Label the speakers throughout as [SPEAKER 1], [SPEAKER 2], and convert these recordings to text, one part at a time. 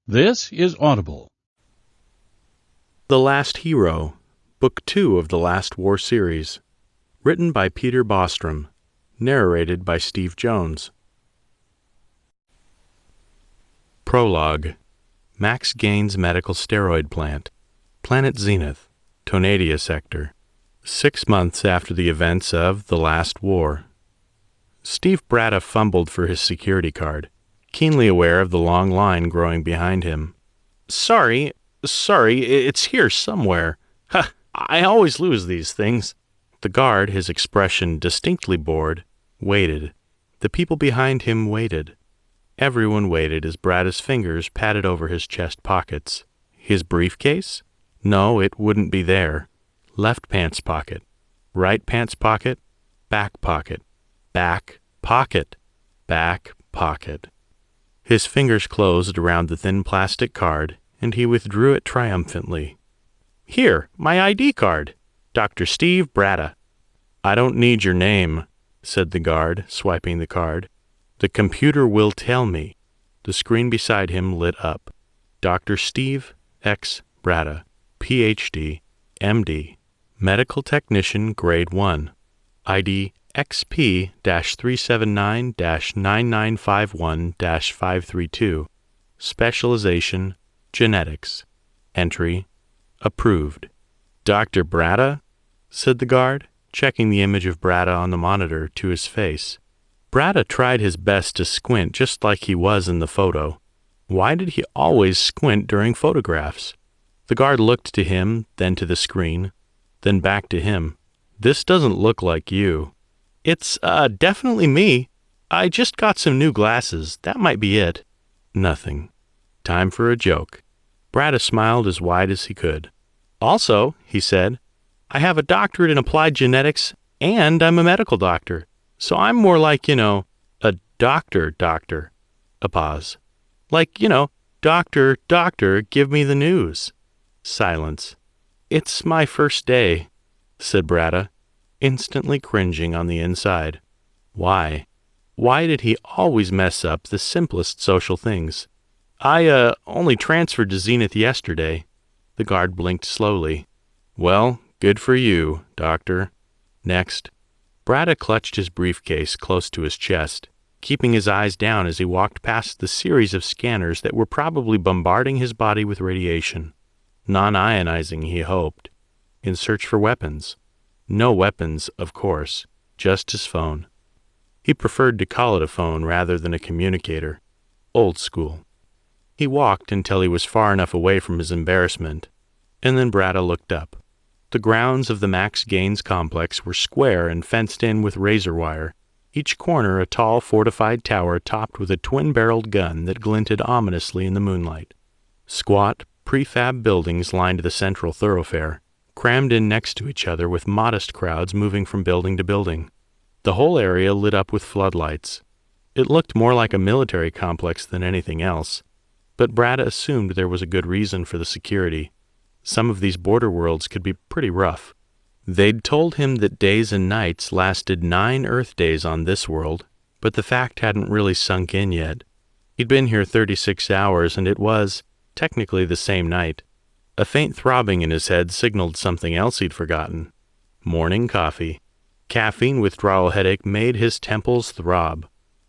[SPEAKER 1] This is Audible.
[SPEAKER 2] The Last Hero, Book 2 of the Last War series. Written by Peter Bostrom. Narrated by Steve Jones. Prologue. Max Gaines Medical Steroid Plant. Planet Zenith, Tonadia Sector. 6 months after the events of The Last War. Steve Bratta fumbled for his security card, keenly aware of the long line growing behind him. Sorry, it's here somewhere. Ha, I always lose these things. The guard, his expression distinctly bored, waited. The people behind him waited. Everyone waited as Bratta's fingers patted over his chest pockets. His briefcase? No, it wouldn't be there. Left pants pocket. Right pants pocket. Back pocket. Back pocket. Back pocket. His fingers closed around the thin plastic card, and he withdrew it triumphantly. Here, my ID card. Dr. Steve Bratta. I don't need your name, said the guard, swiping the card. The computer will tell me. The screen beside him lit up. Dr. Steve X. Bratta, Ph.D., M.D., Medical Technician, Grade 1. ID XP-379-9951-532. Specialization, Genetics. Entry, Approved. Dr. Bratta? Said the guard, checking the image of Bratta on the monitor to his face. Bratta tried his best to squint just like he was in the photo. Why did he always squint during photographs? The guard looked to him, then to the screen, then back to him. This doesn't look like you. It's, definitely me. I just got some new glasses. That might be it. Nothing. Time for a joke. Bratta smiled as wide as he could. Also, he said, I have a doctorate in applied genetics, and I'm a medical doctor. So I'm more like, a doctor. A pause. Like, doctor, give me the news. Silence. It's my first day, said Bratta, instantly cringing on the inside. Why? Why did he always mess up the simplest social things? I, only transferred to Zenith yesterday. The guard blinked slowly. Well, good for you, doctor. Next. Bratta clutched his briefcase close to his chest, keeping his eyes down as he walked past the series of scanners that were probably bombarding his body with radiation. Non-ionizing, he hoped. In search for weapons. No weapons, of course, just his phone. He preferred to call it a phone rather than a communicator. Old school. He walked until he was far enough away from his embarrassment, and then Bratta looked up. The grounds of the Max Gaines complex were square and fenced in with razor wire, each corner a tall fortified tower topped with a twin-barreled gun that glinted ominously in the moonlight. Squat, prefab buildings lined the central thoroughfare, crammed in next to each other with modest crowds moving from building to building. The whole area lit up with floodlights. It looked more like a military complex than anything else, but Bratta assumed there was a good reason for the security. Some of these border worlds could be pretty rough. They'd told him that days and nights lasted 9 Earth days on this world, but the fact hadn't really sunk in yet. He'd been here 36 hours, and it was, technically, the same night. A faint throbbing in his head signaled something else he'd forgotten. Morning coffee. Caffeine withdrawal headache made his temples throb.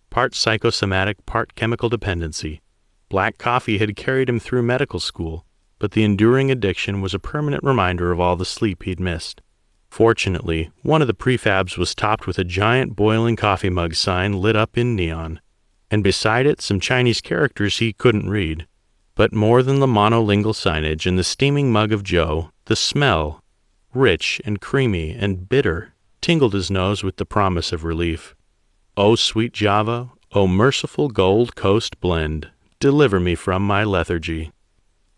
[SPEAKER 2] Part psychosomatic, part chemical dependency. Black coffee had carried him through medical school, but the enduring addiction was a permanent reminder of all the sleep he'd missed. Fortunately, one of the prefabs was topped with a giant boiling coffee mug sign lit up in neon, and beside it some Chinese characters he couldn't read. But more than the monolingual signage and the steaming mug of Joe, the smell, rich and creamy and bitter, tingled his nose with the promise of relief. Oh, sweet Java, oh, merciful Gold Coast blend, deliver me from my lethargy.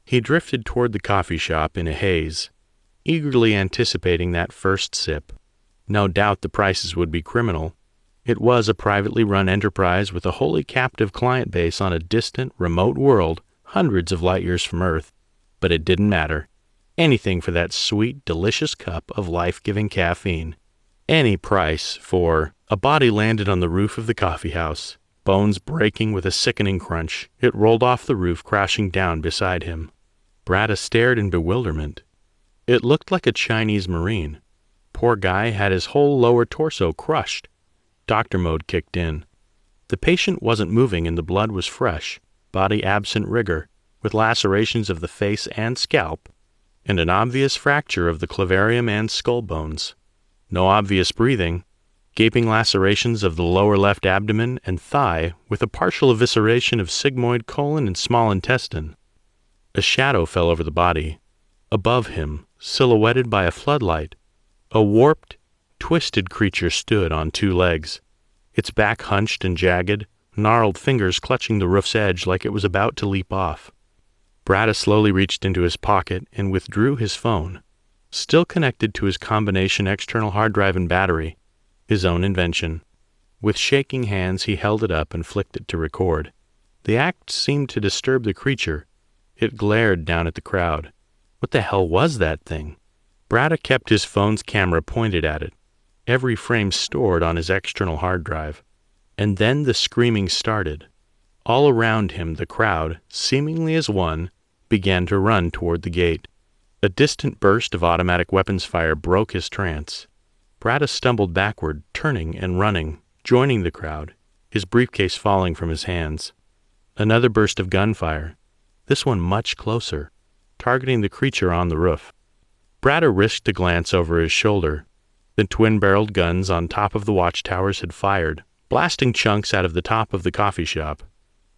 [SPEAKER 2] He drifted toward the coffee shop in a haze, eagerly anticipating that first sip. No doubt the prices would be criminal. It was a privately run enterprise with a wholly captive client base on a distant, remote world hundreds of light years from Earth. But it didn't matter. Anything for that sweet, delicious cup of life-giving caffeine. Any price for... A body landed on the roof of the coffee house. Bones breaking with a sickening crunch, it rolled off the roof, crashing down beside him. Bratta stared in bewilderment. It looked like a Chinese Marine. Poor guy had his whole lower torso crushed. Doctor mode kicked in. The patient wasn't moving and the blood was fresh, body absent rigor, with lacerations of the face and scalp, and an obvious fracture of the clavarium and skull bones. No obvious breathing, gaping lacerations of the lower left abdomen and thigh with a partial evisceration of sigmoid colon and small intestine. A shadow fell over the body. Above him, silhouetted by a floodlight, a warped, twisted creature stood on two legs, its back hunched and jagged, gnarled fingers clutching the roof's edge like it was about to leap off. Bratta slowly reached into his pocket and withdrew his phone, still connected to his combination external hard drive and battery, his own invention. With shaking hands he held it up and flicked it to record. The act seemed to disturb the creature. It glared down at the crowd. What the hell was that thing? Bratta kept his phone's camera pointed at it, every frame stored on his external hard drive. And then the screaming started. All around him the crowd, seemingly as one, began to run toward the gate. A distant burst of automatic weapons fire broke his trance. Bratta stumbled backward, turning and running, joining the crowd, his briefcase falling from his hands. Another burst of gunfire, this one much closer, targeting the creature on the roof. Bratta risked a glance over his shoulder. The twin-barreled guns on top of the watchtowers had fired, blasting chunks out of the top of the coffee shop.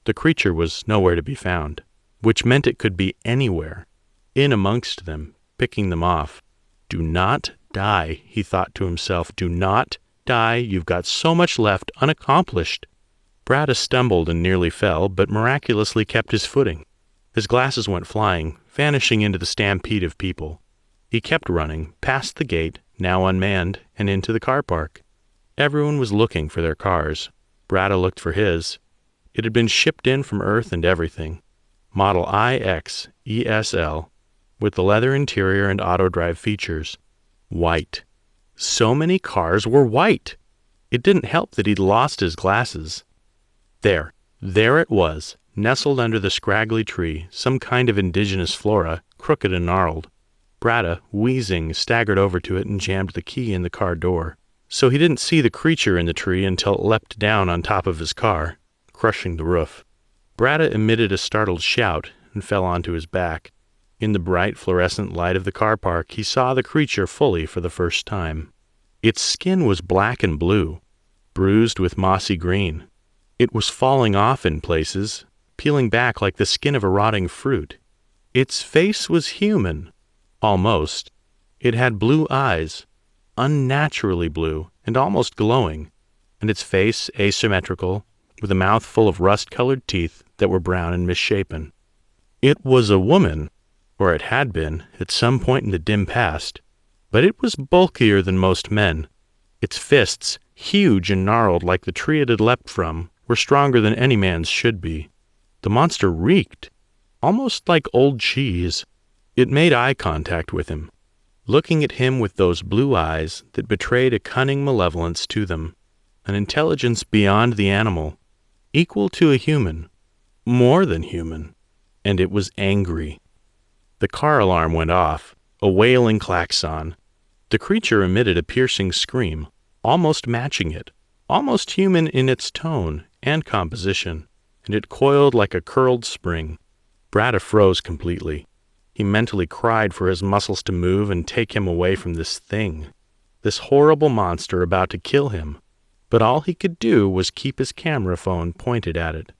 [SPEAKER 2] The creature was nowhere to be found, which meant it could be anywhere, in amongst them, picking them off. Do not die, he thought to himself. Do not die. You've got so much left unaccomplished. Bratta stumbled and nearly fell, but miraculously kept his footing. His glasses went flying, vanishing into the stampede of people. He kept running, past the gate, now unmanned, and into the car park. Everyone was looking for their cars. Bratta looked for his. It had been shipped in from Earth and everything. Model IX ESL, with the leather interior and auto-drive features. White. So many cars were white! It didn't help that he'd lost his glasses. There it was, nestled under the scraggly tree, some kind of indigenous flora, crooked and gnarled. Bratta, wheezing, staggered over to it and jammed the key in the car door. So he didn't see the creature in the tree until it leapt down on top of his car, crushing the roof. Bratta emitted a startled shout and fell onto his back. In the bright fluorescent light of the car park, he saw the creature fully for the first time. Its skin was black and blue, bruised with mossy green. It was falling off in places, peeling back like the skin of a rotting fruit. Its face was human. Almost. It had blue eyes, unnaturally blue and almost glowing, and its face asymmetrical, with a mouth full of rust-colored teeth that were brown and misshapen. It was a woman, or it had been at some point in the dim past, but it was bulkier than most men. Its fists, huge and gnarled like the tree it had leapt from, were stronger than any man's should be. The monster reeked, almost like old cheese. It made eye contact with him, looking at him with those blue eyes that betrayed a cunning malevolence to them, an intelligence beyond the animal, equal to a human, more than human, and it was angry. The car alarm went off, a wailing klaxon. The creature emitted a piercing scream, almost matching it, almost human in its tone and composition, and it coiled like a curled spring. Bratta froze completely. He mentally cried for his muscles to move and take him away from this thing, this horrible monster about to kill him. But all he could do was keep his camera phone pointed at it,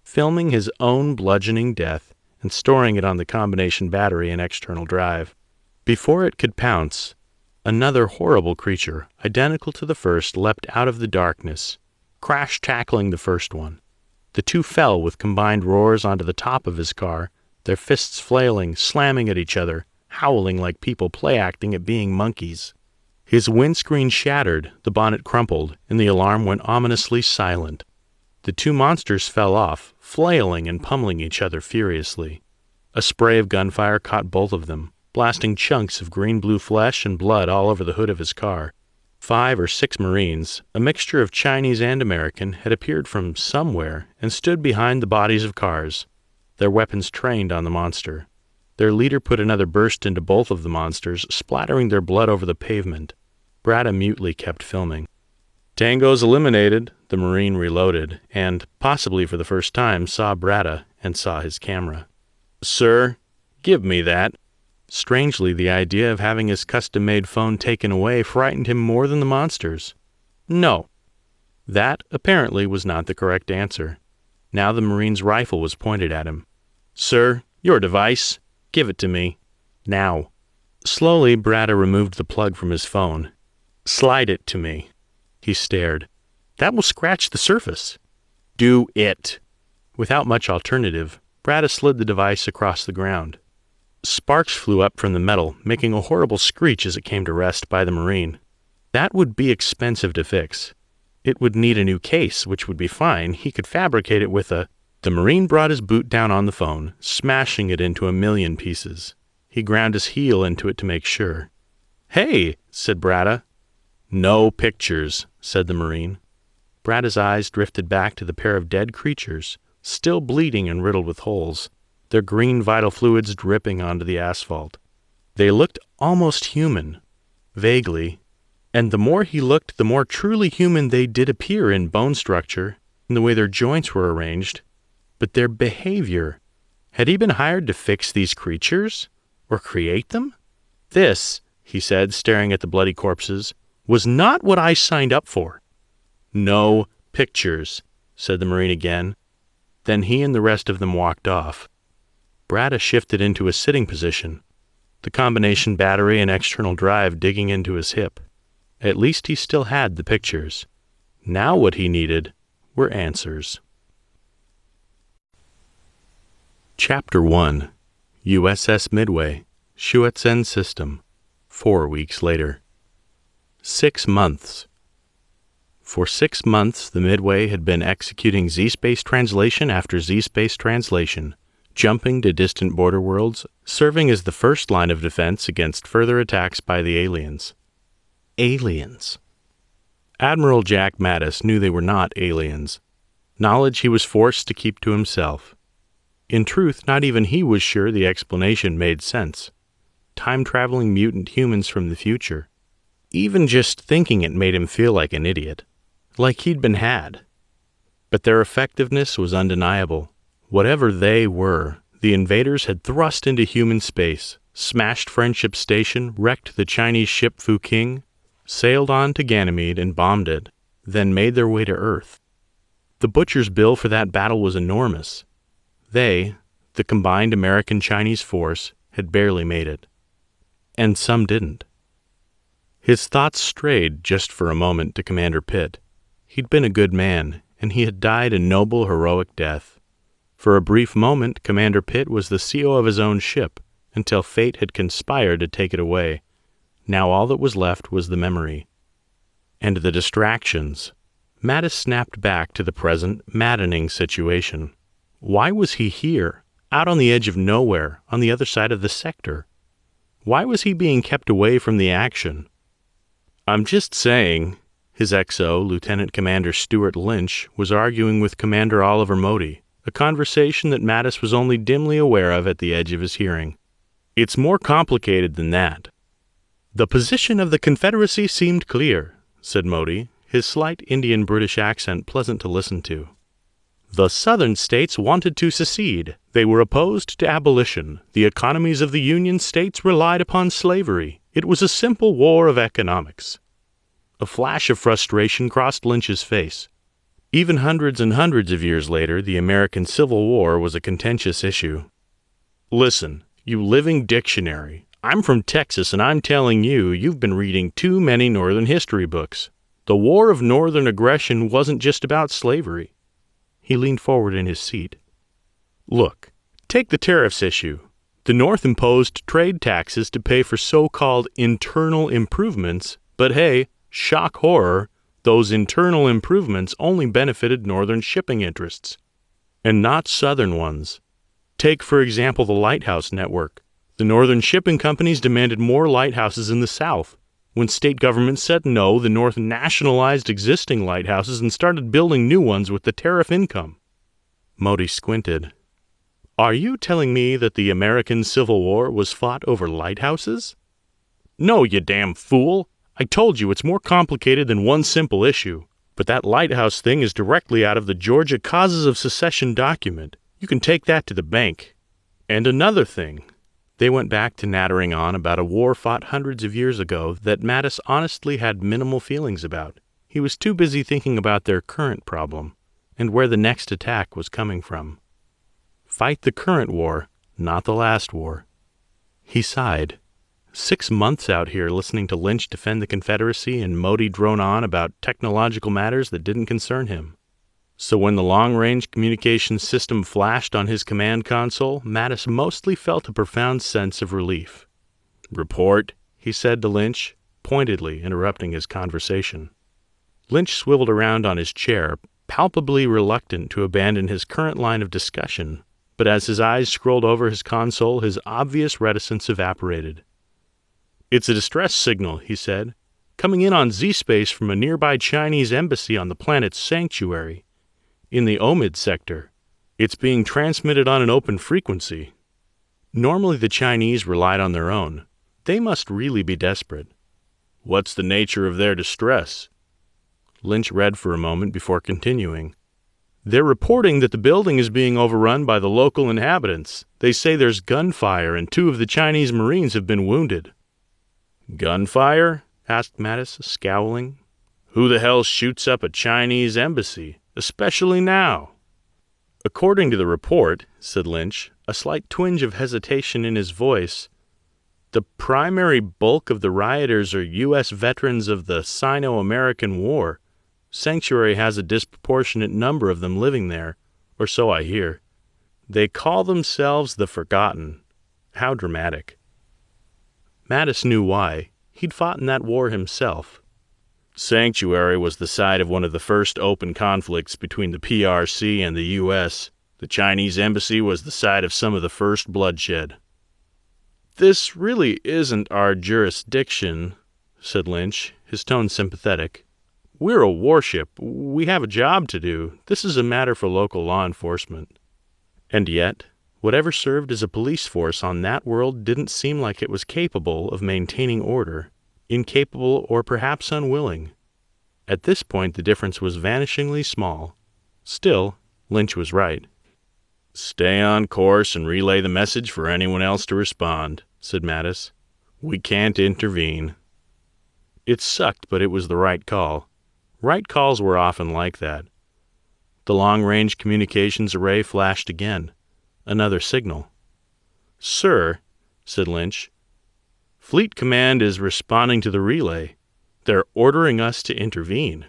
[SPEAKER 2] filming his own bludgeoning death and storing it on the combination battery and external drive. Before it could pounce, another horrible creature, identical to the first, leapt out of the darkness, crash-tackling the first one. The two fell with combined roars onto the top of his car, their fists flailing, slamming at each other, howling like people play-acting at being monkeys. His windscreen shattered, the bonnet crumpled, and the alarm went ominously silent. The two monsters fell off, flailing and pummeling each other furiously. A spray of gunfire caught both of them, blasting chunks of green-blue flesh and blood all over the hood of his car. 5 or 6 Marines, a mixture of Chinese and American, had appeared from somewhere and stood behind the bodies of cars, their weapons trained on the monster. Their leader put another burst into both of the monsters, splattering their blood over the pavement. Bratta mutely kept filming. Tango's eliminated, the Marine reloaded, and, possibly for the first time, saw Bratta and saw his camera. "Sir, give me that." Strangely, the idea of having his custom-made phone taken away frightened him more than the monsters. "No." That, apparently, was not the correct answer. Now the Marine's rifle was pointed at him. "Sir, your device. Give it to me. Now." Slowly, Bratta removed the plug from his phone. "Slide it to me." He stared. "That will scratch the surface." "Do it." Without much alternative, Bratta slid the device across the ground. Sparks flew up from the metal, making a horrible screech as it came to rest by the Marine. That would be expensive to fix. It would need a new case, which would be fine. He could fabricate it with a... The Marine brought his boot down on the phone, smashing it into 1,000,000 pieces. He ground his heel into it to make sure. "Hey," said Bratta. "No pictures," said the Marine. Bratta's eyes drifted back to the pair of dead creatures, still bleeding and riddled with holes, their green vital fluids dripping onto the asphalt. They looked almost human, vaguely, and the more he looked, the more truly human they did appear in bone structure, in the way their joints were arranged. But their behavior... Had he been hired to fix these creatures? Or create them? "This," he said, staring at the bloody corpses, "was not what I signed up for." "No pictures," said the Marine again. Then he and the rest of them walked off. Bratta shifted into a sitting position, the combination battery and external drive digging into his hip. At least he still had the pictures. Now what he needed were answers. Chapter 1. USS Midway, Shuetzen System, 4 weeks later. 6 months. For 6 months, the Midway had been executing Z-space translation after Z-space translation, jumping to distant border worlds, serving as the first line of defense against further attacks by the aliens. Aliens. Admiral Jack Mattis knew they were not aliens. Knowledge he was forced to keep to himself. In truth, not even he was sure the explanation made sense. Time-traveling mutant humans from the future. Even just thinking it made him feel like an idiot. Like he'd been had. But their effectiveness was undeniable. Whatever they were, the invaders had thrust into human space, smashed Friendship Station, wrecked the Chinese ship Fuking, sailed on to Ganymede and bombed it, then made their way to Earth. The butcher's bill for that battle was enormous. They, the combined American-Chinese force, had barely made it. And some didn't. His thoughts strayed just for a moment to Commander Pitt. He'd been a good man, and he had died a noble, heroic death. For a brief moment, Commander Pitt was the CO of his own ship, until fate had conspired to take it away. Now all that was left was the memory. And the distractions. Mattis snapped back to the present, maddening situation. Why was he here, out on the edge of nowhere, on the other side of the sector? Why was he being kept away from the action? "I'm just saying," his XO, Lieutenant Commander Stuart Lynch, was arguing with Commander Oliver Modi, a conversation that Mattis was only dimly aware of at the edge of his hearing. "It's more complicated than that." "The position of the Confederacy seemed clear," said Modi, his slight Indian-British accent pleasant to listen to. "The Southern states wanted to secede. They were opposed to abolition. The economies of the Union states relied upon slavery. It was a simple war of economics." A flash of frustration crossed Lynch's face. Even hundreds and hundreds of years later, the American Civil War was a contentious issue. "Listen, you living dictionary. I'm from Texas, and I'm telling you, you've been reading too many Northern history books. The War of Northern Aggression wasn't just about slavery." He leaned forward in his seat. "Look, take the tariffs issue. The North imposed trade taxes to pay for so-called internal improvements, but hey, shock horror, those internal improvements only benefited Northern shipping interests, and not Southern ones. Take, for example, the lighthouse network. The Northern shipping companies demanded more lighthouses in the South. When state governments said no, the North nationalized existing lighthouses and started building new ones with the tariff income. Modi squinted. Are you telling me that the American Civil War was fought over lighthouses? No, you damn fool! I told you it's more complicated than one simple issue. But that lighthouse thing is directly out of the Georgia Causes of Secession document. You can take that to the bank. And another thing. They went back to nattering on about a war fought hundreds of years ago that Mattis honestly had minimal feelings about. He was too busy thinking about their current problem and where the next attack was coming from. Fight the current war, not the last war. He sighed. 6 months out here listening to Lynch defend the Confederacy and Modi drone on about technological matters that didn't concern him. So when the long-range communications system flashed on his command console, Mattis mostly felt a profound sense of relief. Report, he said to Lynch, pointedly interrupting his conversation. Lynch swiveled around on his chair, palpably reluctant to abandon his current line of discussion, but as his eyes scrolled over his console, his obvious reticence evaporated. It's a distress signal, he said, coming in on Z-space from a nearby Chinese embassy on the planet's sanctuary. In the Omid sector. It's being transmitted on an open frequency. Normally the Chinese relied on their own. They must really be desperate. What's the nature of their distress? Lynch read for a moment before continuing. They're reporting that the building is being overrun by the local inhabitants. They say there's gunfire and 2 of the Chinese Marines have been wounded. Gunfire? Asked Mattis, scowling. Who the hell shoots up a Chinese embassy? Especially now. According to the report, said Lynch, a slight twinge of hesitation in his voice, the primary bulk of the rioters are U.S. veterans of the Sino-American War. Sanctuary has a disproportionate number of them living there, or so I hear. They call themselves the Forgotten. How dramatic. Mattis knew why. He'd fought in that war himself. Sanctuary was the site of one of the first open conflicts between the PRC and the U.S. The Chinese embassy was the site of some of the first bloodshed. This really isn't our jurisdiction, said Lynch, his tone sympathetic. We're a warship. We have a job to do. This is a matter for local law enforcement. And yet, whatever served as a police force on that world didn't seem like it was capable of maintaining order. Incapable or perhaps unwilling. At this point the difference was vanishingly small. Still, Lynch was right. Stay on course and relay the message for anyone else to respond, said Mattis. We can't intervene. It sucked, but it was the right call. Right calls were often like that. The long-range communications array flashed again. Another signal. Sir, said Lynch, Fleet Command is responding to the relay. They're ordering us to intervene.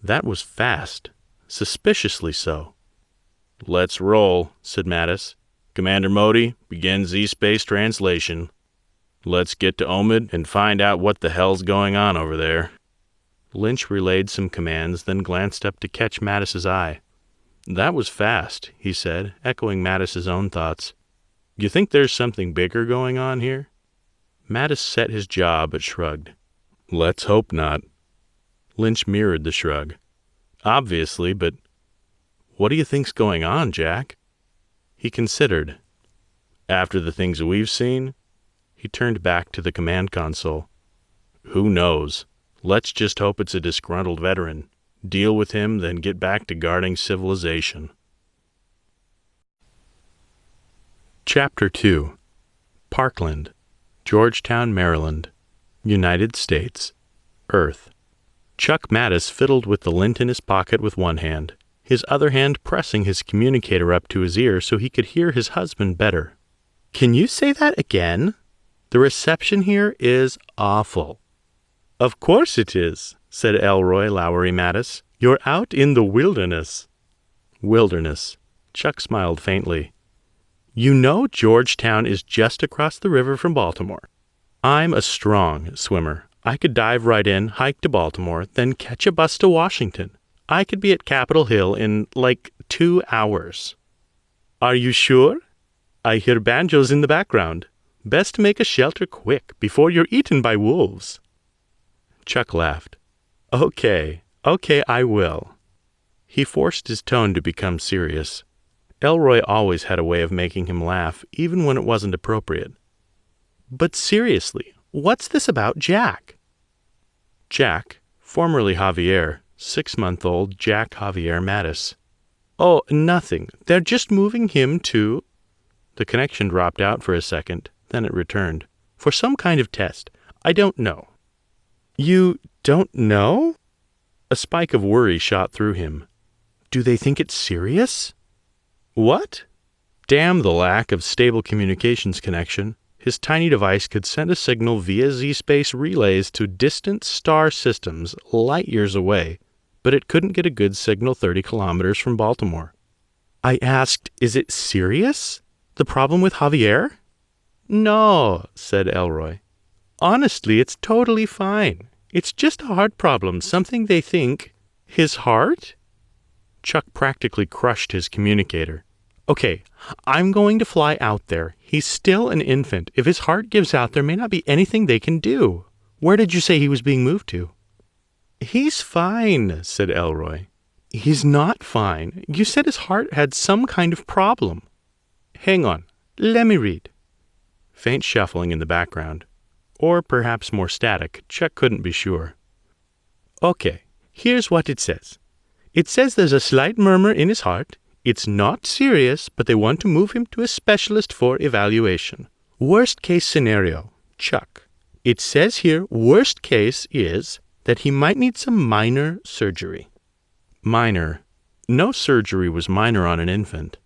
[SPEAKER 2] That was fast. Suspiciously so. Let's roll, said Mattis. Commander Modi, begin Z-space translation. Let's get to Omid and find out what the hell's going on over there. Lynch relayed some commands, then glanced up to catch Mattis's eye. That was fast, he said, echoing Mattis's own thoughts. You think there's something bigger going on here? Mattis set his jaw but shrugged. Let's hope not. Lynch mirrored the shrug. Obviously, but what do you think's going on, Jack? He considered. After the things we've seen, he turned back to the command console. Who knows? Let's just hope it's a disgruntled veteran. Deal with him, then get back to guarding civilization. Chapter 2. Parkland, Georgetown, Maryland, United States, Earth. Chuck Mattis fiddled with the lint in his pocket with one hand, his other hand pressing his communicator up to his ear so he could hear his husband better. Can you say that again? The reception here is awful. Of course it is, said Elroy Lowry Mattis. You're out in the wilderness. Wilderness. Chuck smiled faintly. You know Georgetown is just across the river from Baltimore. I'm a strong swimmer. I could dive right in, hike to Baltimore, then catch a bus to Washington. I could be at Capitol Hill in, 2 hours. Are you sure? I hear banjos in the background. Best make a shelter quick before you're eaten by wolves. Chuck laughed. Okay, I will. He forced his tone to become serious. Elroy always had a way of making him laugh, even when it wasn't appropriate. But seriously, what's this about Jack? Jack, formerly Javier, 6-month-old Jack Javier Mattis. Oh, nothing. They're just moving him to... The connection dropped out for a second, then it returned. For some kind of test. I don't know. You don't know? A spike of worry shot through him. Do they think it's serious? What? Damn the lack of stable communications connection. His tiny device could send a signal via Z-space relays to distant star systems light years away, but it couldn't get a good signal 30 kilometers from Baltimore. I asked, is it serious? The problem with Javier? No, said Elroy. Honestly, it's totally fine. It's just a heart problem, something they think... His heart? Chuck practically crushed his communicator. Okay, I'm going to fly out there. He's still an infant. If his heart gives out, there may not be anything they can do. Where did you say he was being moved to? He's fine, said Elroy. He's not fine. You said his heart had some kind of problem. Hang on. Let me read. Faint shuffling in the background. Or perhaps more static. Chuck couldn't be sure. Okay, here's what it says. It says there's a slight murmur in his heart. It's not serious, but they want to move him to a specialist for evaluation. Worst case scenario, Chuck. It says here, worst case is that he might need some minor surgery. Minor. No surgery was minor on an infant.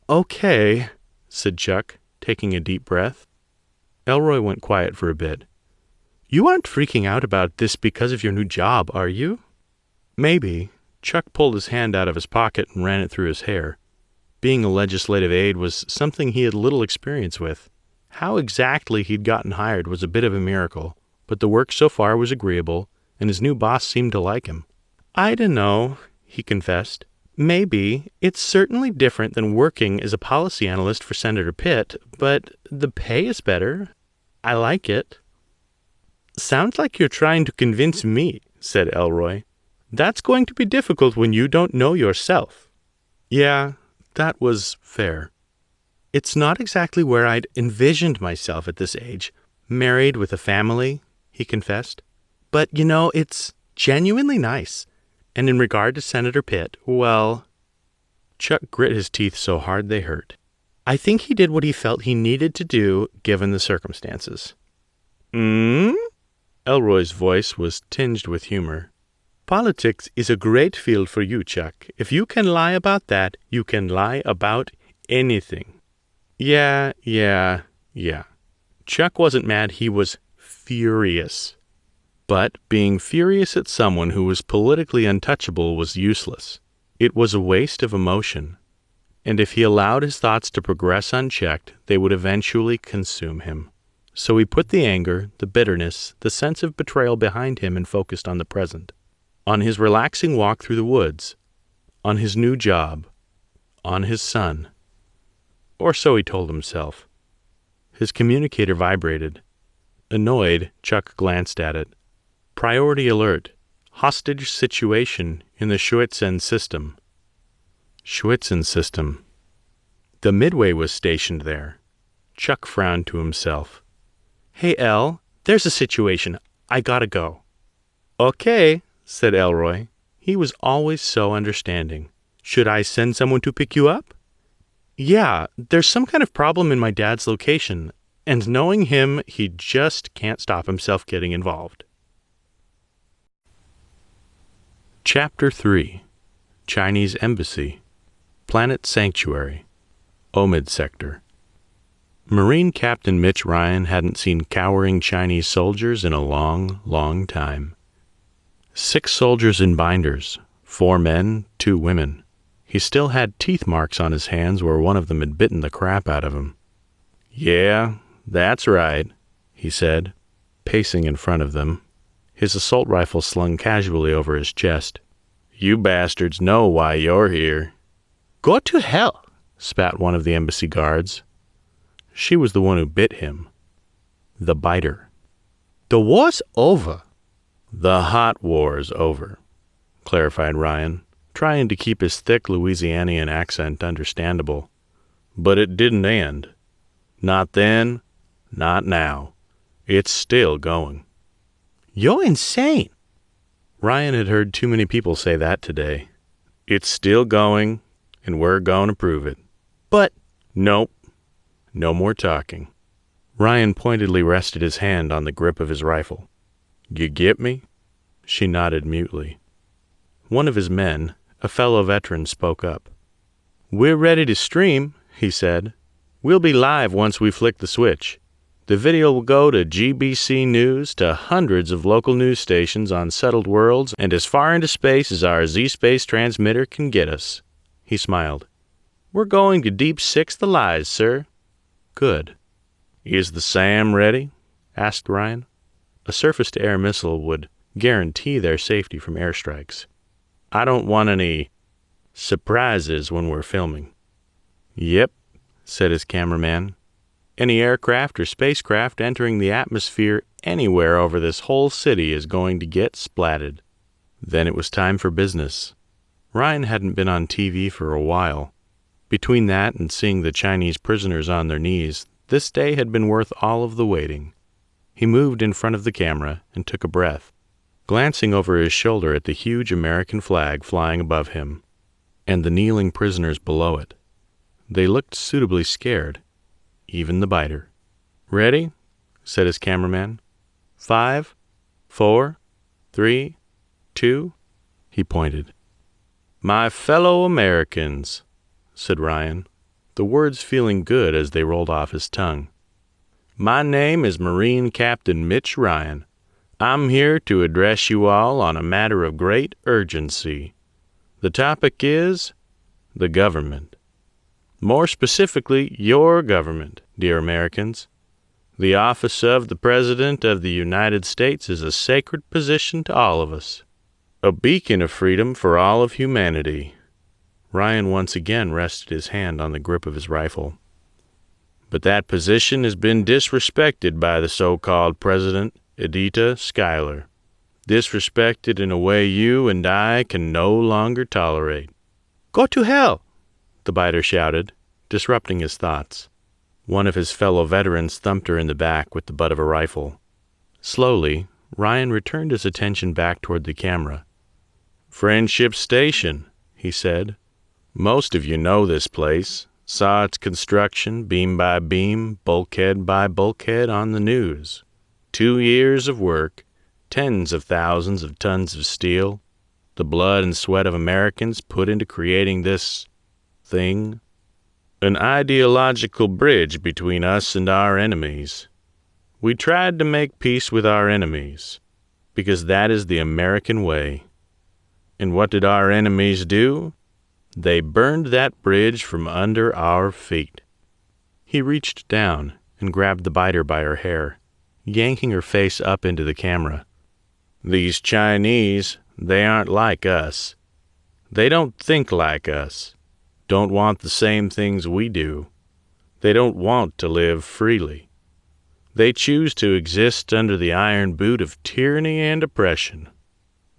[SPEAKER 2] Okay, said Chuck, taking a deep breath. Elroy went quiet for a bit. You aren't freaking out about this because of your new job, are you? Maybe. Chuck pulled his hand out of his pocket and ran it through his hair. Being a legislative aide was something he had little experience with. How exactly he'd gotten hired was a bit of a miracle, but the work so far was agreeable, and his new boss seemed to like him. I dunno, he confessed. Maybe. It's certainly different than working as a policy analyst for Senator Pitt, but the pay is better. I like it. Sounds like you're trying to convince me, said Elroy. That's going to be difficult when you don't know yourself. Yeah, that was fair. It's not exactly where I'd envisioned myself at this age, married with a family, he confessed. But, it's genuinely nice. And in regard to Senator Pitt, well... Chuck grit his teeth so hard they hurt. I think he did what he felt he needed to do, given the circumstances. Elroy's voice was tinged with humor. Politics is a great field for you, Chuck. If you can lie about that, you can lie about anything. Yeah. Chuck wasn't mad, he was furious. But being furious at someone who was politically untouchable was useless. It was a waste of emotion. And if he allowed his thoughts to progress unchecked, they would eventually consume him. So he put the anger, the bitterness, the sense of betrayal behind him and focused on the present. On his relaxing walk through the woods, on his new job, on his son. Or so he told himself. His communicator vibrated. Annoyed, Chuck glanced at it. Priority alert. Hostage situation in the Schwitzen system. Schwitzen system. The Midway was stationed there. Chuck frowned to himself. Hey, El, there's a situation. I gotta go. Okay, said Elroy. He was always so understanding. Should I send someone to pick you up? Yeah, there's some kind of problem in my dad's location, and knowing him, he just can't stop himself getting involved. Chapter 3. Chinese Embassy. Planet Sanctuary. Omid Sector. Marine Captain Mitch Ryan hadn't seen cowering Chinese soldiers in a long, long time. 6 soldiers in binders, 4 men, 2 women. He still had teeth marks on his hands where one of them had bitten the crap out of him. Yeah, that's right, he said, pacing in front of them, his assault rifle slung casually over his chest. You bastards know why you're here. Go to hell, spat one of the embassy guards. She was the one who bit him. The biter. The war's over. The hot war's over, clarified Ryan, trying to keep his thick Louisianian accent understandable. But it didn't end. Not then, not now. It's still going. You're insane. Ryan had heard too many people say that today. It's still going, and we're going to prove it. But... Nope. No more talking. Ryan pointedly rested his hand on the grip of his rifle. You get me? She nodded mutely. One of his men, a fellow veteran, spoke up. We're ready to stream, he said. We'll be live once we flick the switch. The video will go to GBC News, to hundreds of local news stations on settled worlds, and as far into space as our Z-Space transmitter can get us. He smiled. We're going to Deep Six the lies, sir. Good. Is the SAM ready? Asked Ryan. A surface-to-air missile would guarantee their safety from airstrikes. I don't want any surprises when we're filming. Yep, said his cameraman. Any aircraft or spacecraft entering the atmosphere anywhere over this whole city is going to get splatted. Then it was time for business. Ryan hadn't been on TV for a while. Between that and seeing the Chinese prisoners on their knees, this day had been worth all of the waiting. He moved in front of the camera and took a breath, glancing over his shoulder at the huge American flag flying above him, and the kneeling prisoners below it. They looked suitably scared, even the biter. Ready? Said his cameraman. 5, 4, 3, 2, he pointed. My fellow Americans, said Ryan, the words feeling good as they rolled off his tongue. My name is Marine Captain Mitch Ryan. I'm here to address you all on a matter of great urgency. The topic is the government. More specifically, your government, dear Americans. The office of the President of the United States is a sacred position to all of us, a beacon of freedom for all of humanity. Ryan once again rested his hand on the grip of his rifle. But that position has been disrespected by the so-called President, Edita Schuyler. Disrespected in a way you and I can no longer tolerate. Go to hell! The biter shouted, disrupting his thoughts. One of his fellow veterans thumped her in the back with the butt of a rifle. Slowly, Ryan returned his attention back toward the camera. Friendship Station, he said. Most of you know this place, saw its construction beam by beam, bulkhead by bulkhead on the news. 2 years of work, tens of thousands of tons of steel, the blood and sweat of Americans put into creating this thing. An ideological bridge between us and our enemies. We tried to make peace with our enemies, because that is the American way. And what did our enemies do? They burned that bridge from under our feet. He reached down and grabbed the biter by her hair, yanking her face up into the camera. These Chinese, they aren't like us. They don't think like us, don't want the same things we do. They don't want to live freely. They choose to exist under the iron boot of tyranny and oppression,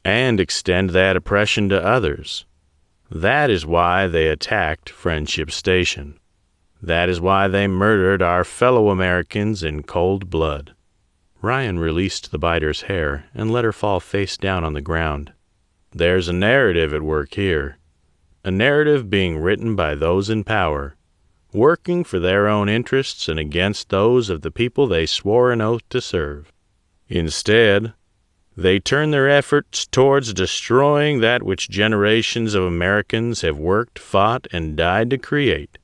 [SPEAKER 2] and extend that oppression to others. That is why they attacked Friendship Station. That is why they murdered our fellow Americans in cold blood. Ryan released the biter's hair and let her fall face down on the ground. There's a narrative at work here. A narrative being written by those in power, working for their own interests and against those of the people they swore an oath to serve. Instead, they turn their efforts towards destroying that which generations of Americans have worked, fought, and died to create.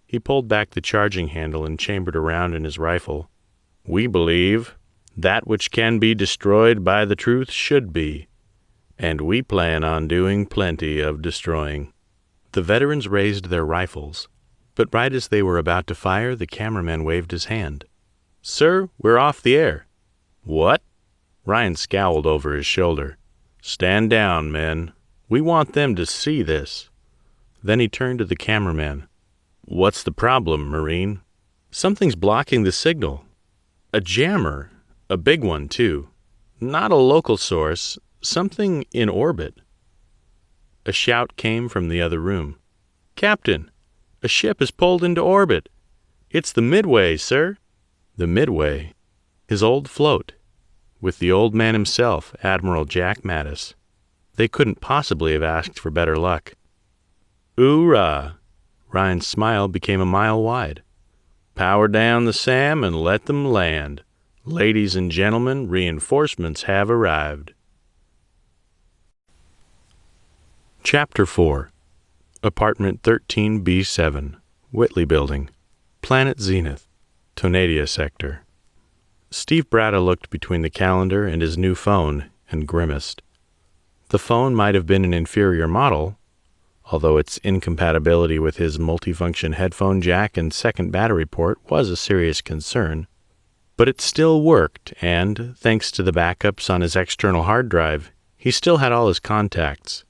[SPEAKER 2] He pulled back the charging handle and chambered a round in his rifle. We believe that which can be destroyed by the truth should be, and we plan on doing plenty of destroying. The veterans raised their rifles, but right as they were about to fire, the cameraman waved his hand. Sir, we're off the air. What? Ryan scowled over his shoulder. Stand down, men. We want them to see this. Then he turned to the cameraman. What's the problem, Marine? Something's blocking the signal. A jammer. A big one, too. Not a local source, something in orbit. A shout came from the other room. "Captain, a ship has pulled into orbit. It's the Midway, sir." The Midway, his old float, with the old man himself, Admiral Jack Mattis. They couldn't possibly have asked for better luck. "Oorah!" Ryan's smile became a mile wide. "Power down the SAM and let them land. Ladies and gentlemen, reinforcements have arrived." Chapter 4. Apartment 13B7, Whitley Building, Planet Zenith, Tonadia Sector. Steve Bratta looked between the calendar and his new phone and grimaced. The phone might have been an inferior model, although its incompatibility with his multifunction headphone jack and second battery port was a serious concern, but it still worked, and, thanks to the backups on his external hard drive, he still had all his contacts.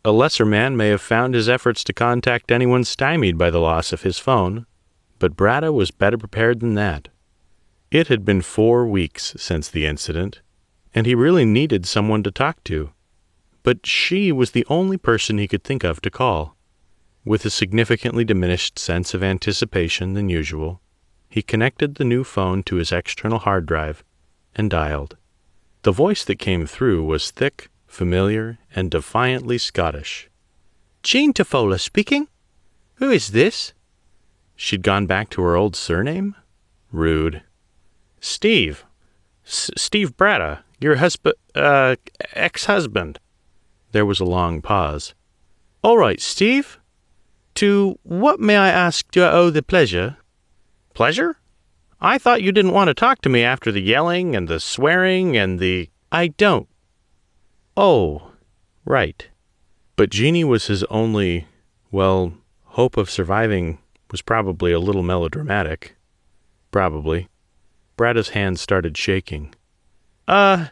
[SPEAKER 2] A lesser man may have found his efforts to contact anyone stymied by the loss of his phone, but Bratta was better prepared than that. It had been 4 weeks since the incident, and he really needed someone to talk to. But she was the only person he could think of to call. With a significantly diminished sense of anticipation than usual, he connected the new phone to his external hard drive and dialed. The voice that came through was thick, familiar, and defiantly Scottish. "Jean Tafola speaking. Who is this?" She'd gone back to her old surname? Rude. "Steve. Steve Bratta, your ex-husband." There was a long pause. "All right, Steve. To what, may I ask, do I owe the pleasure?" "Pleasure? I thought you didn't want to talk to me after the yelling and the swearing and the—" "I don't." "Oh, right." But Jeannie was his only, hope of surviving was probably a little melodramatic. Probably. Bratta's hand started shaking. I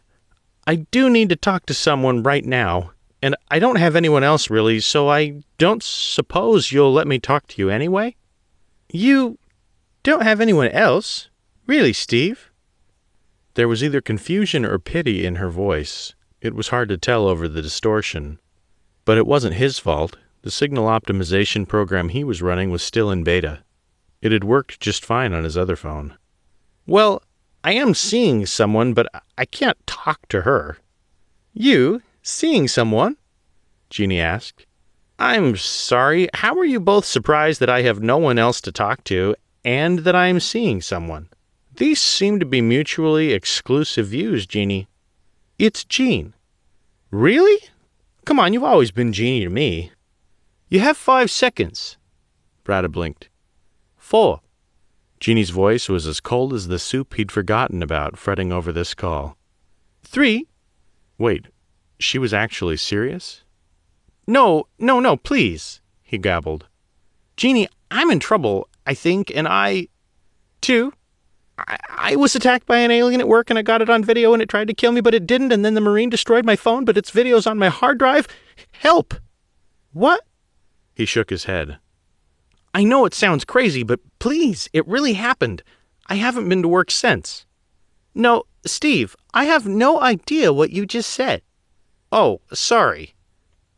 [SPEAKER 2] do need to talk to someone right now, and I don't have anyone else really, so I don't suppose you'll let me talk to you anyway?" "You don't have anyone else? Really, Steve?" There was either confusion or pity in her voice. It was hard to tell over the distortion. But it wasn't his fault. The signal optimization program he was running was still in beta. It had worked just fine on his other phone. "Well, I am seeing someone, but I can't talk to her." "You? Seeing someone?" Jeannie asked. "I'm sorry, how are you both surprised that I have no one else to talk to, and that I am seeing someone? These seem to be mutually exclusive views, Jeannie." "It's Jean." "Really? Come on, you've always been Jeannie to me." "You have 5 seconds." Bratta blinked. 4. Jeannie's voice was as cold as the soup he'd forgotten about fretting over this call. 3. Wait, she was actually serious? No, please," he gabbled. "Jeannie, I'm in trouble, I think, and 2. I was attacked by an alien at work and I got it on video and it tried to kill me, but it didn't, and then the Marine destroyed my phone, but its video's on my hard drive. Help!" "What?" He shook his head. "I know it sounds crazy, but please, it really happened. I haven't been to work since." "No, Steve, I have no idea what you just said." "Oh, sorry."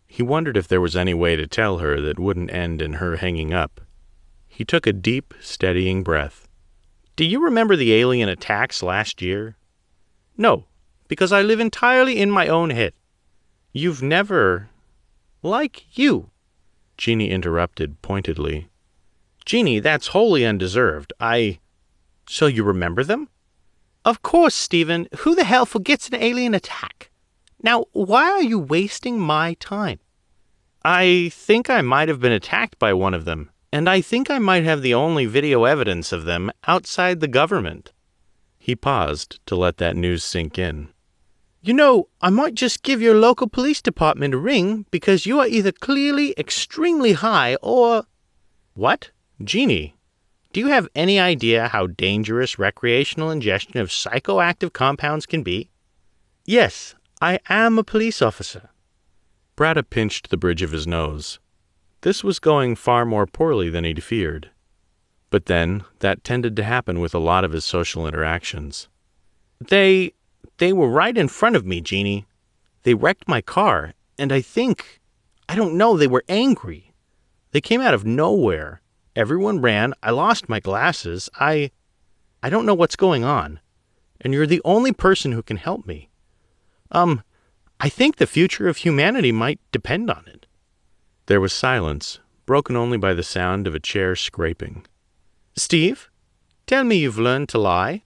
[SPEAKER 2] He wondered if there was any way to tell her that wouldn't end in her hanging up. He took a deep, steadying breath. "Do you remember the alien attacks last year?" "No, because I live entirely in my own head." "You've never—" "Like you," Jeannie interrupted pointedly. "Jeannie, that's wholly undeserved. So you remember them?" "Of course, Stephen. Who the hell forgets an alien attack? Now, why are you wasting my time?" "I think I might have been attacked by one of them, and I think I might have the only video evidence of them outside the government." He paused to let that news sink in. "You know, I might just give your local police department a ring, because you are either clearly extremely high or—" "What? Jeannie, do you have any idea how dangerous recreational ingestion of psychoactive compounds can be?" "Yes, I am a police officer." Bratta pinched the bridge of his nose. This was going far more poorly than he'd feared. But then, that tended to happen with a lot of his social interactions. They They were right in front of me, Jeannie. They wrecked my car, and I don't know, they were angry. They came out of nowhere. Everyone ran. I lost my glasses. I don't know what's going on. And you're the only person who can help me. I think the future of humanity might depend on it." There was silence, broken only by the sound of a chair scraping. "Steve, tell me you've learned to lie.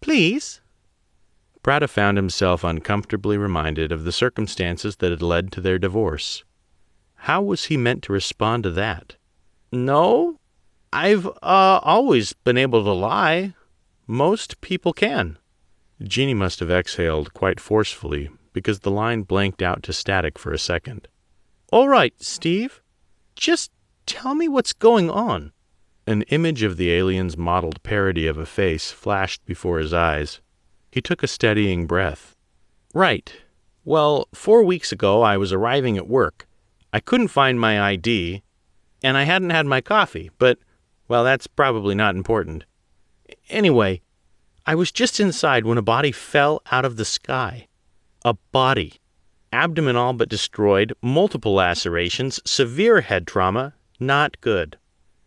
[SPEAKER 2] Please?" Bratta found himself uncomfortably reminded of the circumstances that had led to their divorce. How was he meant to respond to that? "No, I've always been able to lie. Most people can." Jeannie must have exhaled quite forcefully, because the line blanked out to static for a second. "All right, Steve. Just tell me what's going on." An image of the alien's modeled parody of a face flashed before his eyes. He took a steadying breath. "Right. Well, 4 weeks ago I was arriving at work. I couldn't find my ID, and I hadn't had my coffee, but, well, that's probably not important. Anyway, I was just inside when a body fell out of the sky. A body. Abdomen all but destroyed, multiple lacerations, severe head trauma, not good.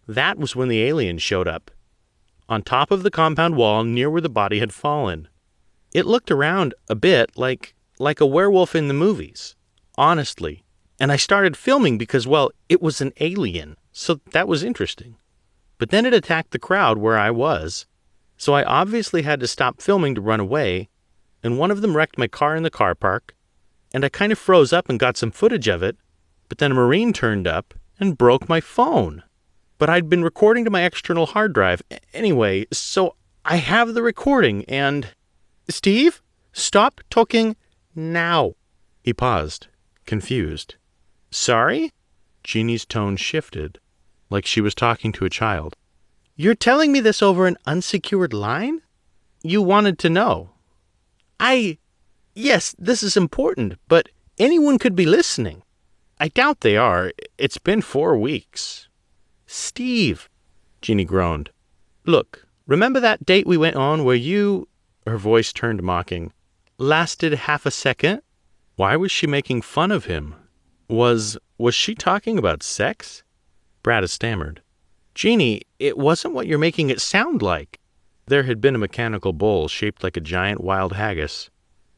[SPEAKER 2] That was when the alien showed up. On top of the compound wall near where the body had fallen. It looked around a bit like a werewolf in the movies. Honestly. And I started filming because, well, it was an alien, so that was interesting. But then it attacked the crowd where I was, so I obviously had to stop filming to run away, and one of them wrecked my car in the car park, and I kind of froze up and got some footage of it, but then a Marine turned up and broke my phone. But I'd been recording to my external hard drive. Anyway, so I have the recording, and... Steve, stop talking now." He paused, confused. "Sorry?" Jeannie's tone shifted, like she was talking to a child. "You're telling me this over an unsecured line? You wanted to know. Yes, this is important, but anyone could be listening. I doubt they are. It's been 4 weeks. "Steve," Jeannie groaned. "Look, remember that date we went on where you," her voice turned mocking, "lasted half a second?" Why was she making fun of him? Was she talking about sex? Bratta stammered. "Jeannie, it wasn't what you're making it sound like." There had been a mechanical bull shaped like a giant wild haggis,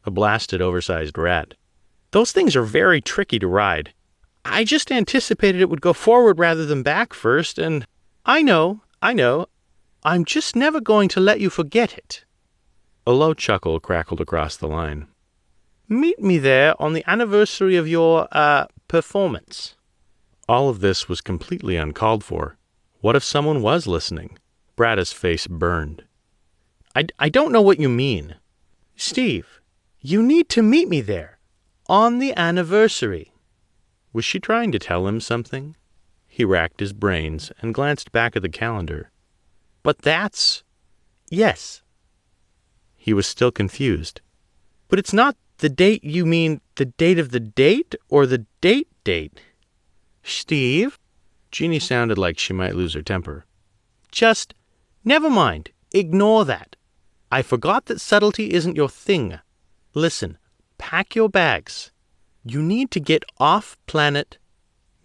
[SPEAKER 2] a blasted oversized rat. "Those things are very tricky to ride. I just anticipated it would go forward rather than back first, and I know. I'm just never going to let you forget it." A low chuckle crackled across the line. "Meet me there on the anniversary of your, performance." All of this was completely uncalled for. What if someone was listening? Bratta's face burned. I don't know what you mean." "Steve, you need to meet me there. On the anniversary." Was she trying to tell him something? He racked his brains and glanced back at the calendar. "But that's..." "Yes." He was still confused. "But it's not the date. You mean the date of the date, or the date? "Steve?" Jeannie sounded like she might lose her temper. "Just, never mind. Ignore that. I forgot that subtlety isn't your thing. Listen, pack your bags. You need to get off planet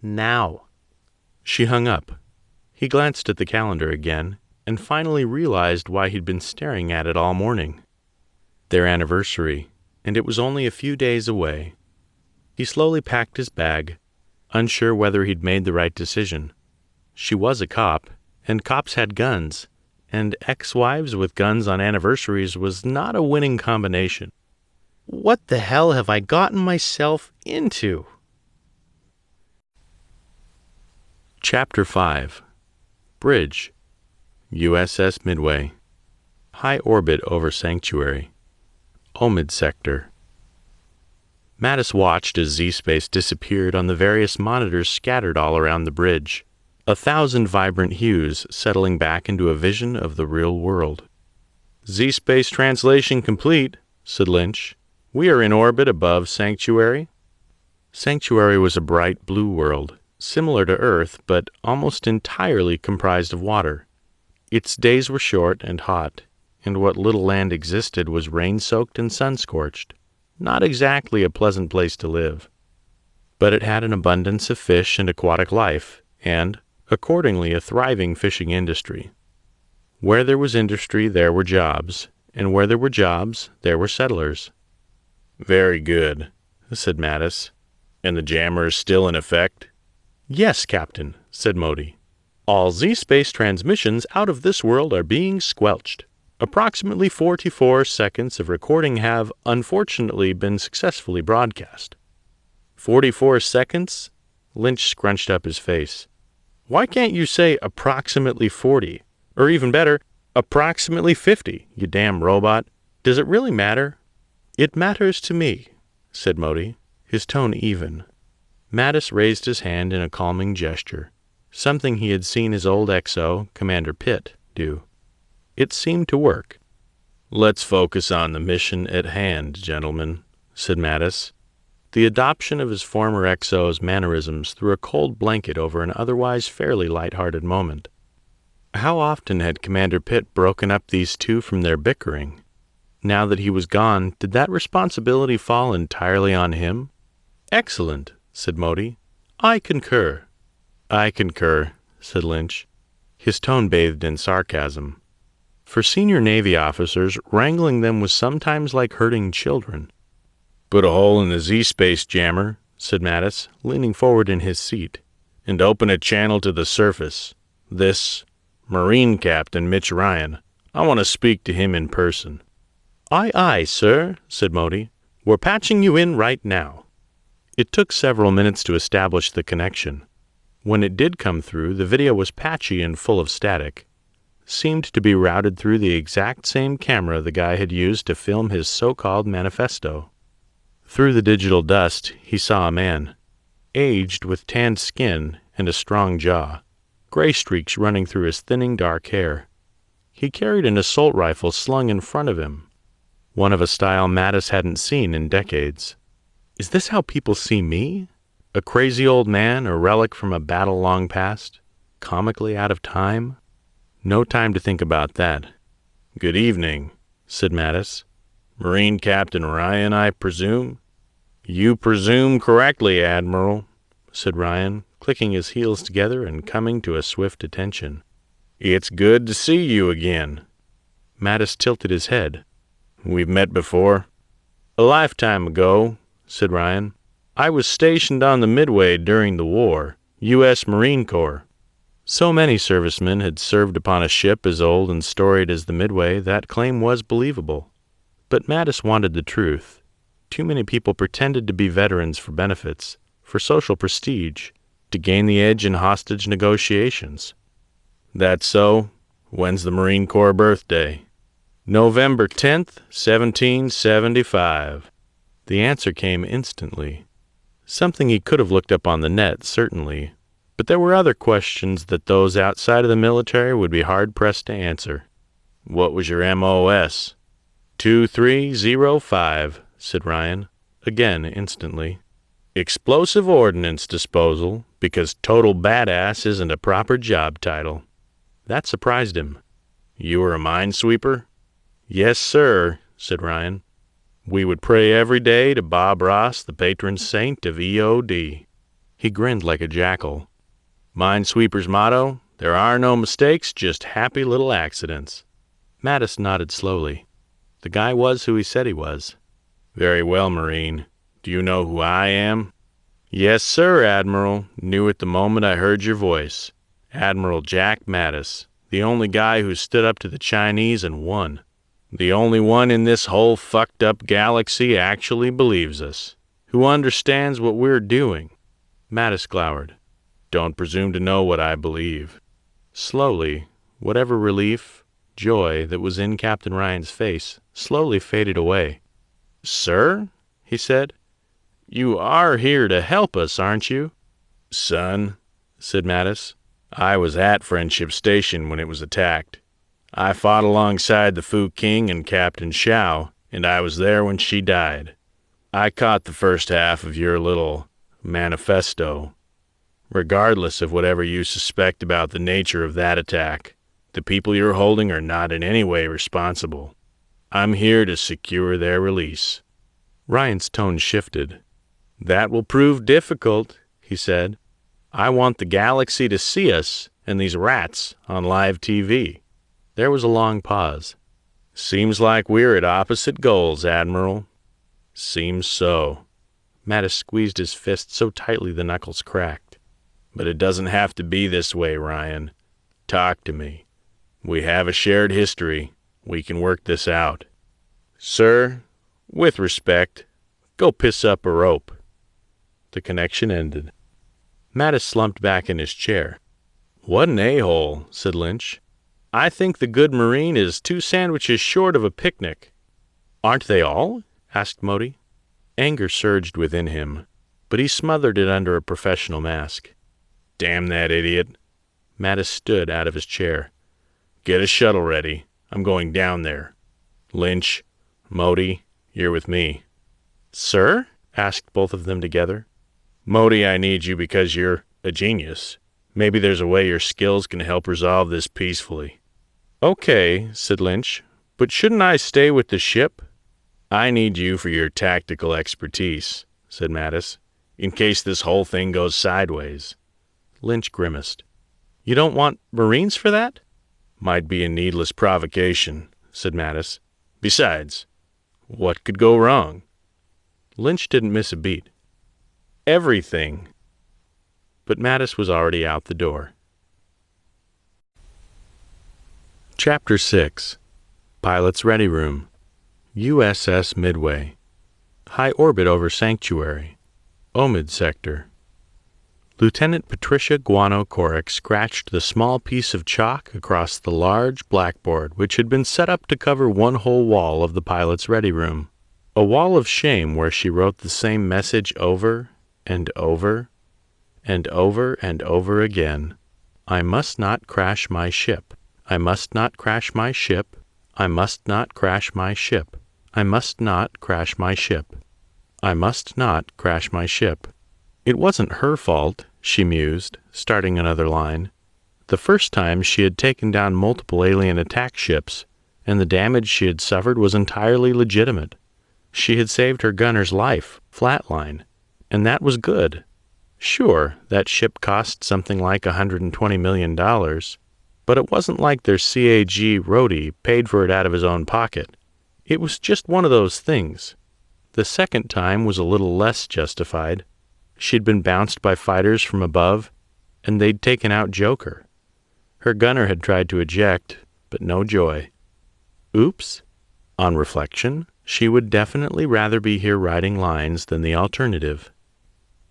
[SPEAKER 2] now." She hung up. He glanced at the calendar again and finally realized why he'd been staring at it all morning. Their anniversary, and it was only a few days away. He slowly packed his bag, unsure whether he'd made the right decision. She was a cop, and cops had guns, and ex-wives with guns on anniversaries was not a winning combination. What the hell have I gotten myself into? Chapter 5. Bridge. USS Midway. High orbit over Sanctuary. Omid Sector. Mattis watched as Z-Space disappeared on the various monitors scattered all around the bridge, 1,000 vibrant hues settling back into a vision of the real world. "Z-Space translation complete," said Lynch. "We are in orbit above Sanctuary." Sanctuary was a bright blue world, similar to Earth, but almost entirely comprised of water. Its days were short and hot, and what little land existed was rain-soaked and sun-scorched. Not exactly a pleasant place to live. But it had an abundance of fish and aquatic life, and, accordingly, a thriving fishing industry. Where there was industry, there were jobs, and where there were jobs, there were settlers. "Very good," said Mattis. "And the jammer is still in effect?" "Yes, Captain," said Modi. "All Z-space transmissions out of this world are being squelched. Approximately 44 seconds of recording have, unfortunately, been successfully broadcast." 44 seconds? Lynch scrunched up his face. "Why can't you say approximately 40? Or even better, approximately 50, you damn robot? Does it really matter?" "It matters to me," said Modi, his tone even. Mattis raised his hand in a calming gesture, something he had seen his old XO, Commander Pitt, do. It seemed to work. "Let's focus on the mission at hand, gentlemen," said Mattis. The adoption of his former XO's mannerisms threw a cold blanket over an otherwise fairly light-hearted moment. How often had Commander Pitt broken up these two from their bickering? Now that he was gone, did that responsibility fall entirely on him? "Excellent," said Modi. "I concur." "I concur," said Lynch, his tone bathed in sarcasm. For senior Navy officers, wrangling them was sometimes like herding children. "Put a hole in the Z-space jammer," said Mattis, leaning forward in his seat, "and open a channel to the surface. This Marine Captain Mitch Ryan. I want to speak to him in person." "Aye, aye, sir," said Modi. "We're patching you in right now." It took several minutes to establish the connection. When it did come through, the video was patchy and full of static. Seemed to be routed through the exact same camera the guy had used to film his so-called manifesto. Through the digital dust, he saw a man, aged with tanned skin and a strong jaw, gray streaks running through his thinning dark hair. He carried an assault rifle slung in front of him, one of a style Mattis hadn't seen in decades. Is this how people see me? A crazy old man, a relic from a battle long past, comically out of time? No time to think about that. "Good evening," said Mattis. "Marine Captain Ryan, I presume?" "You presume correctly, Admiral," said Ryan, clicking his heels together and coming to a swift attention. "It's good to see you again." Mattis tilted his head. "We've met before?" "A lifetime ago," said Ryan. "I was stationed on the Midway during the war, U.S. Marine Corps." So many servicemen had served upon a ship as old and storied as the Midway, that claim was believable. But Mattis wanted the truth. Too many people pretended to be veterans for benefits, for social prestige, to gain the edge in hostage negotiations. "That's so. When's the Marine Corps birthday?" "November 10th, 1775. The answer came instantly. Something he could have looked up on the net, certainly. But there were other questions that those outside of the military would be hard-pressed to answer. "What was your MOS?" 2305, said Ryan, again instantly. "Explosive Ordnance Disposal, because total badass isn't a proper job title." That surprised him. "You were a minesweeper?" "Yes, sir," said Ryan. "We would pray every day to Bob Ross, the patron saint of EOD." He grinned like a jackal. "Minesweeper's motto, there are no mistakes, just happy little accidents." Mattis nodded slowly. The guy was who he said he was. "Very well, Marine. Do you know who I am?" "Yes, sir, Admiral. Knew it the moment I heard your voice. Admiral Jack Mattis, the only guy who stood up to the Chinese and won. The only one in this whole fucked-up galaxy actually believes us, who understands what we're doing." Mattis glowered. "Don't presume to know what I believe." Slowly, whatever relief, joy that was in Captain Ryan's face slowly faded away. "Sir," he said, "you are here to help us, aren't you?" "Son," said Mattis, "I was at Friendship Station when it was attacked. I fought alongside the Fu King and Captain Shao, and I was there when she died. I caught the first half of your little manifesto. Regardless of whatever you suspect about the nature of that attack, The people you're holding are not in any way responsible. I'm here to secure their release." Ryan's tone shifted. "That will prove difficult," he said. "I want the galaxy to see us and these rats on live TV." There was a long pause. "Seems like we're at opposite goals, Admiral." "Seems so." Mattis squeezed his fist so tightly the knuckles cracked. "But it doesn't have to be this way, Ryan. Talk to me. We have a shared history. We can work this out." "Sir, with respect, go piss up a rope." The connection ended. Mattis slumped back in his chair. "What an a-hole," said Lynch. "I think the good Marine is 2 sandwiches short of a picnic." "Aren't they all?" asked Modi. Anger surged within him, but he smothered it under a professional mask. "Damn that idiot." Mattis stood out of his chair. "Get a shuttle ready. I'm going down there. Lynch, Modi, you're with me." "Sir?" asked both of them together. "Modi, I need you because you're a genius. Maybe there's a way your skills can help resolve this peacefully." "Okay," said Lynch, "but shouldn't I stay with the ship?" "I need you for your tactical expertise," said Mattis, "in case this whole thing goes sideways." Lynch grimaced. "You don't want Marines for that?" "Might be a needless provocation," said Mattis. "Besides, what could go wrong?" Lynch didn't miss a beat. "Everything." But Mattis was already out the door. Chapter 6. Pilot's Ready Room. USS Midway. High orbit over Sanctuary. Omid Sector. Lieutenant Patricia Guano Corrick scratched the small piece of chalk across the large blackboard which had been set up to cover one whole wall of the pilot's ready room. A wall of shame where she wrote the same message over and over and over and over again. "I must not crash my ship. I must not crash my ship. I must not crash my ship. I must not crash my ship. I must not crash my ship." It wasn't her fault, she mused, starting another line. The first time she had taken down multiple alien attack ships, and the damage she had suffered was entirely legitimate. She had saved her gunner's life, flatline, and that was good. Sure, that ship cost something like $120 million, but it wasn't like their CAG Rhodey paid for it out of his own pocket. It was just one of those things. The second time was a little less justified. She'd been bounced by fighters from above, and they'd taken out Joker. Her gunner had tried to eject, but no joy. Oops. On reflection, she would definitely rather be here writing lines than the alternative.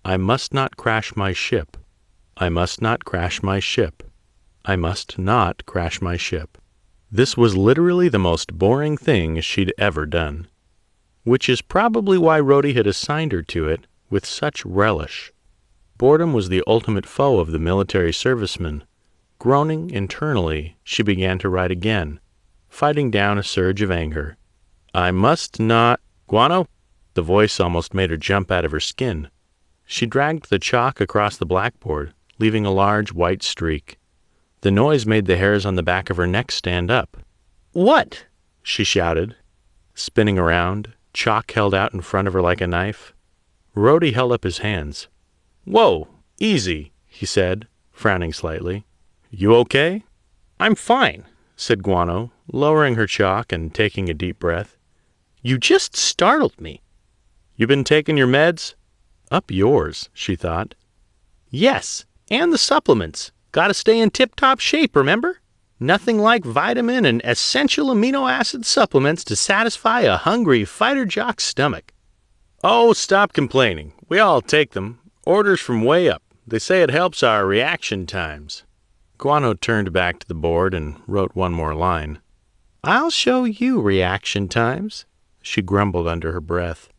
[SPEAKER 2] I must not crash my ship. I must not crash my ship. I must not crash my ship. This was literally the most boring thing she'd ever done, which is probably why Rhodey had assigned her to it with such relish. Boredom was the ultimate foe of the military serviceman. Groaning internally, she began to write again, fighting down a surge of anger. I must not... Guano? The voice almost made her jump out of her skin. She dragged the chalk across the blackboard, leaving a large white streak. The noise made the hairs on the back of her neck stand up. What? She shouted, spinning around, chalk held out in front of her like a knife. Rhodey held up his hands. Whoa, easy, he said, frowning slightly. You okay? I'm fine, said Guano, lowering her chalk and taking a deep breath. You just startled me. You been taking your meds? Up yours, she thought. Yes, and the supplements. Gotta stay in tip-top shape, remember? Nothing like vitamin and essential amino acid supplements to satisfy a hungry fighter jock's stomach. Oh, stop complaining. We all take them. Orders from way up. They say it helps our reaction times. Guano turned back to the board and wrote one more line. I'll show you reaction times, she grumbled under her breath.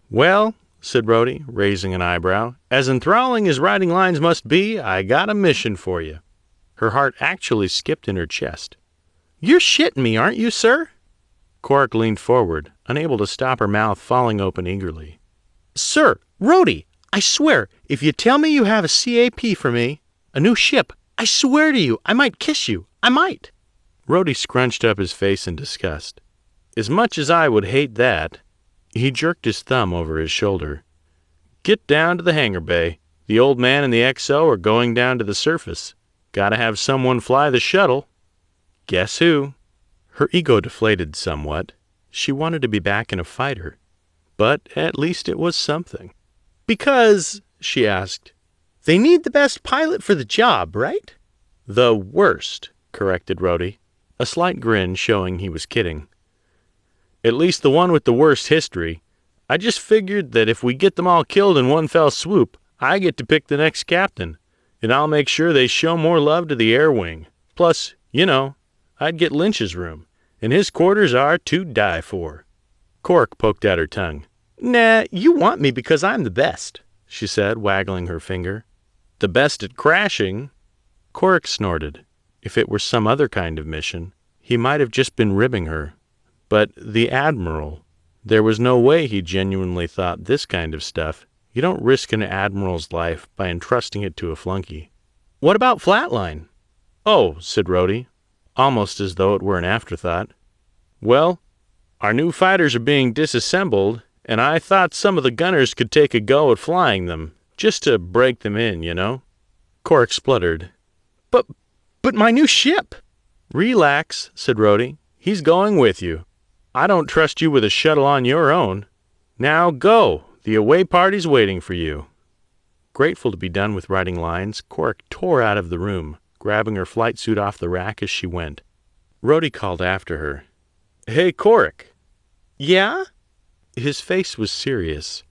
[SPEAKER 2] Well, said Rhodey, raising an eyebrow, as enthralling as writing lines must be, I got a mission for you. Her heart actually skipped in her chest. You're shitting me, aren't you, sir? Cork leaned forward, unable to stop her mouth falling open eagerly. Sir, Rhodey, I swear, if you tell me you have a CAP for me, a new ship, I swear to you, I might kiss you. I might. Rhodey scrunched up his face in disgust. As much as I would hate that. He jerked his thumb over his shoulder. Get down to the hangar bay. The old man and the XO are going down to the surface. Gotta have someone fly the shuttle. Guess who? Her ego deflated somewhat. She wanted to be back in a fighter. But at least it was something. Because, she asked, they need the best pilot for the job, right? The worst, corrected Rhodey, a slight grin showing he was kidding. At least the one with the worst history. I just figured that if we get them all killed in one fell swoop, I get to pick the next captain, and I'll make sure they show more love to the air wing. Plus, I'd get Lynch's room, and his quarters are to die for. Cork poked out her tongue. Nah, you want me because I'm the best, she said, waggling her finger. The best at crashing? Cork snorted. If it were some other kind of mission, he might have just been ribbing her. But the Admiral, there was no way he genuinely thought this kind of stuff. You don't risk an Admiral's life by entrusting it to a flunky. What about Flatline? Oh, said Rhodey, almost as though it were an afterthought. Well, our new fighters are being disassembled, and I thought some of the gunners could take a go at flying them, just to break them in. Cork spluttered. But my new ship! Relax, said Rhodey. He's going with you. I don't trust you with a shuttle on your own. Now go! The away party's waiting for you. Grateful to be done with writing lines, Cork tore out of the room, grabbing her flight suit off the rack as she went. Rhodey called after her. Hey, Cork. Yeah? His face was serious.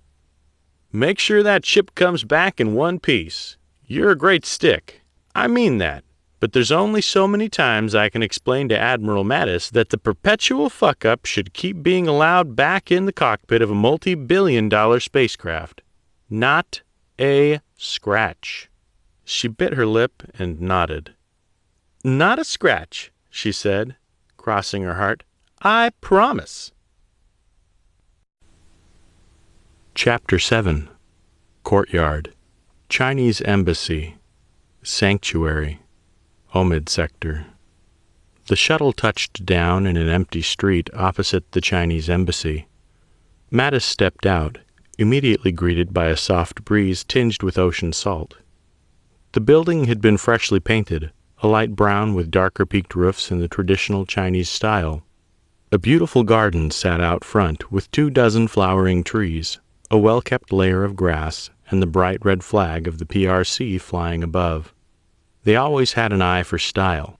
[SPEAKER 2] Make sure that ship comes back in one piece. You're a great stick. I mean that. But there's only so many times I can explain to Admiral Mattis that the perpetual fuck-up should keep being allowed back in the cockpit of a multi-billion-dollar spacecraft. Not a scratch. She bit her lip and nodded. Not a scratch, she said, crossing her heart. I promise. Chapter 7. Courtyard. Chinese Embassy. Sanctuary. Omid Sector. The shuttle touched down in an empty street opposite the Chinese embassy. Mattis stepped out, immediately greeted by a soft breeze tinged with ocean salt. The building had been freshly painted, a light brown with darker peaked roofs in the traditional Chinese style. A beautiful garden sat out front with 24 flowering trees, a well-kept layer of grass, and the bright red flag of the PRC flying above. They always had an eye for style.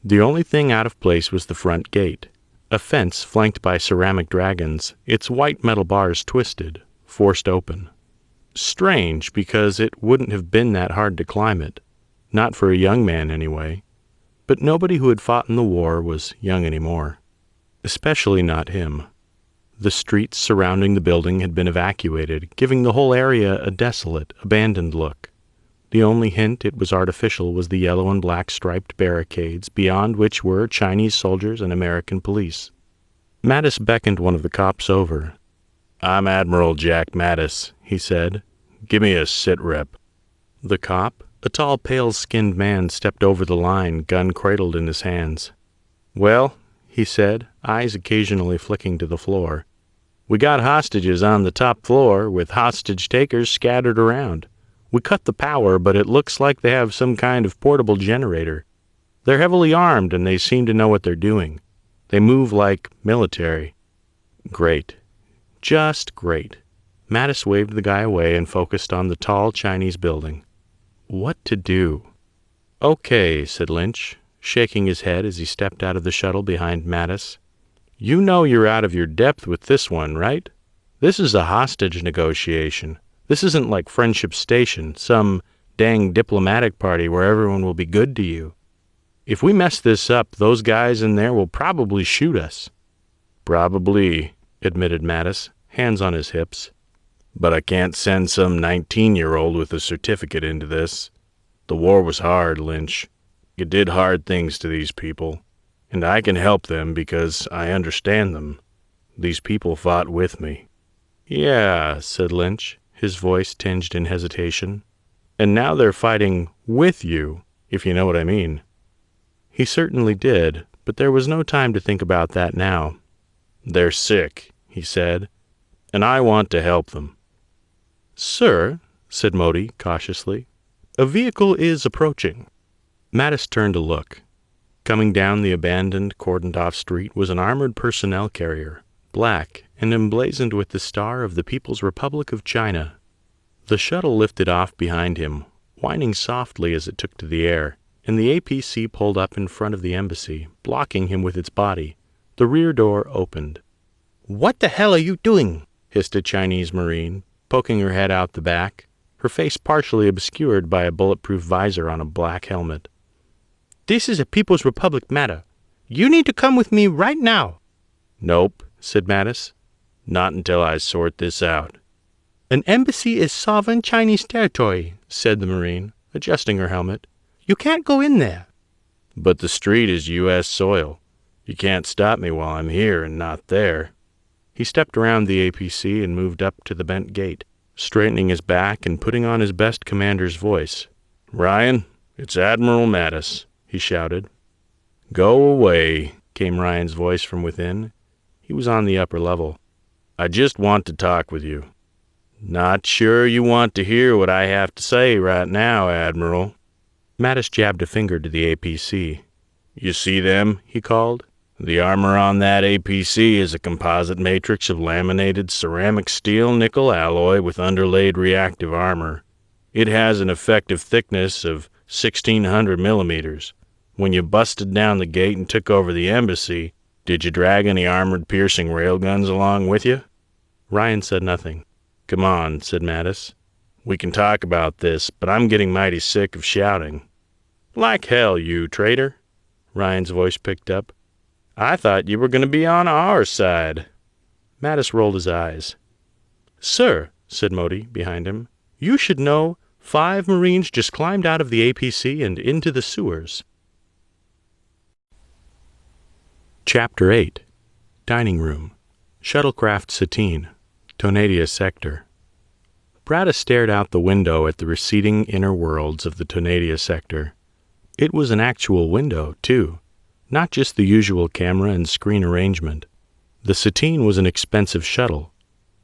[SPEAKER 2] The only thing out of place was the front gate, a fence flanked by ceramic dragons, its white metal bars twisted, forced open. Strange, because it wouldn't have been that hard to climb it. Not for a young man, anyway. But nobody who had fought in the war was young anymore. Especially not him. The streets surrounding the building had been evacuated, giving the whole area a desolate, abandoned look. The only hint it was artificial was the yellow and black striped barricades, beyond which were Chinese soldiers and American police. Mattis beckoned one of the cops over. I'm Admiral Jack Mattis, he said. Give me a sit rep. The cop, a tall, pale-skinned man, stepped over the line, gun cradled in his hands. Well, he said, eyes occasionally flicking to the floor. We got hostages on the top floor, with hostage-takers scattered around. We cut the power, but it looks like they have some kind of portable generator. They're heavily armed, and they seem to know what they're doing. They move like military. Great. Just great. Mattis waved the guy away and focused on the tall Chinese building. What to do? Okay, said Lynch, shaking his head as he stepped out of the shuttle behind Mattis. You know you're out of your depth with this one, right? This is a hostage negotiation. This isn't like Friendship Station, some dang diplomatic party where everyone will be good to you. If we mess this up, those guys in there will probably shoot us. Probably, admitted Mattis, hands on his hips. But I can't send some 19-year-old with a certificate into this. The war was hard, Lynch. It did hard things to these people. And I can help them because I understand them. These people fought with me. Yeah, said Lynch, his voice tinged in hesitation. And now they're fighting with you, if you know what I mean. He certainly did, but there was no time to think about that now. "They're sick," he said, "and I want to help them." "Sir," said Modi cautiously, "a vehicle is approaching." Mattis turned to look. Coming down the abandoned, cordoned-off street was an armored personnel carrier, black and emblazoned with the star of the People's Republic of China. The shuttle lifted off behind him, whining softly as it took to the air, and the APC pulled up in front of the embassy, blocking him with its body. The rear door opened. "What the hell are you doing?" hissed a Chinese Marine, poking her head out the back, her face partially obscured by a bulletproof visor on a black helmet. "This is a People's Republic matter. You need to come with me right now." "Nope," said Mattis. "Not until I sort this out." "An embassy is sovereign Chinese territory," said the Marine, adjusting her helmet. "You can't go in there." "But the street is U.S. soil. You can't stop me while I'm here and not there." He stepped around the APC and moved up to the bent gate, straightening his back and putting on his best commander's voice. "Ryan, it's Admiral Mattis," he shouted. "Go away," came Ryan's voice from within. He was on the upper level. "I just want to talk with you." "Not sure you want to hear what I have to say right now, Admiral." Mattis jabbed a finger to the APC. "You see them?" he called. "The armor on that APC is a composite matrix of laminated ceramic steel nickel alloy with underlaid reactive armor. It has an effective thickness of 1,600 millimeters. When you busted down the gate and took over the embassy, did you drag any armored piercing railguns along with you?" Ryan said nothing. "Come on," said Mattis. "We can talk about this, but I'm getting mighty sick of shouting." "Like hell, you traitor," Ryan's voice picked up. "I thought you were going to be on our side." Mattis rolled his eyes. "Sir," said Modi behind him, "you should know 5 Marines just climbed out of the APC and into the sewers." Chapter 8. Dining Room. Shuttlecraft Satine. Tonadia Sector. Brada stared out the window at the receding inner worlds of the Tonadia Sector. It was an actual window, too, not just the usual camera and screen arrangement. The Satine was an expensive shuttle,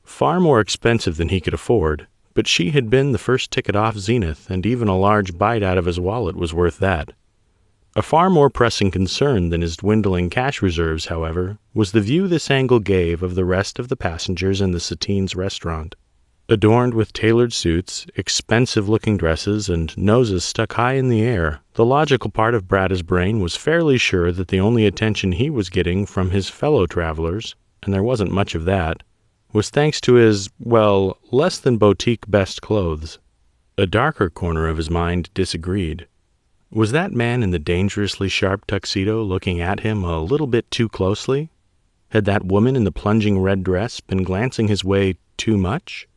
[SPEAKER 2] far more expensive than he could afford, but she had been the first ticket off Zenith, and even a large bite out of his wallet was worth that. A far more pressing concern than his dwindling cash reserves, however, was the view this angle gave of the rest of the passengers in the Satine's restaurant. Adorned with tailored suits, expensive-looking dresses, and noses stuck high in the air, the logical part of Brada's brain was fairly sure that the only attention he was getting from his fellow travelers, and there wasn't much of that, was thanks to his, well, less than boutique best clothes. A darker corner of his mind disagreed. Was that man in the dangerously sharp tuxedo looking at him a little bit too closely? Had that woman in the plunging red dress been glancing his way too much?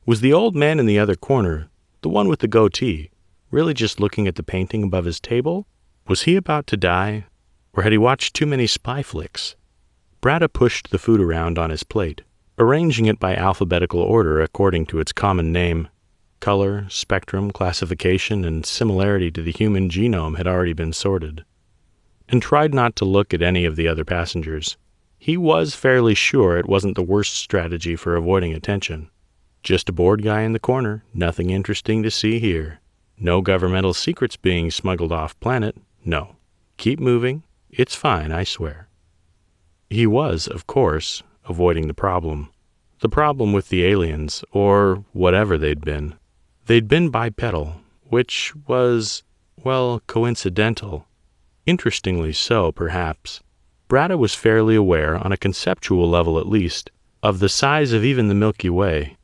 [SPEAKER 2] Was the old man in the other corner, the one with the goatee, really just looking at the painting above his table? Was he about to die, or had he watched too many spy flicks? Brada pushed the food around on his plate, arranging it by alphabetical order according to its common name. Color, spectrum, classification, and similarity to the human genome had already been sorted, and tried not to look at any of the other passengers. He was fairly sure it wasn't the worst strategy for avoiding attention. Just a bored guy in the corner, nothing interesting to see here. No governmental secrets being smuggled off planet, no. Keep moving, it's fine, I swear. He was, of course, avoiding the problem. The problem with the aliens, or whatever they'd been. They'd been bipedal, which was, well, coincidental. Interestingly so, perhaps. Brada was fairly aware, on a conceptual level at least, of the size of even the Milky Way.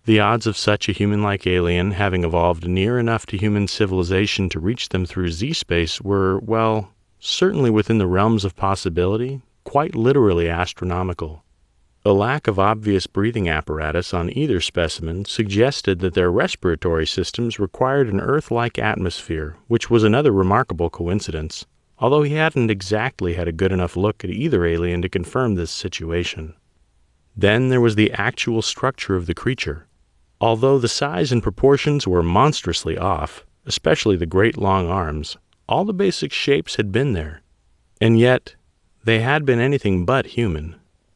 [SPEAKER 2] The odds of such a human-like alien having evolved near enough to human civilization to reach them through Z-space were, well, certainly within the realms of possibility, quite literally astronomical. A lack of obvious breathing apparatus on either specimen suggested that their respiratory systems required an Earth-like atmosphere, which was another remarkable coincidence, although he hadn't exactly had a good enough look at either alien to confirm this situation. Then there was the actual structure of the creature. Although the size and proportions were monstrously off, especially the great long arms, all the basic shapes had been there. And yet, they had been anything but human.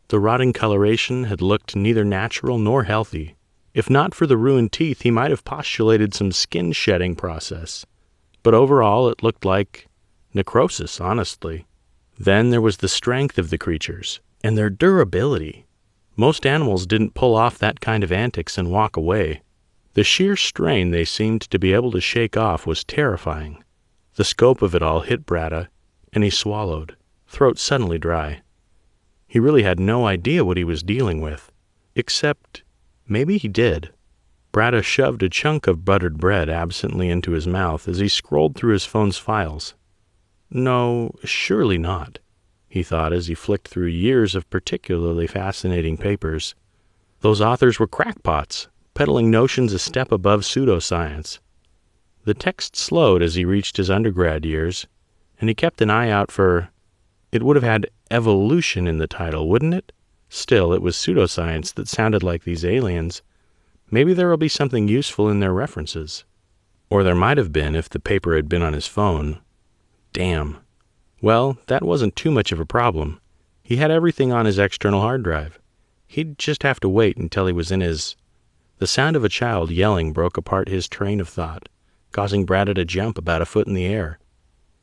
[SPEAKER 2] The rotting coloration had looked neither natural nor healthy. If not for the ruined teeth, he might have postulated some skin-shedding process. But overall, it looked like necrosis, honestly. Then there was the strength of the creatures, and their durability. Most animals didn't pull off that kind of antics and walk away. The sheer strain they seemed to be able to shake off was terrifying. The scope of it all hit Bradda, and he swallowed, throat suddenly dry. He really had no idea what he was dealing with. Except, maybe he did. Bradda shoved a chunk of buttered bread absently into his mouth as he scrolled through his phone's files. No, surely not, he thought as he flicked through years of particularly fascinating papers. Those authors were crackpots, peddling notions a step above pseudoscience. The text slowed as he reached his undergrad years, and he kept an eye out for... It would have had evolution in the title, wouldn't it? Still, it was pseudoscience that sounded like these aliens. Maybe there will be something useful in their references. Or there might have been if the paper had been on his phone. Damn. Well, that wasn't too much of a problem. He had everything on his external hard drive. He'd just have to wait until he was in his... The sound of a child yelling broke apart his train of thought, causing Bradda to jump about a foot in the air.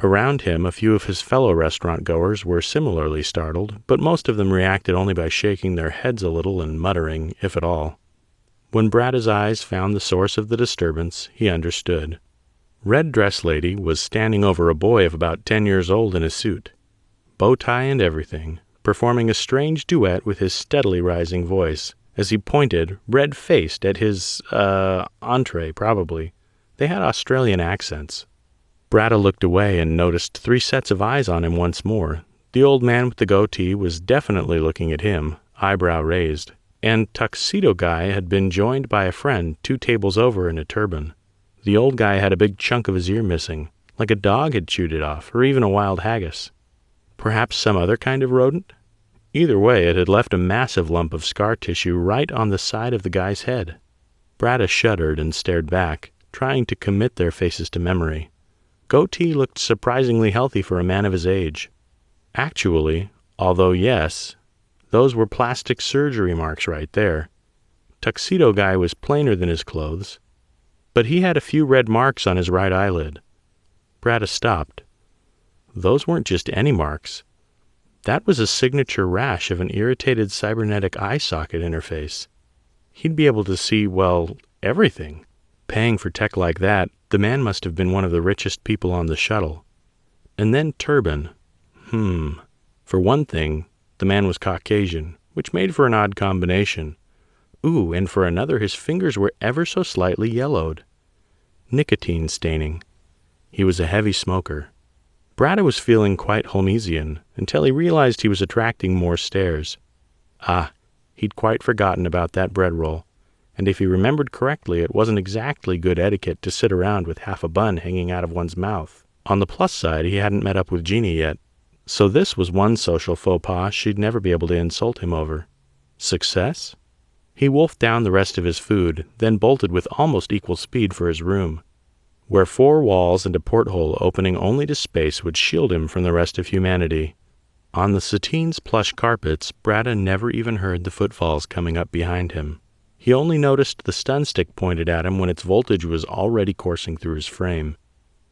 [SPEAKER 2] Around him, a few of his fellow restaurant-goers were similarly startled, but most of them reacted only by shaking their heads a little and muttering, if at all. When Bradda's eyes found the source of the disturbance, he understood. Red Dress Lady was standing over a boy of about 10 years old in a suit, bow tie and everything, performing a strange duet with his steadily rising voice, as he pointed, red-faced, at his, entree, probably. They had Australian accents. Bradda looked away and noticed 3 sets of eyes on him once more. The old man with the goatee was definitely looking at him, eyebrow raised, and Tuxedo Guy had been joined by a friend 2 tables over in a turban. The old guy had a big chunk of his ear missing, like a dog had chewed it off, or even a wild haggis. Perhaps some other kind of rodent? Either way, it had left a massive lump of scar tissue right on the side of the guy's head. Bradda shuddered and stared back, trying to commit their faces to memory. Goatee looked surprisingly healthy for a man of his age. Actually, although yes, those were plastic surgery marks right there. Tuxedo Guy was plainer than his clothes, but he had a few red marks on his right eyelid. Bradda stopped. Those weren't just any marks. That was a signature rash of an irritated cybernetic eye socket interface. He'd be able to see, well, everything. Paying for tech like that, the man must have been one of the richest people on the shuttle. And then turban. For one thing, the man was Caucasian, which made for an odd combination. Ooh, and for another, his fingers were ever so slightly yellowed. Nicotine staining. He was a heavy smoker. Bradda was feeling quite Holmesian until he realized he was attracting more stares. He'd quite forgotten about that bread roll, and if he remembered correctly, it wasn't exactly good etiquette to sit around with half a bun hanging out of one's mouth. On the plus side, he hadn't met up with Jeannie yet, so this was one social faux pas she'd never be able to insult him over. Success? He wolfed down the rest of his food, then bolted with almost equal speed for his room, where 4 walls and a porthole opening only to space would shield him from the rest of humanity. On the Satine's plush carpets, Bradda never even heard the footfalls coming up behind him. He only noticed the stun stick pointed at him when its voltage was already coursing through his frame,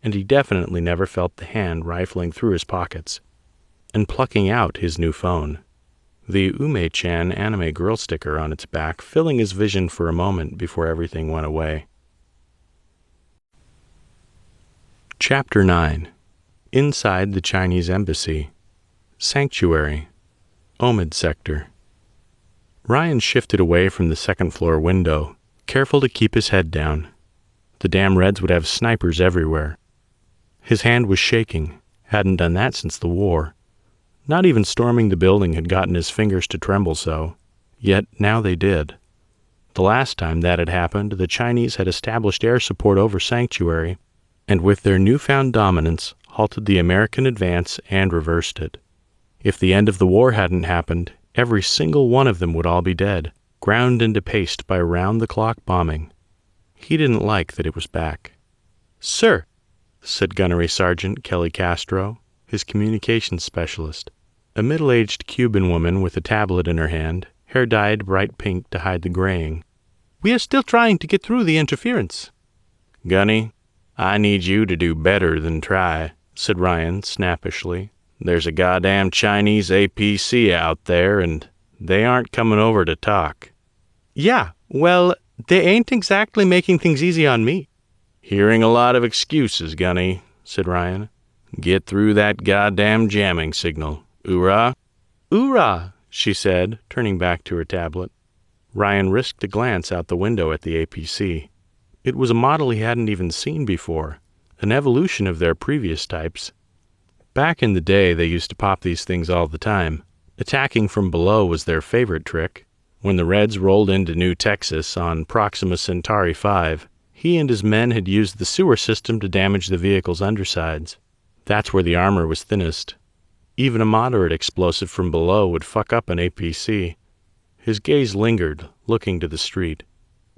[SPEAKER 2] and he definitely never felt the hand rifling through his pockets and plucking out his new phone, the Ume-chan anime girl sticker on its back filling his vision for a moment before everything went away. Chapter 9. Inside the Chinese Embassy. Sanctuary. Omid Sector. Ryan shifted away from the second-floor window, careful to keep his head down. The damn Reds would have snipers everywhere. His hand was shaking, hadn't done that since the war. Not even storming the building had gotten his fingers to tremble so, yet now they did. The last time that had happened, the Chinese had established air support over Sanctuary, and with their newfound dominance, halted the American advance and reversed it. If the end of the war hadn't happened, every single one of them would all be dead, ground into paste by round-the-clock bombing. He didn't like that it was back. "Sir," said Gunnery Sergeant Kelly Castro, his communications specialist, a middle-aged Cuban woman with a tablet in her hand, hair dyed bright pink to hide the graying. "We are still trying to get through the interference." "Gunny, I need you to do better than try," said Ryan snappishly. "There's a goddamn Chinese APC out there, and they aren't coming over to talk." "Yeah, well, they ain't exactly making things easy on me." "Hearing a lot of excuses, Gunny," said Ryan. "Get through that goddamn jamming signal. Oorah?" "Oorah," she said, turning back to her tablet. Ryan risked a glance out the window at the APC. It was a model he hadn't even seen before, an evolution of their previous types. Back in the day, they used to pop these things all the time. Attacking from below was their favorite trick. When the Reds rolled into New Texas on Proxima Centauri 5, he and his men had used the sewer system to damage the vehicle's undersides. That's where the armor was thinnest. Even a moderate explosive from below would fuck up an APC. His gaze lingered, looking to the street.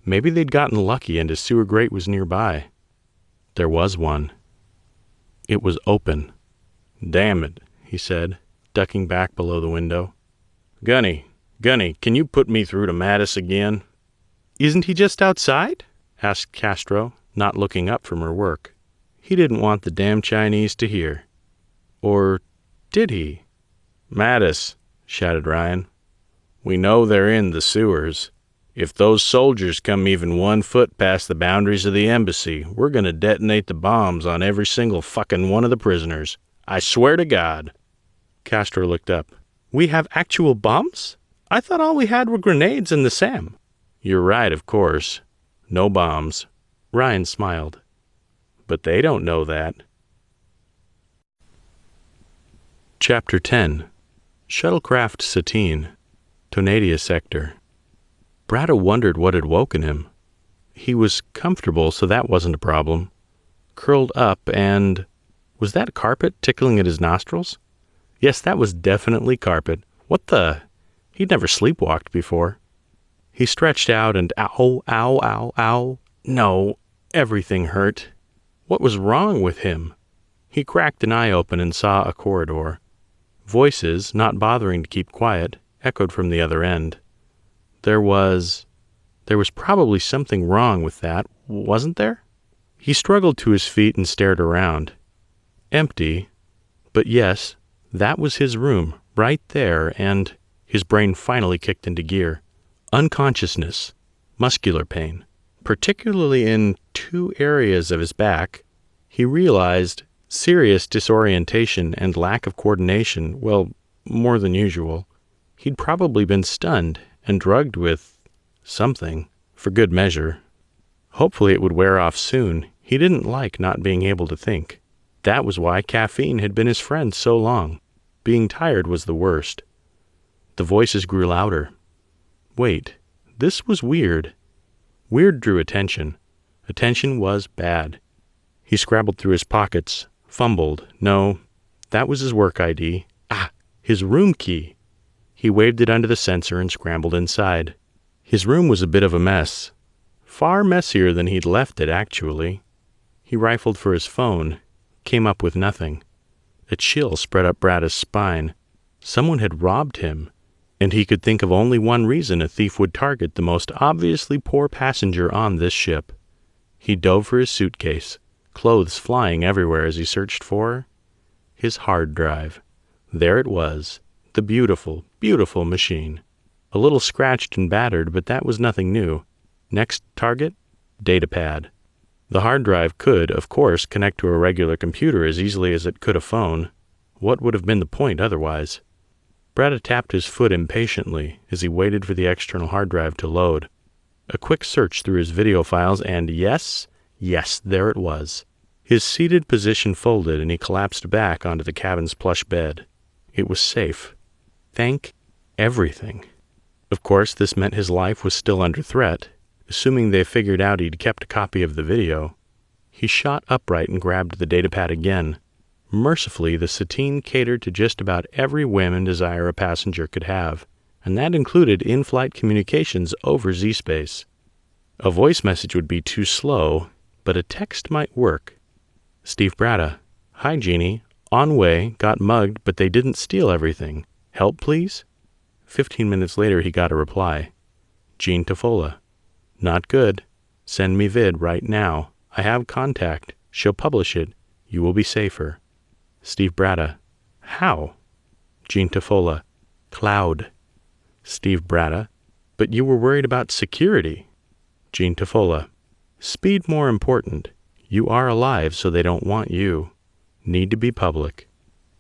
[SPEAKER 2] Maybe they'd gotten lucky and his sewer grate was nearby. There was one. It was open. "Damn it," he said, ducking back below the window. Gunny, can you put me through to Mattis again?" "Isn't he just outside?" asked Castro, not looking up from her work. He didn't want the damn Chinese to hear. Or did he? "Mattis," shouted Ryan. "We know they're in the sewers. If those soldiers come even 1 foot past the boundaries of the embassy, we're going to detonate the bombs on every single fucking one of the prisoners. I swear to God." Castro looked up. "We have actual bombs? I thought all we had were grenades and the SAM." "You're right, of course. No bombs." Ryan smiled. "But they don't know that." Chapter 10. Shuttlecraft Satine, Tonadia Sector. Bradda wondered what had woken him. He was comfortable, so that wasn't a problem. Curled up and... was that carpet tickling at his nostrils? Yes, that was definitely carpet. What the... He'd never sleepwalked before. He stretched out and ow, ow, ow, ow. No, everything hurt. What was wrong with him? He cracked an eye open and saw a corridor. Voices, not bothering to keep quiet, echoed from the other end. There was probably something wrong with that, wasn't there? He struggled to his feet and stared around. Empty. But yes, that was his room, right there, and his brain finally kicked into gear. Unconsciousness, muscular pain, particularly in 2 areas of his back. He realized serious disorientation and lack of coordination, well, more than usual. He'd probably been stunned and drugged with something, for good measure. Hopefully it would wear off soon. He didn't like not being able to think. That was why caffeine had been his friend so long. Being tired was the worst. The voices grew louder. Wait, this was weird. Weird drew attention. Attention was bad. He scrabbled through his pockets, fumbled. No, that was his work ID. His room key. He waved it under the sensor and scrambled inside. His room was a bit of a mess. Far messier than he'd left it, actually. He rifled for his phone, came up with nothing. A chill spread up Bradda's spine. Someone had robbed him, and he could think of only one reason a thief would target the most obviously poor passenger on this ship. He dove for his suitcase, clothes flying everywhere as he searched for his hard drive. There it was, the beautiful, beautiful machine. A little scratched and battered, but that was nothing new. Next target? Datapad. The hard drive could, of course, connect to a regular computer as easily as it could a phone. What would have been the point otherwise? Bradda tapped his foot impatiently as he waited for the external hard drive to load. A quick search through his video files, and yes, there it was. His seated position folded, and he collapsed back onto the cabin's plush bed. It was safe. Thank everything. Of course, this meant his life was still under threat. Assuming they figured out he'd kept a copy of the video, he shot upright and grabbed the datapad again. Mercifully, the Satine catered to just about every whim and desire a passenger could have, and that included in-flight communications over Z-space. A voice message would be too slow, but a text might work. Steve Bradda. Hi, Jeannie. On way, got mugged, but they didn't steal everything. Help, please? 15 minutes later, he got a reply. Jean Tafola. Not good. Send me vid right now. I have contact. She'll publish it. You will be safer. Steve Bratta. How? Jean Tafola. Cloud. Steve Bratta. But you were worried about security. Jean Tafola. Speed more important. You are alive, so they don't want you. Need to be public.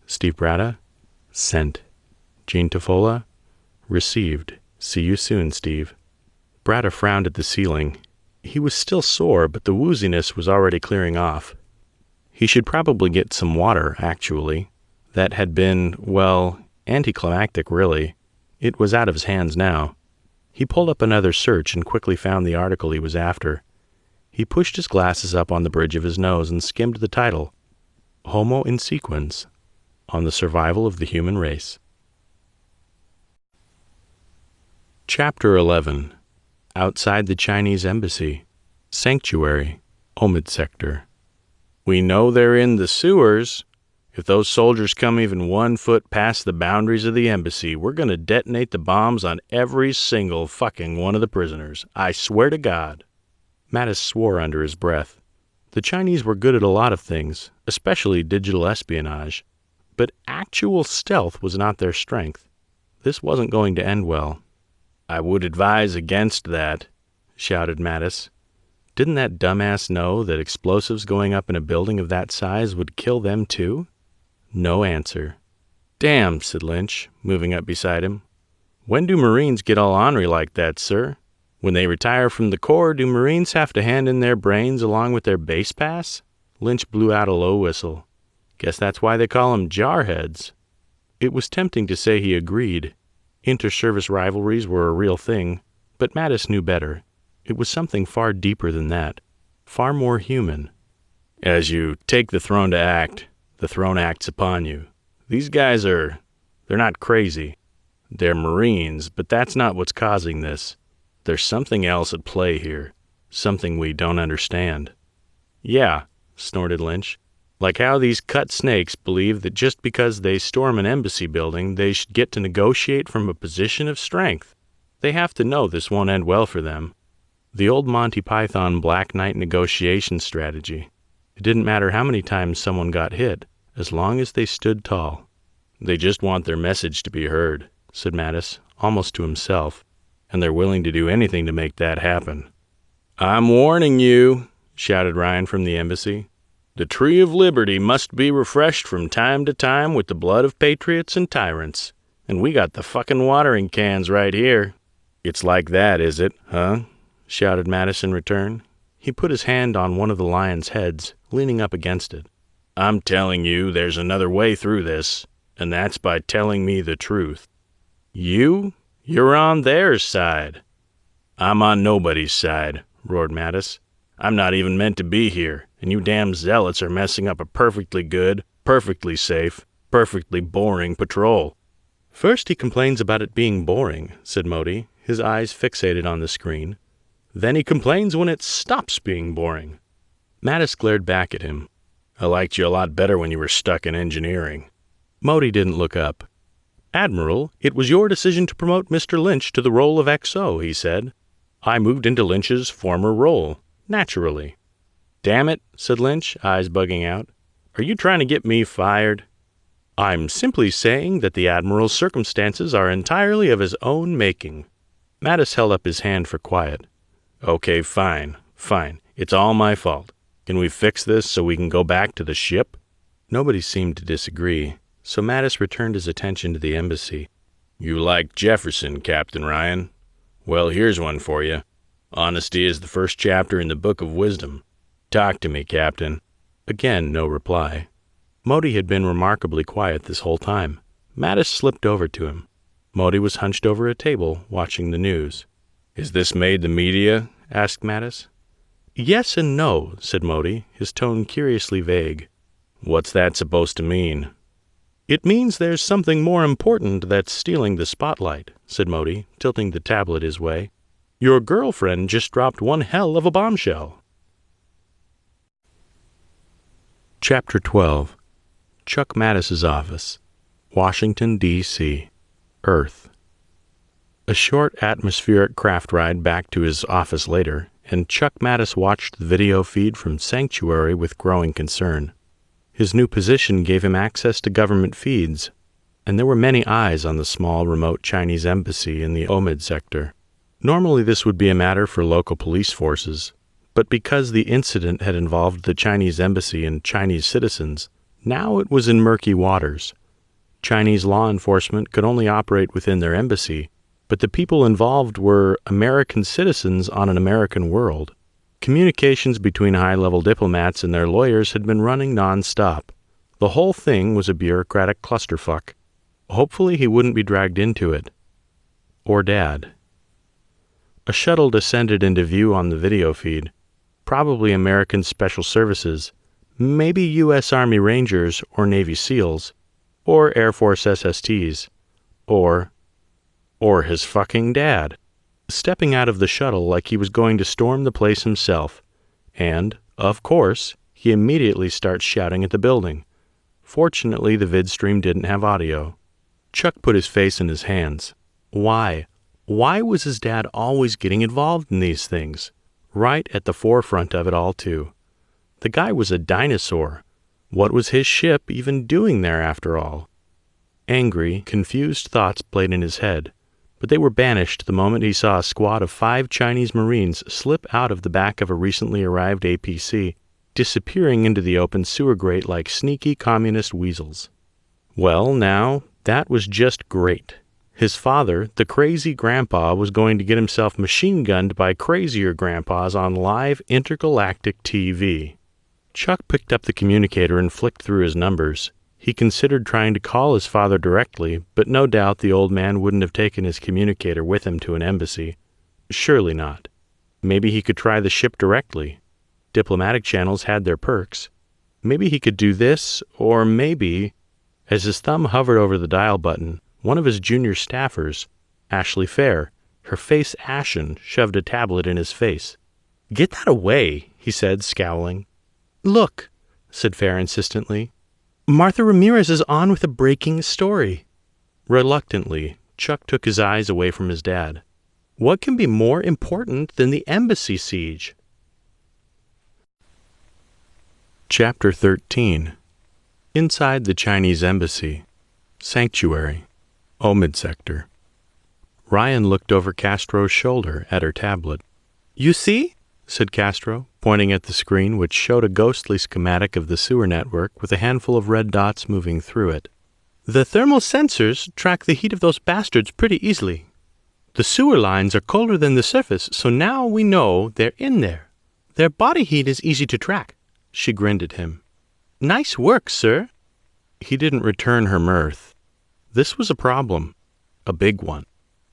[SPEAKER 2] Steve Bratta. Sent. Jean Tafola. Received. See you soon, Steve. Bratta frowned at the ceiling. He was still sore, but the wooziness was already clearing off. He should probably get some water, actually. That had been, well, anticlimactic, really. It was out of his hands now. He pulled up another search and quickly found the article he was after. He pushed his glasses up on the bridge of his nose and skimmed the title, Homo in Sequens, on the survival of the human race. Chapter 11. Outside the Chinese Embassy. Sanctuary. Omid Sector. We know they're in the sewers. If those soldiers come even 1 foot past the boundaries of the embassy, we're going to detonate the bombs on every single fucking one of the prisoners. I swear to God. Mattis swore under his breath. The Chinese were good at a lot of things, especially digital espionage, but actual stealth was not their strength. This wasn't going to end well. I would advise against that, shouted Mattis. Didn't that dumbass know that explosives going up in a building of that size would kill them too? No answer. Damn, said Lynch, moving up beside him. When do Marines get all ornery like that, sir? When they retire from the Corps, do Marines have to hand in their brains along with their base pass? Lynch blew out a low whistle. Guess that's why they call them jarheads. It was tempting to say he agreed. Inter-service rivalries were a real thing, but Mattis knew better. It was something far deeper than that, far more human. As you take the throne to act, the throne acts upon you. These guys they're not crazy. They're Marines, but that's not what's causing this. There's something else at play here, something we don't understand. Yeah, snorted Lynch. Like how these cut snakes believe that just because they storm an embassy building, they should get to negotiate from a position of strength. They have to know this won't end well for them. The old Monty Python Black Knight negotiation strategy. It didn't matter how many times someone got hit, as long as they stood tall. They just want their message to be heard, said Mattis, almost to himself, and they're willing to do anything to make that happen. I'm warning you, shouted Ryan from the embassy. The tree of liberty must be refreshed from time to time with the blood of patriots and tyrants. And we got the fucking watering cans right here. It's like that, is it, huh? Shouted Mattis in return. He put his hand on one of the lion's heads, leaning up against it. I'm telling you there's another way through this, and that's by telling me the truth. You're on their side. I'm on nobody's side, roared Mattis. I'm not even meant to be here, and you damn zealots are messing up a perfectly good, perfectly safe, perfectly boring patrol. First he complains about it being boring, said Modi, his eyes fixated on the screen. Then he complains when it stops being boring. Mattis glared back at him. I liked you a lot better when you were stuck in engineering. Modi didn't look up. Admiral, it was your decision to promote Mr. Lynch to the role of XO, he said. I moved into Lynch's former role, naturally. Damn it, said Lynch, eyes bugging out. Are you trying to get me fired? I'm simply saying that the Admiral's circumstances are entirely of his own making. Mattis held up his hand for quiet. Okay, fine. It's all my fault. Can we fix this so we can go back to the ship? Nobody seemed to disagree, so Mattis returned his attention to the embassy. You like Jefferson, Captain Ryan? Well, here's one for you. Honesty is the first chapter in the Book of Wisdom. Talk to me, Captain. Again, no reply. Modi had been remarkably quiet this whole time. Mattis slipped over to him. Modi was hunched over a table, watching the news. Is this made the media? Asked Mattis. Yes and no, said Modi, his tone curiously vague. What's that supposed to mean? It means there's something more important that's stealing the spotlight, said Modi, tilting the tablet his way. Your girlfriend just dropped one hell of a bombshell. Chapter 12. Chuck Mattis's office, Washington, D.C., Earth. A short atmospheric craft ride back to his office later, and Chuck Mattis watched the video feed from Sanctuary with growing concern. His new position gave him access to government feeds, and there were many eyes on the small, remote Chinese embassy in the Omid sector. Normally this would be a matter for local police forces, but because the incident had involved the Chinese embassy and Chinese citizens, now it was in murky waters. Chinese law enforcement could only operate within their embassy, but the people involved were American citizens on an American world. Communications between high-level diplomats and their lawyers had been running non-stop. The whole thing was a bureaucratic clusterfuck. Hopefully he wouldn't be dragged into it. Or Dad. A shuttle descended into view on the video feed. Probably American Special Services, maybe U.S. Army Rangers or Navy SEALs, or Air Force SSTs, or his fucking dad, stepping out of the shuttle like he was going to storm the place himself. And, of course, he immediately starts shouting at the building. Fortunately, the vidstream didn't have audio. Chuck put his face in his hands. Why? Why was his dad always getting involved in these things? Right at the forefront of it all, too. The guy was a dinosaur. What was his ship even doing there after all? Angry, confused thoughts played in his head, but they were banished the moment he saw a squad of 5 Chinese Marines slip out of the back of a recently arrived APC, disappearing into the open sewer grate like sneaky communist weasels. Well, now, that was just great. His father, the crazy grandpa, was going to get himself machine-gunned by crazier grandpas on live intergalactic TV. Chuck picked up the communicator and flicked through his numbers. He considered trying to call his father directly, but no doubt the old man wouldn't have taken his communicator with him to an embassy. Surely not. Maybe he could try the ship directly. Diplomatic channels had their perks. Maybe he could do this, or maybe... As his thumb hovered over the dial button, one of his junior staffers, Ashley Fair, her face ashen, shoved a tablet in his face. "Get that away," he said, scowling. "Look," said Fair insistently. "Martha Ramirez is on with a breaking story." Reluctantly, Chuck took his eyes away from his dad. What can be more important than the embassy siege? Chapter 13. Inside the Chinese embassy. Sanctuary. Omid sector. Ryan looked over Castro's shoulder at her tablet. "You see?" said Castro, pointing at the screen which showed a ghostly schematic of the sewer network with a handful of red dots moving through it. "The thermal sensors track the heat of those bastards pretty easily. The sewer lines are colder than the surface, so now we know they're in there. Their body heat is easy to track." She grinned at him. "Nice work, sir." He didn't return her mirth. This was a problem. A big one.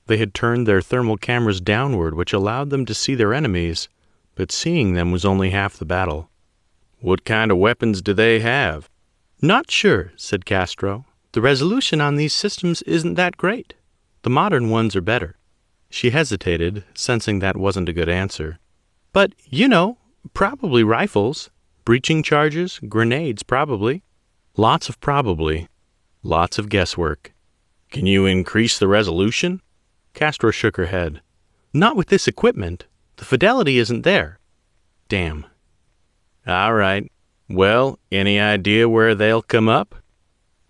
[SPEAKER 2] They had turned their thermal cameras downward, which allowed them to see their enemies, but seeing them was only half the battle. "What kind of weapons do they have?" "Not sure," said Castro. "The resolution on these systems isn't that great. The modern ones are better." She hesitated, sensing that wasn't a good answer. "But, you know, probably rifles. Breaching charges, grenades, probably." Lots of probably. Lots of guesswork. "Can you increase the resolution?" Castro shook her head. "Not with this equipment. The fidelity isn't there." Damn. "All right. Well, any idea where they'll come up?"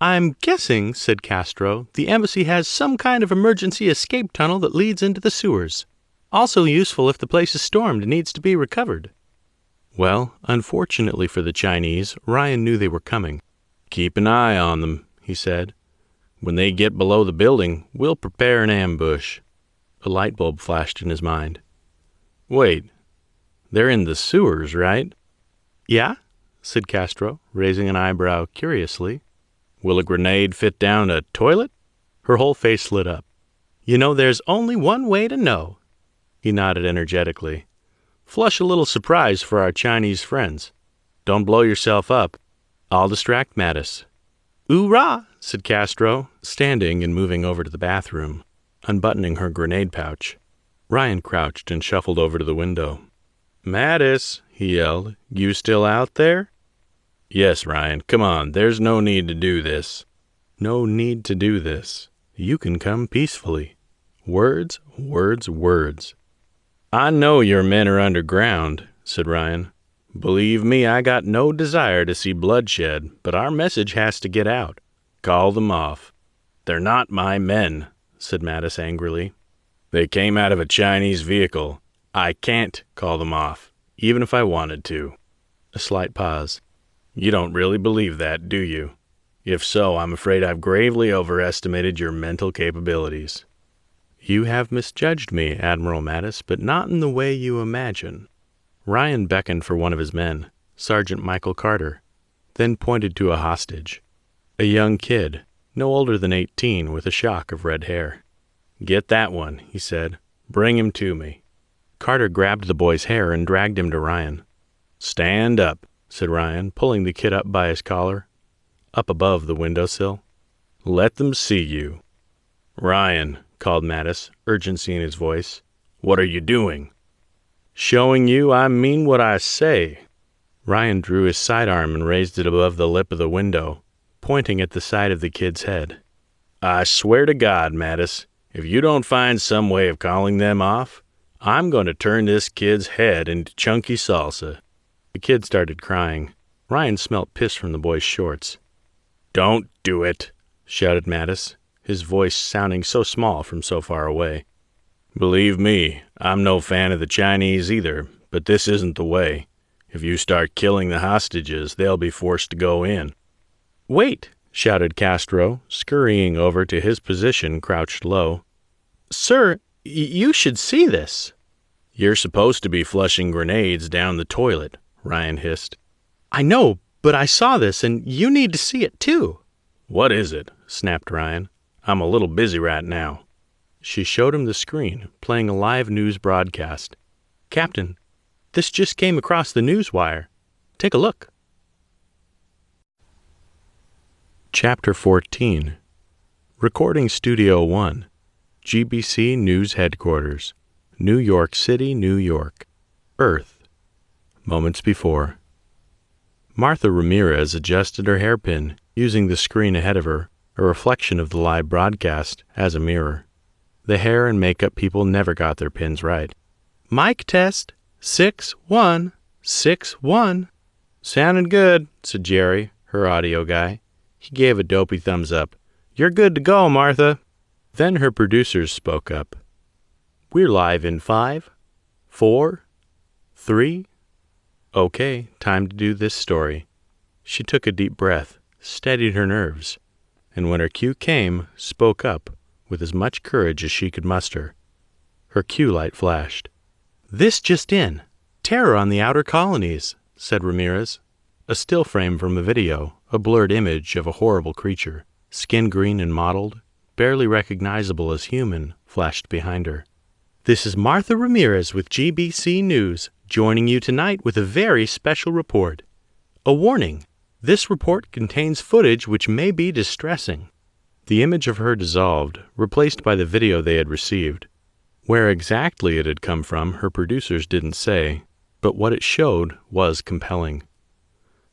[SPEAKER 2] "I'm guessing," said Castro, "the embassy has some kind of emergency escape tunnel that leads into the sewers. Also useful if the place is stormed and needs to be recovered." Well, unfortunately for the Chinese, Ryan knew they were coming. "Keep an eye on them," he said. "When they get below the building, we'll prepare an ambush." A light bulb flashed in his mind. "Wait, they're in the sewers, right?" "Yeah," said Castro, raising an eyebrow curiously. "Will a grenade fit down a toilet?" Her whole face lit up. "You know, there's only one way to know." He nodded energetically. "Flush a little surprise for our Chinese friends. Don't blow yourself up. I'll distract Mattis." "Oorah," said Castro, standing and moving over to the bathroom, unbuttoning her grenade pouch. Ryan crouched and shuffled over to the window. "Mattis," he yelled, "you still out there?" Yes, Ryan, come on, there's no need to do this. No need to do this. You can come peacefully. Words, words, words. I know your men are underground, said Ryan. Believe me, I got no desire to see bloodshed, but our message has to get out. Call them off. They're not my men, said Mattis angrily. They came out of a Chinese vehicle. I can't call them off, even if I wanted to. A slight pause. You don't really believe that, do you? If so, I'm afraid I've gravely overestimated your mental capabilities. You have misjudged me, Admiral Mattis, but not in the way you imagine. Ryan beckoned for one of his men, Sergeant Michael Carter, then pointed to a hostage. A young kid, no older than 18, with a shock of red hair. Get that one, he said. Bring him to me. Carter grabbed the boy's hair and dragged him to Ryan. Stand up, said Ryan, pulling the kid up by his collar, up above the windowsill. Let them see you. Ryan, called Mattis, urgency in his voice. What are you doing? Showing you I mean what I say. Ryan drew his sidearm and raised it above the lip of the window, pointing at the side of the kid's head. I swear to God, Mattis, if you don't find some way of calling them off, I'm going to turn this kid's head into chunky salsa. The kid started crying. Ryan smelt piss from the boy's shorts. Don't do it, shouted Mattis, his voice sounding so small from so far away. Believe me, I'm no fan of the Chinese either, but this isn't the way. If you start killing the hostages, they'll be forced to go in. Wait, shouted Castro, scurrying over to his position crouched low. Sir, you should see this. You're supposed to be flushing grenades down the toilet, Ryan hissed. I know, but I saw this, and you need to see it too. What is it? Snapped Ryan. I'm a little busy right now. She showed him the screen, playing a live news broadcast. Captain, this just came across the news wire. Take a look. Chapter 14. Recording Studio 1. GBC News Headquarters. New York City, New York. Earth. Moments before. Martha Ramirez adjusted her hairpin, using the screen ahead of her, a reflection of the live broadcast, as a mirror. The hair and makeup people never got their pins right. Mic test. 6-1. 6-1. Sounded good, said Jerry, her audio guy. He gave a dopey thumbs up. You're good to go, Martha. Then her producers spoke up. We're live in 5, 4, 3. Okay, time to do this story. She took a deep breath, steadied her nerves, and when her cue came, spoke up with as much courage as she could muster. Her cue light flashed. This just in. Terror on the outer colonies, said Ramirez. A still frame from a video, a blurred image of a horrible creature, skin green and mottled, barely recognizable as human, flashed behind her. This is Martha Ramirez with GBC News, joining you tonight with a very special report. A warning, this report contains footage which may be distressing. The image of her dissolved, replaced by the video they had received. Where exactly it had come from, her producers didn't say, but what it showed was compelling.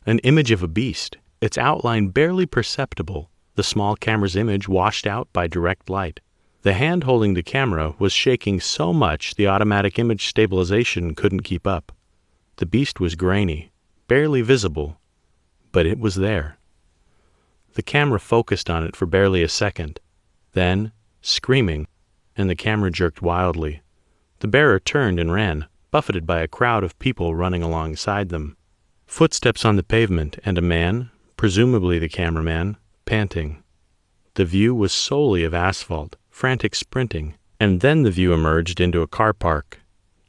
[SPEAKER 2] An image of a beast, its outline barely perceptible, the small camera's image washed out by direct light. The hand holding the camera was shaking so much the automatic image stabilization couldn't keep up. The beast was grainy, barely visible, but it was there. The camera focused on it for barely a second. Then, screaming, and the camera jerked wildly. The bearer turned and ran, buffeted by a crowd of people running alongside them. Footsteps on the pavement and a man, presumably the cameraman, panting. The view was solely of asphalt, frantic sprinting, and then the view emerged into a car park.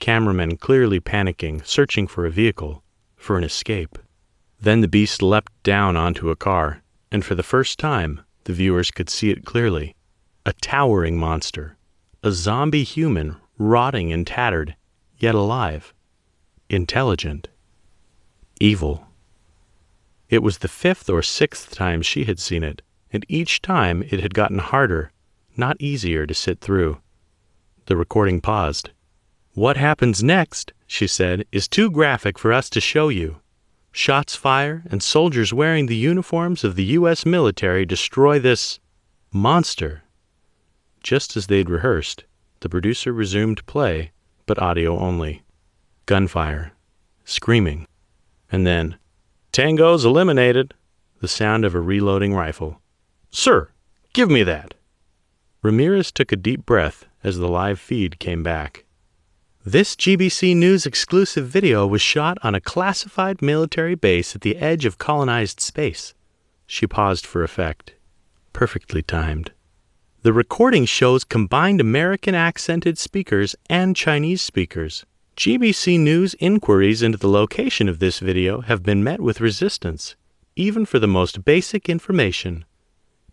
[SPEAKER 2] Cameramen clearly panicking, searching for a vehicle, for an escape. Then the beast leapt down onto a car, and for the first time, the viewers could see it clearly. A towering monster. A zombie human, rotting and tattered, yet alive. Intelligent. Evil. It was the 5th or 6th time she had seen it, and each time it had gotten harder, not easier to sit through. The recording paused. What happens next, she said, is too graphic for us to show you. Shots fire, and soldiers wearing the uniforms of the U.S. military destroy this monster. Just as they'd rehearsed, the producer resumed play, but audio only. Gunfire. Screaming. And then, "Tango's eliminated," the sound of a reloading rifle. "Sir, give me that." Ramirez took a deep breath as the live feed came back. This GBC News exclusive video was shot on a classified military base at the edge of colonized space. She paused for effect. Perfectly timed. The recording shows combined American accented speakers and Chinese speakers. GBC News inquiries into the location of this video have been met with resistance, even for the most basic information.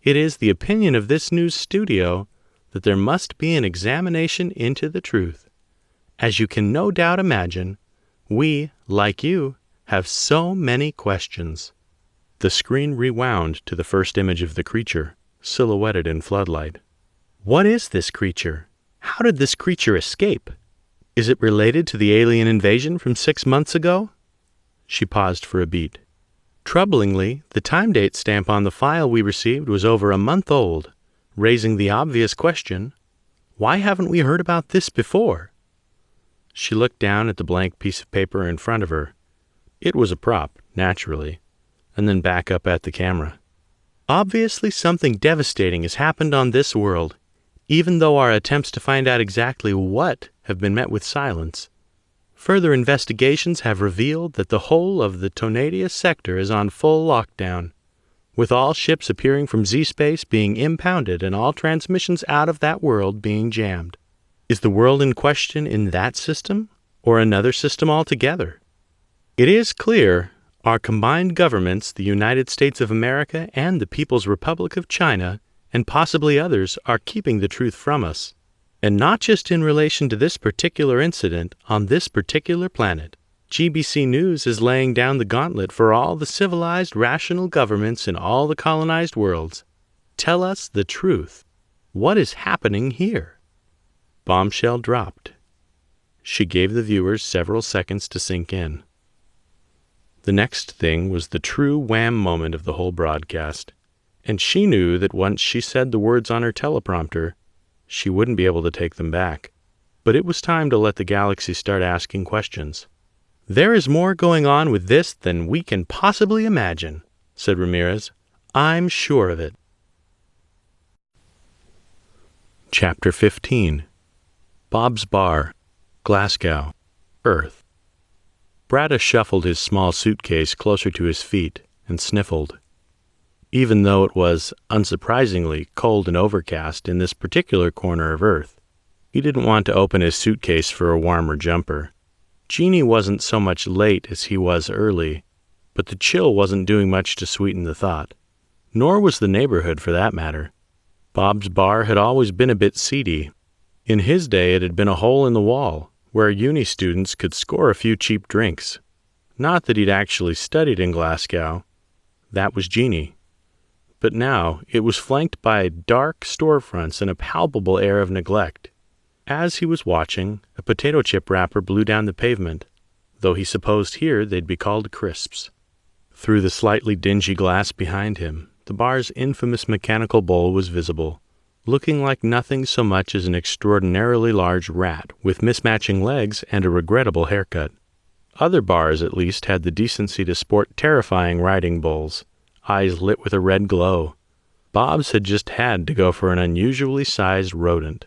[SPEAKER 2] It is the opinion of this news studio that there must be an examination into the truth. As you can no doubt imagine, we, like you, have so many questions. The screen rewound to the first image of the creature, silhouetted in floodlight. What is this creature? How did this creature escape? Is it related to the alien invasion from 6 months ago? She paused for a beat. Troublingly, the time date stamp on the file we received was over a month old, raising the obvious question, why haven't we heard about this before? She looked down at the blank piece of paper in front of her. It was a prop, naturally, and then back up at the camera. Obviously something devastating has happened on this world, even though our attempts to find out exactly what have been met with silence. Further investigations have revealed that the whole of the Tonadia sector is on full lockdown, with all ships appearing from Z-space being impounded and all transmissions out of that world being jammed. Is the world in question in that system, or another system altogether? It is clear our combined governments, the United States of America and the People's Republic of China, and possibly others, are keeping the truth from us. And not just in relation to this particular incident on this particular planet. GBC News is laying down the gauntlet for all the civilized, rational governments in all the colonized worlds. Tell us the truth. What is happening here? Bombshell dropped. She gave the viewers several seconds to sink in. The next thing was the true wham moment of the whole broadcast, and she knew that once she said the words on her teleprompter, she wouldn't be able to take them back. But it was time to let the galaxy start asking questions. "There is more going on with this than we can possibly imagine," said Ramirez. "I'm sure of it." Chapter 15. Bob's Bar, Glasgow, Earth. Bratta shuffled his small suitcase closer to his feet and sniffled. Even though it was, unsurprisingly, cold and overcast in this particular corner of Earth, he didn't want to open his suitcase for a warmer jumper. Jeannie wasn't so much late as he was early, but the chill wasn't doing much to sweeten the thought. Nor was the neighborhood, for that matter. Bob's Bar had always been a bit seedy. In his day it had been a hole in the wall, where uni students could score a few cheap drinks. Not that he'd actually studied in Glasgow. That was Jeannie. But now it was flanked by dark storefronts and a palpable air of neglect. As he was watching, a potato chip wrapper blew down the pavement, though he supposed here they'd be called crisps. Through the slightly dingy glass behind him, the bar's infamous mechanical bowl was visible, looking like nothing so much as an extraordinarily large rat with mismatching legs and a regrettable haircut. Other bars, at least, had the decency to sport terrifying riding bowls, eyes lit with a red glow. Bob's had just had to go for an unusually sized rodent.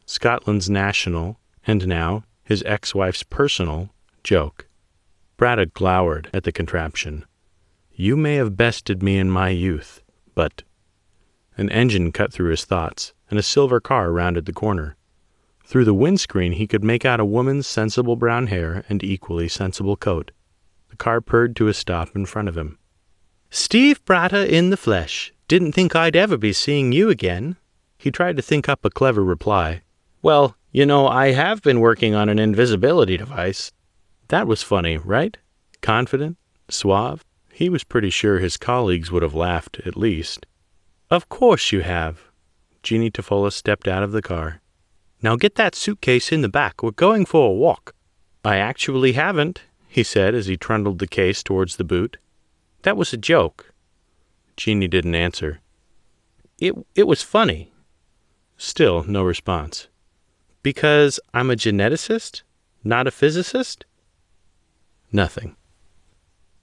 [SPEAKER 2] Scotland's national, and now his ex-wife's personal, joke. Bratta glowered at the contraption. "You may have bested me in my youth, but—" An engine cut through his thoughts, and a silver car rounded the corner. Through the windscreen he could make out a woman's sensible brown hair and equally sensible coat. The car purred to a stop in front of him. "Steve Bratta in the flesh. Didn't think I'd ever be seeing you again." He tried to think up a clever reply. "Well, you know, I have been working on an invisibility device." That was funny, right? Confident, suave. He was pretty sure his colleagues would have laughed, at least. "Of course you have." Jeannie Tafola stepped out of the car. "Now get that suitcase in the back. We're going for a walk." "I actually haven't." he said as he trundled the case towards the boot. "That was a joke." Jeannie didn't answer. It was funny." Still no response. "Because I'm a geneticist, not a physicist?" Nothing.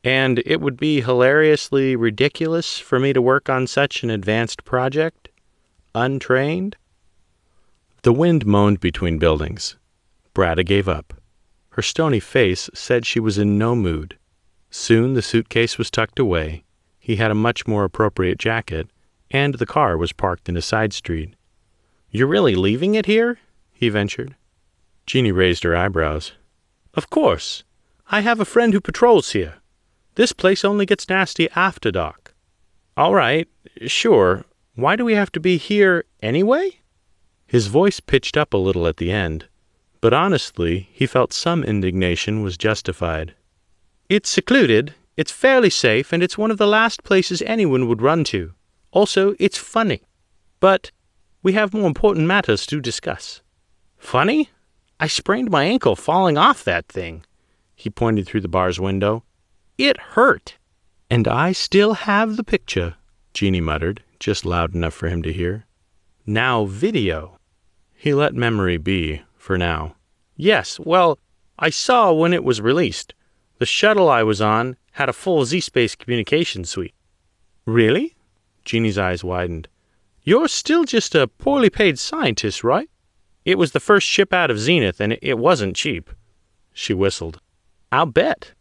[SPEAKER 2] "And it would be hilariously ridiculous for me to work on such an advanced project? Untrained?" The wind moaned between buildings. Brada gave up. Her stony face said she was in no mood. Soon the suitcase was tucked away. He had a much more appropriate jacket, and the car was parked in a side street. "You're really leaving it here?" he ventured. Jeannie raised her eyebrows. "Of course. I have a friend who patrols here. This place only gets nasty after dark." "All right, sure. Why do we have to be here anyway?" His voice pitched up a little at the end, but honestly, he felt some indignation was justified. "It's secluded, it's fairly safe, and it's one of the last places anyone would run to. Also, it's funny. But we have more important matters to discuss." "Funny? I sprained my ankle falling off that thing." He pointed through the bar's window. "It hurt." "And I still have the picture," Jeannie muttered, just loud enough for him to hear. "Now video." He let memory be, for now. "Yes, well, I saw when it was released. The shuttle I was on had a full Z-Space communication suite." "Really?" Jeannie's eyes widened. "You're still just a poorly paid scientist, right?" "It was the first ship out of Zenith, and it wasn't cheap." She whistled. "I'll bet.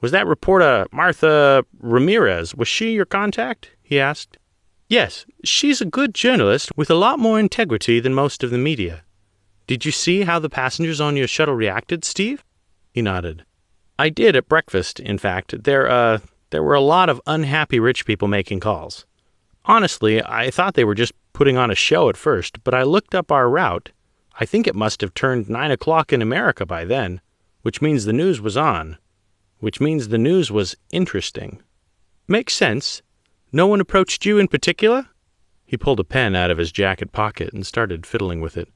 [SPEAKER 2] Was that reporter Martha Ramirez, was she your contact?" he asked. "Yes, she's a good journalist with a lot more integrity than most of the media. Did you see how the passengers on your shuttle reacted, Steve?" He nodded. "I did at breakfast, in fact. There were a lot of unhappy rich people making calls. Honestly, I thought they were just putting on a show at first, but I looked up our route. I think it must have turned 9 o'clock in America by then, which means the news was on, which means the news was interesting." "Makes sense. No one approached you in particular?" He pulled a pen out of his jacket pocket and started fiddling with it.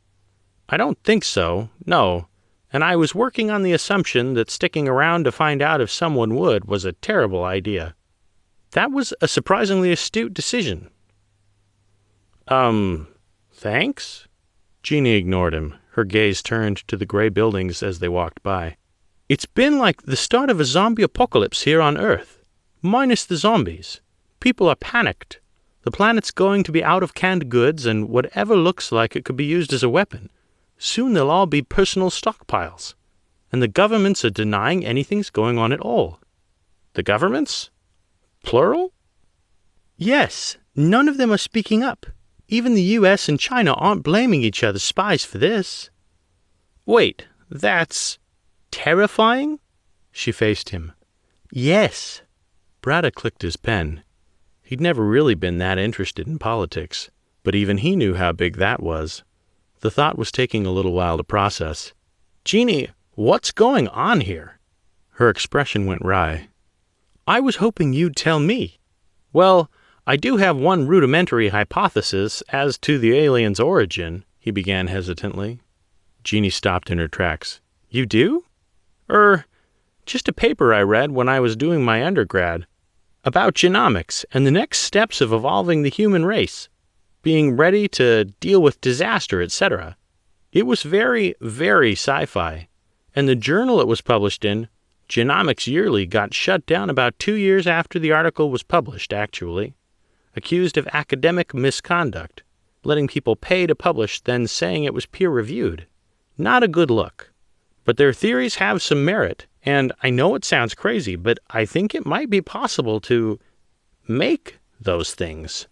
[SPEAKER 2] "I don't think so, no, and I was working on the assumption that sticking around to find out if someone would was a terrible idea. That was a surprisingly astute decision." Thanks?" Jeannie ignored him. Her gaze turned to the gray buildings as they walked by. "It's been like the start of a zombie apocalypse here on Earth. Minus the zombies. People are panicked. The planet's going to be out of canned goods, and whatever looks like it could be used as a weapon. Soon they'll all be personal stockpiles. And the governments are denying anything's going on at all." "The governments? Plural?" "Yes, none of them are speaking up. Even the U.S. and China aren't blaming each other's spies for this." "Wait, that's terrifying?" She faced him. "Yes." Brada clicked his pen. He'd never really been that interested in politics, but even he knew how big that was. The thought was taking a little while to process. "Jeannie, what's going on here?" Her expression went wry. "I was hoping you'd tell me." "Well, I do have one rudimentary hypothesis as to the alien's origin," he began hesitantly. Jeannie stopped in her tracks. "You do?" Just a paper I read when I was doing my undergrad. About genomics and the next steps of evolving the human race. Being ready to deal with disaster, etc. It was very, very sci-fi. And the journal it was published in, Genomics Yearly, got shut down about 2 years after the article was published, actually. Accused of academic misconduct, letting people pay to publish, then saying it was peer-reviewed. Not a good look. But their theories have some merit, and I know it sounds crazy, but I think it might be possible to make those things."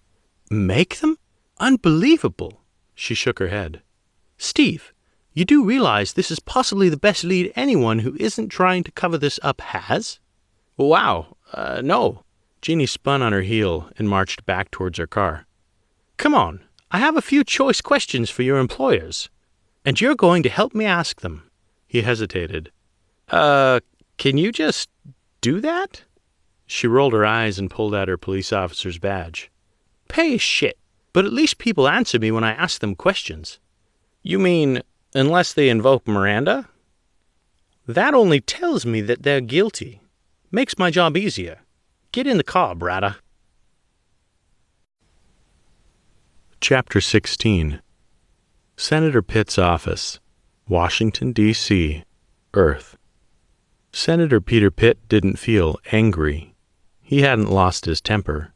[SPEAKER 2] "Make them? Unbelievable!" She shook her head. "Steve, you do realize this is possibly the best lead anyone who isn't trying to cover this up has?" "Wow, no." Jeannie spun on her heel and marched back towards her car. "Come on, I have a few choice questions for your employers, and you're going to help me ask them." He hesitated. Can you just do that?" She rolled her eyes and pulled out her police officer's badge. "Pay as shit, but at least people answer me when I ask them questions." "You mean, unless they invoke Miranda?" That only tells me that they're guilty. Makes my job easier. Get in the car, Brada. Chapter 16. Senator Pitt's Office, Washington, D.C., Earth. Senator Peter Pitt didn't feel angry. He hadn't lost his temper.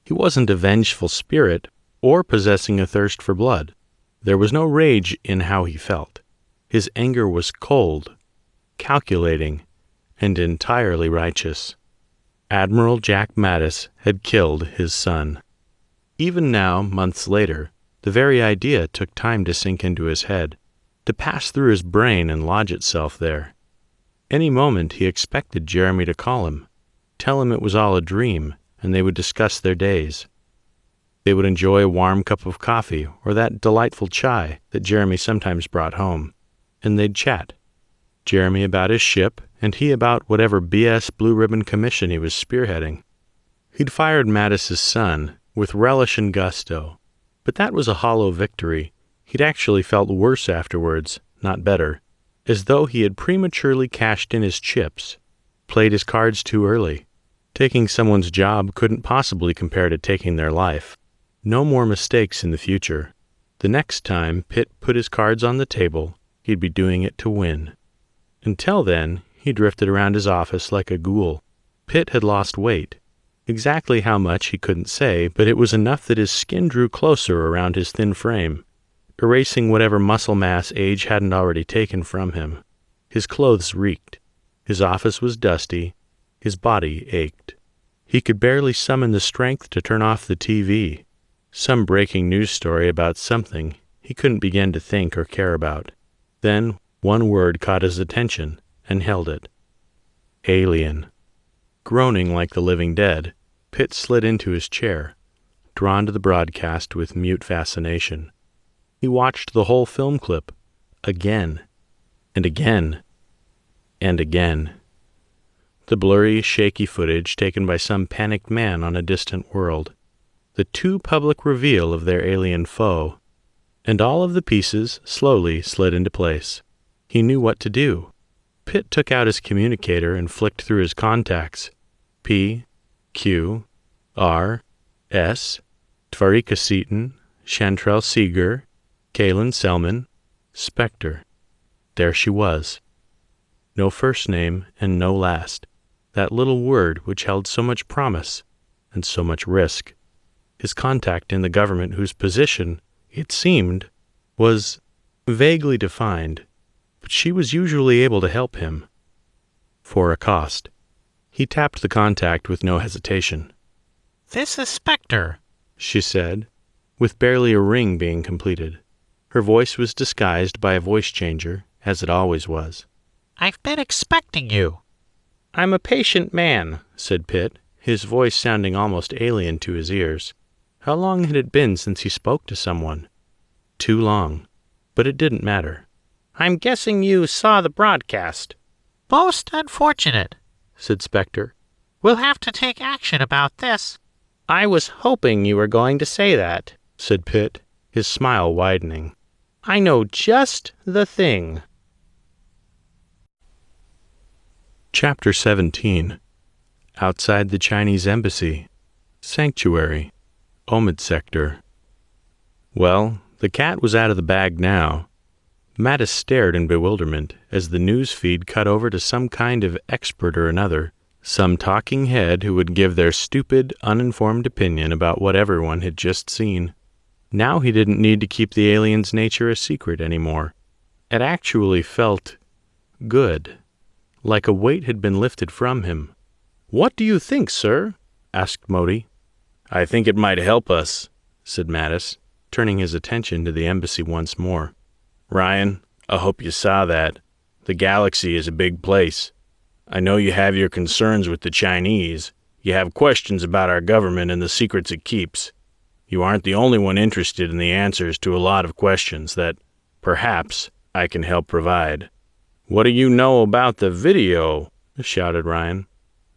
[SPEAKER 2] He wasn't a vengeful spirit or possessing a thirst for blood. There was no rage in how he felt. His anger was cold, calculating, and entirely righteous. Admiral Jack Mattis had killed his son. Even now, months later, the very idea took time to sink into his head, to pass through his brain and lodge itself there. Any moment he expected Jeremy to call him, tell him it was all a dream, and they would discuss their days. They would enjoy a warm cup of coffee or that delightful chai that Jeremy sometimes brought home, and they'd chat. Jeremy about his ship, and he about whatever BS Blue Ribbon Commission he was spearheading. He'd fired Mattis's son with relish and gusto, but that was a hollow victory. He'd actually felt worse afterwards, not better, as though he had prematurely cashed in his chips, played his cards too early. Taking someone's job couldn't possibly compare to taking their life. No more mistakes in the future. The next time Pitt put his cards on the table, he'd be doing it to win. Until then, he drifted around his office like a ghoul. Pitt had lost weight. Exactly how much he couldn't say, but it was enough that his skin drew closer around his thin frame, erasing whatever muscle mass age hadn't already taken from him. His clothes reeked. His office was dusty. His body ached. He could barely summon the strength to turn off the TV. Some breaking news story about something he couldn't begin to think or care about. Then one word caught his attention and held it. Alien. Groaning like the living dead, Pitt slid into his chair, drawn to the broadcast with mute fascination. He watched the whole film clip, again, and again, and again. The blurry, shaky footage taken by some panicked man on a distant world. The too public reveal of their alien foe. And all of the pieces slowly slid into place. He knew what to do. Pitt took out his communicator and flicked through his contacts. P, Q, R, S, Tvarika Seaton, Chantrell Seeger, Kaylin Selman, Spectre. There she was. No first name and no last. That little word which held so much promise and so much risk. His contact in the government whose position, it seemed, was vaguely defined, but she was usually able to help him. For a cost. He tapped the contact with no hesitation.
[SPEAKER 1] "This is Spectre,"
[SPEAKER 2] she said, with barely a ring being completed. Her voice was disguised by a voice changer, as it always was.
[SPEAKER 1] "I've been expecting you."
[SPEAKER 2] "I'm a patient man," said Pitt, his voice sounding almost alien to his ears. How long had it been since he spoke to someone? Too long. But it didn't matter. "I'm guessing you saw the broadcast."
[SPEAKER 1] "Most unfortunate,"
[SPEAKER 2] said Spectre.
[SPEAKER 1] "We'll have to take action about this."
[SPEAKER 2] "I was hoping you were going to say that," said Pitt, his smile widening. "I know just the thing." Chapter 17. Outside the Chinese Embassy. Sanctuary. Omid Sector. Well, the cat was out of the bag now. Mattis stared in bewilderment as the news feed cut over to some kind of expert or another, some talking head who would give their stupid, uninformed opinion about what everyone had just seen. Now he didn't need to keep the alien's nature a secret anymore. It actually felt good, like a weight had been lifted from him. "What do you think, sir?" asked Modi. "I think it might help us," said Mattis, turning his attention to the embassy once more. "Ryan, I hope you saw that. The galaxy is a big place. I know you have your concerns with the Chinese. You have questions about our government and the secrets it keeps. You aren't the only one interested in the answers to a lot of questions that, perhaps, I can help provide." "What do you know about the video?" shouted Ryan.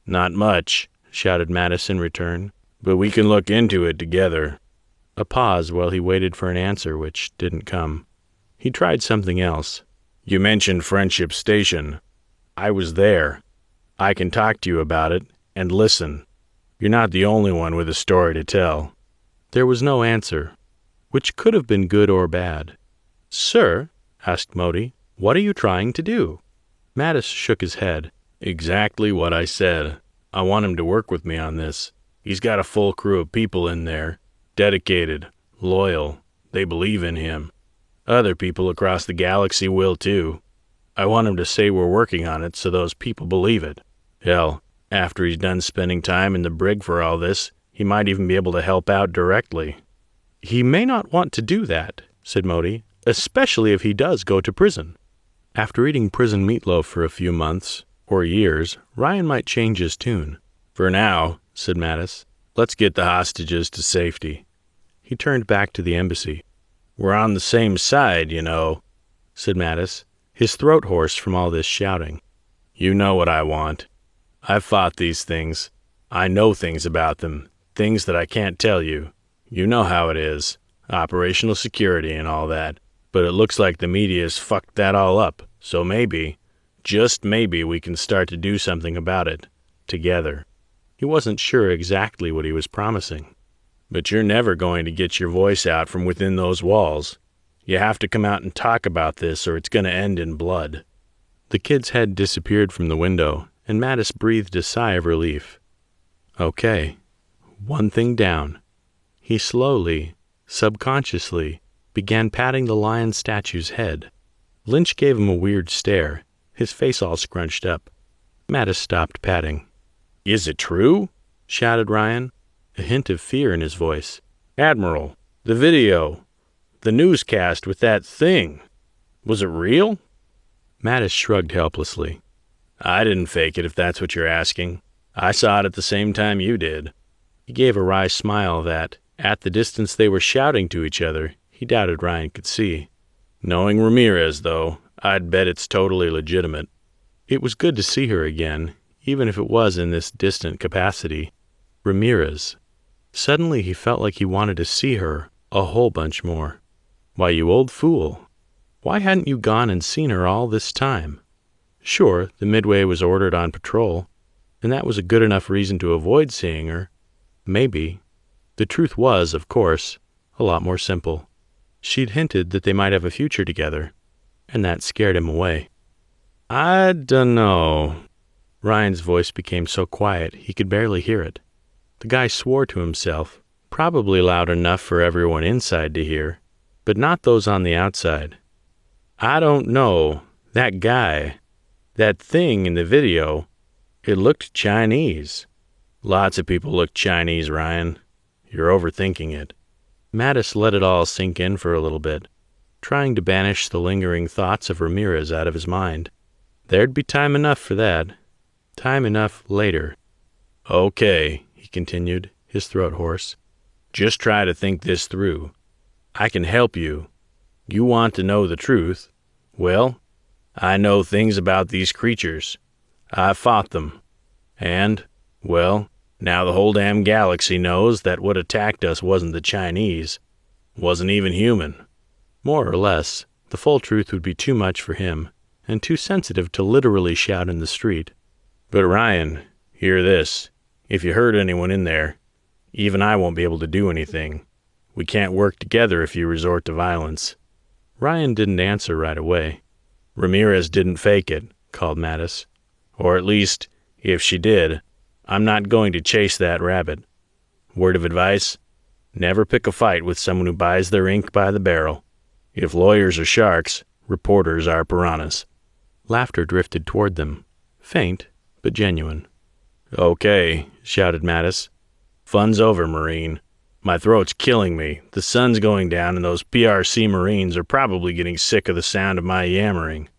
[SPEAKER 2] "Not much," shouted Mattis in return, "but we can look into it together." A pause while he waited for an answer which didn't come. He tried something else. "You mentioned Friendship Station. I was there. I can talk to you about it, and listen. You're not the only one with a story to tell." There was no answer, which could have been good or bad. "Sir," asked Modi, "what are you trying to do?" Mattis shook his head. "Exactly what I said. I want him to work with me on this. He's got a full crew of people in there. Dedicated, loyal. They believe in him. Other people across the galaxy will too. I want him to say we're working on it so those people believe it. Hell, after he's done spending time in the brig for all this, he might even be able to help out directly." "He may not want to do that," said Modi, "especially if he does go to prison." After eating prison meatloaf for a few months, or years, Ryan might change his tune. "For now," said Mattis, "let's get the hostages to safety." He turned back to the embassy. "We're on the same side, you know," said Mattis, his throat hoarse from all this shouting. "You know what I want. I've fought these things. I know things about them, things that I can't tell you. You know how it is, operational security and all that. But it looks like the media's fucked that all up, so maybe, just maybe we can start to do something about it, together." He wasn't sure exactly what he was promising. "But you're never going to get your voice out from within those walls. You have to come out and talk about this or it's going to end in blood." The kid's head disappeared from the window, and Mattis breathed a sigh of relief. Okay, one thing down. He slowly, subconsciously, began patting the lion statue's head. Lynch gave him a weird stare, his face all scrunched up. Mattis stopped patting. "Is it true?" shouted Ryan, a hint of fear in his voice. "Admiral, the video, the newscast with that thing, was it real?" Mattis shrugged helplessly. "I didn't fake it, if that's what you're asking. I saw it at the same time you did." He gave a wry smile that, at the distance they were shouting to each other, he doubted Ryan could see. "Knowing Ramirez, though, I'd bet it's totally legitimate." It was good to see her again, even if it was in this distant capacity. Ramirez. Suddenly he felt like he wanted to see her a whole bunch more. Why, you old fool. Why hadn't you gone and seen her all this time? Sure, the Midway was ordered on patrol, and that was a good enough reason to avoid seeing her. Maybe. The truth was, of course, a lot more simple. She'd hinted that they might have a future together, and that scared him away. "I dunno." Ryan's voice became so quiet he could barely hear it. The guy swore to himself, probably loud enough for everyone inside to hear, but not those on the outside. "I don't know. That guy, that thing in the video, it looked Chinese." "Lots of people look Chinese, Ryan. You're overthinking it." Mattis let it all sink in for a little bit, trying to banish the lingering thoughts of Ramirez out of his mind. There'd be time enough for that. Time enough later. "Okay," he continued, his throat hoarse. "Just try to think this through. I can help you. You want to know the truth. Well, I know things about these creatures. I've fought them. And, well, now the whole damn galaxy knows that what attacked us wasn't the Chinese, wasn't even human." More or less, the full truth would be too much for him, and too sensitive to literally shout in the street. "But Ryan, hear this. If you hurt anyone in there, even I won't be able to do anything. We can't work together if you resort to violence." Ryan didn't answer right away. "Ramirez didn't fake it," called Mattis. "Or at least, if she did, I'm not going to chase that rabbit. Word of advice? Never pick a fight with someone who buys their ink by the barrel. If lawyers are sharks, reporters are piranhas." Laughter drifted toward them, faint but genuine. "Okay," shouted Mattis. "Fun's over, Marine. My throat's killing me. The sun's going down, and those PRC Marines are probably getting sick of the sound of my yammering.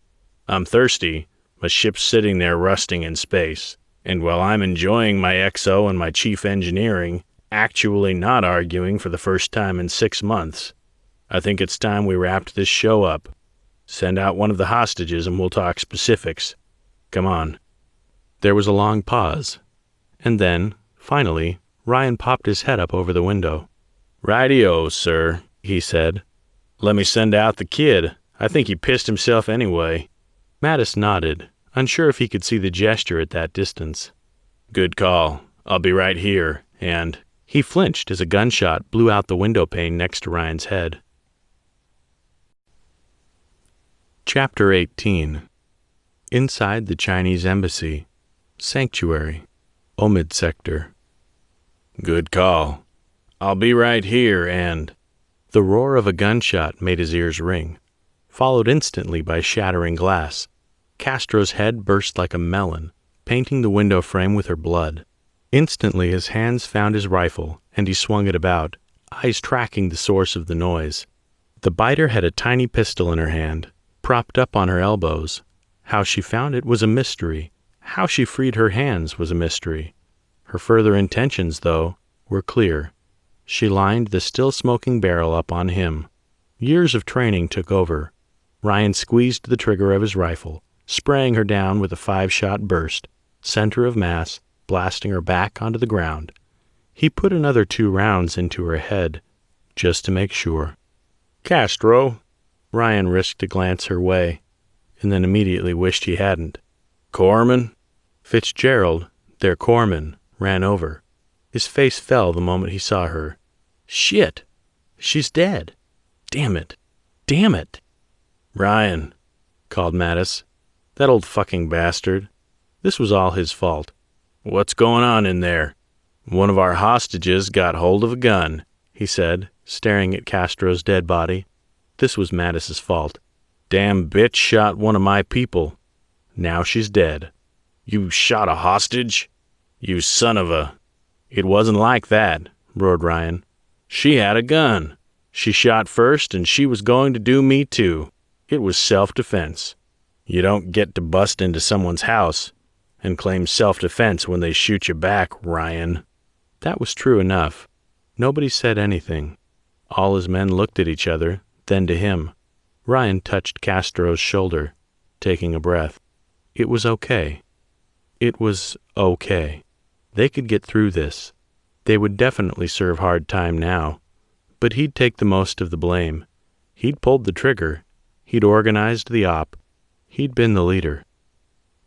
[SPEAKER 2] I'm thirsty. My ship's sitting there rusting in space. And while I'm enjoying my XO and my chief engineering, actually not arguing for the first time in 6 months, I think it's time we wrapped this show up. Send out one of the hostages and we'll talk specifics. Come on." There was a long pause, and then, finally, Ryan popped his head up over the window. "Righty-o, sir," he said. "Let me send out the kid. I think he pissed himself anyway." Mattis nodded, unsure if he could see the gesture at that distance. "Good call. I'll be right here," and he flinched as a gunshot blew out the window pane next to Ryan's head. Chapter 18. Inside the Chinese Embassy. Sanctuary. Omid Sector. "Good call. I'll be right here," and the roar of a gunshot made his ears ring, followed instantly by shattering glass. Castro's head burst like a melon, painting the window frame with her blood. Instantly his hands found his rifle, and he swung it about, eyes tracking the source of the noise. The biter had a tiny pistol in her hand, propped up on her elbows. How she found it was a mystery. How she freed her hands was a mystery. Her further intentions, though, were clear. She lined the still-smoking barrel up on him. Years of training took over. Ryan squeezed the trigger of his rifle, spraying her down with a 5-shot burst, center of mass, blasting her back onto the ground. He put another 2 rounds into her head, just to make sure. "Castro." Ryan risked a glance her way, and then immediately wished he hadn't. "Corman?" Fitzgerald, their corpsman, ran over. His face fell the moment he saw her. "Shit! She's dead! Damn it! Damn it!" "Ryan," called Mattis. "That old fucking bastard. This was all his fault. What's going on in there?" "One of our hostages got hold of a gun," he said, staring at Castro's dead body. This was Mattis's fault. "Damn bitch shot one of my people. Now she's dead." "You shot a hostage? You son of a—" "It wasn't like that," roared Ryan. "She had a gun. She shot first, and she was going to do me too. It was self-defense. You don't get to bust into someone's house and claim self-defense when they shoot you back, Ryan." That was true enough. Nobody said anything. All his men looked at each other, then to him. Ryan touched Castro's shoulder, taking a breath. It was okay. It was okay. They could get through this. They would definitely serve hard time now. But he'd take the most of the blame. He'd pulled the trigger. He'd organized the op. He'd been the leader.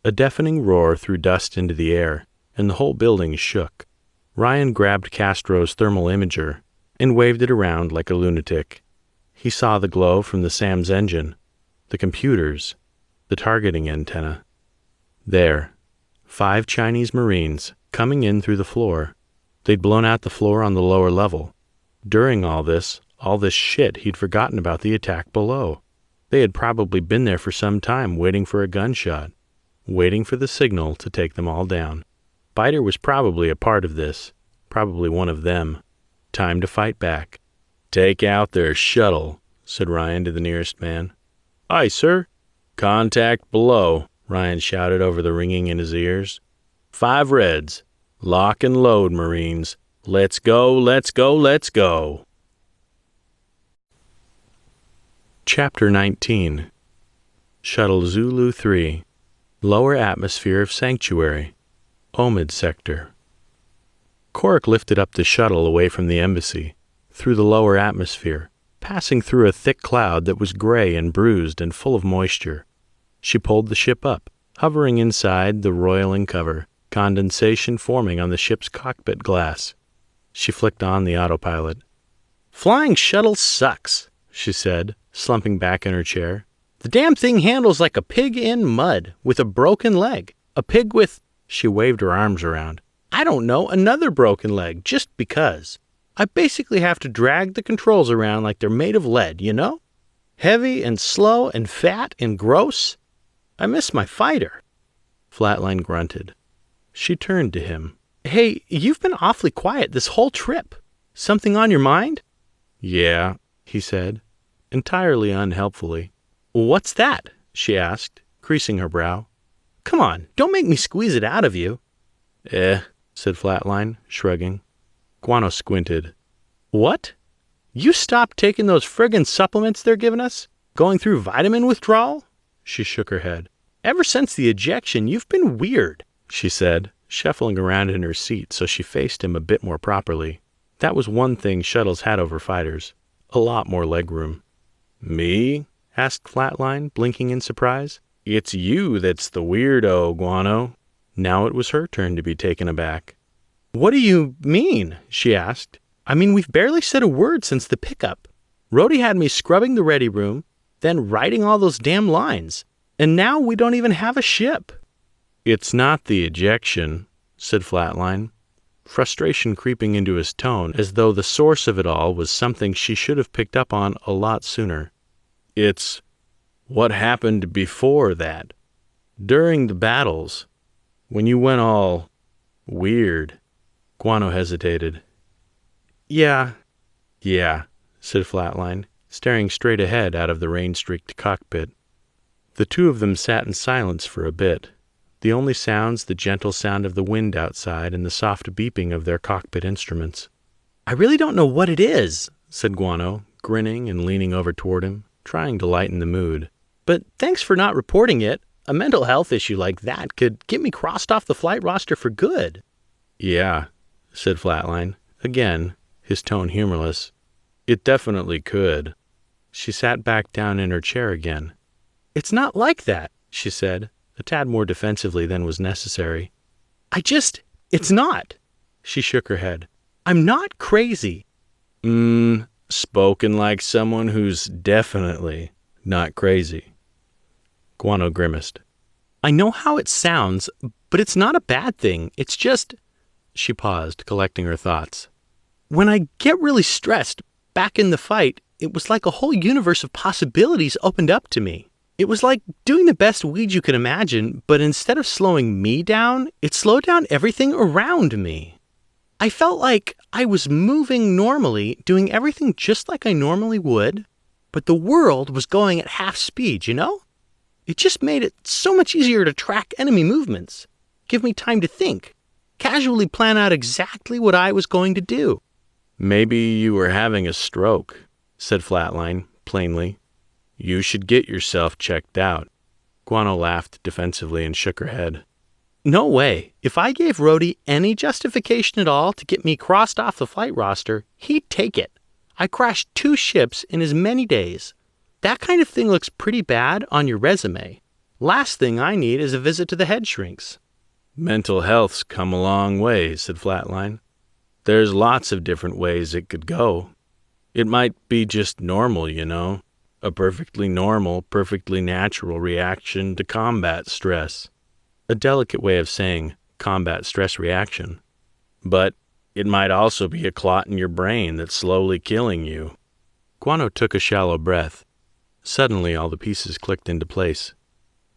[SPEAKER 2] A deafening roar threw dust into the air, and the whole building shook. Ryan grabbed Castro's thermal imager and waved it around like a lunatic. He saw the glow from the SAM's engine, the computers, the targeting antenna. There, 5 Chinese Marines coming in through the floor. They'd blown out the floor on the lower level. During all this shit, he'd forgotten about the attack below. They had probably been there for some time waiting for a gunshot, waiting for the signal to take them all down. Biter was probably a part of this, probably one of them. Time to fight back. "Take out their shuttle," said Ryan to the nearest man. "Aye, sir." "Contact below," Ryan shouted over the ringing in his ears. 5 Reds. Lock and load, Marines. Let's go, let's go, let's go. Chapter 19. Shuttle Zulu 3. Lower atmosphere of Sanctuary. Omid Sector. Korik lifted up the shuttle away from the embassy, through the lower atmosphere, passing through a thick cloud that was gray and bruised and full of moisture. She pulled the ship up, hovering inside the roiling cover, condensation forming on the ship's cockpit glass. She flicked on the autopilot. "Flying shuttle sucks," she said, slumping back in her chair. "The damn thing handles like a pig in mud, with a broken leg. A pig with—" she waved her arms around. "I don't know, another broken leg, just because. I basically have to drag the controls around like they're made of lead, you know? Heavy and slow and fat and gross. I miss my fighter." Flatline grunted. She turned to him. "Hey, you've been awfully quiet this whole trip. Something on your mind?" "Yeah," he said, entirely unhelpfully. "What's that?" she asked, creasing her brow. "Come on, don't make me squeeze it out of you." Said Flatline, shrugging. Guano squinted. "What? You stopped taking those friggin' supplements they're giving us? Going through vitamin withdrawal?" She shook her head. "Ever since the ejection, you've been weird," she said, shuffling around in her seat so she faced him a bit more properly. That was one thing shuttles had over fighters. A lot more legroom. "Me?" asked Flatline, blinking in surprise. It's you that's the weirdo, Guano. Now it was her turn to be taken aback.
[SPEAKER 3] What do you mean? She asked. I mean, we've barely said a word since the pickup. Rhodey had me scrubbing the ready room, then writing all those damn lines. And now we don't even have a ship.
[SPEAKER 2] It's not the ejection, said Flatline, frustration creeping into his tone as though the source of it all was something she should have picked up on a lot sooner. It's what happened before that. During the battles, when you went all weird. Guano hesitated. Yeah, said Flatline, staring straight ahead out of the rain-streaked cockpit. The two of them sat in silence for a bit, the only sounds the gentle sound of the wind outside and the soft beeping of their cockpit instruments.
[SPEAKER 3] I really don't know what it is,
[SPEAKER 2] said Guano, grinning and leaning over toward him, trying to lighten the mood.
[SPEAKER 3] But thanks for not reporting it. A mental health issue like that could get me crossed off the flight roster for good.
[SPEAKER 2] Yeah, said Flatline, again, his tone humorless. It definitely could. She sat back down in her chair again.
[SPEAKER 3] It's not like that, she said, a tad more defensively than was necessary. It's not. She shook her head. I'm not crazy.
[SPEAKER 2] Spoken like someone who's definitely not crazy. Guano grimaced.
[SPEAKER 3] I know how it sounds, but it's not a bad thing. It's just... She paused, collecting her thoughts. When I get really stressed, back in the fight, it was like a whole universe of possibilities opened up to me. It was like doing the best weed you could imagine, but instead of slowing me down, it slowed down everything around me. I felt like I was moving normally, doing everything just like I normally would, but the world was going at half speed, you know? It just made it so much easier to track enemy movements, give me time to think, casually plan out exactly what I was going to do.
[SPEAKER 2] Maybe you were having a stroke, said Flatline, plainly. You should get yourself checked out. Guano laughed defensively and shook her head.
[SPEAKER 3] No way. If I gave Rhodey any justification at all to get me crossed off the flight roster, he'd take it. I crashed 2 ships in as many days. That kind of thing looks pretty bad on your resume. Last thing I need is a visit to the head shrinks.
[SPEAKER 2] Mental health's come a long way, said Flatline. There's lots of different ways it could go. It might be just normal, you know. A perfectly normal, perfectly natural reaction to combat stress. A delicate way of saying combat stress reaction. But it might also be a clot in your brain that's slowly killing you. Guano took a shallow breath. Suddenly all the pieces clicked into place.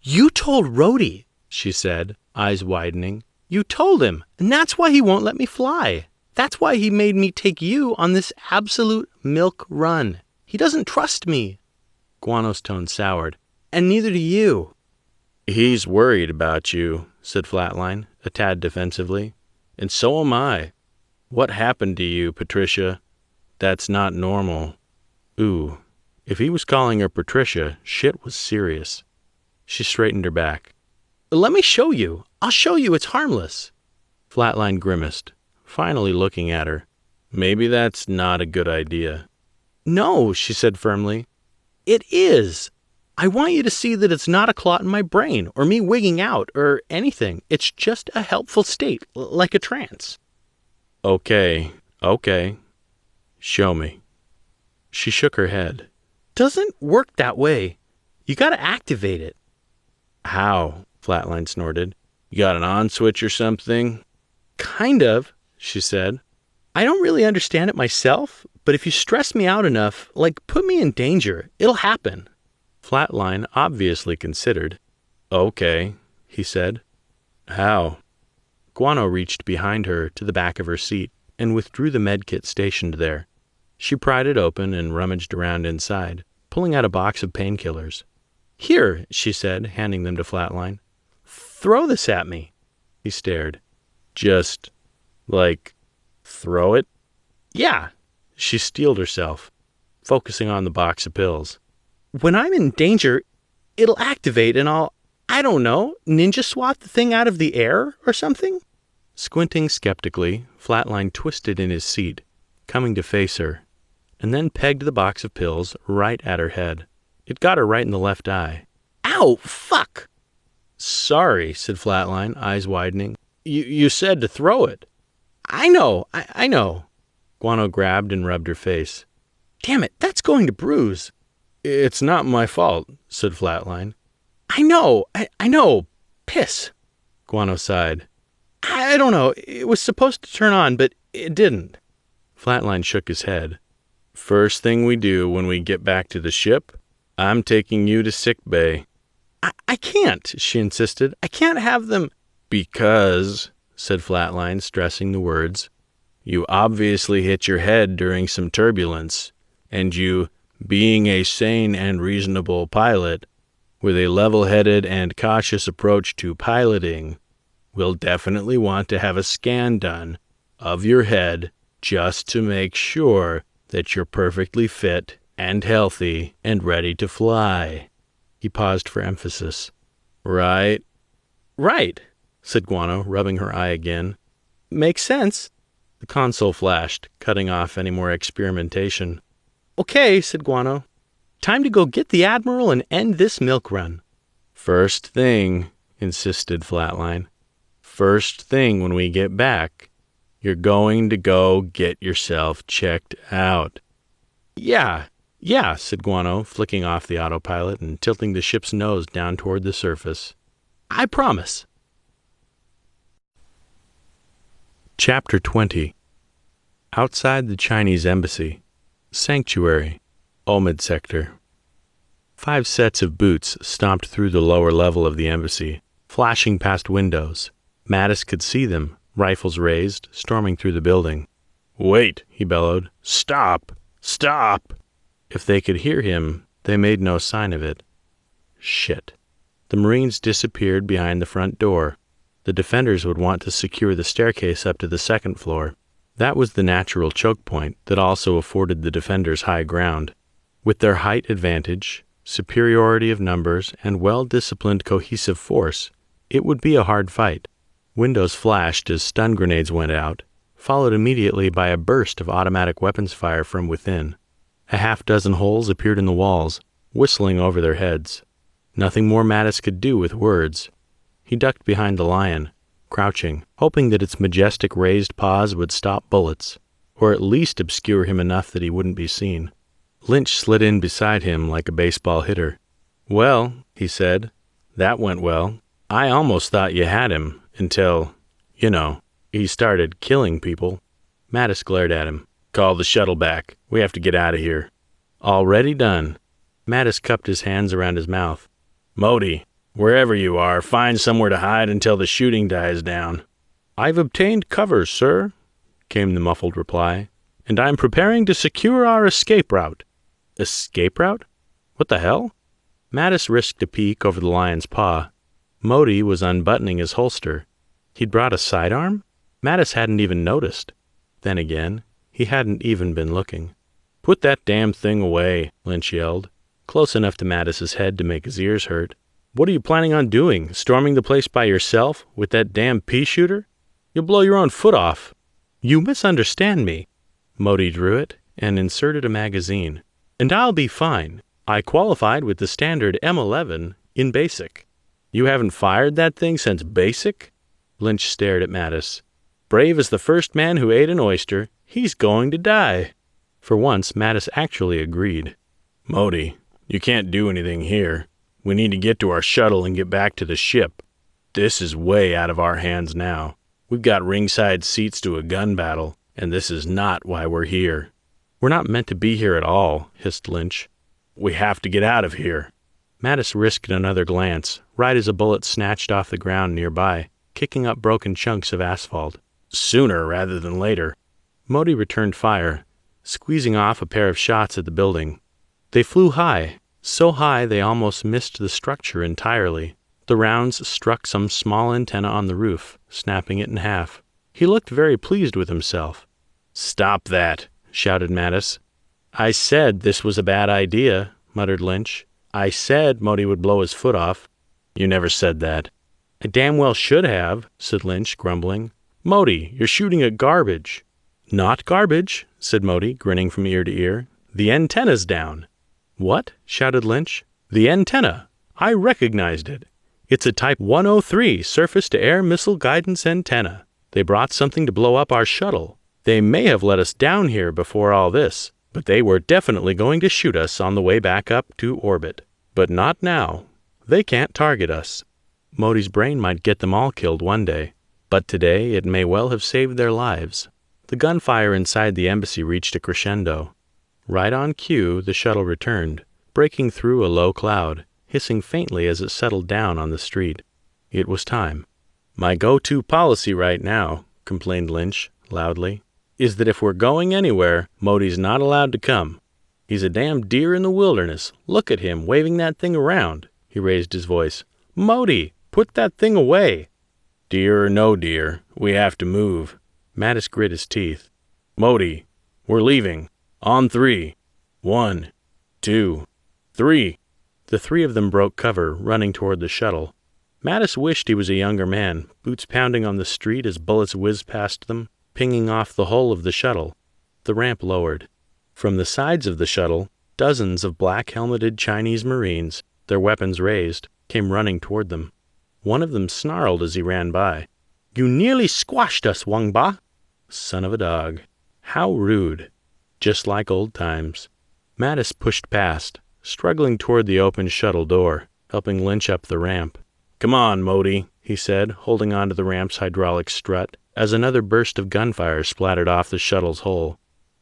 [SPEAKER 3] You told Rhodey, she said, eyes widening. You told him, and that's why he won't let me fly. That's why he made me take you on this absolute milk run. He doesn't trust me.
[SPEAKER 2] Guano's tone soured.
[SPEAKER 3] And neither do you.
[SPEAKER 2] He's worried about you, said Flatline, a tad defensively. And so am I. What happened to you, Patricia? That's not normal. Ooh, if he was calling her Patricia, shit was serious. She straightened her back.
[SPEAKER 3] Let me show you. I'll show you it's harmless.
[SPEAKER 2] Flatline grimaced, finally looking at her. Maybe that's not a good idea.
[SPEAKER 3] No, she said firmly. It is. I want you to see that it's not a clot in my brain or me wigging out or anything. It's just a helpful state, like a trance.
[SPEAKER 2] Okay. Show me. She shook her head.
[SPEAKER 3] Doesn't work that way. You gotta activate it.
[SPEAKER 2] How? Flatline snorted. You got an on switch or something?
[SPEAKER 3] Kind of, she said. I don't really understand it myself, but if you stress me out enough, like put me in danger, it'll happen.
[SPEAKER 2] Flatline obviously considered. Okay, he said. How? Guano reached behind her to the back of her seat and withdrew the medkit stationed there. She pried it open and rummaged around inside, pulling out a box of painkillers. Here, she said, handing them to Flatline. Throw this at me. He stared. Just, like, throw it? Yeah. She steeled herself, focusing on the box of pills. When I'm in danger, it'll activate and I don't know, ninja swat the thing out of the air or something? Squinting skeptically, Flatline twisted in his seat, coming to face her, and then pegged the box of pills right at her head. It got her right in the left eye.
[SPEAKER 3] Ow, fuck! Sorry, said Flatline, eyes widening. You said to throw it. I know. Guano grabbed and rubbed her face. Damn it, that's going to bruise. It's not my fault, said Flatline. I know. Piss. Guano sighed. I don't know. It was supposed to turn on, but it didn't. Flatline shook his head. First thing we do when we get back to the ship, I'm taking you to sick bay. I can't, she insisted. I can't have them. Because, said Flatline, stressing the words, you obviously hit your head during some turbulence, and you, being a sane and reasonable pilot, with a level-headed and cautious approach to piloting, will definitely want to have a scan done of your head just to make sure that you're perfectly fit and healthy and ready to fly. He paused for emphasis. Right, said Guano, rubbing her eye again. Makes sense. The console flashed, cutting off any more experimentation. Okay, said Guano. Time to go get the Admiral and end this milk run. First thing, insisted Flatline. First thing when we get back, you're going to go get yourself checked out. Yeah, said Guano, flicking off the autopilot and tilting the ship's nose down toward the surface. I promise. Chapter 20. Outside the Chinese Embassy. Sanctuary. Omid Sector. 5 sets of boots stomped through the lower level of the embassy, flashing past windows. Mattis could see them, rifles raised, storming through the building. Wait, he bellowed. Stop! If they could hear him, they made no sign of it. Shit. The Marines disappeared behind the front door. The defenders would want to secure the staircase up to the 2nd floor. That was the natural choke point that also afforded the defenders high ground. With their height advantage, superiority of numbers, and well-disciplined cohesive force, it would be a hard fight. Windows flashed as stun grenades went out, followed immediately by a burst of automatic weapons fire from within. A half-dozen holes appeared in the walls, whistling over their heads. Nothing more Mattis could do with words. He ducked behind the lion, crouching, hoping that its majestic raised paws would stop bullets, or at least obscure him enough that he wouldn't be seen. Lynch slid in beside him like a baseball hitter. Well, he said, that went well. I almost thought you had him, until, he started killing people. Mattis glared at him. Call the shuttle back. We have to get out of here. Already done. Mattis cupped his hands around his mouth. Modi, wherever you are, find somewhere to hide until the shooting dies down. I've obtained cover, sir, came the muffled reply, and I'm preparing to secure our escape route. Escape route? What the hell? Mattis risked a peek over the lion's paw. Modi was unbuttoning his holster. He'd brought a sidearm? Mattis hadn't even noticed. Then again, he hadn't even been looking. Put that damn thing away, Lynch yelled, close enough to Mattis's head to make his ears hurt. What are you planning on doing, storming the place by yourself, with that damn pea-shooter? You'll blow your own foot off. You misunderstand me. Modi drew it and inserted a magazine. And I'll be fine. I qualified with the standard M11 in basic. You haven't fired that thing since basic? Lynch stared at Mattis. Brave as the first man who ate an oyster, he's going to die. For once, Mattis actually agreed. Modi, you can't do anything here. We need to get to our shuttle and get back to the ship. This is way out of our hands now. We've got ringside seats to a gun battle, and this is not why we're here. We're not meant to be here at all, hissed Lynch. We have to get out of here. Mattis risked another glance, right as a bullet snatched off the ground nearby, kicking up broken chunks of asphalt. Sooner rather than later. Modi returned fire, squeezing off a pair of shots at the building. They flew high, so high they almost missed the structure entirely. The rounds struck some small antenna on the roof, snapping it in half. He looked very pleased with himself. Stop that, shouted Mattis. I said this was a bad idea, muttered Lynch. I said Modi would blow his foot off. You never said that. I damn well should have, said Lynch, grumbling. Modi, you're shooting at garbage. Not garbage, said Modi, grinning from ear to ear. The antenna's down. What? Shouted Lynch. The antenna. I recognized it. It's a Type 103 surface-to-air missile guidance antenna. They brought something to blow up our shuttle. They may have let us down here before all this, but they were definitely going to shoot us on the way back up to orbit. But not now. They can't target us. Modi's brain might get them all killed one day, but today it may well have saved their lives. The gunfire inside the embassy reached a crescendo. Right on cue, the shuttle returned, breaking through a low cloud, hissing faintly as it settled down on the street. It was time. My go-to policy right now, complained Lynch, loudly, is that if we're going anywhere, Modi's not allowed to come. He's a damn deer in the wilderness. Look at him waving that thing around. He raised his voice. Modi, put that thing away. Deer or no deer, we have to move. Mattis grit his teeth. Modi, we're leaving. On 3. 1, 2, 3. The three of them broke cover, running toward the shuttle. Mattis wished he was a younger man, boots pounding on the street as bullets whizzed past them, pinging off the hull of the shuttle. The ramp lowered. From the sides of the shuttle, dozens of black-helmeted Chinese Marines, their weapons raised, came running toward them. One of them snarled as he ran by. You nearly squashed us, Wang Ba. Son of a dog. How rude. Just like old times. Mattis pushed past, struggling toward the open shuttle door, helping Lynch up the ramp. Come on, Modi, he said, holding onto the ramp's hydraulic strut, as another burst of gunfire splattered off the shuttle's hull.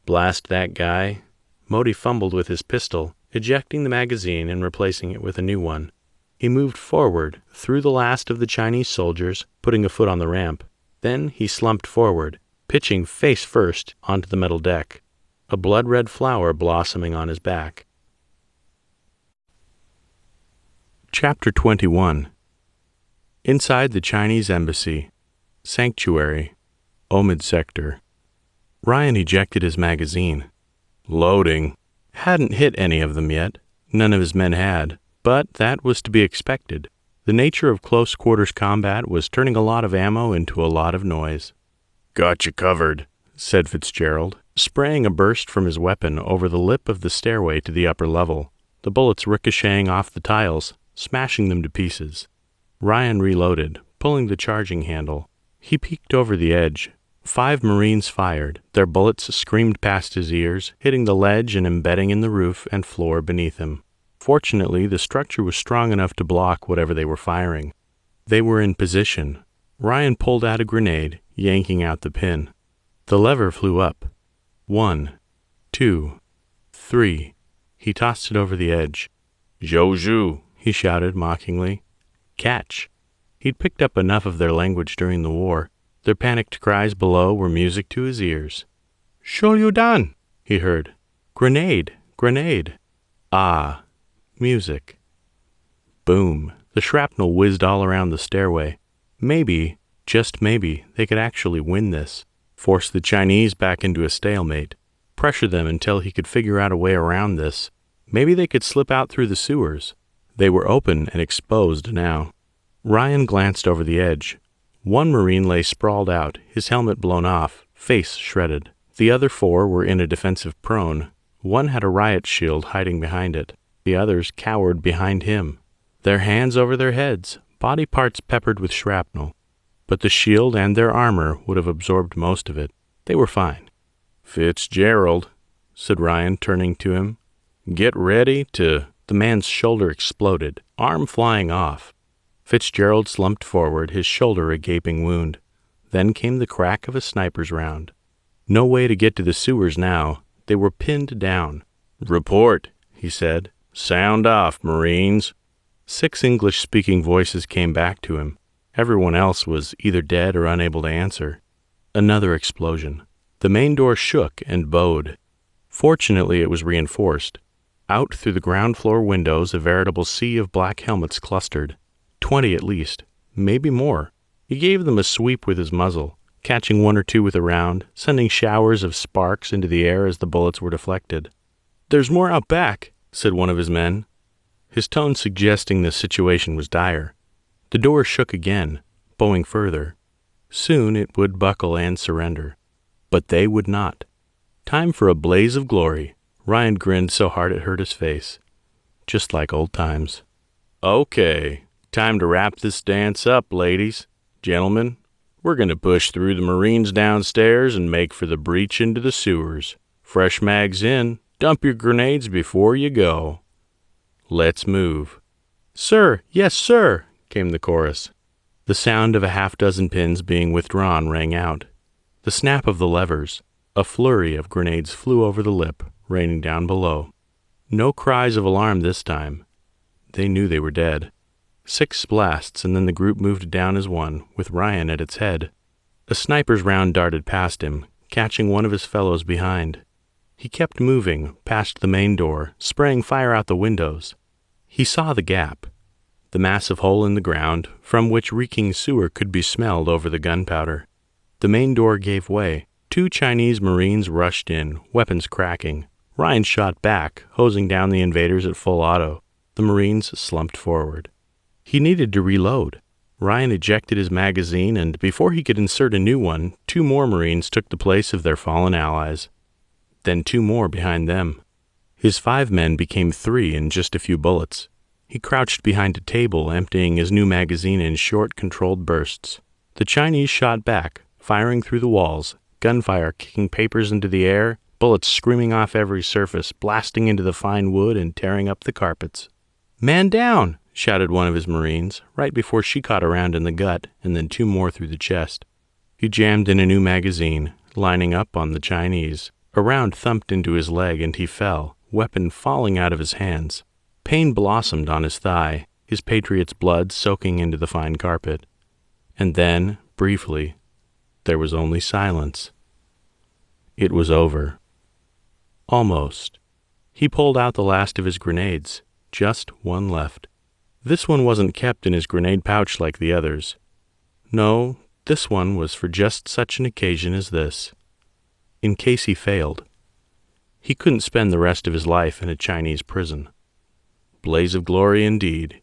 [SPEAKER 3] Blast that guy. Modi fumbled with his pistol, ejecting the magazine and replacing it with a new one. He moved forward, through the last of the Chinese soldiers, putting a foot on the ramp. Then he slumped forward, pitching face first onto the metal deck, a blood-red flower blossoming on his back. Chapter 21. Inside the Chinese Embassy. Sanctuary. Omid Sector. Ryan ejected his magazine. Loading. Hadn't hit any of them yet. None of his men had, but that was to be expected. The nature of close-quarters combat was turning a lot of ammo into a lot of noise. Got you covered, said Fitzgerald, spraying a burst from his weapon over the lip of the stairway to the upper level, the bullets ricocheting off the tiles, smashing them to pieces. Ryan reloaded, pulling the charging handle. He peeked over the edge. 5 Marines fired. Their bullets screamed past his ears, hitting the ledge and embedding in the roof and floor beneath him. Fortunately, the structure was strong enough to block whatever they were firing. They were in position. Ryan pulled out a grenade, yanking out the pin. The lever flew up. 1, 2, 3. He tossed it over the edge. Zhou, he shouted mockingly. Catch. He'd picked up enough of their language during the war. Their panicked cries below were music to his ears. Shoryudan, he heard. Grenade, grenade. Ah, music. Boom. The shrapnel whizzed all around the stairway. Maybe, just maybe, they could actually win this. Force the Chinese back into a stalemate. Pressure them until he could figure out a way around this. Maybe they could slip out through the sewers. They were open and exposed now. Ryan glanced over the edge. One Marine lay sprawled out, his helmet blown off, face shredded. The other 4 were in a defensive prone. One had a riot shield hiding behind it. The others cowered behind him, their hands over their heads, body parts peppered with shrapnel. But the shield and their armor would have absorbed most of it. They were fine. Fitzgerald, said Ryan, turning to him. Get ready to... The man's shoulder exploded, arm flying off. Fitzgerald slumped forward, his shoulder a gaping wound. Then came the crack of a sniper's round. No way to get to the sewers now. They were pinned down. Report, he said. Sound off, Marines. 6 English-speaking voices came back to him. Everyone else was either dead or unable to answer. Another explosion. The main door shook and bowed. Fortunately, it was reinforced. Out through the ground floor windows, a veritable sea of black helmets clustered. 20 at least, maybe more. He gave them a sweep with his muzzle, catching 1 or 2 with a round, sending showers of sparks into the air as the bullets were deflected. There's more out back, said one of his men, his tone suggesting the situation was dire. The door shook again, bowing further. Soon it would buckle and surrender. But they would not. Time for a blaze of glory. Ryan grinned so hard it hurt his face. Just like old times.
[SPEAKER 2] Okay, time to wrap this dance up, ladies. Gentlemen, we're going to push through the Marines downstairs and make for the breach into the sewers. Fresh mags in. Dump your grenades before you go. Let's move.
[SPEAKER 3] Sir, yes, sir,
[SPEAKER 2] Came the chorus. The sound of a half-dozen pins being withdrawn rang out. The snap of the levers. A flurry of grenades flew over the lip, raining down below. No cries of alarm this time. They knew they were dead. 6 blasts, and then the group moved down as one, with Ryan at its head. A sniper's round darted past him, catching one of his fellows behind. He kept moving, past the main door, spraying fire out the windows. He saw the gap, the massive hole in the ground, from which reeking sewer could be smelled over the gunpowder. The main door gave way. 2 Chinese Marines rushed in, weapons cracking. Ryan shot back, hosing down the invaders at full auto. The Marines slumped forward. He needed to reload. Ryan ejected his magazine, and before he could insert a new one, 2 more Marines took the place of their fallen allies. Then 2 more behind them. His 5 men became 3 in just a few bullets. He crouched behind a table, emptying his new magazine in short, controlled bursts. The Chinese shot back, firing through the walls, gunfire kicking papers into the air, bullets screaming off every surface, blasting into the fine wood and tearing up the carpets. "Man down!" shouted one of his Marines, right before she caught a round in the gut, and then 2 more through the chest. He jammed in a new magazine, lining up on the Chinese. A round thumped into his leg, and he fell, weapon falling out of his hands. Pain blossomed on his thigh, his patriot's blood soaking into the fine carpet. And then, briefly, there was only silence. It was over. Almost. He pulled out the last of his grenades, just one left. This one wasn't kept in his grenade pouch like the others. No, this one was for just such an occasion as this. In case he failed. He couldn't spend the rest of his life in a Chinese prison. Blaze of glory indeed.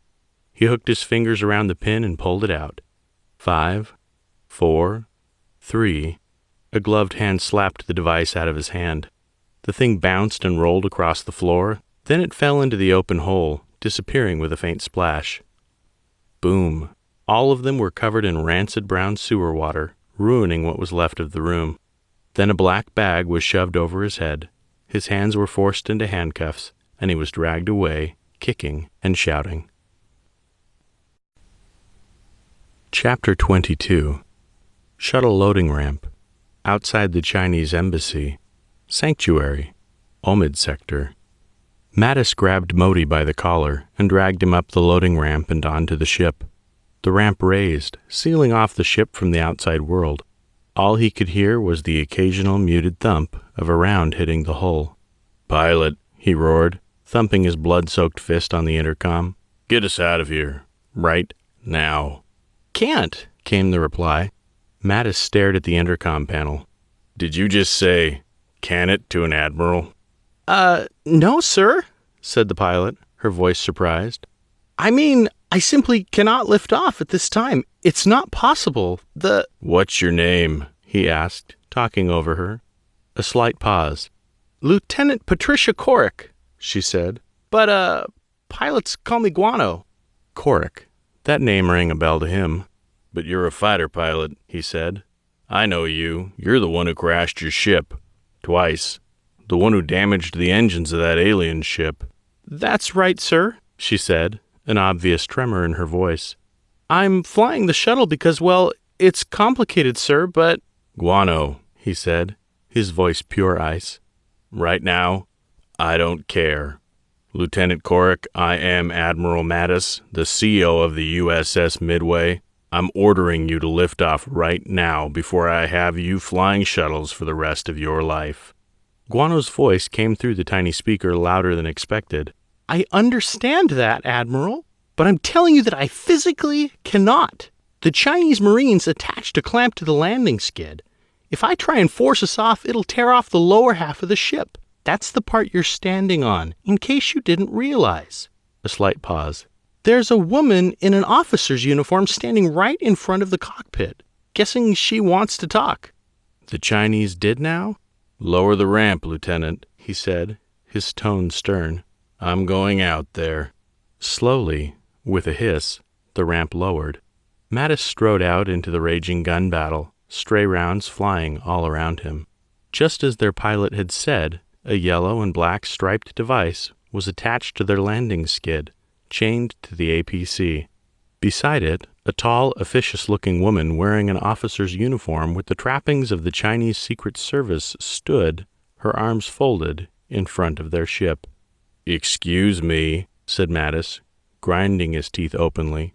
[SPEAKER 2] He hooked his fingers around the pin and pulled it out. 5, 4, 3. A gloved hand slapped the device out of his hand. The thing bounced and rolled across the floor. Then it fell into the open hole, disappearing with a faint splash. Boom. All of them were covered in rancid brown sewer water, ruining what was left of the room. Then a black bag was shoved over his head. His hands were forced into handcuffs, and he was dragged away, kicking and shouting. Chapter 22. Shuttle loading ramp. Outside the Chinese embassy. Sanctuary. Omid sector. Mattis grabbed Modi by the collar and dragged him up the loading ramp and onto the ship. The ramp raised, sealing off the ship from the outside world. All he could hear was the occasional muted thump of a round hitting the hull. "Pilot," he roared, thumping his blood-soaked fist on the intercom. "Get us out of here. Right now." "Can't," came the reply. Mattis stared at the intercom panel. "Did you just say, 'can it' to an admiral?"
[SPEAKER 3] No, sir," said the pilot, her voice surprised. "I mean, I simply cannot lift off at this time. It's not possible.
[SPEAKER 2] "What's your name?" he asked, talking over her. A slight pause.
[SPEAKER 3] "Lieutenant Patricia Corrick," she said. "But, pilots call me Guano."
[SPEAKER 2] Corrick. That name rang a bell to him. "But you're a fighter pilot," he said. "I know you. You're the one who crashed your ship. Twice. The one who damaged the engines of that alien ship."
[SPEAKER 3] "That's right, sir," she said, an obvious tremor in her voice. "I'm flying the shuttle because, well, it's complicated, sir, but—"
[SPEAKER 2] "Guano," he said, his voice pure ice. "Right now, I don't care. Lieutenant Corrick, I am Admiral Mattis, the CEO of the USS Midway. I'm ordering you to lift off right now before I have you flying shuttles for the rest of your life."
[SPEAKER 3] Guano's voice came through the tiny speaker louder than expected. "I understand that, Admiral, but I'm telling you that I physically cannot. The Chinese Marines attached a clamp to the landing skid. If I try and force us off, it'll tear off the lower half of the ship. That's the part you're standing on, in case you didn't realize."
[SPEAKER 2] A slight pause.
[SPEAKER 3] "There's a woman in an officer's uniform standing right in front of the cockpit. Guessing she wants to talk."
[SPEAKER 2] "The Chinese did now? Lower the ramp, Lieutenant," he said, his tone stern. "I'm going out there." Slowly, With a hiss, the ramp lowered. Mattis strode out into the raging gun battle, stray rounds flying all around him. Just as their pilot had said, a yellow and black striped device was attached to their landing skid, chained to the APC. Beside it, a tall, officious-looking woman wearing an officer's uniform with the trappings of the Chinese Secret Service stood, her arms folded, in front of their ship. "Excuse me," said Mattis, grinding his teeth openly.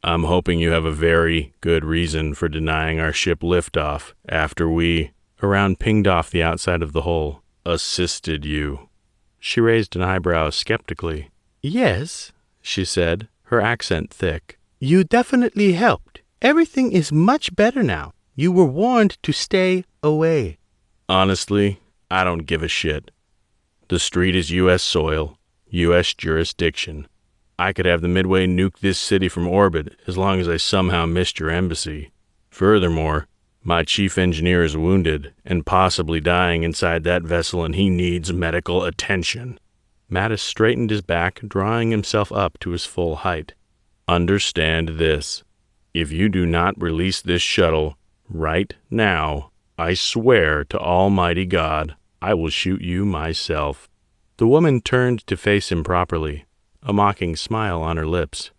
[SPEAKER 2] "I'm hoping you have a very good reason for denying our ship liftoff after we," a round pinged off the outside of the hole, "assisted you." She raised an eyebrow skeptically. "Yes," she said, her accent thick. "You definitely helped. Everything is much better now. You were warned to stay away." "Honestly, I don't give a shit. The street is U.S. soil, U.S. jurisdiction. I could have the Midway nuke this city from orbit as long as I somehow missed your embassy. Furthermore, my chief engineer is wounded and possibly dying inside that vessel, and he needs medical attention." Mattis straightened his back, drawing himself up to his full height. "Understand this. If you do not release this shuttle right now, I swear to Almighty God, I will shoot you myself." The woman turned to face him properly, a mocking smile on her lips.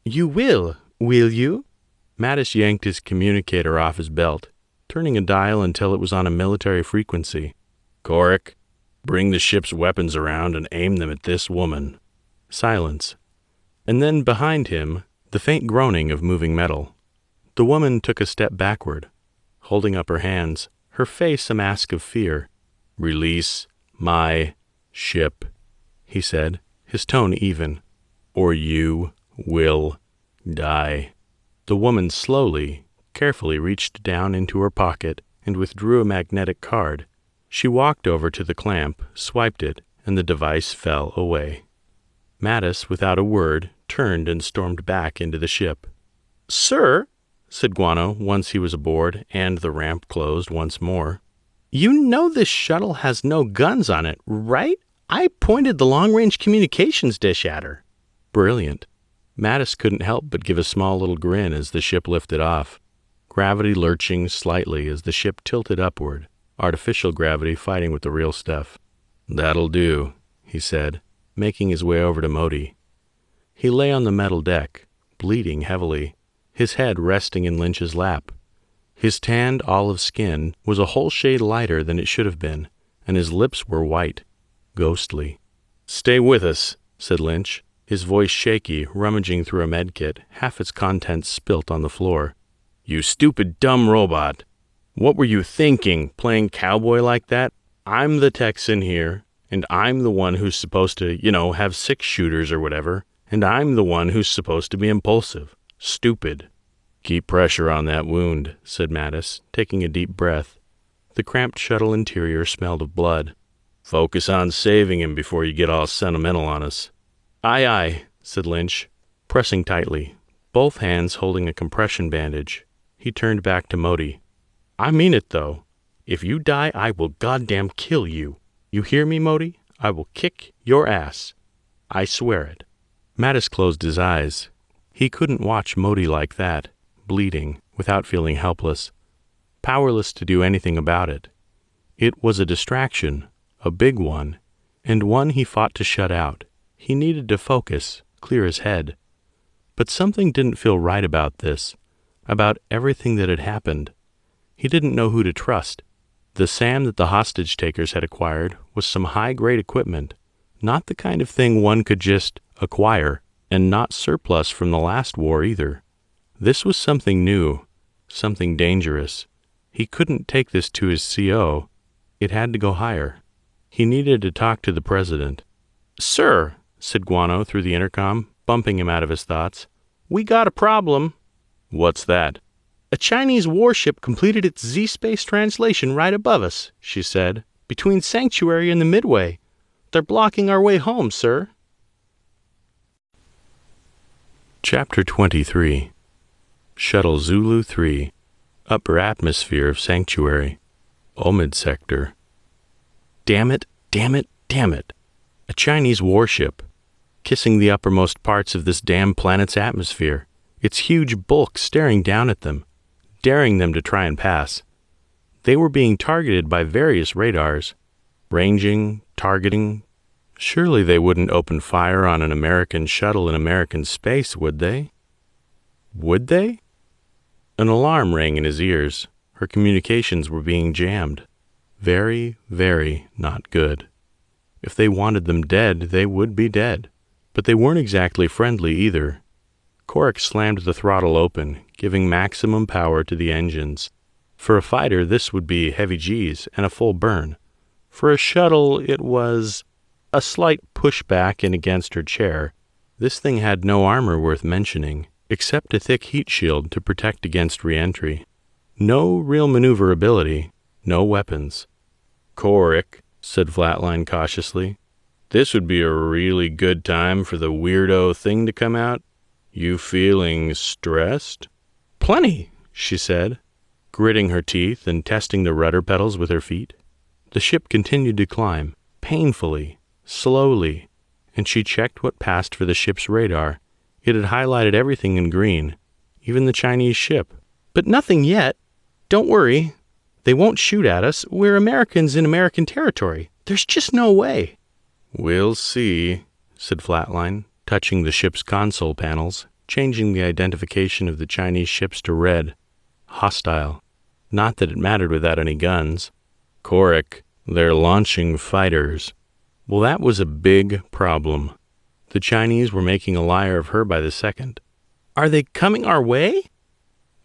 [SPEAKER 2] "You will you?" Mattis yanked his communicator off his belt, turning a dial until it was on a military frequency. "Korik, bring the ship's weapons around and aim them at this woman." Silence. And then behind him, the faint groaning of moving metal. The woman took a step backward, holding up her hands, her face a mask of fear. "Release my ship," he said, his tone even, "or you will die." The woman slowly, carefully reached down into her pocket and withdrew a magnetic card. She walked over to the clamp, swiped it, and the device fell away. Mattis, without a word, turned and stormed back into the ship. "Sir," said Guano once he was aboard and the ramp closed once more, "you know this shuttle has no guns on it, right? I pointed the long-range communications dish at her." "Brilliant." Mattis couldn't help but give a small little grin as the ship lifted off, gravity lurching slightly as the ship tilted upward, artificial gravity fighting with the real stuff. "That'll do," he said, making his way over to Modi. He lay on the metal deck, bleeding heavily, his head resting in Lynch's lap. His tanned olive skin was a whole shade lighter than it should have been, and his lips were white, ghostly. "Stay with us," said Lynch, his voice shaky, rummaging through a medkit, half its contents spilt on the floor. "You stupid, dumb robot. What were you thinking, playing cowboy like that? I'm the Texan here, and I'm the one who's supposed to, have 6 shooters or whatever, and I'm the one who's supposed to be impulsive. Stupid." "Keep pressure on that wound," said Mattis, taking a deep breath. The cramped shuttle interior smelled of blood. "Focus on saving him before you get all sentimental on us." "Aye, aye," said Lynch, pressing tightly, both hands holding a compression bandage. He turned back to Modi. "I mean it, though. If you die, I will goddamn kill you. You hear me, Modi? I will kick your ass. I swear it." Mattis closed his eyes. He couldn't watch Modi like that, bleeding, without feeling helpless, powerless to do anything about it. It was a distraction, a big one, and one he fought to shut out. He needed to focus, clear his head. But something didn't feel right about this, about everything that had happened. He didn't know who to trust. The SAM that the hostage-takers had acquired was some high-grade equipment, not the kind of thing one could just acquire, and not surplus from the last war either. This was something new, something dangerous. He couldn't take this to his CO. It had to go higher. He needed to talk to the president. "Sir," said Guano through the intercom, bumping him out of his thoughts, "we got a problem." "What's that?" "A Chinese warship completed its Z-space translation right above us," she said, "between Sanctuary and the Midway. They're blocking our way home, sir." Chapter 23. Shuttle Zulu 3, Upper Atmosphere of Sanctuary, Omid Sector. Damn it, damn it, damn it. A Chinese warship. kissing the uppermost parts of this damn planet's atmosphere, its huge bulk staring down at them, daring them to try and pass. They were being targeted by various radars, ranging, targeting. Surely they wouldn't open fire on an American shuttle in American space, would they? Would they? An alarm rang in his ears. Her communications were being jammed. Very, very not good. If they wanted them dead, they would be dead. But they weren't exactly friendly either. Korik slammed the throttle open, giving maximum power to the engines. For a fighter, this would be heavy G's and a full burn. For a shuttle, it was a slight pushback in against her chair. This thing had no armor worth mentioning, except a thick heat shield to protect against re-entry. No real maneuverability, no weapons. "Korik," said Flatline cautiously, "this would be a really good time for the weirdo thing to come out. You feeling stressed?" "Plenty," she said, gritting her teeth and testing the rudder pedals with her feet. The ship continued to climb, painfully, slowly, and she checked what passed for the ship's radar. It had highlighted everything in green, even the Chinese ship. "But nothing yet. Don't worry. They won't shoot at us. We're Americans in American territory. There's just no way." "We'll see," said Flatline, touching the ship's console panels, changing the identification of the Chinese ships to red. Hostile. Not that it mattered without any guns. "Korik, they're launching fighters." Well, that was a big problem. The Chinese were making a liar of her by the second. "Are they coming our way?"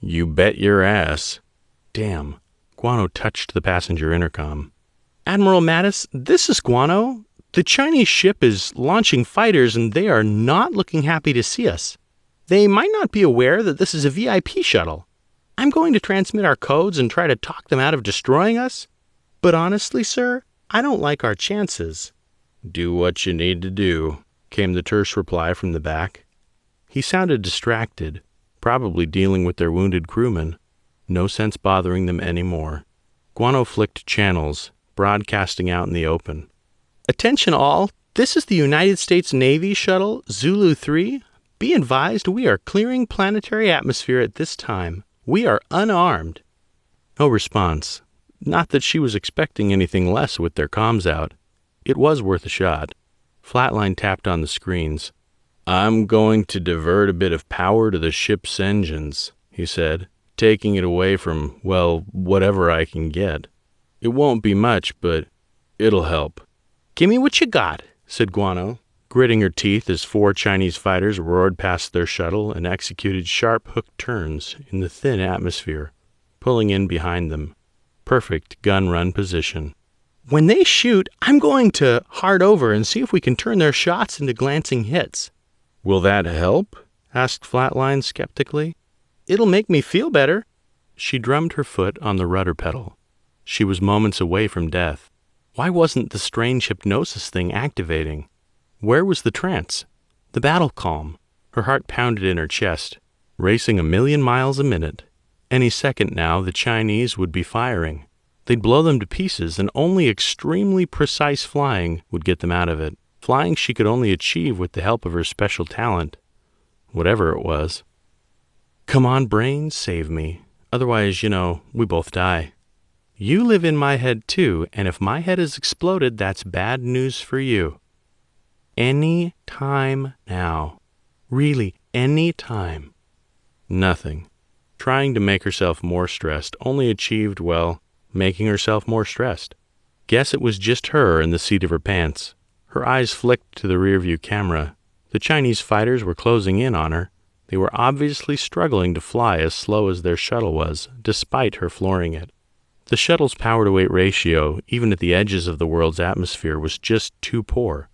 [SPEAKER 2] "You bet your ass." Damn. Guano touched the passenger intercom. "Admiral Mattis, this is Guano. The Chinese ship is launching fighters and they are not looking happy to see us. They might not be aware that this is a VIP shuttle. I'm going to transmit our codes and try to talk them out of destroying us. But honestly, sir, I don't like our chances." "Do what you need to do," came the terse reply from the back. He sounded distracted, probably dealing with their wounded crewmen. No sense bothering them anymore. Guano flicked channels, broadcasting out in the open. "Attention all, this is the United States Navy shuttle Zulu 3. Be advised we are clearing planetary atmosphere at this time. We are unarmed." No response. Not that she was expecting anything less with their comms out. It was worth a shot. Flatline tapped on the screens. "I'm going to divert a bit of power to the ship's engines," he said, taking it away from, well, whatever I can get. "It won't be much, but it'll help." "Gimme what you got," said Guano, gritting her teeth as 4 Chinese fighters roared past their shuttle and executed sharp hooked turns in the thin atmosphere, pulling in behind them. Perfect gun run position. "When they shoot, I'm going to hard over and see if we can turn their shots into glancing hits." "Will that help?" asked Flatline skeptically. "It'll make me feel better." She drummed her foot on the rudder pedal. She was moments away from death. Why wasn't the strange hypnosis thing activating? Where was the trance? The battle calm? Her heart pounded in her chest, racing 1,000,000 miles a minute. Any second now, the Chinese would be firing. They'd blow them to pieces, and only extremely precise flying would get them out of it. Flying she could only achieve with the help of her special talent, whatever it was. "Come on, brain, save me. Otherwise, we both die. You live in my head too, and if my head is exploded, that's bad news for you. Any time now. Really, any time." Nothing. Trying to make herself more stressed only achieved, well, making herself more stressed. Guess it was just her in the seat of her pants. Her eyes flicked to the rearview camera. The Chinese fighters were closing in on her. They were obviously struggling to fly as slow as their shuttle was, despite her flooring it. The shuttle's power-to-weight ratio, even at the edges of the world's atmosphere, was just too poor.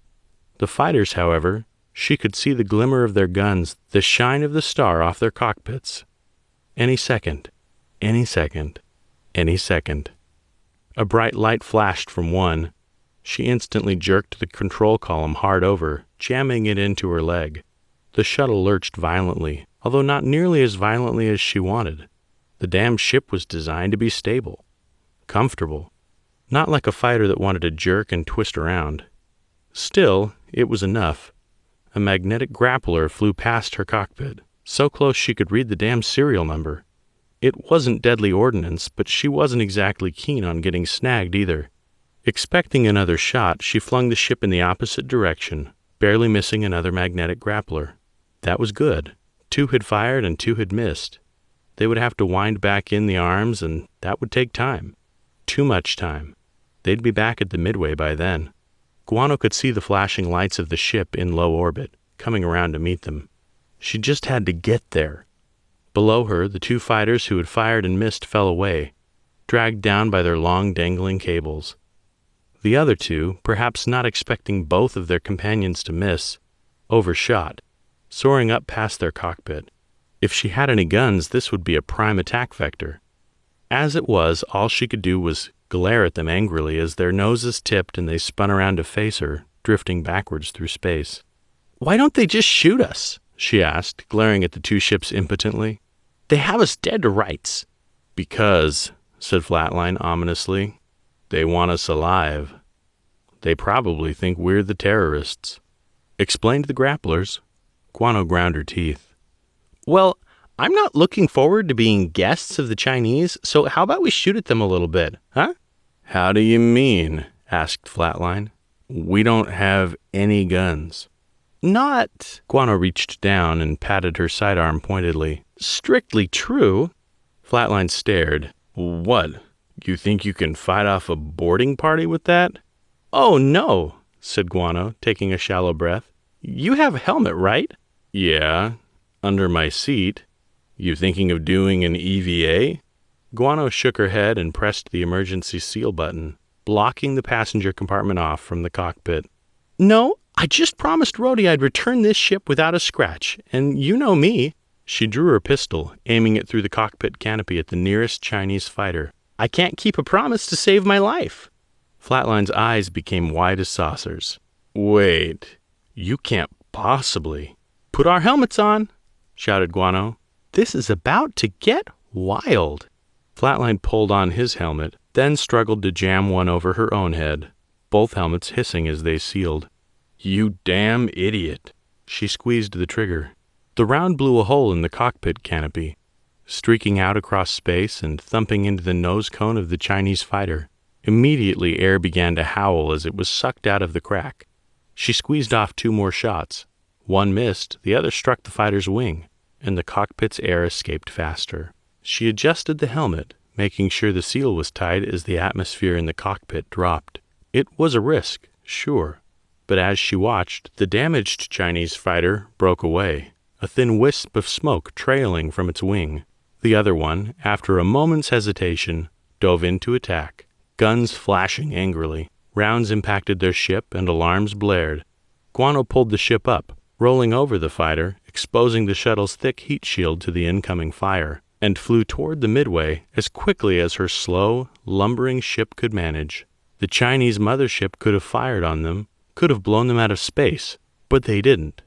[SPEAKER 2] The fighters, however, she could see the glimmer of their guns, the shine of the star off their cockpits. Any second. Any second. Any second. A bright light flashed from one. She instantly jerked the control column hard over, jamming it into her leg. The shuttle lurched violently, although not nearly as violently as she wanted. The damn ship was designed to be stable, comfortable, not like a fighter that wanted to jerk and twist around. Still, it was enough. A magnetic grappler flew past her cockpit, so close she could read the damn serial number. It wasn't deadly ordnance, but she wasn't exactly keen on getting snagged either. Expecting another shot, she flung the ship in the opposite direction, barely missing another magnetic grappler. That was good. 2 had fired and 2 had missed. They would have to wind back in the arms, and that would take time. Too much time. They'd be back at the Midway by then. Guano could see the flashing lights of the ship in low orbit, coming around to meet them. She just had to get there. Below her, the 2 fighters who had fired and missed fell away, dragged down by their long dangling cables. The other 2, perhaps not expecting both of their companions to miss, overshot, soaring up past their cockpit. If she had any guns, this would be a prime attack vector. As it was, all she could do was glare at them angrily as their noses tipped and they spun around to face her, drifting backwards through space.
[SPEAKER 3] "Why don't they just shoot us?"
[SPEAKER 2] she asked, glaring at the 2 ships impotently.
[SPEAKER 3] "They have us dead to rights."
[SPEAKER 2] "Because," said Flatline ominously, "they want us alive. They probably think we're the terrorists." Explained the grapplers. Guano ground her teeth.
[SPEAKER 3] "Well, I'm not looking forward to being guests of the Chinese, so how about we shoot at them a little bit, huh?"
[SPEAKER 2] "How do you mean?" asked Flatline. "We don't have any guns."
[SPEAKER 3] "Not,"
[SPEAKER 2] Guano reached down and patted her sidearm pointedly,
[SPEAKER 3] "strictly true."
[SPEAKER 2] Flatline stared. "What? You think you can fight off a boarding party with that?"
[SPEAKER 3] "Oh, no," said Guano, taking a shallow breath. "You have a helmet, right?"
[SPEAKER 2] "Yeah, under my seat. You thinking of doing an EVA?" Guano shook her head and pressed the emergency seal button, blocking the passenger compartment off from the cockpit.
[SPEAKER 3] "No, I just promised Rhodey I'd return this ship without a scratch, and you know me."
[SPEAKER 2] She drew her pistol, aiming it through the cockpit canopy at the nearest Chinese fighter.
[SPEAKER 3] "I can't keep a promise to save my life."
[SPEAKER 2] Flatline's eyes became wide as saucers. "Wait, you can't possibly—"
[SPEAKER 3] "Put our helmets on,"
[SPEAKER 2] shouted Guano.
[SPEAKER 3] "This is about to get wild."
[SPEAKER 2] Flatline pulled on his helmet, then struggled to jam one over her own head, both helmets hissing as they sealed. "You damn idiot." She squeezed the trigger. The round blew a hole in the cockpit canopy, streaking out across space and thumping into the nose cone of the Chinese fighter. Immediately, air began to howl as it was sucked out of the crack. She squeezed off 2 more shots. One missed, the other struck the fighter's wing, and the cockpit's air escaped faster. She adjusted the helmet, making sure the seal was tight as the atmosphere in the cockpit dropped. It was a risk, sure, but as she watched, the damaged Chinese fighter broke away, a thin wisp of smoke trailing from its wing. The other one, after a moment's hesitation, dove into attack, guns flashing angrily. Rounds impacted their ship and alarms blared. Guano pulled the ship up, rolling over the fighter, exposing the shuttle's thick heat shield to the incoming fire, and flew toward the Midway as quickly as her slow, lumbering ship could manage. The Chinese mothership could have fired on them, could have blown them out of space, but they didn't.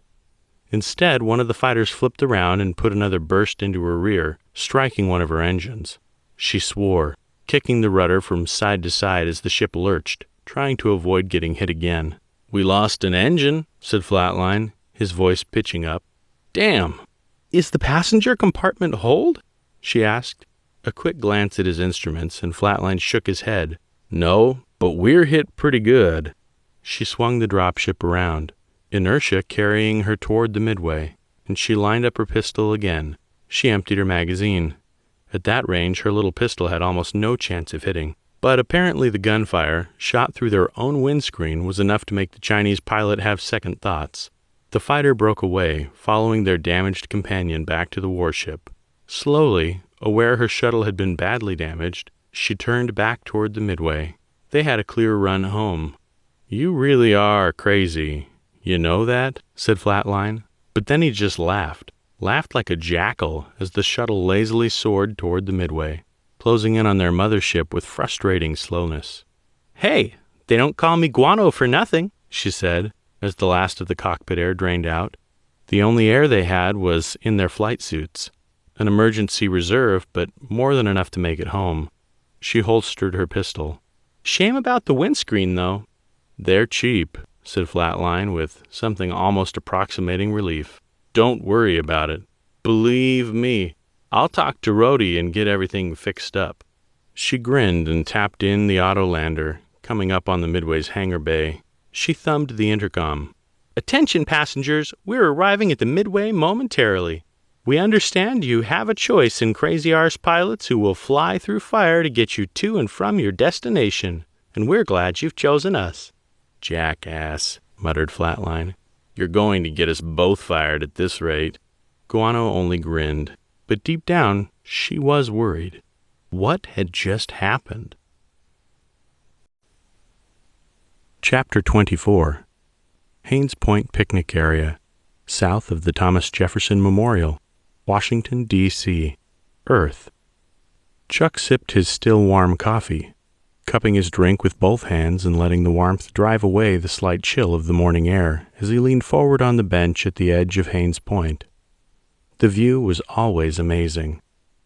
[SPEAKER 2] Instead, one of the fighters flipped around and put another burst into her rear, striking one of her engines. She swore, kicking the rudder from side to side as the ship lurched, trying to avoid getting hit again. "We lost an engine," said Flatline, his voice pitching up. "Damn."
[SPEAKER 3] "Is the passenger compartment hold?"
[SPEAKER 2] she asked. A quick glance at his instruments, and Flatline shook his head. "No, but we're hit pretty good." She swung the dropship around, inertia carrying her toward the Midway, and she lined up her pistol again. She emptied her magazine. At that range, her little pistol had almost no chance of hitting. But apparently the gunfire, shot through their own windscreen, was enough to make the Chinese pilot have second thoughts. The fighter broke away, following their damaged companion back to the warship. Slowly, aware her shuttle had been badly damaged, she turned back toward the Midway. They had a clear run home. "You really are crazy. You know that?" said Flatline. But then he just laughed like a jackal as the shuttle lazily soared toward the Midway, closing in on their mothership with frustrating slowness.
[SPEAKER 3] "Hey, they don't call me Guano for nothing,"
[SPEAKER 2] she said, as the last of the cockpit air drained out. The only air they had was in their flight suits, an emergency reserve, but more than enough to make it home. She holstered her pistol.
[SPEAKER 3] "Shame about the windscreen, though."
[SPEAKER 2] "They're cheap." said Flatline with something almost approximating relief. "Don't worry about it. Believe me, I'll talk to Rhodey and get everything fixed up." She grinned and tapped in the Autolander, coming up on the Midway's hangar bay. She thumbed the intercom. "Attention passengers, we're arriving at the Midway momentarily. We understand you have a choice in Crazy Arse pilots who will fly through fire to get you to and from your destination, and we're glad you've chosen us." "Jackass," muttered Flatline. "You're going to get us both fired at this rate." Guano only grinned, but deep down she was worried. What had just happened? Chapter 24. Haines Point Picnic Area, south of the Thomas Jefferson Memorial, Washington, D.C., Earth. Chuck sipped his still warm coffee, cupping his drink with both hands and letting the warmth drive away the slight chill of the morning air as he leaned forward on the bench at the edge of Haines Point. The view was always amazing.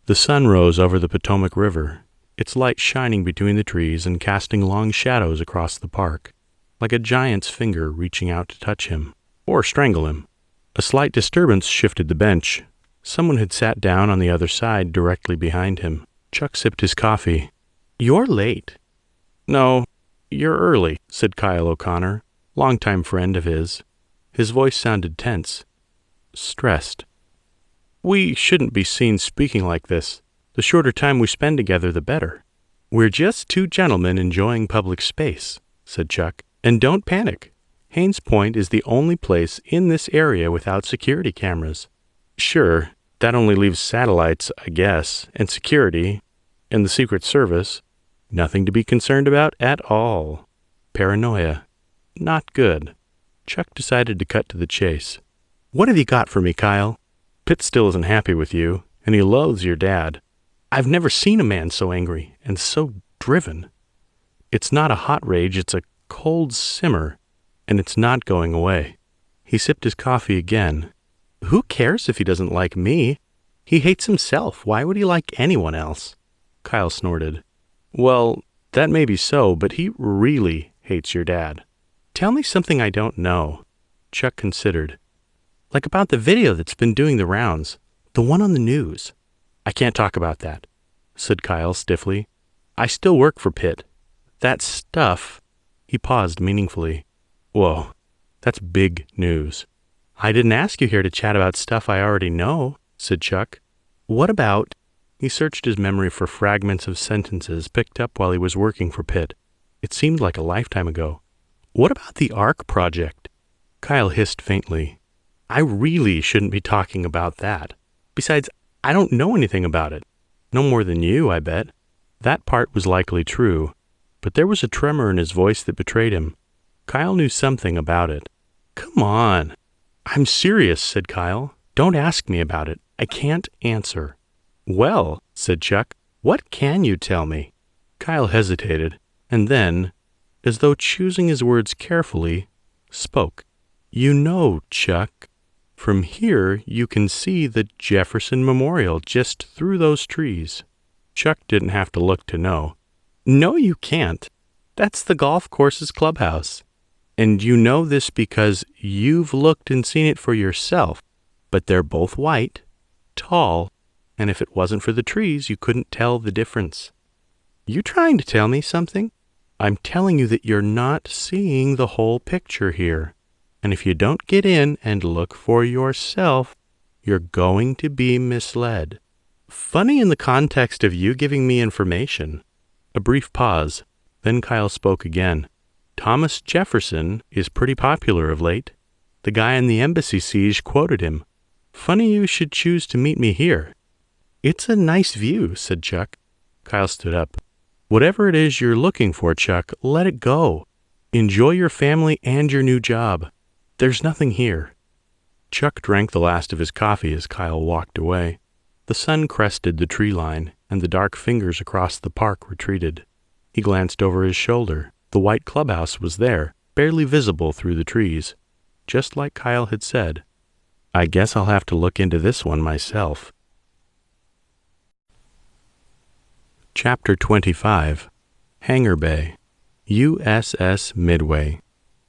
[SPEAKER 2] The sun rose over the Potomac River, its light shining between the trees and casting long shadows across the park, like a giant's finger reaching out to touch him, or strangle him. A slight disturbance shifted the bench. Someone had sat down on the other side directly behind him. Chuck sipped his coffee. "You're late." "No, you're early," said Kyle O'Connor, longtime friend of his. His voice sounded tense, stressed. "We shouldn't be seen speaking like this. The shorter time we spend together, the better." "We're just two gentlemen enjoying public space," said Chuck. "And don't panic. Haines Point is the only place in this area without security cameras." "Sure, that only leaves satellites, I guess, and security, and the Secret Service. Nothing to be concerned about at all. Paranoia. Not good." Chuck decided to cut to the chase. "What have you got for me, Kyle?" "Pitt still isn't happy with you, and he loathes your dad. I've never seen a man so angry and so driven. It's not a hot rage, it's a cold simmer, and it's not going away." He sipped his coffee again. "Who cares if he doesn't like me? He hates himself. Why would he like anyone else?" Kyle snorted. "Well, that may be so, but he really hates your dad." "Tell me something I don't know." Chuck considered. "Like about the video that's been doing the rounds, the one on the news." "I can't talk about that," said Kyle stiffly. "I still work for Pitt. That stuff—" He paused meaningfully. "Whoa, that's big news." "I didn't ask you here to chat about stuff I already know," said Chuck. "What about—" He searched his memory for fragments of sentences picked up while he was working for Pitt. It seemed like a lifetime ago. "What about the ARC project?" Kyle hissed faintly. "I really shouldn't be talking about that. Besides, I don't know anything about it. No more than you, I bet." That part was likely true, but there was a tremor in his voice that betrayed him. Kyle knew something about it. "Come on." "I'm serious," said Kyle. "Don't ask me about it. I can't answer." "Well," said Chuck, "what can you tell me?" Kyle hesitated, and then, as though choosing his words carefully, spoke. "You know, Chuck, from here you can see the Jefferson Memorial just through those trees." Chuck didn't have to look to know. "No, you can't. That's the golf course's clubhouse. And you know this because you've looked and seen it for yourself. But they're both white, tall, and if it wasn't for the trees, you couldn't tell the difference." "You trying to tell me something?" "I'm telling you that you're not seeing the whole picture here. And if you don't get in and look for yourself, you're going to be misled." "Funny in the context of you giving me information." A brief pause. Then Kyle spoke again. "Thomas Jefferson is pretty popular of late. The guy in the embassy siege quoted him. Funny you should choose to meet me here." "It's a nice view," said Chuck. Kyle stood up. "Whatever it is you're looking for, Chuck, let it go. Enjoy your family and your new job. There's nothing here." Chuck drank the last of his coffee as Kyle walked away. The sun crested the tree line, and the dark fingers across the park retreated. He glanced over his shoulder. The white clubhouse was there, barely visible through the trees. Just like Kyle had said. "I guess I'll have to look into this one myself." Chapter 25. Hangar Bay, USS Midway,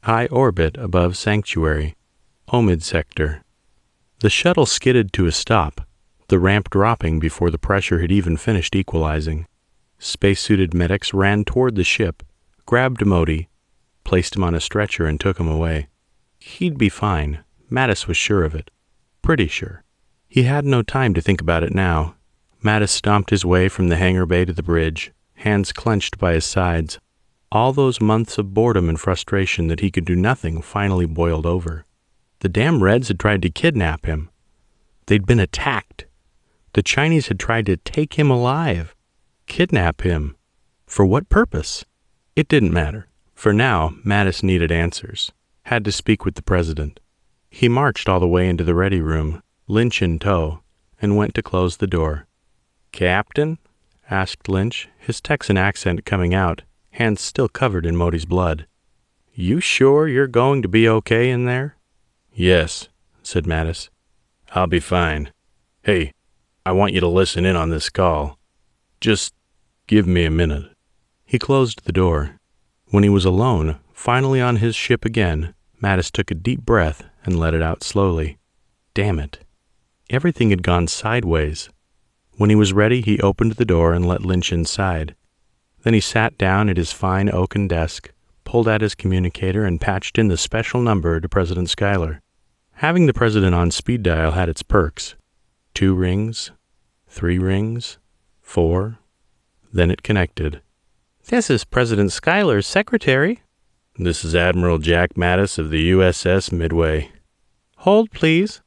[SPEAKER 2] high orbit above Sanctuary, Omid Sector. The shuttle skidded to a stop, the ramp dropping before the pressure had even finished equalizing. Spacesuited medics ran toward the ship, grabbed Modi, placed him on a stretcher and took him away. He'd be fine. Mattis was sure of it. Pretty sure. He had no time to think about it now. Mattis stomped his way from the hangar bay to the bridge, hands clenched by his sides. All those months of boredom and frustration that he could do nothing finally boiled over. The damn Reds had tried to kidnap him. They'd been attacked. The Chinese had tried to take him alive. Kidnap him. For what purpose? It didn't matter. For now, Mattis needed answers. Had to speak with the president. He marched all the way into the ready room, Lynch in tow, and went to close the door. "Captain?" asked Lynch, his Texan accent coming out, hands still covered in Modi's blood. "You sure you're going to be okay in there?" "Yes," said Mattis. "I'll be fine. Hey, I want you to listen in on this call. Just give me a minute." He closed the door. When he was alone, finally on his ship again, Mattis took a deep breath and let it out slowly. Damn it. Everything had gone sideways. When he was ready, he opened the door and let Lynch inside. Then he sat down at his fine oaken desk, pulled out his communicator, and patched in the special number to President Schuyler. Having the president on speed dial had its perks. 2 rings, 3 rings, 4. Then it connected. "This is President Schuyler's secretary." "This is Admiral Jack Mattis of the USS Midway." "Hold, please."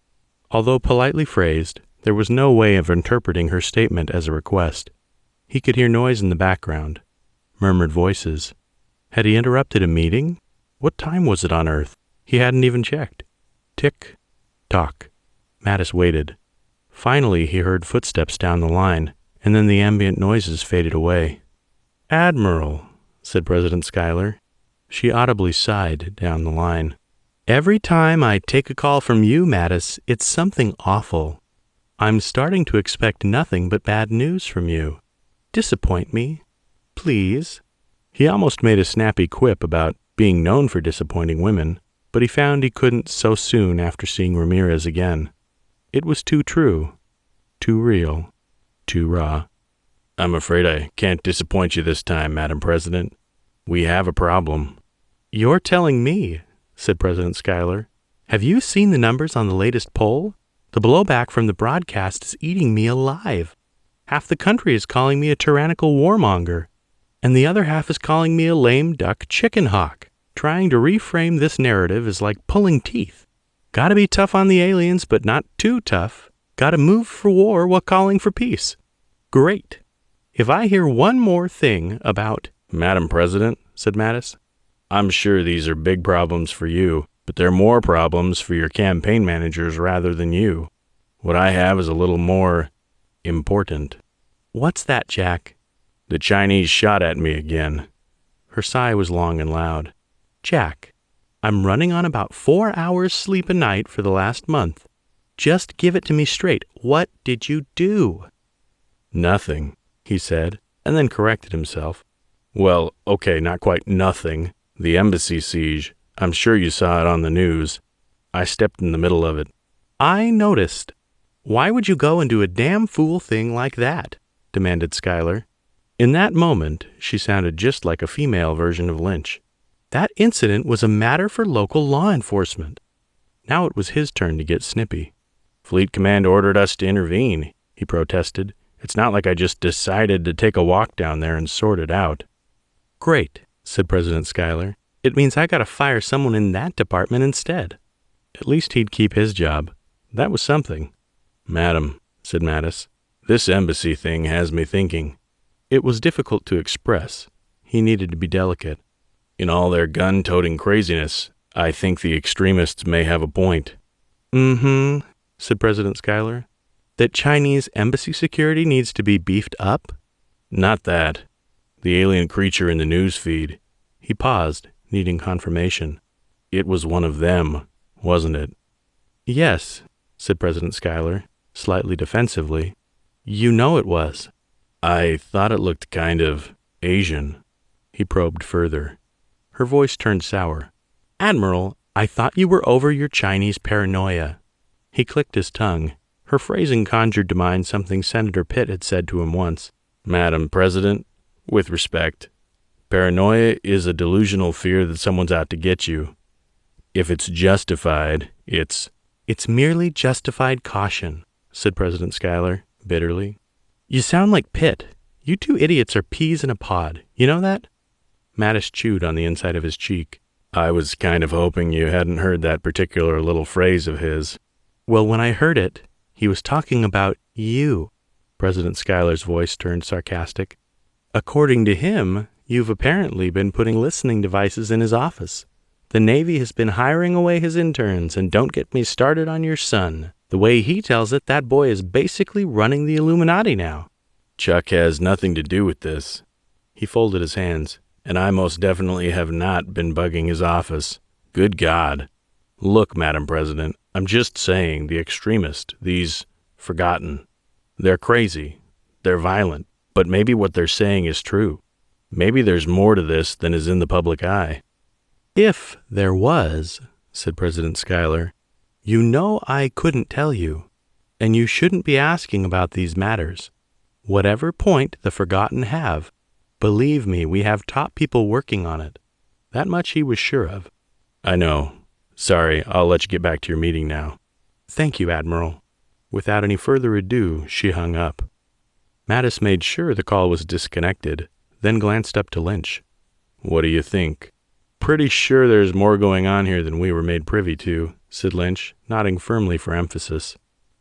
[SPEAKER 2] Although politely phrased, there was no way of interpreting her statement as a request. He could hear noise in the background, murmured voices. Had he interrupted a meeting? What time was it on Earth? He hadn't even checked. Tick, tock. Mattis waited. Finally, he heard footsteps down the line, and then the ambient noises faded away. "Admiral," said President Schuyler. She audibly sighed down the line. "Every time I take a call from you, Mattis, it's something awful. I'm starting to expect nothing but bad news from you. Disappoint me, please." He almost made a snappy quip about being known for disappointing women, but he found he couldn't so soon after seeing Ramirez again. It was too true, too real, too raw. "I'm afraid I can't disappoint you this time, Madam President. We have a problem." "You're telling me," said President Schuyler. "Have you seen the numbers on the latest poll? The blowback from the broadcast is eating me alive. Half the country is calling me a tyrannical warmonger, and the other half is calling me a lame duck chicken hawk. Trying to reframe this narrative is like pulling teeth. Gotta be tough on the aliens, but not too tough. Gotta move for war while calling for peace. Great. If I hear one more thing about—" "Madam President," said Mattis, "I'm sure these are big problems for you, but they're more problems for your campaign managers rather than you. What I have is a little more important." "What's that, Jack?" "The Chinese shot at me again." Her sigh was long and loud. "Jack, I'm running on about 4 hours sleep a night for the last month. Just give it to me straight. What did you do?" "Nothing," he said, and then corrected himself. "Well, okay, not quite nothing. The embassy siege. I'm sure you saw it on the news. I stepped in the middle of it." "I noticed. Why would you go and do a damn fool thing like that?" demanded Schuyler. In that moment, she sounded just like a female version of Lynch. That incident was a matter for local law enforcement. Now it was his turn to get snippy. "Fleet Command ordered us to intervene," he protested. "It's not like I just decided to take a walk down there and sort it out." "Great," said President Schuyler. "It means I gotta fire someone in that department instead." At least he'd keep his job. That was something. "Madam," said Mattis, "this embassy thing has me thinking." It was difficult to express. He needed to be delicate. "In all their gun-toting craziness, I think the extremists may have a point." "Mm-hmm," said President Schuyler. "That Chinese embassy security needs to be beefed up?" "Not that. The alien creature in the news feed." He paused, needing confirmation. "It was one of them, wasn't it?" "Yes," said President Schuyler, slightly defensively. "You know it was." "I thought it looked kind of Asian." He probed further. Her voice turned sour. Admiral, I thought you were over your Chinese paranoia. He clicked his tongue. Her phrasing conjured to mind something Senator Pitt had said to him once. Madam President, with respect, paranoia is a delusional fear that someone's out to get you. If it's justified, it's merely justified caution, said President Schuyler, bitterly. You sound like Pitt. You two idiots are peas in a pod. You know that? Mattis chewed on the inside of his cheek. I was kind of hoping you hadn't heard that particular little phrase of his. Well, when I heard it, he was talking about you. President Schuyler's voice turned sarcastic. According to him, you've apparently been putting listening devices in his office. The Navy has been hiring away his interns, and don't get me started on your son. The way he tells it, that boy is basically running the Illuminati now. Chuck has nothing to do with this. He folded his hands. And I most definitely have not been bugging his office. Good God. Look, Madam President, I'm just saying the extremists, these forgotten. They're crazy. They're violent. But maybe what they're saying is true. Maybe there's more to this than is in the public eye. If there was, said President Schuyler, you know I couldn't tell you. And you shouldn't be asking about these matters. Whatever point the forgotten have, believe me, we have top people working on it. That much he was sure of. I know. Sorry, I'll let you get back to your meeting now. Thank you, Admiral. Without any further ado, she hung up. Mattis made sure the call was disconnected, then glanced up to Lynch. What do you think? Pretty sure there's more going on here than we were made privy to, said Lynch, nodding firmly for emphasis.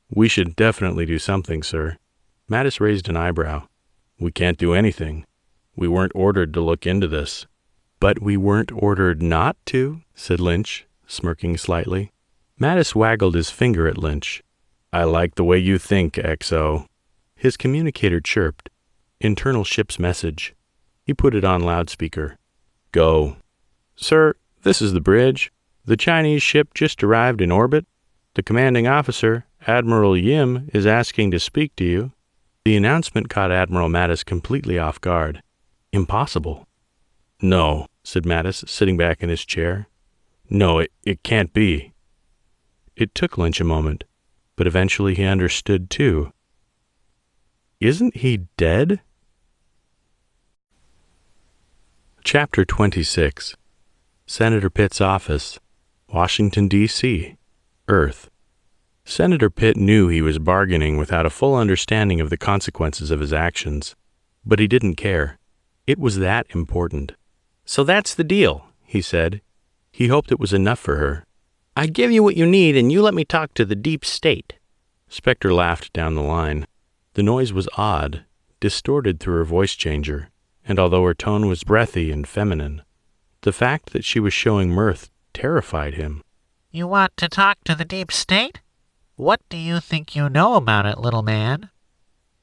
[SPEAKER 2] We should definitely do something, sir. Mattis raised an eyebrow. We can't do anything. We weren't ordered to look into this. But we weren't ordered not to, said Lynch, smirking slightly. Mattis waggled his finger at Lynch. I like the way you think, XO. His communicator chirped. Internal ship's message. He put it on loudspeaker. Go. Sir, this is the bridge. The Chinese ship just arrived in orbit. The commanding officer, Admiral Yim, is asking to speak to you. The announcement caught Admiral Mattis completely off guard. Impossible. No, said Mattis, sitting back in his chair. No, it can't be. It took Lynch a moment, but eventually he understood too. Isn't he dead? Chapter 26. Senator Pitt's office, Washington, D.C., Earth. Senator Pitt knew he was bargaining without a full understanding of the consequences of his actions, but he didn't care. It was that important. So that's the deal, he said. He hoped it was enough for her. I give you what you need, and you let me talk to the deep state. Spectre laughed down the line. The noise was odd, distorted through her voice changer, and although her tone was breathy and feminine, the fact that she was showing mirth terrified him.
[SPEAKER 1] You want to talk to the deep state? What do you think you know about it, little man?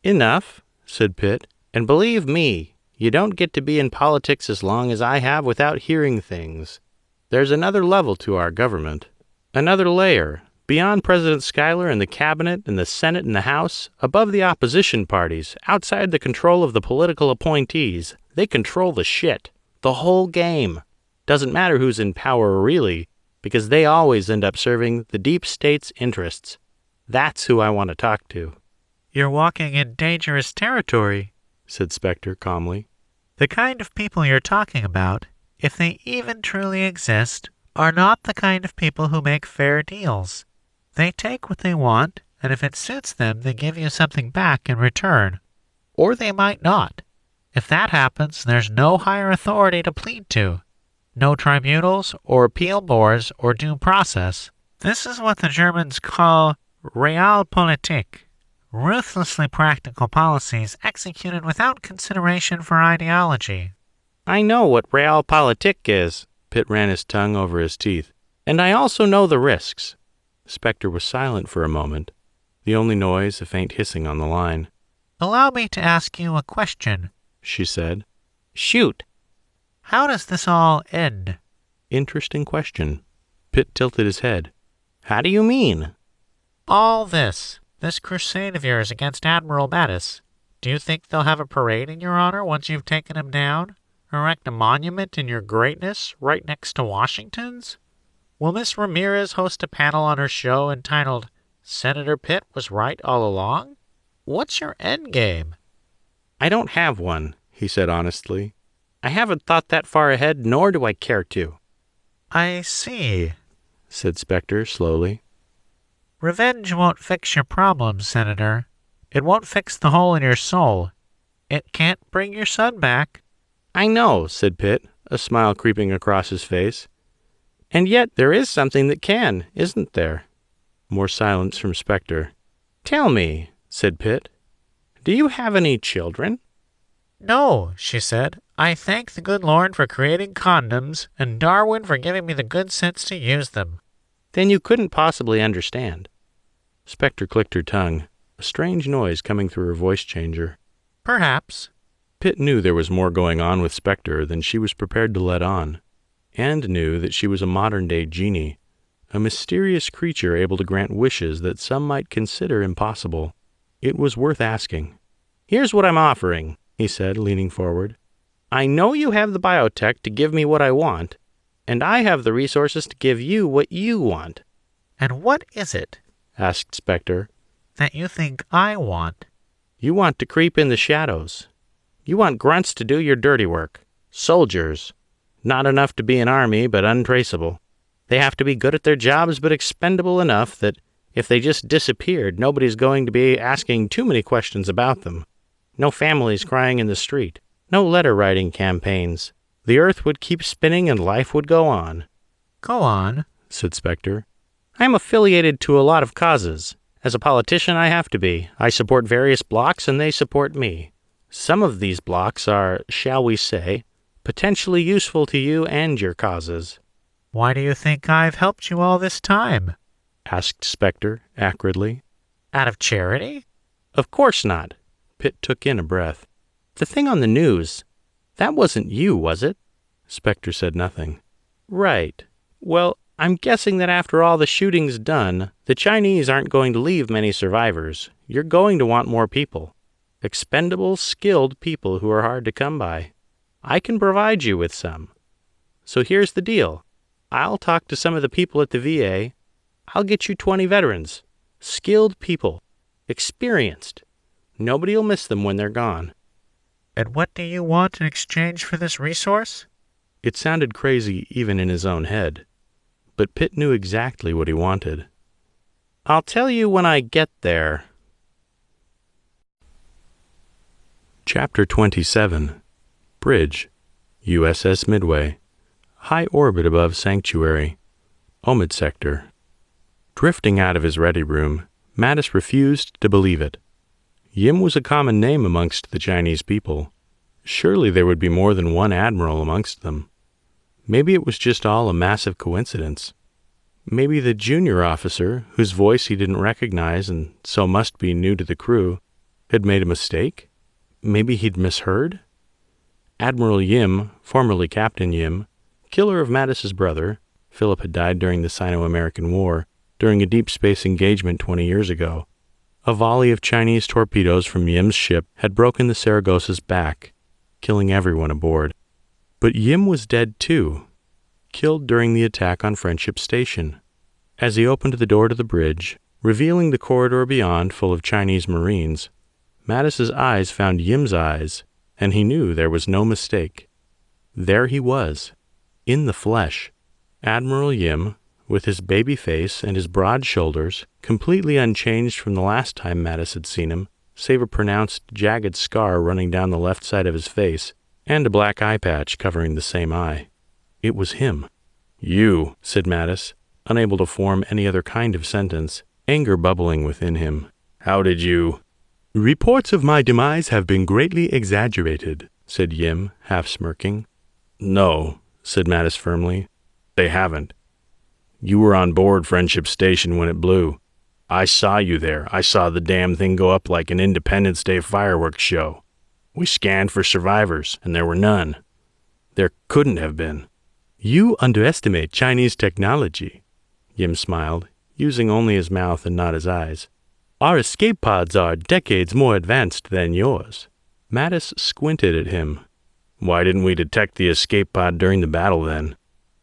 [SPEAKER 3] Enough, said Pitt, and believe me, you don't get to be in politics as long as I have without hearing things. There's another level to our government, another layer, beyond President Schuyler and the Cabinet and the Senate and the House, above the opposition parties, outside the control of the political appointees. They control the shit, the whole game. Doesn't matter who's in power really, because they always end up serving the deep state's interests. That's who I want to talk to.
[SPEAKER 1] You're walking in dangerous territory,
[SPEAKER 2] said Spectre calmly.
[SPEAKER 1] The kind of people you're talking about, if they even truly exist, are not the kind of people who make fair deals. They take what they want, and if it suits them, they give you something back in return. Or they might not. If that happens, there's no higher authority to plead to. No tribunals, or appeal boards, or due process. This is what the Germans call Realpolitik. Ruthlessly practical policies executed without consideration for ideology.
[SPEAKER 3] I know what Realpolitik is. Pitt ran his tongue over his teeth. And I also know the risks.
[SPEAKER 2] Spectre was silent for a moment, the only noise a faint hissing on the line.
[SPEAKER 1] Allow me to ask you a question,
[SPEAKER 2] she said.
[SPEAKER 3] Shoot.
[SPEAKER 1] How does this all end?
[SPEAKER 2] Interesting question. Pitt tilted his head.
[SPEAKER 3] How do you mean?
[SPEAKER 1] All this crusade of yours against Admiral Mattis. Do you think they'll have a parade in your honor once you've taken him down? Erect a monument in your greatness right next to Washington's? Will Miss Ramirez host a panel on her show entitled Senator Pitt Was Right All Along? What's your end game?
[SPEAKER 3] I don't have one, he said honestly. I haven't thought that far ahead, nor do I care to.
[SPEAKER 1] I see,
[SPEAKER 2] said Spectre slowly.
[SPEAKER 1] Revenge won't fix your problems, Senator. It won't fix the hole in your soul. It can't bring your son back.
[SPEAKER 3] I know, said Pitt, a smile creeping across his face. And yet there is something that can, isn't there?
[SPEAKER 2] More silence from Spectre.
[SPEAKER 3] Tell me, said Pitt, do you have any children?
[SPEAKER 1] No, she said. I thank the good Lord for creating condoms and Darwin for giving me the good sense to use them.
[SPEAKER 3] Then you couldn't possibly understand.
[SPEAKER 2] Spectre clicked her tongue, a strange noise coming through her voice changer.
[SPEAKER 1] Perhaps.
[SPEAKER 2] Pitt knew there was more going on with Spectre than she was prepared to let on, and knew that she was a modern-day genie, a mysterious creature able to grant wishes that some might consider impossible. It was worth asking.
[SPEAKER 3] Here's what I'm offering, he said, leaning forward. I know you have the biotech to give me what I want, and I have the resources to give you what you want.
[SPEAKER 1] And what is it?
[SPEAKER 2] Asked Spectre.
[SPEAKER 1] That you think I want?
[SPEAKER 3] You want to creep in the shadows. You want grunts to do your dirty work. Soldiers. Not enough to be an army, but untraceable. They have to be good at their jobs, but expendable enough that if they just disappeared, nobody's going to be asking too many questions about them. No families crying in the street. No letter-writing campaigns. The earth would keep spinning and life would go on.
[SPEAKER 1] Go on,
[SPEAKER 2] said Spectre.
[SPEAKER 3] I'm affiliated to a lot of causes. As a politician, I have to be. I support various blocs, and they support me. Some of these blocs are, shall we say, potentially useful to you and your causes.
[SPEAKER 1] Why do you think I've helped you all this time?
[SPEAKER 2] Asked Spectre acridly.
[SPEAKER 1] Out of charity?
[SPEAKER 3] Of course not.
[SPEAKER 2] Pitt took in a breath.
[SPEAKER 3] The thing on the news, that wasn't you, was it?
[SPEAKER 2] Spectre said nothing.
[SPEAKER 3] Right. Well, I'm guessing that after all the shooting's done, the Chinese aren't going to leave many survivors. You're going to want more people. Expendable, skilled people who are hard to come by. I can provide you with some. So here's the deal. I'll talk to some of the people at the VA. I'll get you 20 veterans. Skilled people. Experienced. Nobody'll miss them when they're gone.
[SPEAKER 1] And what do you want in exchange for this resource?
[SPEAKER 2] It sounded crazy even in his own head, but Pitt knew exactly what he wanted.
[SPEAKER 3] I'll tell you when I get there.
[SPEAKER 2] Chapter 27. Bridge, USS Midway, high orbit above Sanctuary, Omid Sector. Drifting out of his ready room, Mattis refused to believe it. Yim was a common name amongst the Chinese people. Surely there would be more than one admiral amongst them. Maybe it was just all a massive coincidence. Maybe the junior officer, whose voice he didn't recognize and so must be new to the crew, had made a mistake? Maybe he'd misheard? Admiral Yim, formerly Captain Yim, killer of Mattis's brother, Philip had died during the Sino-American War, during a deep space engagement 20 years ago. A volley of Chinese torpedoes from Yim's ship had broken the Saragossa's back, killing everyone aboard. But Yim was dead too, killed during the attack on Friendship Station. As he opened the door to the bridge, revealing the corridor beyond full of Chinese Marines, Mattis's eyes found Yim's eyes, and he knew there was no mistake. There he was, in the flesh, Admiral Yim, with his baby face and his broad shoulders, completely unchanged from the last time Mattis had seen him, save a pronounced, jagged scar running down the left side of his face, and a black eye patch covering the same eye. It was him. "You," said Mattis, unable to form any other kind of sentence, anger bubbling within him. "How did you—" "Reports of my demise have been greatly exaggerated," said Yim, half smirking. "No," said Mattis firmly. "They haven't. You were on board Friendship Station when it blew. I saw you there. I saw the damn thing go up like an Independence Day fireworks show. We scanned for survivors, and there were none. There couldn't have been." "You underestimate Chinese technology," Yim smiled, using only his mouth and not his eyes. "Our escape pods are decades more advanced than yours." Mattis squinted at him. Why didn't we detect the escape pod during the battle then?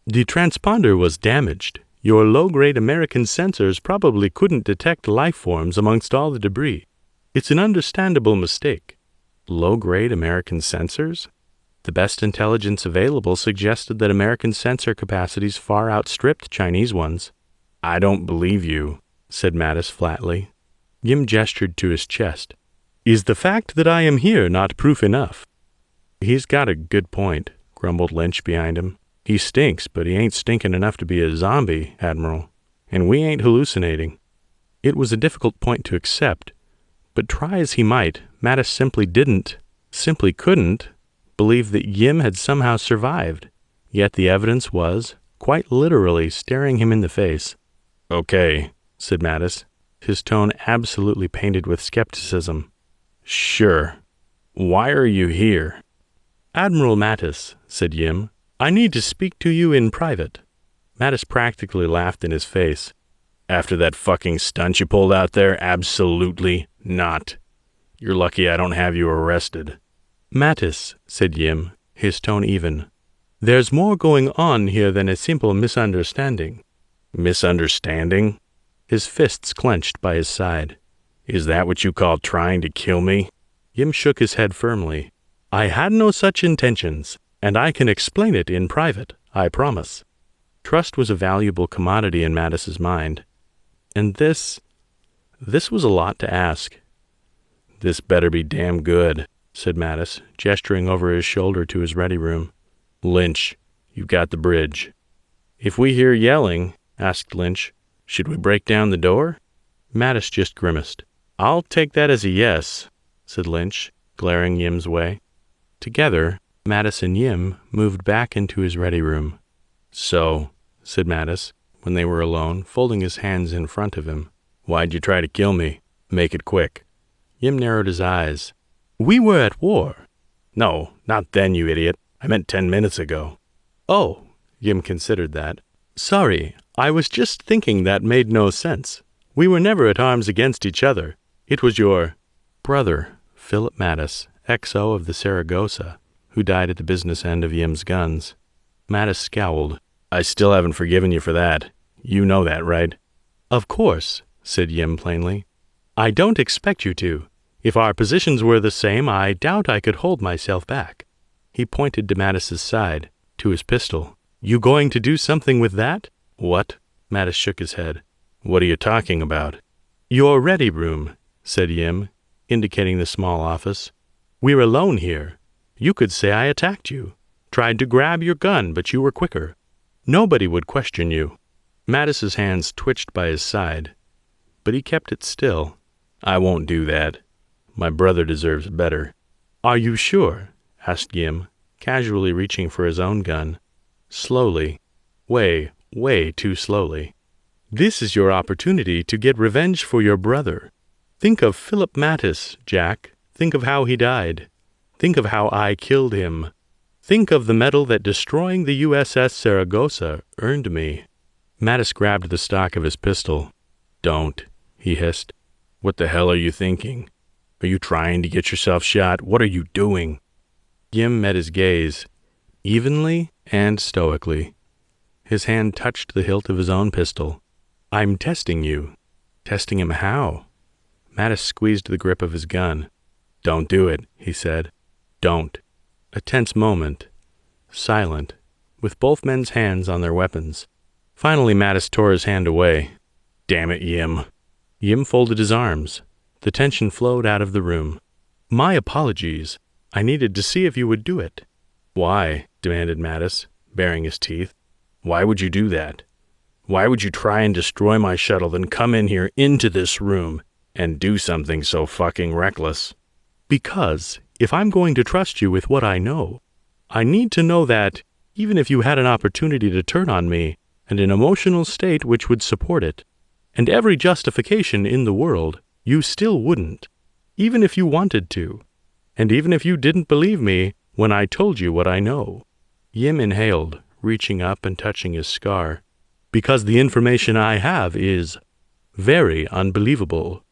[SPEAKER 3] The transponder was damaged. Your low-grade American sensors probably couldn't detect life forms amongst all the debris. It's an understandable mistake.
[SPEAKER 2] Low-grade American sensors? The best intelligence available suggested that American sensor capacities far outstripped Chinese ones. I don't believe you, said Mattis flatly.
[SPEAKER 3] Yim gestured to his chest. Is the fact that I am here not proof enough?
[SPEAKER 2] He's got a good point, grumbled Lynch behind him. He stinks, but he ain't stinking enough to be a zombie, Admiral. And we ain't hallucinating.
[SPEAKER 3] It was a difficult point to accept, but try as he might, Mattis simply couldn't, believe that Yim had somehow survived. Yet the evidence was, quite literally, staring him in the face.
[SPEAKER 2] Okay, said Mattis, his tone absolutely painted with skepticism. Sure. Why are you here?
[SPEAKER 3] Admiral Mattis, said Yim, I need to speak to you in private.
[SPEAKER 2] Mattis practically laughed in his face. After that fucking stunt you pulled out there, absolutely not. You're lucky I don't have you arrested.
[SPEAKER 3] Mattis, said Yim, his tone even, there's more going on here than a simple misunderstanding.
[SPEAKER 2] Misunderstanding?
[SPEAKER 3] His fists clenched by his side.
[SPEAKER 2] Is that what you call trying to kill me?
[SPEAKER 3] Yim shook his head firmly. I had no such intentions, and I can explain it in private, I promise. Trust was a valuable commodity in Mattis's mind. And this was a lot to ask.
[SPEAKER 2] This better be damn good,
[SPEAKER 3] said Mattis, gesturing over his shoulder to his ready room.
[SPEAKER 2] Lynch, you've got the bridge. If we hear yelling, asked Lynch, should we break down the door?
[SPEAKER 3] Mattis just grimaced.
[SPEAKER 2] I'll take that as a yes,
[SPEAKER 3] said Lynch, glaring Yim's way. Together, Mattis and Yim moved back into his ready room.
[SPEAKER 2] So,
[SPEAKER 3] said Mattis, when they were alone, folding his hands in front of him,
[SPEAKER 2] why'd you try to kill me? Make it quick.
[SPEAKER 3] Yim narrowed his eyes. We were at war.
[SPEAKER 2] No, not then, you idiot. I meant 10 minutes ago.
[SPEAKER 3] Oh, Yim considered that. Sorry, I was just thinking that made no sense. We were never at arms against each other. It was your brother, Philip Mattis, XO of the Saragossa, who died at the business end of Yim's guns. Mattis scowled.
[SPEAKER 2] I still haven't forgiven you for that. You know that, right?
[SPEAKER 3] Of course, said Yim plainly. I don't expect you to. If our positions were the same, I doubt I could hold myself back. He pointed to Mattis's side, to his pistol. You going to do something with that?
[SPEAKER 2] What?
[SPEAKER 3] Mattis shook his head.
[SPEAKER 2] What are you talking about?
[SPEAKER 3] Your ready room, said Yim, indicating the small office. We're alone here. You could say I attacked you. Tried to grab your gun, but you were quicker. Nobody would question you. Mattis's hands twitched by his side, but he kept it still.
[SPEAKER 2] I won't do that. My brother deserves better.
[SPEAKER 3] Are you sure? Asked Yim, casually reaching for his own gun. Slowly. Way too slowly. This is your opportunity to get revenge for your brother. Think of Philip Mattis, Jack. Think of how he died. Think of how I killed him. Think of the medal that destroying the USS Saragossa earned me. Mattis grabbed the stock of his pistol.
[SPEAKER 2] Don't,
[SPEAKER 3] he hissed.
[SPEAKER 2] What the hell are you thinking? Are you trying to get yourself shot? What are you doing?
[SPEAKER 3] Yim met his gaze, evenly and stoically. His hand touched the hilt of his own pistol. I'm testing you. Testing him how? Mattis squeezed the grip of his gun.
[SPEAKER 2] Don't do it, he said. Don't.
[SPEAKER 3] A tense moment. Silent, with both men's hands on their weapons. Finally, Mattis tore his hand away.
[SPEAKER 2] Damn it, Yim.
[SPEAKER 3] Yim folded his arms. The tension flowed out of the room. My apologies. I needed to see if you would do it.
[SPEAKER 2] Why? Demanded Mattis, baring his teeth. Why would you do that? Why would you try and destroy my shuttle, then come in here into this room and do something so fucking reckless?
[SPEAKER 3] Because if I'm going to trust you with what I know, I need to know that, even if you had an opportunity to turn on me, and an emotional state which would support it, and every justification in the world, you still wouldn't, even if you wanted to, and even if you didn't believe me when I told you what I know. Yim inhaled, reaching up and touching his scar. Because the information I have is very unbelievable,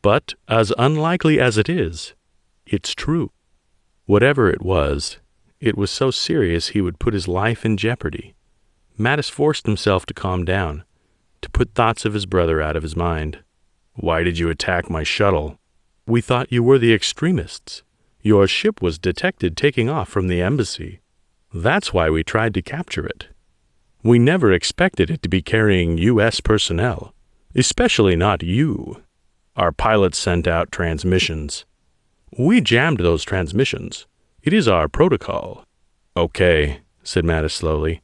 [SPEAKER 3] but as unlikely as it is, it's true. Whatever it was
[SPEAKER 2] It was so serious he would put his life in jeopardy. Mattis forced himself to calm down, to put thoughts of his brother out of his mind. Why did you attack my shuttle? We thought you were the extremists. Your ship was detected taking off from the embassy. That's why we tried to capture it. We never expected it to be carrying U.S. personnel, especially not you. Our pilots sent out transmissions. We jammed those transmissions. It is our protocol. Okay, said Mattis slowly.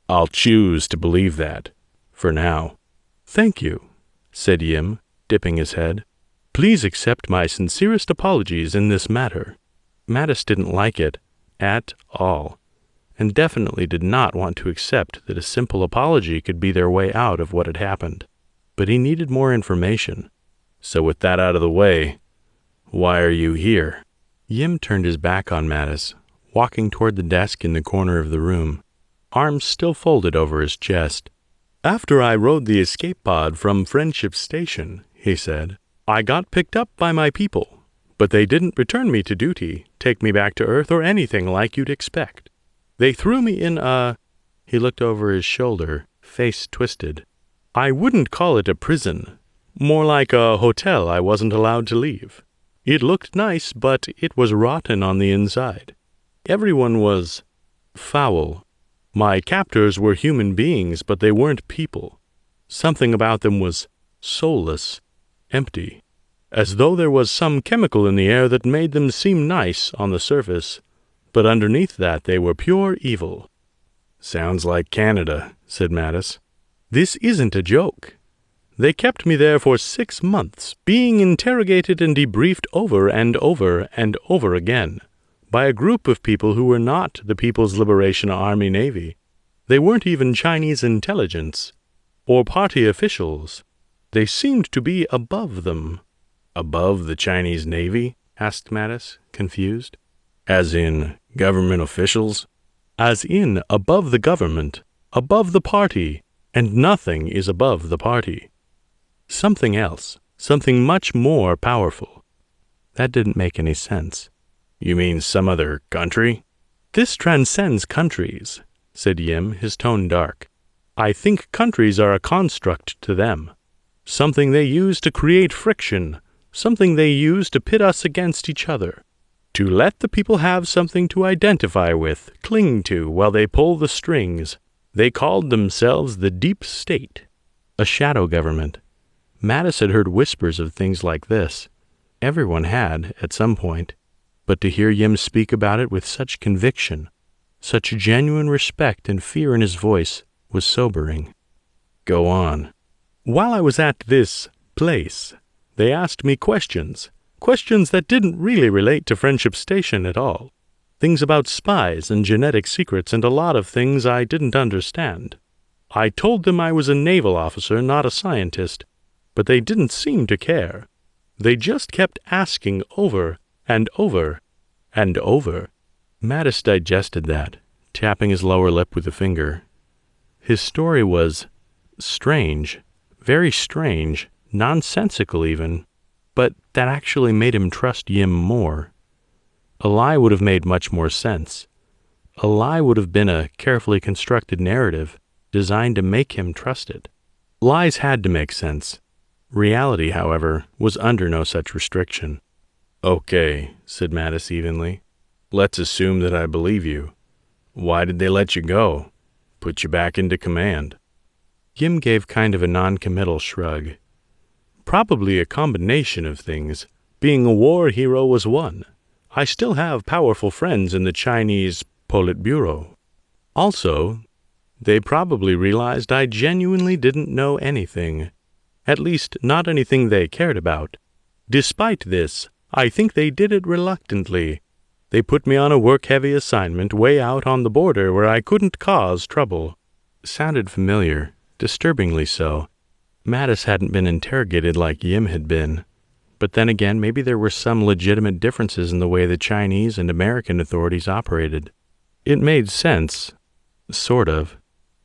[SPEAKER 2] I'll choose to believe that, for now. Thank you, said Yim, dipping his head. Please accept my sincerest apologies in this matter. Mattis didn't like it at all, and definitely did not want to accept that a simple apology could be their way out of what had happened. But he needed more information. So with that out of the way, why are you here? Yim turned his back on Mattis, walking toward the desk in the corner of the room, arms still folded over his chest. After I rode the escape pod from Friendship Station, he said, I got picked up by my people, but they didn't return me to duty, take me back to Earth, or anything like you'd expect. They threw me in a... He looked over his shoulder, face twisted. I wouldn't call it a prison. More like a hotel I wasn't allowed to leave. It looked nice, but it was rotten on the inside. Everyone was foul. My captors were human beings, but they weren't people. Something about them was soulless, empty, as though there was some chemical in the air that made them seem nice on the surface, but underneath that they were pure evil. Sounds like Canada, said Mattis. This isn't a joke. They kept me there for 6 months, being interrogated and debriefed over and over and over again, by a group of people who were not the People's Liberation Army Navy. They weren't even Chinese intelligence, or party officials. They seemed to be above them. Above the Chinese Navy? Asked Mattis, confused. As in government officials? As in above the government, above the party, and nothing is above the party. Something else, something much more powerful. That didn't make any sense. You mean some other country? This transcends countries, said Yim, his tone dark. I think countries are a construct to them. Something they use to create friction, something they use to pit us against each other. To let the people have something to identify with, cling to, while they pull the strings. They called themselves the Deep State. A shadow government. Mattis had heard whispers of things like this. Everyone had, at some point. But to hear Yim speak about it with such conviction, such genuine respect and fear in his voice, was sobering. Go on. While I was at this place, they asked me questions that didn't really relate to Friendship Station at all. Things about spies and genetic secrets and a lot of things I didn't understand. I told them I was a naval officer, not a scientist, but they didn't seem to care. They just kept asking over and over and over. Mattis digested that, tapping his lower lip with a finger. His story was strange, very strange, nonsensical even, but that actually made him trust Yim more. A lie would have made much more sense. A lie would have been a carefully constructed narrative designed to make him trust it. Lies had to make sense. Reality, however, was under no such restriction. Okay, said Mattis evenly. Let's assume that I believe you. Why did they let you go? Put you back into command? Yim gave kind of a non-committal shrug. Probably a combination of things. Being a war hero was one. I still have powerful friends in the Chinese Politburo. Also, they probably realized I genuinely didn't know anything. At least, not anything they cared about. Despite this, I think they did it reluctantly. They put me on a work-heavy assignment way out on the border where I couldn't cause trouble. Sounded familiar, disturbingly so. Mattis hadn't been interrogated like Yim had been. But then again, maybe there were some legitimate differences in the way the Chinese and American authorities operated. It made sense. Sort of.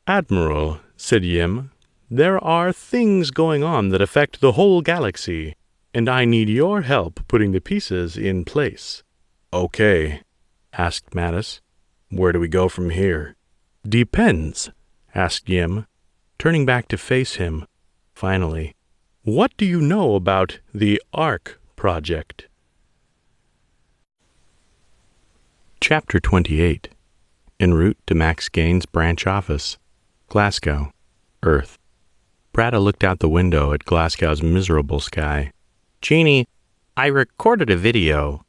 [SPEAKER 2] Admiral, said Yim, there are things going on that affect the whole galaxy, and I need your help putting the pieces in place. Okay, asked Mattis. Where do we go from here? Depends, asked Yim, turning back to face him. Finally, what do you know about the ARC project? Chapter 28. En route to Max Gaines' branch office, Glasgow, Earth. Brada looked out the window at Glasgow's miserable sky. Jeannie, I recorded a video.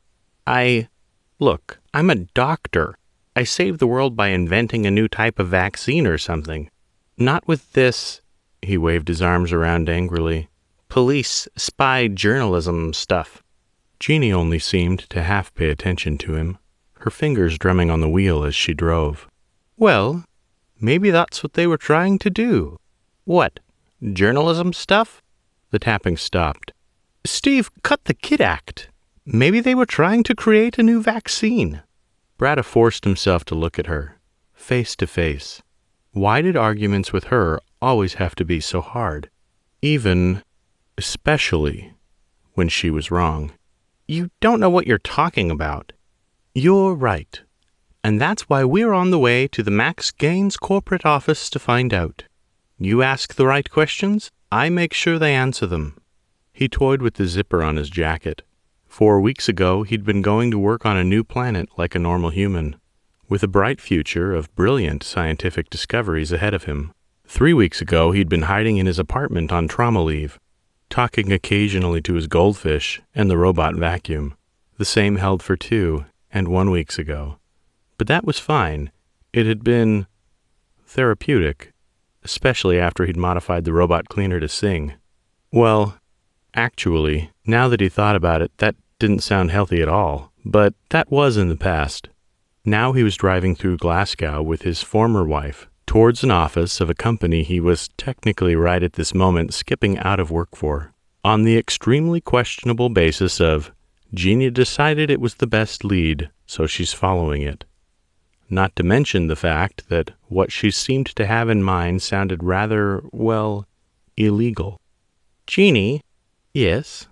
[SPEAKER 2] Look, I'm a doctor. I saved the world by inventing a new type of vaccine or something. Not with this, he waved his arms around angrily, police, spy, journalism stuff. Jeannie only seemed to half pay attention to him, her fingers drumming on the wheel as she drove. Well, maybe that's what they were trying to do. What, journalism stuff? The tapping stopped. Steve, cut the kid act. Maybe they were trying to create a new vaccine. Brada forced himself to look at her, face to face. Why did arguments with her always have to be so hard? Especially, when she was wrong. You don't know what you're talking about. You're right. And that's why we're on the way to the Max Gaines corporate office to find out. You ask the right questions, I make sure they answer them. He toyed with the zipper on his jacket. 4 weeks ago, he'd been going to work on a new planet like a normal human, with a bright future of brilliant scientific discoveries ahead of him. 3 weeks ago, he'd been hiding in his apartment on trauma leave, talking occasionally to his goldfish and the robot vacuum. The same held for 2 and 1 weeks ago. But that was fine. It had been therapeutic, especially after he'd modified the robot cleaner to sing. Well, actually, now that he thought about it, that didn't sound healthy at all, but that was in the past. Now he was driving through Glasgow with his former wife, towards an office of a company he was technically right at this moment skipping out of work for, on the extremely questionable basis of, Jeannie decided it was the best lead, so she's following it. Not to mention the fact that what she seemed to have in mind sounded rather, well, illegal. Jeannie? Yes?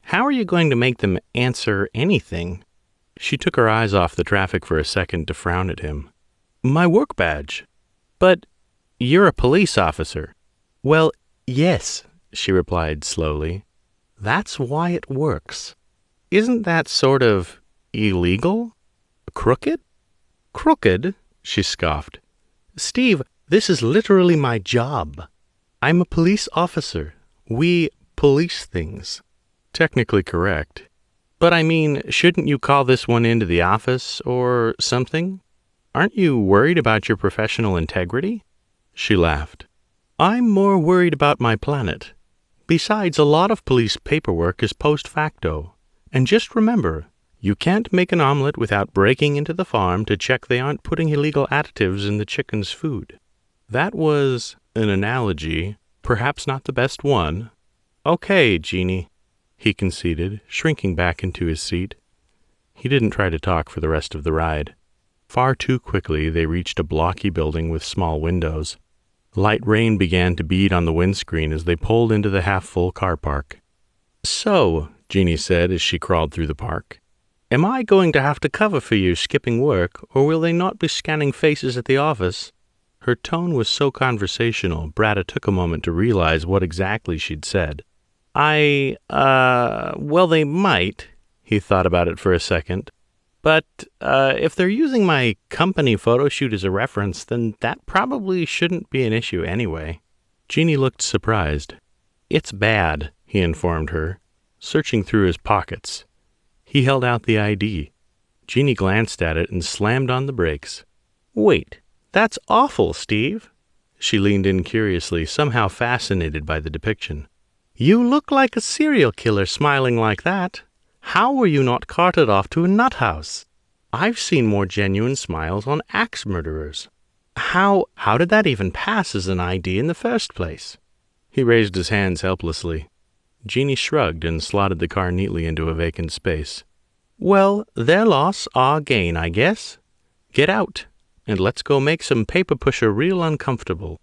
[SPEAKER 2] How are you going to make them answer anything? She took her eyes off the traffic for a second to frown at him. My work badge. But you're a police officer. Well, yes, she replied slowly. That's why it works. Isn't that sort of illegal? Crooked? Crooked? She scoffed. Steve, this is literally my job. I'm a police officer. We police things. Technically correct. But I mean, shouldn't you call this one into the office or something? Aren't you worried about your professional integrity? She laughed. I'm more worried about my planet. Besides, a lot of police paperwork is post facto. And just remember, you can't make an omelet without breaking into the farm to check they aren't putting illegal additives in the chicken's food. That was an analogy, perhaps not the best one. Okay, Jeannie, he conceded, shrinking back into his seat. He didn't try to talk for the rest of the ride. Far too quickly they reached a blocky building with small windows. Light rain began to bead on the windscreen as they pulled into the half-full car park. So, Jeannie said as she crawled through the park, am I going to have to cover for you skipping work, or will they not be scanning faces at the office? Her tone was so conversational, Brada took a moment to realize what exactly she'd said. Well, they might. He thought about it for a second. But if they're using my company photo shoot as a reference, then that probably shouldn't be an issue anyway. Jeannie looked surprised. It's bad, he informed her, searching through his pockets. He held out the ID. Jeannie glanced at it and slammed on the brakes. Wait, that's awful, Steve. She leaned in curiously, somehow fascinated by the depiction. You look like a serial killer smiling like that. How were you not carted off to a nut house? I've seen more genuine smiles on axe murderers. How did that even pass as an ID in the first place? He raised his hands helplessly. Jeannie shrugged and slotted the car neatly into a vacant space. Well, their loss, our gain, I guess. Get out, and let's go make some paper pusher real uncomfortable.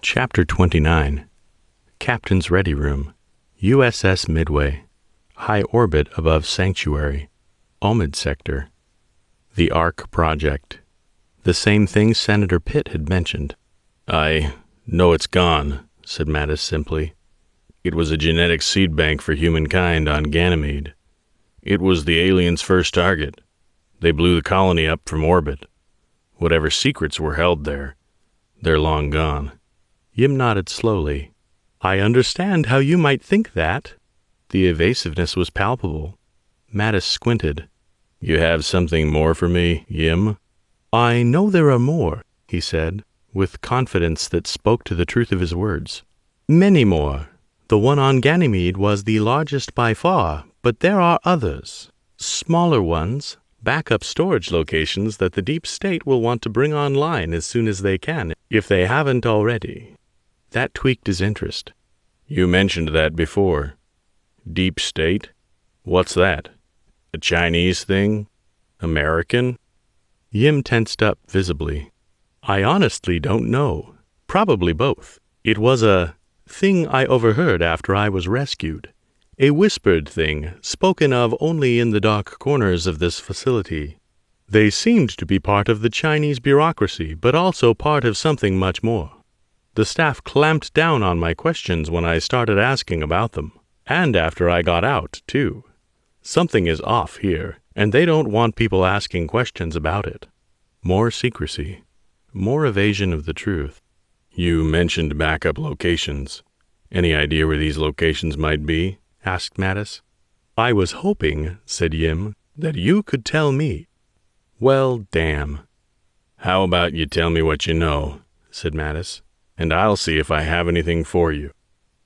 [SPEAKER 2] Chapter 29. Captain's Ready Room, USS Midway, high orbit above Sanctuary, Omid Sector. The Ark Project. The same thing Senator Pitt had mentioned. "I know it's gone," said Mattis simply. "It was a genetic seed bank for humankind on Ganymede. It was the aliens' first target. They blew the colony up from orbit. Whatever secrets were held there, they're long gone."
[SPEAKER 3] Yim nodded slowly. "I understand how you might think that." The evasiveness was palpable. Mattis squinted.
[SPEAKER 2] "You have something more for me, Yim?"
[SPEAKER 3] "I know there are more," he said, with confidence that spoke to the truth of his words. "Many more. The one on Ganymede was the largest by far, but there are others. Smaller ones, backup storage locations that the deep state will want to bring online as soon as they can, if they haven't already." That tweaked his interest.
[SPEAKER 2] "You mentioned that before. Deep state? What's that? A Chinese thing? American?"
[SPEAKER 3] Yim tensed up visibly. "I honestly don't know. Probably both. It was a thing I overheard after I was rescued. A whispered thing, spoken of only in the dark corners of this facility. They seemed to be part of the Chinese bureaucracy, but also part of something much more. The staff clamped down on my questions when I started asking about them. And after I got out, too. Something is off here, and they don't want people asking questions about it. More secrecy. More evasion of the truth."
[SPEAKER 2] "You mentioned backup locations. Any idea where these locations might be?"
[SPEAKER 3] asked Mattis. "I was hoping," said Yim, "that you could tell me." "Well, damn."
[SPEAKER 2] "How about you tell me what you know," said Mattis, "and I'll see if I have anything for you."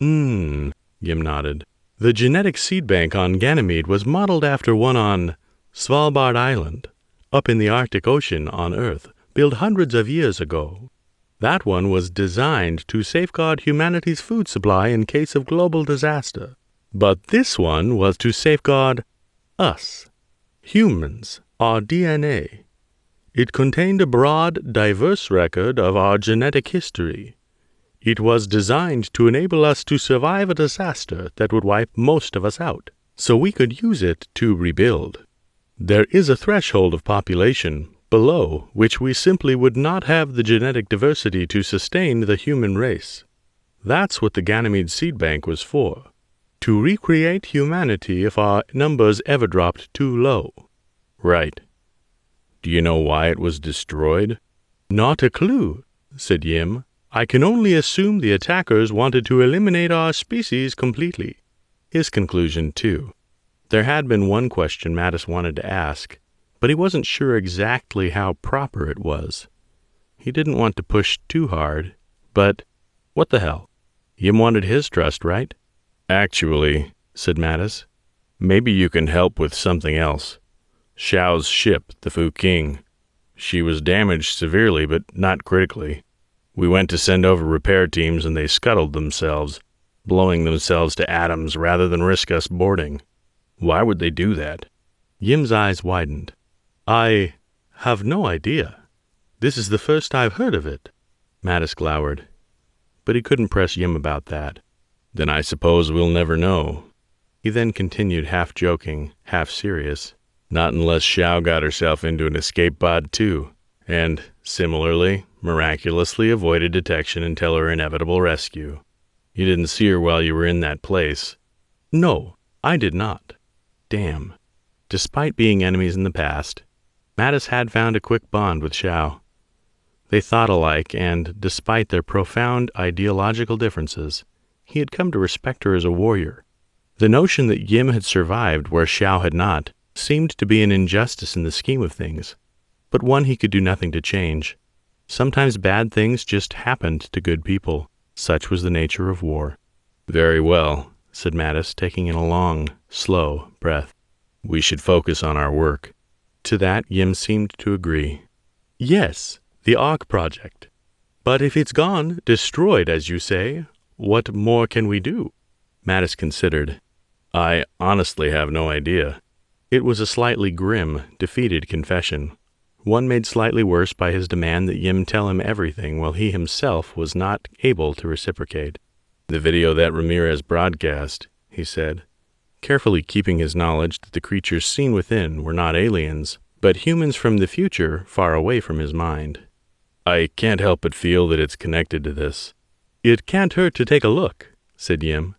[SPEAKER 3] Yim nodded. "The genetic seed bank on Ganymede was modeled after one on Svalbard Island, up in the Arctic Ocean on Earth, built hundreds of years ago. That one was designed to safeguard humanity's food supply in case of global disaster. But this one was to safeguard us, humans, our DNA. It contained a broad, diverse record of our genetic history. It was designed to enable us to survive a disaster that would wipe most of us out, so we could use it to rebuild. There is a threshold of population below which we simply would not have the genetic diversity to sustain the human race. That's what the Ganymede Seed Bank was for, to recreate humanity if our numbers ever dropped too low."
[SPEAKER 2] "Right. Do you know why it was destroyed?"
[SPEAKER 3] "Not a clue," said Yim. "I can only assume the attackers wanted to eliminate our species completely." His conclusion, too. There had been one question Mattis wanted to ask, but he wasn't sure exactly how proper it was. He didn't want to push too hard, but what the hell? Yim wanted his trust, right?
[SPEAKER 2] "Actually," said Mattis, "maybe you can help with something else. Xiao's ship, the Fuking. She was damaged severely, but not critically. We went to send over repair teams and they scuttled themselves, blowing themselves to atoms rather than risk us boarding. Why would they do that?"
[SPEAKER 3] Yim's eyes widened. "I have no idea. This is the first I've heard of it." Mattis glowered, but he couldn't press Yim about that.
[SPEAKER 2] "Then I suppose we'll never know."
[SPEAKER 3] He then continued, half joking, half serious.
[SPEAKER 2] "Not unless Xiao got herself into an escape pod too, and, similarly, miraculously avoided detection until her inevitable rescue. You didn't see her while you were in that place."
[SPEAKER 3] "No, I did not." Damn. Despite being enemies in the past, Mattis had found a quick bond with Xiao. They thought alike, and, despite their profound ideological differences, he had come to respect her as a warrior. The notion that Yim had survived where Xiao had not seemed to be an injustice in the scheme of things, but one he could do nothing to change. Sometimes bad things just happened to good people. Such was the nature of war.
[SPEAKER 2] "Very well,"
[SPEAKER 3] said Mattis, taking in a long, slow breath.
[SPEAKER 2] "We should focus on our work."
[SPEAKER 3] To that, Yim seemed to agree. "Yes, the Ark Project. But if it's gone, destroyed, as you say, what more can we do?" Mattis considered.
[SPEAKER 2] "I honestly have no idea."
[SPEAKER 3] It was a slightly grim, defeated confession, one made slightly worse by his demand that Yim tell him everything while he himself was not able to reciprocate.
[SPEAKER 2] "The video that Ramirez broadcast," he said. carefully keeping his knowledge that the creatures seen within were not aliens, but humans from the future far away from his mind. I can't help but feel that it's connected to this. It can't hurt to take a look, said Yim.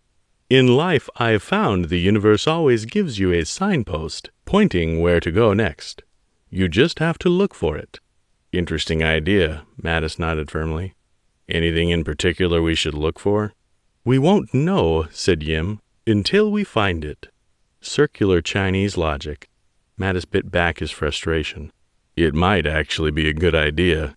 [SPEAKER 2] In life, I've found the universe always gives you a signpost pointing where to go next. You just have to look for it. Interesting idea, Mattis nodded firmly. Anything in particular we should look for? We won't know, said Yim, until we find it. Circular Chinese logic. Mattis bit back his frustration. It might actually be a good idea.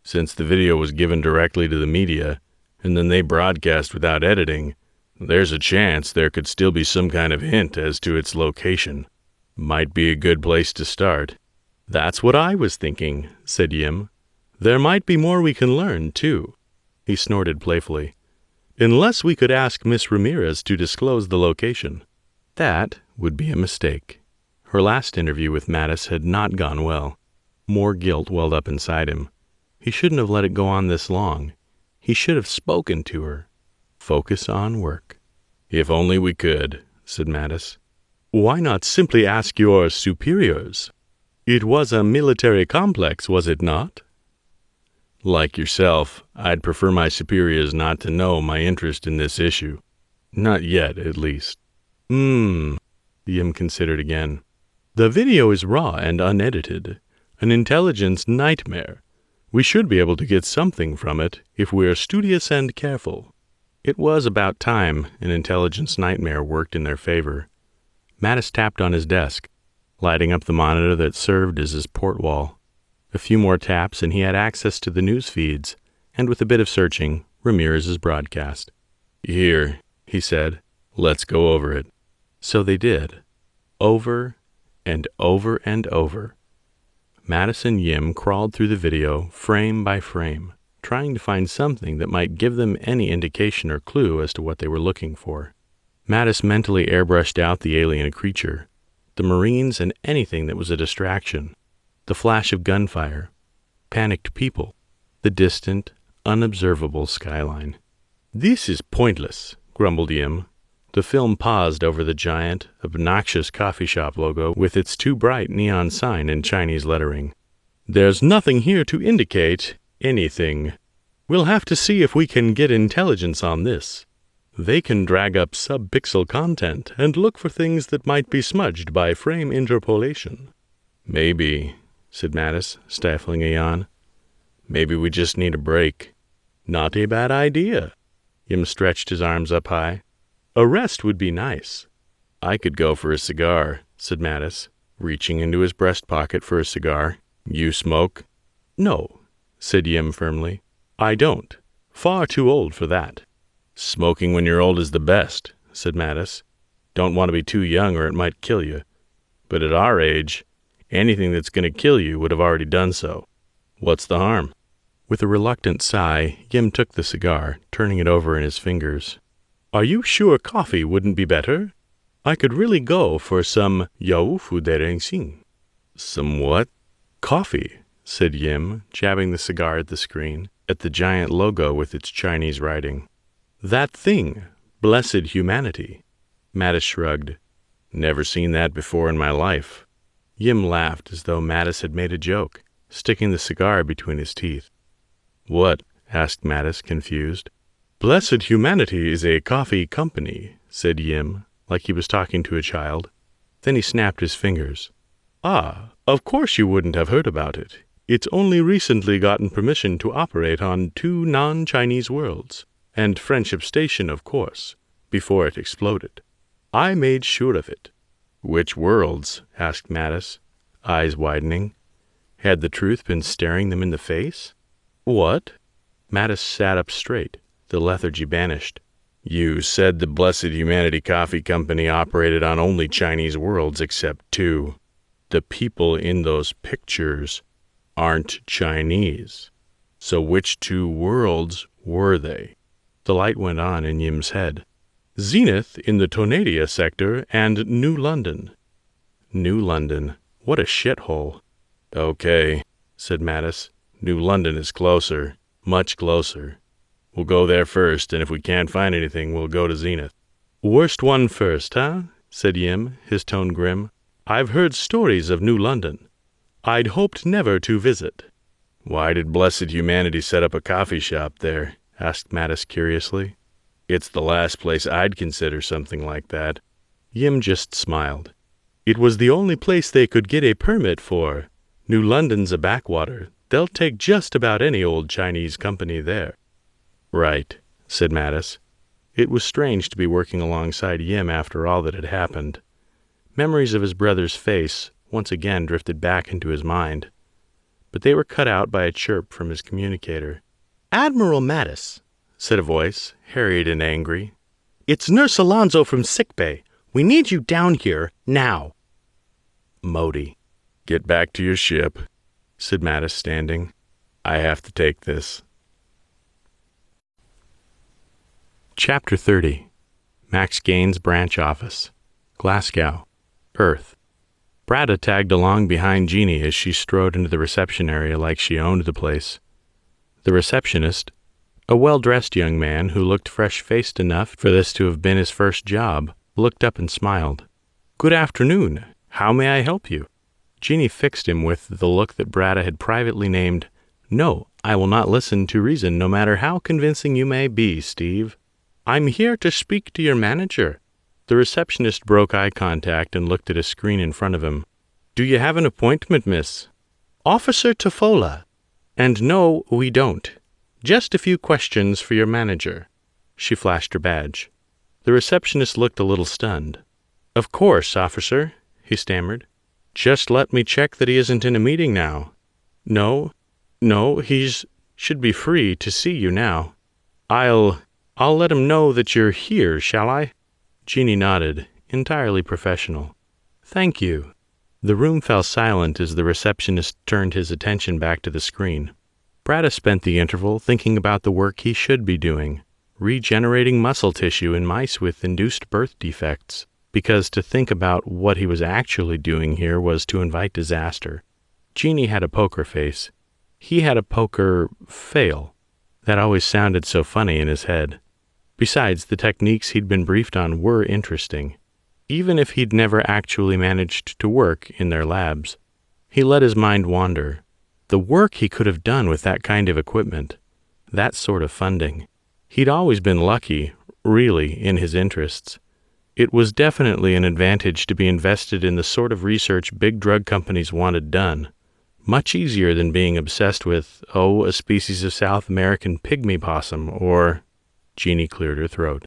[SPEAKER 2] Since the video was given directly to the media, and then they broadcast without editing, there's a chance there could still be some kind of hint as to its location. Might be a good place to start. That's what I was thinking, said Yim. There might be more we can learn, too. He snorted playfully. Unless we could ask Miss Ramirez to disclose the location. That would be a mistake. Her last interview with Mattis had not gone well. More guilt welled up inside him. He shouldn't have let it go on this long. He should have spoken to her. Focus on work. If only we could, said Mattis. Why not simply ask your superiors? It was a military complex, was it not? Like yourself, I'd prefer my superiors not to know my interest in this issue. Not yet, at least. Yim considered again. The video is raw and unedited. An intelligence nightmare. We should be able to get something from it if we're studious and careful. It was about time an intelligence nightmare worked in their favor. Mattis tapped on his desk, lighting up the monitor that served as his port wall. A few more taps and he had access to the news feeds, and with a bit of searching, Ramirez's broadcast. Here, he said, let's go over it. So they did. Over and over and over. Mattis and Yim crawled through the video frame by frame, trying to find something that might give them any indication or clue as to what they were looking for. Mattis mentally airbrushed out the alien creature, the Marines and anything that was a distraction, the flash of gunfire, panicked people, the distant, unobservable skyline. This is pointless, grumbled Yim. The film paused over the giant, obnoxious coffee shop logo with its too bright neon sign in Chinese lettering. There's nothing here to indicate anything. We'll have to see if we can get intelligence on this. They can drag up sub-pixel content and look for things that might be smudged by frame interpolation. Maybe, said Mattis, stifling a yawn. Maybe we just need a break. Not a bad idea. Yim stretched his arms up high. A rest would be nice. I could go for a cigar, said Mattis, reaching into his breast pocket for a cigar. You smoke? No, said Yim firmly. I don't. Far too old for that. Smoking when you're old is the best, said Mattis. Don't want to be too young or it might kill you. But at our age, anything that's going to kill you would have already done so. What's the harm? With a reluctant sigh, Yim took the cigar, turning it over in his fingers. Are you sure coffee wouldn't be better? I could really go for some yaofu de rengxing. Some what? Coffee, said Yim, jabbing the cigar at the screen, at the giant logo with its Chinese writing. That thing, blessed humanity. Mattis shrugged. Never seen that before in my life. Yim laughed as though Mattis had made a joke, sticking the cigar between his teeth. What? Asked Mattis, confused. Blessed Humanity is a coffee company, said Yim, like he was talking to a child. Then he snapped his fingers. Ah, of course you wouldn't have heard about it. It's only recently gotten permission to operate on 2 non-Chinese worlds, and Friendship Station, of course, before it exploded. I made sure of it. Which worlds? Asked Mattis, eyes widening. Had the truth been staring them in the face? What? Mattis sat up straight, the lethargy banished. You said the Blessed Humanity Coffee Company operated on only Chinese worlds except 2. The people in those pictures aren't Chinese. So which 2 worlds were they? The light went on in Yim's head. Zenith in the Tonadia sector and New London. New London. What a shithole. Okay, said Mattis. New London is closer. Much closer. We'll go there first, and if we can't find anything, we'll go to Zenith. Worst one first, huh? said Yim, his tone grim. "I've heard stories of New London. I'd hoped never to visit." "Why did blessed humanity set up a coffee shop there?" asked Mattis curiously. "It's the last place I'd consider something like that." Yim just smiled. "It was the only place they could get a permit for. New London's a backwater. They'll take just about any old Chinese company there." "Right," said Mattis. It was strange to be working alongside Yim after all that had happened. Memories of his brother's face once again drifted back into his mind, but they were cut out by a chirp from his communicator.
[SPEAKER 3] "Admiral Mattis," said a voice, harried and angry. "It's Nurse Alonzo from sickbay. We need you down here now."
[SPEAKER 2] Modi. "Get back to your ship," said Mattis, standing. "I have to take this." Chapter 30. Max Gaines' Branch Office, Glasgow, Earth. Brada tagged along behind Jeannie as she strode into the reception area like she owned the place. The receptionist, a well-dressed young man who looked fresh-faced enough for this to have been his first job, looked up and smiled. "Good afternoon. How may I help you?" Jeannie fixed him with the look that Brada had privately named, "No, I will not listen to reason no matter how convincing you may be, Steve. I'm here to speak to your manager." The receptionist broke eye contact and looked at a screen in front of him. "Do you have an appointment, miss?" "Officer Tofola." "And no, we don't. Just a few questions for your manager." She flashed her badge. The receptionist looked a little stunned. "Of course, officer," he stammered. "Just let me check that he isn't in a meeting now. No, he's should be free to see you now. I'll let him know that you're here, shall I?" Jeannie nodded, entirely professional. "Thank you." The room fell silent as the receptionist turned his attention back to the screen. Brada spent the interval thinking about the work he should be doing, regenerating muscle tissue in mice with induced birth defects, because to think about what he was actually doing here was to invite disaster. Jeannie had a poker face. He had a poker fail. That always sounded so funny in his head. Besides, the techniques he'd been briefed on were interesting, even if he'd never actually managed to work in their labs. He let his mind wander. The work he could have done with that kind of equipment, that sort of funding. He'd always been lucky, really, in his interests. It was definitely an advantage to be invested in the sort of research big drug companies wanted done. Much easier than being obsessed with, a species of South American pygmy possum, or... Jeannie cleared her throat.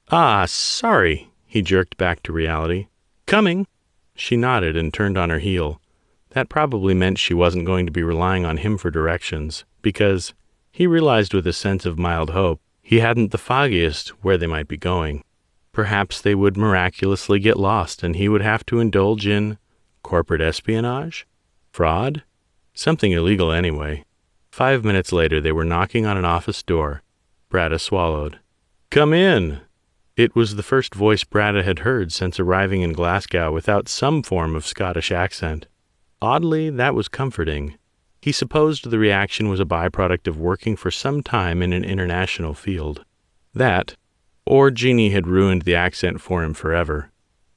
[SPEAKER 2] "Ah, sorry," he jerked back to reality. "Coming." She nodded and turned on her heel. That probably meant she wasn't going to be relying on him for directions, because, he realized with a sense of mild hope, he hadn't the foggiest where they might be going. Perhaps they would miraculously get lost and he would have to indulge in corporate espionage? Fraud? Something illegal anyway. 5 minutes later they were knocking on an office door. Brada swallowed. "Come in." It was the first voice Brada had heard since arriving in Glasgow without some form of Scottish accent. Oddly, that was comforting. He supposed the reaction was a byproduct of working for some time in an international field. That, or Jeannie had ruined the accent for him forever.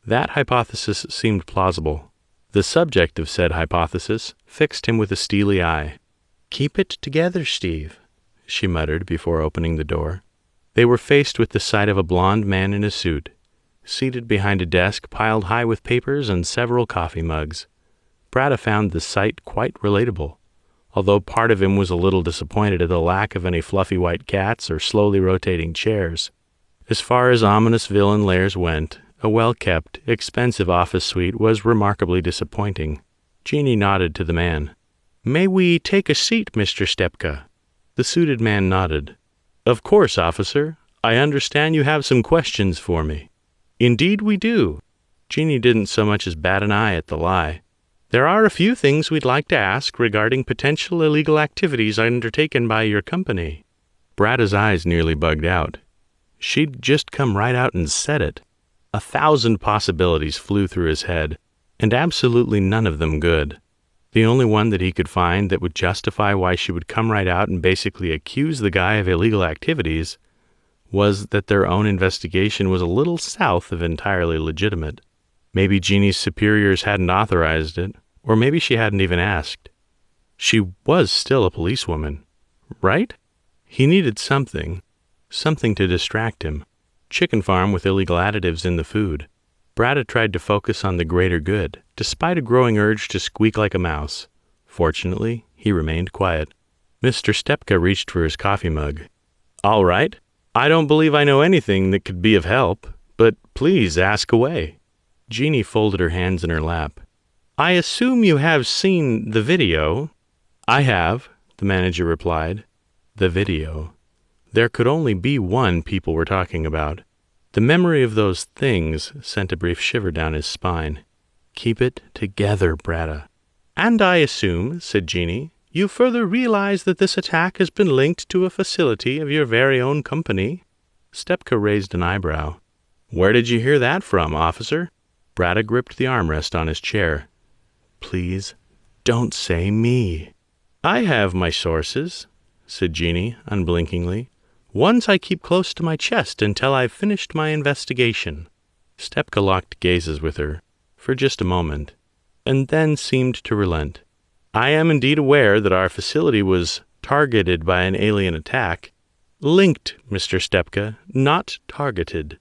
[SPEAKER 2] That hypothesis seemed plausible. The subject of said hypothesis fixed him with a steely eye. "Keep it together, Steve," she muttered before opening the door. They were faced with the sight of a blond man in a suit, seated behind a desk piled high with papers and several coffee mugs. Brada found the sight quite relatable, although part of him was a little disappointed at the lack of any fluffy white cats or slowly rotating chairs. As far as ominous villain lairs went, a well-kept, expensive office suite was remarkably disappointing. Jeannie nodded to the man. "May we take a seat, Mr. Stepka?" The suited man nodded. "Of course, officer. I understand you have some questions for me." "Indeed we do." Jeannie didn't so much as bat an eye at the lie. "There are a few things we'd like to ask regarding potential illegal activities undertaken by your company." Brada's eyes nearly bugged out. She'd just come right out and said it. 1,000 possibilities flew through his head, and absolutely none of them good. The only one that he could find that would justify why she would come right out and basically accuse the guy of illegal activities was that their own investigation was a little south of entirely legitimate. Maybe Jeannie's superiors hadn't authorized it, or maybe she hadn't even asked. She was still a policewoman, right? He needed something to distract him. Chicken farm with illegal additives in the food. Brada tried to focus on the greater good, despite a growing urge to squeak like a mouse. Fortunately, he remained quiet. Mr. Stepka reached for his coffee mug. All right. I don't believe I know anything that could be of help, but please ask away. Jeannie folded her hands in her lap. I assume you have seen the video. I have, the manager replied. The video. There could only be one people were talking about. The memory of those things sent a brief shiver down his spine. Keep it together, Brada. And I assume, said Jeannie, you further realize that this attack has been linked to a facility of your very own company? Stepka raised an eyebrow. Where did you hear that from, officer? Brada gripped the armrest on his chair. Please, don't say me. I have my sources, said Jeannie, unblinkingly. Ones I keep close to my chest until I've finished my investigation. Stepka locked gazes with her, for just a moment, and then seemed to relent. I am indeed aware that our facility was targeted by an alien attack. Linked, Mr. Stepka, not targeted.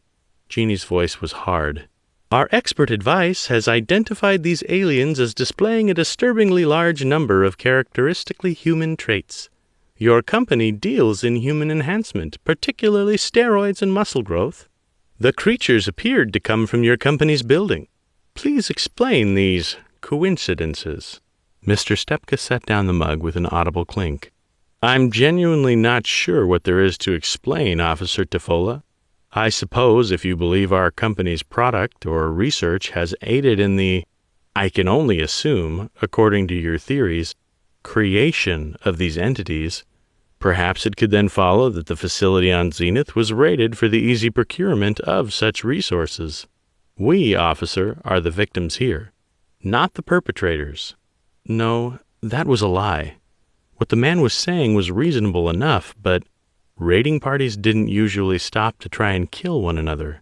[SPEAKER 2] Jeannie's voice was hard. Our expert advice has identified these aliens as displaying a disturbingly large number of characteristically human traits. Your company deals in human enhancement, particularly steroids and muscle growth. The creatures appeared to come from your company's building. Please explain these coincidences. Mr. Stepka set down the mug with an audible clink. I'm genuinely not sure what there is to explain, Officer Tafola. I suppose if you believe our company's product or research has aided in the, I can only assume, according to your theories, creation of these entities, perhaps it could then follow that the facility on Zenith was rated for the easy procurement of such resources. We, officer, are the victims here, not the perpetrators. No, that was a lie. What the man was saying was reasonable enough, but raiding parties didn't usually stop to try and kill one another.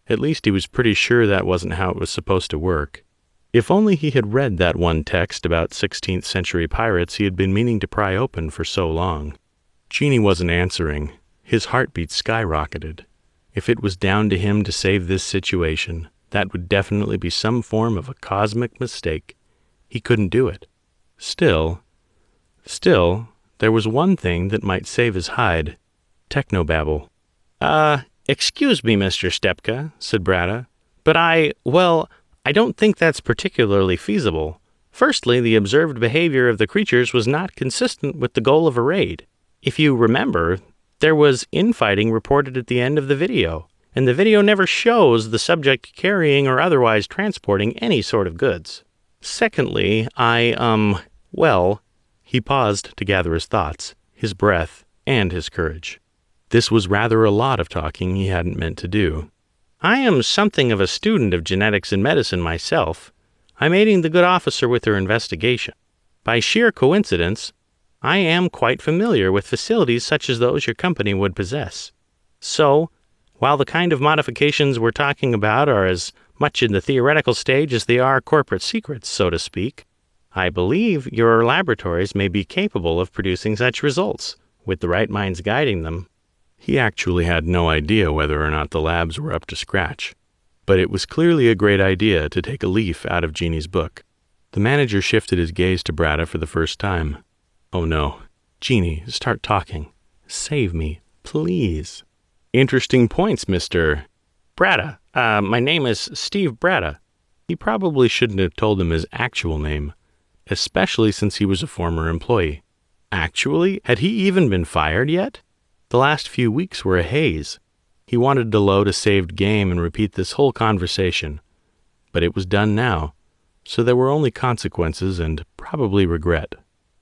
[SPEAKER 2] At least he was pretty sure that wasn't how it was supposed to work. If only he had read that one text about 16th century pirates he had been meaning to pry open for so long. Jeannie wasn't answering. His heartbeat skyrocketed. If it was down to him to save this situation, that would definitely be some form of a cosmic mistake. He couldn't do it. Still, there was one thing that might save his hide. Technobabble. Excuse me, Mr. Stepka, said Brada, but I don't think that's particularly feasible. Firstly, the observed behavior of the creatures was not consistent with the goal of a raid. If you remember, there was infighting reported at the end of the video, and the video never shows the subject carrying or otherwise transporting any sort of goods. Secondly, he paused to gather his thoughts, his breath, and his courage. This was rather a lot of talking he hadn't meant to do. I am something of a student of genetics and medicine myself. I'm aiding the good officer with her investigation. By sheer coincidence, I am quite familiar with facilities such as those your company would possess. So, while the kind of modifications we're talking about are as much in the theoretical stage as they are corporate secrets, so to speak, I believe your laboratories may be capable of producing such results, with the right minds guiding them. He actually had no idea whether or not the labs were up to scratch, but it was clearly a great idea to take a leaf out of Jeannie's book. The manager shifted his gaze to Brada for the first time. Oh no. Jeannie, start talking. Save me, please. Interesting points, Mr. Brada. My name is Steve Brada. He probably shouldn't have told him his actual name, especially since he was a former employee. Actually, had he even been fired yet? The last few weeks were a haze. He wanted to load a saved game and repeat this whole conversation, but it was done now, so there were only consequences and probably regret.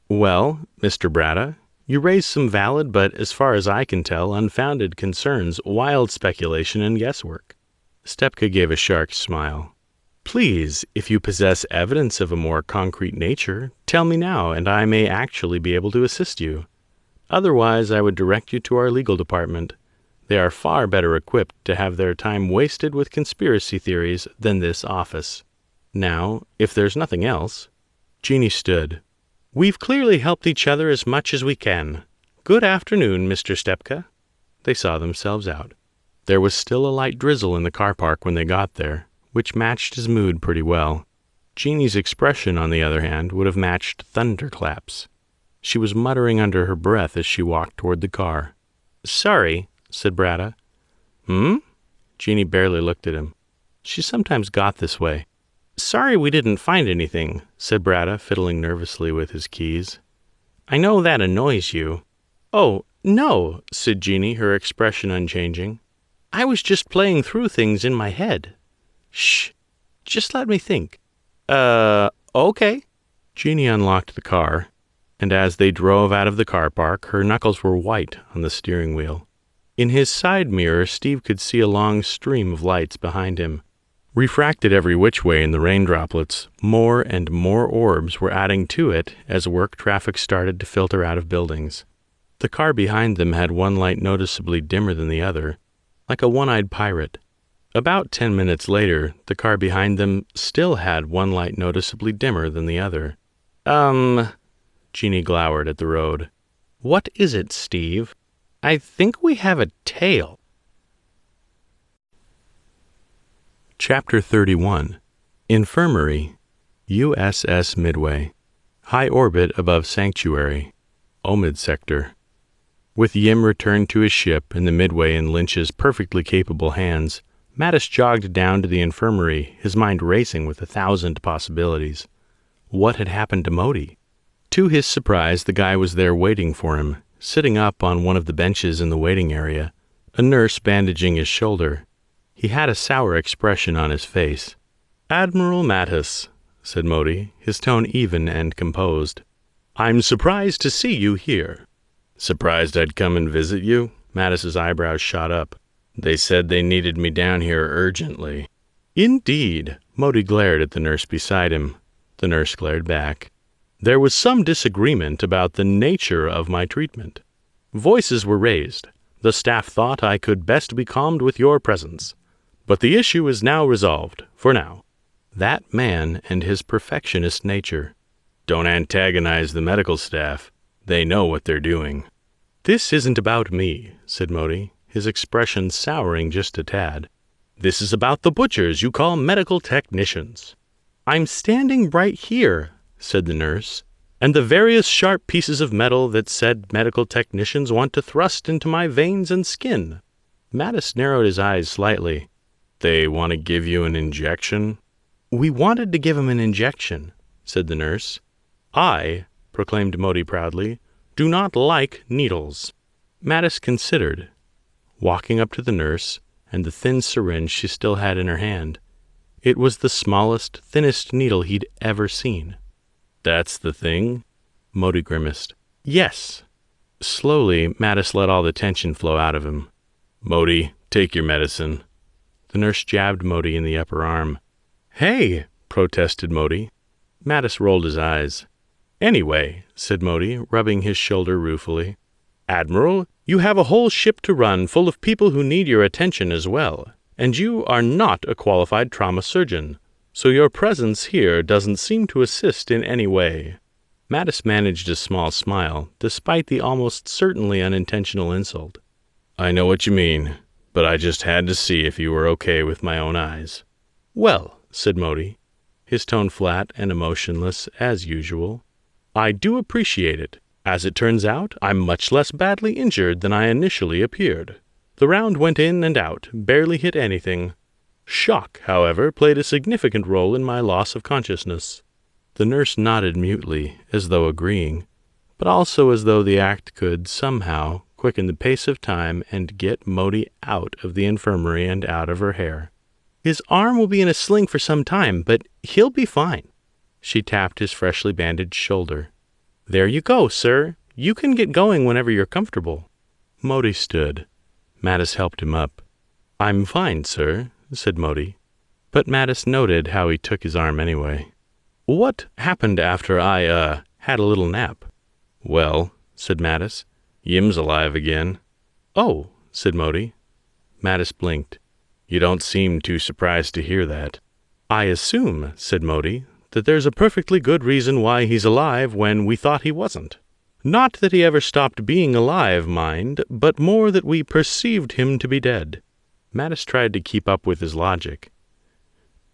[SPEAKER 2] Well, Mr. Brada, you raised some valid but, as far as I can tell, unfounded concerns, wild speculation, and guesswork. Stepka gave a sharp smile. Please, if you possess evidence of a more concrete nature, tell me now, and I may actually be able to assist you. Otherwise, I would direct you to our legal department. They are far better equipped to have their time wasted with conspiracy theories than this office. Now, if there's nothing else—" Jeannie stood. "We've clearly helped each other as much as we can. Good afternoon, Mr. Stepka." They saw themselves out. There was still a light drizzle in the car park when they got there, which matched his mood pretty well. Jeannie's expression, on the other hand, would have matched thunderclaps. She was muttering under her breath as she walked toward the car. "Sorry," said Brada. "Hmm?" Jeannie barely looked at him. She sometimes got this way. "Sorry we didn't find anything," said Brada, fiddling nervously with his keys. "I know that annoys you." "Oh, no," said Jeannie, her expression unchanging. "I was just playing through things in my head." "Shh. Just let me think." Okay." Jeannie unlocked the car, and as they drove out of the car park, her knuckles were white on the steering wheel. In his side mirror, Steve could see a long stream of lights behind him. Refracted every which way in the rain droplets, more and more orbs were adding to it as work traffic started to filter out of buildings. The car behind them had one light noticeably dimmer than the other, like a one-eyed pirate. About 10 minutes later, the car behind them still had one light noticeably dimmer than the other. Jeannie glowered at the road. "What is it, Steve? I think we have a tail." Chapter 31. Infirmary, USS Midway. High orbit above Sanctuary, Omid Sector. With Yim returned to his ship and the Midway in Lynch's perfectly capable hands, Mattis jogged down to the infirmary, his mind racing with 1,000 possibilities. What had happened to Modi? To his surprise, the guy was there waiting for him, sitting up on one of the benches in the waiting area, a nurse bandaging his shoulder. He had a sour expression on his face. "Admiral Mattis," said Modi, his tone even and composed. "I'm surprised to see you here." "Surprised I'd come and visit you?" Mattis's eyebrows shot up. "They said they needed me down here urgently." "Indeed." Modi glared at the nurse beside him. The nurse glared back. "There was some disagreement about the nature of my treatment. Voices were raised. The staff thought I could best be calmed with your presence. But the issue is now resolved, for now." That man and his perfectionist nature. "Don't antagonize the medical staff. They know what they're doing." "This isn't about me," said Modi, his expression souring just a tad. "This is about the butchers you call medical technicians." "I'm standing right here," said the nurse, "and the various sharp pieces of metal that said medical technicians want to thrust into my veins and skin." Mattis narrowed his eyes slightly. "They want to give you an injection?" "We wanted to give him an injection," said the nurse. "I," proclaimed Modi proudly, "do not like needles." Mattis considered, walking up to the nurse and the thin syringe she still had in her hand. It was the smallest, thinnest needle he'd ever seen. "That's the thing?" Modi grimaced. "Yes." Slowly, Mattis let all the tension flow out of him. "Modi, take your medicine." The nurse jabbed Modi in the upper arm. "Hey!" protested Modi. Mattis rolled his eyes. "Anyway," said Modi, rubbing his shoulder ruefully, "Admiral, you have a whole ship to run full of people who need your attention as well, and you are not a qualified trauma surgeon, so your presence here doesn't seem to assist in any way." Mattis managed a small smile, despite the almost certainly unintentional insult. "I know what you mean, but I just had to see if you were okay with my own eyes." "Well," said Modi, his tone flat and emotionless as usual, "I do appreciate it. As it turns out, I'm much less badly injured than I initially appeared. The round went in and out, barely hit anything. Shock, however, played a significant role in my loss of consciousness." The nurse nodded mutely, as though agreeing, but also as though the act could, somehow, quicken the pace of time and get Modi out of the infirmary and out of her hair. "His arm will be in a sling for some time, but he'll be fine." She tapped his freshly bandaged shoulder. "There you go, sir. You can get going whenever you're comfortable." Modi stood. Mattis helped him up. "I'm fine, sir," said Modi. But Mattis noted how he took his arm anyway. "What happened after I, had a little nap?" "Well," said Mattis, "Yim's alive again." "Oh," said Modi, Mattis blinked. You don't seem too surprised to hear that. I assume, said Modi, that there's a perfectly good reason why he's alive when we thought he wasn't. Not that he ever stopped being alive, mind, but more that we perceived him to be dead. Mattis tried to keep up with his logic.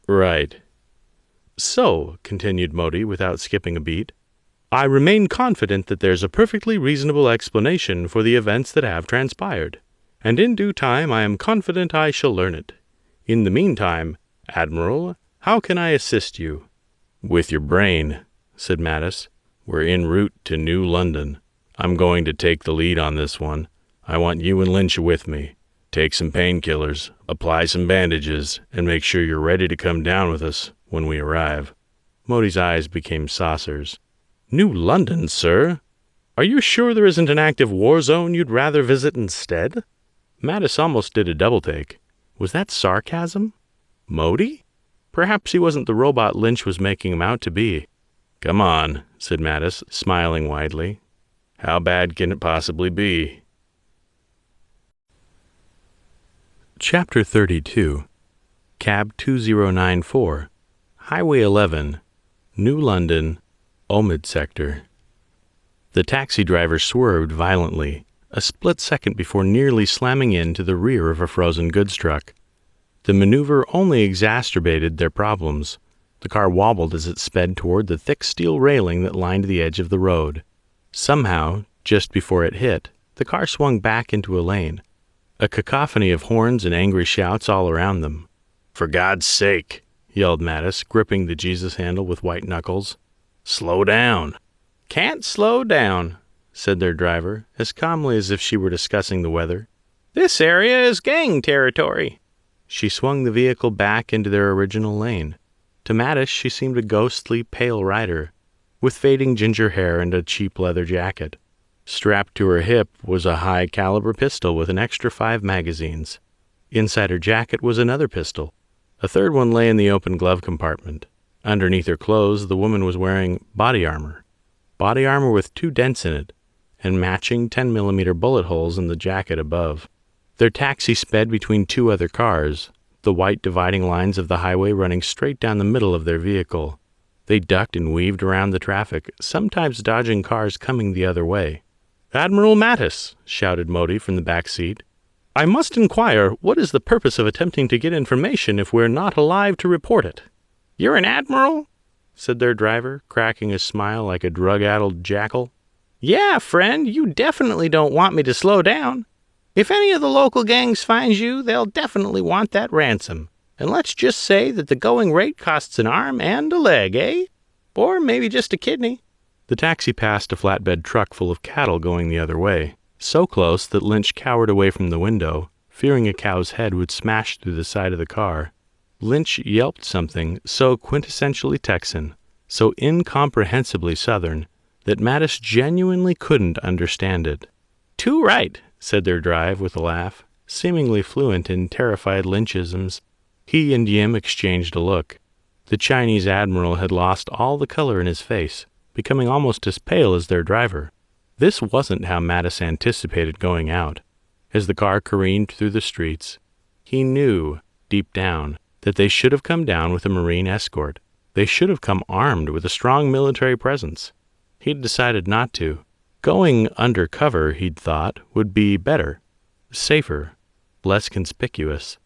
[SPEAKER 2] Right. So, continued Modi without skipping a beat, I remain confident that there's a perfectly reasonable explanation for the events that have transpired, and in due time I am confident I shall learn it. In the meantime, Admiral, how can I assist you? With your brain, said Mattis. We're en route to New London. I'm going to take the lead on this one. I want you and Lynch with me. Take some painkillers, apply some bandages, and make sure you're ready to come down with us when we arrive. Modi's eyes became saucers. New London, sir? Are you sure there isn't an active war zone you'd rather visit instead? Mattis almost did a double-take. Was that sarcasm? Modi? Perhaps he wasn't the robot Lynch was making him out to be. Come on, said Mattis, smiling widely. How bad can it possibly be? Chapter 32. Cab 2094. Highway 11. New London. Omid Sector. The taxi driver swerved violently, a split second before nearly slamming into the rear of a frozen goods truck. The maneuver only exacerbated their problems. The car wobbled as it sped toward the thick steel railing that lined the edge of the road. Somehow, just before it hit, the car swung back into a lane. A cacophony of horns and angry shouts all around them. For God's sake, yelled Mattis, gripping the Jesus handle with white knuckles. Slow down. Can't slow down, said their driver, as calmly as if she were discussing the weather. This area is gang territory. She swung the vehicle back into their original lane. To Mattis, she seemed a ghostly, pale rider, with fading ginger hair and a cheap leather jacket. Strapped to her hip was a high-caliber pistol with an extra 5 magazines. Inside her jacket was another pistol. A third one lay in the open glove compartment. Underneath her clothes, the woman was wearing body armor. Body armor with 2 dents in it, and matching 10mm bullet holes in the jacket above. Their taxi sped between 2 other cars, the white dividing lines of the highway running straight down the middle of their vehicle. They ducked and weaved around the traffic, sometimes dodging cars coming the other way. Admiral Mattis, shouted Modi from the back seat. I must inquire, what is the purpose of attempting to get information if we're not alive to report it? You're an admiral? Said their driver, cracking a smile like a drug-addled jackal. Yeah, friend, you definitely don't want me to slow down. If any of the local gangs finds you, they'll definitely want that ransom. And let's just say that the going rate costs an arm and a leg, eh? Or maybe just a kidney. The taxi passed a flatbed truck full of cattle going the other way, so close that Lynch cowered away from the window, fearing a cow's head would smash through the side of the car. Lynch yelped something so quintessentially Texan, so incomprehensibly Southern, that Mattis genuinely couldn't understand it. Too right, said their drive with a laugh, seemingly fluent in terrified Lynchisms. He and Yim exchanged a look. The Chinese admiral had lost all the color in his face, becoming almost as pale as their driver. This wasn't how Mattis anticipated going out. As the car careened through the streets, he knew, deep down, that they should have come down with a Marine escort. They should have come armed with a strong military presence. He'd decided not to. Going undercover, he'd thought, would be better, safer, less conspicuous.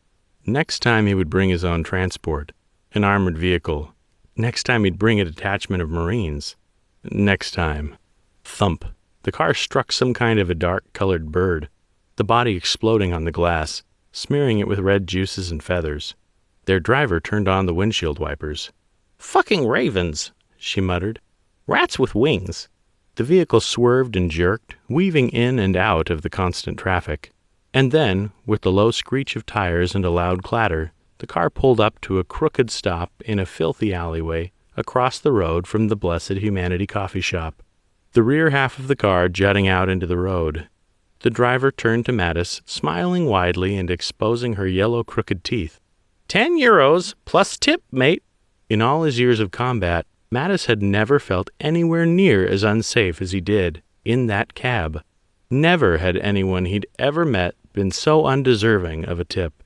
[SPEAKER 2] Next time he would bring his own transport, an armored vehicle. Next time he'd bring a detachment of Marines. Next time. Thump. The car struck some kind of a dark-colored bird, the body exploding on the glass, smearing it with red juices and feathers. Their driver turned on the windshield wipers. Fucking ravens, she muttered. Rats with wings. The vehicle swerved and jerked, weaving in and out of the constant traffic. And then, with the low screech of tires and a loud clatter, the car pulled up to a crooked stop in a filthy alleyway across the road from the Blessed Humanity coffee shop, the rear half of the car jutting out into the road. The driver turned to Mattis, smiling widely and exposing her yellow crooked teeth. €10 plus tip, mate. In all his years of combat, Mattis had never felt anywhere near as unsafe as he did in that cab. Never had anyone he'd ever met been so undeserving of a tip.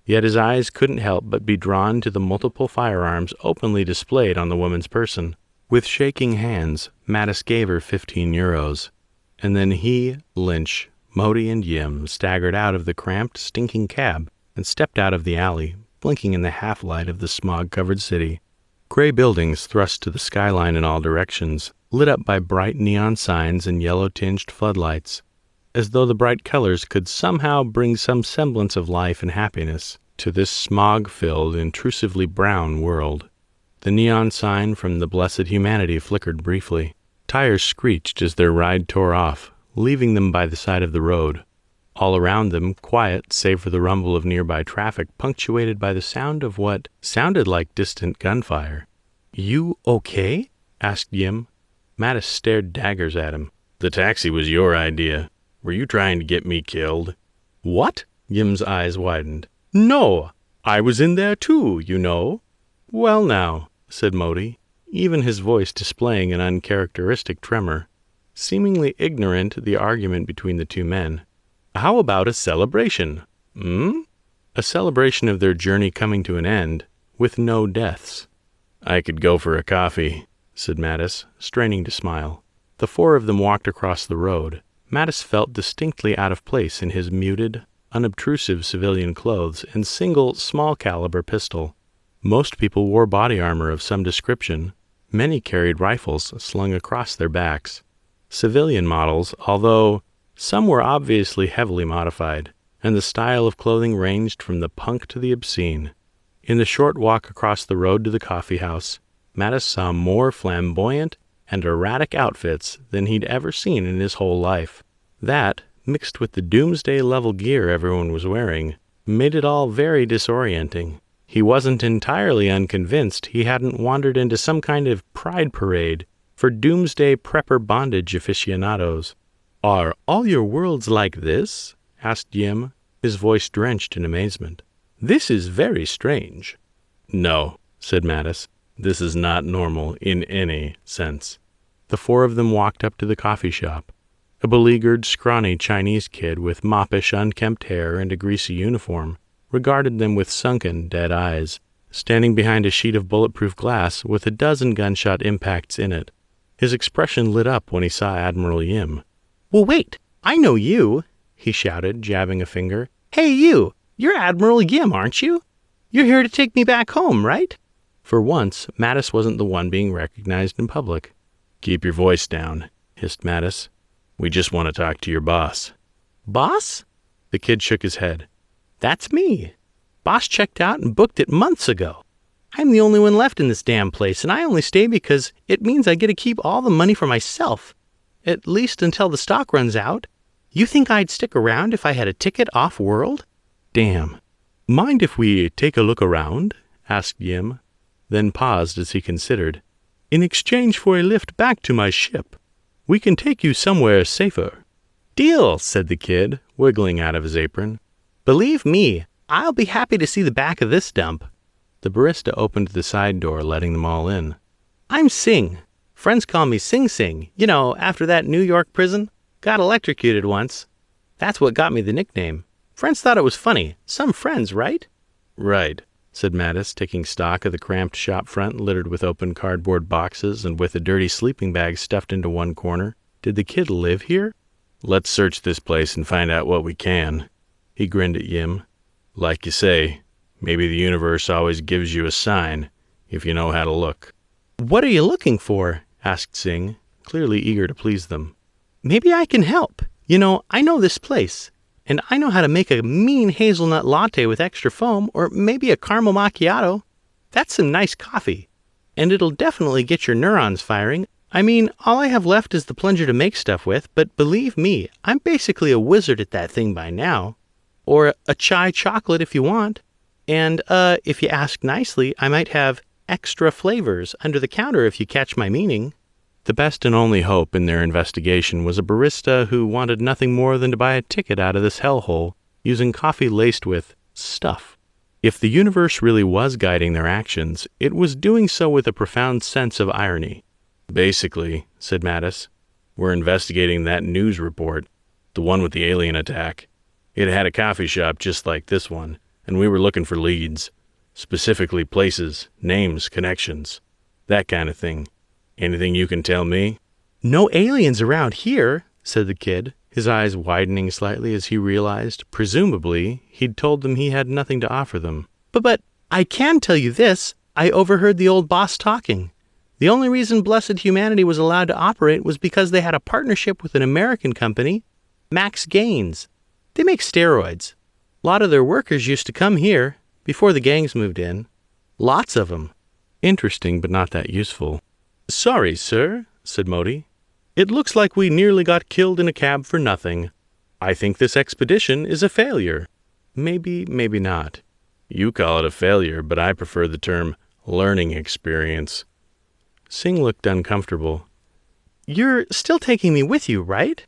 [SPEAKER 2] Yet his eyes couldn't help but be drawn to the multiple firearms openly displayed on the woman's person. With shaking hands, Mattis gave her 15 euros. And then he, Lynch, Modi, and Yim staggered out of the cramped, stinking cab and stepped out of the alley, blinking in the half-light of the smog-covered city. Gray buildings thrust to the skyline in all directions, lit up by bright neon signs and yellow-tinged floodlights, as though the bright colors could somehow bring some semblance of life and happiness to this smog-filled, intrusively brown world. The neon sign from the Blessed Humanity flickered briefly. Tires screeched as their ride tore off, leaving them by the side of the road. All around them, quiet save for the rumble of nearby traffic, punctuated by the sound of what sounded like distant gunfire. "You okay?" asked Yim. Mattis stared daggers at him. "The taxi was your idea. Were you trying to get me killed?" "What?" Yim's eyes widened. "No, I was in there too, you know." "Well now," said Modi, even his voice displaying an uncharacteristic tremor, seemingly ignorant of the argument between the two men. "How about a celebration? A celebration of their journey coming to an end, with no deaths." "I could go for a coffee," said Mattis, straining to smile. The four of them walked across the road. Mattis felt distinctly out of place in his muted, unobtrusive civilian clothes and single, small-caliber pistol. Most people wore body armor of some description. Many carried rifles slung across their backs. Civilian models, although some were obviously heavily modified, and the style of clothing ranged from the punk to the obscene. In the short walk across the road to the coffee house, Mattis saw more flamboyant and erratic outfits than he'd ever seen in his whole life. That, mixed with the doomsday-level gear everyone was wearing, made it all very disorienting. He wasn't entirely unconvinced he hadn't wandered into some kind of pride parade for doomsday prepper bondage aficionados. "Are all your worlds like this?" asked Yim, his voice drenched in amazement. "This is very strange." "No," said Mattis. "This is not normal in any sense." The four of them walked up to the coffee shop. A beleaguered, scrawny Chinese kid with moppish, unkempt hair and a greasy uniform regarded them with sunken, dead eyes, standing behind a sheet of bulletproof glass with a dozen gunshot impacts in it. His expression lit up when he saw Admiral Yim. "Well, wait! I know you!" he shouted, jabbing a finger. "Hey, you! You're Admiral Yim, aren't you? You're here to take me back home, right?" For once, Mattis wasn't the one being recognized in public. "Keep your voice down," hissed Mattis. "We just want to talk to your boss." "Boss?" The kid shook his head. "That's me. Boss checked out and booked it months ago. I'm the only one left in this damn place, and I only stay because it means I get to keep all the money for myself. At least until the stock runs out. You think I'd stick around if I had a ticket off-world?" "Damn. Mind if we take a look around?" asked Yim, then paused as he considered. "In exchange for a lift back to my ship. We can take you somewhere safer." "Deal," said the kid, wiggling out of his apron. "Believe me, I'll be happy to see the back of this dump." The barista opened the side door, letting them all in. "I'm Sing. Friends call me Sing Sing. You know, after that New York prison. Got electrocuted once. That's what got me the nickname. Friends thought it was funny. Some friends, right?" "Right," said Mattis, taking stock of the cramped shop front littered with open cardboard boxes and with a dirty sleeping bag stuffed into one corner. "Did the kid live here?" "Let's search this place and find out what we can." He grinned at Yim. "Like you say, maybe the universe always gives you a sign if you know how to look." "What are you looking for?" asked Sing, clearly eager to please them. "Maybe I can help. You know, I know this place, and I know how to make a mean hazelnut latte with extra foam, or maybe a caramel macchiato. That's some nice coffee, and it'll definitely get your neurons firing. I mean, all I have left is the plunger to make stuff with, but believe me, I'm basically a wizard at that thing by now. Or a chai chocolate if you want. And, if you ask nicely, I might have extra flavors under the counter if you catch my meaning." The best and only hope in their investigation was a barista who wanted nothing more than to buy a ticket out of this hellhole using coffee laced with stuff. If the universe really was guiding their actions, it was doing so with a profound sense of irony. "Basically," said Mattis, "we're investigating that news report, the one with the alien attack. It had a coffee shop just like this one, and we were looking for leads. Specifically places, names, connections, that kind of thing. Anything you can tell me?
[SPEAKER 3] No aliens around here, said the kid, his eyes widening slightly as he realized, presumably, he'd told them he had nothing to offer them. But I can tell you this. I overheard the old boss talking. The only reason Blessed Humanity was allowed to operate was because they had a partnership with an American company, Max Gaines. They make steroids. A lot of their workers used to come here before the gangs moved in. Lots of them.
[SPEAKER 2] Interesting, but not that useful.
[SPEAKER 3] Sorry, sir, said Modi. It looks like we nearly got killed in a cab for nothing. I think this expedition is a failure. Maybe not.
[SPEAKER 2] You call it a failure, but I prefer the term learning experience.
[SPEAKER 3] Singh looked uncomfortable. You're still taking me with you, right?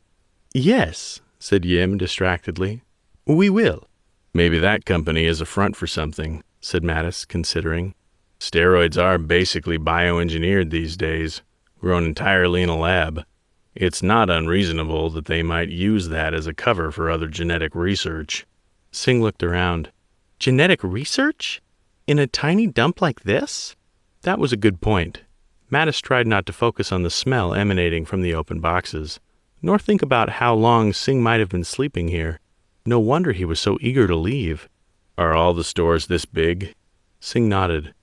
[SPEAKER 3] Yes, said Yim distractedly. We will.
[SPEAKER 2] Maybe that company is a front for something, said Mattis, considering. Steroids are basically bioengineered these days, grown entirely in a lab. It's not unreasonable that they might use that as a cover for other genetic research.
[SPEAKER 3] Singh looked around. Genetic research? In a tiny dump like this? That was a good point. Mattis tried not to focus on the smell emanating from the open boxes, nor think about how long Singh might have been sleeping here. No wonder he was so eager to leave.
[SPEAKER 2] Are all the stores this big?
[SPEAKER 3] Singh nodded.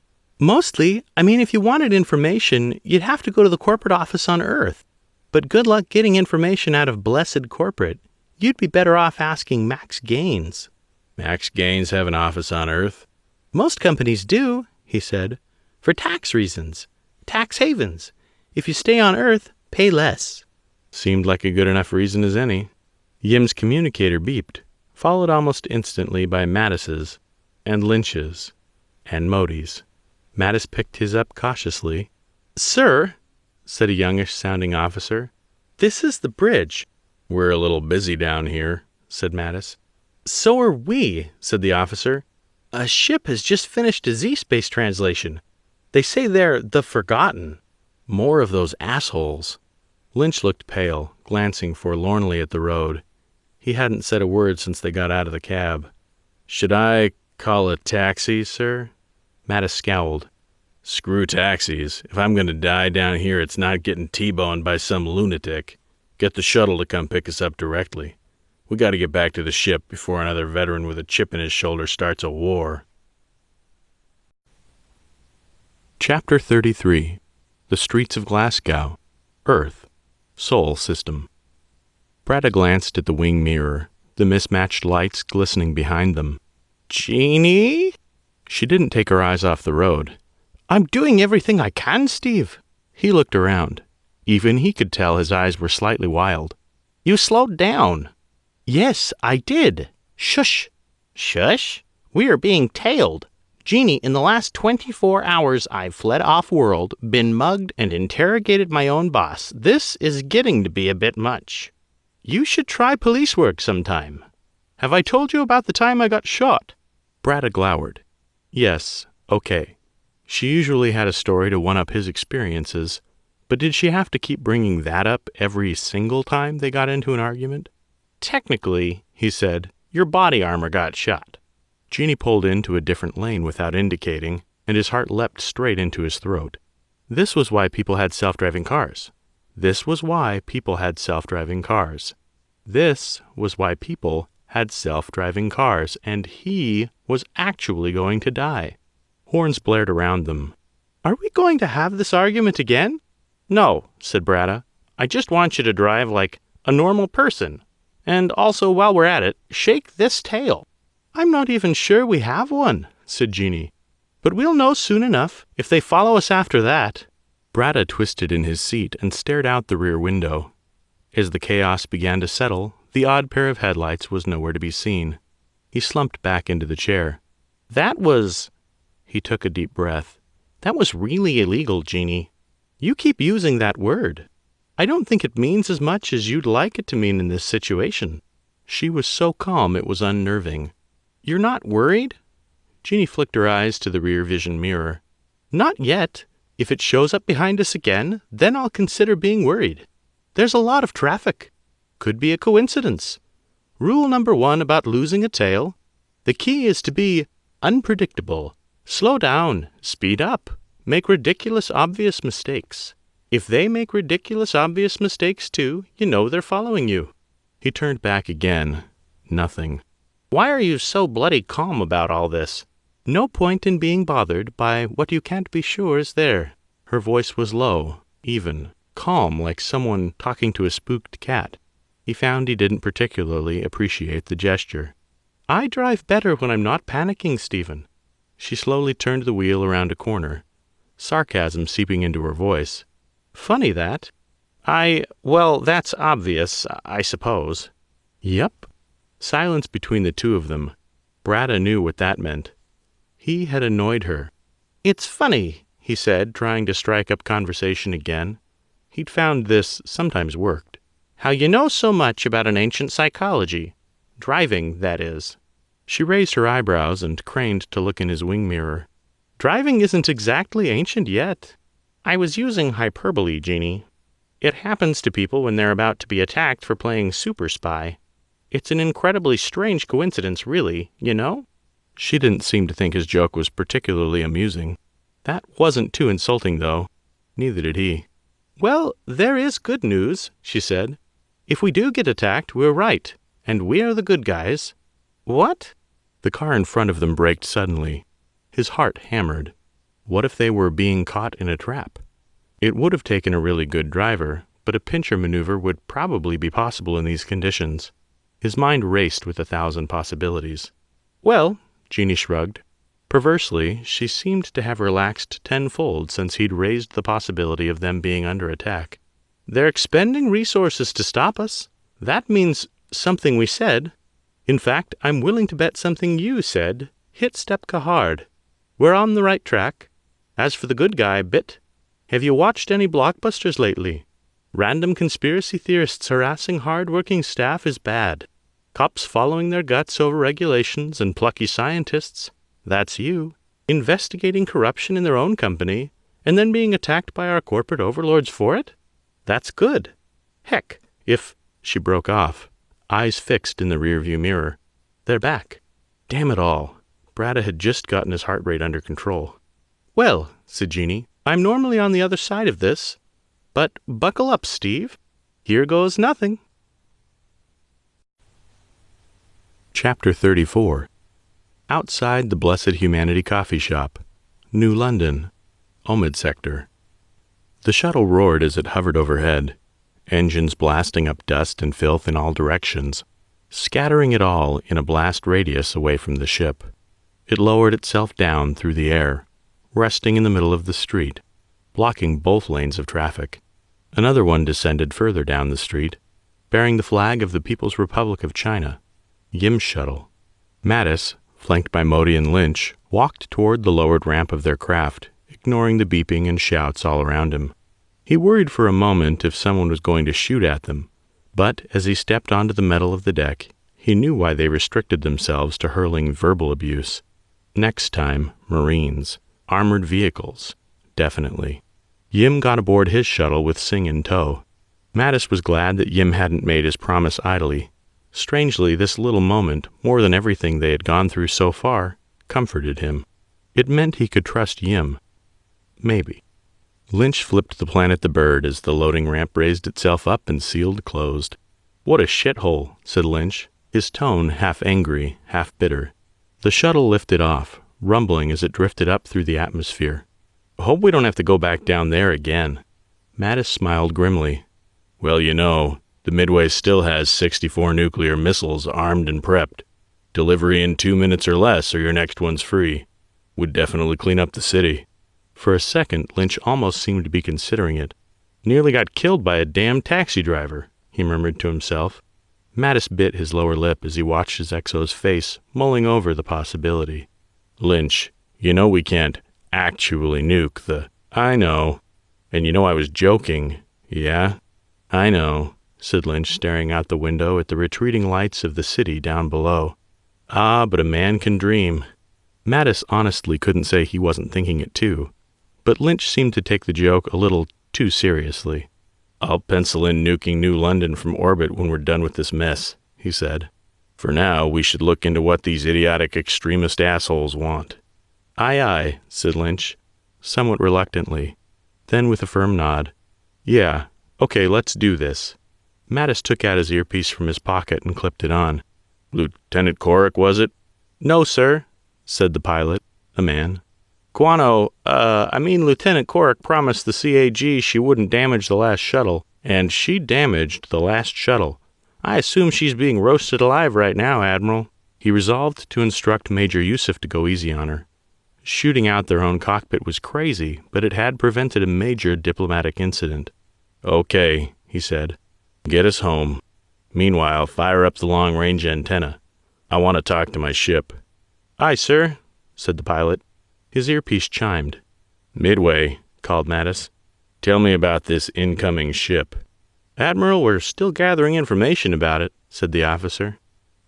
[SPEAKER 3] Mostly. I mean, if you wanted information, you'd have to go to the corporate office on Earth. But good luck getting information out of Blessed Corporate. You'd be better off asking Max Gaines.
[SPEAKER 2] Max Gaines have an office on Earth?
[SPEAKER 3] Most companies do, he said. For tax reasons. Tax havens. If you stay on Earth, pay less.
[SPEAKER 2] Seemed like a good enough reason as any.
[SPEAKER 3] Yim's communicator beeped, followed almost instantly by Mattis's, and Lynch's, and Modi's. Mattis picked his up cautiously. Sir, said a youngish-sounding officer, this is the bridge.
[SPEAKER 2] We're a little busy down here, said Mattis.
[SPEAKER 3] So are we, said the officer. A ship has just finished a Z-space translation. They say they're the Forgotten.
[SPEAKER 2] More of those assholes.
[SPEAKER 3] Lynch looked pale, glancing forlornly at the road. He hadn't said a word since they got out of the cab.
[SPEAKER 2] Should I call a taxi, sir?
[SPEAKER 3] Mattis scowled.
[SPEAKER 2] Screw taxis. If I'm going to die down here, it's not getting T-boned by some lunatic. Get the shuttle to come pick us up directly. We got to get back to the ship before another veteran with a chip in his shoulder starts a war.
[SPEAKER 3] Chapter 33. The Streets of Glasgow. Earth. Sol System. Brada glanced at the wing mirror, the mismatched lights glistening behind them. Jeannie? She didn't take her eyes off the road. I'm doing everything I can, Steve. He looked around. Even he could tell his eyes were slightly wild. You slowed down. Yes, I did. Shush. Shush? We are being tailed. Jeannie, in the last 24 hours, I've fled off-world, been mugged, and interrogated my own boss. This is getting to be a bit much. You should try police work sometime. Have I told you about the time I got shot? Brada glowered. Yes, okay. She usually had a story to one-up his experiences, but did she have to keep bringing that up every single time they got into an argument? Technically, he said, your body armor got shot. Jeannie pulled into a different lane without indicating, and his heart leapt straight into his throat. This was why people had self-driving cars. This was why people had self-driving cars. This was why people had self-driving cars, and he was actually going to die. Horns blared around them. Are we going to have this argument again? No, said Brada. I just want you to drive like a normal person. And also, while we're at it, shake this tail. I'm not even sure we have one, said Jeannie. But we'll know soon enough if they follow us after that. Brada twisted in his seat and stared out the rear window. As the chaos began to settle, the odd pair of headlights was nowhere to be seen. He slumped back into the chair. That was... He took a deep breath. That was really illegal, Jeannie. You keep using that word. I don't think it means as much as you'd like it to mean in this situation. She was so calm it was unnerving. You're not worried? Jeannie flicked her eyes to the rear vision mirror. Not yet. If it shows up behind us again, then I'll consider being worried. There's a lot of traffic. Could be a coincidence.
[SPEAKER 2] Rule number 1 about losing a tail. The key is to be unpredictable. Slow down, speed up, make ridiculous obvious mistakes. If they make ridiculous obvious mistakes too, you know they're following you. He turned back again. Nothing. Why are you so bloody calm about all this? No point in being bothered by what you can't be sure is there. Her voice was low, even, calm, like someone talking to a spooked cat. He found he didn't particularly appreciate the gesture. I drive better when I'm not panicking, Stephen. She slowly turned the wheel around a corner, sarcasm seeping into her voice. Funny that. Well, that's obvious, I suppose. Yep. Silence between the two of them. Bratta knew what that meant. He had annoyed her. It's funny, he said, trying to strike up conversation again. He'd found this sometimes worked. How you know so much about an ancient psychology. Driving, that is. She raised her eyebrows and craned to look in his wing mirror. Driving isn't exactly ancient yet. I was using hyperbole, Jeannie. It happens to people when they're about to be attacked for playing super spy. It's an incredibly strange coincidence, really, you know? She didn't seem to think his joke was particularly amusing. That wasn't too insulting, though. Neither did he. Well, there is good news, she said. If we do get attacked, we're right, and we're the good guys. What? The car in front of them braked suddenly. His heart hammered. What if they were being caught in a trap? It would have taken a really good driver, but a pincher maneuver would probably be possible in these conditions. His mind raced with 1,000 possibilities. Well, Jeannie shrugged. Perversely, she seemed to have relaxed tenfold since he'd raised the possibility of them being under attack. They're expending resources to stop us. That means something we said. In fact, I'm willing to bet something you said. Hit Stepka hard. We're on the right track. As for the good guy bit, have you watched any blockbusters lately? Random conspiracy theorists harassing hard-working staff is bad. Cops following their guts over regulations and plucky scientists, that's you. Investigating corruption in their own company, and then being attacked by our corporate overlords for it? That's good. Heck, if... She broke off, eyes fixed in the rearview mirror. They're back. Damn it all. Bratta had just gotten his heart rate under control. Well, said Jeannie, I'm normally on the other side of this. But buckle up, Steve. Here goes nothing. Chapter 34. Outside the Blessed Humanity Coffee Shop, New London, Omid Sector. The shuttle roared as it hovered overhead, engines blasting up dust and filth in all directions, scattering it all in a blast radius away from the ship. It lowered itself down through the air, resting in the middle of the street, blocking both lanes of traffic. Another one descended further down the street, bearing the flag of the People's Republic of China, Yim's shuttle. Mattis, flanked by Modi and Lynch, walked toward the lowered ramp of their craft, ignoring the beeping and shouts all around him. He worried for a moment if someone was going to shoot at them, but as he stepped onto the metal of the deck, he knew why they restricted themselves to hurling verbal abuse. Next time, Marines. Armored vehicles. Definitely. Yim got aboard his shuttle with Singh in tow. Mattis was glad that Yim hadn't made his promise idly. Strangely, this little moment, more than everything they had gone through so far, comforted him. It meant he could trust Yim. Maybe. Lynch flipped the Planet the Bird as the loading ramp raised itself up and sealed closed. What a shithole, said Lynch, his tone half angry, half bitter. The shuttle lifted off, rumbling as it drifted up through the atmosphere. Hope we don't have to go back down there again. Mattis smiled grimly. Well, you know, the Midway still has 64 nuclear missiles armed and prepped. Delivery in 2 minutes or less, or your next one's free. Would definitely clean up the city. For a second, Lynch almost seemed to be considering it. Nearly got killed by a damn taxi driver, he murmured to himself. Mattis bit his lower lip as he watched his XO's face, mulling over the possibility. Lynch, you know we can't actually nuke the... I know. And you know I was joking. Yeah? I know, said Lynch, staring out the window at the retreating lights of the city down below. Ah, but a man can dream. Mattis honestly couldn't say he wasn't thinking it too, but Lynch seemed to take the joke a little too seriously. I'll pencil in nuking New London from orbit when we're done with this mess, he said. For now, we should look into what these idiotic extremist assholes want."
[SPEAKER 3] "Aye, aye," said Lynch, somewhat reluctantly. Then with a firm nod, "Yeah, okay, let's do this." Mattis took out his earpiece from his pocket and clipped it on.
[SPEAKER 2] "Lieutenant Corrick, was it?"
[SPEAKER 3] "No, sir," said the pilot, a man. Lieutenant Corrick promised the CAG she wouldn't damage the last shuttle, and she damaged the last shuttle. I assume she's being roasted alive right now, Admiral." He resolved to instruct Major Yusuf to go easy on her. Shooting out their own cockpit was crazy, but it had prevented a major diplomatic incident.
[SPEAKER 2] "Okay," he said. "Get us home. Meanwhile, fire up the long-range antenna. I want to talk to my ship."
[SPEAKER 3] "Aye, sir," said the pilot. His earpiece chimed.
[SPEAKER 2] "Midway," called Mattis. "Tell me about this incoming ship."
[SPEAKER 3] "Admiral, we're still gathering information about it," said the officer.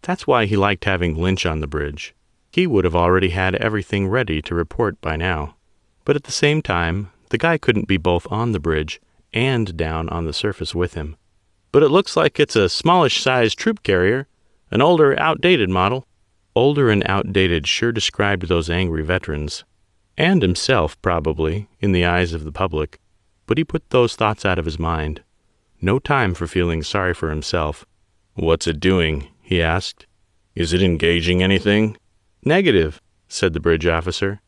[SPEAKER 3] That's why he liked having Lynch on the bridge. He would have already had everything ready to report by now. But at the same time, the guy couldn't be both on the bridge and down on the surface with him. "But it looks like it's a smallish-sized troop carrier, an older, outdated model." Older and outdated sure described those angry veterans. And himself, probably, in the eyes of the public. But he put those thoughts out of his mind. No time for feeling sorry for himself.
[SPEAKER 2] "What's it doing?" he asked. "Is it engaging anything?"
[SPEAKER 3] "Negative," said the bridge officer.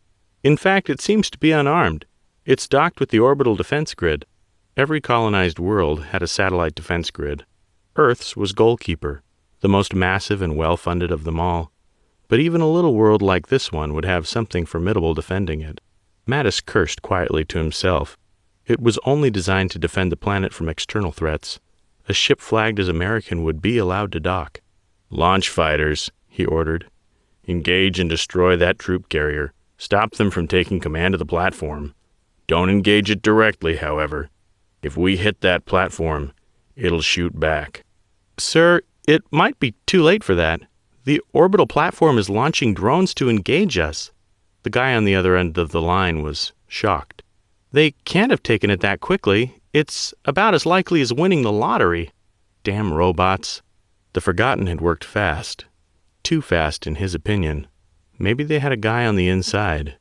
[SPEAKER 3] "In fact, it seems to be unarmed. It's docked with the orbital defense grid." Every colonized world had a satellite defense grid. Earth's was Goalkeeper, the most massive and well-funded of them all. But even a little world like this one would have something formidable defending it. Mattis cursed quietly to himself. It was only designed to defend the planet from external threats. A ship flagged as American would be allowed to dock.
[SPEAKER 2] "Launch fighters," he ordered. "Engage and destroy that troop carrier. Stop them from taking command of the platform. Don't engage it directly, however. If we hit that platform, it'll shoot back."
[SPEAKER 3] "Sir, it might be too late for that. The orbital platform is launching drones to engage us." The guy on the other end of the line was shocked. "They can't have taken it that quickly. It's about as likely as winning the lottery." Damn robots. The Forgotten had worked fast. Too fast, in his opinion. Maybe they had a guy on the inside.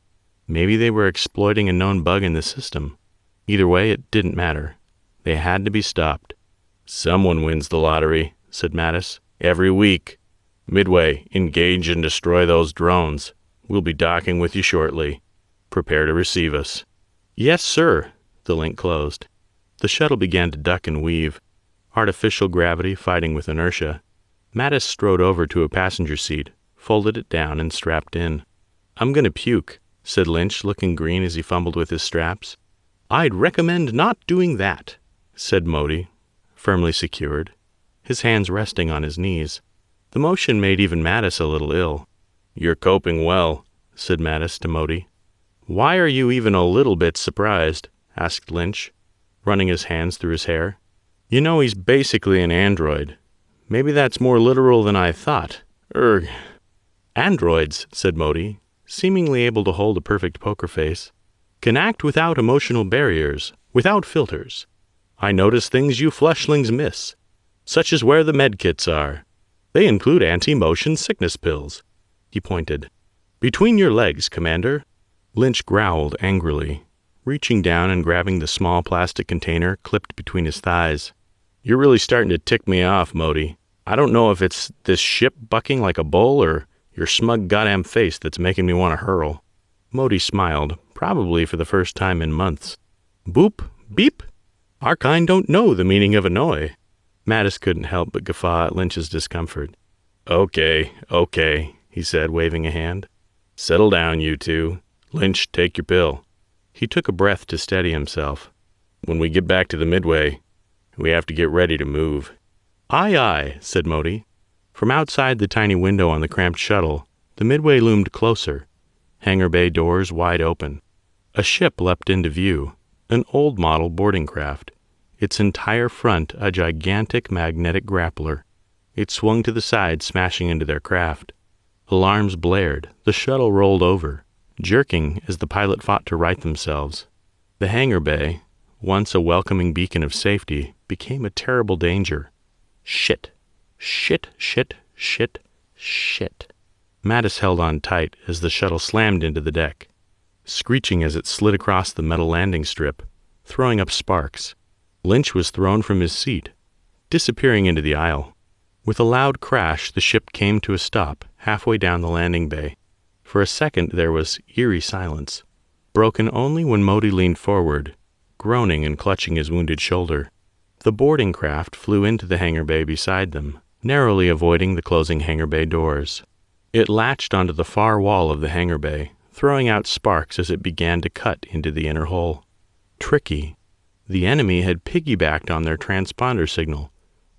[SPEAKER 3] Maybe they were exploiting a known bug in the system. Either way, it didn't matter. They had to be stopped.
[SPEAKER 2] "Someone wins the lottery," said Mattis. "Every week. Midway, engage and destroy those drones. We'll be docking with you shortly. Prepare to receive us."
[SPEAKER 3] "Yes, sir." The link closed. The shuttle began to duck and weave. Artificial gravity fighting with inertia. Mattis strode over to a passenger seat, folded it down, and strapped in. "I'm gonna puke," said Lynch, looking green as he fumbled with his straps. "I'd recommend not doing that," said Modi, firmly secured, his hands resting on his knees. The motion made even Mattis a little ill.
[SPEAKER 2] "You're coping well,"
[SPEAKER 3] said Mattis to Modi. "Why are you even a little bit surprised?" asked Lynch, running his hands through his hair. "You know he's basically an android. Maybe that's more literal than I thought. Urgh." "Androids," said Modi, seemingly able to hold a perfect poker face, "can act without emotional barriers, without filters. I notice things you fleshlings miss, such as where the medkits are. They include anti-motion sickness pills." He pointed. "Between your legs, Commander." Lynch growled angrily, reaching down and grabbing the small plastic container clipped between his thighs. "You're really starting to tick me off, Modi. I don't know if it's this ship bucking like a bull or your smug goddamn face that's making me want to hurl." Modi smiled, probably for the first time in months. "Boop, beep. Our kind don't know the meaning of annoy." Mattis couldn't help but guffaw at Lynch's discomfort.
[SPEAKER 2] Okay, he said, waving a hand. "Settle down, you two. Lynch, take your pill."
[SPEAKER 3] He took a breath to steady himself.
[SPEAKER 2] "When we get back to the Midway, we have to get ready to move."
[SPEAKER 3] "Aye, aye," said Modi. From outside the tiny window on the cramped shuttle, the Midway loomed closer, hangar bay doors wide open. A ship leapt into view, an old model boarding craft, its entire front a gigantic magnetic grappler. It swung to the side, smashing into their craft. Alarms blared, the shuttle rolled over, jerking as the pilot fought to right themselves. The hangar bay, once a welcoming beacon of safety, became a terrible danger. Shit, shit, shit, shit, Shit.
[SPEAKER 2] Mattis held on tight as the shuttle slammed into the deck, screeching as it slid across the metal landing strip, throwing up sparks. Lynch was thrown from his seat, disappearing into the aisle. With a loud crash, the ship came to a stop halfway down the landing bay. For a second there was eerie silence, broken only when Modi leaned forward, groaning and clutching his wounded shoulder. The boarding craft flew into the hangar bay beside them, narrowly avoiding the closing hangar bay doors. It latched onto the far wall of the hangar bay, throwing out sparks as it began to cut into the inner hull. Tricky. The enemy had piggybacked on their transponder signal,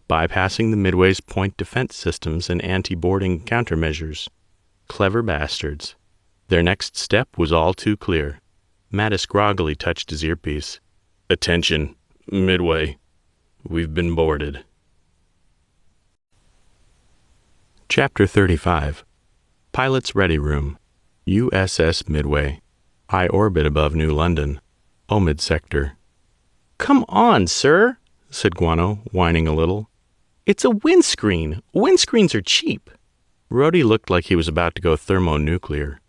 [SPEAKER 2] bypassing the Midway's point defense systems and anti-boarding countermeasures. Clever bastards. Their next step was all too clear. Mattis groggily touched his earpiece. "Attention, Midway. We've been boarded." Chapter 35. Pilot's Ready Room. USS Midway. High orbit above New London. Omid Sector.
[SPEAKER 3] "Come on, sir," said Guano, whining a little. "It's a windscreen. Windscreens are cheap."
[SPEAKER 2] Rhodey looked like he was about to go thermonuclear.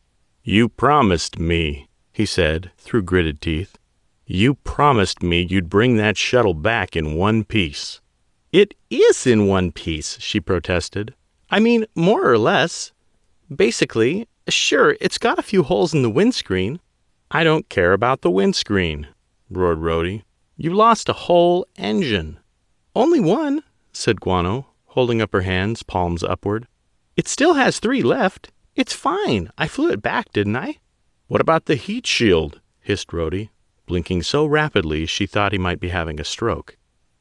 [SPEAKER 2] "You promised me," he said, through gritted teeth. "You promised me you'd bring that shuttle back in one piece."
[SPEAKER 3] "It is in one piece," she protested. "I mean, more or less. Basically, sure, it's got a few holes in the windscreen."
[SPEAKER 2] "I don't care about the windscreen," roared Rhodey. "You lost a whole engine."
[SPEAKER 3] "Only one,"
[SPEAKER 2] said Guano, holding up her hands, palms upward.
[SPEAKER 3] "It still has 3 left. It's fine. I flew it back, didn't I?"
[SPEAKER 2] "What about the heat shield?" hissed Rhodey, blinking so rapidly she thought he might be having a stroke.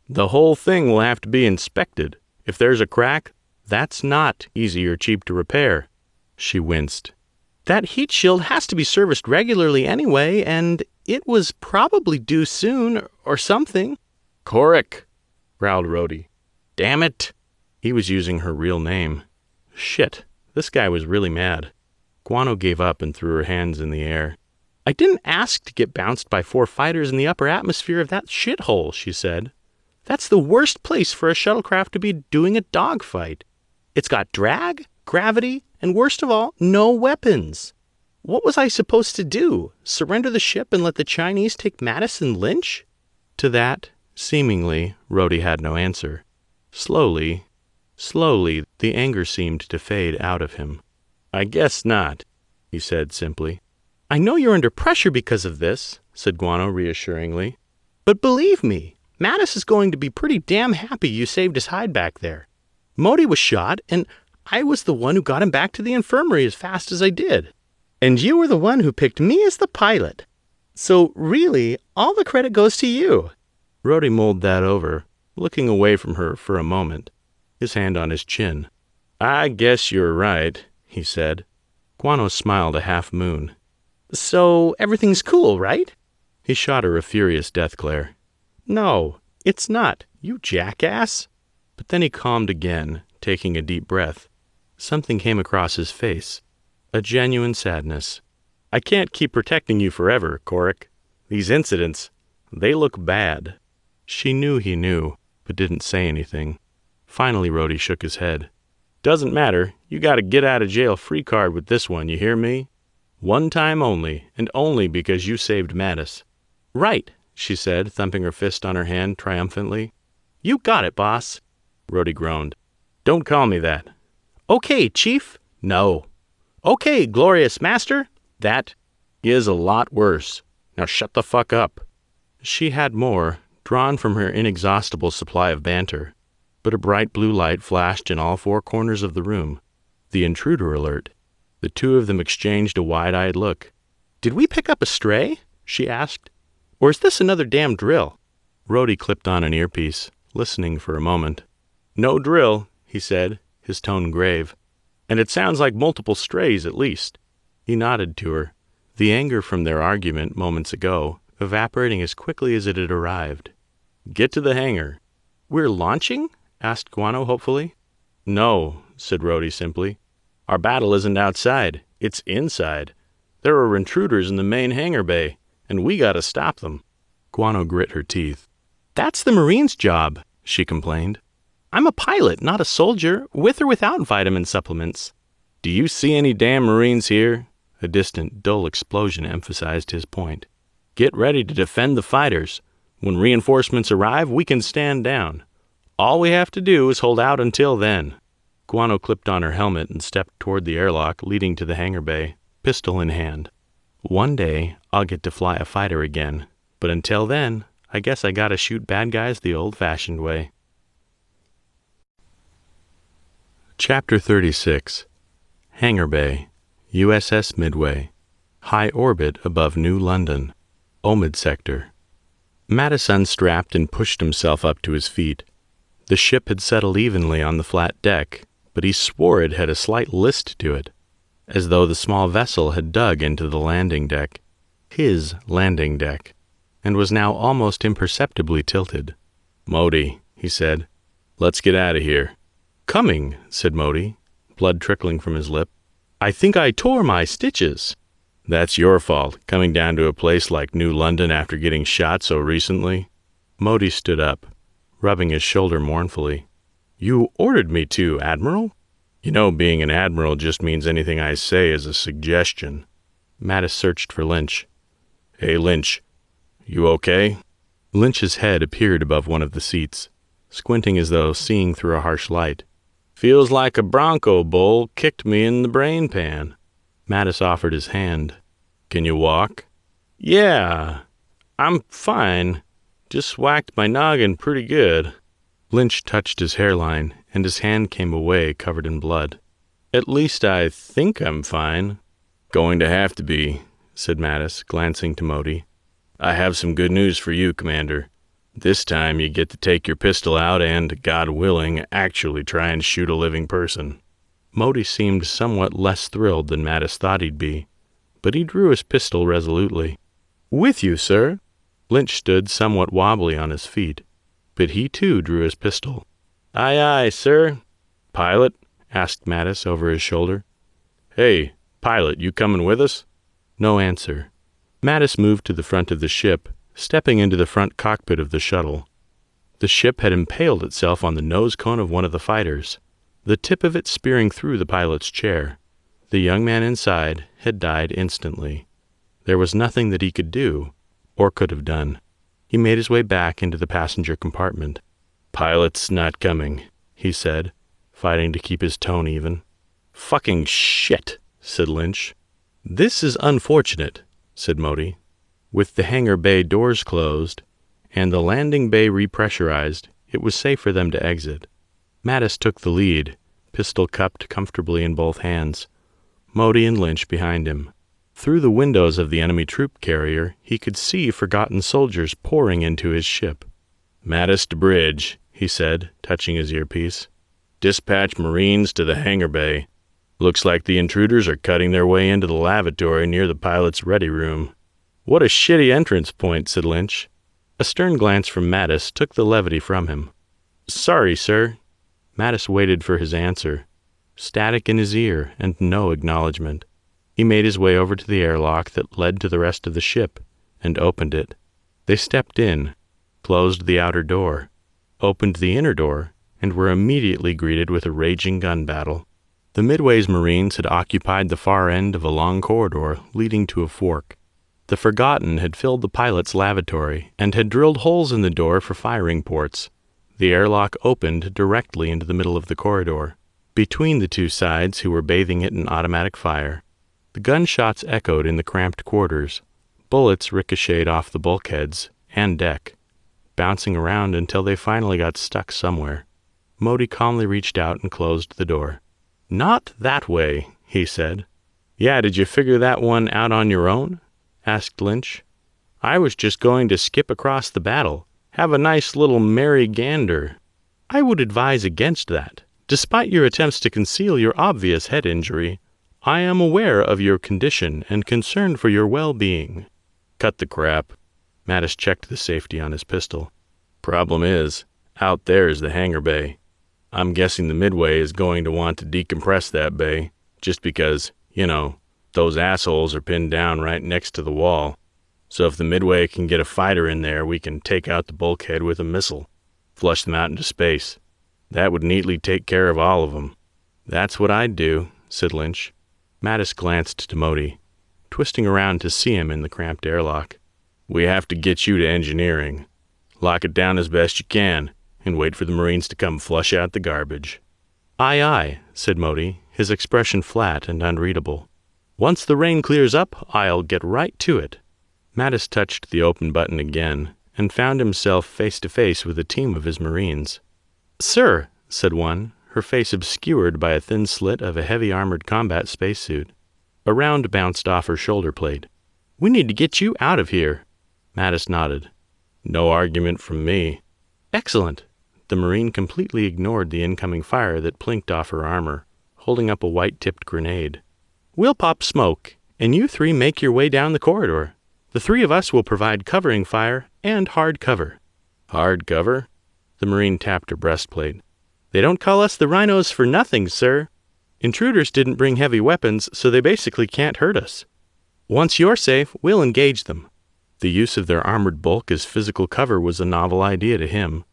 [SPEAKER 2] "The whole thing will have to be inspected. If there's a crack, that's not easy or cheap to repair." She winced.
[SPEAKER 3] "That heat shield has to be serviced regularly anyway, and it was probably due soon or something."
[SPEAKER 2] "Korik," growled Rhodey. "Damn it!" He was using her real name. Shit, this guy was really mad. Guano gave up and threw her hands in the air.
[SPEAKER 3] "I didn't ask to get bounced by 4 fighters in the upper atmosphere of that shithole," she said. "That's the worst place for a shuttlecraft to be doing a dogfight. It's got drag, gravity, and worst of all, no weapons. What was I supposed to do? Surrender the ship and let the Chinese take Mattis and Lynch?"
[SPEAKER 2] To that, seemingly, Rhodey had no answer. Slowly, the anger seemed to fade out of him. "I guess not," he said simply.
[SPEAKER 3] "I know you're under pressure because of this," said Guano reassuringly. "But believe me, Mattis is going to be pretty damn happy you saved his hide back there. Modi was shot, and I was the one who got him back to the infirmary as fast as I did. And you were the one who picked me as the pilot. So really, all the credit goes to you."
[SPEAKER 2] Rhodey mulled that over, looking away from her for a moment, his hand on his chin. "I guess you're right," he said. Guano smiled a half moon.
[SPEAKER 3] "So everything's cool, right?"
[SPEAKER 2] He shot her a furious death glare.
[SPEAKER 3] "No, it's not, you jackass."
[SPEAKER 2] But then he calmed again, taking a deep breath. Something came across his face, a genuine sadness. "I can't keep protecting you forever, Korik. These incidents, they look bad." She knew he knew, but didn't say anything. Finally, Rhodey shook his head. "Doesn't matter. You got a get-out-of-jail-free card with this one, you hear me? One time only, and only because you saved Mattis."
[SPEAKER 3] "Right,"
[SPEAKER 2] she said, thumping her fist on her hand triumphantly.
[SPEAKER 3] "You got it, boss."
[SPEAKER 2] Rhodey groaned. "Don't call me that."
[SPEAKER 3] "Okay, Chief."
[SPEAKER 2] "No."
[SPEAKER 3] "Okay, glorious master."
[SPEAKER 2] "That is a lot worse. Now shut the fuck up." She had more, drawn from her inexhaustible supply of banter, but a bright blue light flashed in all 4 corners of the room. The intruder alert. The two of them exchanged a wide-eyed look.
[SPEAKER 3] "Did we pick up a stray?" she asked. "Or is this another damn drill?"
[SPEAKER 2] Rhodey clipped on an earpiece, listening for a moment. "No drill," he said, his tone grave. "And it sounds like multiple strays, at least." He nodded to her, the anger from their argument moments ago evaporating as quickly as it had arrived. "Get to the hangar."
[SPEAKER 3] "We're launching?" asked Guano hopefully.
[SPEAKER 2] "No," said Rhodey simply. "Our battle isn't outside. It's inside. There are intruders in the main hangar bay, and we gotta stop them." Guano grit her teeth.
[SPEAKER 3] "That's the Marines' job,"
[SPEAKER 2] she complained.
[SPEAKER 3] I'm a pilot, not a soldier, with or without vitamin supplements.
[SPEAKER 2] Do you see any damn Marines here? A distant, dull explosion emphasized his point. Get ready to defend the fighters. When reinforcements arrive, we can stand down. All we have to do is hold out until then.
[SPEAKER 3] Guano clipped on her helmet and stepped toward the airlock leading to the hangar bay, pistol in hand. One day, I'll get to fly a fighter again, but until then, I guess I gotta shoot bad guys the old-fashioned way. Chapter 36. Hangar Bay, USS Midway, high orbit above New London, Omid Sector. Mattis unstrapped and pushed himself up to his feet. The ship had settled evenly on the flat deck, but he swore it had a slight list to it, as though the small vessel had dug into the landing deck, his landing deck, and was now almost imperceptibly tilted.
[SPEAKER 2] "Modi," he said, "let's get out of here."
[SPEAKER 3] "Coming," said Modi, blood trickling from his lip. "I think I tore my stitches."
[SPEAKER 2] "That's your fault, coming down to a place like New London after getting shot so recently."
[SPEAKER 3] Modi stood up, rubbing his shoulder mournfully. "You ordered me to, Admiral?"
[SPEAKER 2] "You know, being an admiral just means anything I say is a suggestion."
[SPEAKER 3] Mattis searched for Lynch.
[SPEAKER 2] "Hey, Lynch, you okay?"
[SPEAKER 3] Lynch's head appeared above one of the seats, squinting as though seeing through a harsh light.
[SPEAKER 2] "Feels like a bronco bull kicked me in the brain pan."
[SPEAKER 3] Mattis offered his hand.
[SPEAKER 2] "Can you walk?"
[SPEAKER 3] "Yeah, I'm fine. Just whacked my noggin pretty good."
[SPEAKER 2] Lynch touched his hairline, and his hand came away covered in blood.
[SPEAKER 3] "At least I think I'm fine."
[SPEAKER 2] "Going to have to be," said Mattis, glancing to Modi. "I have some good news for you, Commander. This time you get to take your pistol out and, God willing, actually try and shoot a living person."
[SPEAKER 3] Modi seemed somewhat less thrilled than Mattis thought he'd be, but he drew his pistol resolutely. "With you, sir." Lynch stood somewhat wobbly on his feet, but he too drew his pistol.
[SPEAKER 2] "Aye, aye, sir."
[SPEAKER 3] "Pilot?" asked Mattis over his shoulder.
[SPEAKER 2] "Hey, pilot, you coming with us?"
[SPEAKER 3] No answer. Mattis moved to the front of the ship, stepping into the front cockpit of the shuttle. The ship had impaled itself on the nose cone of one of the fighters, the tip of it spearing through the pilot's chair. The young man inside had died instantly. There was nothing that he could do, or could have done. He made his way back into the passenger compartment.
[SPEAKER 2] "Pilot's not coming,"
[SPEAKER 3] he said, fighting to keep his tone even.
[SPEAKER 2] "Fucking shit," said Lynch.
[SPEAKER 3] "This is unfortunate," said Modi. With the hangar bay doors closed and the landing bay repressurized, it was safe for them to exit. Mattis took the lead, pistol cupped comfortably in both hands, Modi and Lynch behind him. Through the windows of the enemy troop carrier, he could see forgotten soldiers pouring into his ship.
[SPEAKER 2] "Mattis to bridge,"
[SPEAKER 3] he said, touching his earpiece.
[SPEAKER 2] "Dispatch Marines to the hangar bay. Looks like the intruders are cutting their way into the lavatory near the pilot's ready room."
[SPEAKER 3] "What a shitty entrance point," said Lynch. A stern glance from Mattis took the levity from him. "Sorry, sir." Mattis waited for his answer. Static in his ear and no acknowledgement. He made his way over to the airlock that led to the rest of the ship and opened it. They stepped in, closed the outer door, opened the inner door, and were immediately greeted with a raging gun battle. The Midway's Marines had occupied the far end of a long corridor leading to a fork. The Forgotten had filled the pilot's lavatory and had drilled holes in the door for firing ports. The airlock opened directly into the middle of the corridor, between the two sides who were bathing it in automatic fire. The gunshots echoed in the cramped quarters. Bullets ricocheted off the bulkheads and deck, bouncing around until they finally got stuck somewhere. Modi calmly reached out and closed the door. "Not that way," he said. "Yeah, did you figure that one out on your own?" asked Lynch. "I was just going to skip across the battle, have a nice little merry gander." "I would advise against that. Despite your attempts to conceal your obvious head injury, I am aware of your condition and concerned for your well-being."
[SPEAKER 2] "Cut the crap."
[SPEAKER 3] Mattis checked the safety on his pistol.
[SPEAKER 2] "Problem is, out there is the hangar bay. I'm guessing the Midway is going to want to decompress that bay, just because, those assholes are pinned down right next to the wall. So if the Midway can get a fighter in there, we can take out the bulkhead with a missile, flush them out into space. That would neatly take care of all of them. That's what I'd do, said Lynch. Mattis glanced to Modi, twisting around to see him in the cramped airlock. We have to get you to engineering. Lock it down as best you can, and wait for the Marines to come flush out the garbage. Aye, aye, said Modi, his expression flat and unreadable. Once the rain clears up, I'll get right to it. Mattis touched the open button again, and found himself face to face with a team of his Marines. Sir, said one, her face obscured by a thin slit of a heavy armored combat spacesuit. A round bounced off her shoulder plate. We need to get you out of here. Mattis nodded. No argument from me. Excellent. The Marine completely ignored the incoming fire that plinked off her armor, holding up a white-tipped grenade. We'll pop smoke, and you three make your way down the corridor. The three of us will provide covering fire and hard cover. Hard cover? The Marine tapped her breastplate. They don't call us the Rhinos for nothing, sir. Intruders didn't bring heavy weapons, so they basically can't hurt us. Once you're safe, we'll engage them. The use of their armored bulk as physical cover was a novel idea to him,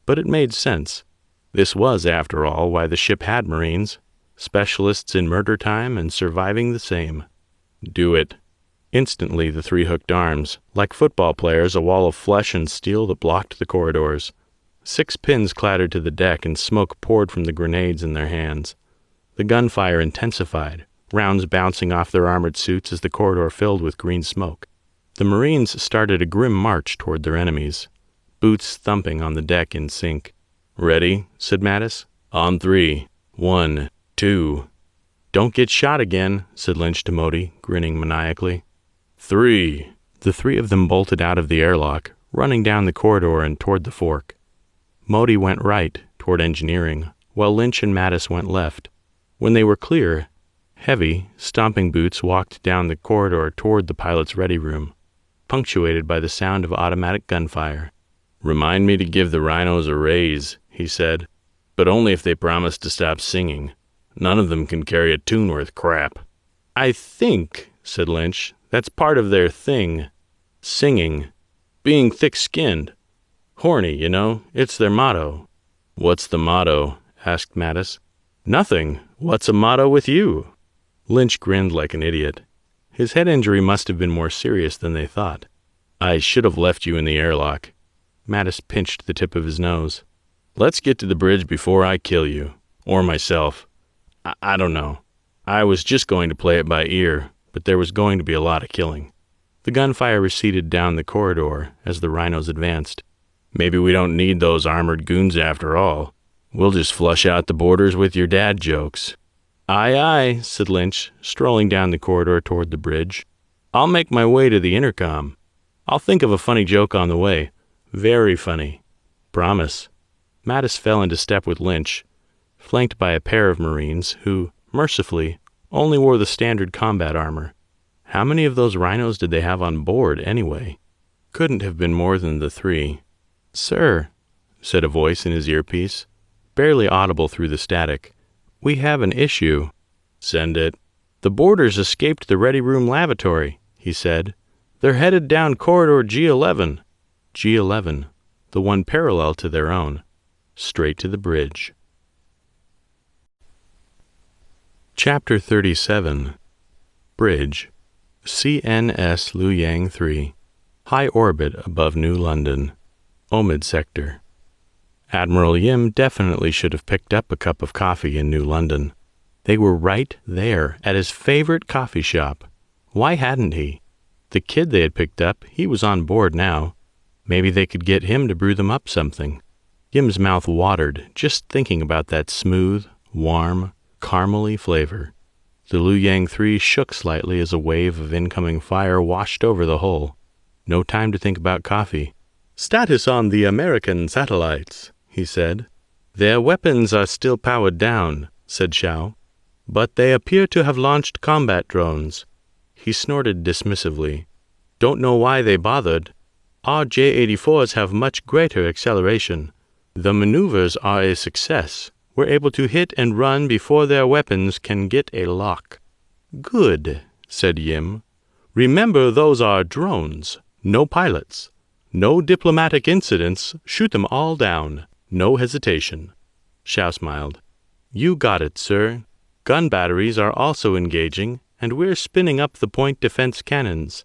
[SPEAKER 2] but it made sense. This was, after all, why the ship had Marines, specialists in murder time and surviving the same. Do it. Instantly the three hooked arms, like football players, a wall of flesh and steel that blocked the corridors. 6 pins clattered to the deck and smoke poured from the grenades in their hands. The gunfire intensified, rounds bouncing off their armored suits as the corridor filled with green smoke. The Marines started a grim march toward their enemies, boots thumping on the deck in sync. Ready, said Mattis. On 3. 1, 2. Don't get shot again, said Lynch to Modi, grinning maniacally. 3. The three of them bolted out of the airlock, running down the corridor and toward the fork. Modi went right, toward engineering, while Lynch and Mattis went left. When they were clear, heavy, stomping boots walked down the corridor toward the pilot's ready room, punctuated by the sound of automatic gunfire. Remind me to give the Rhinos a raise, he said, but only if they promise to stop singing. None of them can carry a tune worth crap. I think, said Lynch, that's part of their thing. Singing. Being thick-skinned. Horny, you know. It's their motto. What's the motto? Asked Mattis. Nothing. What's a motto with you? Lynch grinned like an idiot. His head injury must have been more serious than they thought. I should have left you in the airlock. Mattis pinched the tip of his nose. Let's get to the bridge before I kill you. Or myself. I don't know. I was just going to play it by ear, but there was going to be a lot of killing. The gunfire receded down the corridor as the Rhinos advanced. Maybe we don't need those armored goons after all. We'll just flush out the borders with your dad jokes. Aye, aye, said Lynch, strolling down the corridor toward the bridge. I'll make my way to the intercom. I'll think of a funny joke on the way. Very funny. Promise. Mattis fell into step with Lynch, flanked by a pair of Marines who, mercifully, only wore the standard combat armor. How many of those Rhinos did they have on board, anyway? Couldn't have been more than the 3. Sir, said a voice in his earpiece, barely audible through the static. We have an issue. Send it. The boarders escaped the ready room lavatory, he said. They're headed down corridor G11. G11, the one parallel to their own, straight to the bridge. Chapter 37. Bridge. CNS Luyang 3. High orbit above New London. Omid Sector. Admiral Yim definitely should have picked up a cup of coffee in New London. They were right there at his favorite coffee shop. Why hadn't he? The kid they had picked up, he was on board now. Maybe they could get him to brew them up something. Yim's mouth watered just thinking about that smooth, warm, caramely flavor. The Luyang 3 shook slightly as a wave of incoming fire washed over the hull. No time to think about coffee. Status on the American satellites, he said. Their weapons are still powered down, said Xiao, but they appear to have launched combat drones. He snorted dismissively. Don't know why they bothered. Our J-84s have much greater acceleration. The maneuvers are a success. We're able to hit and run before their weapons can get a lock. Good, said Yim. Remember, those are drones, no pilots. No diplomatic incidents, shoot them all down. No hesitation. Xiao smiled. You got it, sir. Gun batteries are also engaging, and we're spinning up the point defense cannons.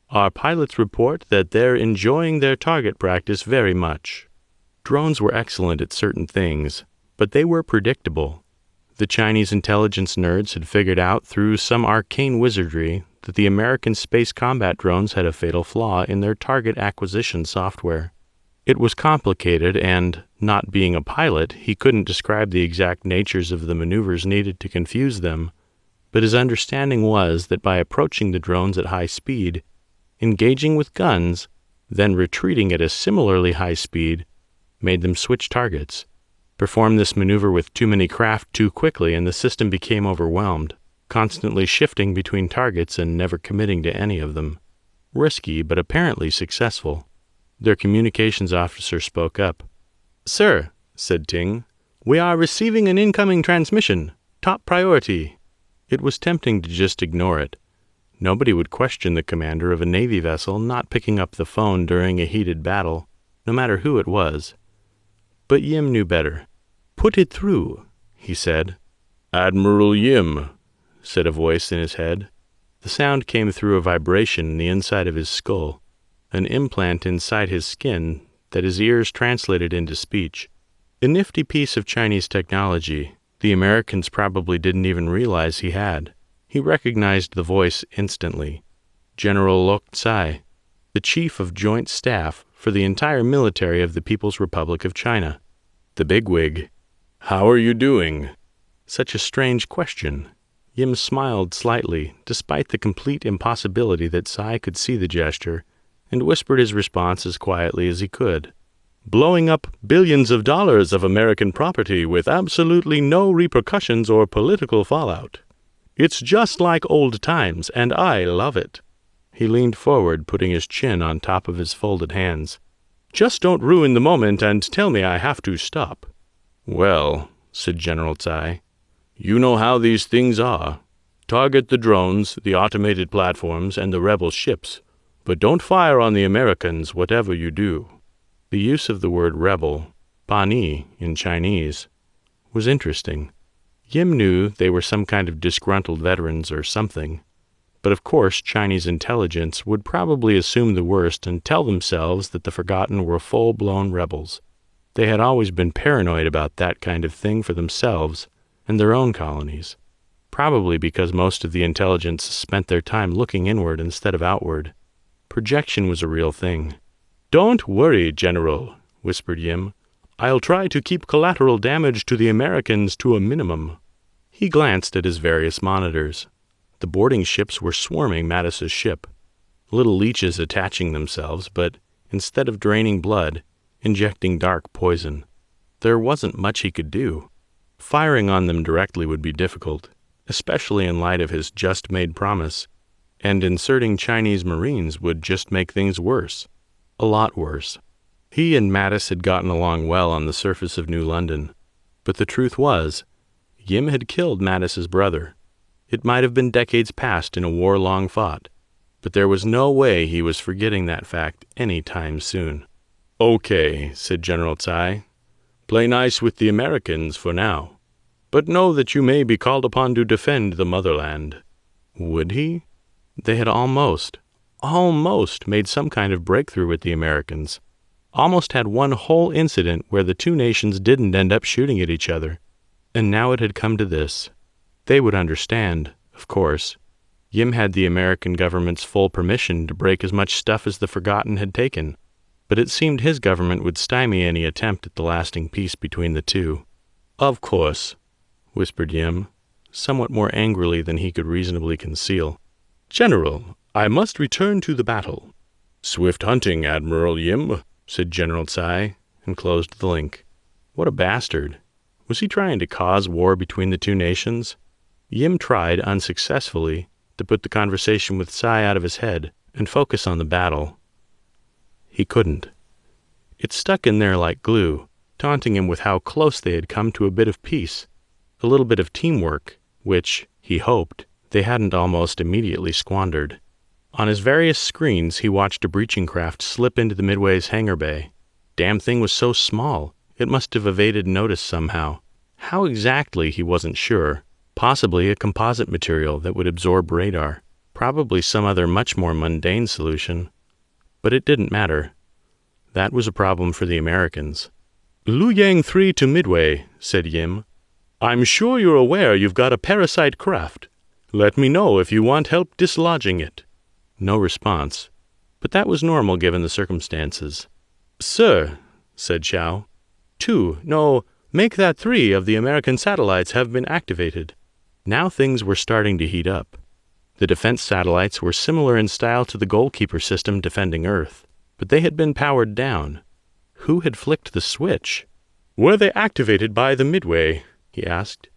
[SPEAKER 2] Our pilots report that they're enjoying their target practice very much. Drones were excellent at certain things, but they were predictable. The Chinese intelligence nerds had figured out through some arcane wizardry that the American space combat drones had a fatal flaw in their target acquisition software. It was complicated and, not being a pilot, he couldn't describe the exact natures of the maneuvers needed to confuse them, but his understanding was that by approaching the drones at high speed, engaging with guns, then retreating at a similarly high speed, made them switch targets. Perform this maneuver with too many craft too quickly and the system became overwhelmed, constantly shifting between targets and never committing to any of them. Risky, but apparently successful. Their communications officer spoke up. Sir, said Ting, we are receiving an incoming transmission. Top priority. It was tempting to just ignore it. Nobody would question the commander of a Navy vessel not picking up the phone during a heated battle, no matter who it was. But Yim knew better. Put it through, he said. Admiral Yim, said a voice in his head. The sound came through a vibration in the inside of his skull, an implant inside his skin that his ears translated into speech. A nifty piece of Chinese technology the Americans probably didn't even realize he had. He recognized the voice instantly. General Lok Tsai, the chief of joint staff for the entire military of the People's Republic of China. The bigwig. How are you doing? Such a strange question. Yim smiled slightly, despite the complete impossibility that Tsai could see the gesture, and whispered his response as quietly as he could. Blowing up billions of dollars of American property with absolutely no repercussions or political fallout. It's just like old times, and I love it. He leaned forward, putting his chin on top of his folded hands. Just don't ruin the moment and tell me I have to stop. Well, said General Tsai, you know how these things are. Target the drones, the automated platforms, and the rebel ships, but don't fire on the Americans, whatever you do. The use of the word rebel, pani in Chinese, was interesting. Yim knew they were some kind of disgruntled veterans or something. But of course Chinese intelligence would probably assume the worst and tell themselves that the Forgotten were full-blown rebels. They had always been paranoid about that kind of thing for themselves and their own colonies, probably because most of the intelligence spent their time looking inward instead of outward. Projection was a real thing. Don't worry, General, whispered Yim. I'll try to keep collateral damage to the Americans to a minimum. He glanced at his various monitors. The boarding ships were swarming Mattis's ship, little leeches attaching themselves, but instead of draining blood, injecting dark poison. There wasn't much he could do. Firing on them directly would be difficult, especially in light of his just-made promise, and inserting Chinese Marines would just make things worse. A lot worse. He and Mattis had gotten along well on the surface of New London, but the truth was, Yim had killed Mattis's brother. It might have been decades past in a war long fought, but there was no way he was forgetting that fact any time soon. Okay, said General Tsai. Play nice with the Americans for now, but know that you may be called upon to defend the motherland. Would he? They had almost made some kind of breakthrough with the Americans. Almost had one whole incident where the two nations didn't end up shooting at each other. And now it had come to this. They would understand, of course. Yim had the American government's full permission to break as much stuff as the Forgotten had taken, but it seemed his government would stymie any attempt at the lasting peace between the two. Of course, whispered Yim, somewhat more angrily than he could reasonably conceal. General, I must return to the battle. Swift hunting, Admiral Yim, said General Tsai, and closed the link. What a bastard. Was he trying to cause war between the two nations? Yim tried, unsuccessfully, to put the conversation with Tsai out of his head and focus on the battle. He couldn't. It stuck in there like glue, taunting him with how close they had come to a bit of peace, a little bit of teamwork, which, he hoped, they hadn't almost immediately squandered. On his various screens he watched a breaching craft slip into the Midway's hangar bay. Damn thing was so small, it must have evaded notice somehow, How exactly, he wasn't sure. Possibly a composite material that would absorb radar. Probably some other much more mundane solution. But it didn't matter. That was a problem for the Americans. "Lu Yang 3 to Midway," said Yim. "I'm sure you're aware you've got a parasite craft. Let me know if you want help dislodging it." No response. But that was normal given the circumstances. "Sir," said Xiao, make that 3 of the American satellites have been activated." Now things were starting to heat up. The defense satellites were similar in style to the goalkeeper system defending Earth, but they had been powered down. Who had flicked the switch? "Were they activated by the Midway?" he asked.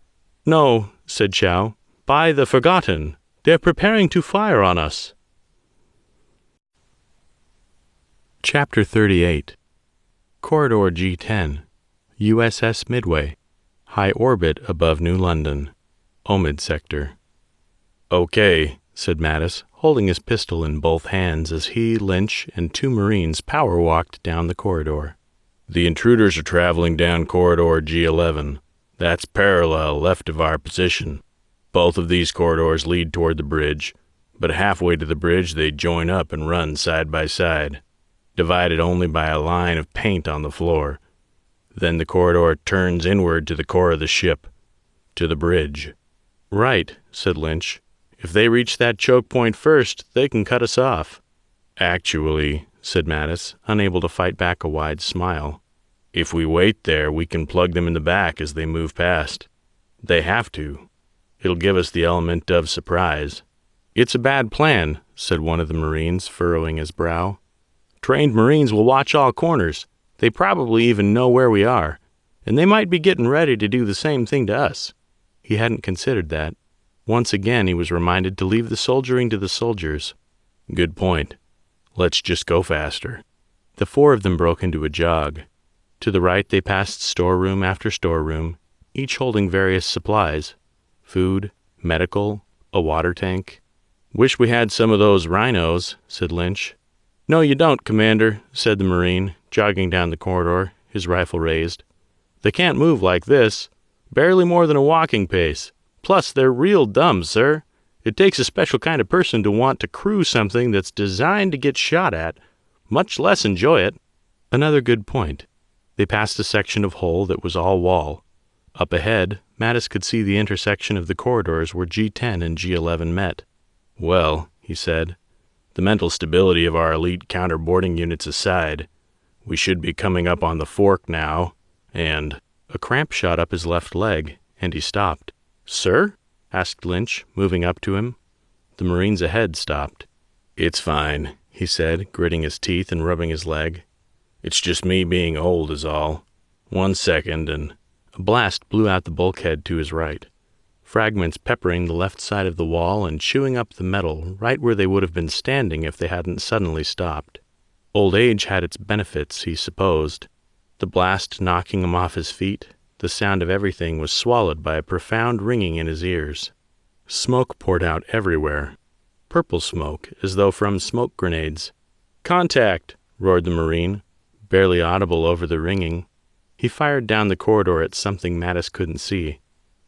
[SPEAKER 2] "No," said Xiao. "By the Forgotten. They're preparing to fire on us." Chapter 38. Corridor G10, USS Midway, high orbit above New London, Omid Sector. "Okay," said Mattis, holding his pistol in both hands as he, Lynch, and 2 Marines power-walked down the corridor. "The intruders are traveling down Corridor G11. That's parallel left of our position. Both of these corridors lead toward the bridge, but halfway to the bridge they join up and run side by side, divided only by a line of paint on the floor. Then the corridor turns inward to the core of the ship, to the bridge." "Right," said Lynch. "If they reach that choke point first, they can cut us off." "Actually," said Mattis, unable to fight back a wide smile, "if we wait there, we can plug them in the back as they move past. They have to. It'll give us the element of surprise." "It's a bad plan," said one of the Marines, furrowing his brow. "Trained Marines will watch all corners. They probably even know where we are, and they might be getting ready to do the same thing to us." He hadn't considered that. Once again he was reminded to leave the soldiering to the soldiers. "Good point. Let's just go faster." The 4 of them broke into a jog. To the right they passed storeroom after storeroom, each holding various supplies: food, medical, a water tank. "Wish we had some of those rhinos," said Lynch. "No, you don't, Commander," said the Marine, jogging down the corridor, his rifle raised. "They can't move like this. Barely more than a walking pace. Plus, they're real dumb, sir. It takes a special kind of person to want to crew something that's designed to get shot at, much less enjoy it." Another good point. They passed a section of hull that was all wall. Up ahead, Mattis could see the intersection of the corridors where G10 and G11 met. "Well," he said, "the mental stability of our elite counter-boarding units aside, we should be coming up on the fork now, and—" A cramp shot up his left leg, and he stopped. "Sir?" asked Lynch, moving up to him. The Marines ahead stopped. "It's fine," he said, gritting his teeth and rubbing his leg. "It's just me being old is all. 1 second, and—" A blast blew out the bulkhead to his right, fragments peppering the left side of the wall and chewing up the metal right where they would have been standing if they hadn't suddenly stopped. Old age had its benefits, he supposed. The blast knocking him off his feet, the sound of everything was swallowed by a profound ringing in his ears. Smoke poured out everywhere. Purple smoke, as though from smoke grenades. "Contact!" roared the Marine, barely audible over the ringing. He fired down the corridor at something Mattis couldn't see.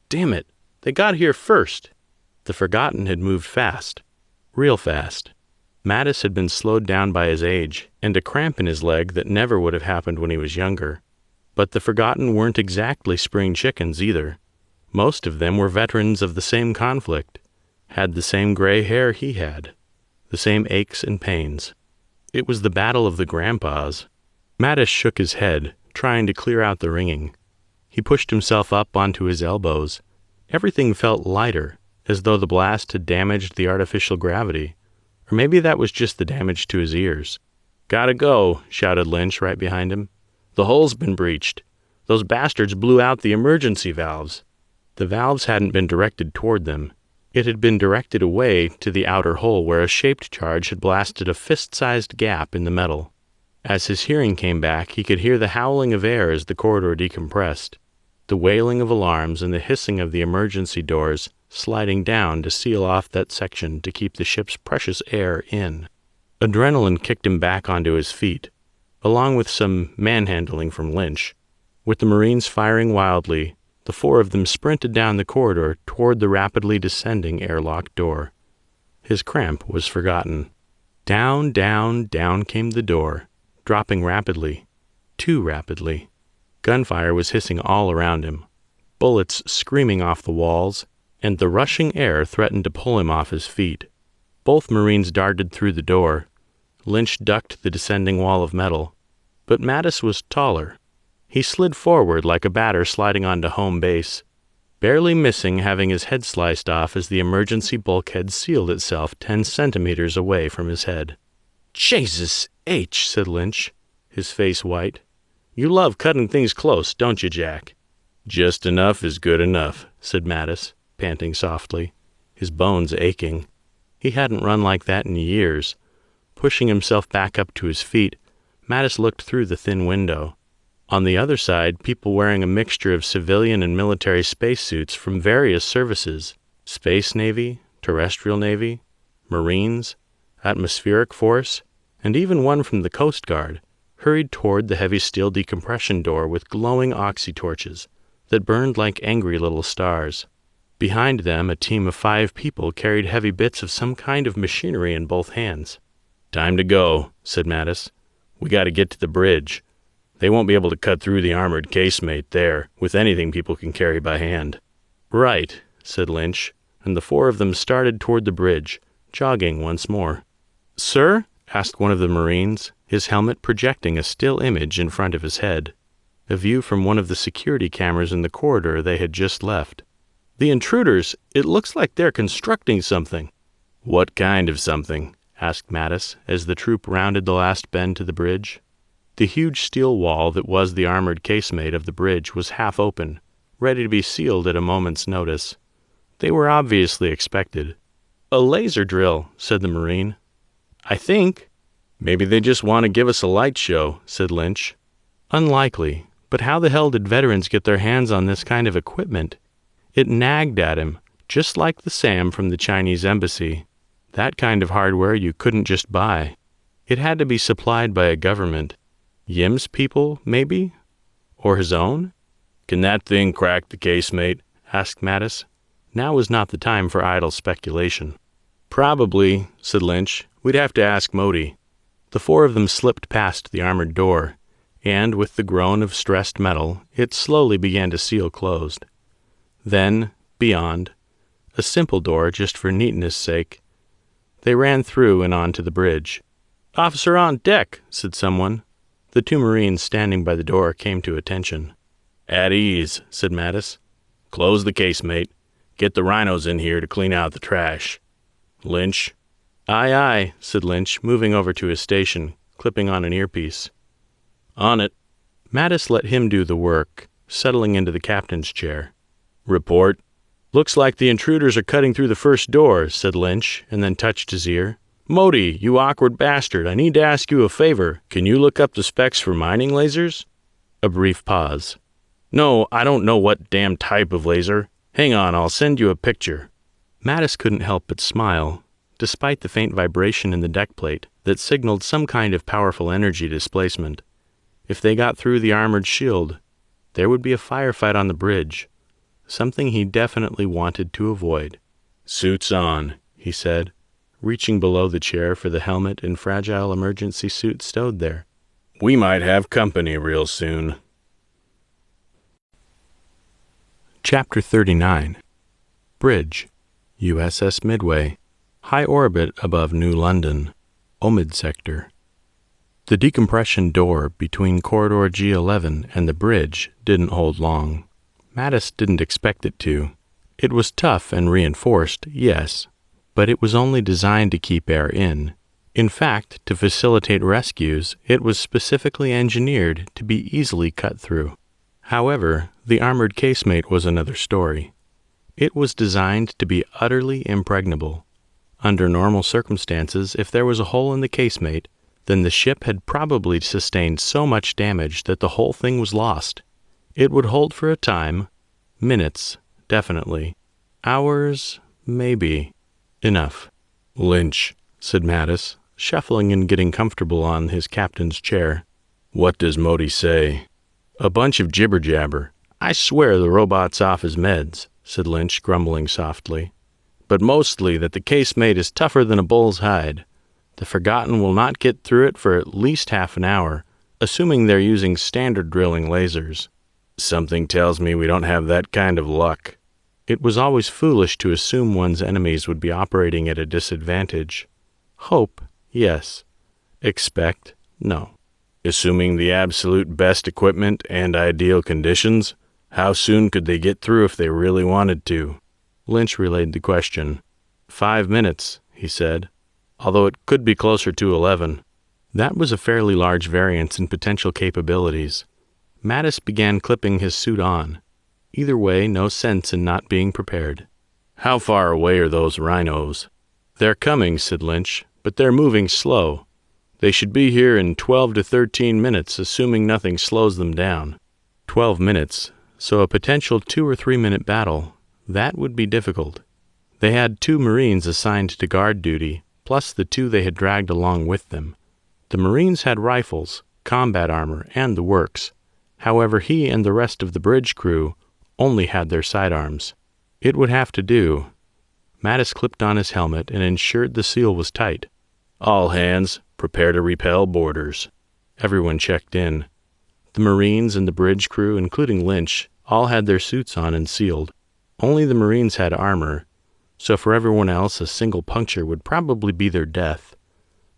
[SPEAKER 2] "Damn it! They got here first!" The Forgotten had moved fast. Real fast. Mattis had been slowed down by his age, and a cramp in his leg that never would have happened when he was younger. But the Forgotten weren't exactly spring chickens either. Most of them were veterans of the same conflict, had the same gray hair he had, the same aches and pains. It was the battle of the grandpas. Mattis shook his head, trying to clear out the ringing. He pushed himself up onto his elbows. Everything felt lighter, as though the blast had damaged the artificial gravity. Or maybe that was just the damage to his ears. "Gotta go," shouted Lynch right behind him. "The hull's been breached. Those bastards blew out the emergency valves." The valves hadn't been directed toward them. It had been directed away to the outer hull where a shaped charge had blasted a fist-sized gap in the metal. As his hearing came back, he could hear the howling of air as the corridor decompressed, the wailing of alarms and the hissing of the emergency doors sliding down to seal off that section to keep the ship's precious air in. Adrenaline kicked him back onto his feet, along with some manhandling from Lynch. With the Marines firing wildly, The four of them sprinted down the corridor toward the rapidly descending airlock door. His cramp was forgotten. Down, down, down came the door, dropping rapidly, too rapidly. Gunfire was hissing all around him, bullets screaming off the walls, and the rushing air threatened to pull him off his feet. Both Marines darted through the door. Lynch ducked the descending wall of metal, but Mattis was taller. He slid forward like a batter sliding onto home base, barely missing having his head sliced off as the emergency bulkhead sealed itself 10 centimeters away from his head. "Jesus H," said Lynch, his face white. "You love cutting things close, don't you, Jack?" "Just enough is good enough," said Mattis, panting softly, his bones aching. He hadn't run like that in years. Pushing himself back up to his feet, Mattis looked through the thin window. On the other side, people wearing a mixture of civilian and military spacesuits from various services, Space Navy, Terrestrial Navy, Marines, Atmospheric Force, and even one from the Coast Guard, hurried toward the heavy steel decompression door with glowing oxy-torches that burned like angry little stars. Behind them, a team of 5 people carried heavy bits of some kind of machinery in both hands. "Time to go," said Mattis. "We got to get to the bridge. They won't be able to cut through the armored casemate there with anything people can carry by hand." "Right," said Lynch, and the 4 of them started toward the bridge, jogging once more. "Sir?" asked one of the Marines, his helmet projecting a still image in front of his head, a view from one of the security cameras in the corridor they had just left. "The intruders, it looks like they're constructing something." "What kind of something?" asked Mattis as the troop rounded the last bend to the bridge. The huge steel wall that was the armored casemate of the bridge was half open, ready to be sealed at a moment's notice. They were obviously expected. "A laser drill," said the Marine. "I think." "Maybe they just want to give us a light show," said Lynch. Unlikely, but how the hell did veterans get their hands on this kind of equipment? It nagged at him, just like the SAM from the Chinese embassy. That kind of hardware you couldn't just buy. It had to be supplied by a government. Yim's people, maybe? Or his own? "Can that thing crack the casemate?" asked Mattis. Now was not the time for idle speculation. "Probably," said Lynch. "We'd have to ask Modi." The 4 of them slipped past the armored door, and with the groan of stressed metal, it slowly began to seal closed. Then, beyond, a simple door just for neatness' sake. They ran through and onto the bridge. "Officer on deck," said someone. The 2 Marines standing by the door came to attention. "At ease," said Mattis. "Close the casemate. Get the rhinos in here to clean out the trash. Lynch?" "Aye, aye," said Lynch, moving over to his station, clipping on an earpiece. "On it." Mattis let him do the work, settling into the captain's chair. "Report." "Looks like the intruders are cutting through the first door," said Lynch, and then touched his ear. "Modi, you awkward bastard, I need to ask you a favor. Can you look up the specs for mining lasers?" A brief pause. "No, I don't know what damn type of laser. Hang on, I'll send you a picture." Mattis couldn't help but smile, despite the faint vibration in the deck plate that signaled some kind of powerful energy displacement. If they got through the armored shield, there would be a firefight on the bridge, something he definitely wanted to avoid. "Suits on," he said, reaching below the chair for the helmet and fragile emergency suit stowed there. "We might have company real soon." Chapter 39. Bridge, USS Midway, high orbit above New London, Omid Sector. The decompression door between Corridor G11 and the bridge didn't hold long. Mattis didn't expect it to. It was tough and reinforced, yes, but it was only designed to keep air in. In fact, to facilitate rescues, it was specifically engineered to be easily cut through. However, the armored casemate was another story. It was designed to be utterly impregnable. Under normal circumstances, if there was a hole in the casemate, then the ship had probably sustained so much damage that the whole thing was lost. It would hold for a time, minutes, definitely. Hours, maybe. Enough. "Lynch," said Mattis, shuffling and getting comfortable on his captain's chair. "What does Modi say?" "A bunch of jibber-jabber. I swear the robot's off his meds, said Lynch, grumbling softly. But mostly that the casemate is tougher than a bull's hide. The Forgotten will not get through it for at least half an hour, assuming they're using standard drilling lasers. Something tells me we don't have that kind of luck. It was always foolish to assume one's enemies would be operating at a disadvantage. Hope, yes. Expect, no. Assuming the absolute best equipment and ideal conditions, how soon could they get through if they really wanted to? Lynch relayed the question. 5 minutes, he said, although it could be closer to 11. That was a fairly large variance in potential capabilities. Mattis began clipping his suit on. Either way, no sense in not being prepared. How far away are those rhinos? They're coming, said Lynch, but they're moving slow. They should be here in 12 to 13 minutes, assuming nothing slows them down. 12 minutes, so a potential 2 or 3 minute battle. That would be difficult. They had 2 Marines assigned to guard duty, plus the 2 they had dragged along with them. The Marines had rifles, combat armor, and the works. However, he and the rest of the bridge crew only had their sidearms. It would have to do. Mattis clipped on his helmet and ensured the seal was tight. All hands, prepare to repel boarders. Everyone checked in. The Marines and the bridge crew, including Lynch, all had their suits on and sealed. Only the Marines had armor, so for everyone else a single puncture would probably be their death.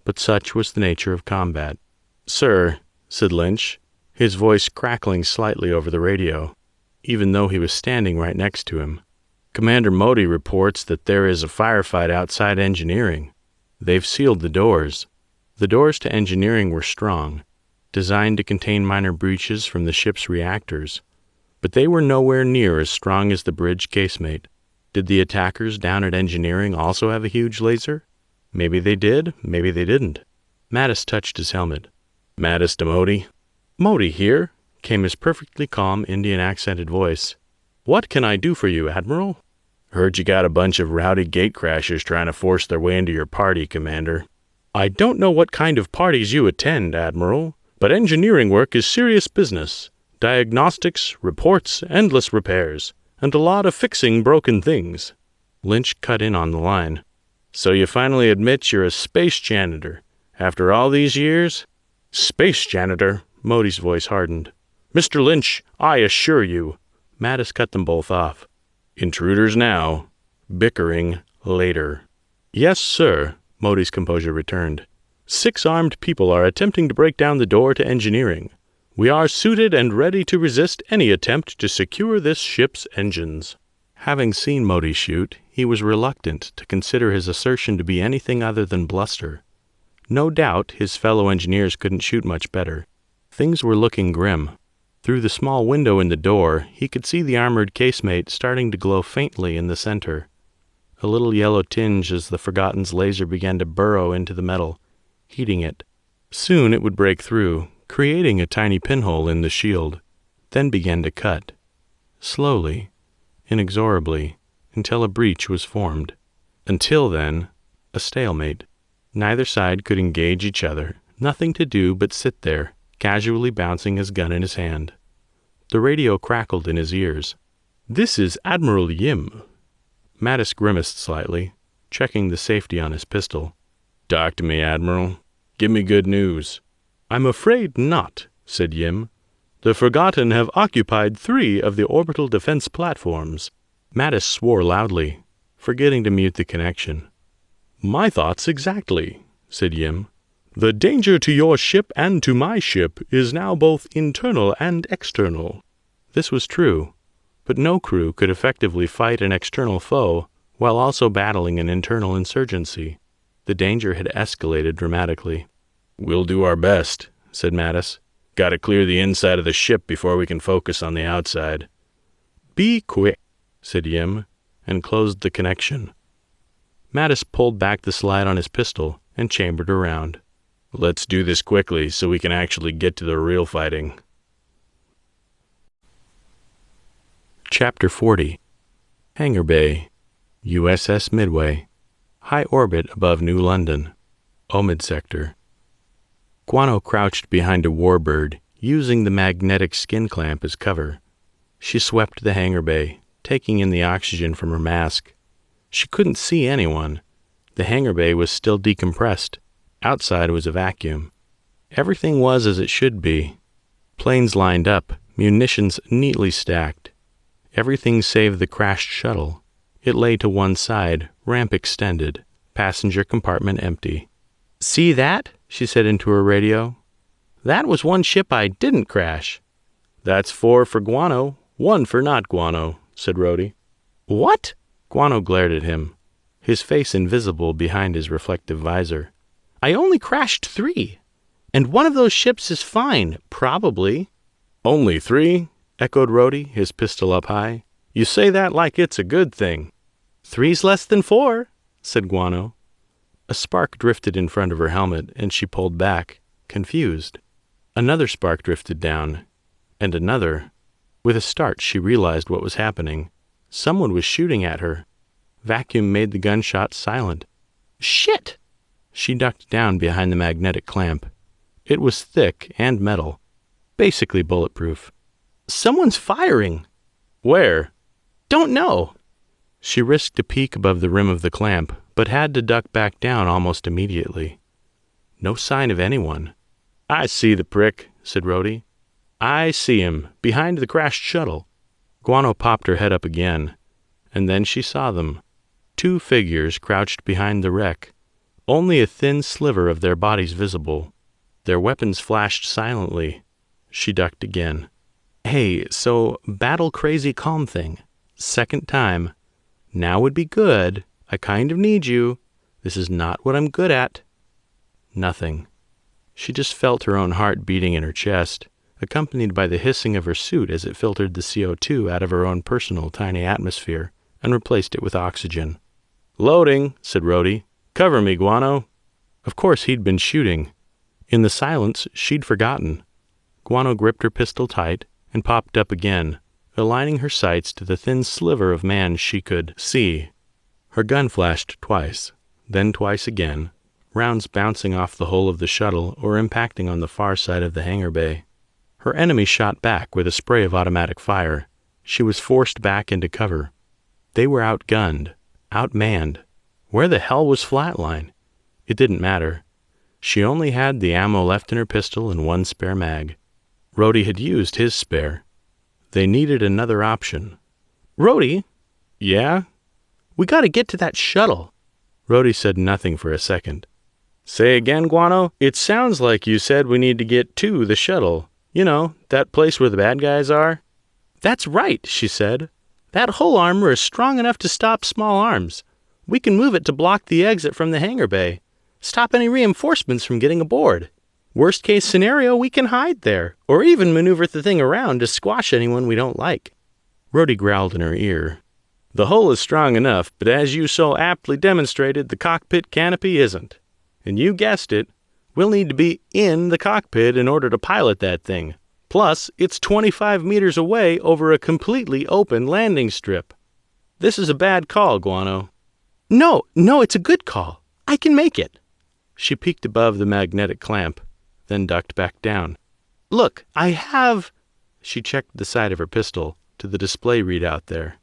[SPEAKER 2] But such was the nature of combat. Sir, said Lynch, his voice crackling slightly over the radio, even though he was standing right next to him. Commander Modi reports that there is a firefight outside engineering. They've sealed the doors. The doors to engineering were strong, designed to contain minor breaches from the ship's reactors, but they were nowhere near as strong as the bridge casemate. Did the attackers down at engineering also have a huge laser? Maybe they did, maybe they didn't. Mattis touched his helmet. Mattis to Modi. Modi here, came his perfectly calm Indian-accented voice. What can I do for you, Admiral? Heard you got a bunch of rowdy gatecrashers trying to force their way into your party, Commander. I don't know what kind of parties you attend, Admiral, but engineering work is serious business. Diagnostics, reports, endless repairs, and a lot of fixing broken things. Lynch cut in on the line. So you finally admit you're a space janitor. After all these years? Space janitor, Modi's voice hardened. Mr. Lynch, I assure you. Mattis cut them both off. Intruders now. Bickering later. Yes, sir, Modi's composure returned. 6 armed people are attempting to break down the door to engineering. We are suited and ready to resist any attempt to secure this ship's engines. Having seen Modi shoot, he was reluctant to consider his assertion to be anything other than bluster. No doubt his fellow engineers couldn't shoot much better. Things were looking grim. Through the small window in the door, he could see the armored casemate starting to glow faintly in the center. A little yellow tinge as the Forgotten's laser began to burrow into the metal, heating it. Soon it would break through, creating a tiny pinhole in the shield, then began to cut. Slowly, inexorably, until a breach was formed. Until then, a stalemate. Neither side could engage each other, nothing to do but sit there, casually bouncing his gun in his hand. The radio crackled in his ears. This is Admiral Yim. Mattis grimaced slightly, checking the safety on his pistol. Talk to me, Admiral. Give me good news. I'm afraid not, said Yim. The Forgotten have occupied 3 of the orbital defense platforms. Mattis swore loudly, forgetting to mute the connection. My thoughts exactly, said Yim. The danger to your ship and to my ship is now both internal and external. This was true, but no crew could effectively fight an external foe while also battling an internal insurgency. The danger had escalated dramatically. We'll do our best, said Mattis. Got to clear the inside of the ship before we can focus on the outside. Be quick, said Yim, and closed the connection. Mattis pulled back the slide on his pistol and chambered around. Let's do this quickly so we can actually get to the real fighting. Chapter 40. Hangar Bay, USS Midway, high orbit above New London, Omid Sector. Guano crouched behind a warbird, using the magnetic skin clamp as cover. She swept the hangar bay, taking in the oxygen from her mask. She couldn't see anyone. The hangar bay was still decompressed. Outside was a vacuum. Everything was as it should be. Planes lined up, munitions neatly stacked. Everything save the crashed shuttle. It lay to one side, ramp extended, passenger compartment empty.
[SPEAKER 3] "See that?" she said into her radio. "That was one ship I didn't crash."
[SPEAKER 2] "That's 4 for guano, 1 for not guano," said Rhodey.
[SPEAKER 3] "What?"
[SPEAKER 2] Guano glared at him, his face invisible behind his reflective visor.
[SPEAKER 3] "I only crashed 3. And one of those ships is fine, probably."
[SPEAKER 2] "Only 3?" echoed Rhodey, his pistol up high. "You say that like it's a good thing."
[SPEAKER 3] "3's less than 4,
[SPEAKER 2] said Guano. A spark drifted in front of her helmet, and she pulled back, confused. Another spark drifted down, and another. With a start, she realized what was happening. Someone was shooting at her. Vacuum made the gunshot silent.
[SPEAKER 3] "Shit!"
[SPEAKER 2] She ducked down behind the magnetic clamp. It was thick and metal, basically bulletproof.
[SPEAKER 3] "Someone's firing."
[SPEAKER 2] "Where?"
[SPEAKER 3] "Don't know."
[SPEAKER 2] She risked a peek above the rim of the clamp, but had to duck back down almost immediately. No sign of anyone. "I see the prick," said Rhodey. "I see him, behind the crashed shuttle." Guano popped her head up again, and then she saw them. 2 figures crouched behind the wreck, only a thin sliver of their bodies visible. Their weapons flashed silently. She ducked again.
[SPEAKER 3] "Hey, so battle-crazy calm thing.
[SPEAKER 2] Second time. Now would be good. I kind of need you. This is not what I'm good at." Nothing. She just felt her own heart beating in her chest, accompanied by the hissing of her suit as it filtered the CO2 out of her own personal tiny atmosphere and replaced it with oxygen. "Loading," said Rhodey. "Cover me, Guano." Of course he'd been shooting. In the silence, she'd forgotten. Guano gripped her pistol tight and popped up again, aligning her sights to the thin sliver of man she could see. Her gun flashed twice, then twice again, rounds bouncing off the hull of the shuttle or impacting on the far side of the hangar bay. Her enemy shot back with a spray of automatic fire. She was forced back into cover. They were outgunned, outmanned. Where the hell was Flatline? It didn't matter. She only had the ammo left in her pistol and 1 spare mag. Rhodey had used his spare. They needed another option.
[SPEAKER 3] "Rhodey?"
[SPEAKER 2] "Yeah?"
[SPEAKER 3] "We gotta get to that shuttle."
[SPEAKER 2] Rhodey said nothing for a second. "Say again, Guano? It sounds like you said we need to get to the shuttle. You know, that place where the bad guys are."
[SPEAKER 3] "That's right," she said. "That hull armor is strong enough to stop small arms. We can move it to block the exit from the hangar bay. Stop any reinforcements from getting aboard. Worst case scenario, we can hide there, or even maneuver the thing around to squash anyone we don't like."
[SPEAKER 2] Rhodey growled in her ear. "The hull is strong enough, but as you so aptly demonstrated, the cockpit canopy isn't. And you guessed it, we'll need to be in the cockpit in order to pilot that thing. Plus, it's 25 meters away over a completely open landing strip. This is a bad call, Guano."
[SPEAKER 3] No, it's a good call. I can make it."
[SPEAKER 2] She peeked above the magnetic clamp, then ducked back down.
[SPEAKER 3] "Look, I have—"
[SPEAKER 2] She checked the sight of her pistol to the display readout there.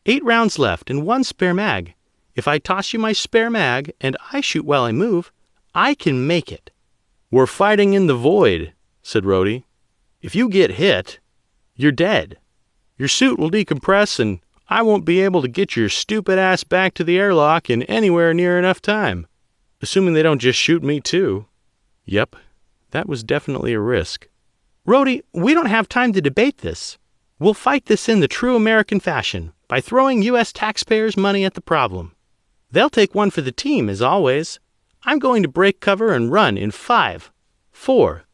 [SPEAKER 3] 8 rounds left and 1 spare mag. If I toss you my spare mag and I shoot while I move, I can make it."
[SPEAKER 2] "We're fighting in the void," said Rhodey. "If you get hit, you're dead. Your suit will decompress and I won't be able to get your stupid ass back to the airlock in anywhere near enough time. Assuming they don't just shoot me too." Yep, that was definitely a risk.
[SPEAKER 3] "Rhodey, we don't have time to debate this. We'll fight this in the true American fashion, by throwing U.S. taxpayers' money at the problem. They'll take one for the team, as always. I'm going to break cover and run in 5, 4...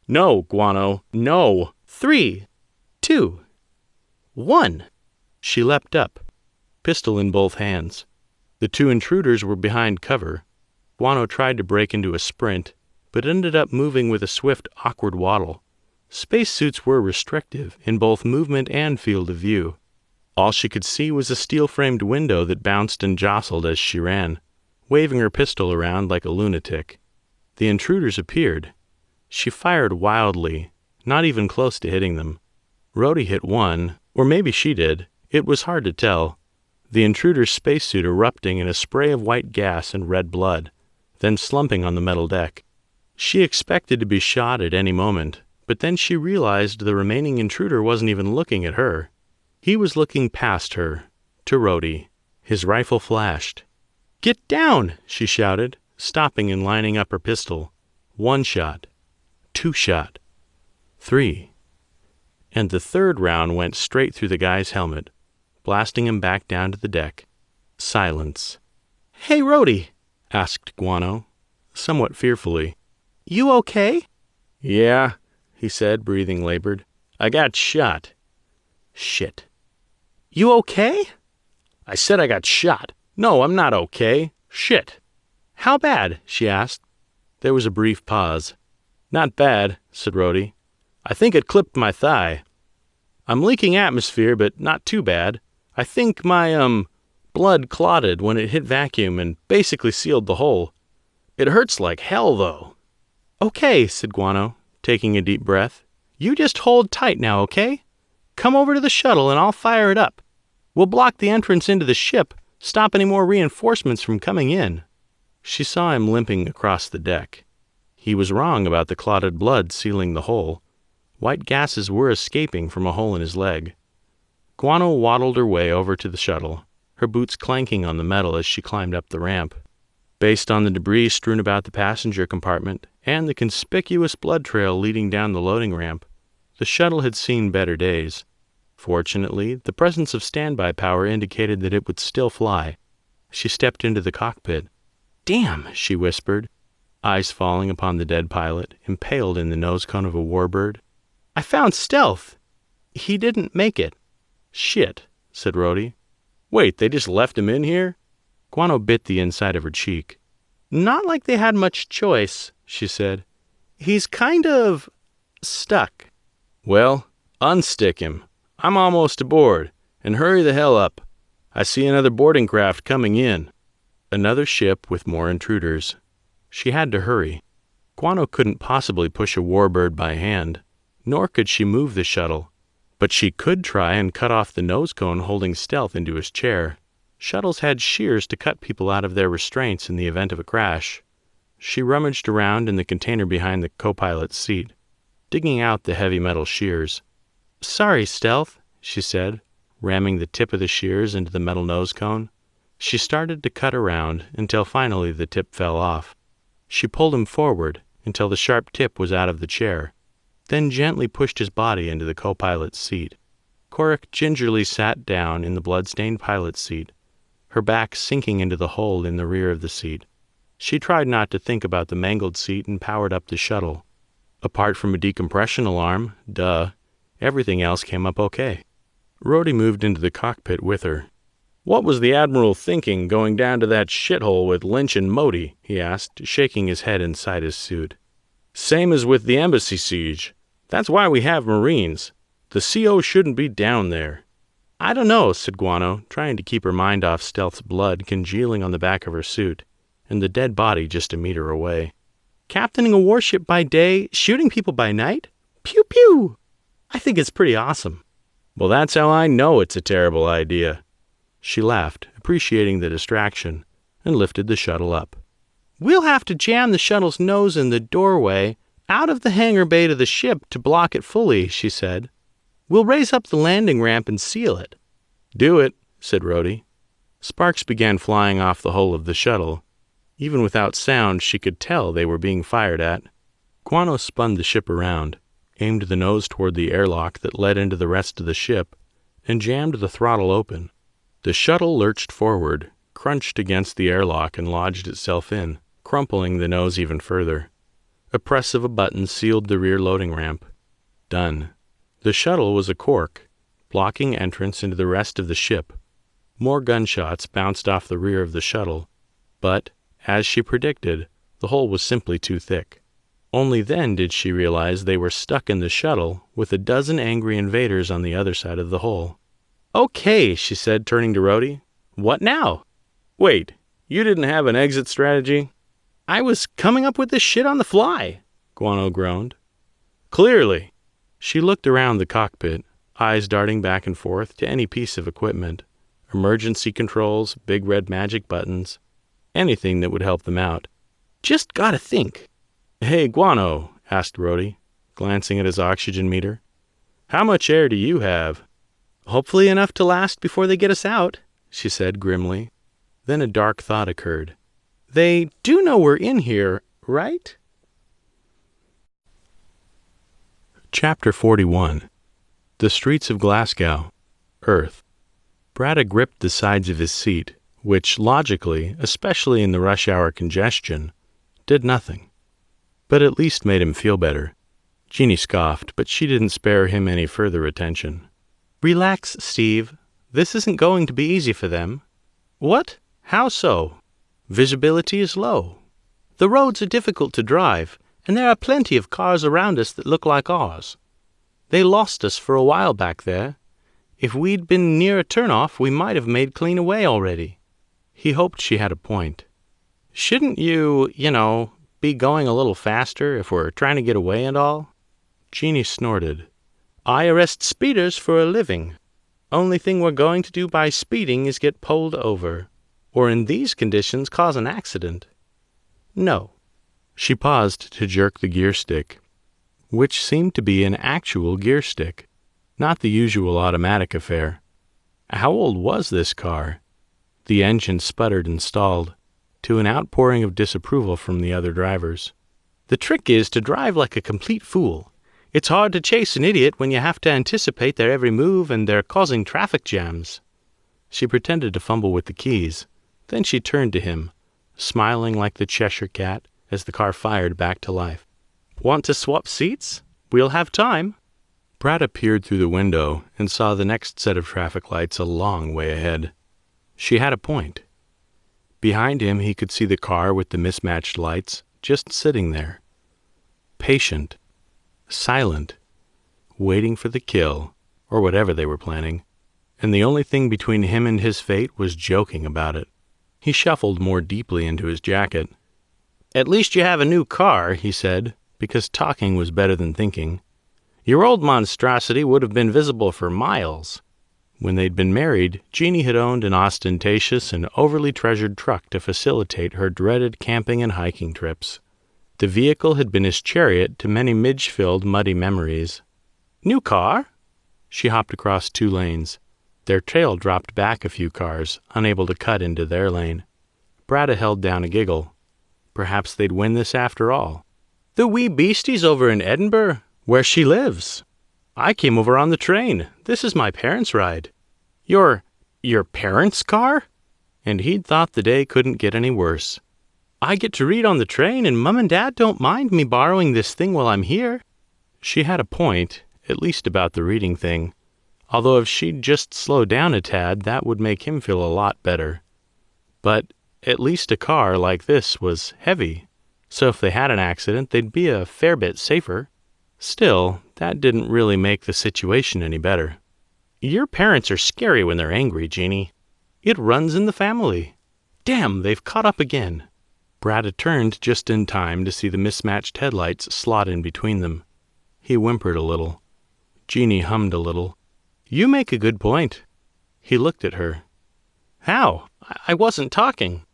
[SPEAKER 2] "No, Guano, no."
[SPEAKER 3] 3, 2, 1.
[SPEAKER 2] She leapt up, pistol in both hands. The 2 intruders were behind cover. Guano tried to break into a sprint, but ended up moving with a swift, awkward waddle. Spacesuits were restrictive in both movement and field of view. All she could see was a steel-framed window that bounced and jostled as she ran, waving her pistol around like a lunatic. The intruders appeared. She fired wildly, not even close to hitting them. Rhodey hit one, Or maybe she did. It was hard to tell. The intruder's spacesuit erupting in a spray of white gas and red blood, then slumping on the metal deck. She expected to be shot at any moment, but then she realized the remaining intruder wasn't even looking at her. He was looking past her, to Rhodey. His rifle flashed. "Get down!" she shouted, stopping and lining up her pistol. 1 shot. 2 shot. 3. And the 3rd round went straight through the guy's helmet, blasting him back down to the deck. Silence.
[SPEAKER 3] "Hey, Rhodey,"
[SPEAKER 2] asked Guano, somewhat fearfully.
[SPEAKER 3] "You okay?"
[SPEAKER 2] "Yeah," he said, breathing labored. "I got shot."
[SPEAKER 3] "Shit. You okay?"
[SPEAKER 2] "I said I got shot. No, I'm not okay. Shit."
[SPEAKER 3] "How bad?" she asked.
[SPEAKER 2] There was a brief pause. "Not bad," said Rhodey. "I think it clipped my thigh. I'm leaking atmosphere, but not too bad. I think my, blood clotted when it hit vacuum and basically sealed the hole. It hurts like hell, though."
[SPEAKER 3] "Okay," said Guano, taking a deep breath. "You just hold tight now, okay? Come over to the shuttle and I'll fire it up. We'll block the entrance into the ship, stop any more reinforcements from coming in."
[SPEAKER 2] She saw him limping across the deck. He was wrong about the clotted blood sealing the hole. White gases were escaping from a hole in his leg. Guano waddled her way over to the shuttle, her boots clanking on the metal as she climbed up the ramp. Based on the debris strewn about the passenger compartment and the conspicuous blood trail leading down the loading ramp, the shuttle had seen better days. Fortunately, the presence of standby power indicated that it would still fly. She stepped into the cockpit. "Damn," she whispered, eyes falling upon the dead pilot, impaled in the nose cone of a warbird. "I found Stealth. He didn't make it." "Shit," said Rhodey. "Wait, they just left him in here?" Guano bit the inside of her cheek.
[SPEAKER 3] "Not like they had much choice," she said. "He's kind of stuck."
[SPEAKER 2] "Well, unstick him. I'm almost aboard, and hurry the hell up. I see another boarding craft coming in." Another ship with more intruders. She had to hurry. Guano couldn't possibly push a warbird by hand, nor could she move the shuttle. But she could try and cut off the nose cone holding Stealth into his chair. Shuttles had shears to cut people out of their restraints in the event of a crash. She rummaged around in the container behind the co-pilot's seat, digging out the heavy metal shears.
[SPEAKER 3] "Sorry, Stealth," she said,
[SPEAKER 2] ramming the tip of the shears into the metal nose cone. She started to cut around until finally the tip fell off. She pulled him forward until the sharp tip was out of the chair, then gently pushed his body into the co-pilot's seat. Korik gingerly sat down in the blood-stained pilot's seat, her back sinking into the hole in the rear of the seat. She tried not to think about the mangled seat and powered up the shuttle. Apart from a decompression alarm, everything else came up okay. Rhodey moved into the cockpit with her. "What was the Admiral thinking going down to that shithole with Lynch and Modi?" he asked, shaking his head inside his suit. "Same as with the embassy siege. That's why we have Marines. The CO shouldn't be down there."
[SPEAKER 3] "I don't know," said Guano, trying to keep her mind off Stealth's blood congealing on the back of her suit, and the dead body just a meter away. "Captaining a warship by day, shooting people by night? Pew pew! I think it's pretty awesome."
[SPEAKER 2] "Well, that's how I know it's a terrible idea." She laughed, appreciating the distraction, and lifted the shuttle up.
[SPEAKER 3] "We'll have to jam the shuttle's nose in the doorway out of the hangar bay to the ship to block it fully," she said. "We'll raise up the landing ramp and seal it."
[SPEAKER 2] "Do it," said Rhodey. Sparks began flying off the hull of the shuttle. Even without sound, she could tell they were being fired at. Guano spun the ship around, aimed the nose toward the airlock that led into the rest of the ship, and jammed the throttle open. The shuttle lurched forward, crunched against the airlock, and lodged itself in, crumpling the nose even further. A press of a button sealed the rear loading ramp. Done. The shuttle was a cork, blocking entrance into the rest of the ship. More gunshots bounced off the rear of the shuttle, but, as she predicted, the hole was simply too thick. Only then did she realize they were stuck in the shuttle with a dozen angry invaders on the other side of the hole.
[SPEAKER 3] "Okay," she said, turning to Rhodey. "What now?"
[SPEAKER 2] "Wait, you didn't have an exit strategy?"
[SPEAKER 3] "I was coming up with this shit on the fly,"
[SPEAKER 2] Guano groaned. "Clearly." She looked around the cockpit, eyes darting back and forth to any piece of equipment, emergency controls, big red magic buttons, anything that would help them out. Just gotta think. Hey, Guano, asked Rhodey, glancing at his oxygen meter. How much air do you have? Hopefully enough to last before they get us out, she said grimly. Then a dark thought occurred. They do know we're in here, right? Chapter 41. The Streets of Glasgow, Earth. Bradda gripped the sides of his seat, which, logically, especially in the rush hour congestion, did nothing. But at least made him feel better. Jeannie scoffed, but she didn't spare him any further attention. Relax, Steve. This isn't going to be easy for them. What? How so? Visibility is low. The roads are difficult to drive, and there are plenty of cars around us that look like ours. They lost us for a while back there. If we'd been near a turnoff, we might have made clean away already. He hoped she had a point. Shouldn't you, be going a little faster if we're trying to get away and all? Jeannie snorted. I arrest speeders for a living. Only thing we're going to do by speeding is get pulled over, or in these conditions cause an accident. No. She paused to jerk the gear stick, which seemed to be an actual gear stick, not the usual automatic affair. How old was this car? The engine sputtered and stalled, to an outpouring of disapproval from the other drivers. The trick is to drive like a complete fool. It's hard to chase an idiot when you have to anticipate their every move and they're causing traffic jams. She pretended to fumble with the keys. Then she turned to him, smiling like the Cheshire Cat as the car fired back to life. Want to swap seats? We'll have time. Bradda peered through the window and saw the next set of traffic lights a long way ahead. She had a point. Behind him he could see the car with the mismatched lights just sitting there. Patient. Silent. Waiting for the kill, or whatever they were planning. And the only thing between him and his fate was joking about it. He shuffled more deeply into his jacket. At least you have a new car, he said, because talking was better than thinking. Your old monstrosity would have been visible for miles. When they'd been married, Jeannie had owned an ostentatious and overly treasured truck to facilitate her dreaded camping and hiking trips. The vehicle had been his chariot to many midge-filled, muddy memories. New car? She hopped across 2 lanes. Their trail dropped back a few cars, unable to cut into their lane. Bradda held down a giggle. Perhaps they'd win this after all. The wee beastie's over in Edinburgh, where she lives. I came over on the train. This is my parents' ride. Your parents' car? And he'd thought the day couldn't get any worse. I get to read on the train, and Mum and Dad don't mind me borrowing this thing while I'm here. She had a point, at least about the reading thing. Although if she'd just slow down a tad, that would make him feel a lot better. But at least a car like this was heavy, so if they had an accident, they'd be a fair bit safer. Still, that didn't really make the situation any better. Your parents are scary when they're angry, Jeannie. It runs in the family. Damn, they've caught up again. Bradda turned just in time to see the mismatched headlights slot in between them. He whimpered a little. Jeannie hummed a little. You make a good point. He looked at her. How? I wasn't talking.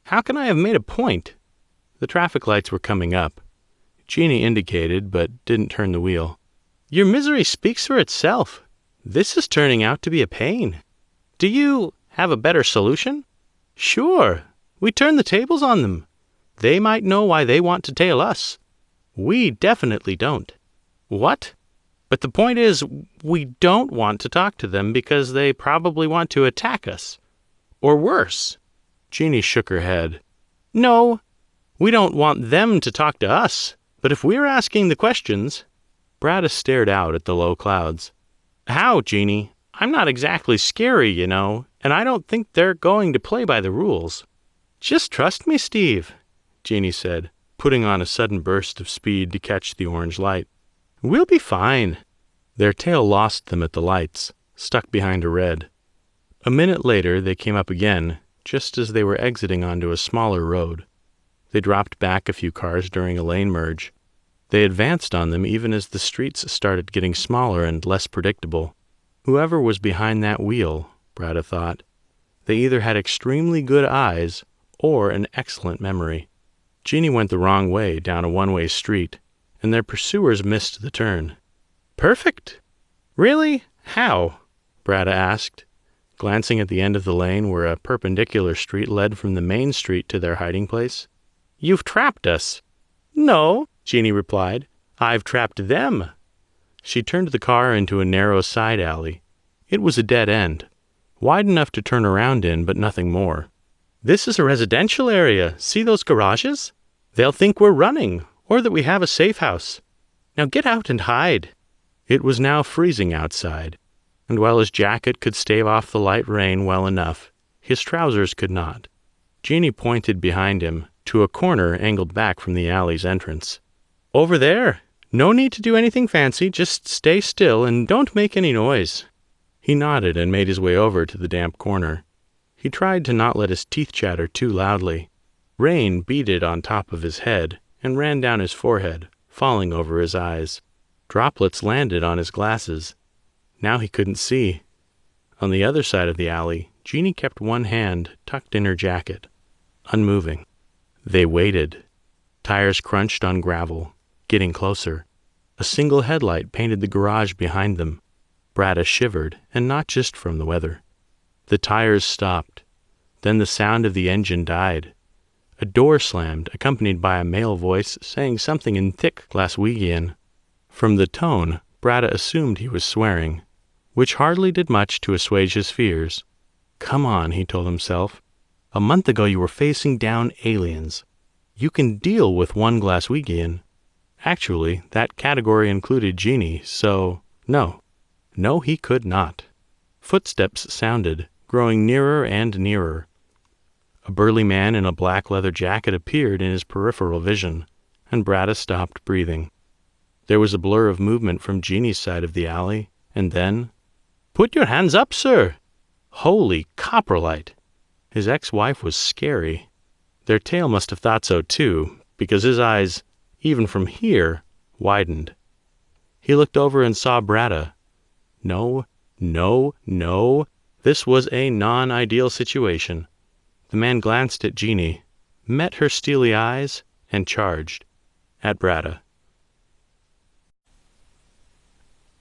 [SPEAKER 2] How can I have made a point? The traffic lights were coming up. Jeannie indicated, but didn't turn the wheel. Your misery speaks for itself. This is turning out to be a pain. Do you have a better solution? Sure. We turn the tables on them. They might know why they want to tail us. We definitely don't. What? But the point is, we don't want to talk to them because they probably want to attack us. Or worse. Jeannie shook her head. No, we don't want them to talk to us. But if we're asking the questions... Bradda stared out at the low clouds. How, Jeannie? I'm not exactly scary, and I don't think they're going to play by the rules. Just trust me, Steve, Jeannie said, putting on a sudden burst of speed to catch the orange light. We'll be fine. Their tail lost them at the lights, stuck behind a red. A minute later, they came up again, just as they were exiting onto a smaller road. They dropped back a few cars during a lane merge. They advanced on them even as the streets started getting smaller and less predictable. Whoever was behind that wheel, Brada thought, they either had extremely good eyes or an excellent memory. Jeannie went the wrong way down a one-way street, and their pursuers missed the turn. Perfect! Really? How? Brada asked, glancing at the end of the lane where a perpendicular street led from the main street to their hiding place. You've trapped us. No, Jeannie replied. I've trapped them. She turned the car into a narrow side alley. It was a dead end, wide enough to turn around in, but nothing more. This is a residential area. See those garages? They'll think we're running, or that we have a safe house. Now get out and hide. It was now freezing outside, and while his jacket could stave off the light rain well enough, his trousers could not. Jeannie pointed behind him to a corner angled back from the alley's entrance. Over there. No need to do anything fancy. Just stay still and don't make any noise. He nodded and made his way over to the damp corner. He tried to not let his teeth chatter too loudly. Rain beaded on top of his head and ran down his forehead, falling over his eyes. Droplets landed on his glasses. Now he couldn't see. On the other side of the alley, Jeannie kept one hand tucked in her jacket, unmoving. They waited. Tires crunched on gravel, getting closer. A single headlight painted the garage behind them. Brada shivered, and not just from the weather. The tires stopped. Then the sound of the engine died. A door slammed, accompanied by a male voice saying something in thick Glaswegian. From the tone, Brada assumed he was swearing, which hardly did much to assuage his fears. Come on, he told himself. A month ago you were facing down aliens. You can deal with one Glaswegian. Actually, that category included Jeannie, so no, he could not. Footsteps sounded, growing nearer and nearer. A burly man in a black leather jacket appeared in his peripheral vision, and Brada stopped breathing. There was a blur of movement from Jeannie's side of the alley, and then, "Put your hands up, sir!" Holy coprolite! His ex-wife was scary. Their tail must have thought so too, because his eyes, even from here, widened. He looked over and saw Brada. No. This was a non-ideal situation. The man glanced at Jeannie, met her steely eyes, and charged. At Brada.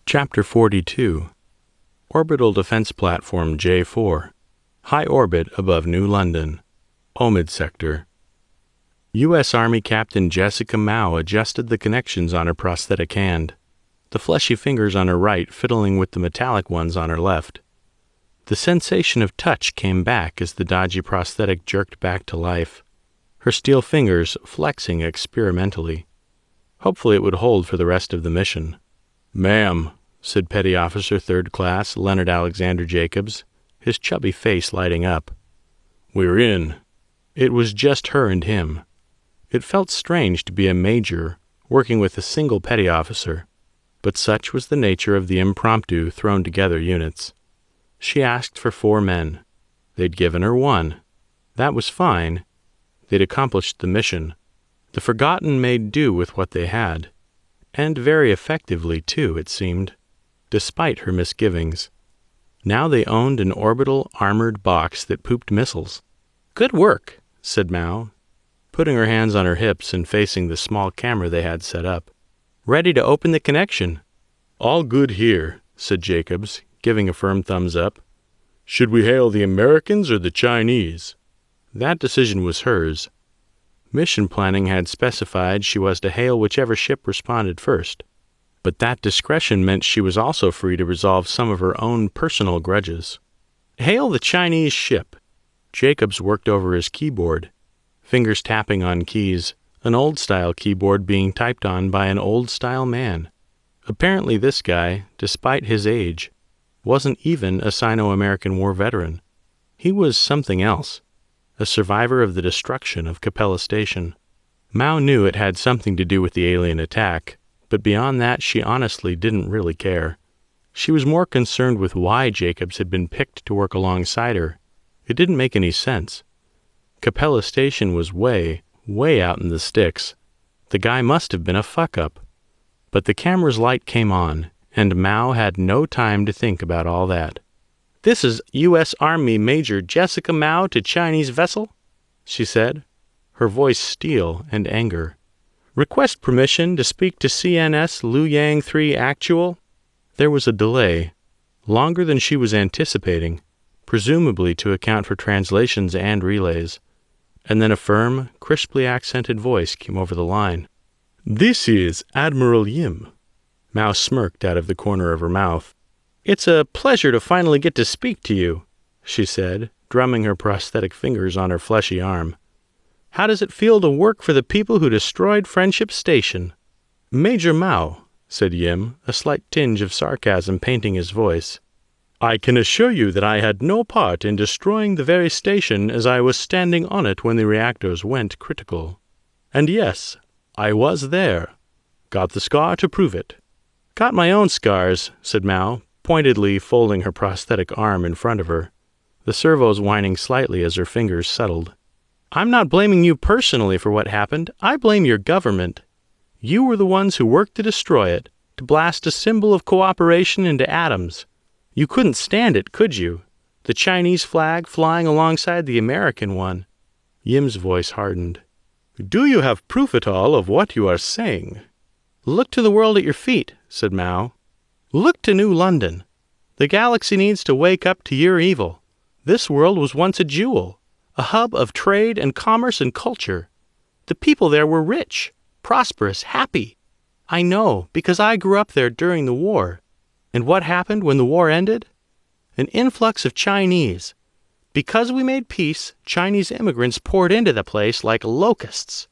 [SPEAKER 2] Chapter 42. Orbital Defense Platform J4. High orbit above New London. Omid Sector. U.S. Army Captain Jessica Mao adjusted the connections on her prosthetic hand, the fleshy fingers on her right fiddling with the metallic ones on her left. The sensation of touch came back as the dodgy prosthetic jerked back to life, her steel fingers flexing experimentally. Hopefully it would hold for the rest of the mission. "Ma'am," said Petty Officer Third Class Leonard Alexander Jacobs, his chubby face lighting up. "We're in." It was just her and him. It felt strange to be a major working with a single petty officer, but such was the nature of the impromptu thrown-together units. She asked for 4 men. They'd given her 1. That was fine. They'd accomplished the mission. The Forgotten made do with what they had, and very effectively, too, it seemed, despite her misgivings. Now they owned an orbital armored box that pooped missiles. "Good work," said Mao, putting her hands on her hips and facing the small camera they had set up. "Ready to open the connection." "All good here," said Jacobs, giving a firm thumbs up. "Should we hail the Americans or the Chinese?" That decision was hers. Mission planning had specified she was to hail whichever ship responded first, but that discretion meant she was also free to resolve some of her own personal grudges. "Hail the Chinese ship." Jacobs worked over his keyboard, fingers tapping on keys, an old-style keyboard being typed on by an old-style man. Apparently this guy, despite his age, wasn't even a Sino-American War veteran. He was something else, a survivor of the destruction of Capella Station. Mao knew it had something to do with the alien attack, but beyond that she honestly didn't really care. She was more concerned with why Jacobs had been picked to work alongside her. It didn't make any sense. Capella Station was way out in the sticks. The guy must have been a fuck-up. But the camera's light came on, and Mao had no time to think about all that. "This is U.S. Army Major Jessica Mao to Chinese vessel," she said, her voice steel and anger. "Request permission to speak to CNS Luoyang 3 Actual." There was a delay, longer than she was anticipating, presumably to account for translations and relays, and then a firm, crisply accented voice came over the line. "This is Admiral Yim." Mao smirked out of the corner of her mouth. "It's a pleasure to finally get to speak to you," she said, drumming her prosthetic fingers on her fleshy arm. "How does it feel to work for the people who destroyed Friendship Station?" "Major Mao," said Yim, a slight tinge of sarcasm painting his voice, "I can assure you that I had no part in destroying the very station as I was standing on it when the reactors went critical. And yes, I was there. Got the scar to prove it." "Got my own scars," said Mao, pointedly folding her prosthetic arm in front of her, the servos whining slightly as her fingers settled. "I'm not blaming you personally for what happened. I blame your government. You were the ones who worked to destroy it, to blast a symbol of cooperation into atoms. You couldn't stand it, could you? The Chinese flag flying alongside the American one." Yim's voice hardened. "Do you have proof at all of what you are saying?" "Look to the world at your feet," said Mao. "Look to New London. The galaxy needs to wake up to your evil. This world was once a jewel, a hub of trade and commerce and culture. The people there were rich, prosperous, happy. I know, because I grew up there during the war. And what happened when the war ended? An influx of Chinese. Because we made peace, Chinese immigrants poured into the place like locusts,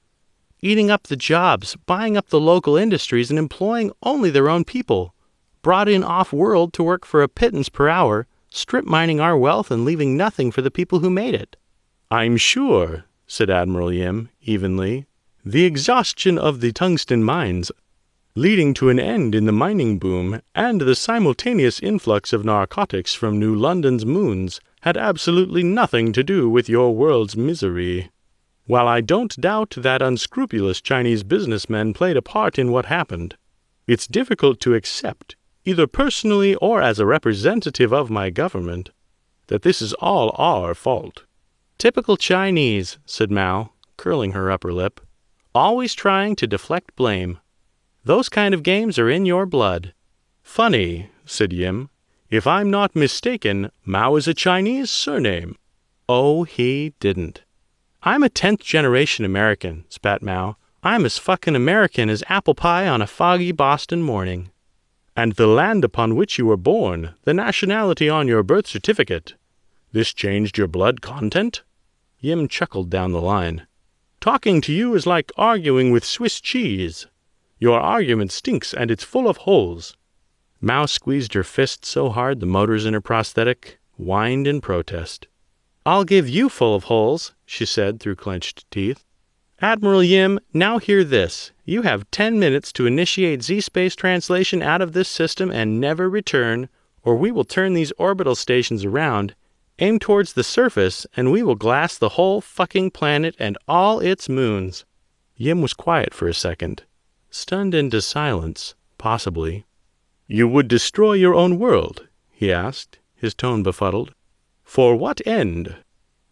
[SPEAKER 2] eating up the jobs, buying up the local industries, and employing only their own people, brought in off-world to work for a pittance per hour, strip mining our wealth and leaving nothing for the people who made it." "I'm sure," said Admiral Yim, evenly, "the exhaustion of the tungsten mines, leading to an end in the mining boom, and the simultaneous influx of narcotics from New London's moons had absolutely nothing to do with your world's misery. While I don't doubt that unscrupulous Chinese businessmen played a part in what happened, it's difficult to accept, either personally or as a representative of my government, that this is all our fault." "Typical Chinese," said Mao, curling her upper lip, "always trying to deflect blame. Those kind of games are in your blood." "Funny," said Yim. "If I'm not mistaken, Mao is a Chinese surname." "Oh, he didn't." "I'm a 10th-generation American," spat Mao. "I'm as fucking American as apple pie on a foggy Boston morning." "And the land upon which you were born, the nationality on your birth certificate. This changed your blood content?" Yim chuckled down the line. "Talking to you is like arguing with Swiss cheese. Your argument stinks and it's full of holes." Mao squeezed her fist so hard the motors in her prosthetic whined in protest. "I'll give you full of holes," she said through clenched teeth. "Admiral Yim, now hear this. You have 10 minutes to initiate Z-space translation out of this system and never return, or we will turn these orbital stations around, aim towards the surface, and we will glass the whole fucking planet and all its moons." Yim was quiet for a second, stunned into silence, possibly. "You would destroy your own world?" he asked, his tone befuddled. "For what end?"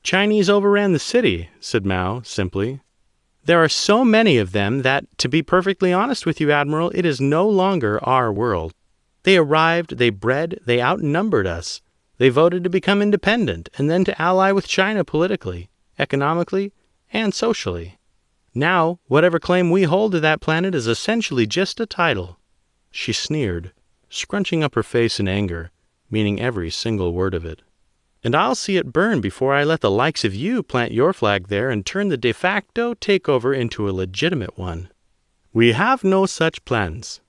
[SPEAKER 2] "Chinese overran the city," said Mao, simply. "There are so many of them that, to be perfectly honest with you, Admiral, it is no longer our world. They arrived, they bred, they outnumbered us. They voted to become independent, and then to ally with China politically, economically, and socially. Now, whatever claim we hold to that planet is essentially just a title." She sneered, scrunching up her face in anger, meaning every single word of it. "And I'll see it burn before I let the likes of you plant your flag there and turn the de facto takeover into a legitimate one." "We have no such plans."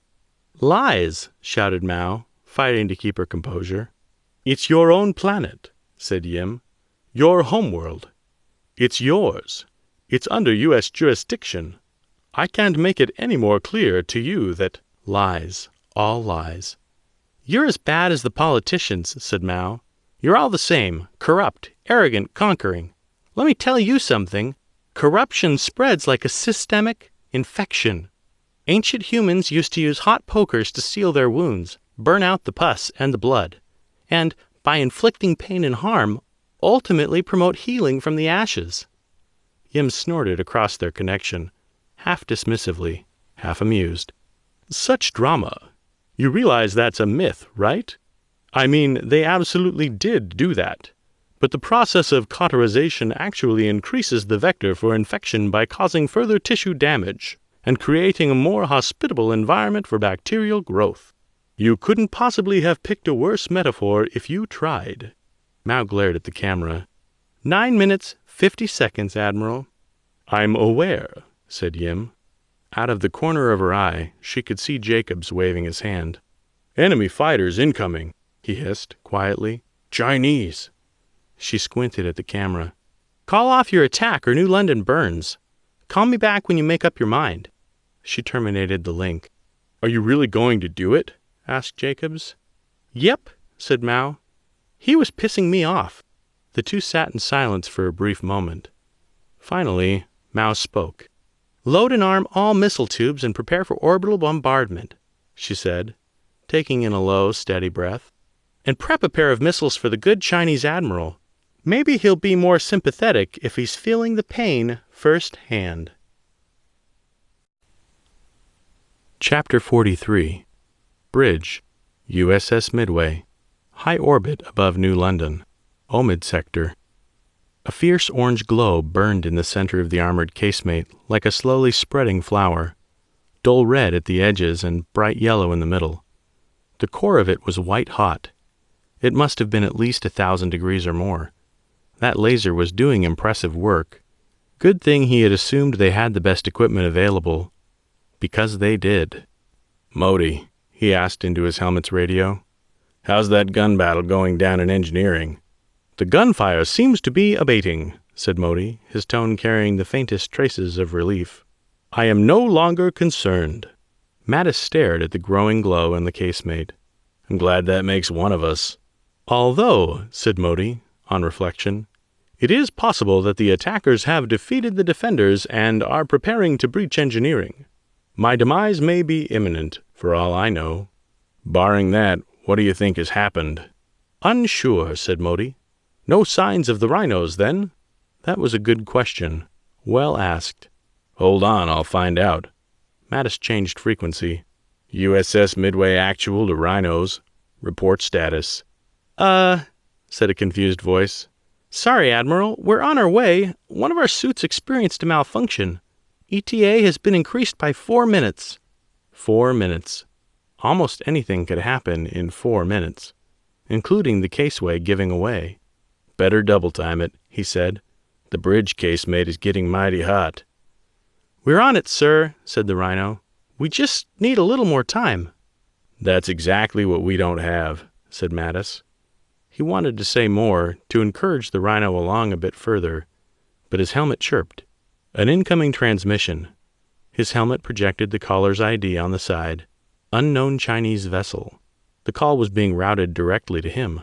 [SPEAKER 2] "Lies!" shouted Mao, fighting to keep her composure. "It's your own planet," said Yim. "Your homeworld. It's yours. It's under U.S. jurisdiction. I can't make it any more clear to you that—" "Lies. All lies." "You're as bad as the politicians," said Mao. "You're all the same, corrupt, arrogant, conquering. Let me tell you something. Corruption spreads like a systemic infection. Ancient humans used to use hot pokers to seal their wounds,
[SPEAKER 3] burn out the pus and the blood, and, by inflicting pain and harm, ultimately promote healing from the ashes. Yim snorted across their connection, half dismissively, half amused. Such drama. You realize that's a myth, right? I mean, they absolutely did do that. But the process of cauterization actually increases the vector for infection by causing further tissue damage and creating a more hospitable environment for bacterial growth. You couldn't possibly have picked a worse metaphor if you tried. Mao glared at the camera. 9 minutes, 50 seconds, Admiral. I'm aware, said Yim. Out of the corner of her eye, she could see Jacobs waving his hand. Enemy fighters incoming, he hissed, quietly. Chinese. She squinted at the camera. Call off your attack or New London burns. Call me back when you make up your mind. She terminated the link. Are you really going to do it? Asked Jacobs. Yep, said Mao. He was pissing me off. The two sat in silence for a brief moment. Finally, Mao spoke. Load and arm all missile tubes and prepare for orbital bombardment, she said, taking in a low, steady breath. And prep a pair of missiles for the good Chinese admiral. Maybe he'll be more sympathetic if he's feeling the pain firsthand. Chapter 43. Bridge, USS Midway, high orbit above New London, Omid Sector. A fierce orange glow burned in the center of the armored casemate like a slowly spreading flower, dull red at the edges and bright yellow in the middle. The core of it was white hot. It must have been at least 1,000 degrees or more. That laser was doing impressive work. Good thing he had assumed they had the best equipment available, because they did. Modi, he asked into his helmet's radio, how's that gun battle going down in engineering? The gunfire seems to be abating, said Modi, his tone carrying the faintest traces of relief. I am no longer concerned. Mattis stared at the growing glow in the casemate. I'm glad that makes one of us. Although, said Modi, on reflection, it is possible that the attackers have defeated the defenders and are preparing to breach engineering. My demise may be imminent, for all I know. Barring that, what do you think has happened? Unsure, said Modi. No signs of the rhinos, then? That was a good question. Well asked. Hold on, I'll find out. Mattis changed frequency. USS Midway actual to rhinos. Report status. Said a confused voice. Sorry, Admiral, we're on our way. One of our suits experienced a malfunction. ETA has been increased by 4 minutes. 4 minutes. Almost anything could happen in 4 minutes, including the caseway giving away. Better double time it, he said. The bridge casemate is getting mighty hot. We're on it, sir, said the rhino. We just need a little more time. That's exactly what we don't have, said Mattis. He wanted to say more, to encourage the rhino along a bit further, but his helmet chirped. An incoming transmission. His helmet projected the caller's ID on the side. Unknown Chinese vessel. The call was being routed directly to him.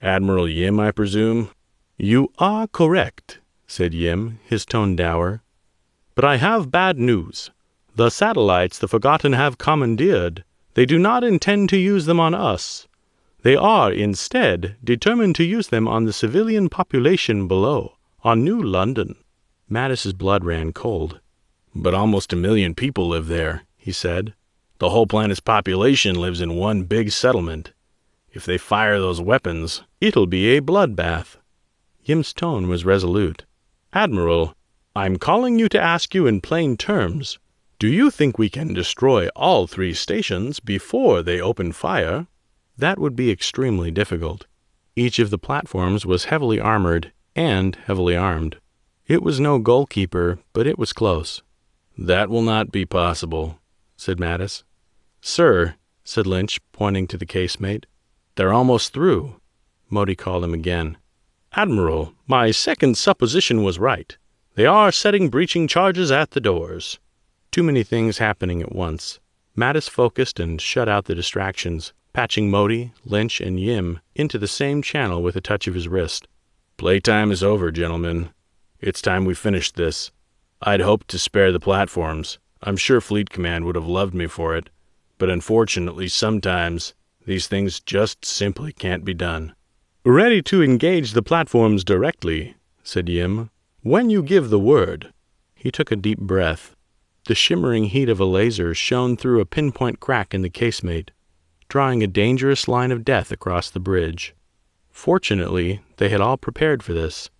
[SPEAKER 3] Admiral Yim, I presume? You are correct, said Yim, his tone dour. But I have bad news. The satellites the Forgotten have commandeered, they do not intend to use them on us. They are, instead, determined to use them on the civilian population below, on New London. Mattis's blood ran cold. But almost 1 million people live there, he said. The whole planet's population lives in one big settlement. If they fire those weapons, it'll be a bloodbath. Yim's tone was resolute. Admiral, I'm calling you to ask you in plain terms, do you think we can destroy all 3 stations before they open fire? That would be extremely difficult. Each of the platforms was heavily armored and heavily armed. It was no goalkeeper, but it was close. That will not be possible, said Mattis. Sir, said Lynch, pointing to the casemate, they're almost through. Modi called him again. Admiral, my second supposition was right. They are setting breaching charges at the doors. Too many things happening at once. Mattis focused and shut out the distractions, patching Modi, Lynch, and Yim into the same channel with a touch of his wrist. Playtime is over, gentlemen. It's time we finished this. I'd hoped to spare the platforms. I'm sure Fleet Command would have loved me for it. But unfortunately, sometimes
[SPEAKER 2] These things just simply can't be done. Ready to engage the platforms directly, said Yim. When you give the word. He took a deep breath. The shimmering heat of a laser shone through a pinpoint crack in the casemate, drawing a dangerous line of death across the bridge. Fortunately, they had all prepared for this.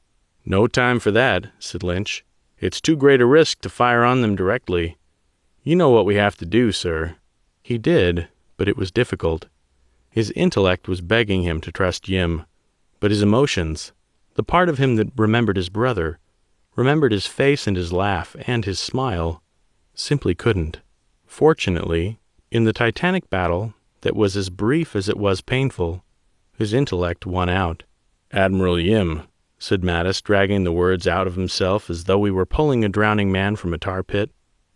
[SPEAKER 2] No time for that, said Lynch. It's too great a risk to fire on them directly. You know what we have to do, sir. He did, but it was difficult. His intellect was begging him to trust Yim, but his emotions, the part of him that remembered his brother, remembered his face and his laugh and his smile, simply couldn't. Fortunately, in the titanic battle that was as brief as it was painful, his intellect won out. Admiral Yim, said Mattis, dragging the words out of himself as though we were pulling a drowning man from a tar pit.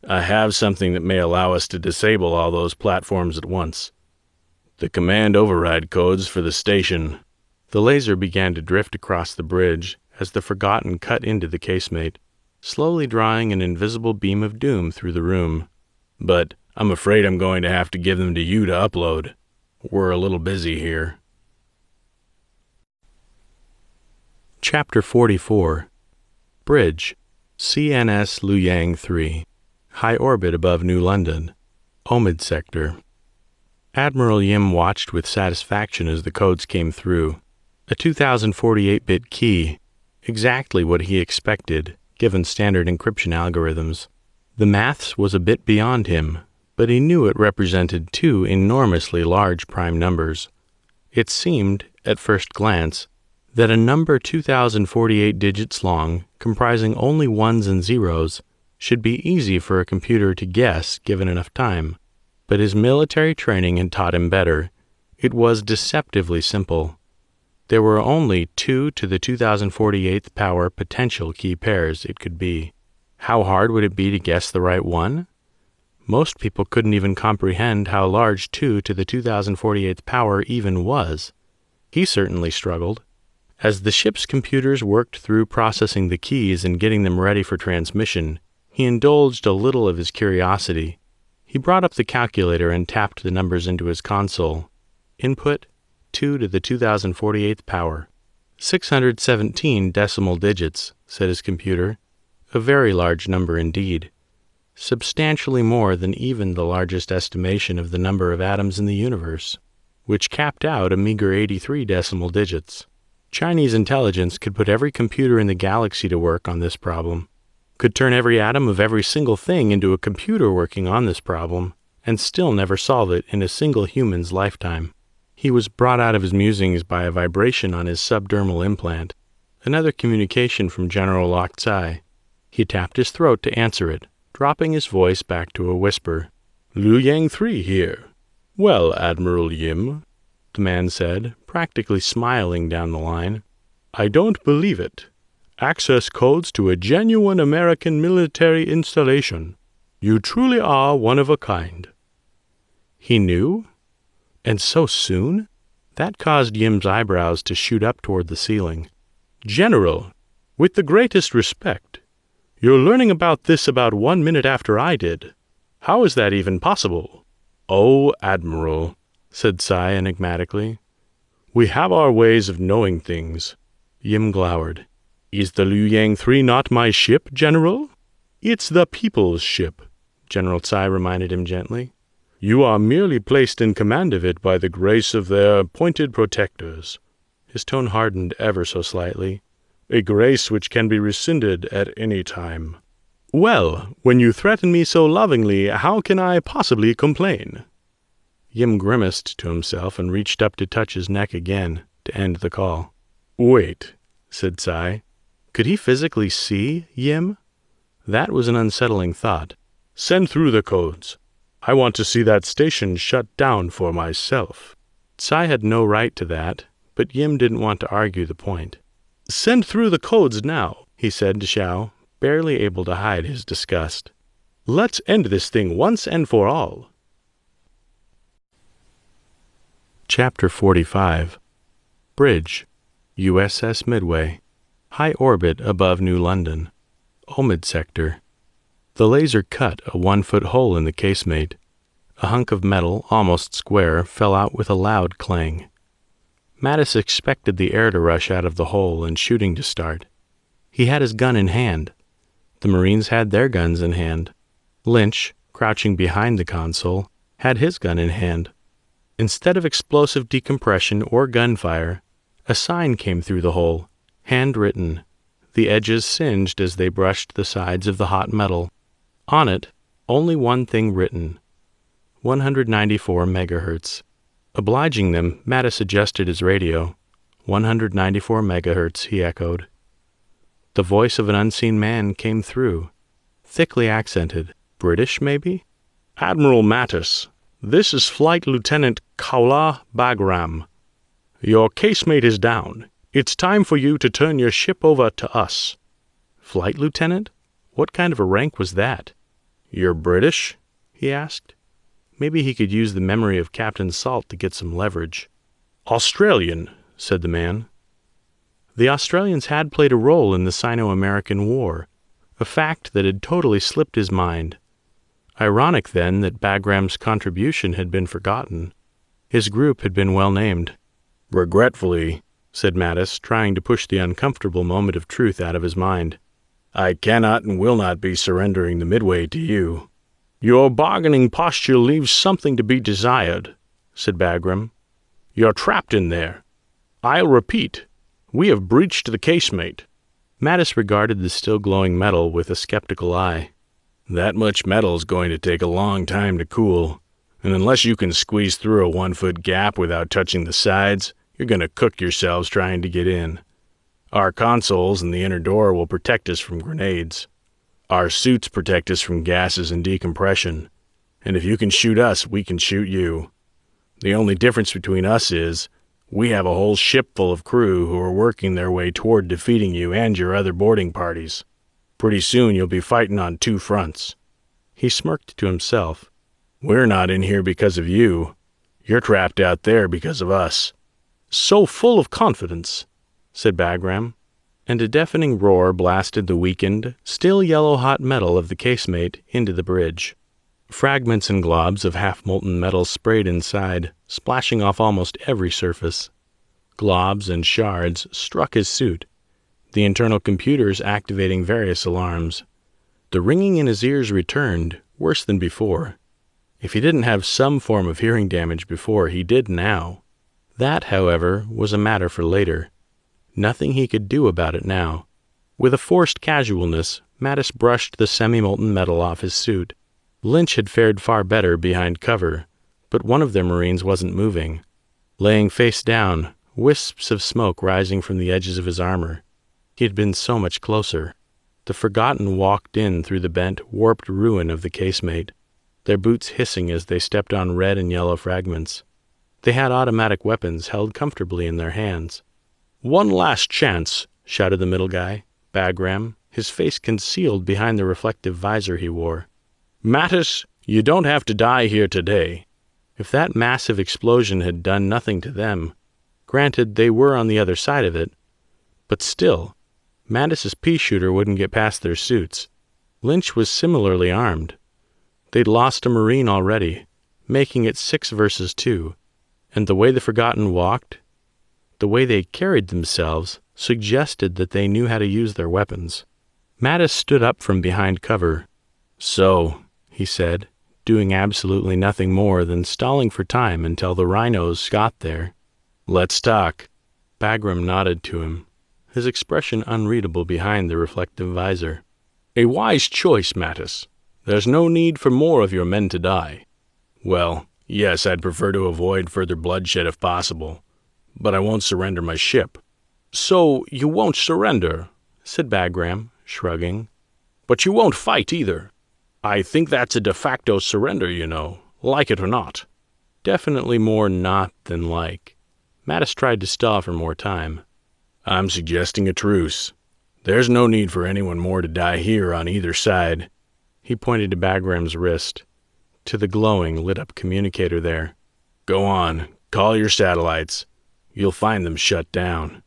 [SPEAKER 2] I have something that may allow us to disable all those platforms at once. The command override codes for the station. The laser began to drift across the bridge as the Forgotten cut into the casemate, slowly drawing an invisible beam of doom through the room. But I'm afraid I'm going to have to give them to you to upload. We're a little busy here. Chapter 44. Bridge, CNS Luyang 3, high orbit above New London, Omid Sector. Admiral Yim watched with satisfaction as the codes came through. A 2048-bit key, exactly what he expected, given standard encryption algorithms. The maths was a bit beyond him, but he knew it represented two enormously large prime numbers. It seemed, at first glance, that a number 2048 digits long, comprising only ones and zeros, should be easy for a computer to guess given enough time. But his military training had taught him better. It was deceptively simple. There were only 2 to the 2048th power potential key pairs it could be. How hard would it be to guess the right one? Most people couldn't even comprehend how large 2 to the 2048th power even was. He certainly struggled. As the ship's computers worked through processing the keys and getting them ready for transmission, he indulged a little of his curiosity. He brought up the calculator and tapped the numbers into his console. Input, 2 to the 2048th power. 617 decimal digits, said his computer. A very large number indeed. Substantially more than even the largest estimation of the number of atoms in the universe, which capped out a meager 83 decimal digits. Chinese intelligence could put every computer in the galaxy to work on this problem, could turn every atom of every single thing into a computer working on this problem, and still never solve it in a single human's lifetime. He was brought out of his musings by a vibration on his subdermal implant, another communication from General Lok Tsai. He tapped his throat to answer it, dropping his voice back to a whisper. Luyang 3 here. Well, Admiral Yim, the man said, practically smiling down the line. I don't believe it. Access codes to a genuine American military installation. You truly are one of a kind. He knew? And so soon? That caused Yim's eyebrows to shoot up toward the ceiling. General, with the greatest respect, you're learning about this about 1 minute after I did. How is that even possible? Oh, Admiral, said Tsai enigmatically. We have our ways of knowing things. Yim glowered. Is the Luyang 3 not my ship, General? It's the people's ship, General Tsai reminded him gently. You are merely placed in command of it by the grace of their appointed protectors. His tone hardened ever so slightly. A grace which can be rescinded at any time. Well, when you threaten me so lovingly, how can I possibly complain? Yim grimaced to himself and reached up to touch his neck again to end the call. Wait, said Tsai. Could he physically see Yim? That was an unsettling thought. Send through the codes. I want to see that station shut down for myself. Tsai had no right to that, but Yim didn't want to argue the point. Send through the codes now, he said to Xiao, barely able to hide his disgust. Let's end this thing once and for all. Chapter 45. Bridge, USS Midway, high orbit above New London, Omid Sector. The laser cut a 1-foot hole in the casemate. A hunk of metal, almost square, fell out with a loud clang. Mattis expected the air to rush out of the hole and shooting to start. He had his gun in hand. The Marines had their guns in hand. Lynch, crouching behind the console, had his gun in hand. Instead of explosive decompression or gunfire, a sign came through the hole, handwritten, the edges singed as they brushed the sides of the hot metal. On it, only one thing written: 194 megahertz. Obliging them, Mattis adjusted his radio. 194 megahertz, he echoed. The voice of an unseen man came through, thickly accented. British, maybe? Admiral Mattis, this is Flight Lieutenant Kaula Bagram. Your casemate is down. It's time for you to turn your ship over to us. Flight Lieutenant? What kind of a rank was that? You're British? He asked. Maybe he could use the memory of Captain Salt to get some leverage. Australian, said the man. The Australians had played a role in the Sino-American War, a fact that had totally slipped his mind. Ironic, then, that Bagram's contribution had been forgotten. His group had been well named. Regretfully, said Mattis, trying to push the uncomfortable moment of truth out of his mind, I cannot and will not be surrendering the Midway to you. Your bargaining posture leaves something to be desired, said Bagram. You're trapped in there. I'll repeat, we have breached the casemate. Mattis regarded the still glowing metal with a skeptical eye. That much metal's going to take a long time to cool, and unless you can squeeze through a 1-foot gap without touching the sides, you're going to cook yourselves trying to get in. Our consoles and the inner door will protect us from grenades. Our suits protect us from gases and decompression, and if you can shoot us, we can shoot you. The only difference between us is, we have a whole ship full of crew who are working their way toward defeating you and your other boarding parties. Pretty soon you'll be fighting on 2 fronts. He smirked to himself. We're not in here because of you. You're trapped out there because of us. So full of confidence, said Bagram, and a deafening roar blasted the weakened, still yellow-hot metal of the casemate into the bridge. Fragments and globs of half-molten metal sprayed inside, splashing off almost every surface. Globs and shards struck his suit, the internal computers activating various alarms. The ringing in his ears returned, worse than before. If he didn't have some form of hearing damage before, he did now. That, however, was a matter for later. Nothing he could do about it now. With a forced casualness, Mattis brushed the semi-molten metal off his suit. Lynch had fared far better behind cover, but one of their Marines wasn't moving. Laying face down, wisps of smoke rising from the edges of his armor. He had been so much closer. The Forgotten walked in through the bent, warped ruin of the casemate, their boots hissing as they stepped on red and yellow fragments. They had automatic weapons held comfortably in their hands. One last chance, shouted the middle guy, Bagram, his face concealed behind the reflective visor he wore. Mattis, you don't have to die here today. If that massive explosion had done nothing to them, granted they were on the other side of it, but still, Mattis's pea-shooter wouldn't get past their suits. Lynch was similarly armed. They'd lost a Marine already, making it 6 versus 2, and the way the Forgotten walked, the way they carried themselves, suggested that they knew how to use their weapons. Mattis stood up from behind cover. So, he said, doing absolutely nothing more than stalling for time until the rhinos got there. Let's talk. Bagram nodded to him, his expression unreadable behind the reflective visor. A wise choice, Mattis. There's no need for more of your men to die. Well, yes, I'd prefer to avoid further bloodshed if possible, but I won't surrender my ship. So you won't surrender, said Bagram, shrugging. But you won't fight either. I think that's a de facto surrender, you know, like it or not. Definitely more not than like. Mattis tried to stall for more time. I'm suggesting a truce. There's no need for anyone more to die here on either side. He pointed to Bagram's wrist, to the glowing, lit-up communicator there. Go on, call your satellites. You'll find them shut down.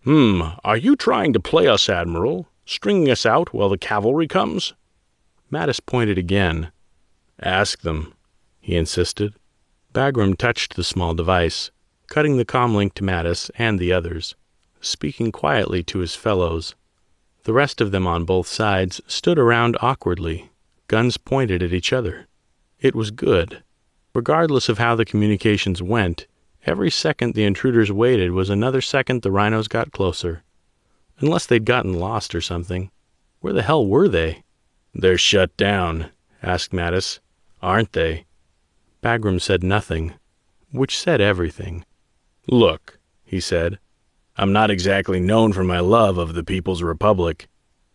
[SPEAKER 2] Are you trying to play us, Admiral? Stringing us out while the cavalry comes? Mattis pointed again. Ask them. he insisted. Bagram touched the small device, cutting the comlink to Mattis and the others, speaking quietly to his fellows. The rest of them on both sides stood around awkwardly, guns pointed at each other. It was good. Regardless of how the communications went, every second the intruders waited was another second the rhinos got closer. Unless they'd gotten lost or something. Where the hell were they? "They're shut down," asked Mattis. "Aren't they?" Bagram said nothing, which said everything. "Look," he said, "I'm not exactly known for my love of the People's Republic.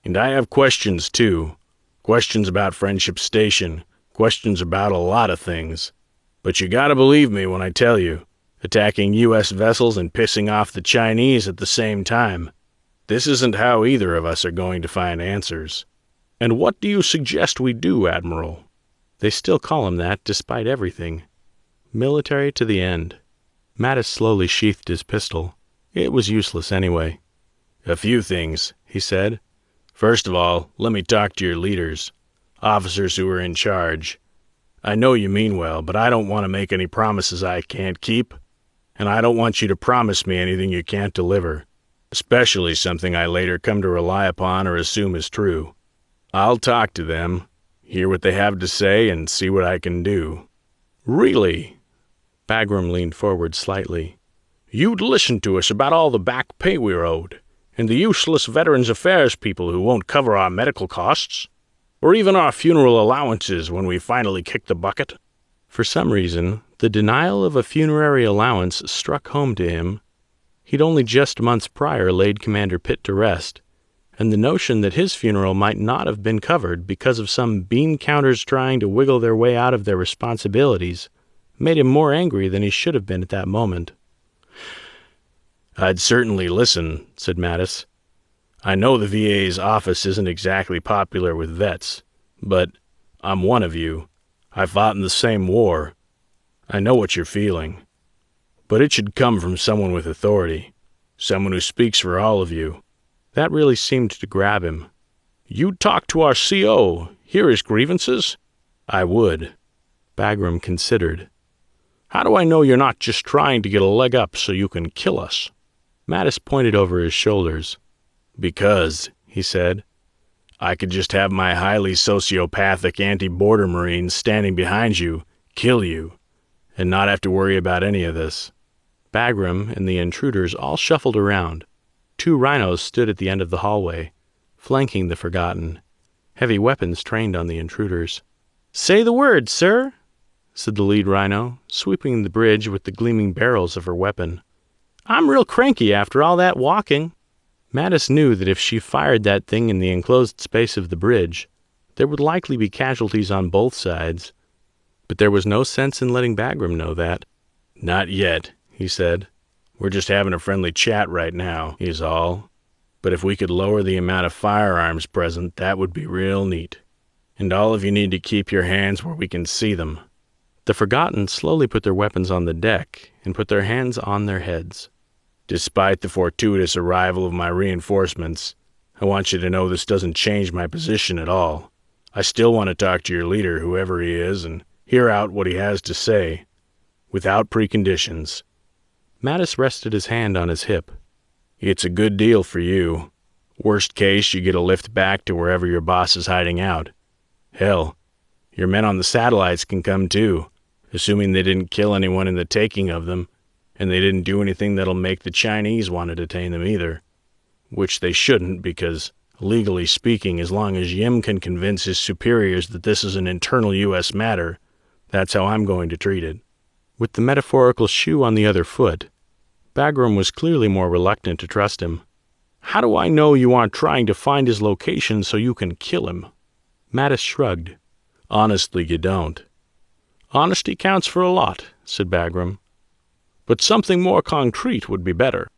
[SPEAKER 2] And I have questions, too. Questions about Friendship Station. Questions about a lot of things. But you gotta believe me when I tell you, attacking U.S. vessels and pissing off the Chinese at the same time. This isn't how either of us are going to find answers. And what do you suggest we do, Admiral?" They still call him that, despite everything. Military to the end. Mattis slowly sheathed his pistol. It was useless anyway. "A few things," he said. "First of all, let me talk to your leaders, officers who are in charge. I know you mean well, but I don't want to make any promises I can't keep, and I don't want you to promise me anything you can't deliver, especially something I later come to rely upon or assume is true. I'll talk to them, hear what they have to say, and see what I can do." "Really?" Bagram leaned forward slightly. "You'd listen to us about all the back pay we're owed, and the useless Veterans Affairs people who won't cover our medical costs, or even our funeral allowances when we finally kick the bucket?" For some reason, the denial of a funerary allowance struck home to him. He'd only just months prior laid Commander Pitt to rest, and the notion that his funeral might not have been covered because of some beam counters trying to wiggle their way out of their responsibilities made him more angry than he should have been at that moment. "I'd certainly listen," said Mattis. "I know the VA's office isn't exactly popular with vets, but I'm one of you. I fought in the same war. I know what you're feeling. But it should come from someone with authority, someone who speaks for all of you." That really seemed to grab him. "You'd talk to our CO, hear his grievances?" "I would." Bagram considered. "How do I know you're not just trying to get a leg up so you can kill us?" Mattis pointed over his shoulders. "Because," he said, "I could just have my highly sociopathic anti-border Marines standing behind you, kill you, and not have to worry about any of this." Bagram and the intruders all shuffled around. 2 rhinos stood at the end of the hallway, flanking the Forgotten, heavy weapons trained on the intruders. "Say the word, sir," said the lead rhino, sweeping the bridge with the gleaming barrels of her weapon. "I'm real cranky after all that walking." Mattis knew that if she fired that thing in the enclosed space of the bridge, there would likely be casualties on both sides, but there was no sense in letting Bagram know that. "Not yet," he said. "We're just having a friendly chat right now, is all. But if we could lower the amount of firearms present, that would be real neat. And all of you need to keep your hands where we can see them." The Forgotten slowly put their weapons on the deck and put their hands on their heads. "Despite the fortuitous arrival of my reinforcements, I want you to know this doesn't change my position at all. I still want to talk to your leader, whoever he is, and hear out what he has to say, without preconditions." Mattis rested his hand on his hip. "It's a good deal for you. Worst case, you get a lift back to wherever your boss is hiding out. Hell, your men on the satellites can come too, assuming they didn't kill anyone in the taking of them, and they didn't do anything that'll make the Chinese want to detain them either. Which they shouldn't, because, legally speaking, as long as Yim can convince his superiors that this is an internal U.S. matter, that's how I'm going to treat it." With the metaphorical shoe on the other foot, Bagram was clearly more reluctant to trust him. "How do I know you aren't trying to find his location so you can kill him?" Mattis shrugged. "Honestly, you don't." "Honesty counts for a lot," said Bagram. "But something more concrete would be better."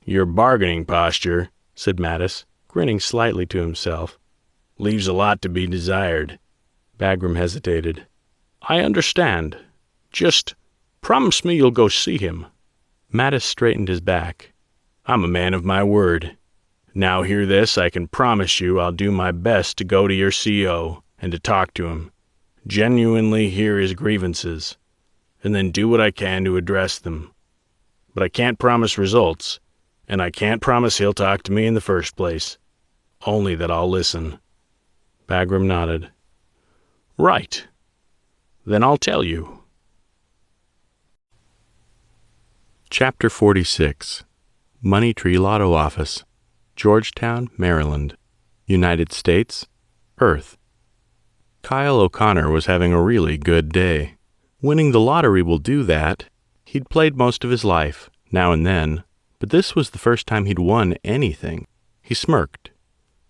[SPEAKER 2] "Your bargaining posture," said Mattis, grinning slightly to himself, "leaves a lot to be desired." Bagram hesitated. "I understand. Just promise me you'll go see him." Mattis straightened his back. "I'm a man of my word. Now hear this, I can promise you I'll do my best to go to your CO and to talk to him. genuinely hear his grievances, and then do what I can to address them. But I can't promise results, and I can't promise he'll talk to me in the first place. Only that I'll listen."
[SPEAKER 3] Bagram nodded.
[SPEAKER 2] "Right. Then I'll tell you."
[SPEAKER 3] Chapter 46. Money Tree Lotto Office, Georgetown, Maryland, United States, Earth. Kyle O'Connor was having a really good day. Winning the lottery will do that. He'd played most of his life, now and then, but this was the first time he'd won anything. He smirked.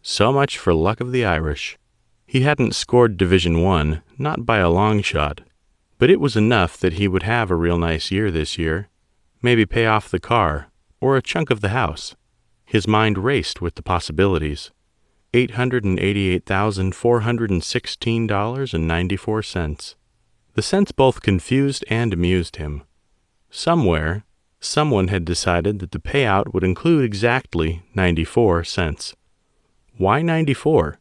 [SPEAKER 3] So much for luck of the Irish. He hadn't scored Division I, not by a long shot, but it was enough that he would have a real nice year this year. Maybe pay off the car, or a chunk of the house. His mind raced with the possibilities. $888,416.94. The cents both confused and amused him. Somewhere, someone had decided that the payout would include exactly 94 cents. Why 94?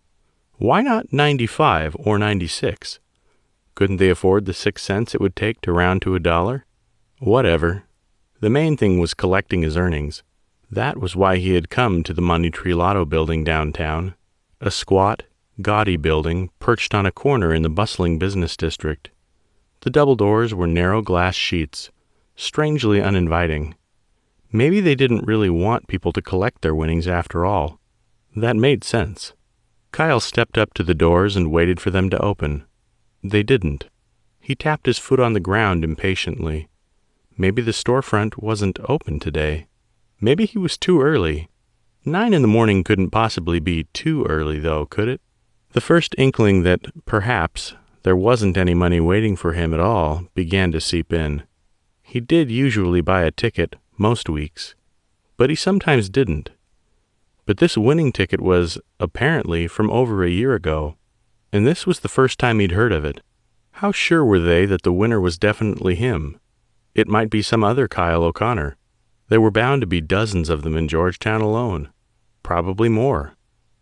[SPEAKER 3] Why not 95 or 96? Couldn't they afford the 6 cents it would take to round to $1? Whatever. The main thing was collecting his earnings. That was why he had come to the Money Tree Lotto building downtown, a squat, gaudy building perched on a corner in the bustling business district. The double doors were narrow glass sheets, strangely uninviting. Maybe they didn't really want people to collect their winnings after all. That made sense. Kyle stepped up to the doors and waited for them to open. They didn't. He tapped his foot on the ground impatiently. Maybe the storefront wasn't open today. Maybe he was too early. 9 in the morning couldn't possibly be too early, though, could it? The first inkling that, perhaps, there wasn't any money waiting for him at all began to seep in. He did usually buy a ticket most weeks, but he sometimes didn't. But this winning ticket was, apparently, from over a year ago, and this was the first time he'd heard of it. How sure were they that the winner was definitely him? It might be some other Kyle O'Connor. There were bound to be dozens of them in Georgetown alone. Probably more.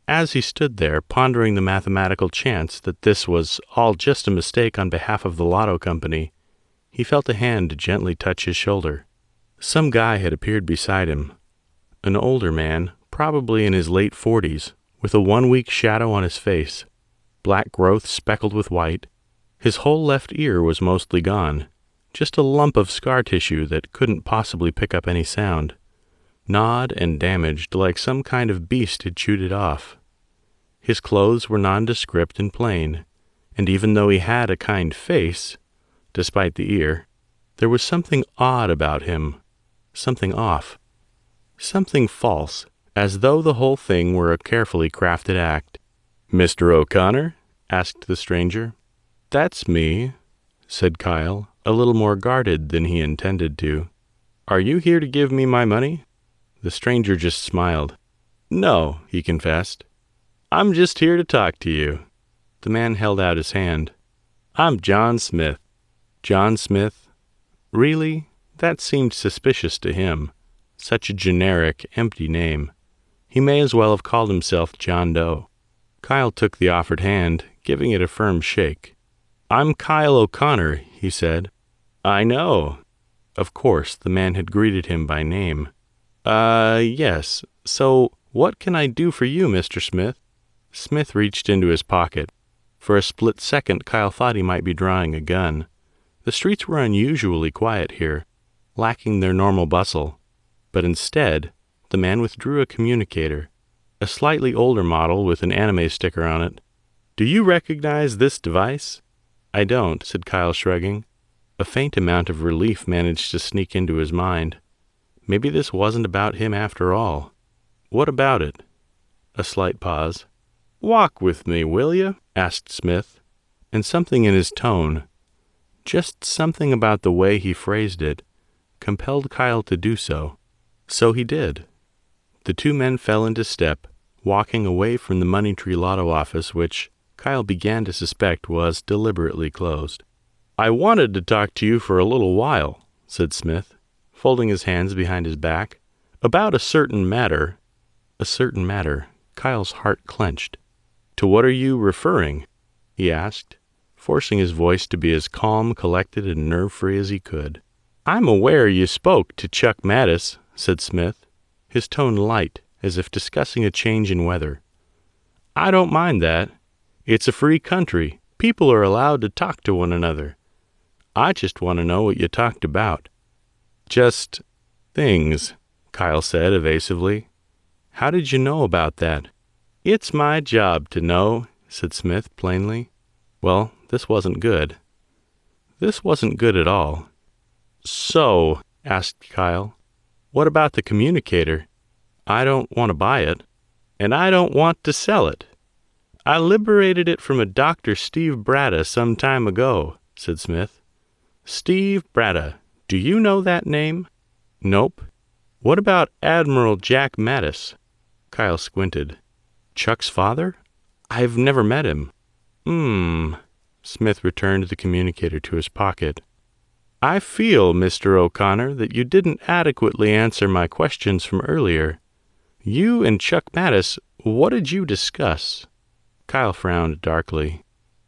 [SPEAKER 3] As he stood there, pondering the mathematical chance that this was all just a mistake on behalf of the lotto company, he felt a hand gently touch his shoulder. Some guy had appeared beside him. An older man, probably in his late 40s, with a 1-week shadow on his face, black growth speckled with white. His whole left ear was mostly gone. Just a lump of scar tissue that couldn't possibly pick up any sound. Gnawed and damaged like some kind of beast had chewed it off. His clothes were nondescript and plain, and even though he had a kind face, despite the ear, there was something odd about him, something off, something false, as though the whole thing were a carefully crafted act. "Mr. O'Connor?" asked the stranger. "That's me," said Kyle, a little more guarded than he intended to. "Are you here to give me my money?" The stranger just smiled. "No," he confessed. "I'm just here to talk to you." The man held out his hand. "I'm John Smith." John Smith? Really? That seemed suspicious to him. Such a generic, empty name. He may as well have called himself John Doe. Kyle took the offered hand, giving it a firm shake. "I'm Kyle O'Connor," he said. "I know." Of course, the man had greeted him by name. Yes. So, what can I do for you, Mr. Smith?" Smith reached into his pocket. For a split second, Kyle thought he might be drawing a gun. The streets were unusually quiet here, lacking their normal bustle. But instead, the man withdrew a communicator, a slightly older model with an anime sticker on it. "Do you recognize this device?" "I don't," said Kyle, shrugging. A faint amount of relief managed to sneak into his mind. Maybe this wasn't about him after all. "What about it?" A slight pause. "Walk with me, will you?" asked Smith, and something in his tone, just something about the way he phrased it, compelled Kyle to do so. So he did. The two men fell into step, walking away from the Money Tree Lotto office, which Kyle began to suspect was deliberately closed. "I wanted to talk to you for a little while," said Smith, folding his hands behind his back, "about a certain matter." A certain matter. Kyle's heart clenched. "To what are you referring?" he asked,
[SPEAKER 2] forcing his voice to be as calm, collected, and nerve-free as he could. "I'm aware you spoke to Chuck Mattis," said Smith, his tone light, as if discussing a change in weather. "I don't mind that. It's a free country. People are allowed to talk to one another. I just want to know what you talked about." "Just things," Kyle said evasively. "How did you know about that?" "It's my job to know," said Smith plainly. Well, this wasn't good. This wasn't good at all. "So," asked Kyle, "what about the communicator?" "I don't want to buy it, and I don't want to sell it. I liberated it from a Dr. Steve Bratta some time ago," said Smith. "Steve Bratta. Do you know that name?" "Nope." "What about Admiral Jack Mattis?" Kyle squinted. "Chuck's father? I've never met him." Smith returned the communicator to his pocket. "I feel, Mr. O'Connor, that you didn't adequately answer my questions from earlier. You and Chuck Mattis, what did you discuss?" Kyle frowned darkly.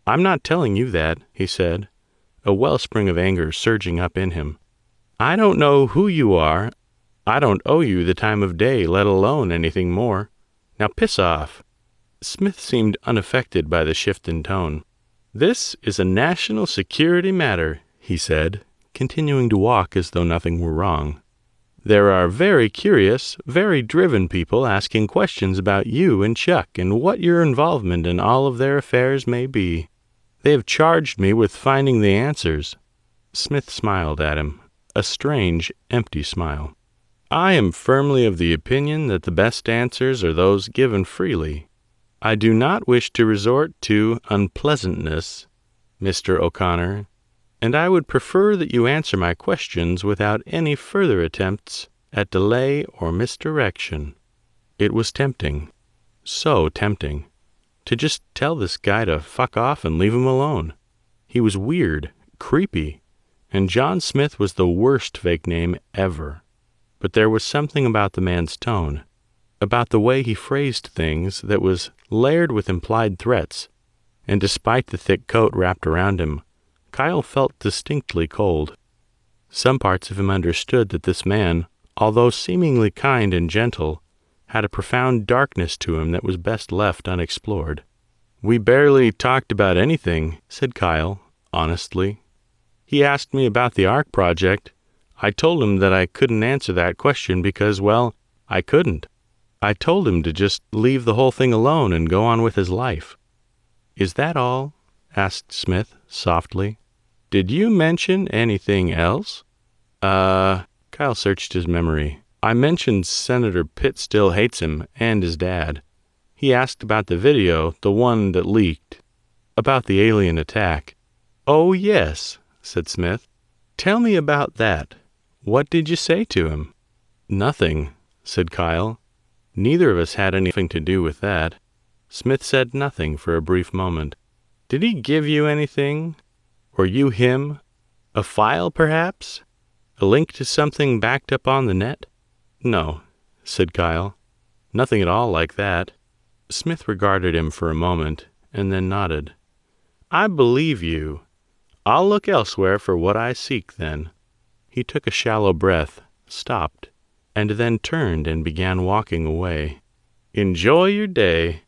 [SPEAKER 2] "I'm not telling you that," he said, a wellspring of anger surging up in him. "I don't know who you are. I don't owe you the time of day, let alone anything more. Now piss off." Smith seemed unaffected by the shift in tone. "This is a national security matter," he said, continuing to walk as though nothing were wrong. "There are very curious, very driven people asking questions about you and Chuck and what your involvement in all of their affairs may be. They have charged me with finding the answers." Smith smiled at him, a strange, empty smile. "I am firmly of the opinion that the best answers are those given freely. I do not wish to resort to unpleasantness, Mr. O'Connor, and I would prefer that you answer my questions without any further attempts at delay or misdirection." It was tempting, so tempting, to just tell this guy to fuck off and leave him alone. He was weird, creepy, and John Smith was the worst fake name ever. But there was something about the man's tone, about the way he phrased things, that was layered with implied threats, and despite the thick coat wrapped around him, Kyle felt distinctly cold. Some parts of him understood that this man, although seemingly kind and gentle, had a profound darkness to him that was best left unexplored. "We barely talked about anything," said Kyle, honestly. "He asked me about the Ark project. I told him that I couldn't answer that question because, well, I couldn't. I told him to just leave the whole thing alone and go on with his life." "Is that all?" asked Smith softly. "Did you mention anything else?" Kyle searched his memory. "I mentioned Senator Pitt still hates him and his dad. He asked about the video, the one that leaked, about the alien attack." "Oh, yes," said Smith. "Tell me about that. What did you say to him?" "Nothing," said Kyle. "Neither of us had anything to do with that." Smith said nothing for a brief moment. "Did he give you anything? Or you him? A file, perhaps? A link to something backed up on the net?" "No," said Kyle. "Nothing at all like that." Smith regarded him for a moment, and then nodded. "I believe you. I'll look elsewhere for what I seek, then." He took a shallow breath, stopped, and then turned and began walking away. "Enjoy your day."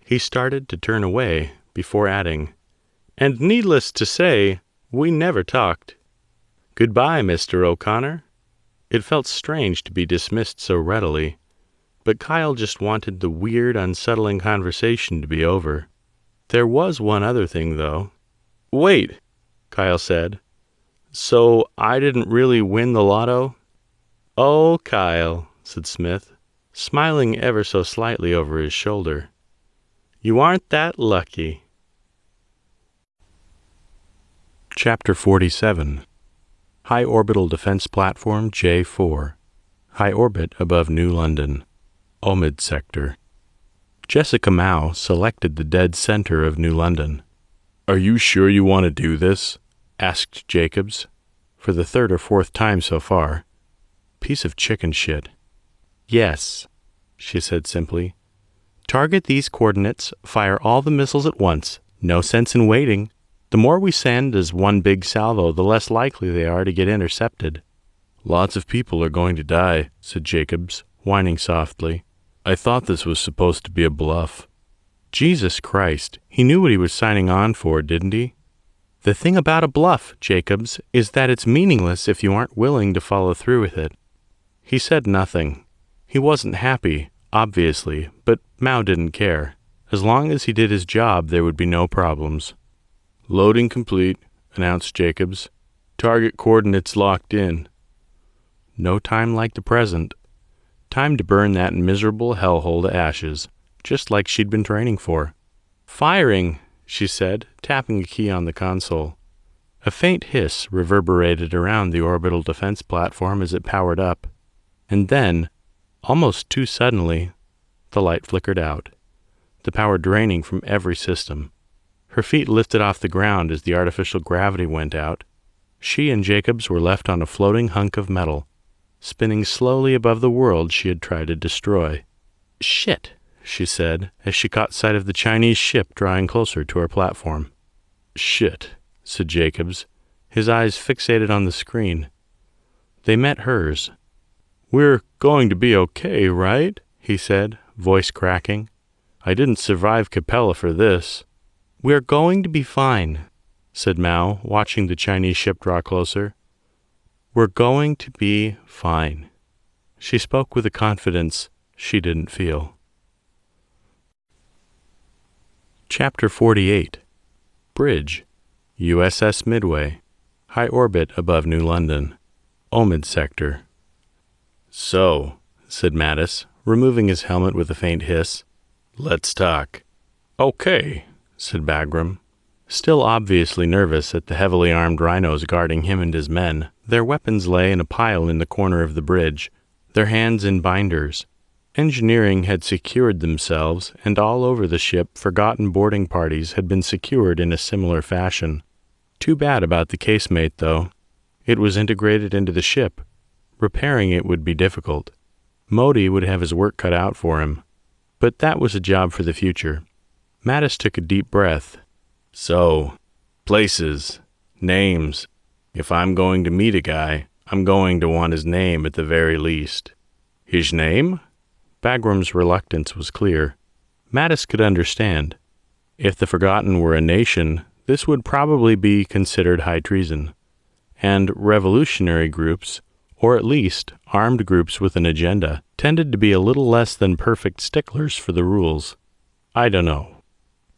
[SPEAKER 2] He started to turn away, before adding, "And needless to say, we never talked. Goodbye, Mr. O'Connor." It felt strange to be dismissed so readily, but Kyle just wanted the weird, unsettling conversation to be over. There was one other thing, though. "Wait," Kyle said. "So I didn't really win the lotto?" "Oh, Kyle," said Smith, smiling ever so slightly over his shoulder. "You aren't that lucky." Chapter 47. High Orbital Defense Platform J4. High Orbit above New London. Omid Sector. Jessica Mao selected the dead center of New London. "Are you sure you want to do this?" asked Jacobs, for the third or fourth time so far. Piece of chicken shit. "Yes," she said simply. "Target these coordinates, fire all the missiles at once. No sense in waiting." The more we send as one big salvo, the less likely they are to get intercepted. Lots of people are going to die, said Jacobs, whining softly. I thought this was supposed to be a bluff. Jesus Christ, he knew what he was signing on for, didn't he? The thing about a bluff, Jacobs, is that it's meaningless if you aren't willing to follow through with it. He said nothing. He wasn't happy, obviously, but Mao didn't care. As long as he did his job, there would be no problems. Loading complete, announced Jacobs. Target coordinates locked in. No time like the present. Time to burn that miserable hellhole to ashes, just like she'd been training for. Firing, she said, tapping a key on the console. A faint hiss reverberated around the orbital defense platform as it powered up. And then, almost too suddenly, the light flickered out, the power draining from every system. Her feet lifted off the ground as the artificial gravity went out. She and Jacobs were left on a floating hunk of metal, spinning slowly above the world she had tried to destroy. Shit, she said, as she caught sight of the Chinese ship drawing closer to her platform. Shit, said Jacobs, his eyes fixated on the screen. They met hers. We're going to be okay, right? He said, voice cracking. I didn't survive Capella for this. We're going to be fine, said Mao, watching the Chinese ship draw closer. We're going to be fine. She spoke with a confidence she didn't feel. Chapter 48. Bridge. USS Midway. High orbit above New London. Omid sector. So, said Mattis, removing his helmet with a faint hiss. Let's talk. Okay, said Bagram. Still obviously nervous at the heavily armed rhinos guarding him and his men, their weapons lay in a pile in the corner of the bridge, their hands in binders. Engineering had secured themselves, and all over the ship forgotten boarding parties had been secured in a similar fashion. Too bad about the casemate, though. It was integrated into the ship. Repairing it would be difficult. Modi would have his work cut out for him. But that was a job for the future. Mattis took a deep breath. So, places, names. If I'm going to meet a guy, I'm going to want his name at the very least. His name? Bagram's reluctance was clear. Mattis could understand. If the Forgotten were a nation, this would probably be considered high treason. And revolutionary groups, or at least armed groups with an agenda, tended to be a little less than perfect sticklers for the rules. I don't know.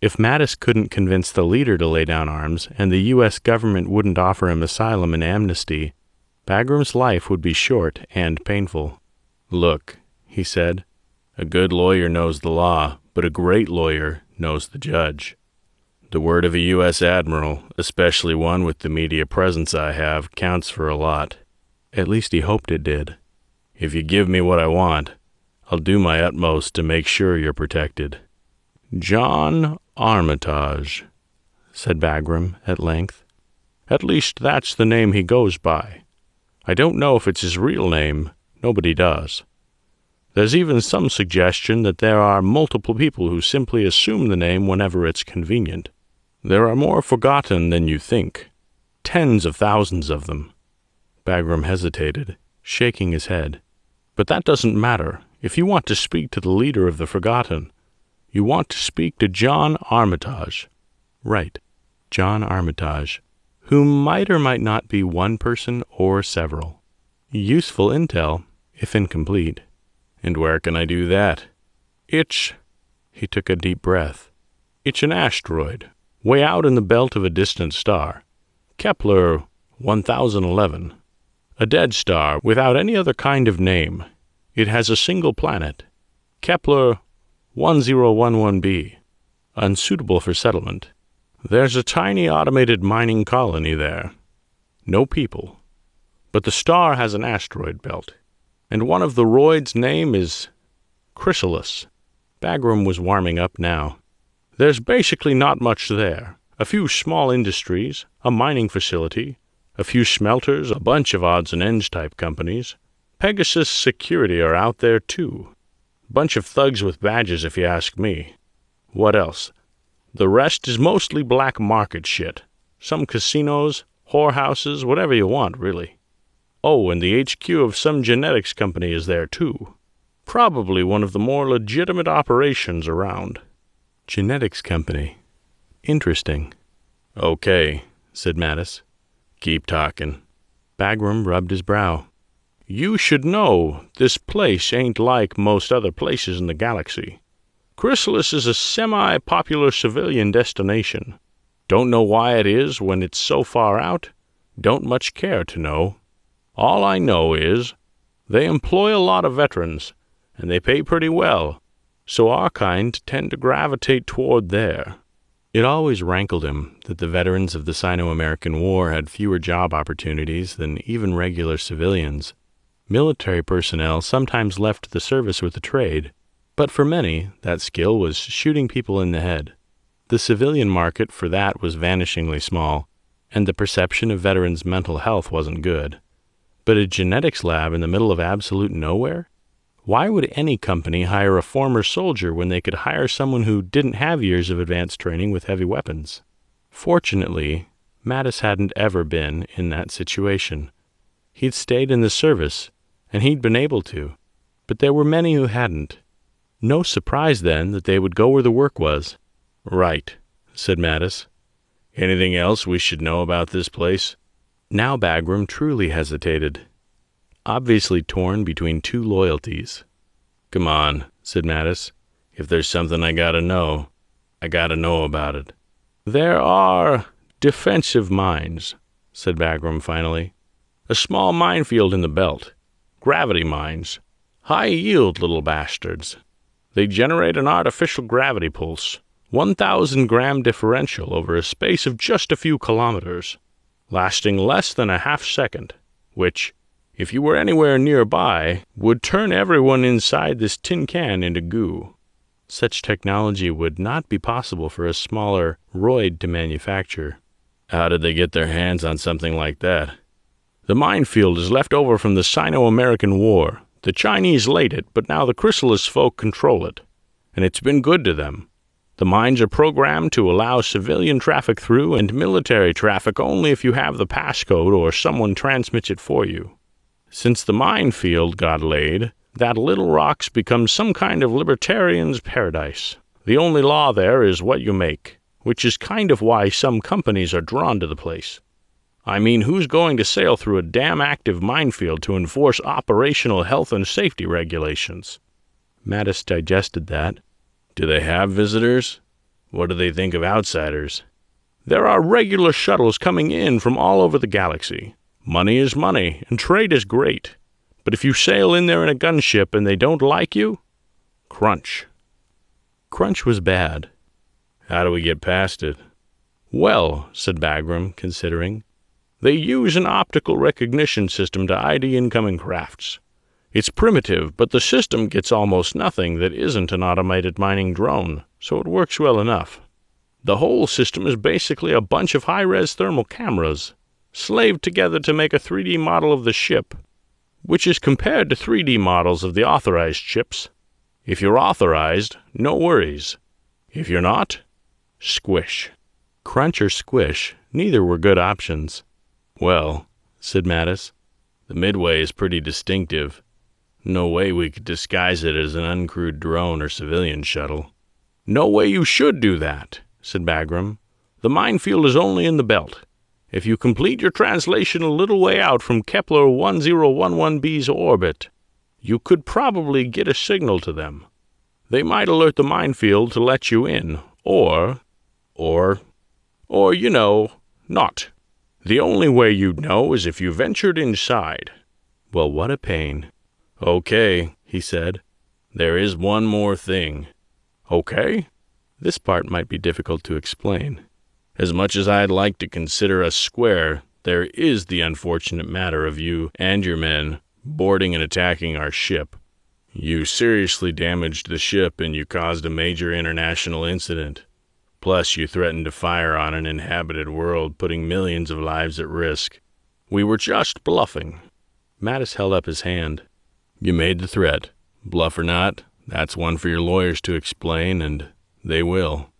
[SPEAKER 2] If Mattis couldn't convince the leader to lay down arms, and the U.S. government wouldn't offer him asylum and amnesty, Bagram's life would be short and painful. Look, he said, a good lawyer knows the law, but a great lawyer knows the judge. The word of a U.S. admiral, especially one with the media presence I have, counts for a lot. At least he hoped it did. If you give me what I want, I'll do my utmost to make sure you're protected. John Armitage, said Bagram at length. At least that's the name he goes by. I don't know if it's his real name. Nobody does. There's even some suggestion that there are multiple people who simply assume the name whenever it's convenient. There are more forgotten than you think. Tens of thousands of them. Bagram hesitated, shaking his head. But that doesn't matter. If you want to speak to the leader of the Forgotten, you want to speak to John Armitage. Right, John Armitage, who might or might not be one person or several. Useful intel, if incomplete. And where can I do that? He took a deep breath. It's an asteroid, way out in the belt of a distant star. Kepler 1011. A dead star without any other kind of name. It has a single planet. Kepler 1011b. Unsuitable for settlement. There's a tiny automated mining colony there. No people. But the star has an asteroid belt. And one of the roids' name is Chrysalis. Bagram was warming up now. There's basically not much there. A few small industries, a mining facility, a few smelters, a bunch of odds and ends type companies. Pegasus Security are out there too. Bunch of thugs with badges if you ask me. What else? The rest is mostly black market shit. some casinos, whorehouses, whatever you want, really. Oh, and the HQ of some genetics company is there, too. Probably one of the more legitimate operations around.
[SPEAKER 3] Genetics company. Interesting.
[SPEAKER 2] Okay, said Mattis. Keep talking.
[SPEAKER 3] Bagram rubbed his brow.
[SPEAKER 2] You should know this place ain't like most other places in the galaxy. Chrysalis is a semi-popular civilian destination. Don't know why it is when it's so far out. Don't much care to know. All I know is they employ a lot of veterans, and they pay pretty well, so our kind tend to gravitate toward there.
[SPEAKER 3] It always rankled him that the veterans of the Sino-American War had fewer job opportunities than even regular civilians. Military personnel sometimes left the service with a trade, but for many, that skill was shooting people in the head. The civilian market for that was vanishingly small, and the perception of veterans' mental health wasn't good. But a genetics lab in the middle of absolute nowhere? Why would any company hire a former soldier when they could hire someone who didn't have years of advanced training with heavy weapons? Fortunately, Mattis hadn't ever been in that situation. He'd stayed in the service, and he'd been able to, but there were many who hadn't. No surprise, then, that they would go where the work was.
[SPEAKER 2] Right, said Mattis. Anything else we should know about this place?
[SPEAKER 3] Now Bagram truly hesitated, obviously torn between two loyalties.
[SPEAKER 2] Come on, said Mattis. If there's something I gotta know about it. There are defensive mines, said Bagram finally. A small minefield in the belt. Gravity mines. High-yield little bastards. They generate an artificial gravity pulse, 1,000-gram differential over a space of just a few kilometers, lasting less than a half-second, which, if you were anywhere nearby, would turn everyone inside this tin can into goo.
[SPEAKER 3] Such technology would not be possible for a smaller roid to manufacture.
[SPEAKER 2] How did they get their hands on something like that? The minefield is left over from the Sino-American War. The Chinese laid it, but now the Chrysalis folk control it, and it's been good to them. The mines are programmed to allow civilian traffic through and military traffic only if you have the passcode or someone transmits it for you. Since the minefield got laid, that Little Rock's become some kind of libertarian's paradise. The only law there is what you make, which is kind of why some companies are drawn to the place. I mean, who's going to sail through a damn active minefield to enforce operational health and safety regulations?
[SPEAKER 3] Mattis digested that.
[SPEAKER 2] Do they have visitors? What do they think of outsiders? There are regular shuttles coming in from all over the galaxy. Money is money, and trade is great. But if you sail in there in a gunship and they don't like you, crunch.
[SPEAKER 3] Crunch was bad.
[SPEAKER 2] How do we get past it? Well, said Bagram, considering, they use an optical recognition system to ID incoming crafts. It's primitive, but the system gets almost nothing that isn't an automated mining drone, so it works well enough. The whole system is basically a bunch of high-res thermal cameras, slaved together to make a 3D model of the ship, which is compared to 3D models of the authorized ships. If you're authorized, no worries. If you're not, squish.
[SPEAKER 3] Crunch or squish, neither were good options.
[SPEAKER 2] Well, said Mattis, the Midway is pretty distinctive. No way we could disguise it as an uncrewed drone or civilian shuttle. No way you should do that, said Bagram. The minefield is only in the belt. If you complete your translation a little way out from Kepler 1011b's orbit, you could probably get a signal to them. They might alert the minefield to let you in, or, you know, not. The only way you'd know is if you ventured inside.
[SPEAKER 3] Well, what a pain.
[SPEAKER 2] Okay, he said. There is one more thing. Okay?
[SPEAKER 3] This part might be difficult to explain.
[SPEAKER 2] As much as I'd like to consider us square, there is the unfortunate matter of you and your men boarding and attacking our ship. You seriously damaged the ship and you caused a major international incident. Plus, you threatened to fire on an inhabited world, putting millions of lives at risk. We were just bluffing.
[SPEAKER 3] Mattis held up his hand.
[SPEAKER 2] You made the threat. Bluff or not, that's one for your lawyers to explain, and they will.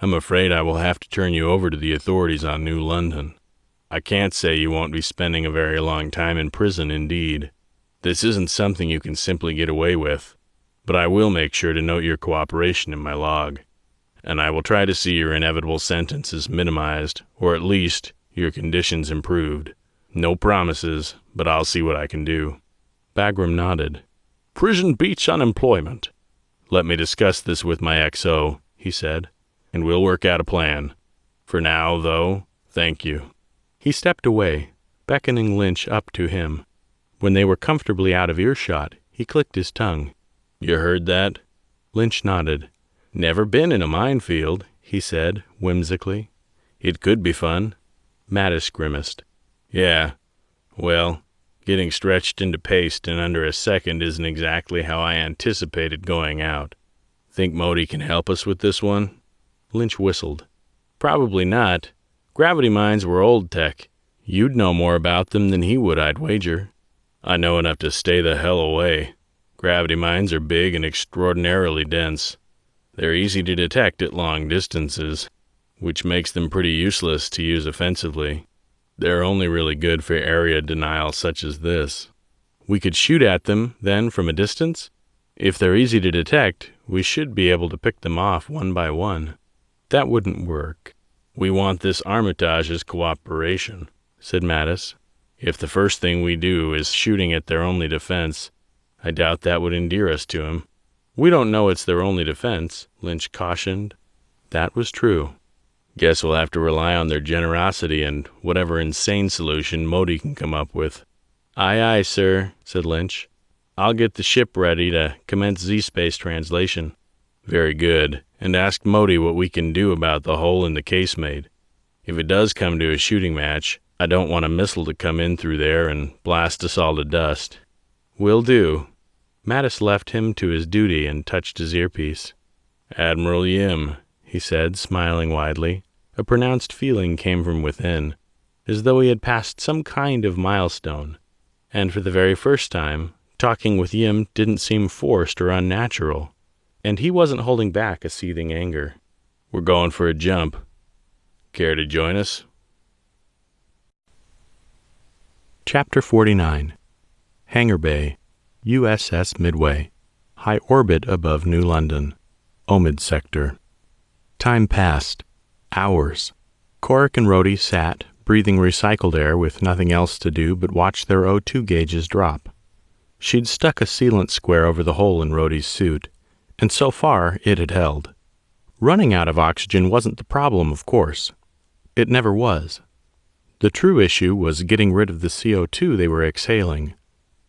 [SPEAKER 2] I'm afraid I will have to turn you over to the authorities on New London. I can't say you won't be spending a very long time in prison indeed. This isn't something you can simply get away with, but I will make sure to note your cooperation in my log, and I will try to see your inevitable sentences minimized, or at least your conditions improved. No promises, but I'll see what I can do." Bagram nodded. "Prison beats unemployment. Let me discuss this with my XO," he said, "and we'll work out a plan. For now, though, thank you." He stepped away, beckoning Lynch up to him. When they were comfortably out of earshot, he clicked his tongue. "You heard that?" Lynch nodded. "Never been in a minefield," he said, whimsically. "It could be fun." Mattis grimaced. "Yeah, well, getting stretched into paste in under a second isn't exactly how I anticipated going out. Think Modi can help us with this one?" Lynch whistled. "Probably not. Gravity mines were old tech. You'd know more about them than he would, I'd wager." "I know enough to stay the hell away. Gravity mines are big and extraordinarily dense. They're easy to detect at long distances, which makes them pretty useless to use offensively. They're only really good for area denial such as this." "We could shoot at them, then, from a distance? If they're easy to detect, we should be able to pick them off one by one." "That wouldn't work." "We want this Armitage's cooperation," said Mattis. "If the first thing we do is shooting at their only defense, I doubt that would endear us to him." "We don't know it's their only defense," Lynch cautioned. That was true. "Guess we'll have to rely on their generosity and whatever insane solution Modi can come up with." "Aye, aye, sir," said Lynch. "I'll get the ship ready to commence Z-Space translation." "Very good. And ask Modi what we can do about the hole in the casemate. If it does come to a shooting match, I don't want a missile to come in through there and blast us all to dust." "Will do." Mattis left him to his duty and touched his earpiece. "Admiral Yim," he said, smiling widely. A pronounced feeling came from within, as though he had passed some kind of milestone. And for the very first time, talking with Yim didn't seem forced or unnatural. And he wasn't holding back a seething anger. "We're going for a jump. Care to join us?" Chapter 49. Hangar Bay, USS Midway, high orbit above New London, Omid Sector. Time passed. Hours. Korik and Rhodey sat, breathing recycled air with nothing else to do but watch their O2 gauges drop. She'd stuck a sealant square over the hole in Rhodey's suit, and so far it had held. Running out of oxygen wasn't the problem, of course. It never was. The true issue was getting rid of the CO2 they were exhaling.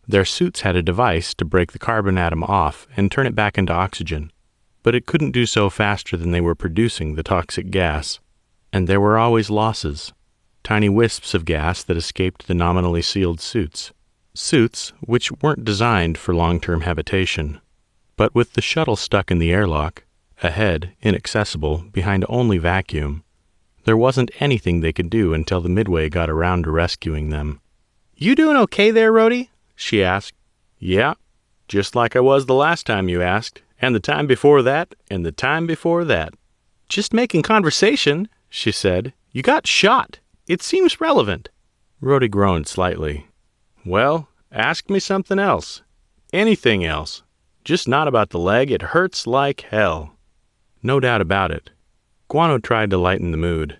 [SPEAKER 2] Their suits had a device to break the carbon atom off and turn it back into oxygen, but it couldn't do so faster than they were producing the toxic gas. And there were always losses, tiny wisps of gas that escaped the nominally sealed suits. Suits which weren't designed for long-term habitation. But with the shuttle stuck in the airlock, ahead, inaccessible, behind only vacuum, there wasn't anything they could do until the Midway got around to rescuing them. "You doing okay there, Rhodey?" she asked. "Yeah, just like I was the last time you asked, and the time before that, and the time before that." "Just making conversation," she said. "You got shot. It seems relevant." Rhodey groaned slightly. "Well, ask me something else. Anything else. Just not about the leg. It hurts like hell." "No doubt about it." Guano tried to lighten the mood.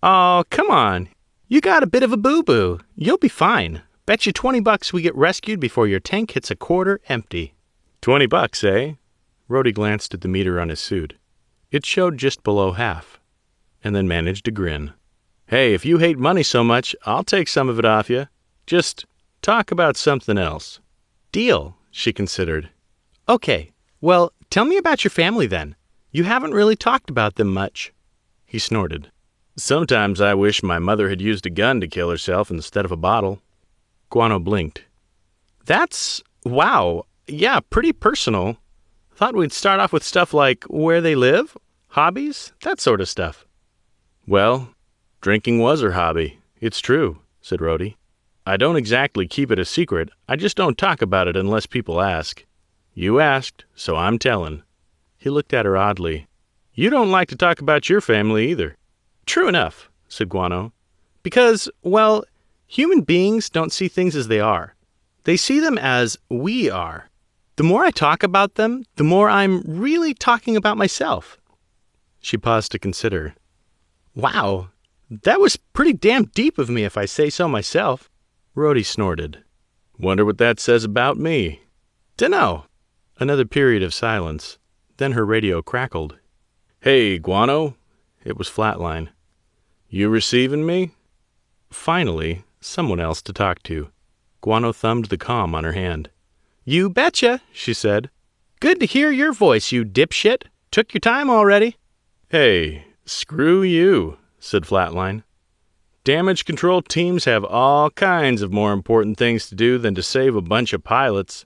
[SPEAKER 2] "Oh, come on. You got a bit of a boo-boo. You'll be fine. Bet you $20 we get rescued before your tank hits a quarter empty." $20, eh? Rhodey glanced at the meter on his suit. It showed just below half, and then managed to grin. "Hey, if you hate money so much, I'll take some of it off you. Just talk about something else." "Deal," she considered. "Okay, well, tell me about your family then. You haven't really talked about them much." He snorted. "Sometimes I wish my mother had used a gun to kill herself instead of a bottle." Guano blinked. Wow, yeah, pretty personal. Thought we'd start off with stuff like where they live, hobbies, that sort of stuff." "Well, drinking was her hobby. It's true," said Rhodey. "I don't exactly keep it a secret. I just don't talk about it unless people ask. You asked, so I'm telling." He looked at her oddly. You don't like to talk about your family either.
[SPEAKER 3] True enough, said Guano. Because, well, human beings don't see things as they are. They see them as we are. The more I talk about them, the more I'm really talking about myself. She paused to consider. Wow, that was pretty damn deep of me if I say so myself.
[SPEAKER 2] Rhodey snorted. Wonder what that says about me.
[SPEAKER 3] Dunno.
[SPEAKER 2] Another period of silence. Then her radio crackled. Hey, Guano. It was Flatline. You receiving me? Finally, someone else to talk to. Guano thumbed the comm on her hand.
[SPEAKER 3] You betcha, she said. Good to hear your voice, you dipshit. Took your time already.
[SPEAKER 2] Hey, screw you, said Flatline. Damage control teams have all kinds of more important things to do than to save a bunch of pilots.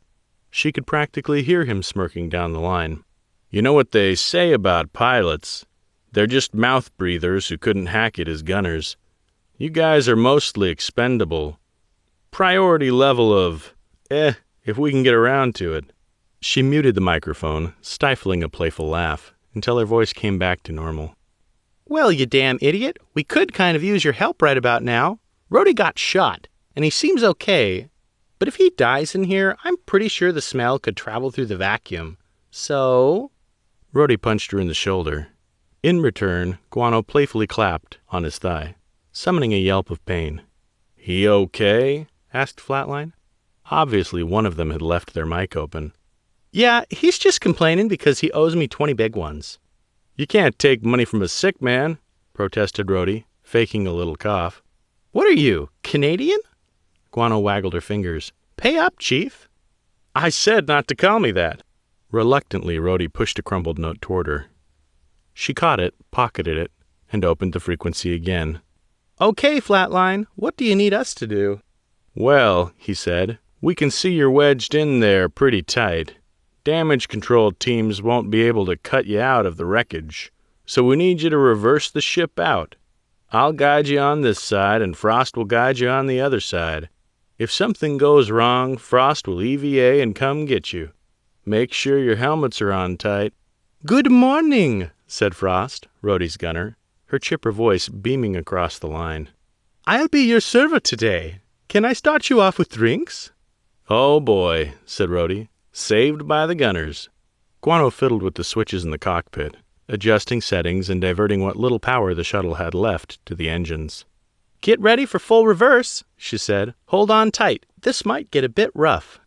[SPEAKER 2] She could practically hear him smirking down the line. You know what they say about pilots? They're just mouth breathers who couldn't hack it as gunners. You guys are mostly expendable. Priority level of, if we can get around to it. She muted the microphone, stifling a playful laugh, until her voice came back to normal.
[SPEAKER 3] Well, you damn idiot, we could kind of use your help right about now. Rhodey got shot, and he seems okay. But if he dies in here, I'm pretty sure the smell could travel through the vacuum. So...
[SPEAKER 2] Rhodey punched her in the shoulder. In return, Guano playfully clapped on his thigh, summoning a yelp of pain. He okay? Asked Flatline. Obviously, one of them had left their mic open.
[SPEAKER 3] Yeah, he's just complaining because he owes me 20 big ones.
[SPEAKER 2] You can't take money from a sick man, protested Rhodey, faking a little cough.
[SPEAKER 3] What are you, Canadian?
[SPEAKER 2] Guano waggled her fingers.
[SPEAKER 3] Pay up, Chief.
[SPEAKER 2] I said not to call me that. Reluctantly, Rhodey pushed a crumpled note toward her. She caught it, pocketed it, and opened the frequency again.
[SPEAKER 3] Okay, Flatline, what do you need us to do?
[SPEAKER 2] Well, he said, we can see you're wedged in there pretty tight. Damage control teams won't be able to cut you out of the wreckage, so we need you to reverse the ship out. I'll guide you on this side, and Frost will guide you on the other side. If something goes wrong, Frost will EVA and come get you. Make sure your helmets are on tight.
[SPEAKER 3] Good morning,
[SPEAKER 2] said Frost, Rhodey's gunner, her chipper voice beaming across the line.
[SPEAKER 3] I'll be your server today. Can I start you off with drinks?
[SPEAKER 2] Oh boy, said Rhodey, saved by the gunners. Guano fiddled with the switches in the cockpit, adjusting settings and diverting what little power the shuttle had left to the engines.
[SPEAKER 3] Get ready for full reverse, she said. Hold on tight. This might get a bit rough.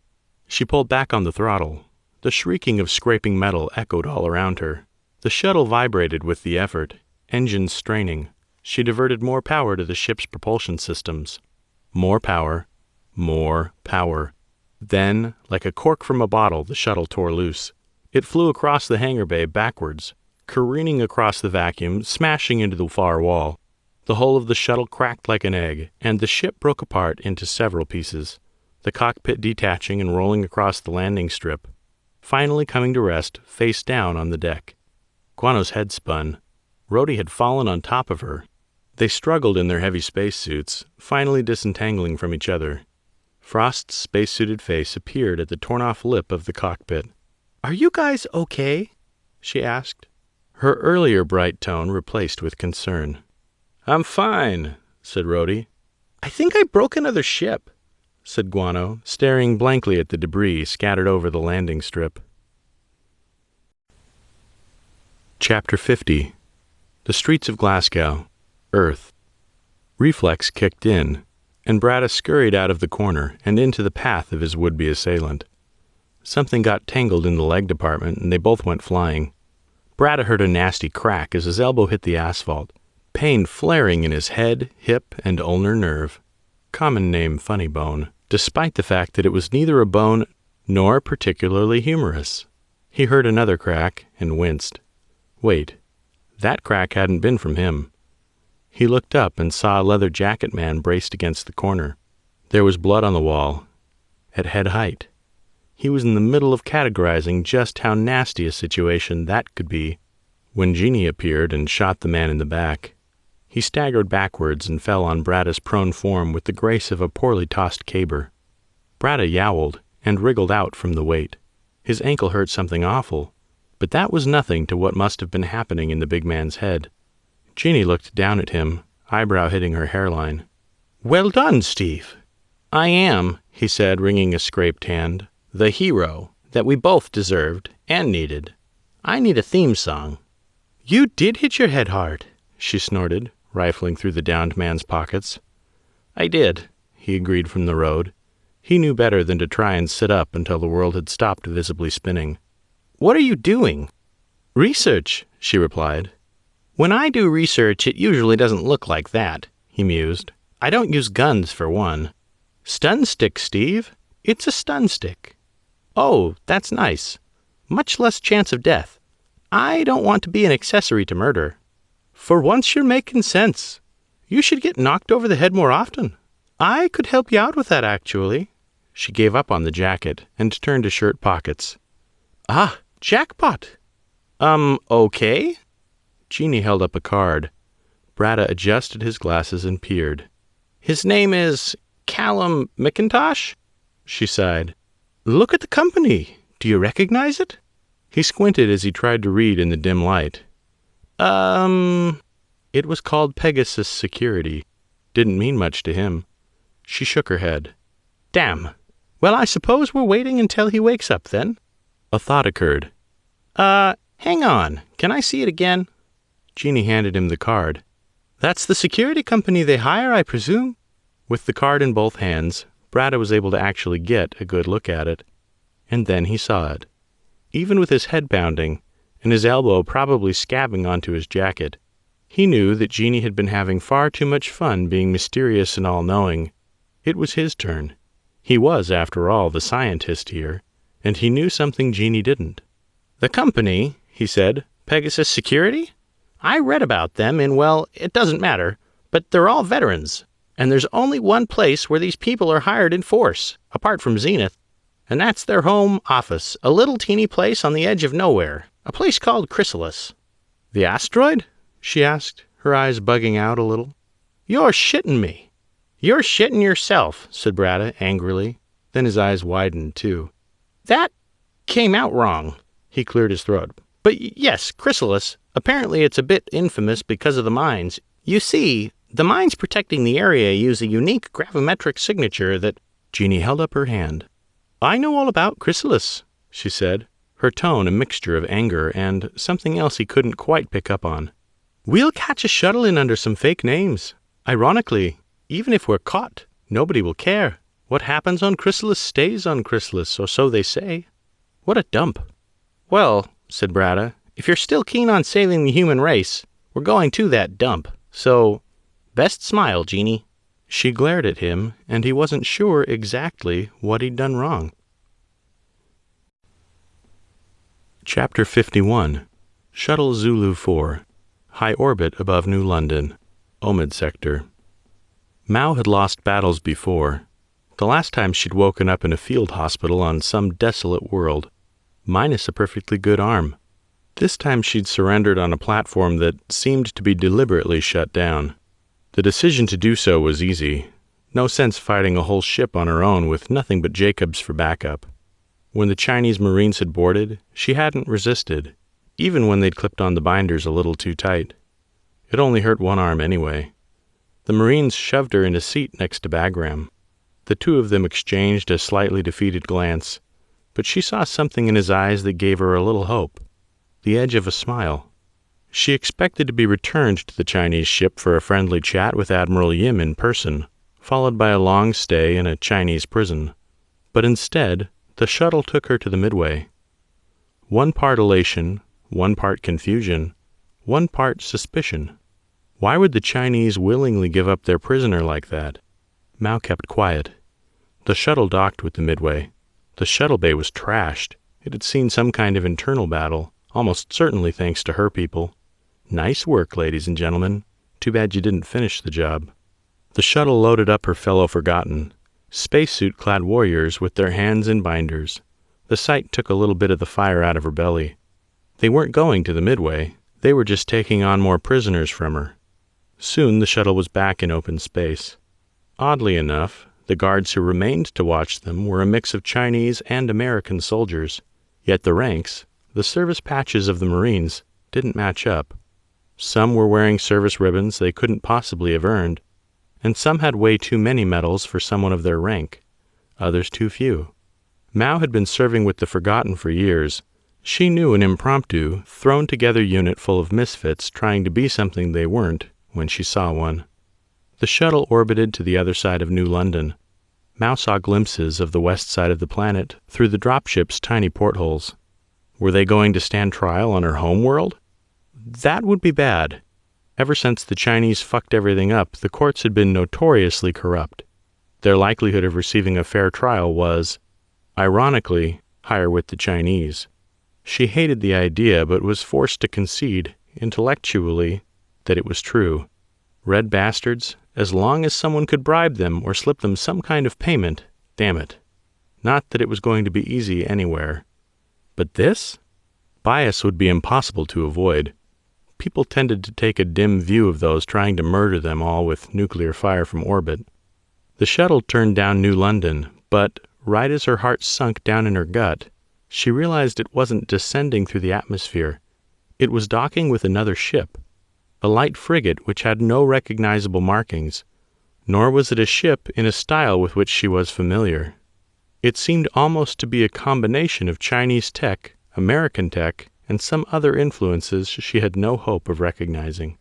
[SPEAKER 2] She pulled back on the throttle. The shrieking of scraping metal echoed all around her. The shuttle vibrated with the effort, engines straining. She diverted more power to the ship's propulsion systems. More power. More power. Then, like a cork from a bottle, the shuttle tore loose. It flew across the hangar bay backwards, careening across the vacuum, smashing into the far wall. The hull of the shuttle cracked like an egg, and the ship broke apart into several pieces, the cockpit detaching and rolling across the landing strip, finally coming to rest face down on the deck. Guano's head spun. Rhodey had fallen on top of her. They struggled in their heavy spacesuits, finally disentangling from each other. Frost's spacesuited face appeared at the torn-off lip of the cockpit.
[SPEAKER 3] Are you guys okay? She asked.
[SPEAKER 2] Her earlier bright tone replaced with concern. I'm fine, said Rhodey.
[SPEAKER 3] I think I broke another ship, said
[SPEAKER 2] Guano, staring blankly at the debris scattered over the landing strip. Chapter 50. The Streets of Glasgow, Earth. Reflex kicked in, and Bradda scurried out of the corner and into the path of his would-be assailant. Something got tangled in the leg department, and they both went flying. Bradda heard a nasty crack as his elbow hit the asphalt, pain flaring in his head, hip, and ulnar nerve. Common name Funny Bone, despite the fact that it was neither a bone nor particularly humorous. He heard another crack and winced. Wait, that crack hadn't been from him. He looked up and saw a leather jacket man braced against the corner. There was blood on the wall, at head height. He was in the middle of categorizing just how nasty a situation that could be when Jeannie appeared and shot the man in the back. He staggered backwards and fell on Bradda's prone form with the grace of a poorly tossed caber. Bradda yowled and wriggled out from the weight. His ankle hurt something awful, But that was nothing to what must have been happening in the big man's head. Jeannie looked down at him, eyebrow hitting her hairline. "Well done, Steve." "I am," he said, wringing a scraped hand, "the hero that we both deserved and needed. I need a theme song." "You did hit your head hard," she snorted, rifling through the downed man's pockets. "I did," he agreed from the road. He knew better than to try and sit up until the world had stopped visibly spinning. "What are you doing?" "Research," she replied. "When I do research, it usually doesn't look like that," he mused. "I don't use guns, for one." "Stun stick, Steve. It's a stun stick." "Oh, that's nice. Much less chance of death. I don't want to be an accessory to murder." "For once you're making sense. You should get knocked over the head more often. I could help you out with that, actually." She gave up on the jacket and turned to shirt pockets. "Ah, jackpot." Okay?" Jeannie held up a card. Bratta adjusted his glasses and peered. "His name is Callum McIntosh?" She sighed. "Look at the company. Do you recognize it?" He squinted as he tried to read in the dim light. It was called Pegasus Security. Didn't mean much to him. She shook her head. "Damn. Well, I suppose we're waiting until he wakes up, then?" A thought occurred. Hang on. Can I see it again?" Jeannie handed him the card. "That's the security company they hire, I presume?" With the card in both hands, Bratta was able to actually get a good look at it. And then he saw it. Even with his head pounding, and his elbow probably scabbing onto his jacket, he knew that Jeannie had been having far too much fun being mysterious and all-knowing. It was his turn. He was, after all, the scientist here, and he knew something Jeannie didn't. "The company," he said, "Pegasus Security? I read about them in, well, it doesn't matter, but they're all veterans, and there's only one place where these people are hired in force, apart from Zenith, and that's their home office, a little teeny place on the edge of nowhere, a place called Chrysalis." "The asteroid?" she asked, her eyes bugging out a little. "You're shitting me." "You're shitting yourself," said Bratta angrily. Then his eyes widened, too. "That came out wrong." He cleared his throat. "But yes, Chrysalis. Apparently it's a bit infamous because of the mines. You see, the mines protecting the area use a unique gravimetric signature that—" Jeannie held up her hand. "I know all about Chrysalis," she said, her tone a mixture of anger and something else he couldn't quite pick up on. "We'll catch a shuttle in under some fake names. Ironically, even if we're caught, nobody will care. What happens on Chrysalis stays on Chrysalis, or so they say. What a dump." "Well," said Bratta, "if you're still keen on saving the human race, we're going to that dump. So, best smile, Jeannie." She glared at him, and he wasn't sure exactly what he'd done wrong. Chapter 51. Shuttle Zulu 4. High orbit above New London. Omid Sector. Mao had lost battles before. The last time she'd woken up in a field hospital on some desolate world, minus a perfectly good arm. This time she'd surrendered on a platform that seemed to be deliberately shut down. The decision to do so was easy. No sense fighting a whole ship on her own with nothing but Jacobs for backup. When the Chinese Marines had boarded, she hadn't resisted, even when they'd clipped on the binders a little too tight. It only hurt one arm anyway. The Marines shoved her in a seat next to Bagram. The two of them exchanged a slightly defeated glance, but she saw something in his eyes that gave her a little hope, the edge of a smile. She expected to be returned to the Chinese ship for a friendly chat with Admiral Yim in person, followed by a long stay in a Chinese prison. But instead, the shuttle took her to the Midway. One part elation, one part confusion, one part suspicion. Why would the Chinese willingly give up their prisoner like that? Mao kept quiet. The shuttle docked with the Midway. The shuttle bay was trashed. It had seen some kind of internal battle, almost certainly thanks to her people. Nice work, ladies and gentlemen. Too bad you didn't finish the job. The shuttle loaded up her fellow forgotten, spacesuit-clad warriors with their hands in binders. The sight took a little bit of the fire out of her belly. They weren't going to the Midway. They were just taking on more prisoners from her. Soon the shuttle was back in open space. Oddly enough, the guards who remained to watch them were a mix of Chinese and American soldiers. Yet the ranks, the service patches of the Marines didn't match up. Some were wearing service ribbons they couldn't possibly have earned, and some had way too many medals for someone of their rank, others too few. Mao had been serving with the Forgotten for years. She knew an impromptu, thrown-together unit full of misfits trying to be something they weren't when she saw one. The shuttle orbited to the other side of New London. Mao saw glimpses of the west side of the planet through the dropship's tiny portholes. Were they going to stand trial on her home world? That would be bad. Ever since the Chinese fucked everything up, the courts had been notoriously corrupt. Their likelihood of receiving a fair trial was, ironically, higher with the Chinese. She hated the idea, but was forced to concede, intellectually, that it was true. Red bastards, as long as someone could bribe them or slip them some kind of payment, damn it. Not that it was going to be easy anywhere. But this? Bias would be impossible to avoid. People tended to take a dim view of those trying to murder them all with nuclear fire from orbit. The shuttle turned down New London, but, right as her heart sunk down in her gut, she realized it wasn't descending through the atmosphere. It was docking with another ship, a light frigate which had no recognizable markings, nor was it a ship in a style with which she was familiar. It seemed almost to be a combination of Chinese tech, American tech, and some other influences she had no hope of recognizing.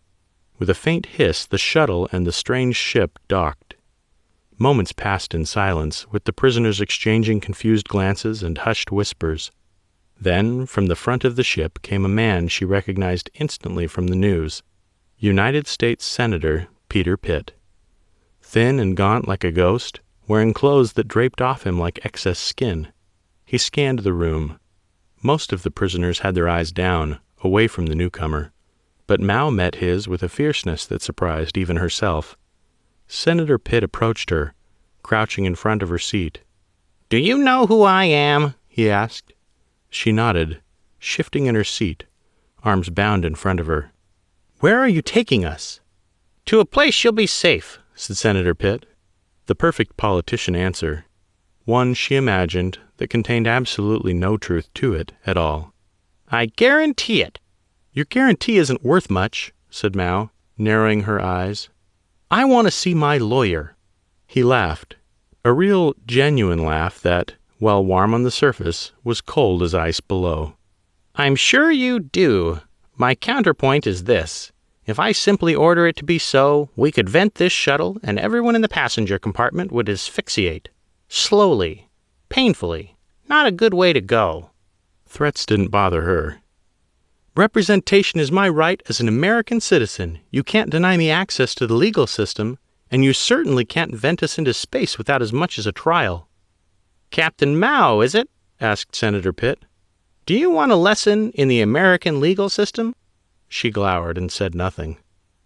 [SPEAKER 2] With a faint hiss, the shuttle and the strange ship docked. Moments passed in silence, with the prisoners exchanging confused glances and hushed whispers. Then, from the front of the ship came a man she recognized instantly from the news. United States Senator Peter Pitt. Thin and gaunt like a ghost, wearing clothes that draped off him like excess skin. He scanned the room. Most of the prisoners had their eyes down, away from the newcomer, but Mao met his with a fierceness that surprised even herself. Senator Pitt approached her, crouching in front of her seat. "Do you know who I am?" he asked. She nodded, shifting in her seat, arms bound in front of her. "Where are you taking us?" "To a place you'll be safe," said Senator Pitt. The perfect politician answer, one she imagined that contained absolutely no truth to it at all. "I guarantee it." "Your guarantee isn't worth much," said Mao, narrowing her eyes. "I want to see my lawyer." He laughed, a real, genuine laugh that, while warm on the surface, was cold as ice below. "I'm sure you do. My counterpoint is this. If I simply order it to be so, we could vent this shuttle and everyone in the passenger compartment would asphyxiate. Slowly. Painfully. Not a good way to go." Threats didn't bother her. "Representation is my right as an American citizen. You can't deny me access to the legal system, and you certainly can't vent us into space without as much as a trial." "Captain Mao, is it?" asked Senator Pitt. "Do you want a lesson in the American legal system?" She glowered and said nothing.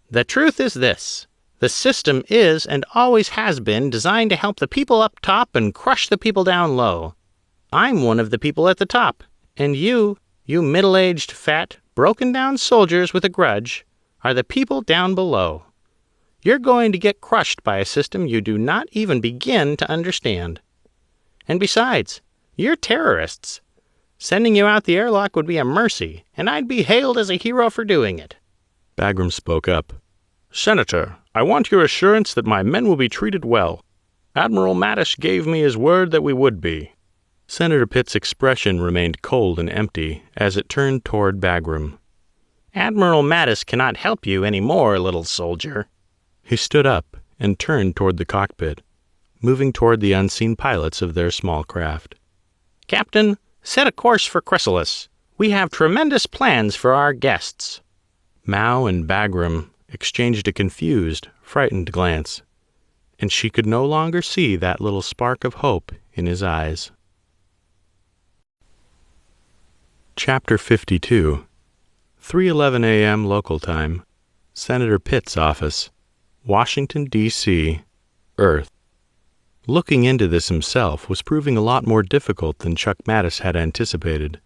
[SPEAKER 2] "The truth is this. The system is and always has been designed to help the people up top and crush the people down low. I'm one of the people at the top, and you middle-aged, fat, broken-down soldiers with a grudge, are the people down below. You're going to get crushed by a system you do not even begin to understand. And besides, you're terrorists. Sending you out the airlock would be a mercy, and I'd be hailed as a hero for doing it." Bagram spoke up. "Senator, I want your assurance that my men will be treated well. Admiral Mattis gave me his word that we would be." Senator Pitt's expression remained cold and empty as it turned toward Bagram. "Admiral Mattis cannot help you any more, little soldier." He stood up and turned toward the cockpit, moving toward the unseen pilots of their small craft. "Captain, set a course for Chrysalis. We have tremendous plans for our guests." Mao and Bagram exchanged a confused, frightened glance, and she could no longer see that little spark of hope in his eyes. Chapter 52. 3:11 a.m. local time. Senator Pitt's office. Washington, D.C., Earth. Looking into this himself was proving a lot more difficult than Chuck Mattis had anticipated.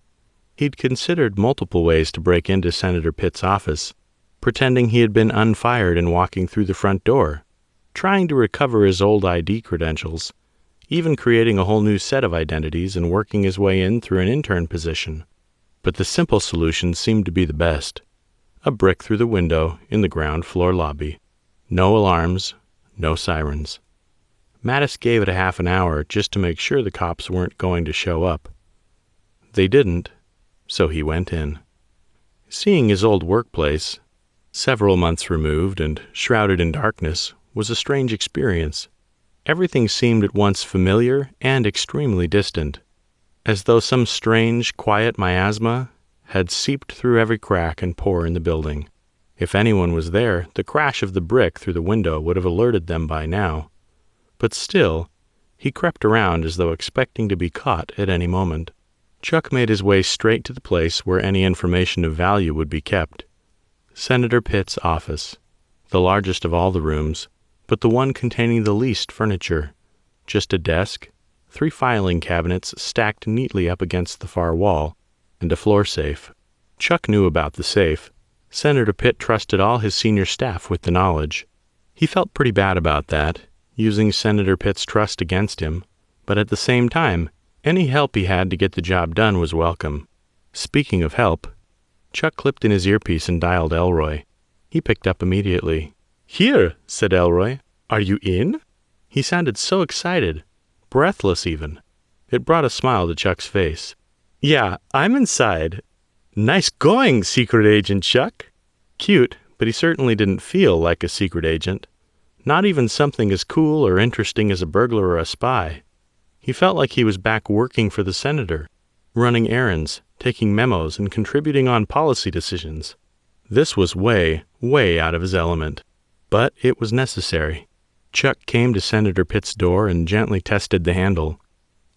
[SPEAKER 2] He'd considered multiple ways to break into Senator Pitt's office, pretending he had been unfired and walking through the front door, trying to recover his old ID credentials, even creating a whole new set of identities and working his way in through an intern position. But the simple solution seemed to be the best. A brick through the window in the ground floor lobby. No alarms, no sirens. Mattis gave it a half an hour just to make sure the cops weren't going to show up. They didn't, so he went in. Seeing his old workplace, several months removed and shrouded in darkness, was a strange experience. Everything seemed at once familiar and extremely distant, as though some strange, quiet miasma had seeped through every crack and pore in the building. If anyone was there, the crash of the brick through the window would have alerted them by now. But still, he crept around as though expecting to be caught at any moment. Chuck made his way straight to the place where any information of value would be kept. Senator Pitt's office, the largest of all the rooms, but the one containing the least furniture. Just a desk, 3 filing cabinets stacked neatly up against the far wall, and a floor safe. Chuck knew about the safe. Senator Pitt trusted all his senior staff with the knowledge. He felt pretty bad about that, using Senator Pitt's trust against him, but at the same time, any help he had to get the job done was welcome. Speaking of help, Chuck clipped in his earpiece and dialed Elroy. He picked up immediately. "Here," said Elroy. "Are you in?" He sounded so excited, breathless even. It brought a smile to Chuck's face. "Yeah, I'm inside. Nice going, secret agent Chuck." Cute, but he certainly didn't feel like a secret agent. Not even something as cool or interesting as a burglar or a spy. He felt like he was back working for the senator, running errands, taking memos, and contributing on policy decisions. This was way, way out of his element. But it was necessary. Chuck came to Senator Pitt's door and gently tested the handle.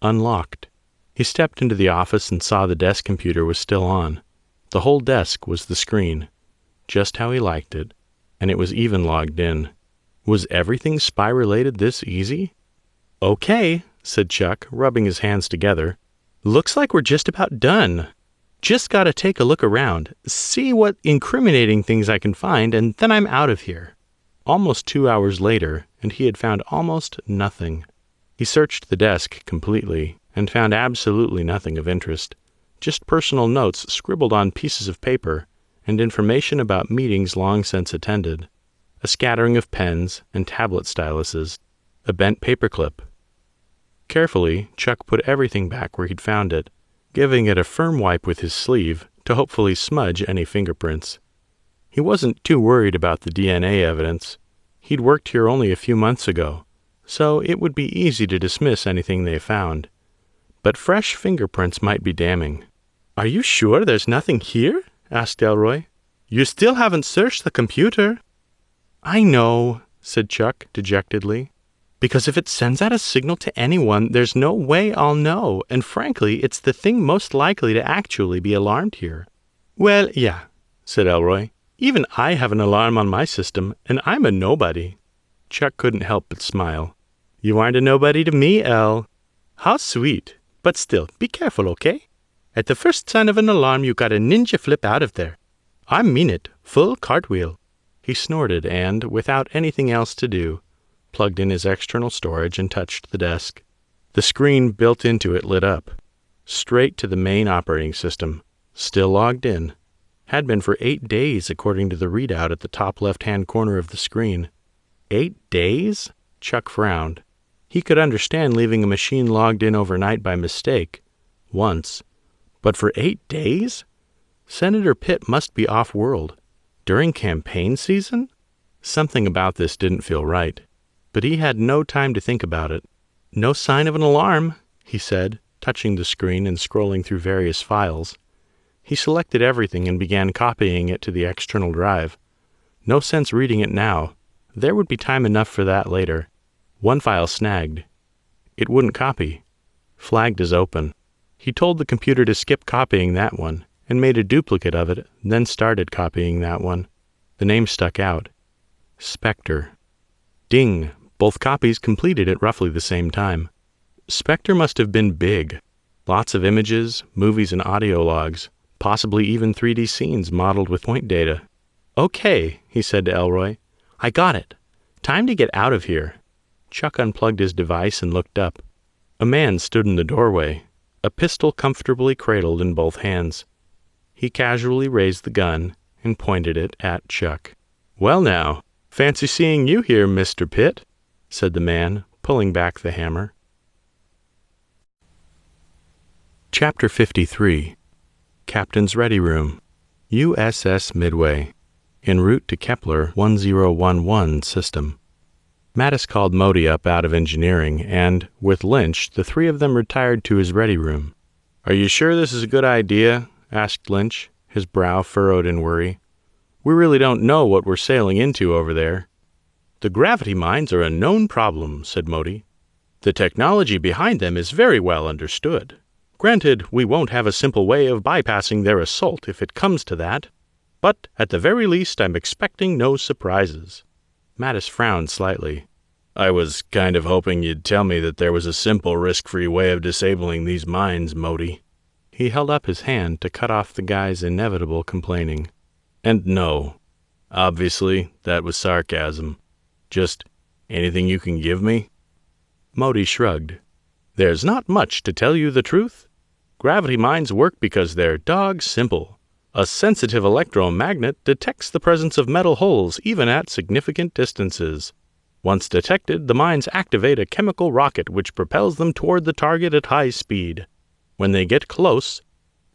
[SPEAKER 2] Unlocked. He stepped into the office and saw the desk computer was still on. The whole desk was the screen, just how he liked it, and it was even logged in. Was everything spy-related this easy? "Okay," said Chuck, rubbing his hands together. "Looks like we're just about done. Just gotta take a look around, see what incriminating things I can find, and then I'm out of here." Almost 2 hours later, and he had found almost nothing. He searched the desk completely and found absolutely nothing of interest. Just personal notes scribbled on pieces of paper and information about meetings long since attended. A scattering of pens and tablet styluses. A bent paperclip. Carefully, Chuck put everything back where he'd found it, giving it a firm wipe with his sleeve to hopefully smudge any fingerprints. He wasn't too worried about the DNA evidence. He'd worked here only a few months ago, so it would be easy to dismiss anything they found. But fresh fingerprints might be damning. "Are you sure there's nothing here?" asked Elroy. "You still haven't searched the computer." "I know," said Chuck dejectedly. "Because if it sends out a signal to anyone, there's no way I'll know, and frankly, it's the thing most likely to actually be alarmed here." "Well, yeah," said Elroy. "Even I have an alarm on my system, and I'm a nobody." Chuck couldn't help but smile. "You aren't a nobody to me, El." "How sweet. But still, be careful, okay? At the first sign of an alarm, you gotta ninja flip out of there. I mean it, full cartwheel." He snorted and, without anything else to do, plugged in his external storage and touched the desk. The screen built into it lit up. Straight to the main operating system. Still logged in. Had been for 8 days according to the readout at the top left-hand corner of the screen. 8 days? Chuck frowned. He could understand leaving a machine logged in overnight by mistake. Once. But for 8 days? Senator Pitt must be off-world. During campaign season? Something about this didn't feel right. But he had no time to think about it. "No sign of an alarm," he said, touching the screen and scrolling through various files. He selected everything and began copying it to the external drive. No sense reading it now. There would be time enough for that later. One file snagged. It wouldn't copy. Flagged as open. He told the computer to skip copying that one, and made a duplicate of it, then started copying that one. The name stuck out. Spectre. Ding! Both copies completed at roughly the same time. Spectre must have been big. Lots of images, movies, and audio logs. Possibly even 3D scenes modeled with point data. "Okay," he said to Elroy. "I got it. Time to get out of here." Chuck unplugged his device and looked up. A man stood in the doorway, a pistol comfortably cradled in both hands. He casually raised the gun and pointed it at Chuck. "Well now, fancy seeing you here, Mr. Pitt," said the man, pulling back the hammer. Chapter 53. Captain's Ready Room. USS Midway. En route to Kepler 1011 system. Mattis called Modi up out of engineering, and, with Lynch, the three of them retired to his ready room. "Are you sure this is a good idea?" asked Lynch, his brow furrowed in worry. "We really don't know what we're sailing into over there." "The gravity mines are a known problem," said Modi. "The technology behind them is very well understood. Granted, we won't have a simple way of bypassing their assault if it comes to that, but at the very least I'm expecting no surprises." Mattis frowned slightly. "I was kind of hoping you'd tell me that there was a simple, risk-free way of disabling these mines, Modi." He held up his hand to cut off the guy's inevitable complaining. "And no, obviously that was sarcasm. Just anything you can give me?" Modi shrugged. "There's not much, to tell you the truth. Gravity mines work because they're dog simple. A sensitive electromagnet detects the presence of metal holes even at significant distances. Once detected, the mines activate a chemical rocket which propels them toward the target at high speed. When they get close,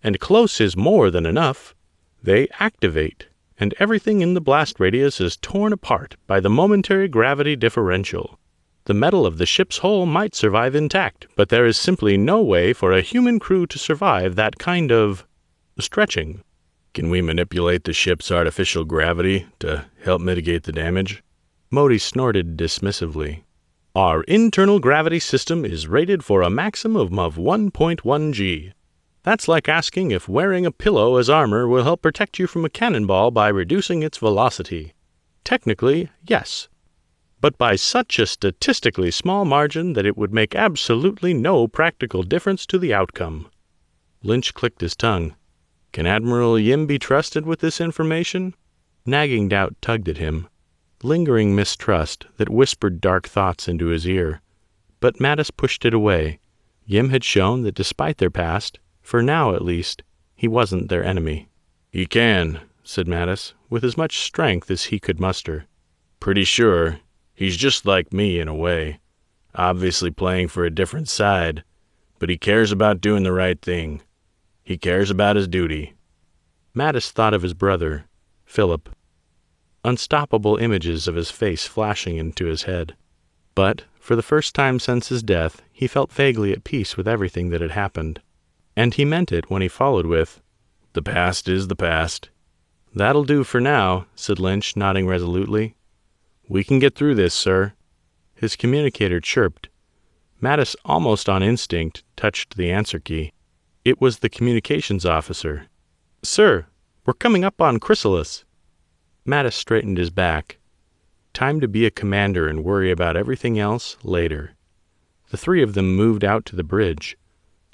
[SPEAKER 2] and close is more than enough, they activate, and everything in the blast radius is torn apart by the momentary gravity differential. The metal of the ship's hull might survive intact, but there is simply no way for a human crew to survive that kind of stretching." "Can we manipulate the ship's artificial gravity to help mitigate the damage?" Modi snorted dismissively. "Our internal gravity system is rated for a maximum of 1.1 G. That's like asking if wearing a pillow as armor will help protect you from a cannonball by reducing its velocity. Technically, yes, but by such a statistically small margin that it would make absolutely no practical difference to the outcome." Lynch clicked his tongue. Can Admiral Yim be trusted with this information? Nagging doubt tugged at him, lingering mistrust that whispered dark thoughts into his ear. But Mattis pushed it away. Yim had shown that despite their past, for now at least, he wasn't their enemy. "He can," said Mattis, with as much strength as he could muster. "Pretty sure. He's just like me in a way. Obviously playing for a different side, but he cares about doing the right thing. He cares about his duty." Mattis thought of his brother, Philip. Unstoppable images of his face flashing into his head. But, for the first time since his death, he felt vaguely at peace with everything that had happened. And he meant it when he followed with, "The past is the past." "That'll do for now," said Lynch, nodding resolutely. "We can get through this, sir." His communicator chirped. Mattis, almost on instinct, touched the answer key. It was the communications officer. "Sir, we're coming up on Chrysalis." Mattis straightened his back. Time to be a commander and worry about everything else later. The three of them moved out to the bridge.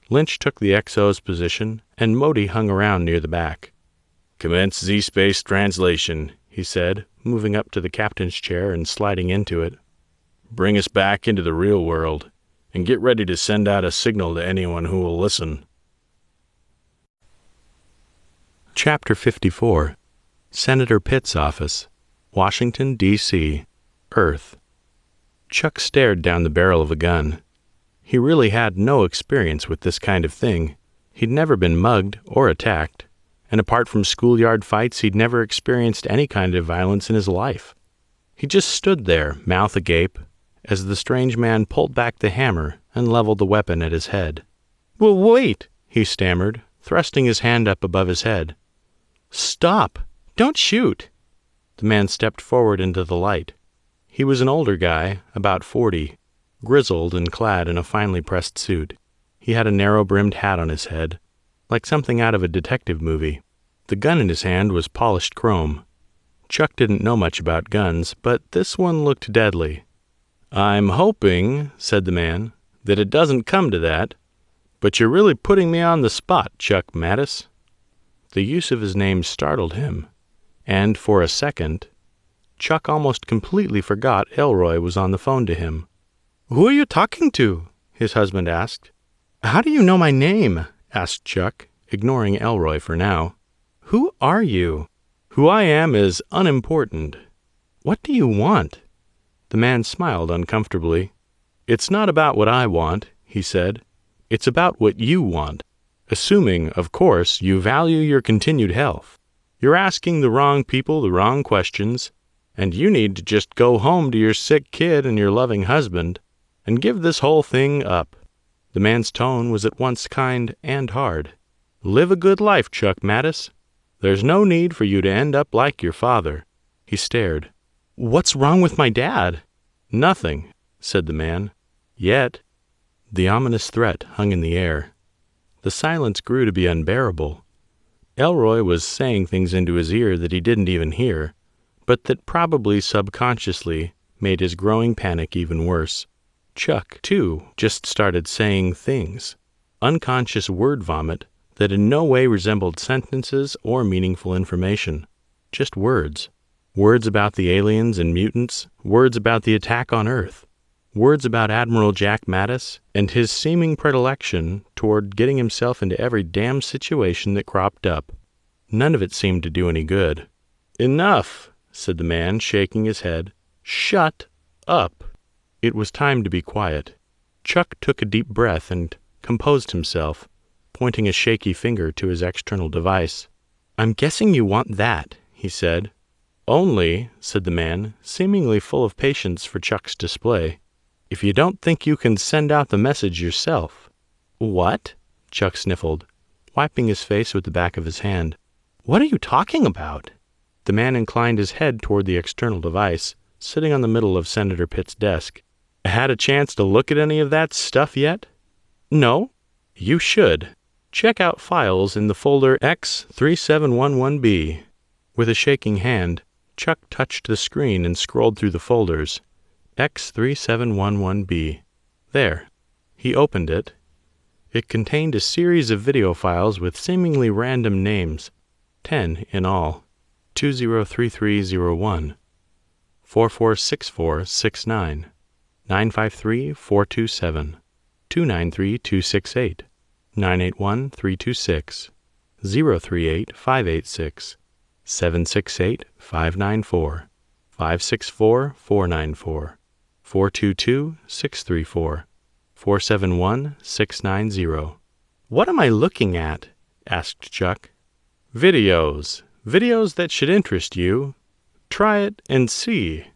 [SPEAKER 2] Lynch took the XO's position, and Modi hung around near the back. "Commence Z-Space translation," he said, moving up to the captain's chair and sliding into it. "Bring us back into the real world, and get ready to send out a signal to anyone who will listen." Chapter 54. Senator Pitt's Office, Washington, D.C., Earth. Chuck stared down the barrel of a gun. He really had no experience with this kind of thing. He'd never been mugged or attacked, and apart from schoolyard fights, he'd never experienced any kind of violence in his life. He just stood there, mouth agape, as the strange man pulled back the hammer and leveled the weapon at his head. "Well, wait," he stammered, thrusting his hand up above his head. "Stop! Don't shoot!" The man stepped forward into the light. He was an older guy, about 40, grizzled and clad in a finely pressed suit. He had a narrow-brimmed hat on his head, like something out of a detective movie. The gun in his hand was polished chrome. Chuck didn't know much about guns, but this one looked deadly. "I'm hoping," said the man, "that it doesn't come to that, but you're really putting me on the spot, Chuck Mattis." The use of his name startled him, and for a second, Chuck almost completely forgot Elroy was on the phone to him. "Who are you talking to?" his husband asked. "How do you know my name?" asked Chuck, ignoring Elroy for now. Who are you? Who I am is unimportant. What do you want? The man smiled uncomfortably. It's not about what I want, he said. It's about what you want. Assuming, of course, you value your continued health. You're asking the wrong people the wrong questions, and you need to just go home to your sick kid and your loving husband and give this whole thing up. The man's tone was at once kind and hard. Live a good life, Chuck Mattis. There's no need for you to end up like your father. He stared. What's wrong with my dad? Nothing, said the man. Yet. The ominous threat hung in the air. The silence grew to be unbearable. Elroy was saying things into his ear that he didn't even hear, but that probably subconsciously made his growing panic even worse. Chuck, too, just started saying things, unconscious word vomit that in no way resembled sentences or meaningful information. Just words. Words about the aliens and mutants, words about the attack on Earth, words about Admiral Jack Mattis and his seeming predilection toward getting himself into every damn situation that cropped up. None of it seemed to do any good. Enough, said the man, shaking his head. Shut up. It was time to be quiet. Chuck took a deep breath and composed himself, pointing a shaky finger to his external device. I'm guessing you want that, he said. Only, said the man, seemingly full of patience for Chuck's display, if you don't think you can send out the message yourself. What? Chuck sniffled, wiping his face with the back of his hand. What are you talking about? The man inclined his head toward the external device, sitting on the middle of Senator Pitt's desk. Had a chance to look at any of that stuff yet? No? You should. Check out files in the folder X3711B. With a shaking hand, Chuck touched the screen and scrolled through the folders. X3711B. There. He opened it. It contained a series of video files with seemingly random names, 10 in all. 203301, 446469, 953427, 293268, 981326, 038586, 768594, 564494, 422634, 471690. What am I looking at? Asked Chuck. Videos. Videos that should interest you. Try it and see.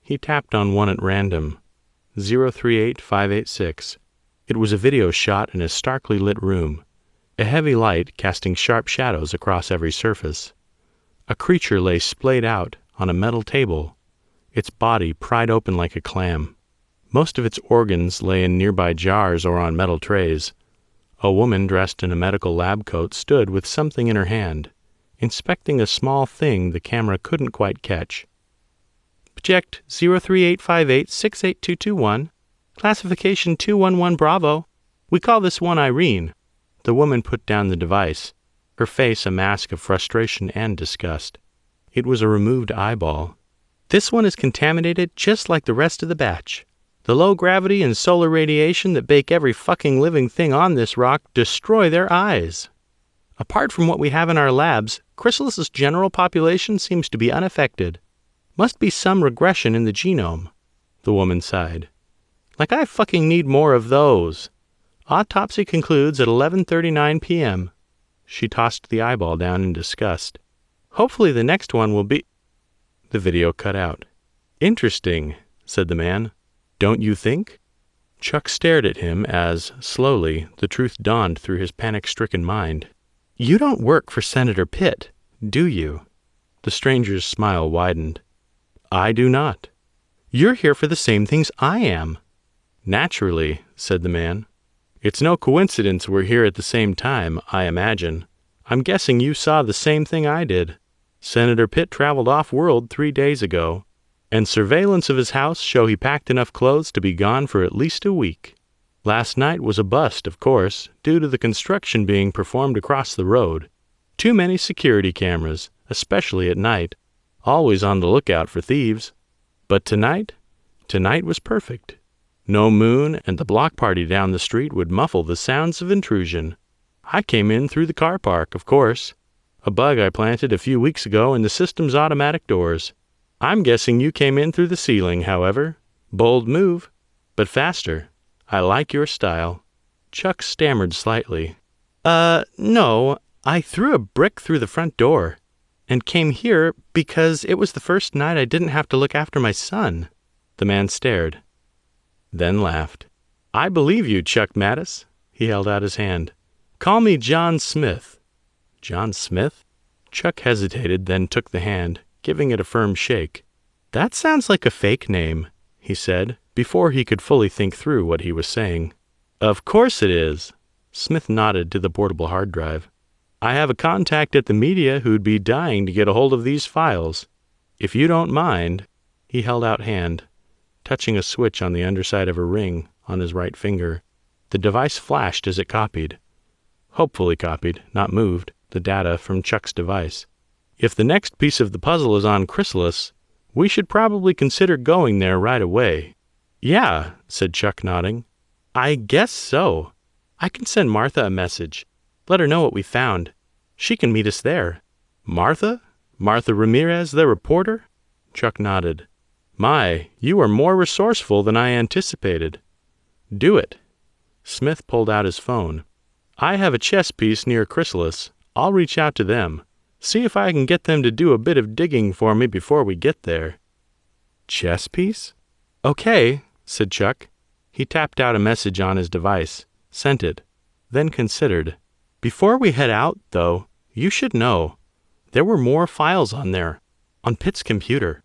[SPEAKER 2] He tapped on one at random. 038586. It was a video shot in a starkly lit room, a heavy light casting sharp shadows across every surface. A creature lay splayed out on a metal table, its body pried open like a clam. Most of its organs lay in nearby jars or on metal trays. A woman dressed in a medical lab coat stood with something in her hand, inspecting a small thing the camera couldn't quite catch. Project 03858-68221, classification 211 Bravo. We call this one Irene. The woman put down the device, her face a mask of frustration and disgust. It was a removed eyeball. This one is contaminated just like the rest of the batch. The low gravity and solar radiation that bake every fucking living thing on this rock destroy their eyes. Apart from what we have in our labs, Chrysalis's general population seems to be unaffected. Must be some regression in the genome. The woman sighed. Like I fucking need more of those. Autopsy concludes at 11:39 p.m. She tossed the eyeball down in disgust. Hopefully the next one will be... The video cut out. Interesting, said the man. Don't you think? Chuck stared at him as, slowly, the truth dawned through his panic-stricken mind. You don't work for Senator Pitt, do you? The stranger's smile widened. I do not. You're here for the same things I am. Naturally, said the man. It's no coincidence we're here at the same time, I imagine. I'm guessing you saw the same thing I did. Senator Pitt traveled off-world 3 days ago, and surveillance of his house show he packed enough clothes to be gone for at least a week. Last night was a bust, of course, due to the construction being performed across the road. Too many security cameras, especially at night, always on the lookout for thieves. But tonight was perfect. No moon, and the block party down the street would muffle the sounds of intrusion. I came in through the car park, of course. A bug I planted a few weeks ago in the system's automatic doors. I'm guessing you came in through the ceiling, however. Bold move, but faster. I like your style." Chuck stammered slightly. No, I threw a brick through the front door and came here because it was the first night I didn't have to look after my son." The man stared, then laughed. "I believe you, Chuck Mattis." He held out his hand. "Call me John Smith." "John Smith?" Chuck hesitated, then took the hand, giving it a firm shake. "That sounds like a fake name," he said, before he could fully think through what he was saying. "Of course it is." Smith nodded to the portable hard drive. "I have a contact at the media who'd be dying to get a hold of these files. If you don't mind." He held out hand, touching a switch on the underside of a ring on his right finger. The device flashed as it copied. Hopefully copied, not moved, the data from Chuck's device. "If the next piece of the puzzle is on Chrysalis, we should probably consider going there right away." "Yeah," said Chuck, nodding. "I guess so. I can send Martha a message. Let her know what we found. She can meet us there." "Martha? Martha Ramirez, the reporter?" Chuck nodded. "My, you are more resourceful than I anticipated." "Do it." Smith pulled out his phone. "I have a chess piece near Chrysalis. I'll reach out to them. See if I can get them to do a bit of digging for me before we get there." "Chess piece?" "Okay," said Chuck. He tapped out a message on his device, sent it, then considered. "Before we head out, though, you should know. There were more files on there, on Pitt's computer."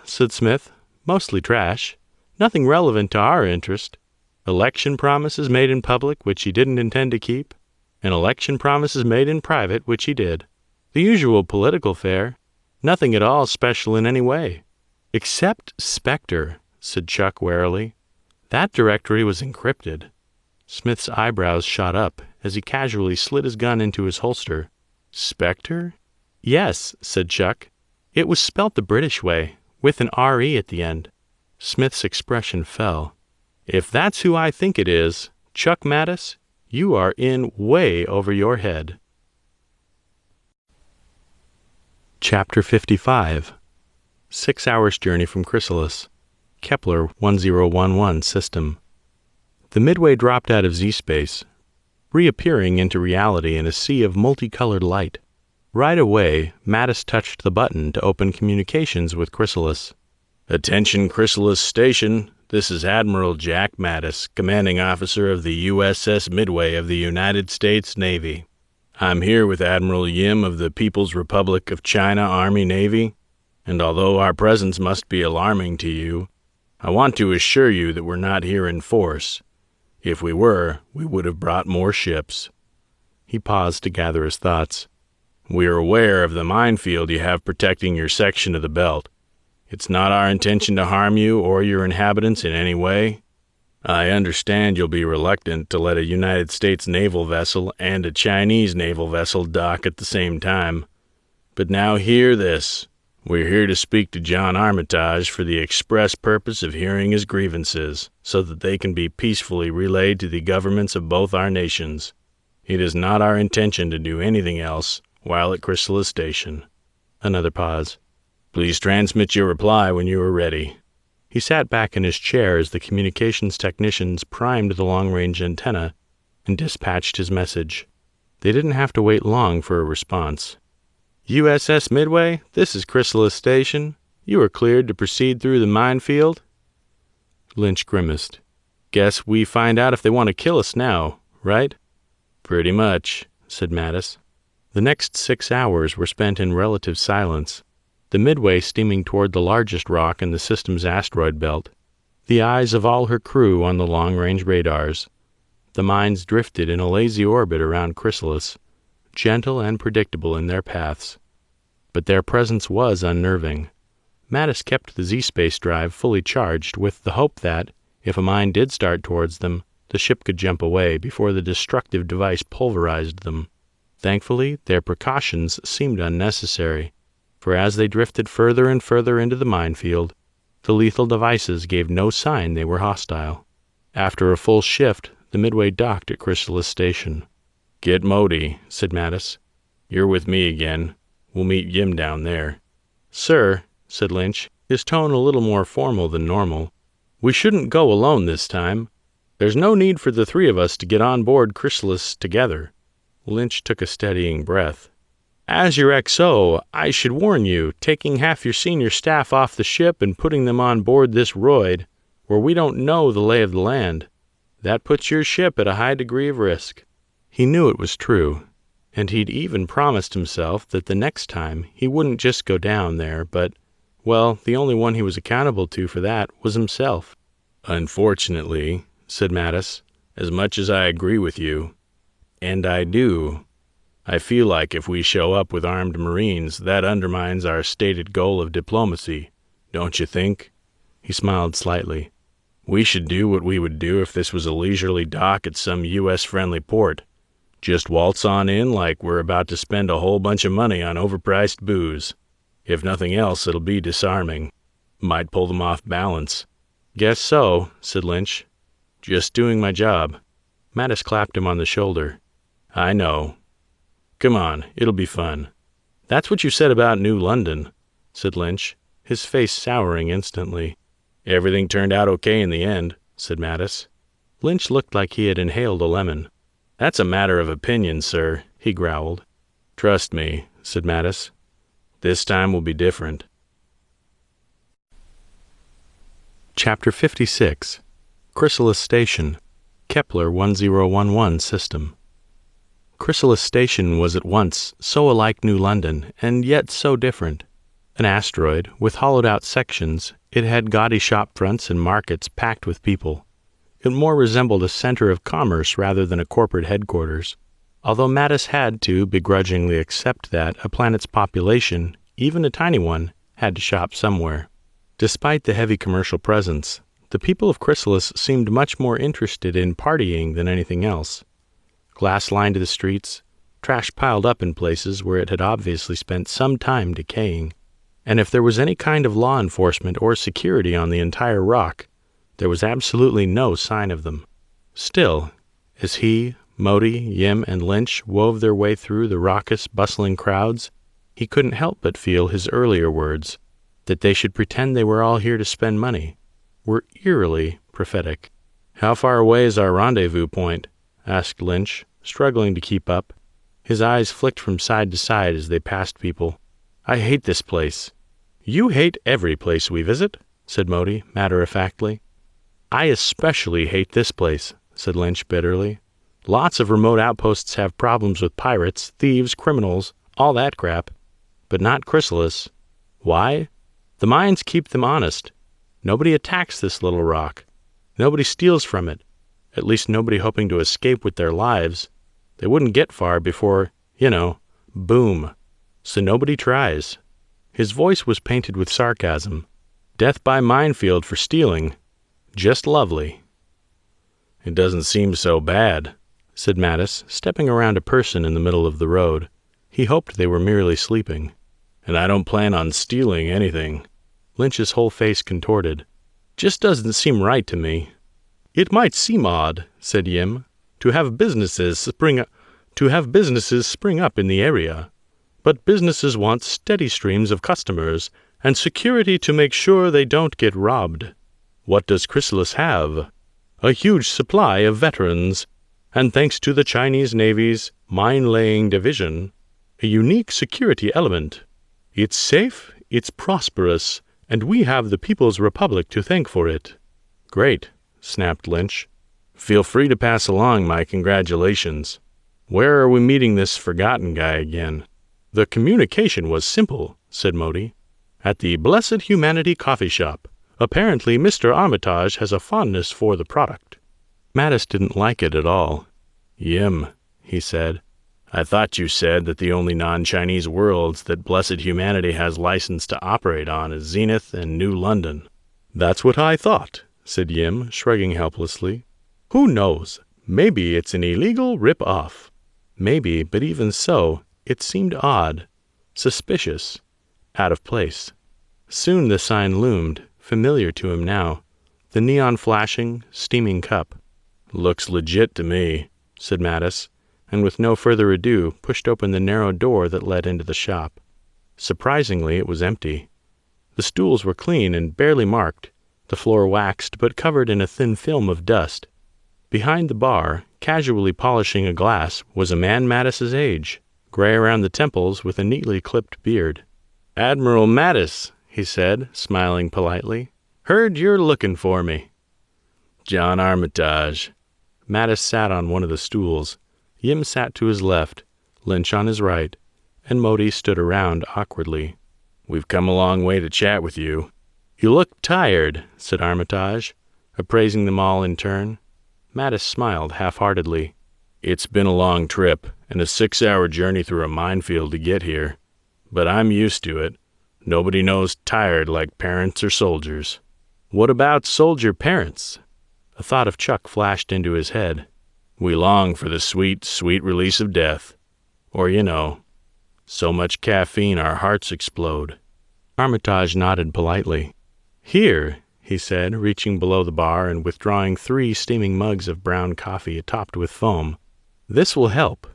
[SPEAKER 2] Said Smith. "Mostly trash. Nothing relevant to our interest. Election promises made in public which he didn't intend to keep, and election promises made in private which he did. The usual political fare. Nothing at all special in any way." "Except Spectre," said Chuck warily. "That directory was encrypted." Smith's eyebrows shot up as he casually slid his gun into his holster. "Spectre?" "Yes," said Chuck. "It was spelt the British way, with an R-E at the end." Smith's expression fell. "If that's who I think it is, Chuck Mattis, you are in way over your head." Chapter 55. 6 hours journey from Chrysalis. Kepler 1011 system. The Midway dropped out of Z-space, reappearing into reality in a sea of multicolored light. Right away, Mattis touched the button to open communications with Chrysalis. "Attention Chrysalis Station. This is Admiral Jack Mattis, commanding officer of the USS Midway of the United States Navy. I'm here with Admiral Yim of the People's Republic of China Army Navy, and although our presence must be alarming to you, I want to assure you that we're not here in force. If we were, we would have brought more ships." He paused to gather his thoughts. "We are aware of the minefield you have protecting your section of the belt. It's not our intention to harm you or your inhabitants in any way. I understand you'll be reluctant to let a United States naval vessel and a Chinese naval vessel dock at the same time. But now hear this. We're here to speak to John Armitage for the express purpose of hearing his grievances, so that they can be peacefully relayed to the governments of both our nations. It is not our intention to do anything else while at Chrysalis Station." Another pause. "Please transmit your reply when you are ready." He sat back in his chair as the communications technicians primed the long-range antenna and dispatched his message. They didn't have to wait long for a response. "USS Midway, this is Chrysalis Station. You are cleared to proceed through the minefield." Lynch grimaced. "Guess we find out if they want to kill us now, right?" "Pretty much," said Mattis. The next 6 hours were spent in relative silence, the Midway steaming toward the largest rock in the system's asteroid belt, the eyes of all her crew on the long-range radars. The mines drifted in a lazy orbit around Chrysalis, gentle and predictable in their paths. But their presence was unnerving. Mattis kept the Z-space drive fully charged with the hope that, if a mine did start towards them, the ship could jump away before the destructive device pulverized them. Thankfully, their precautions seemed unnecessary, for as they drifted further and further into the minefield, the lethal devices gave no sign they were hostile. After a full shift, the Midway docked at Chrysalis Station. "Get Modi," said Mattis. You're with me again. We'll meet Yim down there."
[SPEAKER 3] "Sir," said Lynch, his tone a little more formal than normal, "we shouldn't go alone this time. There's no need for the three of us to get on board Chrysalis together." Lynch took a steadying breath. "As your XO, I should warn you, taking half your senior staff off the ship and putting them on board this Roid, where we don't know the lay of the land, that puts your ship at a high degree of risk." He knew it was true, and he'd even promised himself that the next time he wouldn't just go down there, but, well, the only one he was accountable to for that was himself.
[SPEAKER 2] "Unfortunately," said Mattis, "as much as I agree with you, and I do, I feel like if we show up with armed Marines, that undermines our stated goal of diplomacy, don't you think?" He smiled slightly. "We should do what we would do if this was a leisurely dock at some U.S.-friendly port. Just waltz on in like we're about to spend a whole bunch of money on overpriced booze. If nothing else, it'll be disarming. Might pull them off balance."
[SPEAKER 3] "Guess so," said Lynch.
[SPEAKER 2] "Just doing my job."
[SPEAKER 3] Mattis clapped him on the shoulder.
[SPEAKER 2] "I know. Come on, it'll be fun."
[SPEAKER 3] "That's what you said about New London," said Lynch, his face souring instantly.
[SPEAKER 2] "Everything turned out okay in the end," said Mattis.
[SPEAKER 3] Lynch looked like he had inhaled a lemon.
[SPEAKER 2] "That's a matter of opinion, sir," he growled. "Trust me," said Mattis. "This time will be different."
[SPEAKER 3] Chapter 56. Chrysalis Station, Kepler 1011 System. Chrysalis Station was at once so alike New London, and yet so different. An asteroid, with hollowed-out sections, it had gaudy shop fronts and markets packed with people. It more resembled a center of commerce rather than a corporate headquarters, although Mattis had to begrudgingly accept that a planet's population, even a tiny one, had to shop somewhere. Despite the heavy commercial presence, the people of Chrysalis seemed much more interested in partying than anything else. Glass lined the streets, trash piled up in places where it had obviously spent some time decaying, and if there was any kind of law enforcement or security on the entire rock, there was absolutely no sign of them. Still, as he, Modi, Yim, and Lynch wove their way through the raucous, bustling crowds, he couldn't help but feel his earlier words, that they should pretend they were all here to spend money, were eerily prophetic.
[SPEAKER 2] "How far away is our rendezvous point?" asked Lynch, struggling to keep up.
[SPEAKER 3] His eyes flicked from side to side as they passed people. "I hate this place."
[SPEAKER 2] "You hate every place we visit," said Modi, matter-of-factly.
[SPEAKER 3] "I especially hate this place," said Lynch bitterly. "Lots of remote outposts have problems with pirates, thieves, criminals, all that crap. But not Chrysalis. Why? The mines keep them honest. Nobody attacks this little rock. Nobody steals from it. At least nobody hoping to escape with their lives. They wouldn't get far before, boom. So nobody tries." His voice was painted with sarcasm. "Death by minefield for stealing. Just lovely."
[SPEAKER 2] "It doesn't seem so bad,"
[SPEAKER 3] said Mattis, stepping around a person in the middle of the road. He hoped they were merely sleeping.
[SPEAKER 2] "And I don't plan on stealing anything."
[SPEAKER 3] Lynch's whole face contorted. "Just doesn't seem right to me."
[SPEAKER 4] "It might seem odd," said Yim, to have businesses spring up in the area. But businesses want steady streams of customers and security to make sure they don't get robbed. What does Chrysalis have? A huge supply of veterans, and thanks to the Chinese Navy's mine-laying division, a unique security element. It's safe, it's prosperous, and we have the People's Republic to thank for it."
[SPEAKER 2] "Great," snapped Lynch. "Feel free to pass along my congratulations. Where are we meeting this forgotten guy again?"
[SPEAKER 4] "The communication was simple," said Modi. "At the Blessed Humanity coffee shop. Apparently Mr. Armitage has a fondness for the product."
[SPEAKER 3] Mattis didn't like it at all.
[SPEAKER 2] "Yim," he said, "I thought you said that the only non-Chinese worlds that Blessed Humanity has license to operate on is Zenith and New London."
[SPEAKER 4] "That's what I thought," said Yim, shrugging helplessly. "Who knows? Maybe it's an illegal rip-off."
[SPEAKER 3] Maybe, but even so, it seemed odd, suspicious, out of place. Soon the sign loomed, familiar to him now, the neon flashing, steaming cup.
[SPEAKER 2] "Looks legit to me," said Mattis, and with no further ado pushed open the narrow door that led into the shop. Surprisingly, it was empty. The stools were clean and barely marked, the floor waxed but covered in a thin film of dust. Behind the bar, casually polishing a glass, was a man Mattis's age, gray around the temples with a neatly clipped beard. "Admiral Mattis," he said, smiling politely. "Heard you're looking for me." "John Armitage." Mattis sat on one of the stools. Yim sat to his left, Lynch on his right, and Modi stood around awkwardly. "We've come a long way to chat with you." "You look tired," said Armitage, appraising them all in turn. Mattis smiled half-heartedly. "It's been a long trip, and a 6-hour journey through a minefield to get here. But I'm used to it. Nobody knows tired like parents or soldiers." "What about soldier parents?" A thought of Chuck flashed into his head. "We long for the sweet, sweet release of death. Or, so much caffeine our hearts explode." Armitage nodded politely. "Here," he said, reaching below the bar and withdrawing 3 steaming mugs of brown coffee topped with foam. "This will help."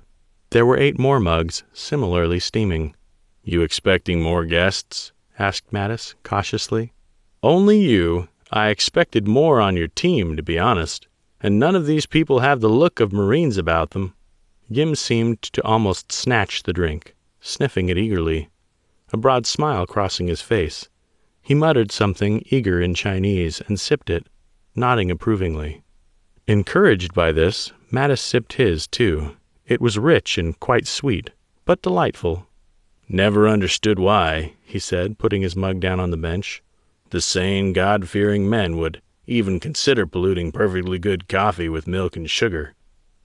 [SPEAKER 2] There were 8 more mugs, similarly steaming. "You expecting more guests?" asked Mattis, cautiously. "Only you. I expected more on your team, to be honest. And none of these people have the look of Marines about them." Yim seemed to almost snatch the drink, sniffing it eagerly, a broad smile crossing his face. He muttered something eager in Chinese and sipped it, nodding approvingly. Encouraged by this, Mattis sipped his, too. It was rich and quite sweet, but delightful. "Never understood why," he said, putting his mug down on the bench. "The sane, God-fearing men would even consider polluting perfectly good coffee with milk and sugar."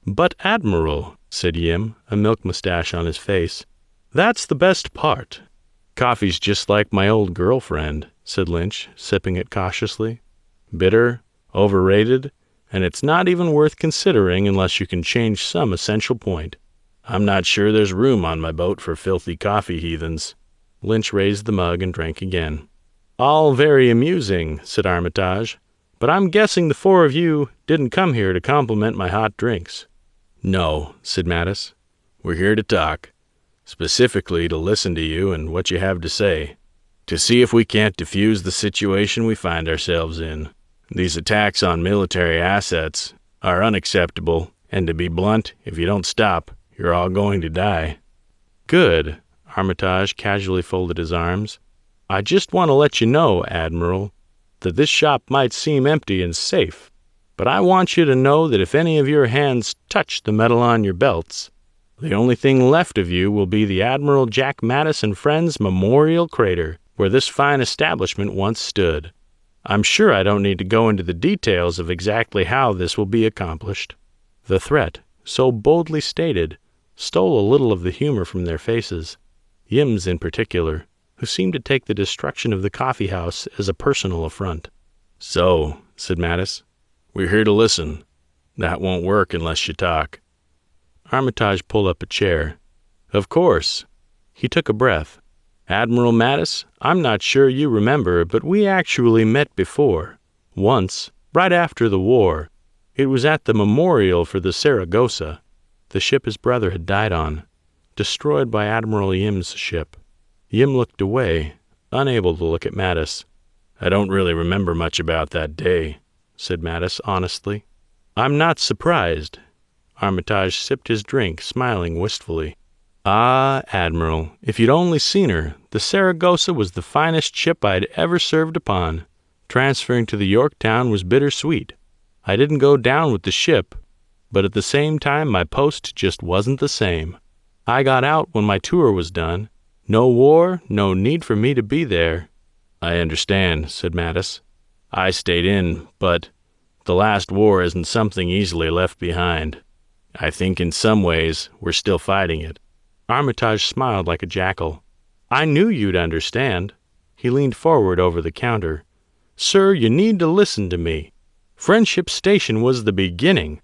[SPEAKER 2] "But, Admiral," said Yim, a milk mustache on his face, "that's the best part." "Coffee's just like my old girlfriend," said Lynch, sipping it cautiously. "Bitter, overrated, and it's not even worth considering unless you can change some essential point. I'm not sure there's room on my boat for filthy coffee heathens." Lynch raised the mug and drank again. "All very amusing," said Armitage, "but I'm guessing the 4 of you didn't come here to compliment my hot drinks." "No," said Mattis. "We're here to talk. Specifically to listen to you and what you have to say. To see if we can't defuse the situation we find ourselves in. These attacks on military assets are unacceptable, and to be blunt, if you don't stop, you're all going to die." "Good." Armitage casually folded his arms. "I just want to let you know, Admiral, that this shop might seem empty and safe, but I want you to know that if any of your hands touch the metal on your belts, the only thing left of you will be the Admiral Jack Mattis and Friends Memorial Crater, where this fine establishment once stood. I'm sure I don't need to go into the details of exactly how this will be accomplished." The threat, so boldly stated, stole a little of the humor from their faces, Yim's in particular, who seemed to take the destruction of the coffee house as a personal affront. "So," said Mattis, "we're here to listen. That won't work unless you talk." Armitage pulled up a chair. "Of course." He took a breath. "Admiral Mattis, I'm not sure you remember, but we actually met before. Once, right after the war. It was at the memorial for the Saragossa, the ship his brother had died on, destroyed by Admiral Yim's ship." Yim looked away, unable to look at Mattis. "I don't really remember much about that day," said Mattis honestly. "I'm not surprised." Armitage sipped his drink, smiling wistfully. "Ah, Admiral, if you'd only seen her, the Saragossa was the finest ship I'd ever served upon. Transferring to the Yorktown was bittersweet. I didn't go down with the ship, but at the same time my post just wasn't the same. I got out when my tour was done. No war, no need for me to be there." "I understand," said Mattis. "I stayed in, but the last war isn't something easily left behind. I think in some ways we're still fighting it." Armitage smiled like a jackal. "I knew you'd understand." He leaned forward over the counter. "Sir, you need to listen to me. Friendship Station was the beginning.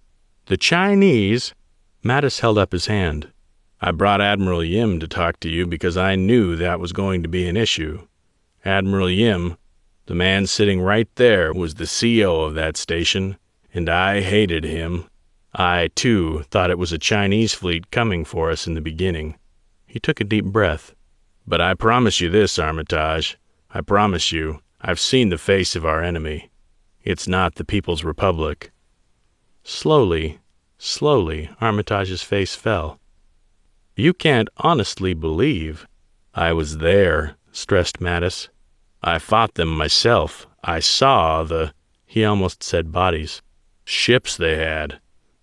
[SPEAKER 2] The Chinese—" Mattis held up his hand. "I brought Admiral Yim to talk to you because I knew that was going to be an issue. Admiral Yim, the man sitting right there, was the CO of that station, and I hated him."
[SPEAKER 4] I, too, thought it was a Chinese fleet coming for us in the beginning. He took a deep breath. But I promise you this, Armitage. I promise you, I've seen the face of our enemy. It's not the People's Republic. Slowly, Armitage's face fell. You can't honestly believe. I was there, stressed Mattis. I fought them myself. I saw he almost said bodies, ships they had.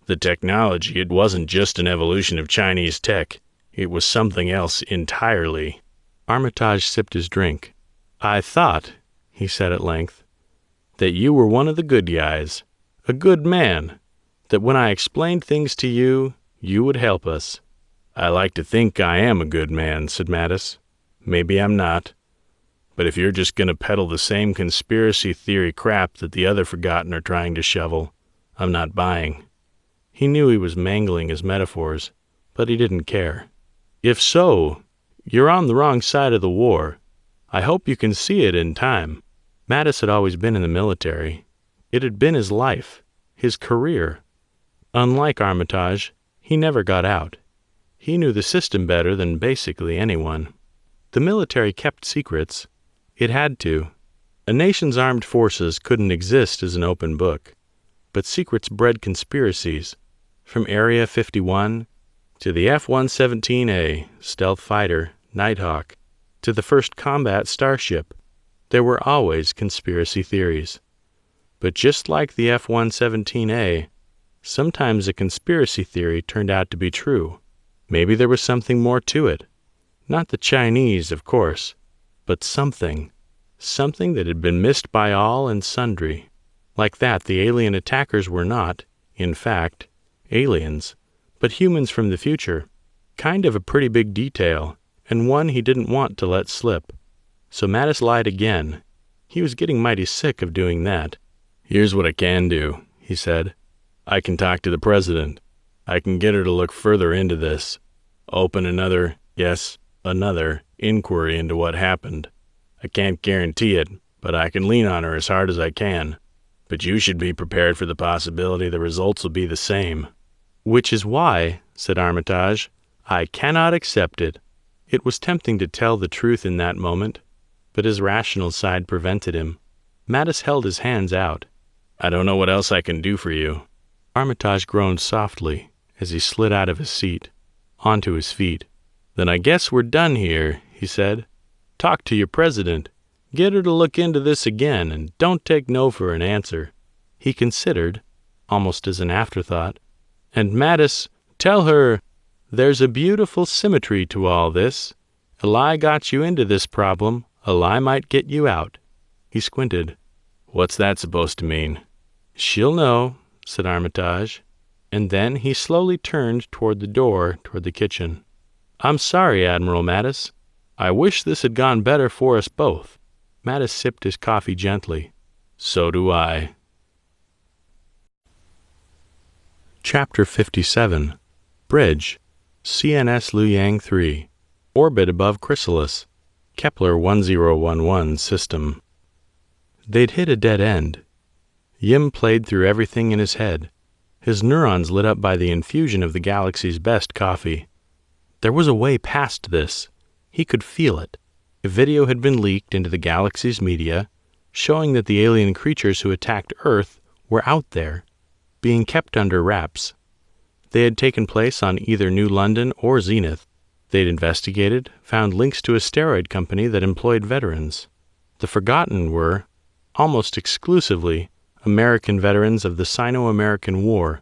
[SPEAKER 4] The technology, it wasn't just an evolution of Chinese tech. It was something else entirely. Armitage sipped his drink. I thought, he said at length, that you were one of the good guys, a good man, that when I explained things to you, you would help us. I like to think I am a good man, said Mattis. Maybe I'm not. But if you're just going to peddle the same conspiracy theory crap that the other Forgotten are trying to shovel, I'm not buying. He knew he was mangling his metaphors, but he didn't care. If so, you're on the wrong side of the war. I hope you can see it in time. Mattis had always been in the military. It had been his life, his career. Unlike Armitage, he never got out. He knew the system better than basically anyone. The military kept secrets. It had to. A nation's armed forces couldn't exist as an open book. But secrets bred conspiracies. From Area 51 to the F-117A, stealth fighter, Nighthawk, to the first combat starship, there were always conspiracy theories. But just like the F-117A, sometimes a conspiracy theory turned out to be true. Maybe there was something more to it. Not the Chinese, of course, but something that had been missed by all and sundry. Like that, the alien attackers were not, in fact, aliens, but humans from the future. Kind of a pretty big detail, and one he didn't want to let slip. So Mattis lied again. He was getting mighty sick of doing that. Here's what I can do, he said. I can talk to the president. I can get her to look further into this. Open another inquiry into what happened. I can't guarantee it, but I can lean on her as hard as I can. But you should be prepared for the possibility the results will be the same. Which is why, said Armitage, I cannot accept it. It was tempting to tell the truth in that moment, but his rational side prevented him. Mattis held his hands out. I don't know what else I can do for you. Armitage groaned softly as he slid out of his seat, onto his feet. Then I guess we're done here, he said. Talk to your president. Get her to look into this again, and don't take no for an answer. He considered, almost as an afterthought. And Mattis, tell her, there's a beautiful symmetry to all this. A lie got you into this problem, a lie might get you out. He squinted. What's that supposed to mean? She'll know, said Armitage. And then he slowly turned toward the door, toward the kitchen. I'm sorry, Admiral Mattis. I wish this had gone better for us both. Mattis sipped his coffee gently. So do I. Chapter 57. Bridge. CNS Luyang 3. Orbit above Chrysalis. Kepler 1011 system. They'd hit a dead end. Yim played through everything in his head, his neurons lit up by the infusion of the galaxy's best coffee. There was a way past this. He could feel it. A video had been leaked into the galaxy's media, showing that the alien creatures who attacked Earth were out there, being kept under wraps. They had taken place on either New London or Zenith. They'd investigated, found links to a steroid company that employed veterans. The Forgotten were, almost exclusively, American veterans of the Sino-American War,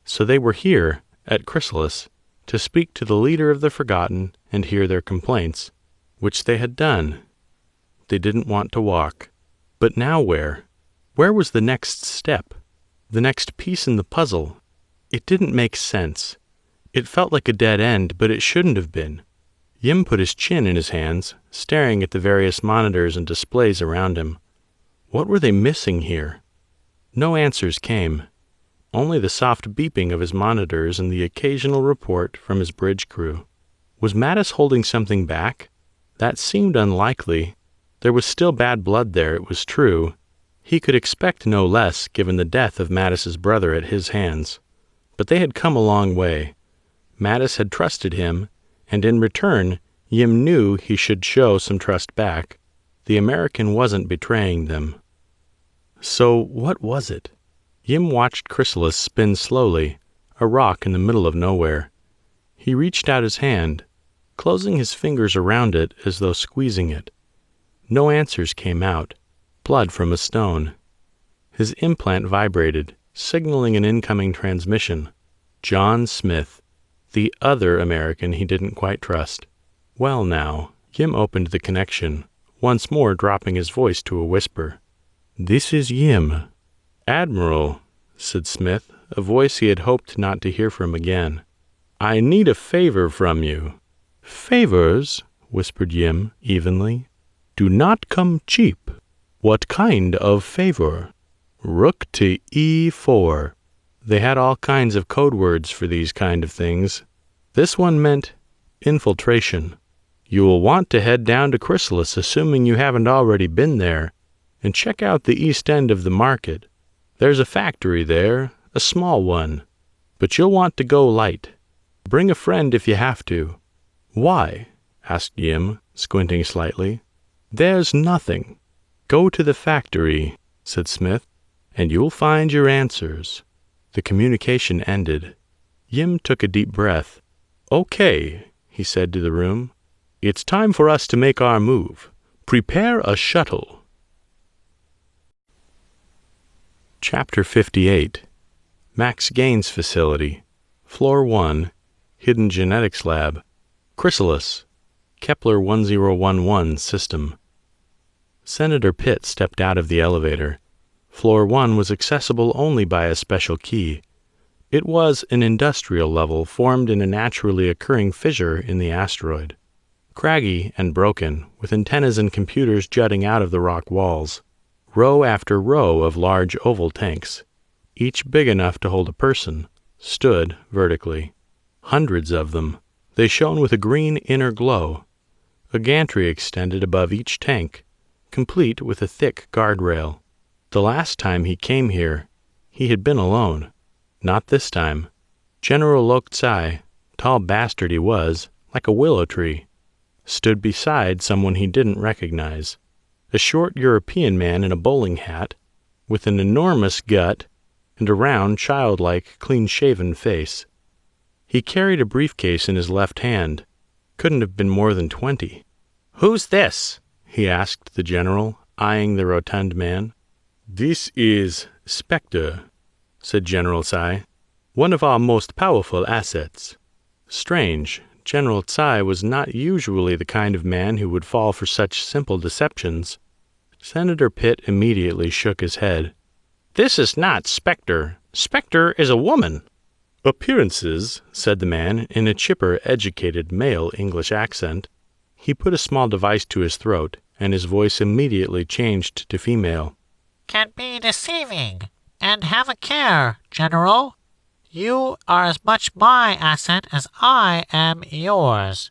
[SPEAKER 4] so they were here, at Chrysalis, to speak to the leader of the Forgotten and hear their complaints, which they had done. They didn't want to walk. But now where? Where was the next step? The next piece in the puzzle? It didn't make sense. It felt like a dead end, but it shouldn't have been. Yim put his chin in his hands, staring at the various monitors and displays around him. What were they missing here? No answers came. Only the soft beeping of his monitors and the occasional report from his bridge crew. Was Mattis holding something back? That seemed unlikely. There was still bad blood there, it was true. He could expect no less, given the death of Mattis's brother at his hands.
[SPEAKER 2] But they had come a long way. Mattis had trusted him, and in return, Yim knew he should show some trust back. The American wasn't betraying them. So what was it? Yim watched Chrysalis spin slowly, a rock in the middle of nowhere. He reached out his hand, closing his fingers around it as though squeezing it. No answers came out. Blood from a stone. His implant vibrated, signaling an incoming transmission. John Smith, the other American he didn't quite trust. Well now, Yim opened the connection, once more dropping his voice to a whisper. "This is Yim." "Admiral," said Smith, a voice he had hoped not to hear from again. "I need a favor from you." "Favors," whispered Yim evenly, "do not come cheap." "What kind of favor?" "Rook to E4. They had all kinds of code words for these kind of things. This one meant infiltration. You will want to head down to Chrysalis, assuming you haven't already been there, and check out the east end of the market. There's a factory there, a small one, but you'll want to go light. Bring a friend if you have to." "Why?" asked Yim, squinting slightly. "There's nothing. Go to the factory," said Smith, "and you'll find your answers." The communication ended. Yim took a deep breath. "Okay," he said to the room. "It's time for us to make our move. Prepare a shuttle." Chapter 58. Max Gaines Facility, Floor 1, Hidden Genetics Lab, Chrysalis, Kepler 1011 System. Senator Pitt stepped out of the elevator. Floor 1 was accessible only by a special key. It was an industrial level formed in a naturally occurring fissure in the asteroid. Craggy and broken, with antennas and computers jutting out of the rock walls. Row after row of large oval tanks, each big enough to hold a person, stood vertically. Hundreds of them. They shone with a green inner glow. A gantry extended above each tank, complete with a thick guardrail. The last time he came here, he had been alone. Not this time. General Lok Tsai, tall bastard he was, like a willow tree, stood beside someone he didn't recognize. A short European man in a bowling hat, with an enormous gut and a round, childlike, clean-shaven face. He carried a briefcase in his left hand. Couldn't have been more than 20. "Who's this?" he asked the general, eyeing the rotund man. "This is Spectre," said General Tsai, "one of our most powerful assets." Strange. General Tsai was not usually the kind of man who would fall for such simple deceptions. Senator Pitt immediately shook his head. "This is not Spectre. Spectre is a woman." "Appearances," said the man in a chipper, educated male English accent. He put a small device to his throat, and his voice immediately changed to female.
[SPEAKER 1] "Can be deceiving. And have a care, General. You are as much my asset as I am yours."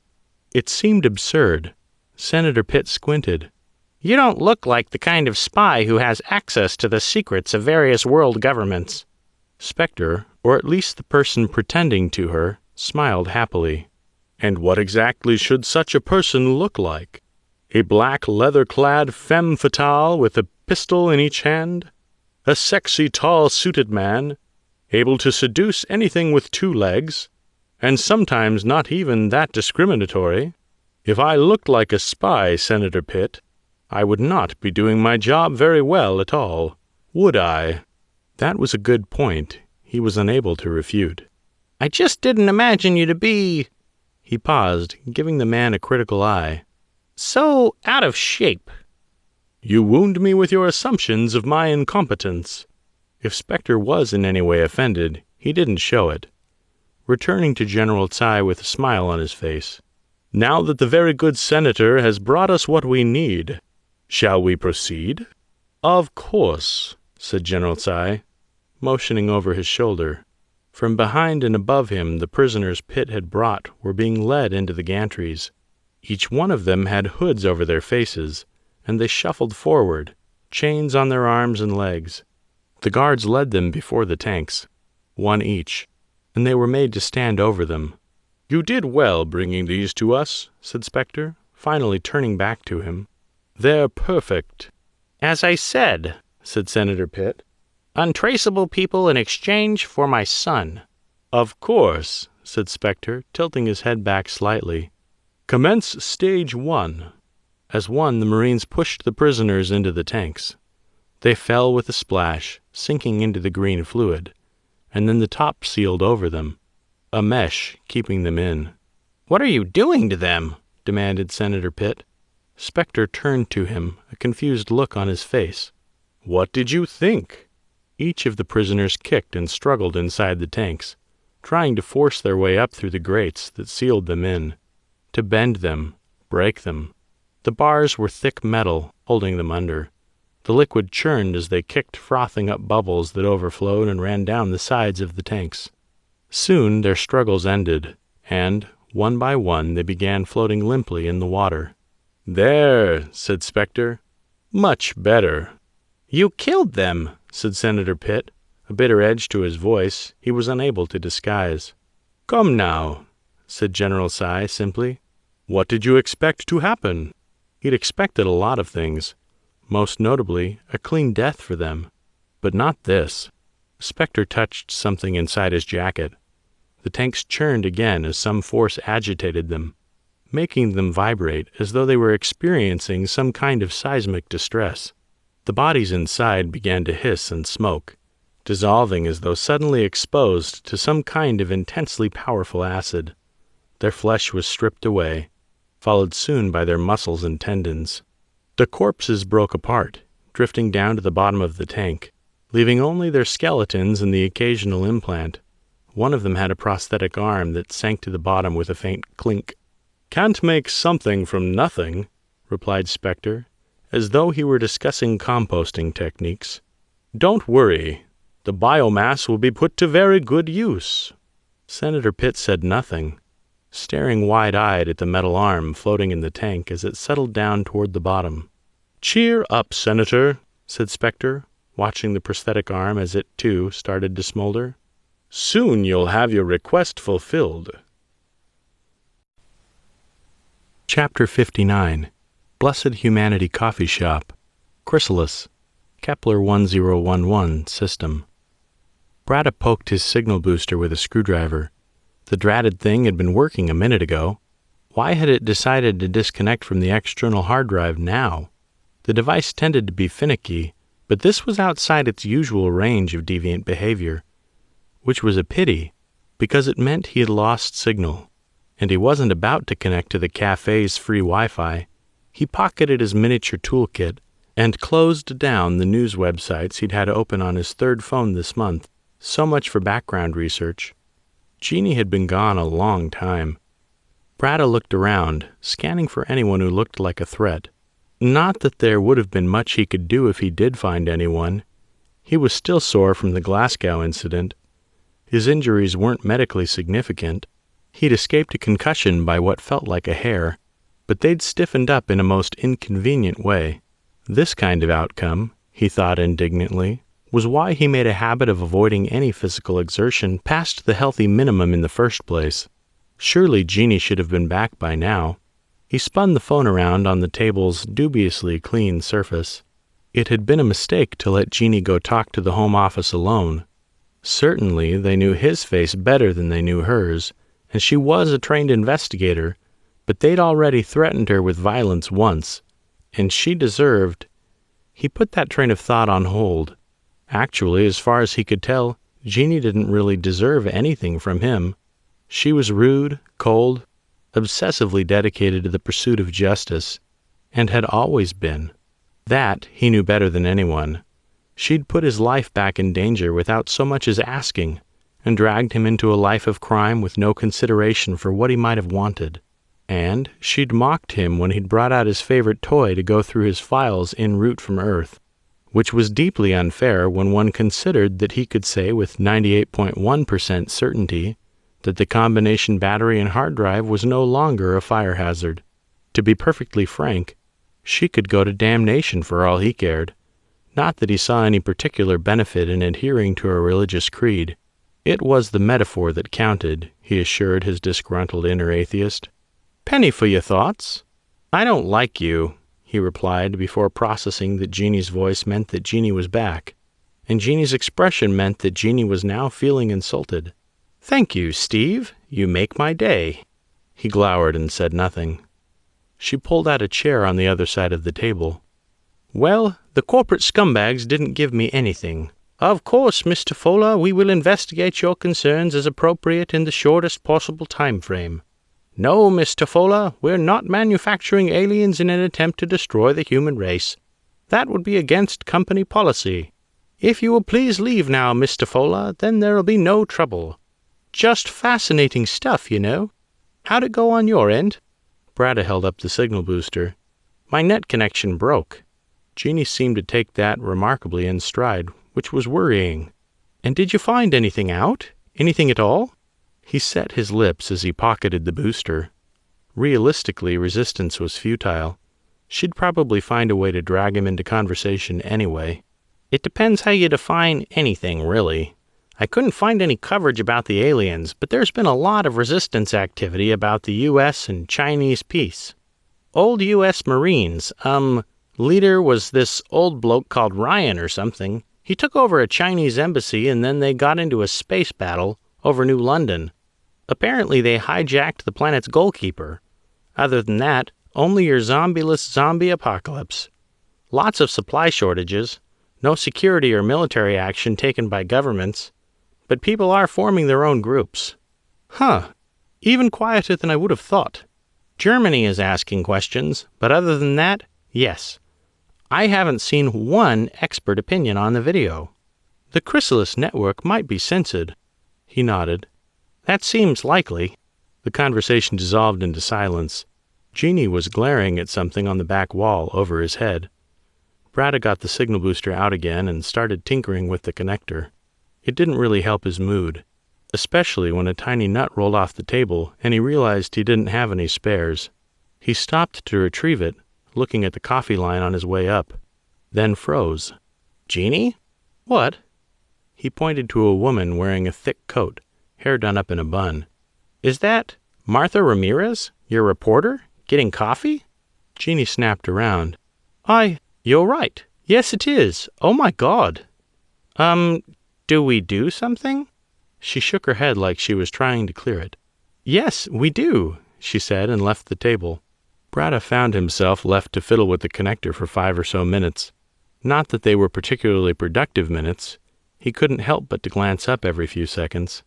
[SPEAKER 2] It seemed absurd. Senator Pitt squinted.
[SPEAKER 3] "You don't look like the kind of spy who has access to the secrets of various world governments."
[SPEAKER 2] Spectre, or at least the person pretending to her, smiled happily. "And what exactly should such a person look like? A black leather-clad femme fatale with a pistol in each hand? A sexy, tall-suited man, able to seduce anything with 2 legs, and sometimes not even that discriminatory? If I looked like a spy, Senator Pitt, I would not be doing my job very well at all, would I?" That was a good point. He was unable to refute.
[SPEAKER 3] "I just didn't imagine you to be—"
[SPEAKER 2] He paused, giving the man a critical eye.
[SPEAKER 3] "So out of shape."
[SPEAKER 2] "You wound me with your assumptions of my incompetence." If Spectre was in any way offended, he didn't show it. Returning to General Tsai with a smile on his face. "Now that the very good senator has brought us what we need, shall we proceed?" "Of course," said General Tsai, motioning over his shoulder. From behind and above him the prisoners Pitt had brought were being led into the gantries. Each one of them had hoods over their faces, and they shuffled forward, chains on their arms and legs. The guards led them before the tanks, 1 each.
[SPEAKER 4] and they were made to stand over them. "You did well bringing these to us," said Spectre, finally turning back to him. "They're perfect."
[SPEAKER 3] "As I said," said Senator Pitt, "untraceable people in exchange for my son."
[SPEAKER 4] "Of course," said Spectre, tilting his head back slightly. "Commence Stage 1. As one, the Marines pushed the prisoners into the tanks. They fell with a splash, sinking into the green fluid, and then the top sealed over them, a mesh keeping them in.
[SPEAKER 3] "What are you doing to them?"
[SPEAKER 4] demanded Senator Pitt. Spectre turned to him, a confused look on his face. "What did you think?" Each of the prisoners kicked and struggled inside the tanks, trying to force their way up through the grates that sealed them in, to bend them, break them. The bars were thick metal, holding them under. The liquid churned as they kicked, frothing up bubbles that overflowed and ran down the sides of the tanks. Soon their struggles ended, and, one by one, they began floating limply in the water. "There," said Spectre. "Much better."
[SPEAKER 3] "You killed them,"
[SPEAKER 4] said Senator Pitt, a bitter edge to his voice he was unable to disguise. "Come now," said General Sy simply. "What did you expect to happen?" He'd expected a lot of things, most notably a clean death for them, but not this. Spectre touched something inside his jacket. The tanks churned again as some force agitated them, making them vibrate as though they were experiencing some kind of seismic distress. The bodies inside began to hiss and smoke, dissolving as though suddenly exposed to some kind of intensely powerful acid. Their flesh was stripped away, followed soon by their muscles and tendons. The corpses broke apart, drifting down to the bottom of the tank, leaving only their skeletons and the occasional implant. One of them had a prosthetic arm that sank to the bottom with a faint clink. "Can't make something from nothing," replied Spectre, as though he were discussing composting techniques. "Don't worry. The biomass will be put to very good use." Senator Pitt said nothing, staring wide-eyed at the metal arm floating in the tank as it settled down toward the bottom. "Cheer up, Senator," said Spectre, watching the prosthetic arm as it, too, started to smolder. "Soon you'll have your request fulfilled." Chapter 59. Blessed Humanity Coffee Shop. Chrysalis. Kepler 1011 System. Bradda poked his signal booster with a screwdriver. The dratted thing had been working a minute ago. Why had it decided to disconnect from the external hard drive now? The device tended to be finicky, but this was outside its usual range of deviant behavior, which was a pity, because it meant he had lost signal, and he wasn't about to connect to the cafe's free Wi-Fi. He pocketed his miniature toolkit and closed down the news websites he'd had open on his third phone this month. So much for background research. Jeannie had been gone a long time. Bradda looked around, scanning for anyone who looked like a threat. Not that there would have been much he could do if he did find anyone. He was still sore from the Glasgow incident. His injuries weren't medically significant. He'd escaped a concussion by what felt like a hair, but they'd stiffened up in a most inconvenient way. This kind of outcome, he thought indignantly, was why he made a habit of avoiding any physical exertion past the healthy minimum in the first place. Surely Jeannie should have been back by now. He spun the phone around on the table's dubiously clean surface. It had been a mistake to let Jeannie go talk to the Home Office alone. Certainly they knew his face better than they knew hers, and she was a trained investigator, but they'd already threatened her with violence once, and she deserved... He put that train of thought on hold. Actually, as far as he could tell, Jeannie didn't really deserve anything from him. She was rude, cold, obsessively dedicated to the pursuit of justice, and had always been. That he knew better than anyone. She'd put his life back in danger without so much as asking, and dragged him into a life of crime with no consideration for what he might have wanted. And she'd mocked him when he'd brought out his favorite toy to go through his files en route from Earth, which was deeply unfair when one considered that he could say with 98.1% certainty that the combination battery and hard drive was no longer a fire hazard. To be perfectly frank, she could go to damnation for all he cared. Not that he saw any particular benefit in adhering to a religious creed.
[SPEAKER 2] It was the metaphor that counted, he assured his disgruntled inner atheist. Penny for your thoughts. I don't like you, he replied before processing that Jeannie's voice meant that Jeannie was back, and Jeannie's expression meant that Jeannie was now feeling insulted. Thank you, Steve. You make my day. He glowered and said nothing. She pulled out a chair on the other side of the table. Well, the corporate scumbags didn't give me anything. Of course, Mr. Fuller, we will investigate your concerns as appropriate in the shortest possible time frame. No, Mr. Fuller, we're not manufacturing aliens in an attempt to destroy the human race. That would be against company policy. If you will please leave now, Mr. Fuller, then there'll be no trouble. Just fascinating stuff, you know. How'd it go on your end? Brada held up the signal booster. My net connection broke. Jeannie seemed to take that remarkably in stride, which was worrying. And did you find anything out? Anything at all? He set his lips as he pocketed the booster. Realistically, resistance was futile. She'd probably find a way to drag him into conversation anyway. It depends how you define anything, really. I couldn't find any coverage about the aliens, but there's been a lot of resistance activity about the U.S. and Chinese peace. Old U.S. Marines, leader was this old bloke called Ryan or something. He took over a Chinese embassy and then they got into a space battle over New London. Apparently they hijacked the planet's goalkeeper. Other than that, only your zombieless zombie apocalypse. Lots of supply shortages, no security or military action taken by governments, but people are forming their own groups. Huh, even quieter than I would have thought. Germany is asking questions, but other than that, yes. I haven't seen one expert opinion on the video. The Chrysalis network might be censored. He nodded. That seems likely. The conversation dissolved into silence. Jeannie was glaring at something on the back wall over his head. Brada got the signal booster out again and started tinkering with the connector. It didn't really help his mood, especially when a tiny nut rolled off the table and he realized he didn't have any spares. He stopped to retrieve it, looking at the coffee line on his way up, then froze. Jeannie? What? He pointed to a woman wearing a thick coat, hair done up in a bun. Is that Martha Ramirez, your reporter, getting coffee? Jeannie snapped around. You're right. Yes, it is. Oh my God. Do we do something? She shook her head like she was trying to clear it. Yes, we do, she said and left the table. Brada found himself left to fiddle with the connector for 5 or so minutes. Not that they were particularly productive minutes. He couldn't help but to glance up every few seconds.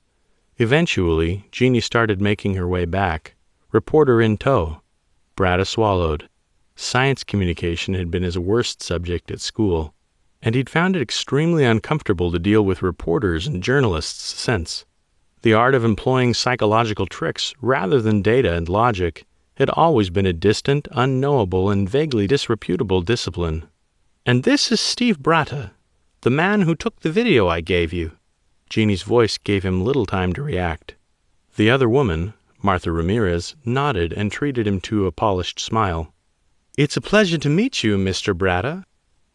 [SPEAKER 2] Eventually, Jeannie started making her way back, reporter in tow. Brada swallowed. Science communication had been his worst subject at school, and he'd found it extremely uncomfortable to deal with reporters and journalists since. The art of employing psychological tricks rather than data and logic had always been a distant, unknowable, and vaguely disreputable discipline. And this is Steve Brata, the man who took the video I gave you. Jeannie's voice gave him little time to react. The other woman, Martha Ramirez, nodded and treated him to a polished smile. It's a pleasure to meet you, Mr. Brata.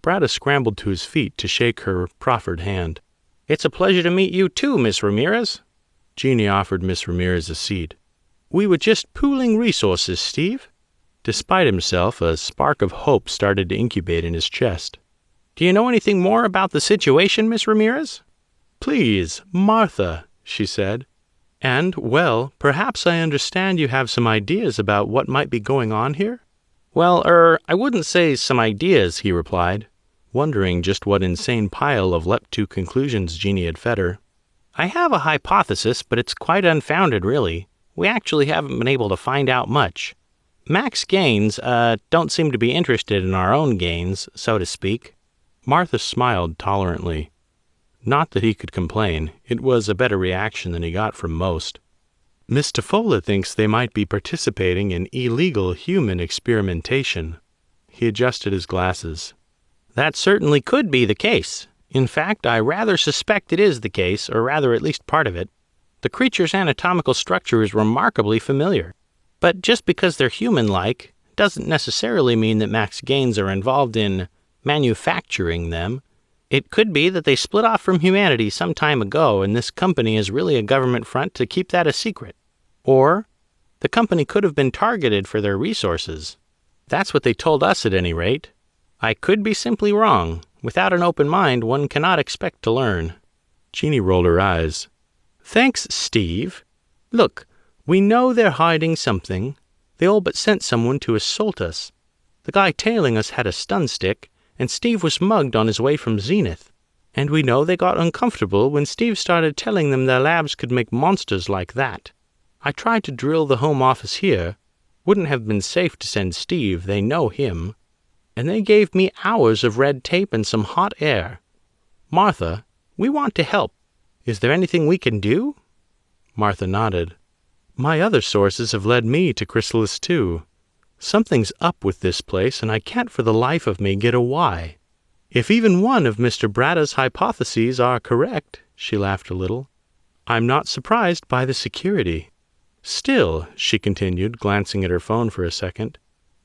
[SPEAKER 2] Brata scrambled to his feet to shake her proffered hand. It's a pleasure to meet you too, Miss Ramirez. Jeannie offered Miss Ramirez a seat. We were just pooling resources, Steve. Despite himself, a spark of hope started to incubate in his chest. Do you know anything more about the situation, Miss Ramirez? Please, Martha, she said. And, well, perhaps I understand you have some ideas about what might be going on here? Well, I wouldn't say some ideas, he replied, wondering just what insane pile of leapt-to conclusions Jeannie had fed her. I have a hypothesis, but it's quite unfounded, really. We actually haven't been able to find out much. Max Gaines, don't seem to be interested in our own gains, so to speak. Martha smiled tolerantly. Not that he could complain. It was a better reaction than he got from most. Mr. Fuller thinks they might be participating in illegal human experimentation. He adjusted his glasses. That certainly could be the case. In fact, I rather suspect it is the case, or rather at least part of it. The creature's anatomical structure is remarkably familiar. But just because they're human-like doesn't necessarily mean that Max Gaines are involved in manufacturing them.
[SPEAKER 3] It could be that they split off from humanity some time ago, and this company is really a government front to keep that a secret. Or the company could have been targeted for their resources. That's what they told us at any rate. I could be simply wrong. Without an open mind, one cannot expect to learn.
[SPEAKER 2] Jeannie rolled her eyes.
[SPEAKER 3] Thanks, Steve. Look, we know they're hiding something. They all but sent someone to assault us. The guy tailing us had a stun stick, and Steve was mugged on his way from Zenith. And we know they got uncomfortable when Steve started telling them their labs could make monsters like that. I tried to drill the home office here. Wouldn't have been safe to send Steve, they know him. And they gave me hours of red tape and some hot air. Martha, we want to help. Is there anything we can do?
[SPEAKER 2] Martha nodded. My other sources have led me to Chrysalis too. Something's up with this place, and I can't for the life of me get a why. If even one of Mr. Bratta's hypotheses are correct, she laughed a little, I'm not surprised by the security. Still, she continued, glancing at her phone for a second,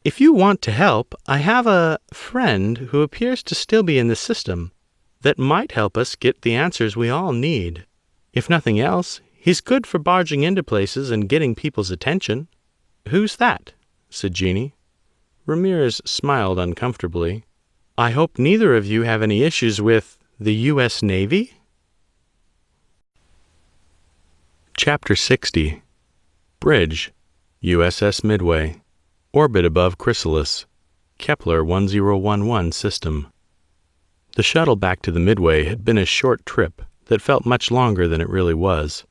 [SPEAKER 2] if you want to help, I have a friend who appears to still be in the system that might help us get the answers we all need. If nothing else, he's good for barging into places and getting people's attention. Who's that? Said Jeannie. Ramirez smiled uncomfortably. I hope neither of you have any issues with the U.S. Navy? Chapter 60. Bridge, USS Midway, orbit above Chrysalis, Kepler 1011 system. The shuttle back to the Midway had been a short trip that felt much longer than it really was.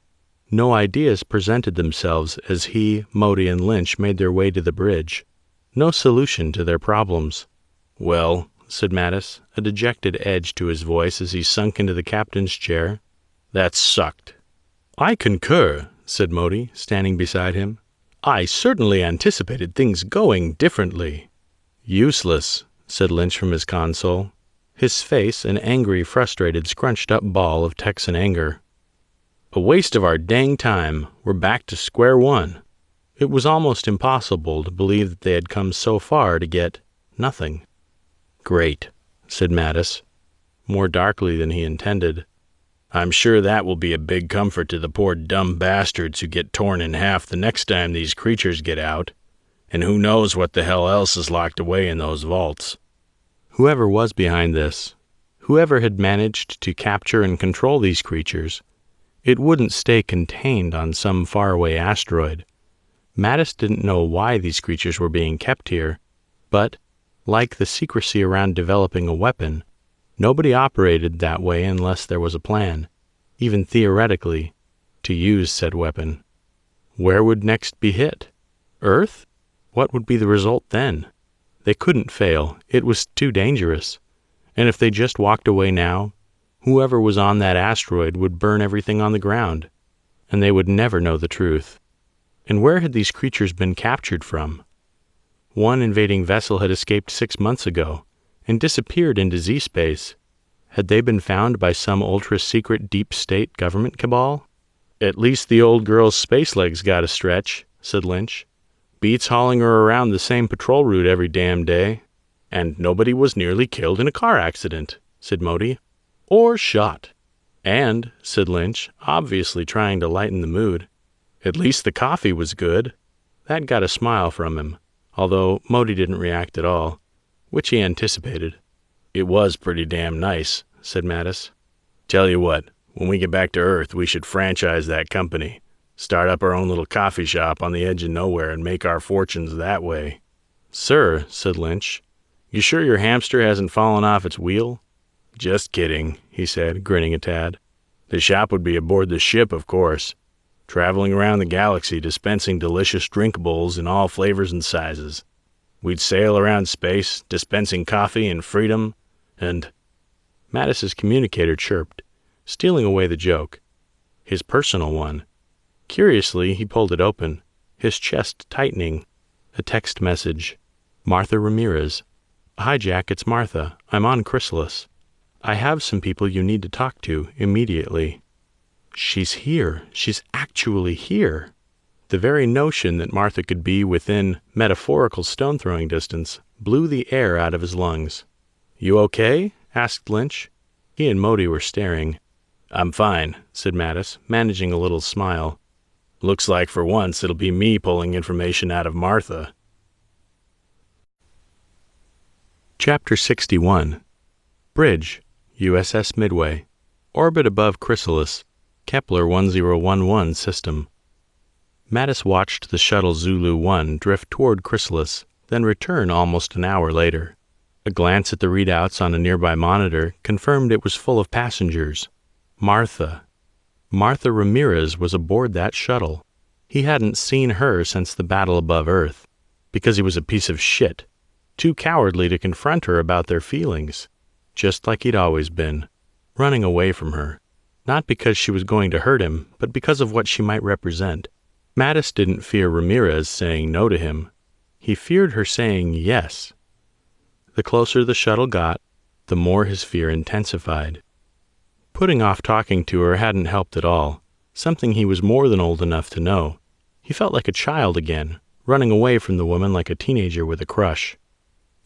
[SPEAKER 2] No ideas presented themselves as he, Modi, and Lynch made their way to the bridge. No solution to their problems. Well, said Mattis, a dejected edge to his voice as he sunk into the captain's chair, that sucked. I concur, said Modi, standing beside him. I certainly anticipated things going differently. Useless, said Lynch from his console, his face an angry, frustrated, scrunched-up ball of Texan anger. A waste of our dang time. We're back to square one. It was almost impossible to believe that they had come so far to get nothing. Great, said Mattis, more darkly than he intended. I'm sure that will be a big comfort to the poor dumb bastards who get torn in half the next time these creatures get out, and who knows what the hell else is locked away in those vaults. Whoever was behind this, whoever had managed to capture and control these creatures, it wouldn't stay contained on some faraway asteroid. Mattis didn't know why these creatures were being kept here, but, like the secrecy around developing a weapon, nobody operated that way unless there was a plan, even theoretically, to use said weapon. Where would next be hit? Earth? What would be the result then? They couldn't fail. It was too dangerous. And if they just walked away now, whoever was on that asteroid would burn everything on the ground, and they would never know the truth. And where had these creatures been captured from? One invading vessel had escaped 6 months ago and disappeared into Z-space. Had they been found by some ultra-secret deep-state government cabal? At least the old girl's space legs got a stretch, said Lynch. Beats hauling her around the same patrol route every damn day. And nobody was nearly killed in a car accident, said Modi. Or shot. And, said Lynch, obviously trying to lighten the mood, at least the coffee was good. That got a smile from him, although Modi didn't react at all, which he anticipated. It was pretty damn nice, said Mattis. Tell you what, when we get back to Earth, we should franchise that company. Start up our own little coffee shop on the edge of nowhere and make our fortunes that way. Sir, said Lynch, you sure your hamster hasn't fallen off its wheel? Just kidding, he said, grinning a tad. The shop would be aboard the ship, of course, traveling around the galaxy dispensing delicious drink bowls in all flavors and sizes. We'd sail around space, dispensing coffee and freedom, and... Mattis's communicator chirped, stealing away the joke. His personal one. Curiously, he pulled it open, his chest tightening. A text message. Martha Ramirez. Hi, Jack, it's Martha. I'm on Chrysalis. I have some people you need to talk to immediately. She's here. She's actually here. The very notion that Martha could be within metaphorical stone-throwing distance blew the air out of his lungs. You okay? Asked Lynch. He and Modi were staring. "I'm fine," said Mattis, managing a little smile. "Looks like for once it'll be me pulling information out of Martha." Chapter 61. Bridge, USS Midway. Orbit above Chrysalis. Kepler 1011 system. Mattis watched the shuttle Zulu 1 drift toward Chrysalis, then return almost an hour later. A glance at the readouts on a nearby monitor confirmed it was full of passengers. Martha Ramirez was aboard that shuttle. He hadn't seen her since the battle above Earth, because he was a piece of shit, too cowardly to confront her about their feelings, just like he'd always been, running away from her, not because she was going to hurt him, but because of what she might represent. Mattis didn't fear Ramirez saying no to him. He feared her saying yes. The closer the shuttle got, the more his fear intensified. Putting off talking to her hadn't helped at all, something he was more than old enough to know. He felt like a child again, running away from the woman like a teenager with a crush.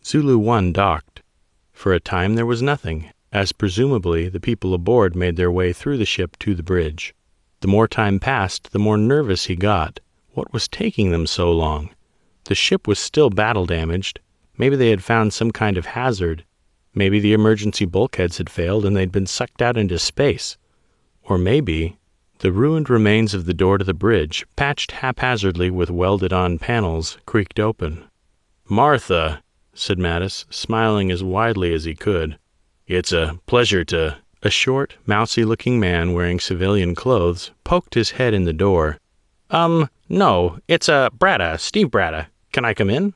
[SPEAKER 2] Zulu 1 docked. For a time there was nothing, as presumably the people aboard made their way through the ship to the bridge. The more time passed, the more nervous he got. What was taking them so long? The ship was still battle-damaged. Maybe they had found some kind of hazard. Maybe the emergency bulkheads had failed and they'd been sucked out into space. Or maybe the ruined remains of the door to the bridge, patched haphazardly with welded-on panels, creaked open. "Martha," said Mattis, smiling as widely as he could. "It's a pleasure to—" A short, mousy-looking man wearing civilian clothes poked his head in the door. No, it's Bratta, Steve Bratta. Can I come in?"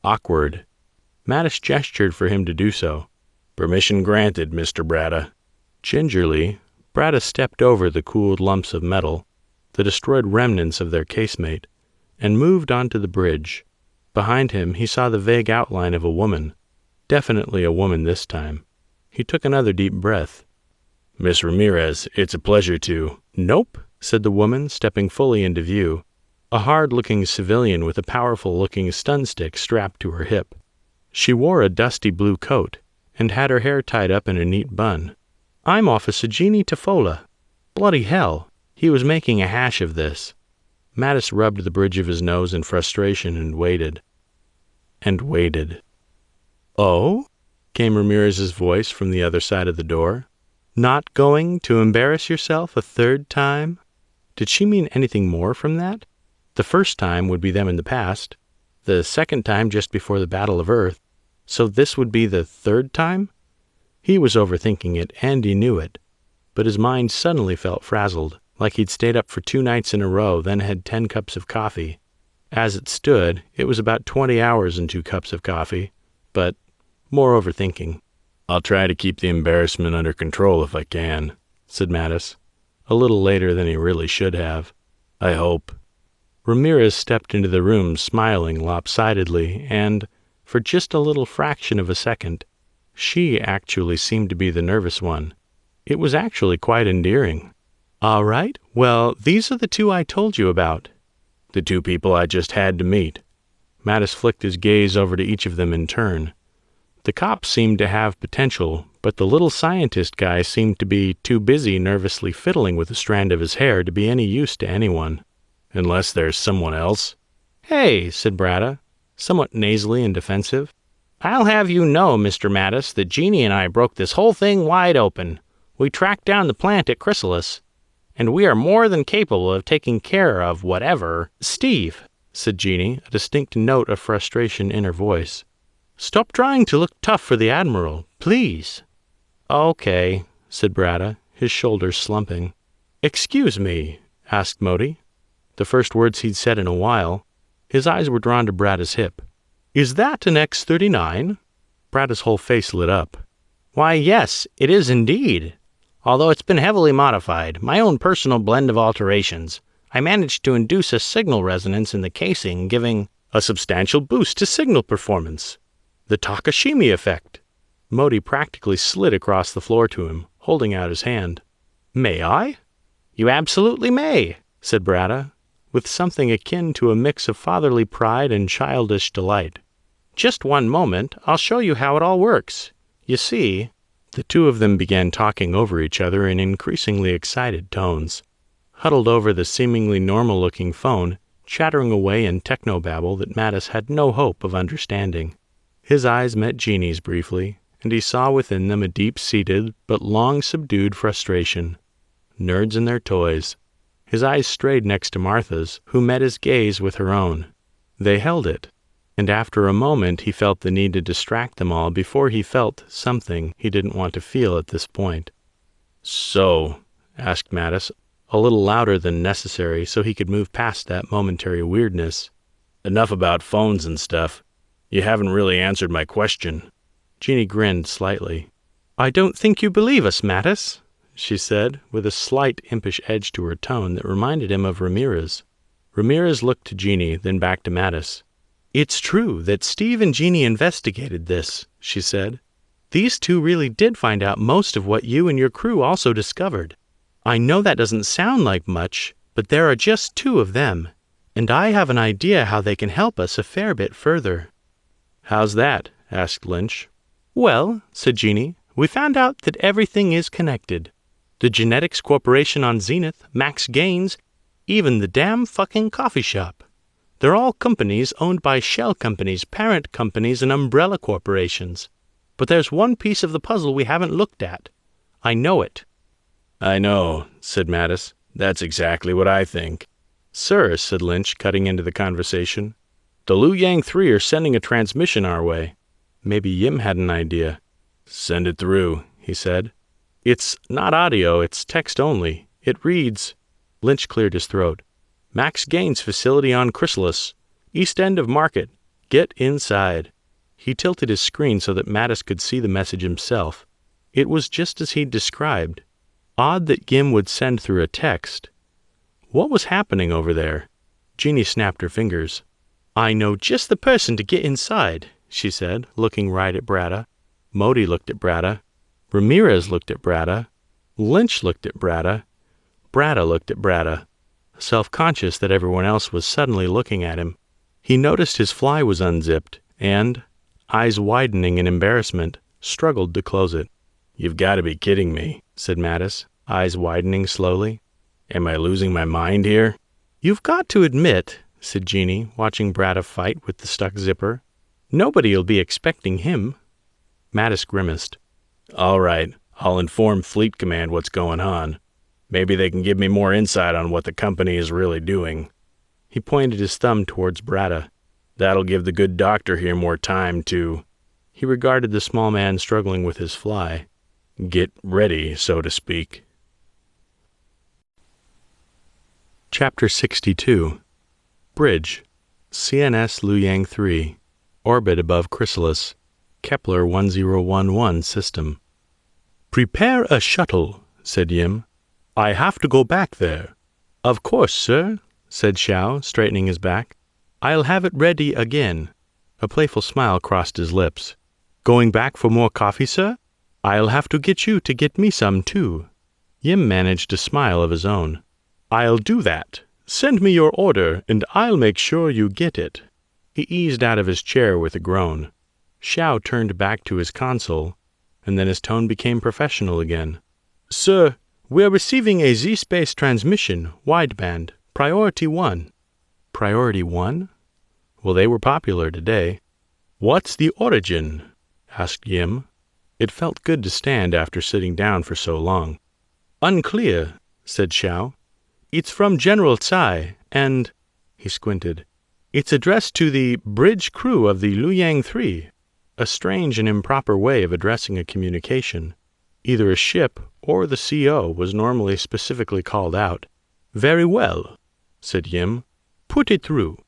[SPEAKER 2] Awkward. Mattis gestured for him to do so. "Permission granted, Mr. Bratta." Gingerly, Bratta stepped over the cooled lumps of metal, the destroyed remnants of their casemate, and moved onto the bridge. Behind him he saw the vague outline of a woman. Definitely a woman this time. He took another deep breath. "Miss Ramirez, it's a pleasure to—" "Nope," said the woman, stepping fully into view, a hard-looking civilian with a powerful-looking stun stick strapped to her hip. She wore a dusty blue coat and had her hair tied up in a neat bun. "I'm Officer Jeannie Tafola." Bloody hell, he was making a hash of this. Mattis rubbed the bridge of his nose in frustration and waited. And waited. "Oh?" came Ramirez's voice from the other side of the door. "Not going to embarrass yourself a third time?" Did she mean anything more from that? The first time would be them in the past, the second time just before the Battle of Earth, so this would be the third time? He was overthinking it, and he knew it, but his mind suddenly felt frazzled, like he'd stayed up for 2 nights in a row, then had 10 cups of coffee. As it stood, it was about 20 hours and 2 cups of coffee, but more overthinking. "I'll try to keep the embarrassment under control if I can," said Mattis, a little later than he really should have. "I hope." Ramirez stepped into the room smiling lopsidedly, and, for just a little fraction of a second, she actually seemed to be the nervous one. It was actually quite endearing. "All right, well, these are the 2 I told you about." "The 2 people I just had to meet." Mattis flicked his gaze over to each of them in turn. The cop seemed to have potential, but the little scientist guy seemed to be too busy nervously fiddling with a strand of his hair to be any use to anyone. "Unless there's someone else." "Hey," said Bratta, somewhat nasally and defensive. "I'll have you know, Mr. Mattis, that Jeannie and I broke this whole thing wide open. We tracked down the plant at Chrysalis, and we are more than capable of taking care of whatever—" "Steve," said Jeannie, a distinct note of frustration in her voice. "Stop trying to look tough for the Admiral, please." "Okay," said Bratta, his shoulders slumping. "Excuse me," asked Modi, the first words he'd said in a while. His eyes were drawn to Bratta's hip. "Is that an X-39? Bratta's whole face lit up. "Why, yes, it is indeed. Although it's been heavily modified, my own personal blend of alterations. I managed to induce a signal resonance in the casing, giving—" "A substantial boost to signal performance. The Takashimi effect." Modi practically slid across the floor to him, holding out his hand. "May I?" "You absolutely may," said Bratta, with something akin to a mix of fatherly pride and childish delight. "Just one moment, I'll show you how it all works. You see, The two of them began talking over each other in increasingly excited tones, huddled over the seemingly normal-looking phone, chattering away in technobabble that Mattis had no hope of understanding. His eyes met Jeannie's briefly, and he saw within them a deep-seated but long-subdued frustration. Nerds and their toys. His eyes strayed next to Martha's, who met his gaze with her own. They held it, and after a moment he felt the need to distract them all before he felt something he didn't want to feel at this point. "So," asked Mattis, a little louder than necessary so he could move past that momentary weirdness, "enough about phones and stuff. You haven't really answered my question." Jeannie grinned slightly. "I don't think you believe us, Mattis," she said, with a slight impish edge to her tone that reminded him of Ramirez. Ramirez looked to Jeannie, then back to Mattis. "It's true that Steve and Jeannie investigated this," she said. "These two really did find out most of what you and your crew also discovered. I know that doesn't sound like much, but there are just two of them, and I have an idea how they can help us a fair bit further." "How's that?" asked Lynch. "Well," said Jeannie, "we found out that everything is connected. The Genetics Corporation on Zenith, Max Gaines, even the damn fucking coffee shop. They're all companies owned by shell companies, parent companies, and umbrella corporations. But there's one piece of the puzzle we haven't looked at. I know it." "I know," said Mattis. "That's exactly what I think." "Sir," said Lynch, cutting into the conversation, "the Liu Yang 3 are sending a transmission our way." Maybe Yim had an idea. "Send it through," he said. "It's not audio, it's text only. It reads—" Lynch cleared his throat. "Max Gaines facility on Chrysalis, east end of Market. Get inside." He tilted his screen so that Mattis could see the message himself. It was just as he'd described. Odd that Yim would send through a text. What was happening over there? Jeannie snapped her fingers. "I know just the person to get inside," she said, looking right at Bratta. Modi looked at Bratta. Ramirez looked at Bratta. Lynch looked at Bratta. Bratta looked at Bratta. Self-conscious that everyone else was suddenly looking at him, he noticed his fly was unzipped and, eyes widening in embarrassment, struggled to close it. "You've got to be kidding me," said Mattis, eyes widening slowly. "Am I losing my mind here?" "You've got to admit," said Jeannie, watching Bratta fight with the stuck zipper, "nobody'll be expecting him." Mattis grimaced. "All right, I'll inform Fleet Command what's going on. Maybe they can give me more insight on what the company is really doing." He pointed his thumb towards Bratta. "That'll give the good doctor here more time to—" He regarded the small man struggling with his fly. "Get ready, so to speak." Chapter 62. Bridge. CNS Liu Yang 3. Orbit above Chrysalis. Kepler 1011 system. "Prepare a shuttle," said Yim. "I have to go back there." "Of course, sir," said Xiao, straightening his back. "I'll have it ready again." A playful smile crossed his lips. "Going back for more coffee, sir? I'll have to get you to get me some, too." Yim managed a smile of his own. "I'll do that. Send me your order, and I'll make sure you get it." He eased out of his chair with a groan. Xiao turned back to his console, and then his tone became professional again. "Sir, we're receiving a Z-Space transmission, wideband, Priority 1. "Priority 1? Well, they were popular today. "What's the origin?" asked Yim. It felt good to stand after sitting down for so long. "Unclear," said Xiao. "It's from General Tsai, and—" he squinted. "It's addressed to the bridge crew of the Liu Yang 3. A strange and improper way of addressing a communication. Either a ship or the CO was normally specifically called out. "Very well," said Yim. "Put it through."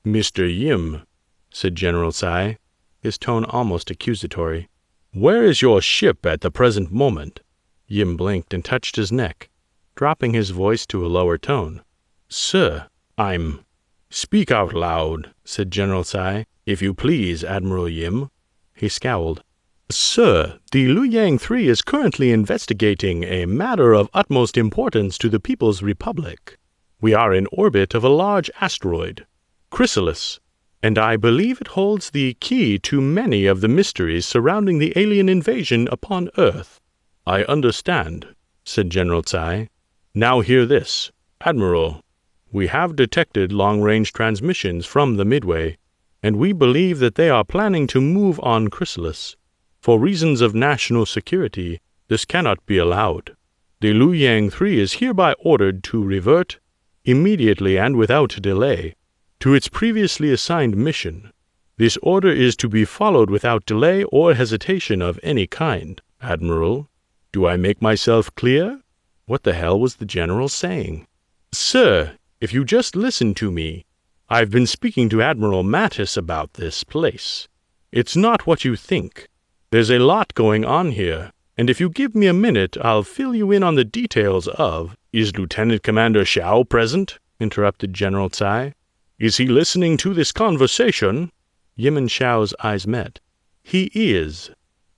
[SPEAKER 2] "Mr. Yim," said General Tsai, his tone almost accusatory, "where is your ship at the present moment?" Yim blinked and touched his neck, dropping his voice to a lower tone. "Sir, I'm—" "Speak out loud," said General Tsai. "If you please, Admiral Yim." He scowled. "Sir, the Liu Yang 3 is currently investigating a matter of utmost importance to the People's Republic. We are in orbit of a large asteroid, Chrysalis.
[SPEAKER 4] and I believe it holds the key to many of the mysteries surrounding the alien invasion upon Earth." "I understand," said General Tsai. "Now hear this. Admiral, we have detected long-range transmissions from the Midway, and we believe that they are planning to move on Chrysalis. For reasons of national security, this cannot be allowed. The Luyang 3 is hereby ordered to revert, immediately and without delay, to its previously assigned mission. This order is to be followed without delay or hesitation of any kind. Admiral, do I make myself clear?" What the hell was the general saying? "Sir, if you just listen to me. I've been speaking to Admiral Mattis about this place. It's not what you think. There's a lot going on here, and if you give me a minute, I'll fill you in on the details of—" "Is Lieutenant Commander Xiao present?" interrupted General Tsai. "Is he listening to this conversation?" Yim and Xiao's eyes met. "He is,"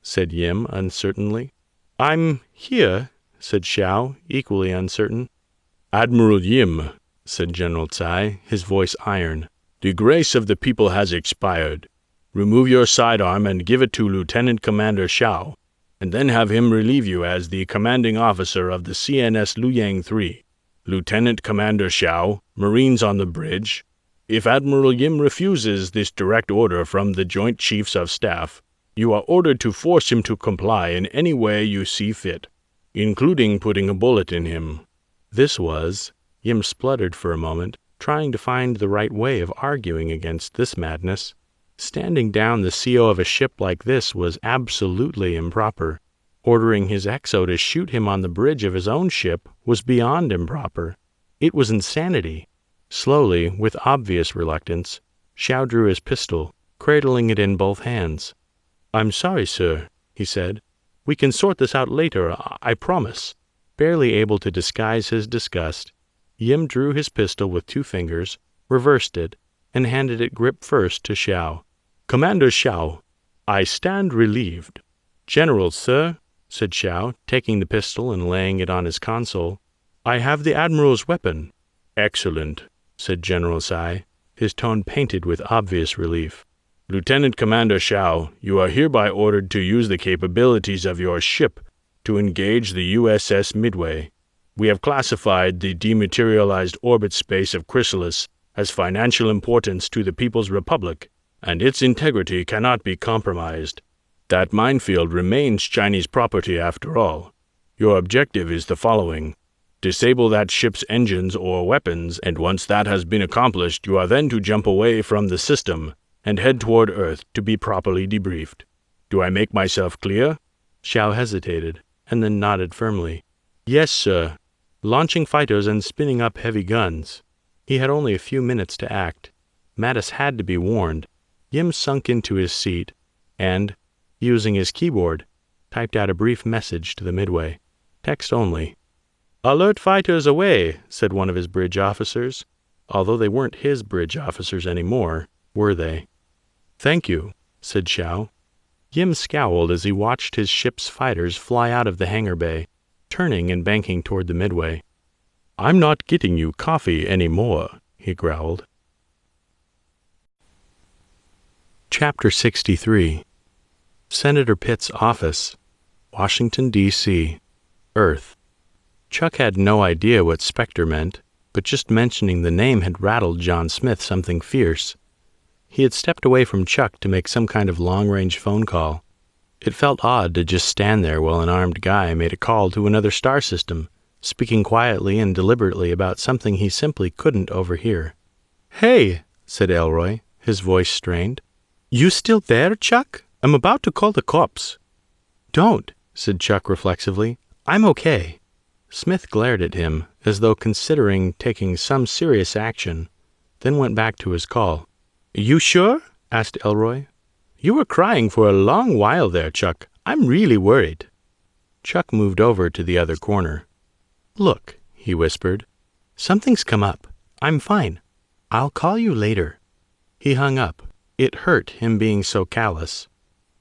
[SPEAKER 4] said Yim uncertainly. "I'm here," said Xiao, equally uncertain. "Admiral Yim," said General Tsai, his voice iron, "the grace of the people has expired. Remove your sidearm and give it to Lieutenant Commander Xiao, and then have him relieve you as the commanding officer of the CNS Luyang 3. Lieutenant Commander Xiao, Marines on the bridge. If Admiral Yim refuses this direct order from the Joint Chiefs of Staff, you are ordered to force him to comply in any way you see fit, including putting a bullet in him." Yim spluttered for a moment, trying to find the right way of arguing against this madness. Standing down the CO of a ship like this was absolutely improper. Ordering his XO to shoot him on the bridge of his own ship was beyond improper. It was insanity. Slowly, with obvious reluctance, Xiao drew his pistol, cradling it in both hands. "I'm sorry, sir," he said. "We can sort this out later, I promise." Barely able to disguise his disgust, Yim drew his pistol with 2 fingers, reversed it, and handed it grip first to Xiao. "Commander Xiao, I stand relieved." "General, sir," said Xiao, taking the pistol and laying it on his console. "I have the Admiral's weapon." "Excellent," said General Tsai, his tone painted with obvious relief. "Lieutenant Commander Xiao, you are hereby ordered to use the capabilities of your ship to engage the USS Midway. We have classified the dematerialized orbit space of Chrysalis as financial importance to the People's Republic, and its integrity cannot be compromised. That minefield remains Chinese property after all. Your objective is the following. Disable that ship's engines or weapons, and once that has been accomplished, you are then to jump away from the system and head toward Earth to be properly debriefed. Do I make myself clear?" Xiao hesitated, and then nodded firmly. "Yes, sir." Launching fighters and spinning up heavy guns. He had only a few minutes to act. Mattis had to be warned. Yim sunk into his seat and, using his keyboard, typed out a brief message to the Midway. Text only. "Alert fighters away," said one of his bridge officers. Although they weren't his bridge officers anymore, were they? "Thank you," said Xiao. Yim scowled as he watched his ship's fighters fly out of the hangar bay, turning and banking toward the Midway. "I'm not getting you coffee anymore," he growled. Chapter 63. Senator Pitt's Office, Washington, D.C., Earth. Chuck had no idea what Spectre meant, but just mentioning the name had rattled John Smith something fierce. He had stepped away from Chuck to make some kind of long-range phone call. It felt odd to just stand there while an armed guy made a call to another star system, speaking quietly and deliberately about something he simply couldn't overhear. "Hey," said Elroy, his voice strained. "You still there, Chuck? I'm about to call the cops." "Don't," said Chuck reflexively. "I'm okay." Smith glared at him, as though considering taking some serious action, then went back to his call. "You sure?" asked Elroy. "You were crying for a long while there, Chuck. I'm really worried." Chuck moved over to the other corner. "Look," he whispered. "Something's come up. I'm fine. I'll call you later." He hung up. It hurt, him being so callous.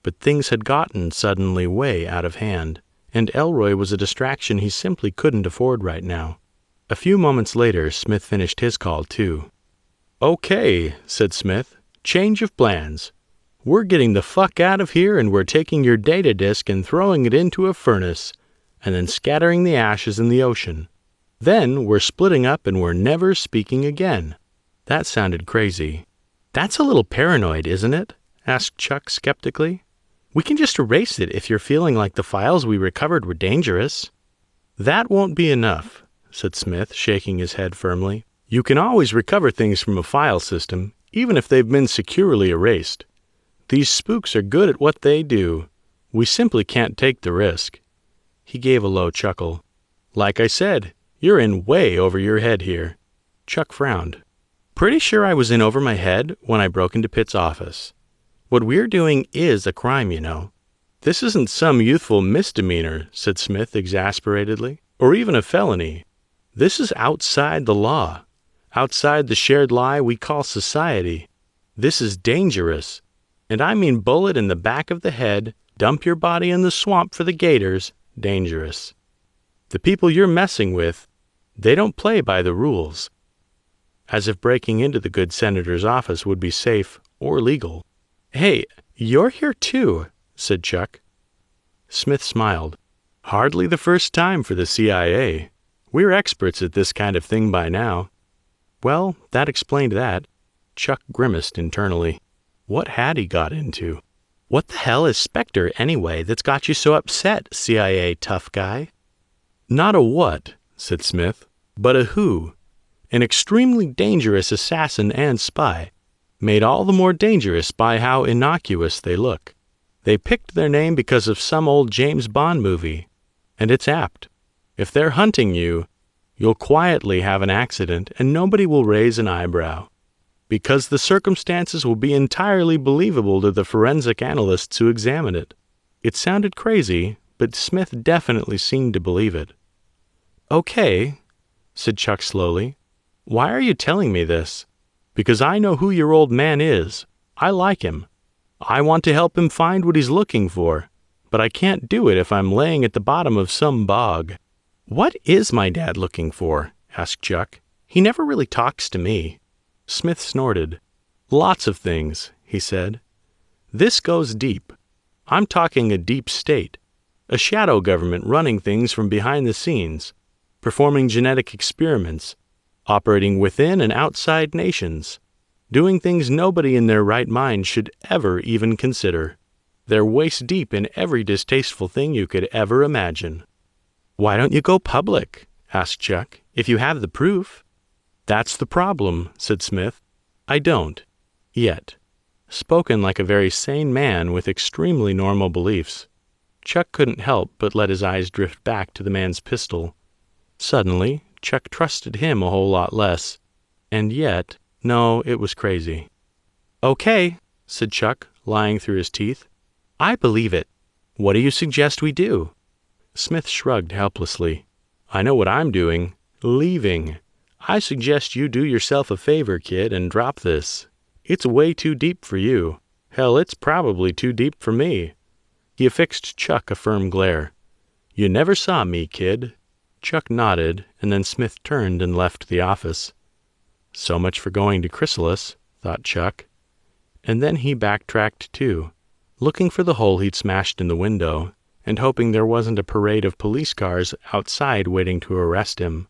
[SPEAKER 4] But things had gotten suddenly way out of hand, and Elroy was a distraction he simply couldn't afford right now. A few moments later, Smith finished his call, too. "Okay," said Smith. Change of plans. We're getting the fuck out of here and we're taking your data disk and throwing it into a furnace, and then scattering the ashes in the ocean. Then we're splitting up and we're never speaking again." That sounded crazy. "That's a little paranoid, isn't it?" asked Chuck skeptically. "We can just erase it if you're feeling like the files we recovered were dangerous." "That won't be enough," said Smith, shaking his head firmly. "You can always recover things from a file system, even if they've been securely erased. These spooks are good at what they do. We simply can't take the risk." He gave a low chuckle. "Like I said, you're in way over your head here." Chuck frowned. "Pretty sure I was in over my head when I broke into Pitt's office. What we're doing is a crime, you know." "This isn't some youthful misdemeanor," said Smith exasperatedly, "or even a felony. This is outside the law, outside the shared lie we call society. This is dangerous. And I mean bullet in the back of the head, dump your body in the swamp for the gators, dangerous. The people you're messing with, they don't play by the rules." As if breaking into the good senator's office would be safe or legal. "Hey, you're here too," said Chuck. Smith smiled. "Hardly the first time for the CIA. We're experts at this kind of thing by now." Well, that explained that. Chuck grimaced internally. What had he got into? "What the hell is Spectre, anyway, that's got you so upset, CIA tough guy?" "Not a what," said Smith, "but a who. An extremely dangerous assassin and spy, made all the more dangerous by how innocuous they look. They picked their name because of some old James Bond movie, and it's apt. If they're hunting you, you'll quietly have an accident and nobody will raise an eyebrow, because the circumstances will be entirely believable to the forensic analysts who examine it." It sounded crazy, but Smith definitely seemed to believe it. "Okay," said Chuck slowly. "Why are you telling me this?" "Because I know who your old man is. I like him. I want to help him find what he's looking for, but I can't do it if I'm laying at the bottom of some bog." "What is my dad looking for?" asked Chuck. "He never really talks to me." Smith snorted. "Lots of things," he said. "This goes deep. I'm talking a deep state, a shadow government running things from behind the scenes, performing genetic experiments, operating within and outside nations, doing things nobody in their right mind should ever even consider. They're waist deep in every distasteful thing you could ever imagine." "Why don't you go public?" asked Chuck, "if you have the proof?" "That's the problem," said Smith. "I don't. Yet." Spoken like a very sane man with extremely normal beliefs. Chuck couldn't help but let his eyes drift back to the man's pistol. Suddenly, Chuck trusted him a whole lot less. And yet, no, it was crazy. "Okay," said Chuck, lying through his teeth. "I believe it. What do you suggest we do?" Smith shrugged helplessly. "I know what I'm doing. Leaving. I suggest you do yourself a favor, kid, and drop this. It's way too deep for you. Hell, it's probably too deep for me." He affixed Chuck a firm glare. "You never saw me, kid." Chuck nodded, and then Smith turned and left the office. So much for going to Chrysalis, thought Chuck. And then he backtracked too, looking for the hole he'd smashed in the window, and hoping there wasn't a parade of police cars outside waiting to arrest him.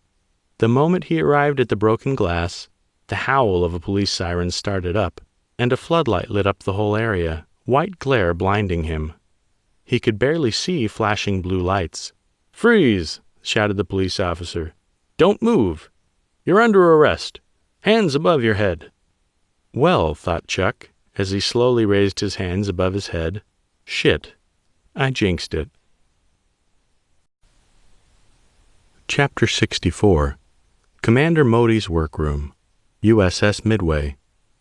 [SPEAKER 4] The moment he arrived at the broken glass, the howl of a police siren started up, and a floodlight lit up the whole area, white glare blinding him. He could barely see flashing blue lights. "Freeze!" shouted the police officer. "Don't move! You're under arrest. Hands above your head." Well, thought Chuck, as he slowly raised his hands above his head, shit, I jinxed it. Chapter 64. Commander Modi's Workroom, USS Midway,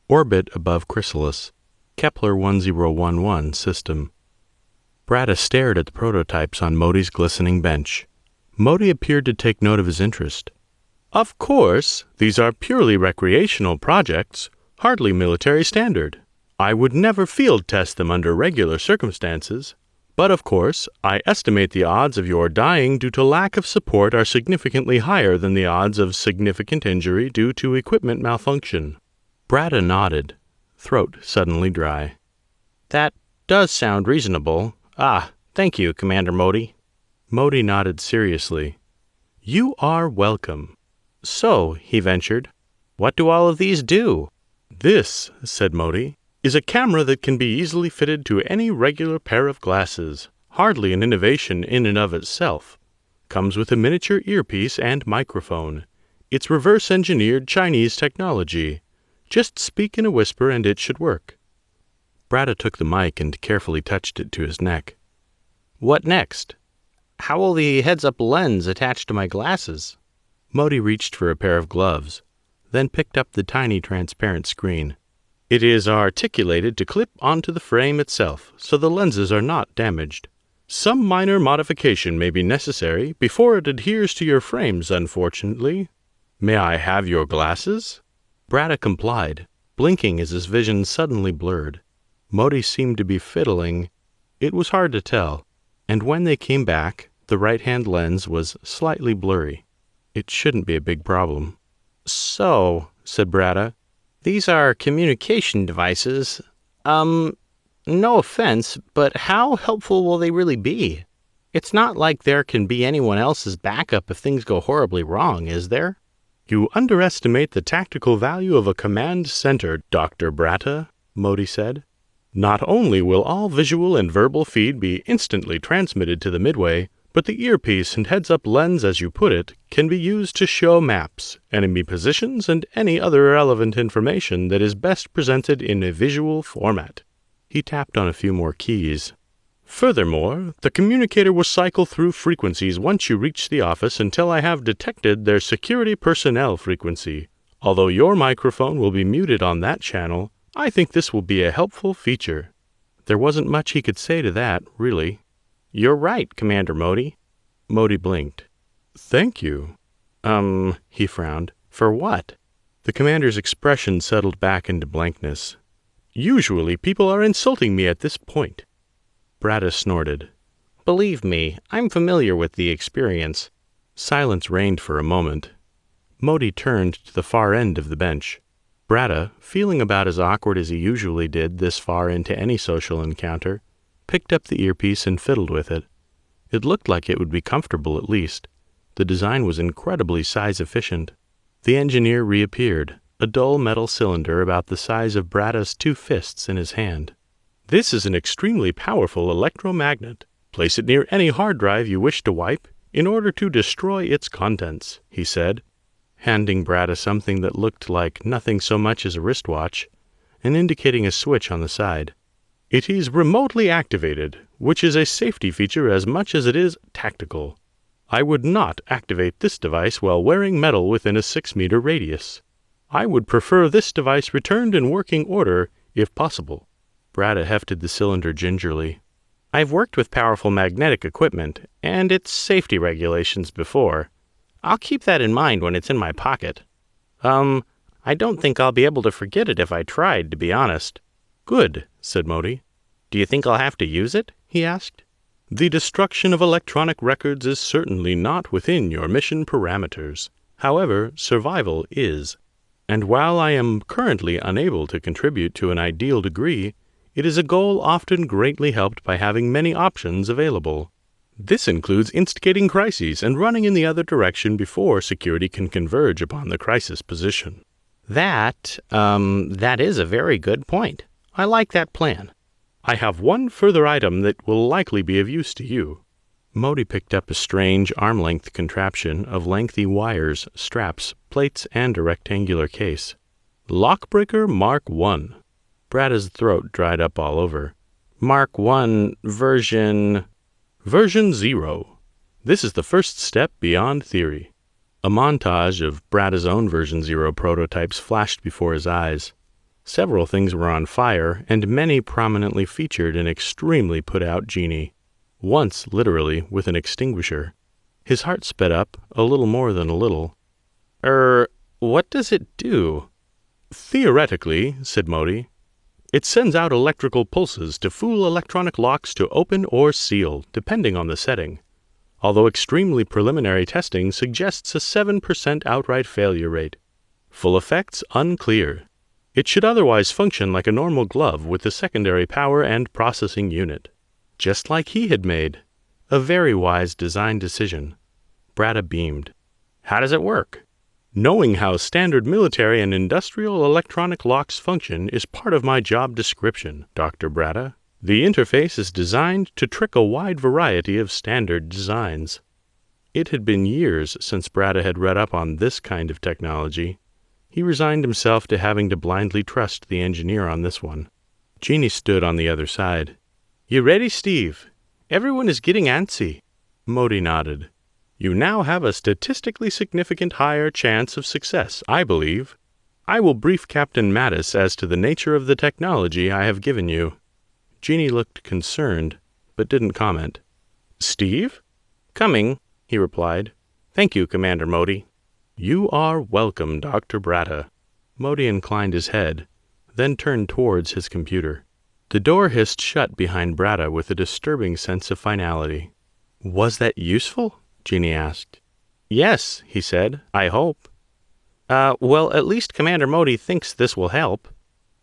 [SPEAKER 4] Orbit above Chrysalis, Kepler 1011 System. Bratta stared at the prototypes on Modi's glistening bench. Modi appeared to take note of his interest. "Of course, these are purely recreational projects, hardly military standard. I would never field test them under regular circumstances. But of course, I estimate the odds of your dying due to lack of support are significantly higher than the odds of significant injury due to equipment malfunction." Bratta nodded.
[SPEAKER 2] throat suddenly dry.
[SPEAKER 3] That does sound reasonable. Thank you, Commander Modi.
[SPEAKER 2] Modi nodded seriously.
[SPEAKER 3] You are welcome. So, he ventured, what do all of these do?
[SPEAKER 2] This, said Modi, is a camera that can be easily fitted to any regular pair of glasses. Hardly an innovation in and of itself. Comes with a miniature earpiece and microphone. It's reverse-engineered Chinese technology. Just speak in a whisper and it should work. Bratta took the mic and carefully touched it to his neck.
[SPEAKER 3] What next? How will the heads-up lens attach to my glasses?
[SPEAKER 2] Modi reached for a pair of gloves, then picked up the tiny transparent screen. It is articulated to clip onto the frame itself, so the lenses are not damaged. Some minor modification may be necessary before it adheres to your frames, unfortunately. May I have your glasses? Bratta complied, blinking as his vision suddenly blurred. Modi seemed to be fiddling. It was hard to tell, and when they came back, the right-hand lens was slightly blurry. It shouldn't be a big problem.
[SPEAKER 3] So, said Bratta, these are communication devices. No offense, but how helpful will they really be? It's not like there can be anyone else's backup if things go horribly wrong, is there?
[SPEAKER 2] You underestimate the tactical value of a command center, Dr. Bratta, Modi said. Not only will all visual and verbal feed be instantly transmitted to the midway, but the earpiece and heads-up lens, as you put it, can be used to show maps, enemy positions, and any other relevant information that is best presented in a visual format. He tapped on a few more keys. Furthermore, the communicator will cycle through frequencies once you reach the office until I have detected their security personnel frequency. Although your microphone will be muted on that channel, I think this will be a helpful feature. There wasn't much he could say to that, really.
[SPEAKER 3] You're right, Commander Modi.
[SPEAKER 2] Modi blinked. Thank you.
[SPEAKER 3] He frowned. For what?
[SPEAKER 2] The commander's expression settled back into blankness. Usually people are insulting me at this point. Bratta snorted.
[SPEAKER 3] Believe me, I'm familiar with the experience.
[SPEAKER 2] Silence reigned for a moment. Modi turned to the far end of the bench. Bratta, feeling about as awkward as he usually did this far into any social encounter, picked up the earpiece and fiddled with it. It looked like it would be comfortable at least. The design was incredibly size-efficient. The engineer reappeared, a dull metal cylinder about the size of Bratta's 2 fists in his hand. This is an extremely powerful electromagnet. Place it near any hard drive you wish to wipe in order to destroy its contents, he said, handing Bratta something that looked like nothing so much as a wristwatch, and indicating a switch on the side. It is remotely activated, which is a safety feature as much as it is tactical. I would not activate this device while wearing metal within a 6-meter radius. I would prefer this device returned in working order, if possible. Bratta hefted the cylinder gingerly.
[SPEAKER 3] I've worked with powerful magnetic equipment and its safety regulations before. I'll keep that in mind when it's in my pocket. I don't think I'll be able to forget it if I tried, to be honest.
[SPEAKER 2] Good, said Modi.
[SPEAKER 3] Do you think I'll have to use it? He asked.
[SPEAKER 2] The destruction of electronic records is certainly not within your mission parameters. However, survival is. And while I am currently unable to contribute to an ideal degree, it is a goal often greatly helped by having many options available. This includes instigating crises and running in the other direction before security can converge upon the crisis position.
[SPEAKER 3] That is a very good point. I like that plan.
[SPEAKER 2] I have one further item that will likely be of use to you. Modi picked up a strange arm-length contraption of lengthy wires, straps, plates, and a rectangular case. Lockbreaker Mark I. Bratta's throat dried up all over.
[SPEAKER 3] Mark I version
[SPEAKER 2] 0. This is the first step beyond theory. A montage of Bratta's own version 0 prototypes flashed before his eyes. Several things were on fire, and many prominently featured an extremely put-out genie. Once, literally, with an extinguisher. His heart sped up, a little more than a little.
[SPEAKER 3] What does it do?
[SPEAKER 2] Theoretically, said Modi, it sends out electrical pulses to fool electronic locks to open or seal, depending on the setting. Although extremely preliminary testing suggests a 7% outright failure rate. Full effects unclear.
[SPEAKER 4] It should otherwise function like a normal glove with a secondary power and processing unit. Just like he had made. A very wise design decision. Bratta beamed. How does it work? Knowing how standard military and industrial electronic locks function is part of my job description, Dr. Bratta. The interface is designed to trick a wide variety of standard designs. It had been years since Bratta had read up on this kind of technology. He resigned himself to having to blindly trust the engineer on this one. Jeannie stood on the other side. You ready, Steve? Everyone is getting antsy. Modi nodded. You now have a statistically significant higher chance of success, I believe. I will brief Captain Mattis as to the nature of the technology I have given you. Jeannie looked concerned, but didn't comment. Steve? Coming, he replied. Thank you, Commander Modi. You are welcome, Dr. Bratta. Modi inclined his head, then turned towards his computer. The door hissed shut behind Bratta with a disturbing sense of finality. Was that useful? Jeannie asked. Yes, he said. I hope. Well, at least Commander Modi thinks this will help.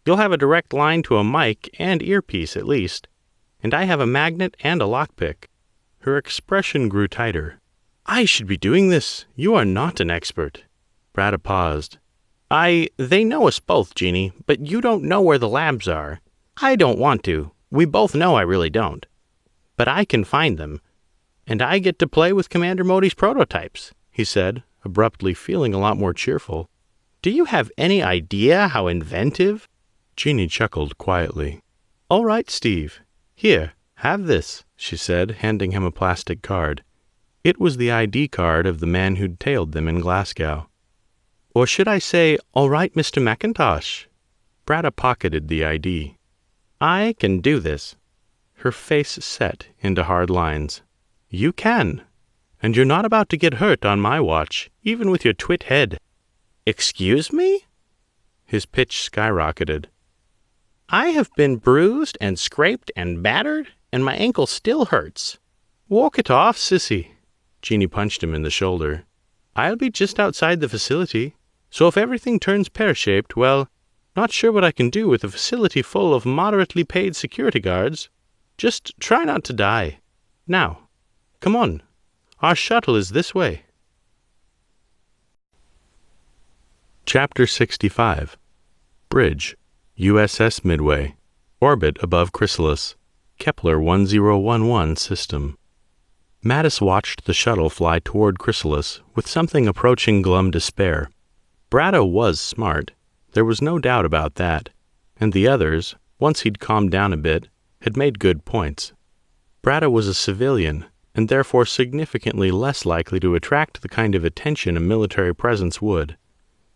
[SPEAKER 4] You'll have a direct line to a mic and earpiece at least, and I have a magnet and a lockpick. Her expression grew tighter. I should be doing this. You are not an expert. Bratta paused. They know us both, Jeannie, but you don't know where the labs are. I don't want to. We both know I really don't. But I can find them. And I get to play with Commander Modi's prototypes, he said, abruptly feeling a lot more cheerful. Do you have any idea how inventive? Jeannie chuckled quietly. All right, Steve. Here, have this, she said, handing him a plastic card. It was the ID card of the man who'd tailed them in Glasgow. Or should I say, all right, Mr. McIntosh? Bratta pocketed the ID. I can do this. Her face set into hard lines. You can. And you're not about to get hurt on my watch, even with your twit head. Excuse me? His pitch skyrocketed. I have been bruised and scraped and battered, and my ankle still hurts. Walk it off, sissy. Jeannie punched him in the shoulder. I'll be just outside the facility, so if everything turns pear-shaped, well, not sure what I can do with a facility full of moderately paid security guards. Just try not to die. Now, come on. Our shuttle is this way. Chapter 65. Bridge. USS Midway. Orbit above Chrysalis. Kepler 1011 system. Mattis watched the shuttle fly toward Chrysalis with something approaching glum despair. Bratta was smart. There was no doubt about that. And the others, once he'd calmed down a bit, had made good points. Bratta was a civilian, and therefore significantly less likely to attract the kind of attention a military presence would.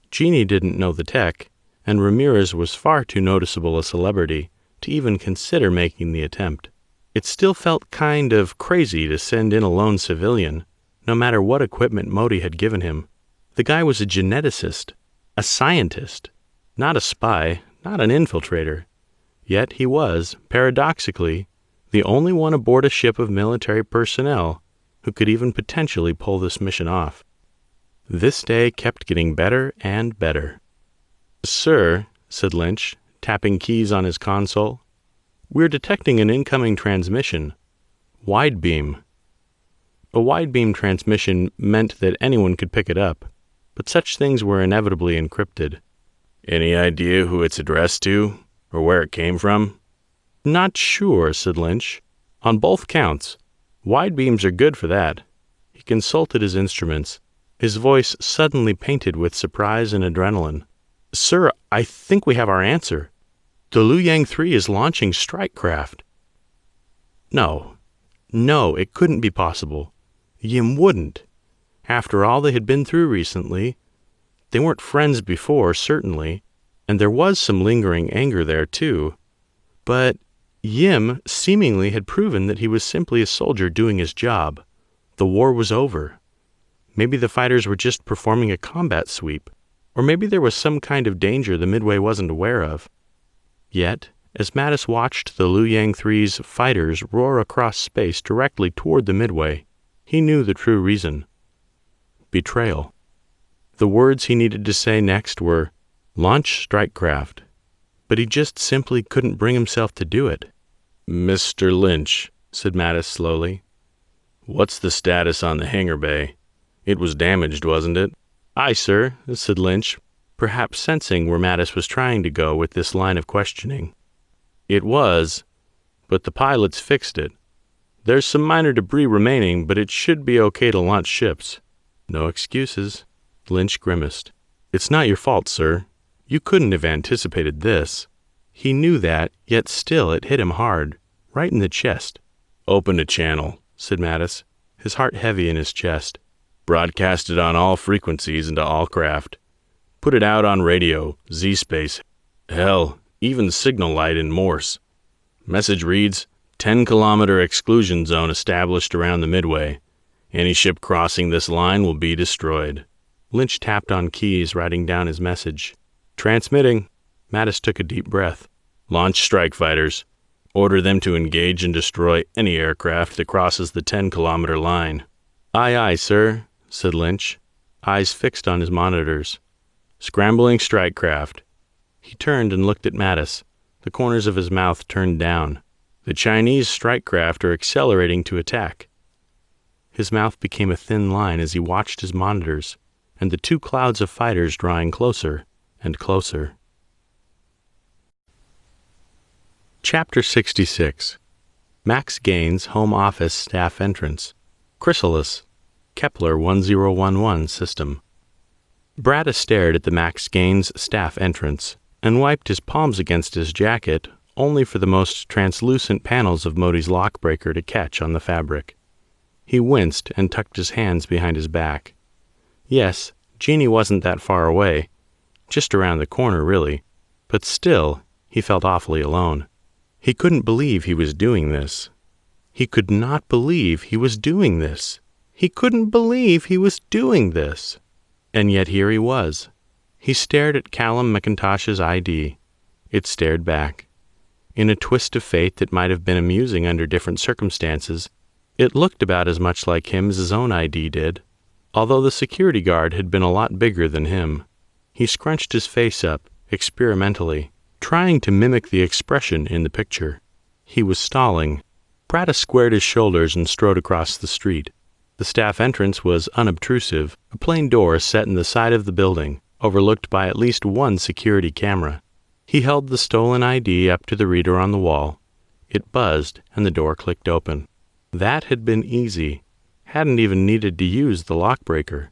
[SPEAKER 4] Jeannie didn't know the tech, and Ramirez was far too noticeable a celebrity to even consider making the attempt. It still felt kind of crazy to send in a lone civilian, no matter what equipment Modi had given him. The guy was a geneticist, a scientist, not a spy, not an infiltrator. Yet he was, paradoxically, the only one aboard a ship of military personnel who could even potentially pull this mission off. This day kept getting better and better. Sir, said Lynch, tapping keys on his console, we're detecting an incoming transmission. Wide beam. A wide beam transmission meant that anyone could pick it up, but such things were inevitably encrypted. Any idea who it's addressed to, or where it came from? Not sure, said Lynch. On both counts. Wide beams are good for that. He consulted his instruments, his voice suddenly painted with surprise and adrenaline. Sir, I think we have our answer. The Luyang 3 is launching strike craft. No, it couldn't be possible. Yim wouldn't. After all they had been through recently, they weren't friends before, certainly, and there was some lingering anger there, too. But Yim seemingly had proven that he was simply a soldier doing his job. The war was over. Maybe the fighters were just performing a combat sweep, or maybe there was some kind of danger the Midway wasn't aware of. Yet, as Mattis watched the Luyang 3's fighters roar across space directly toward the Midway, he knew the true reason. Betrayal. The words he needed to say next were, "Launch strike craft.
[SPEAKER 2] but he just simply couldn't bring himself to do it. "Mr. Lynch," said Mattis slowly, "what's the status on the hangar bay? It was damaged, wasn't it?" "Aye, sir," said Lynch, perhaps sensing where Mattis was trying to go with this line of questioning. "It was, but the pilots fixed it. There's some minor debris remaining, but it should be okay to launch ships." "No excuses." Lynch grimaced. "It's not your fault, sir. You couldn't have anticipated this." He knew that, yet still it hit him hard, right in the chest. "Open a channel," said Mattis, his heart heavy in his chest. "Broadcast it on all frequencies into all craft. Put it out on radio, Z-space, hell, even signal light in Morse. Message reads, 10-kilometer exclusion zone established around the midway. Any ship crossing this line will be destroyed." Lynch tapped on keys, writing down his message. "Transmitting." Mattis took a deep breath. "Launch strike fighters. Order them to engage and destroy any aircraft that crosses the 10-kilometer line." "Aye, aye, sir," said Lynch, eyes fixed on his monitors. "Scrambling strike craft." He turned and looked at Mattis, the corners of his mouth turned down. "The Chinese strike craft are accelerating to attack." His mouth became a thin line as he watched his monitors, and the two clouds of fighters drawing closer and closer. Chapter 66. Max Gaines' Home Office Staff Entrance. Chrysalis. Kepler 1011 System. Bratta stared at the Max Gaines staff entrance and wiped his palms against his jacket, only for the most translucent panels of Modi's lockbreaker to catch on the fabric. He winced and tucked his hands behind his back. Yes, Jeannie wasn't that far away, just around the corner really, but still, he felt awfully alone. He couldn't believe he was doing this. He could not believe he was doing this. He couldn't believe he was doing this. And yet here he was. He stared at Callum McIntosh's ID. It stared back. In a twist of fate that might have been amusing under different circumstances, it looked about as much like him as his own ID did, although the security guard had been a lot bigger than him. He scrunched his face up, experimentally, trying to mimic the expression in the picture. He was stalling. Bratta squared his shoulders and strode across the street. The staff entrance was unobtrusive, a plain door set in the side of the building, overlooked by at least one security camera. He held the stolen ID up to the reader on the wall. It buzzed, and the door clicked open. That had been easy. Hadn't even needed to use the lockbreaker.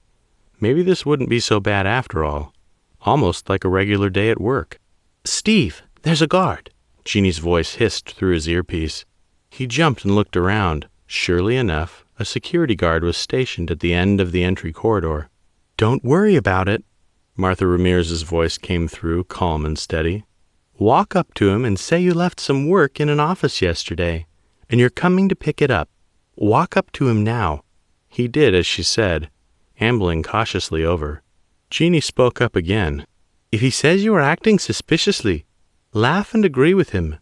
[SPEAKER 2] Maybe this wouldn't be so bad after all. Almost like a regular day at work. "Steve, there's a guard," Jeannie's voice hissed through his earpiece. He jumped and looked around. Surely enough, a security guard was stationed at the end of the entry corridor. "Don't worry about it." Martha Ramirez's voice came through, calm and steady. "Walk up to him and say you left some work in an office yesterday, and you're coming to pick it up. Walk up to him now." He did as she said, ambling cautiously over. Jeannie spoke up again. "If he says you are acting suspiciously, laugh and agree with him.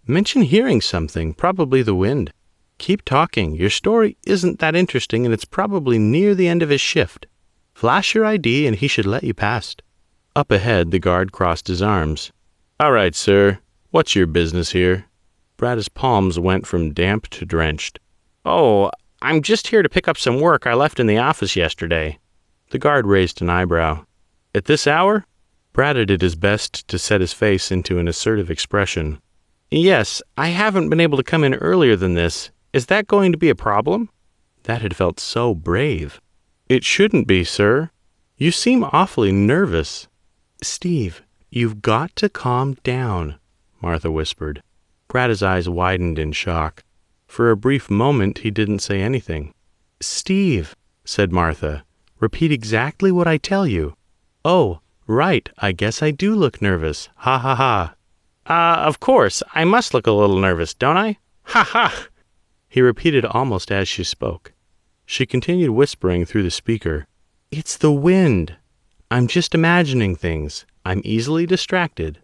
[SPEAKER 2] Mention hearing something, probably the wind. Keep talking. Your story isn't that interesting, and it's probably near the end of his shift. Flash your ID, and he should let you past." Up ahead, the guard crossed his arms. "All right, sir. What's your business here?" Bratta's palms went from damp to drenched. "Oh, I'm just here to pick up some work I left in the office yesterday." The guard raised an eyebrow. "At this hour?" Bratta did his best to set his face into an assertive expression. "Yes, I haven't been able to come in earlier than this. Is that going to be a problem?" That had felt so brave. "It shouldn't be, sir. You seem awfully nervous." "Steve, you've got to calm down," Martha whispered. Bratta's eyes widened in shock. For a brief moment, he didn't say anything. "Steve," said Martha, "repeat exactly what I tell you." "Oh, right, I guess I do look nervous. Ha ha ha." Of course, I must look a little nervous, don't I? Ha ha!" He repeated almost as she spoke. She continued whispering through the speaker. "It's the wind. I'm just imagining things. I'm easily distracted.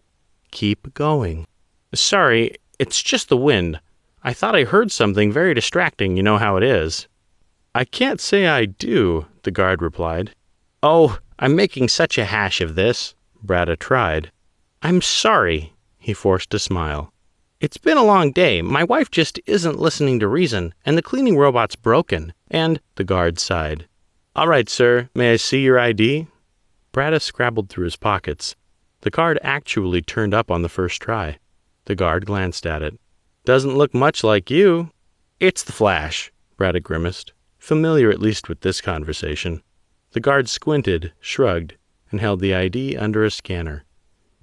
[SPEAKER 2] Keep going." "Sorry, it's just the wind. I thought I heard something very distracting, you know how it is." "I can't say I do," the guard replied. "Oh, I'm making such a hash of this," Bratta tried. "I'm sorry."
[SPEAKER 3] He forced a smile. It's been a long day. My wife just isn't listening to reason, and the cleaning robot's broken, and the guard sighed. All right, sir, may I see your ID? Bradda scrabbled through his pockets. The card actually turned up on the first try. The guard glanced at it. Doesn't look much like you. It's the Flash, Bradda grimaced, familiar at least with this conversation. The guard squinted, shrugged, and held the ID under a scanner.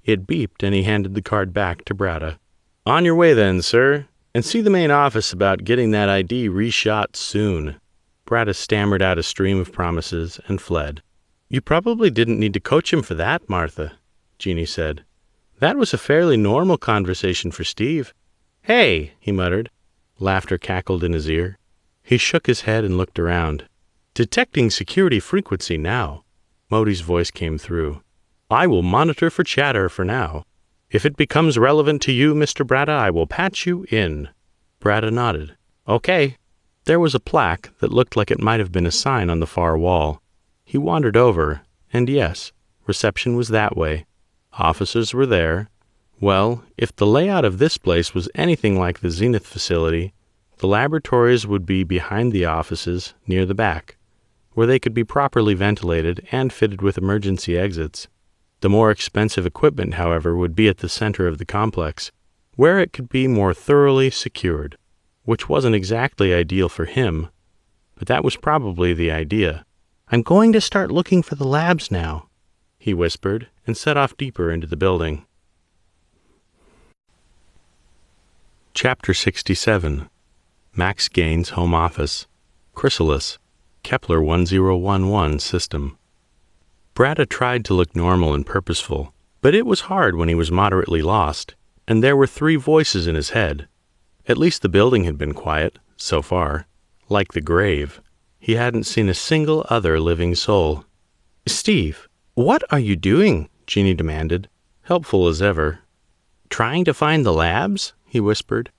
[SPEAKER 3] It beeped, and he handed the card back to Bradda. On your way then, sir, and see the main office about getting that ID reshot soon. Bradda stammered out a stream of promises and fled. You probably didn't need to coach him for that, Martha, Jeannie said. That was a fairly normal conversation for Steve. Hey, he muttered. Laughter cackled in his ear. He shook his head and looked around. Detecting security frequency now. Modi's voice came through. I will monitor for chatter for now. If it becomes relevant to you, Mr. Bradda, I will patch you in. Bradda nodded. Okay. There was a plaque that looked like it might have been a sign on the far wall. He wandered over, and yes, reception was that way. Officers were there. Well, if the layout of this place was anything like the Zenith facility, the laboratories would be behind the offices, near the back, where they could be properly ventilated and fitted with emergency exits. The more expensive equipment, however, would be at the center of the complex, where it could be more thoroughly secured, which wasn't exactly ideal for him, but that was probably the idea. I'm going to start looking for the labs now, he whispered, and set off deeper into the building. Chapter 67. Max Gaines' Home Office. Chrysalis. Kepler 1011 System. Bradda tried to look normal and purposeful, but it was hard when he was moderately lost, and there were 3 voices in his head. At least the building had been quiet, so far. Like the grave. He hadn't seen a single other living soul. Steve, what are you doing? Jeannie demanded, helpful as ever. Trying to find the labs? He whispered.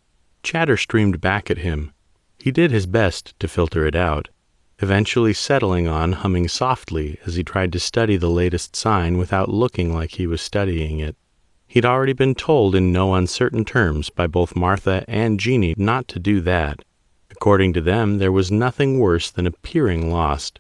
[SPEAKER 3] Chatter streamed back at him. He did his best to filter it out, eventually settling on humming softly as he tried to study the latest sign without looking like he was studying it. He'd already been told in no uncertain terms by both Martha and Jeannie not to do that. According to them, there was nothing worse than appearing lost.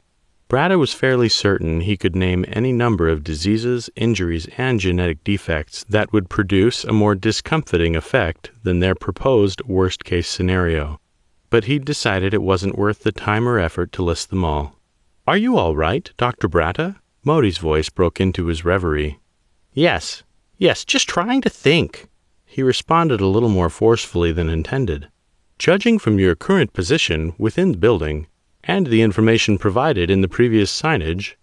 [SPEAKER 3] Bradda was fairly certain he could name any number of diseases, injuries, and genetic defects that would produce a more discomfiting effect than their proposed worst-case scenario. But he'd decided it wasn't worth the time or effort to list them all. Are you all right, Dr. Bradda? Modi's voice broke into his reverie. Yes, just trying to think. He responded a little more forcefully than intended. Judging from your current position within the building, and the information provided in the previous signage,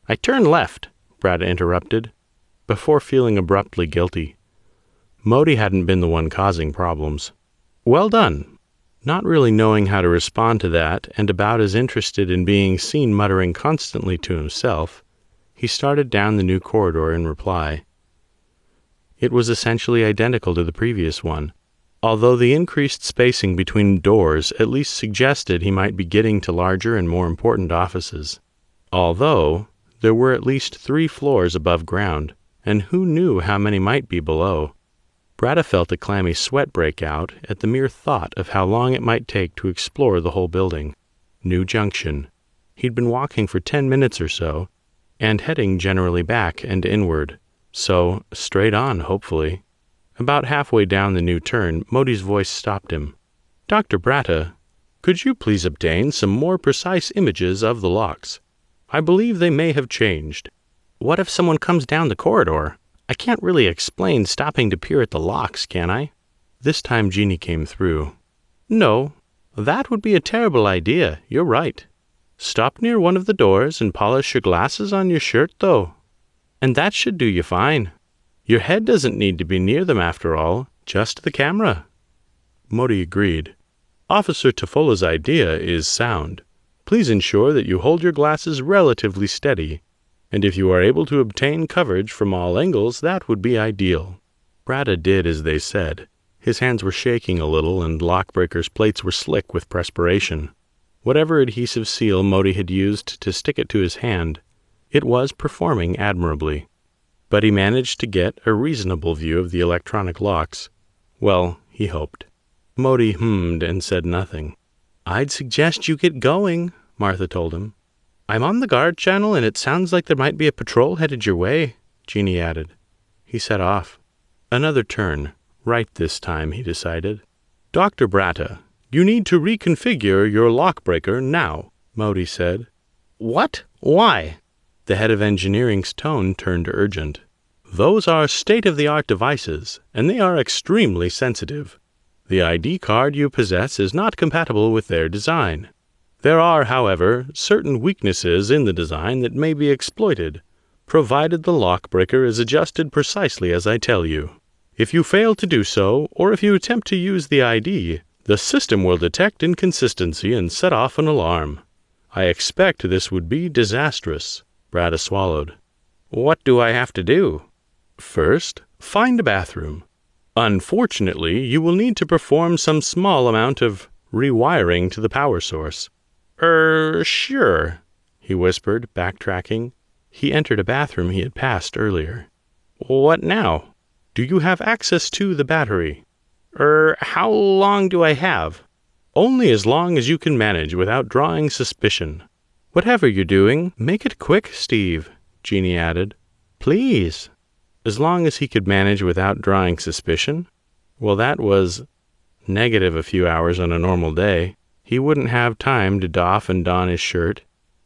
[SPEAKER 3] I turn left, Bradda interrupted, before feeling abruptly guilty. Modi hadn't been the one causing problems. Well done. Not really knowing how to respond to that, and about as interested in being seen muttering constantly to himself, he started down the new corridor in reply. It was essentially identical to the previous one, although the increased spacing between doors at least suggested he might be getting to larger and more important offices. Although there were at least 3 floors above ground, and who knew how many might be below. Bradda felt a clammy sweat break out at the mere thought of how long it might take to explore the whole building. New Junction. He'd been walking for 10 minutes or so, and heading generally back and inward, so straight on, hopefully. About halfway down the new turn, Modi's voice stopped him. Dr. Bradda, could you please obtain some more precise images of the locks? I believe they may have changed. What if someone comes down the corridor? I can't really explain stopping to peer at the locks, can I? This time Jeannie came through. No, that would be a terrible idea, you're right. Stop near one of the doors and polish your glasses on your shirt, though. And that should do you fine. Your head doesn't need to be near them after all, just the camera. Modi agreed. Officer Tofola's idea is sound. Please ensure that you hold your glasses relatively steady, and if you are able to obtain coverage from all angles, that would be ideal. Bradda did as they said. His hands were shaking a little, and Lockbreaker's plates were slick with perspiration. Whatever adhesive seal Modi had used to stick it to his hand, it was performing admirably.
[SPEAKER 2] but he managed to get a reasonable view of the electronic locks. Well, he hoped. Modi hummed and said nothing.
[SPEAKER 3] "I'd suggest you get going," Martha told him. "I'm on the guard channel, and it sounds like there might be a patrol headed your way," Jeannie added.
[SPEAKER 2] He set off. Another turn, right this time, he decided. "Dr. Bratta, you need to reconfigure your lockbreaker now," Modi said.
[SPEAKER 3] "What? Why?"
[SPEAKER 2] The head of engineering's tone turned urgent. "Those are state-of-the-art devices, and they are extremely sensitive. The ID card you possess is not compatible with their design. There are, however, certain weaknesses in the design that may be exploited, provided the lockbreaker is adjusted precisely as I tell you. If you fail to do so, or if you attempt to use the ID, the system will detect inconsistency and set off an alarm. I expect this would be disastrous." Bratta swallowed.
[SPEAKER 3] "What do I have to do?"
[SPEAKER 2] "First, find a bathroom. Unfortunately, you will need to perform some small amount of rewiring to the power source."
[SPEAKER 3] Sure,"
[SPEAKER 2] he whispered, backtracking. He entered a bathroom he had passed earlier.
[SPEAKER 3] "What now?"
[SPEAKER 2] "Do you have access to the battery?"
[SPEAKER 3] How long do I have?"
[SPEAKER 2] "Only as long as you can manage without drawing suspicion."
[SPEAKER 3] "Whatever you're doing, make it quick, Steve,"
[SPEAKER 2] Jeannie added.
[SPEAKER 3] "Please."
[SPEAKER 2] As long as he could manage without drawing suspicion? Well, that was negative a few hours on a normal day. He wouldn't have time to doff and don his shirt,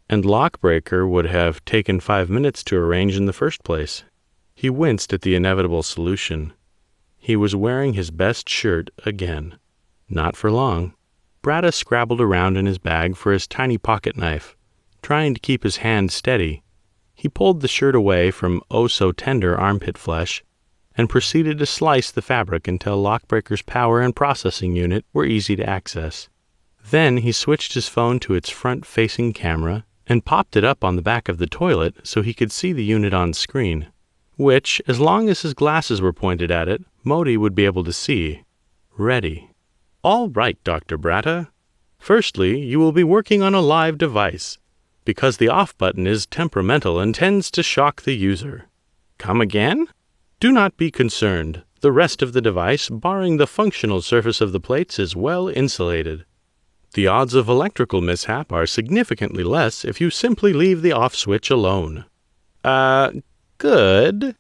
[SPEAKER 2] and lockbreaker would have taken 5 minutes to arrange in the first place. He winced at the inevitable solution. He was wearing his best shirt again. Not for long. Bratta scrabbled around in his bag for his tiny pocket knife, trying to keep his hand steady. He pulled the shirt away from oh-so-tender armpit flesh and proceeded to slice the fabric until lockbreaker's power and processing unit were easy to access. Then he switched his phone to its front-facing camera and popped it up on the back of the toilet so he could see the unit on screen, which, as long as his glasses were pointed at it, Modi would be able to see. Ready. "All right, Dr. Bratta. Firstly, you will be working on a live device, because the off button is temperamental and tends to shock the user."
[SPEAKER 3] "Come again?"
[SPEAKER 2] "Do not be concerned. The rest of the device, barring the functional surface of the plates, is well insulated. The odds of electrical mishap are significantly less if you simply leave the off switch alone."
[SPEAKER 3] Good."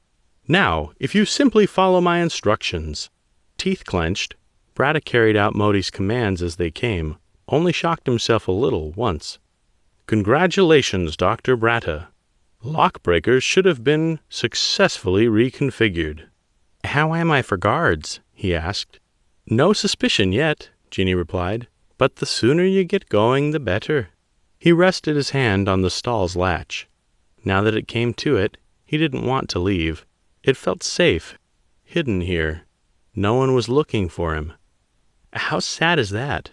[SPEAKER 2] "Now, if you simply follow my instructions." Teeth clenched, Bratta carried out Modi's commands as they came, only shocked himself a little once. "Congratulations, Dr. Bratta. Lockbreakers should have been successfully reconfigured."
[SPEAKER 3] "How am I for guards?"
[SPEAKER 2] he asked. "No suspicion yet," Jeannie replied, "but the sooner you get going, the better." He rested his hand on the stall's latch. Now that it came to it, he didn't want to leave. It felt safe, hidden here. No one was looking for him. How sad is that?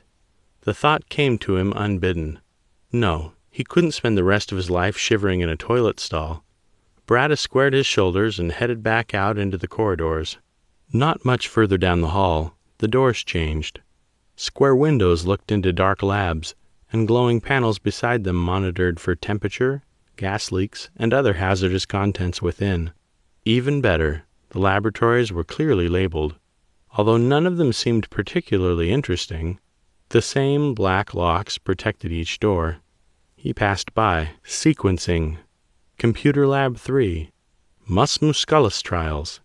[SPEAKER 2] The thought came to him unbidden. No, he couldn't spend the rest of his life shivering in a toilet stall. Bratta squared his shoulders and headed back out into the corridors. Not much further down the hall, the doors changed. Square windows looked into dark labs, and glowing panels beside them monitored for temperature, gas leaks, and other hazardous contents within. Even better, the laboratories were clearly labeled, although none of them seemed particularly interesting. The same black locks protected each door. He passed by, sequencing, Computer Lab 3, Mus musculus trials,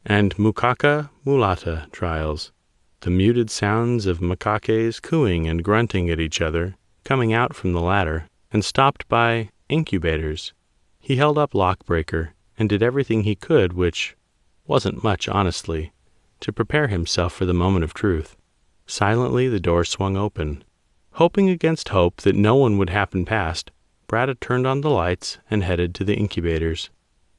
[SPEAKER 2] and Mukaka mulatta trials. The muted sounds of macaques cooing and grunting at each other, coming out from the latter, and stopped by incubators. He held up Lockbreaker and did everything he could, which wasn't much, honestly, to prepare himself for the moment of truth. Silently, the door swung open. Hoping against hope that no one would happen past, Bratta turned on the lights and headed to the incubators.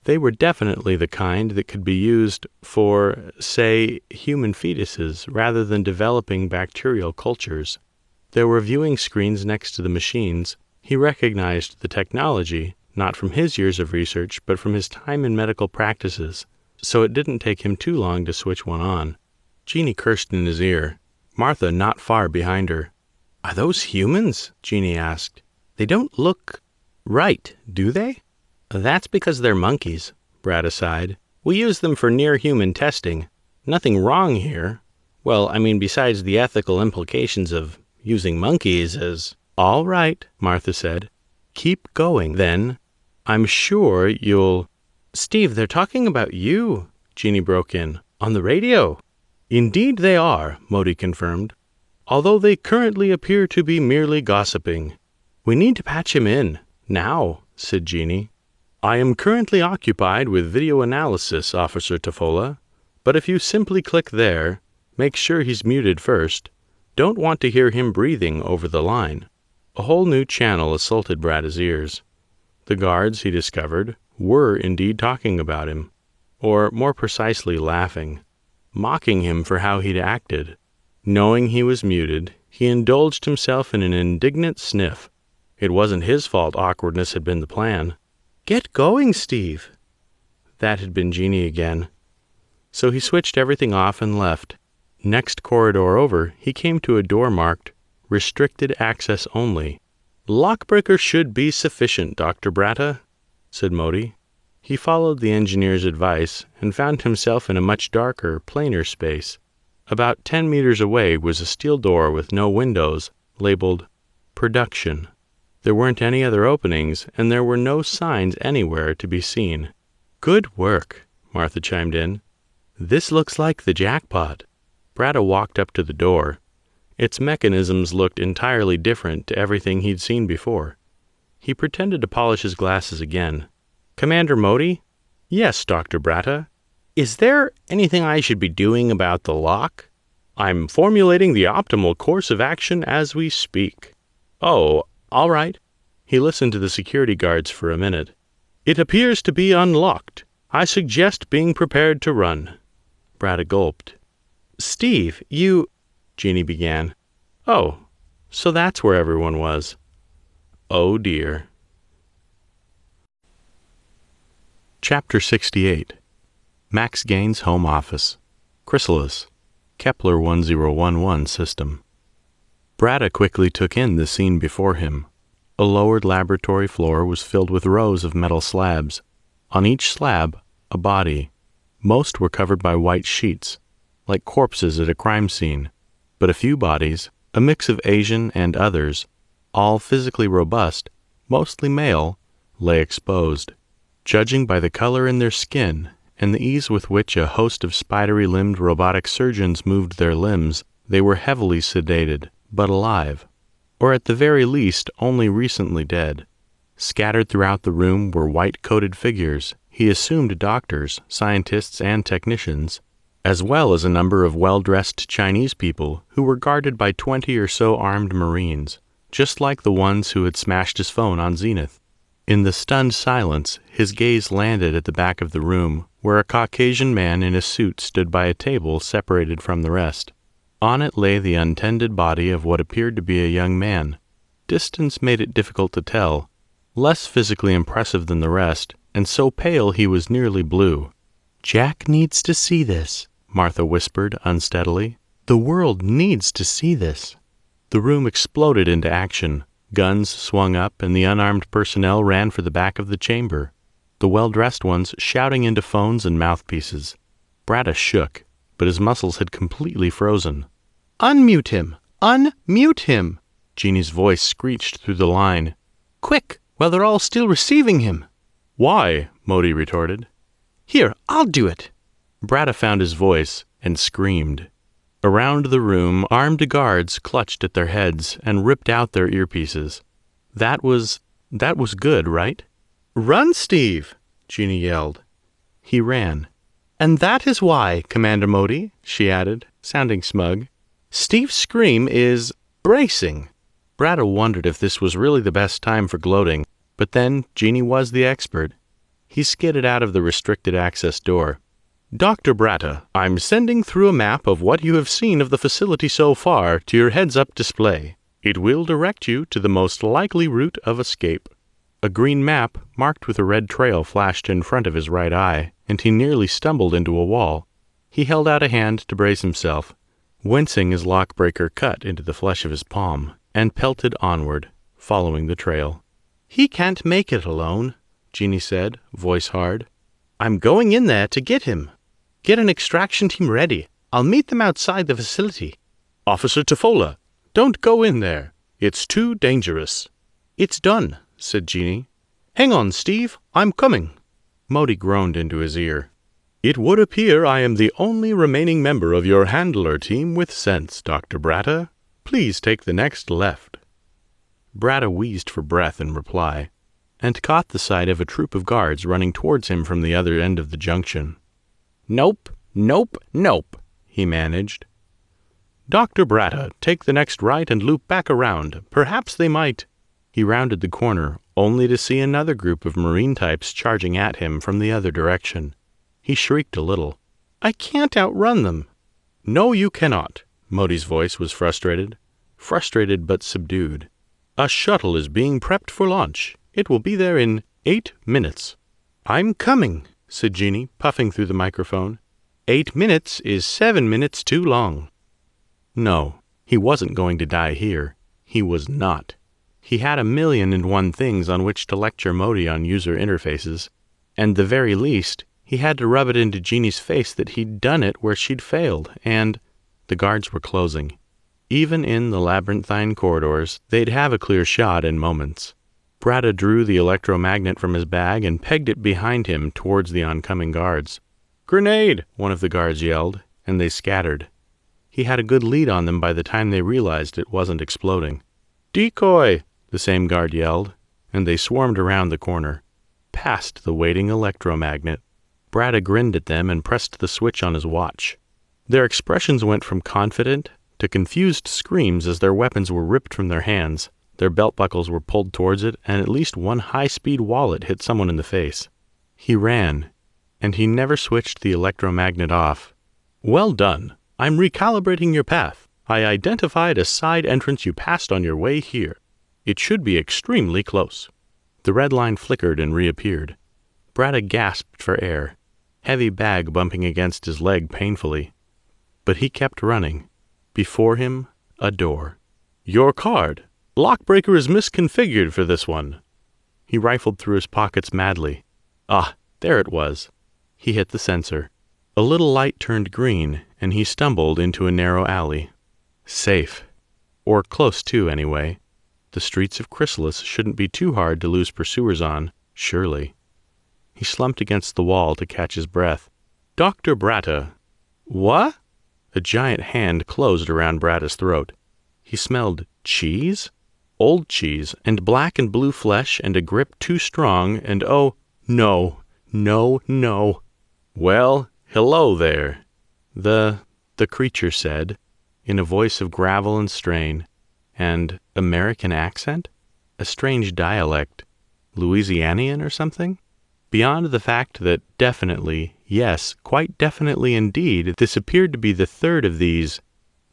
[SPEAKER 2] They were definitely the kind that could be used for, say, human fetuses rather than developing bacterial cultures. There were viewing screens next to the machines. He recognized the technology, not from his years of research, but from his time in medical practices, so it didn't take him too long to switch one on. Jeannie cursed in his ear, Martha not far behind her. "Are those humans?" Jeannie asked. "They don't look right, do they?" "That's because they're monkeys,"
[SPEAKER 3] Brad sighed. We use them for near-human testing. Nothing wrong here. Well, I mean, besides the ethical implications of using monkeys as... All right, Martha said. Keep going, then. I'm sure you'll... Steve, they're talking about you, Jeannie broke in. On the radio. Indeed they are, Modi confirmed. Although they currently appear to be merely gossiping. We need to patch him in. Now, said Jeannie. I am currently occupied with video analysis, Officer Tafola. But if you simply click there, make sure he's muted first. Don't want to hear him breathing over the line. A whole new channel assaulted Brad's ears. The guards, he discovered, were indeed talking about him. Or, more precisely, laughing. Mocking him for how he'd acted. Knowing he was muted, he indulged himself in an indignant sniff. It wasn't his fault awkwardness had been the plan. Get going, Steve. That had been Jeannie again. So he switched everything off and left. Next corridor over, he came to a door marked, Restricted Access Only. Lockbreaker should be sufficient, Dr. Bratta, said Modi. He followed the engineer's advice and found himself in a much darker, plainer space. About 10 meters away was a steel door with no windows, labeled Production. There weren't any other openings, and there were no signs anywhere to be seen. Good work, Martha chimed in. This looks like the jackpot. Bratta walked up to the door. Its mechanisms looked entirely different to everything he'd seen before. He pretended to polish his glasses again. Commander Modi? Yes, Dr. Bratta. Is there anything I should be doing about the lock? I'm formulating the optimal course of action as we speak. Oh, all right. He listened to the security guards for a minute. It appears to be unlocked. I suggest being prepared to run. Bratta gulped. Steve, you... Jeannie began. Oh, so that's where everyone was. Oh, dear. Chapter 68. Max Gaines' Home Office. Chrysalis. Kepler 1011 System. Bratta quickly took in the scene before him. A lowered laboratory floor was filled with rows of metal slabs. On each slab, a body. Most were covered by white sheets, like corpses at a crime scene. But a few bodies, a mix of Asian and others, all physically robust, mostly male, lay exposed. Judging by the color in their skin and the ease with which a host of spidery-limbed robotic surgeons moved their limbs, they were heavily sedated, but alive, or at the very least only recently dead. Scattered throughout the room were white-coated figures, he assumed doctors, scientists, and technicians, as well as a number of well-dressed Chinese people who were guarded by 20 or so armed Marines, just like the ones who had smashed his phone on Zenith. In the stunned silence, his gaze landed at the back of the room, where a Caucasian man in a suit stood by a table separated from the rest. On it lay the untended body of what appeared to be a young man. Distance made it difficult to tell. Less physically impressive than the rest, and so pale he was nearly blue. Jack needs to see this, Martha whispered unsteadily. The world needs to see this. The room exploded into action. Guns swung up, and the unarmed personnel ran for the back of the chamber, the well-dressed ones shouting into phones and mouthpieces. Bratta shook, but his muscles had completely frozen. Unmute him! Unmute him! Jeannie's voice screeched through the line. Quick, while they're all still receiving him! Why? Modi retorted. Here, I'll do it! Bratta found his voice and screamed. Around the room, armed guards clutched at their heads and ripped out their earpieces. That was good, right? Run, Steve! Jeannie yelled. He ran. And that is why, Commander Modi, she added, sounding smug. Steve's scream is bracing. Bratta wondered if this was really the best time for gloating, but then Jeannie was the expert. He skidded out of the restricted access door. Dr. Bratta, I'm sending through a map of what you have seen of the facility so far to your heads-up display. It will direct you to the most likely route of escape. A green map, marked with a red trail, flashed in front of his right eye, and he nearly stumbled into a wall. He held out a hand to brace himself, wincing as Lockbreaker cut into the flesh of his palm, and pelted onward, following the trail. He can't make it alone, Jeannie said, voice hard. I'm going in there to get him. Get an extraction team ready. I'll meet them outside the facility.
[SPEAKER 4] Officer Tofola, don't go in there. It's too dangerous.
[SPEAKER 3] It's done, said Jeannie. Hang on, Steve. I'm coming.
[SPEAKER 2] Modi groaned into his ear.
[SPEAKER 4] It would appear I am the only remaining member of your handler team with sense, Dr. Bratta. Please take the next left.
[SPEAKER 2] Bratta wheezed for breath in reply, and caught the sight of a troop of guards running towards him from the other end of the junction.
[SPEAKER 3] Nope, nope, nope, he managed.
[SPEAKER 4] Dr. Bratta, take the next right and loop back around. Perhaps they might.
[SPEAKER 2] He rounded the corner, only to see another group of Marine types charging at him from the other direction. He shrieked a little.
[SPEAKER 3] I can't outrun them.
[SPEAKER 2] No, you cannot. Modi's voice was frustrated but subdued.
[SPEAKER 4] A shuttle is being prepped for launch. It will be there in 8 minutes.
[SPEAKER 3] I'm coming,
[SPEAKER 2] said Jeannie, puffing through the microphone.
[SPEAKER 3] 8 minutes is 7 minutes too long.
[SPEAKER 2] No, he wasn't going to die here. He was not. He had 1,000,001 things on which to lecture Modi on user interfaces, and the very least, he had to rub it into Jeannie's face that he'd done it where she'd failed, and the guards were closing. Even in the labyrinthine corridors, they'd have a clear shot in moments. Bratta drew the electromagnet from his bag and pegged it behind him towards the oncoming guards.
[SPEAKER 4] Grenade!
[SPEAKER 2] One of the guards yelled, and they scattered. He had a good lead on them by the time they realized it wasn't exploding.
[SPEAKER 4] Decoy!
[SPEAKER 2] The same guard yelled, and they swarmed around the corner, past the waiting electromagnet. Bratta grinned at them and pressed the switch on his watch. Their expressions went from confident to confused screams as their weapons were ripped from their hands, their belt buckles were pulled towards it, and at least one high-speed wallet hit someone in the face. He ran, and he never switched the electromagnet off.
[SPEAKER 4] Well done. I'm recalibrating your path. I identified a side entrance you passed on your way here. It should be extremely close.
[SPEAKER 2] The red line flickered and reappeared. Bratta gasped for air, heavy bag bumping against his leg painfully. But he kept running. Before him, a door.
[SPEAKER 4] Your card. Lockbreaker is misconfigured for this one.
[SPEAKER 2] He rifled through his pockets madly. Ah, there it was. He hit the sensor. A little light turned green, and he stumbled into a narrow alley. Safe. Or close to, anyway. The streets of Chrysalis shouldn't be too hard to lose pursuers on, surely. He slumped against the wall to catch his breath.
[SPEAKER 4] Dr. Bratta.
[SPEAKER 3] What?
[SPEAKER 2] A giant hand closed around Bratta's throat. He smelled cheese? Old cheese, and black and blue flesh, and a grip too strong, and oh, no, no, no.
[SPEAKER 4] Well, hello there.
[SPEAKER 2] The creature said, in a voice of gravel and strain, and American accent? A strange dialect. Louisianian or something? Beyond the fact that definitely, yes, quite definitely indeed, this appeared to be the third of these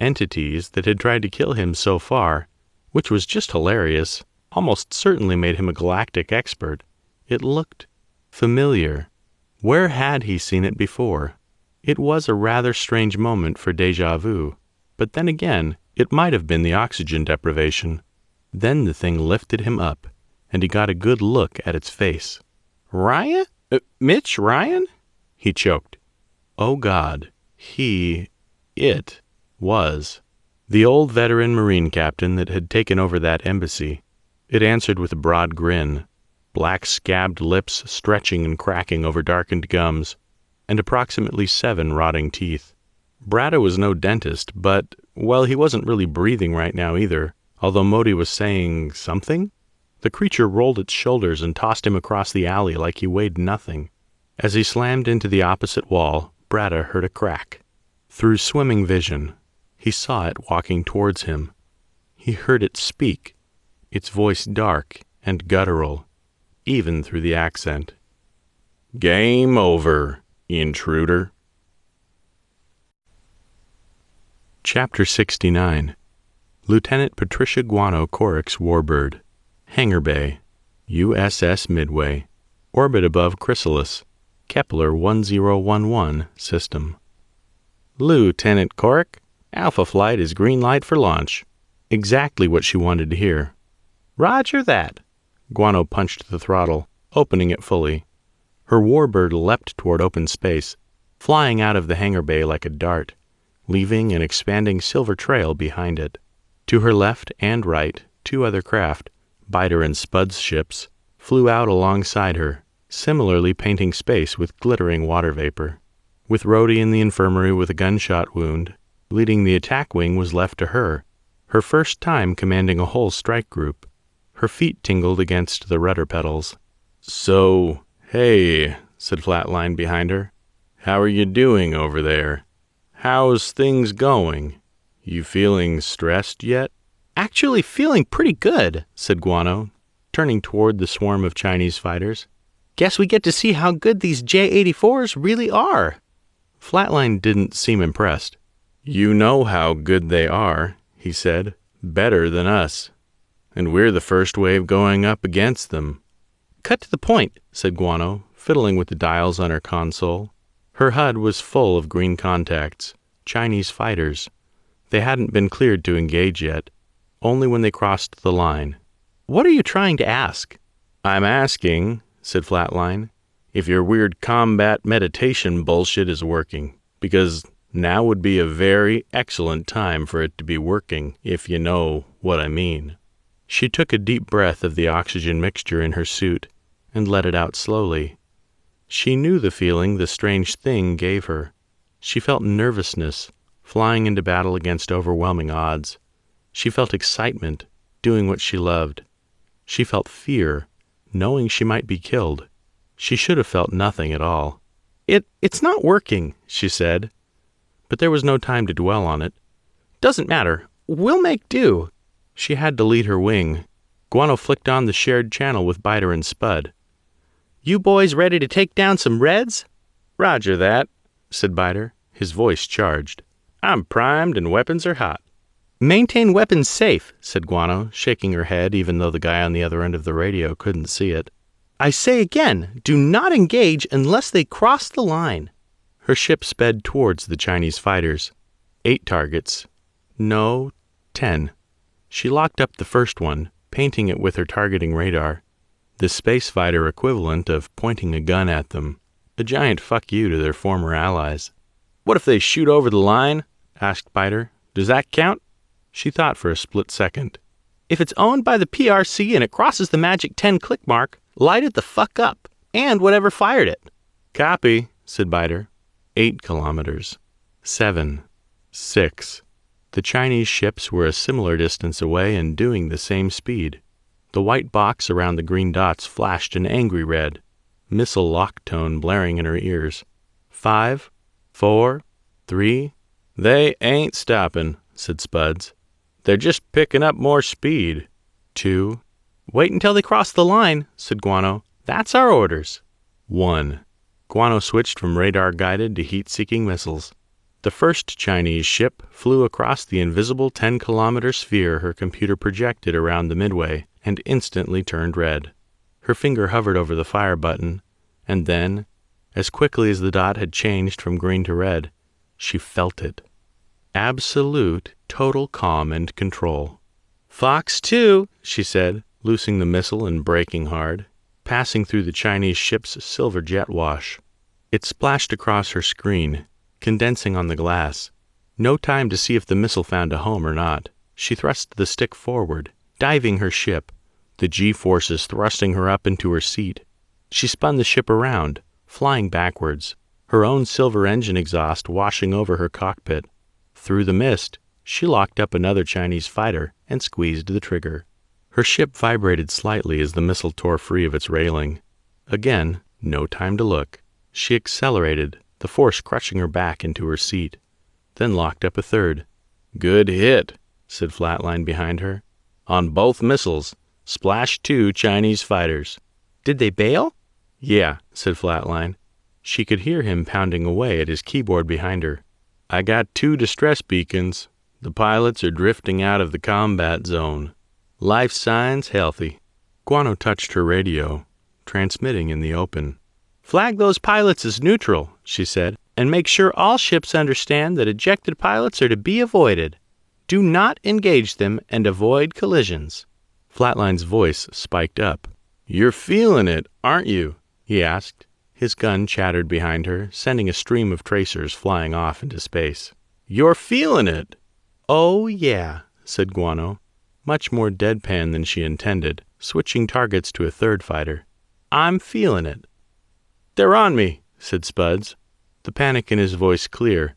[SPEAKER 2] entities that had tried to kill him so far, which was just hilarious, almost certainly made him a galactic expert. It looked familiar. Where had he seen it before? It was a rather strange moment for déjà vu, but then again, it might have been the oxygen deprivation. Then the thing lifted him up, and he got a good look at its face.
[SPEAKER 3] Ryan? Mitch Ryan?
[SPEAKER 2] He choked. Oh God, it was the old veteran Marine captain that had taken over that embassy. It answered with a broad grin, black scabbed lips stretching and cracking over darkened gums, and approximately 7 rotting teeth. Bratta was no dentist, but, well, he wasn't really breathing right now either, although Modi was saying something. The creature rolled its shoulders and tossed him across the alley like he weighed nothing. As he slammed into the opposite wall, Bratta heard a crack. Through swimming vision, he saw it walking towards him. He heard it speak, its voice dark and guttural, even through the accent.
[SPEAKER 4] Game over, intruder.
[SPEAKER 2] Chapter 69. Lieutenant Patricia Guano Corrick's Warbird. Hangar Bay, USS Midway. Orbit above Chrysalis. Kepler 1011 system.
[SPEAKER 3] Lieutenant Corrick, Alpha Flight is green light for launch.
[SPEAKER 2] Exactly what she wanted to hear.
[SPEAKER 3] Roger that.
[SPEAKER 2] Guano punched the throttle, opening it fully. Her warbird leapt toward open space, flying out of the hangar bay like a dart, leaving an expanding silver trail behind it. To her left and right, 2 other craft, Biter and Spud's ships, flew out alongside her, similarly painting space with glittering water vapor. With Rhodey in the infirmary with a gunshot wound, leading the attack wing was left to her first time commanding a whole strike group. Her feet tingled against the rudder pedals. "So, hey," said Flatline behind her. "How are you doing over there? How's things going? You feeling stressed yet?"
[SPEAKER 3] "Actually feeling pretty good," said Guano, turning toward the swarm of Chinese fighters. "Guess we get to see how good these J-84s really are."
[SPEAKER 2] Flatline didn't seem impressed. "You know how good they are," he said. "Better than us. And we're the first wave going up against them."
[SPEAKER 3] "Cut to the point,"
[SPEAKER 2] said Guano, fiddling with the dials on her console. Her HUD was full of green contacts. Chinese fighters. They hadn't been cleared to engage yet, only when they crossed the line.
[SPEAKER 3] "What are you trying to ask?"
[SPEAKER 2] "I'm asking," said Flatline, "if your weird combat meditation bullshit is working, because now would be a very excellent time for it to be working, if you know what I mean." She took a deep breath of the oxygen mixture in her suit and let it out slowly. She knew the feeling the strange thing gave her. She felt nervousness, flying into battle against overwhelming odds. She felt excitement, doing what she loved. She felt fear, knowing she might be killed. She should have felt nothing at all.
[SPEAKER 3] It's not working,"
[SPEAKER 2] she said. But there was no time to dwell on it.
[SPEAKER 3] "Doesn't matter. We'll make do."
[SPEAKER 2] She had to lead her wing. Guano flicked on the shared channel with Biter and Spud.
[SPEAKER 3] "You boys ready to take down some Reds?"
[SPEAKER 2] "Roger that," said Biter, his voice charged. "I'm primed and weapons are hot."
[SPEAKER 3] "Maintain weapons safe,"
[SPEAKER 2] said Guano, shaking her head even though the guy on the other end of the radio couldn't see it.
[SPEAKER 3] "I say again, do not engage unless they cross the line."
[SPEAKER 2] Her ship sped towards the Chinese fighters. 8 targets. No, 10. She locked up the first one, painting it with her targeting radar, the space fighter equivalent of pointing a gun at them, a giant fuck you to their former allies. "What if they shoot over the line?" asked Biter. "Does that count?" She thought for a split second.
[SPEAKER 3] "If it's owned by the PRC and it crosses the magic 10 click mark, light it the fuck up, and whatever fired it."
[SPEAKER 2] "Copy," said Biter. 8 kilometers. 7. 6. The Chinese ships were a similar distance away and doing the same speed. The white box around the green dots flashed an angry red, missile lock tone blaring in her ears. 5, 4, 3. "They ain't stopping," said Spuds. "They're just picking up more speed." 2.
[SPEAKER 3] "Wait until they cross the line," said Guano. "That's our orders."
[SPEAKER 2] 1. Guano switched from radar-guided to heat-seeking missiles. The first Chinese ship flew across the invisible 10-kilometer sphere her computer projected around the midway and instantly turned red. Her finger hovered over the fire button, and then, as quickly as the dot had changed from green to red, she felt it. Absolute, total calm and control.
[SPEAKER 3] "Fox 2,
[SPEAKER 2] she said, loosing the missile and braking hard, passing through the Chinese ship's silver jet wash. It splashed across her screen, condensing on the glass. No time to see if the missile found a home or not. She thrust the stick forward, diving her ship, the G-forces thrusting her up into her seat. She spun the ship around, flying backwards, her own silver engine exhaust washing over her cockpit. Through the mist, she locked up another Chinese fighter and squeezed the trigger. Her ship vibrated slightly as the missile tore free of its railing. Again, no time to look. She accelerated, the force crushing her back into her seat, then locked up a third. "Good hit," said Flatline behind her. "On both missiles. Splash 2 Chinese fighters."
[SPEAKER 3] "Did they bail?"
[SPEAKER 2] "Yeah," said Flatline. She could hear him pounding away at his keyboard behind her. "I got 2 distress beacons. The pilots are drifting out of the combat zone. Life signs healthy." Guano touched her radio, transmitting in the open.
[SPEAKER 3] "Flag those pilots as neutral," she said, "and make sure all ships understand that ejected pilots are to be avoided. Do not engage them and avoid collisions."
[SPEAKER 2] Flatline's voice spiked up. "You're feeling it, aren't you?" he asked, His gun chattered behind her, sending a stream of tracers flying off into space. "You're feeling it!" "Oh, yeah," said Guano, much more deadpan than she intended, switching targets to a third fighter. "I'm feeling it." "They're on me," said Spuds, the panic in his voice clear.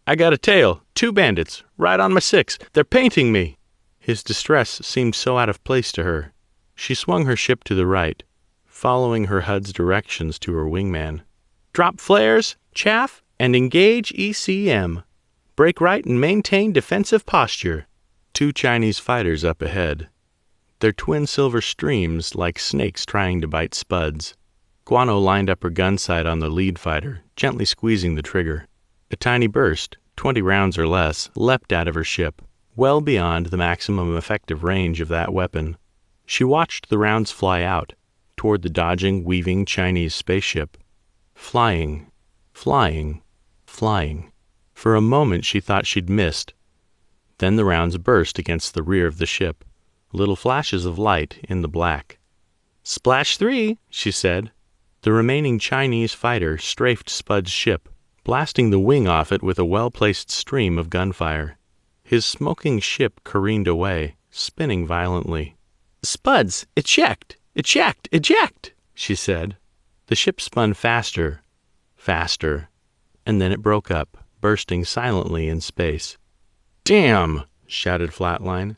[SPEAKER 2] "I got a tail, 2 bandits, right on my 6. They're painting me." His distress seemed so out of place to her. She swung her ship to the right, following her HUD's directions to her wingman. "Drop flares, chaff, and engage ECM. Break right and maintain defensive posture." 2 Chinese fighters up ahead, their twin silver streams like snakes trying to bite Spuds. Guano lined up her gun sight on the lead fighter, gently squeezing the trigger. A tiny burst, 20 rounds or less, leapt out of her ship, well beyond the maximum effective range of that weapon. She watched the rounds fly out, toward the dodging, weaving Chinese spaceship. Flying, flying, flying. For a moment she thought she'd missed. Then the rounds burst against the rear of the ship, little flashes of light in the black. "Splash 3, she said. The remaining Chinese fighter strafed Spud's ship, blasting the wing off it with a well-placed stream of gunfire. His smoking ship careened away, spinning violently. "Spuds, eject! Eject! Eject!" she said. The ship spun faster, faster, and then it broke up, bursting silently in space. "Damn!" shouted Flatline.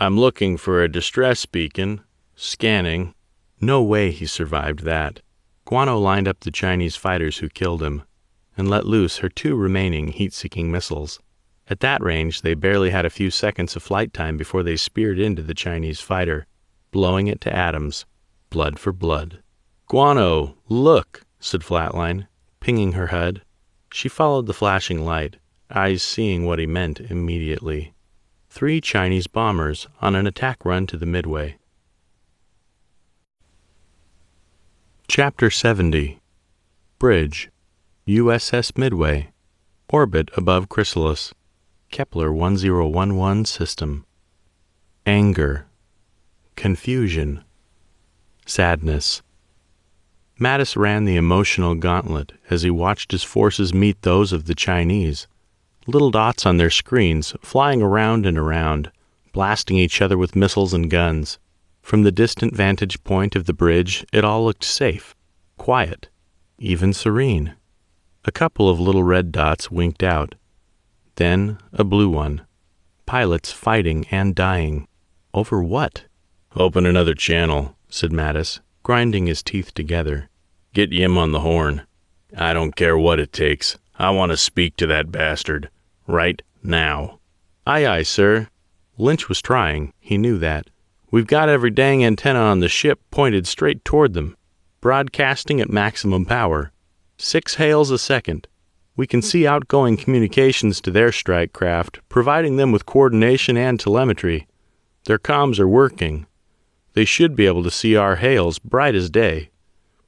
[SPEAKER 2] "I'm looking for a distress beacon. Scanning." No way he survived that. Guano lined up the Chinese fighters who killed him, and let loose her 2 remaining heat-seeking missiles. At that range, they barely had a few seconds of flight time before they speared into the Chinese fighter, blowing it to atoms, blood for blood. "Guano, look," said Flatline, pinging her HUD. She followed the flashing light, eyes seeing what he meant immediately. 3 Chinese bombers on an attack run to the Midway. Chapter 70. Bridge, USS Midway, orbit above Chrysalis, Kepler 1011 system. Anger, confusion, sadness. Mattis ran the emotional gauntlet as he watched his forces meet those of the Chinese, little dots on their screens flying around and around, blasting each other with missiles and guns. From the distant vantage point of the bridge, it all looked safe, quiet, even serene. A couple of little red dots winked out. Then a blue one. Pilots fighting and dying. Over what? "Open another channel," said Mattis, grinding his teeth together. "Get Yim on the horn. I don't care what it takes. I want to speak to that bastard. Right now." "Aye, aye, sir." Lynch was trying, he knew that. "We've got every dang antenna on the ship pointed straight toward them, broadcasting at maximum power. 6 hails a second. We can see outgoing communications to their strike craft, providing them with coordination and telemetry. Their comms are working. They should be able to see our hails bright as day,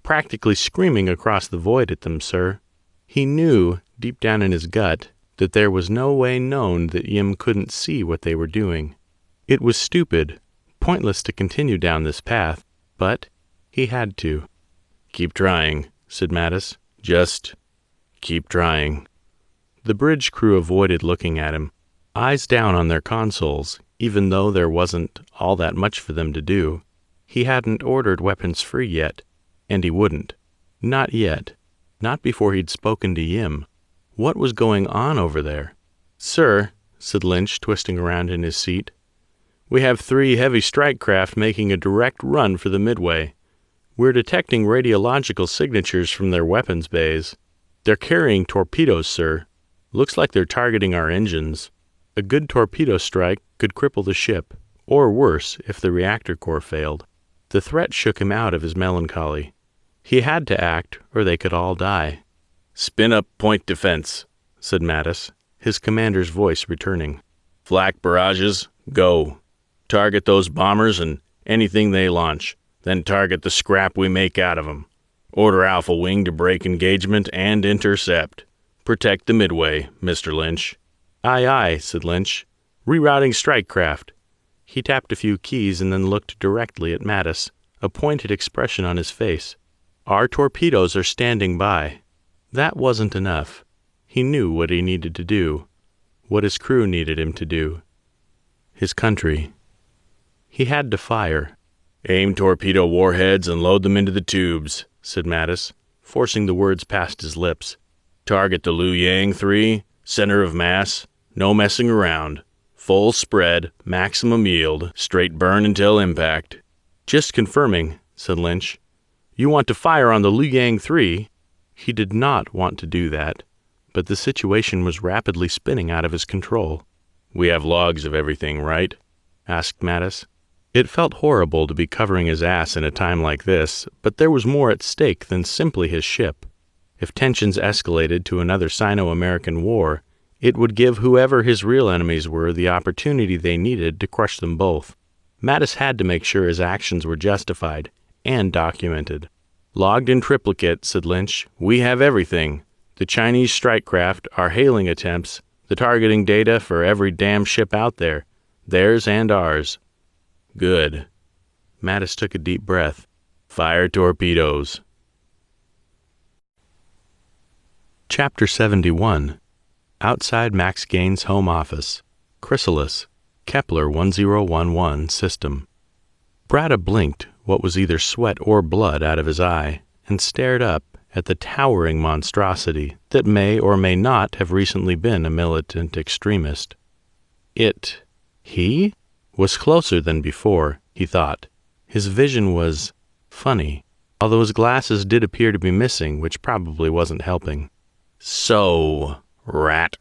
[SPEAKER 2] practically screaming across the void at them, sir." He knew, deep down in his gut, that there was no way known that Yim couldn't see what they were doing. It was stupid, pointless to continue down this path, but he had to. "Keep trying," said Mattis. "Just keep trying." The bridge crew avoided looking at him, eyes down on their consoles, even though there wasn't all that much for them to do. He hadn't ordered weapons free yet, and he wouldn't. Not yet. Not before he'd spoken to Yim. What was going on over there? "Sir," said Lynch, twisting around in his seat, "we have 3 heavy strike craft making a direct run for the Midway. We're detecting radiological signatures from their weapons bays. They're carrying torpedoes, sir. Looks like they're targeting our engines. A good torpedo strike could cripple the ship, or worse if the reactor core failed." The threat shook him out of his melancholy. He had to act, or they could all die. "Spin up point defense," said Mattis, his commander's voice returning. "Flak barrages, go. Target those bombers and anything they launch, then target the scrap we make out of them. Order Alpha Wing to break engagement and intercept. Protect the Midway, Mr. Lynch." "Aye, aye," said Lynch. "Rerouting strike craft." He tapped a few keys and then looked directly at Mattis, a pointed expression on his face. Our torpedoes are standing by. That wasn't enough. He knew what he needed to do, what his crew needed him to do. His country. He had to fire. "Aim torpedo warheads and load them into the tubes," said Mattis, forcing the words past his lips. "Target the Liu Yang 3, center of mass, no messing around. Full spread, maximum yield, straight burn until impact." "Just confirming," said Lynch. "You want to fire on the Liu Yang 3? He did not want to do that, but the situation was rapidly spinning out of his control. "We have logs of everything, right?" asked Mattis. It felt horrible to be covering his ass in a time like this, but there was more at stake than simply his ship. If tensions escalated to another Sino-American war, it would give whoever his real enemies were the opportunity they needed to crush them both. Mattis had to make sure his actions were justified and documented. "Logged in triplicate," said Lynch. "We have everything. The Chinese strike craft, our hailing attempts, the targeting data for every damn ship out there, theirs and ours." "Good." Mattis took a deep breath. "Fire torpedoes." Chapter 71. Outside Max Gain's home office. Chrysalis. Kepler 1011 system. Bratta blinked what was either sweat or blood out of his eye and stared up at the towering monstrosity that may or may not have recently been a militant extremist. He was closer than before, he thought. His vision was funny, although his glasses did appear to be missing, which probably wasn't helping. "So, rat,"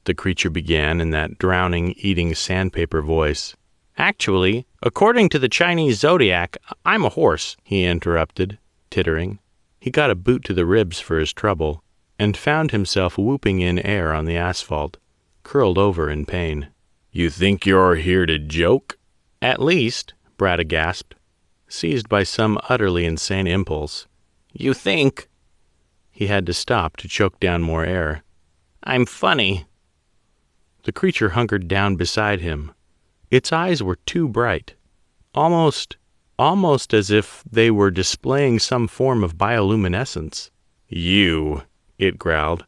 [SPEAKER 2] the creature began in that drowning, eating sandpaper voice. "Actually, according to the Chinese zodiac, I'm a horse," he interrupted, tittering. He got a boot to the ribs for his trouble, and found himself whooping in air on the asphalt, curled over in pain. "You think you're here to joke?" "At least," Bratta gasped, seized by some utterly insane impulse. "You think—" He had to stop to choke down more air. "I'm funny." The creature hunkered down beside him. Its eyes were too bright, almost as if they were displaying some form of bioluminescence. "You," it growled,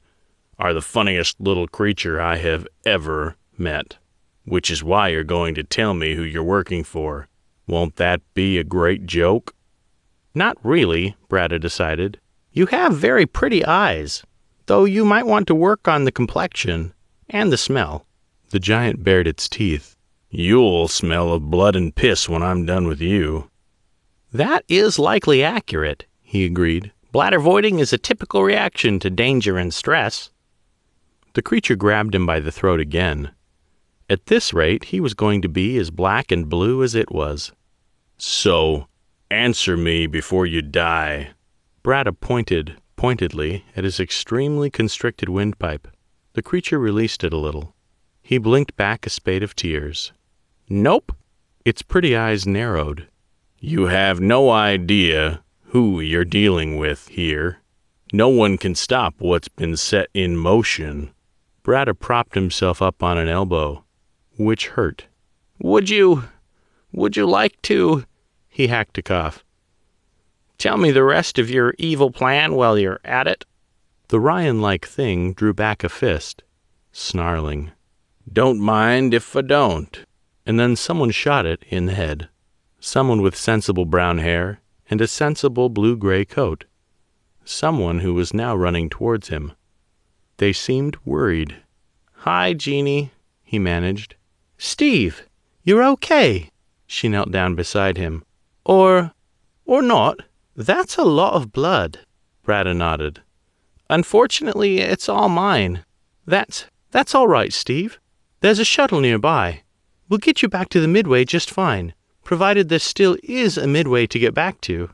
[SPEAKER 2] "are the funniest little creature I have ever met. Which is why you're going to tell me who you're working for. Won't that be a great joke?" "Not really," Bratta decided. "You have very pretty eyes, though you might want to work on the complexion and the smell." The giant bared its teeth. "You'll smell of blood and piss when I'm done with you." "That is likely accurate," he agreed. "Bladder voiding is a typical reaction to danger and stress." The creature grabbed him by the throat again. At this rate, he was going to be as black and blue as it was. "So, answer me before you die." Bratta pointed pointedly at his extremely constricted windpipe. The creature released it a little. He blinked back a spate of tears. "Nope." Its pretty eyes narrowed. "You have no idea who you're dealing with here. No one can stop what's been set in motion." Bratta propped himself up on an elbow, which hurt. Would you like to," he hacked a cough, "tell me the rest of your evil plan while you're at it?" The Ryan-like thing drew back a fist, snarling. "Don't mind if I don't." And then someone shot it in the head. Someone with sensible brown hair and a sensible blue-gray coat. Someone who was now running towards him. They seemed worried. "Hi, Jeannie," he managed. "Steve, you're okay." She knelt down beside him. Or not. That's a lot of blood." Bratta nodded. "Unfortunately, it's all mine." That's all right, Steve. There's a shuttle nearby. We'll get you back to the Midway just fine, provided there still is a Midway to get back to."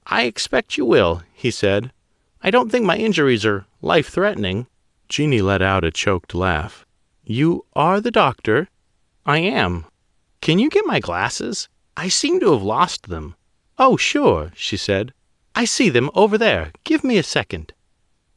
[SPEAKER 2] "I expect you will," he said. "I don't think my injuries are life-threatening." Jeannie let out a choked laugh. "You are the doctor?" "I am. Can you get my glasses? I seem to have lost them." "Oh, sure," she said. "I see them over there. Give me a second."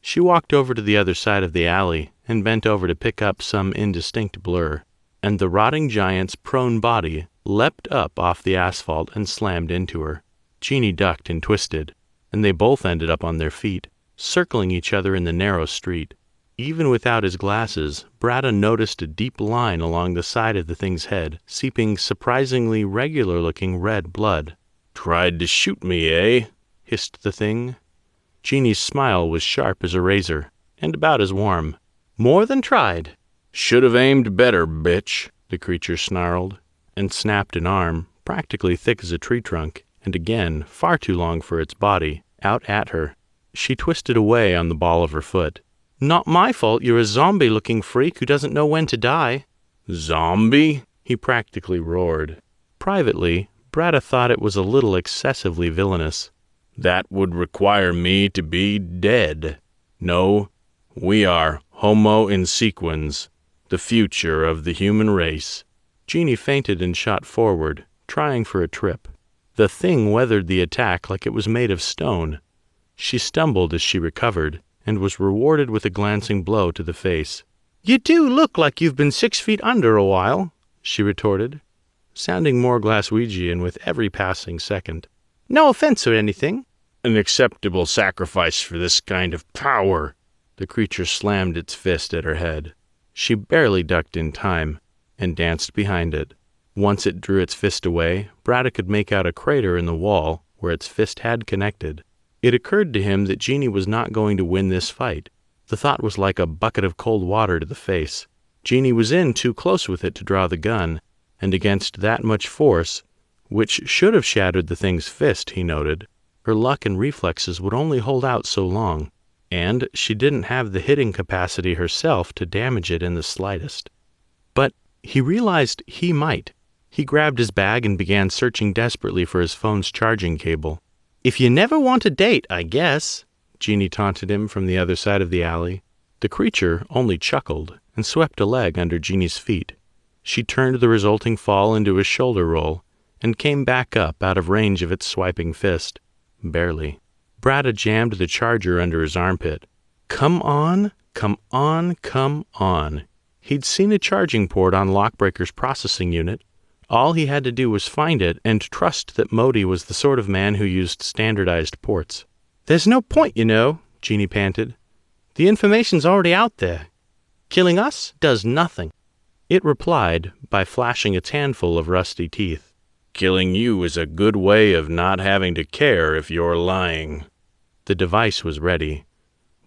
[SPEAKER 2] She walked over to the other side of the alley and bent over to pick up some indistinct blur, and the rotting giant's prone body leapt up off the asphalt and slammed into her. Jeannie ducked and twisted, and they both ended up on their feet, circling each other in the narrow street. Even without his glasses, Bradda noticed a deep line along the side of the thing's head, seeping surprisingly regular-looking red blood.
[SPEAKER 4] "Tried to shoot me, eh?"
[SPEAKER 2] hissed the thing. Genie's smile was sharp as a razor, and about as warm. "More than tried."
[SPEAKER 4] "Should have aimed better, bitch,"
[SPEAKER 2] the creature snarled, and snapped an arm, practically thick as a tree trunk, and again, far too long for its body, out at her. She twisted away on the ball of her foot.
[SPEAKER 3] "Not my fault you're a zombie-looking freak who doesn't know when to die."
[SPEAKER 4] "Zombie?"
[SPEAKER 2] he practically roared. Privately, Bradda thought it was a little excessively villainous.
[SPEAKER 4] "That would require me to be dead. No, we are Homo insequens, the future of the human race."
[SPEAKER 2] Genie fainted and shot forward, trying for a trip. The thing weathered the attack like it was made of stone. She stumbled as she recovered, and was rewarded with a glancing blow to the face.
[SPEAKER 3] "You do look like you've been 6 feet under a while," she retorted,
[SPEAKER 2] sounding more Glaswegian with every passing second.
[SPEAKER 3] "No offense or anything."
[SPEAKER 4] "An acceptable sacrifice for this kind of power."
[SPEAKER 2] The creature slammed its fist at her head. She barely ducked in time, and danced behind it. Once it drew its fist away, Bradda could make out a crater in the wall where its fist had connected. It occurred to him that Genie was not going to win this fight. The thought was like a bucket of cold water to the face. Genie was in too close with it to draw the gun, and against that much force, which should have shattered the thing's fist, he noted, her luck and reflexes would only hold out so long, and she didn't have the hitting capacity herself to damage it in the slightest. But he realized he might. He grabbed his bag and began searching desperately for his phone's charging cable.
[SPEAKER 3] "If you never want a date, I guess,"
[SPEAKER 2] Genie taunted him from the other side of the alley. The creature only chuckled and swept a leg under Genie's feet. She turned the resulting fall into a shoulder roll and came back up out of range of its swiping fist. Barely. Bradda jammed the charger under his armpit. Come on, come on, come on. He'd seen a charging port on Lockbreaker's processing unit. All he had to do was find it and trust that Modi was the sort of man who used standardized ports.
[SPEAKER 3] "There's no point, you know," Genie panted. "The information's already out there. Killing us does nothing."
[SPEAKER 2] It replied by flashing its handful of rusty teeth.
[SPEAKER 4] "Killing you is a good way of not having to care if you're lying."
[SPEAKER 2] The device was ready.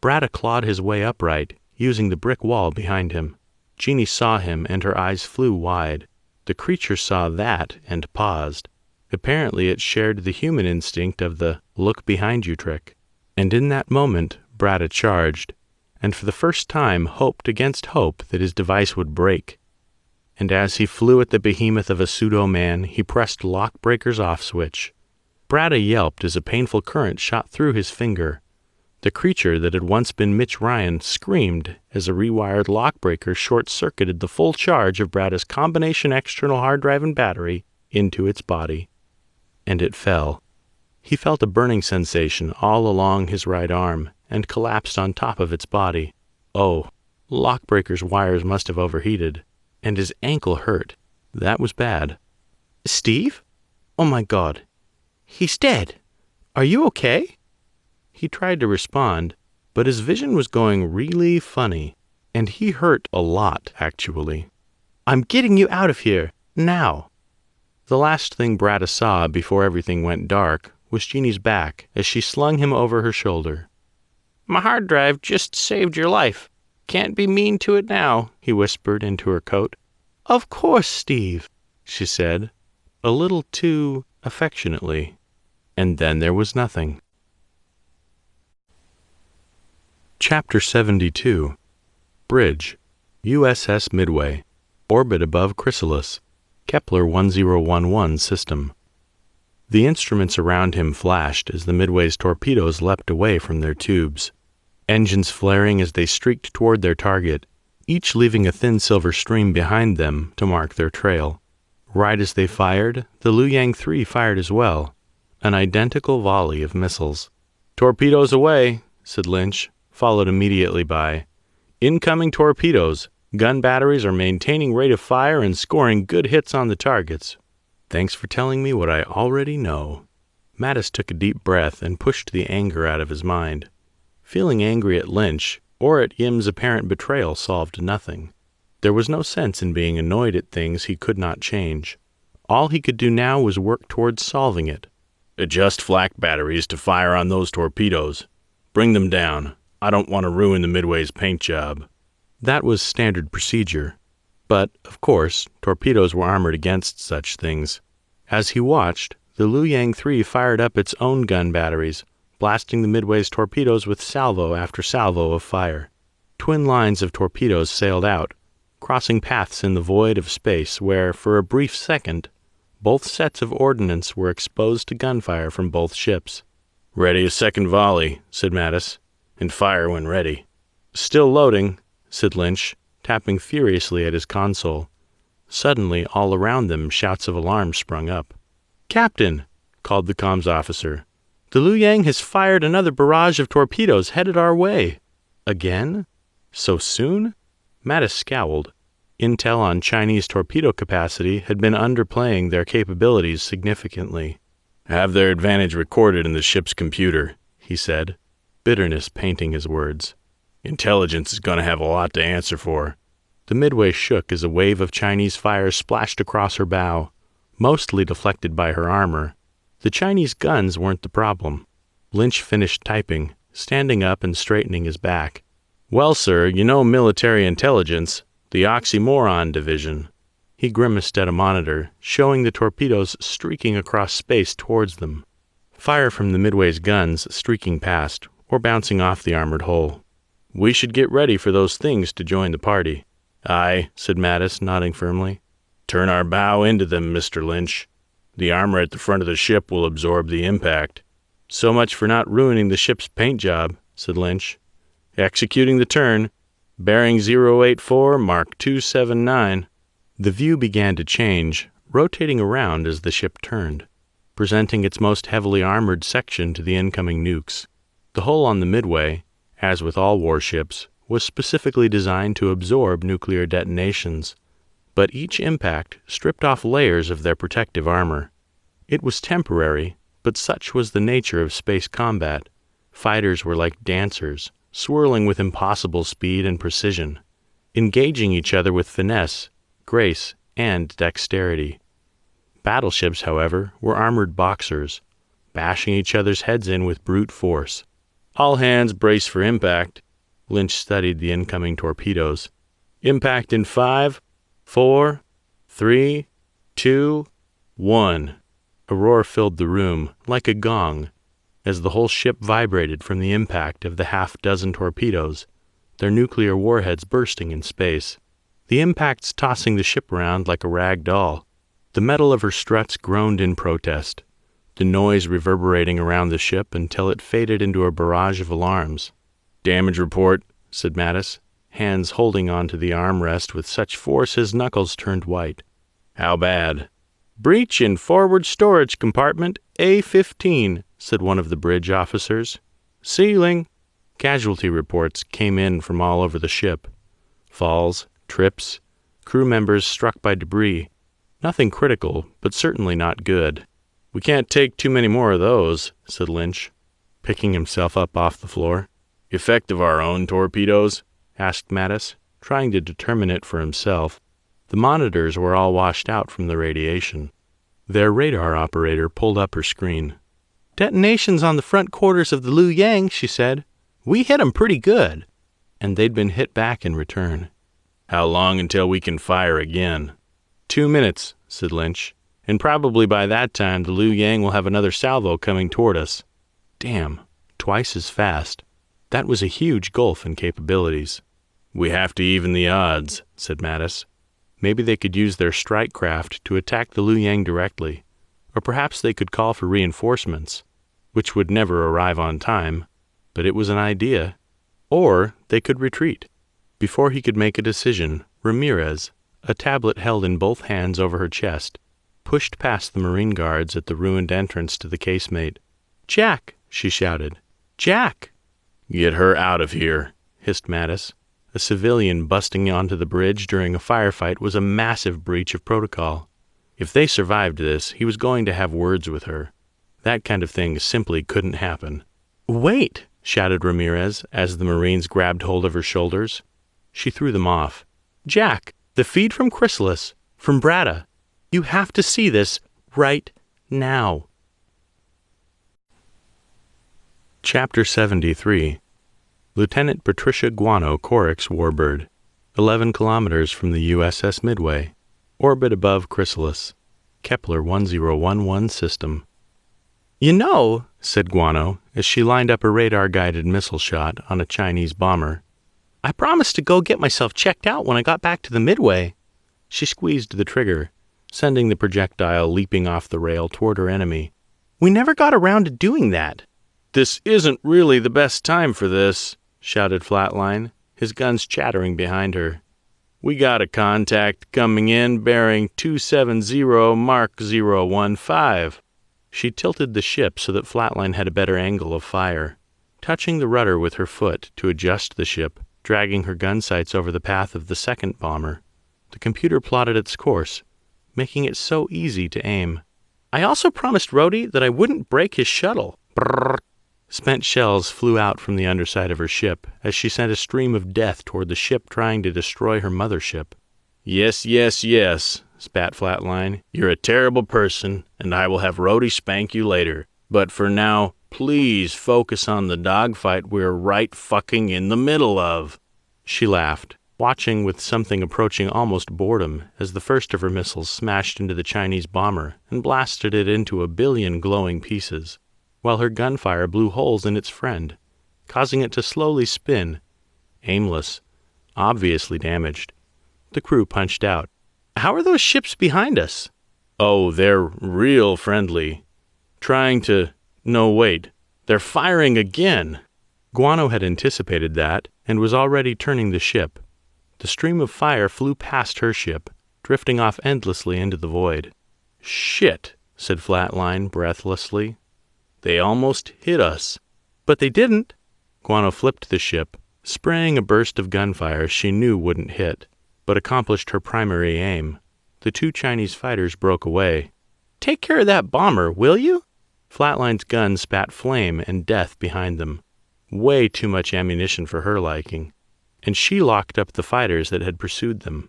[SPEAKER 2] Bradda clawed his way upright, using the brick wall behind him. Genie saw him, and her eyes flew wide. The creature saw that and paused. Apparently it shared the human instinct of the look-behind-you trick. And in that moment, Bradda charged, and for the first time hoped against hope that his device would break. And as he flew at the behemoth of a pseudo-man, he pressed Lockbreaker's off switch. Bradda yelped as a painful current shot through his finger. The creature that had once been Mitch Ryan screamed as a rewired Lockbreaker short-circuited the full charge of Bradda's combination external hard drive and battery into its body. And it fell. He felt a burning sensation all along his right arm and collapsed on top of its body. Oh, Lockbreaker's wires must have overheated, and his ankle hurt. That was bad.
[SPEAKER 3] "Steve? Oh my God. He's dead. Are you okay?"
[SPEAKER 2] He tried to respond, but his vision was going really funny, and he hurt a lot, actually.
[SPEAKER 3] "I'm getting you out of here, now."
[SPEAKER 2] The last thing Bradda saw before everything went dark was Genie's back as she slung him over her shoulder.
[SPEAKER 3] "My hard drive just saved your life. Can't be mean to it now,"
[SPEAKER 2] he whispered into her coat.
[SPEAKER 3] "Of course, Steve,"
[SPEAKER 2] she said, a little too affectionately. And then there was nothing. Chapter 72. Bridge. USS Midway. Orbit above Chrysalis. Kepler 1011 system. The instruments around him flashed as the Midway's torpedoes leapt away from their tubes. Engines flaring as they streaked toward their target, each leaving a thin silver stream behind them to mark their trail. Right as they fired, the Luyang 3 fired as well, an identical volley of missiles. "Torpedoes away," said Lynch, followed immediately by, "Incoming torpedoes. Gun batteries are maintaining rate of fire and scoring good hits on the targets." "Thanks for telling me what I already know." Mattis took a deep breath and pushed the anger out of his mind. Feeling angry at Lynch or at Yim's apparent betrayal solved nothing. There was no sense in being annoyed at things he could not change. All he could do now was work towards solving it. "Adjust flak batteries to fire on those torpedoes. Bring them down. I don't want to ruin the Midway's paint job." That was standard procedure. But, of course, torpedoes were armored against such things. As he watched, the Luyang 3 fired up its own gun batteries, blasting the Midway's torpedoes with salvo after salvo of fire. Twin lines of torpedoes sailed out, crossing paths in the void of space where, for a brief second, both sets of ordnance were exposed to gunfire from both ships. "Ready a second volley," said Mattis, "and fire when ready." "Still loading," said Lynch, tapping furiously at his console. Suddenly, all around them, shouts of alarm sprung up. "Captain," called the comms officer, "the Luyang has fired another barrage of torpedoes headed our way." "Again? So soon?" Mattis scowled. Intel on Chinese torpedo capacity had been underplaying their capabilities significantly. "Have their advantage recorded in the ship's computer," he said, bitterness painting his words. "Intelligence is going to have a lot to answer for." The Midway shook as a wave of Chinese fire splashed across her bow, mostly deflected by her armor. The Chinese guns weren't the problem. Lynch finished typing, standing up and straightening his back. "Well, sir, you know military intelligence, the oxymoron division." He grimaced at a monitor, showing the torpedoes streaking across space towards them. Fire from the Midway's guns streaking past, or bouncing off the armored hull. "We should get ready for those things to join the party." "Aye," said Mattis, nodding firmly. "Turn our bow into them, Mr. Lynch. The armor at the front of the ship will absorb the impact." "So much for not ruining the ship's paint job," said Lynch. "Executing the turn. Bearing 084, Mark 279. The view began to change, rotating around as the ship turned, presenting its most heavily armored section to the incoming nukes. The hull on the Midway, as with all warships, was specifically designed to absorb nuclear detonations, but each impact stripped off layers of their protective armor. It was temporary, but such was the nature of space combat. Fighters were like dancers, swirling with impossible speed and precision, engaging each other with finesse, grace, and dexterity. Battleships, however, were armored boxers, bashing each other's heads in with brute force. "All hands brace for impact." Lynch studied the incoming torpedoes. "Impact in 5, 4, 3, 2, 1. A roar filled the room, like a gong, as the whole ship vibrated from the impact of the half-dozen torpedoes, their nuclear warheads bursting in space. The impacts tossing the ship around like a rag doll. The metal of her struts groaned in protest, the noise reverberating around the ship until it faded into a barrage of alarms. "Damage report," said Mattis, hands holding onto the armrest with such force his knuckles turned white. "How bad?" "Breach in forward storage compartment A-15, said one of the bridge officers. "Ceiling." Casualty reports came in from all over the ship. Falls, trips, crew members struck by debris. Nothing critical, but certainly not good. "We can't take too many more of those," said Lynch, picking himself up off the floor. "Effect of our own torpedoes?" asked Mattis, trying to determine it for himself. The monitors were all washed out from the radiation. Their radar operator pulled up her screen. "Detonations on the front quarters of the Luyang," she said. "We hit 'em pretty good." And they'd been hit back in return. "How long until we can fire again?" 2 minutes, said Lynch. "And probably by that time the Luyang will have another salvo coming toward us." Damn, twice as fast. That was a huge gulf in capabilities. "We have to even the odds," said Mattis. Maybe they could use their strike craft to attack the Luyang directly, or perhaps they could call for reinforcements, which would never arrive on time, but it was an idea. Or they could retreat. Before he could make a decision, Ramirez, a tablet held in both hands over her chest, pushed past the Marine guards at the ruined entrance to the casemate. "Jack!" she shouted. "Jack!" "Get her out of here," hissed Mattis. A civilian busting onto the bridge during a firefight was a massive breach of protocol. If they survived this, he was going to have words with her. That kind of thing simply couldn't happen.
[SPEAKER 3] Wait,
[SPEAKER 2] shouted Ramirez as the Marines grabbed hold of her shoulders. She threw them off.
[SPEAKER 3] Jack, the feed from Chrysalis, from Brada. You have to see this right now.
[SPEAKER 2] Chapter 73. Lieutenant Patricia Guano Corix Warbird, 11 kilometers from the USS Midway, orbit above Chrysalis, Kepler 1011 system.
[SPEAKER 3] You know,
[SPEAKER 2] said Guano as she lined up a radar-guided missile shot on a Chinese bomber,
[SPEAKER 3] I promised to go get myself checked out when I got back to the Midway.
[SPEAKER 2] She squeezed the trigger, sending the projectile leaping off the rail toward her enemy.
[SPEAKER 3] We never got around to doing that.
[SPEAKER 2] This isn't really the best time for this, shouted Flatline, his guns chattering behind her. We got a contact coming in bearing 270 Mark 015. She tilted the ship so that Flatline had a better angle of fire, touching the rudder with her foot to adjust the ship, dragging her gun sights over the path of the second bomber. The computer plotted its course, making it so easy to aim.
[SPEAKER 3] I also promised Rhodey that I wouldn't break his shuttle.
[SPEAKER 2] Brrr. Spent shells flew out from the underside of her ship as she sent a stream of death toward the ship trying to destroy her mothership. Yes, spat Flatline. You're a terrible person, and I will have Rhodey spank you later. But for now, please focus on the dogfight we're right fucking in the middle of. She laughed, watching with something approaching almost boredom as the first of her missiles smashed into the Chinese bomber and blasted it into a billion glowing pieces, while her gunfire blew holes in its friend, causing it to slowly spin, aimless, obviously damaged. The crew punched out.
[SPEAKER 3] How are those ships behind us?
[SPEAKER 2] Oh, they're real friendly. No, wait. They're firing again. Guano had anticipated that and was already turning the ship. The stream of fire flew past her ship, drifting off endlessly into the void. Shit, said Flatline breathlessly. They almost hit us.
[SPEAKER 3] But they didn't.
[SPEAKER 2] Guano flipped the ship, spraying a burst of gunfire she knew wouldn't hit, but accomplished her primary aim. The two Chinese fighters broke away.
[SPEAKER 3] Take care of that bomber, will you?
[SPEAKER 2] Flatline's gun spat flame and death behind them. Way too much ammunition for her liking. And she locked up the fighters that had pursued them.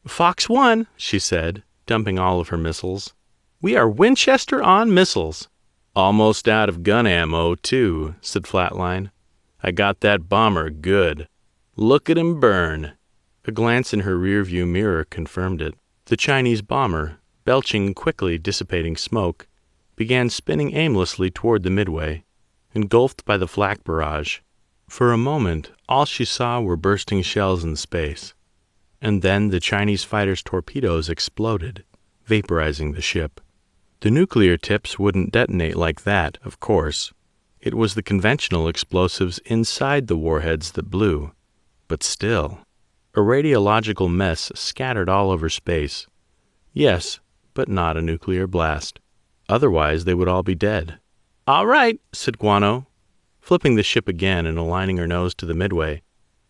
[SPEAKER 3] Fox 1, she said, dumping all of her missiles. We are Winchester on missiles.
[SPEAKER 2] Almost out of gun ammo, too, said Flatline. I got that bomber good. Look at him burn. A glance in her rearview mirror confirmed it. The Chinese bomber, belching quickly dissipating smoke, began spinning aimlessly toward the Midway, engulfed by the flak barrage. For a moment, all she saw were bursting shells in space. And then the Chinese fighter's torpedoes exploded, vaporizing the ship. The nuclear tips wouldn't detonate like that, of course. It was the conventional explosives inside the warheads that blew. But still, a radiological mess scattered all over space. Yes, but not a nuclear blast. Otherwise, they would all be dead.
[SPEAKER 3] All right, said Guano,
[SPEAKER 2] flipping the ship again and aligning her nose to the Midway.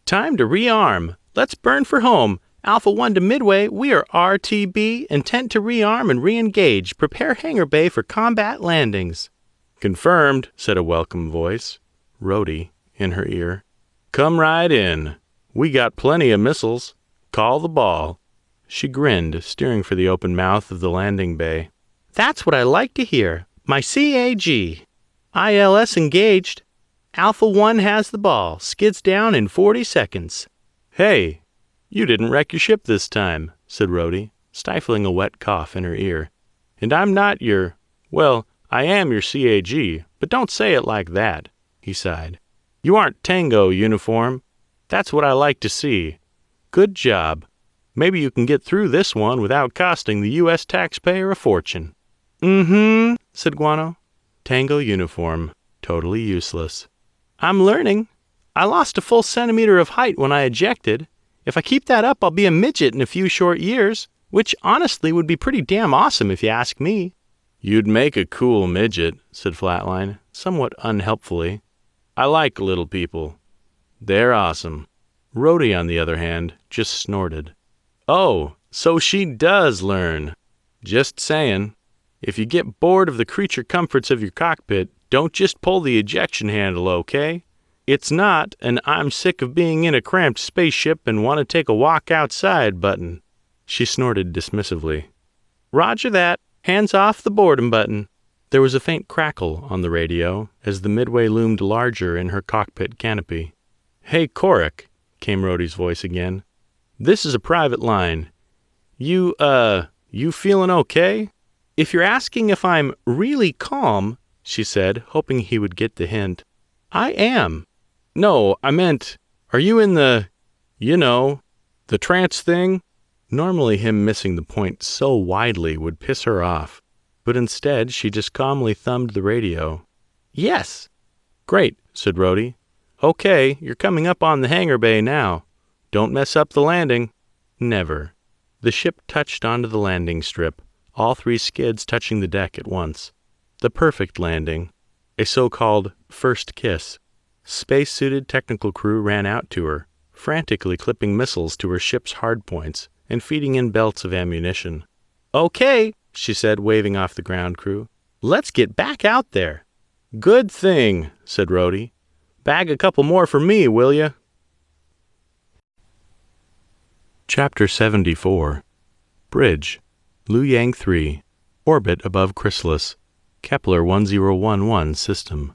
[SPEAKER 3] Time to rearm. Let's burn for home. Alpha 1 to Midway, we are RTB, intent to rearm and re-engage. Prepare hangar bay for combat landings.
[SPEAKER 2] Confirmed, said a welcome voice, Rhodey, in her ear. Come right in. We got plenty of missiles. Call the ball. She grinned, steering for the open mouth of the landing bay.
[SPEAKER 3] That's what I like to hear. My CAG. ILS engaged. Alpha 1 has the ball. Skids down in 40 seconds.
[SPEAKER 2] Hey, you didn't wreck your ship this time, said Rhodey, stifling a wet cough in her ear. And I'm not your... Well, I am your CAG, but don't say it like that, he sighed. You aren't Tango uniform. That's what I like to see. Good job. Maybe you can get through this one without costing the U.S. taxpayer a fortune.
[SPEAKER 3] Mm-hmm, said Guano.
[SPEAKER 2] Tango uniform, totally useless.
[SPEAKER 3] I'm learning. I lost a full centimeter of height when I ejected. If I keep that up, I'll be a midget in a few short years, which honestly would be pretty damn awesome if you ask me.
[SPEAKER 2] You'd make a cool midget, said Flatline, somewhat unhelpfully. I like little people. They're awesome. Rhodey, on the other hand, just snorted. Oh, so she does learn. Just saying. If you get bored of the creature comforts of your cockpit, don't just pull the ejection handle, okay? It's not an I'm sick of being in a cramped spaceship and want to take a walk outside button. She snorted dismissively. Roger that. Hands off the boredom button. There was a faint crackle on the radio as the Midway loomed larger in her cockpit canopy. Hey, Korik, came Rhodey's voice again. This is a private line. You feeling okay? If you're asking if I'm really calm, she said, hoping he would get the hint. I am. No, I meant, are you in the trance thing? Normally him missing the point so widely would piss her off, but instead she just calmly thumbed the radio. Yes. Great, said Rhodey. Okay, you're coming up on the hangar bay now. Don't mess up the landing. Never. The ship touched onto the landing strip, all three skids touching the deck at once. The perfect landing. A so-called first kiss. Space-suited technical crew ran out to her, frantically clipping missiles to her ship's hardpoints and feeding in belts of ammunition. Okay, she said, waving off the ground crew. Let's get back out there. Good thing, said Rhodey. Bag a couple more for me, will ya? Chapter 74. Bridge. Lu Yang 3. Orbit above Chrysalis. Kepler 1011 system.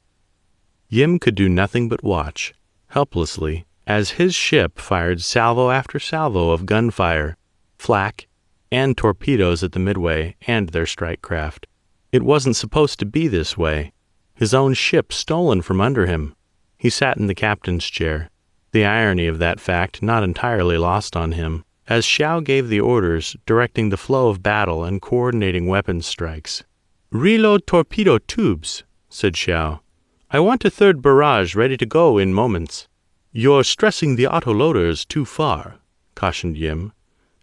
[SPEAKER 2] Yim could do nothing but watch, helplessly, as his ship fired salvo after salvo of gunfire, flak, and torpedoes at the Midway and their strike craft. It wasn't supposed to be this way. His own ship stolen from under him. He sat in the captain's chair, the irony of that fact not entirely lost on him, as Xiao gave the orders directing the flow of battle and coordinating weapons strikes. Reload torpedo tubes, said Xiao. I want a third barrage ready to go in moments. You're stressing the autoloaders too far, cautioned Yim,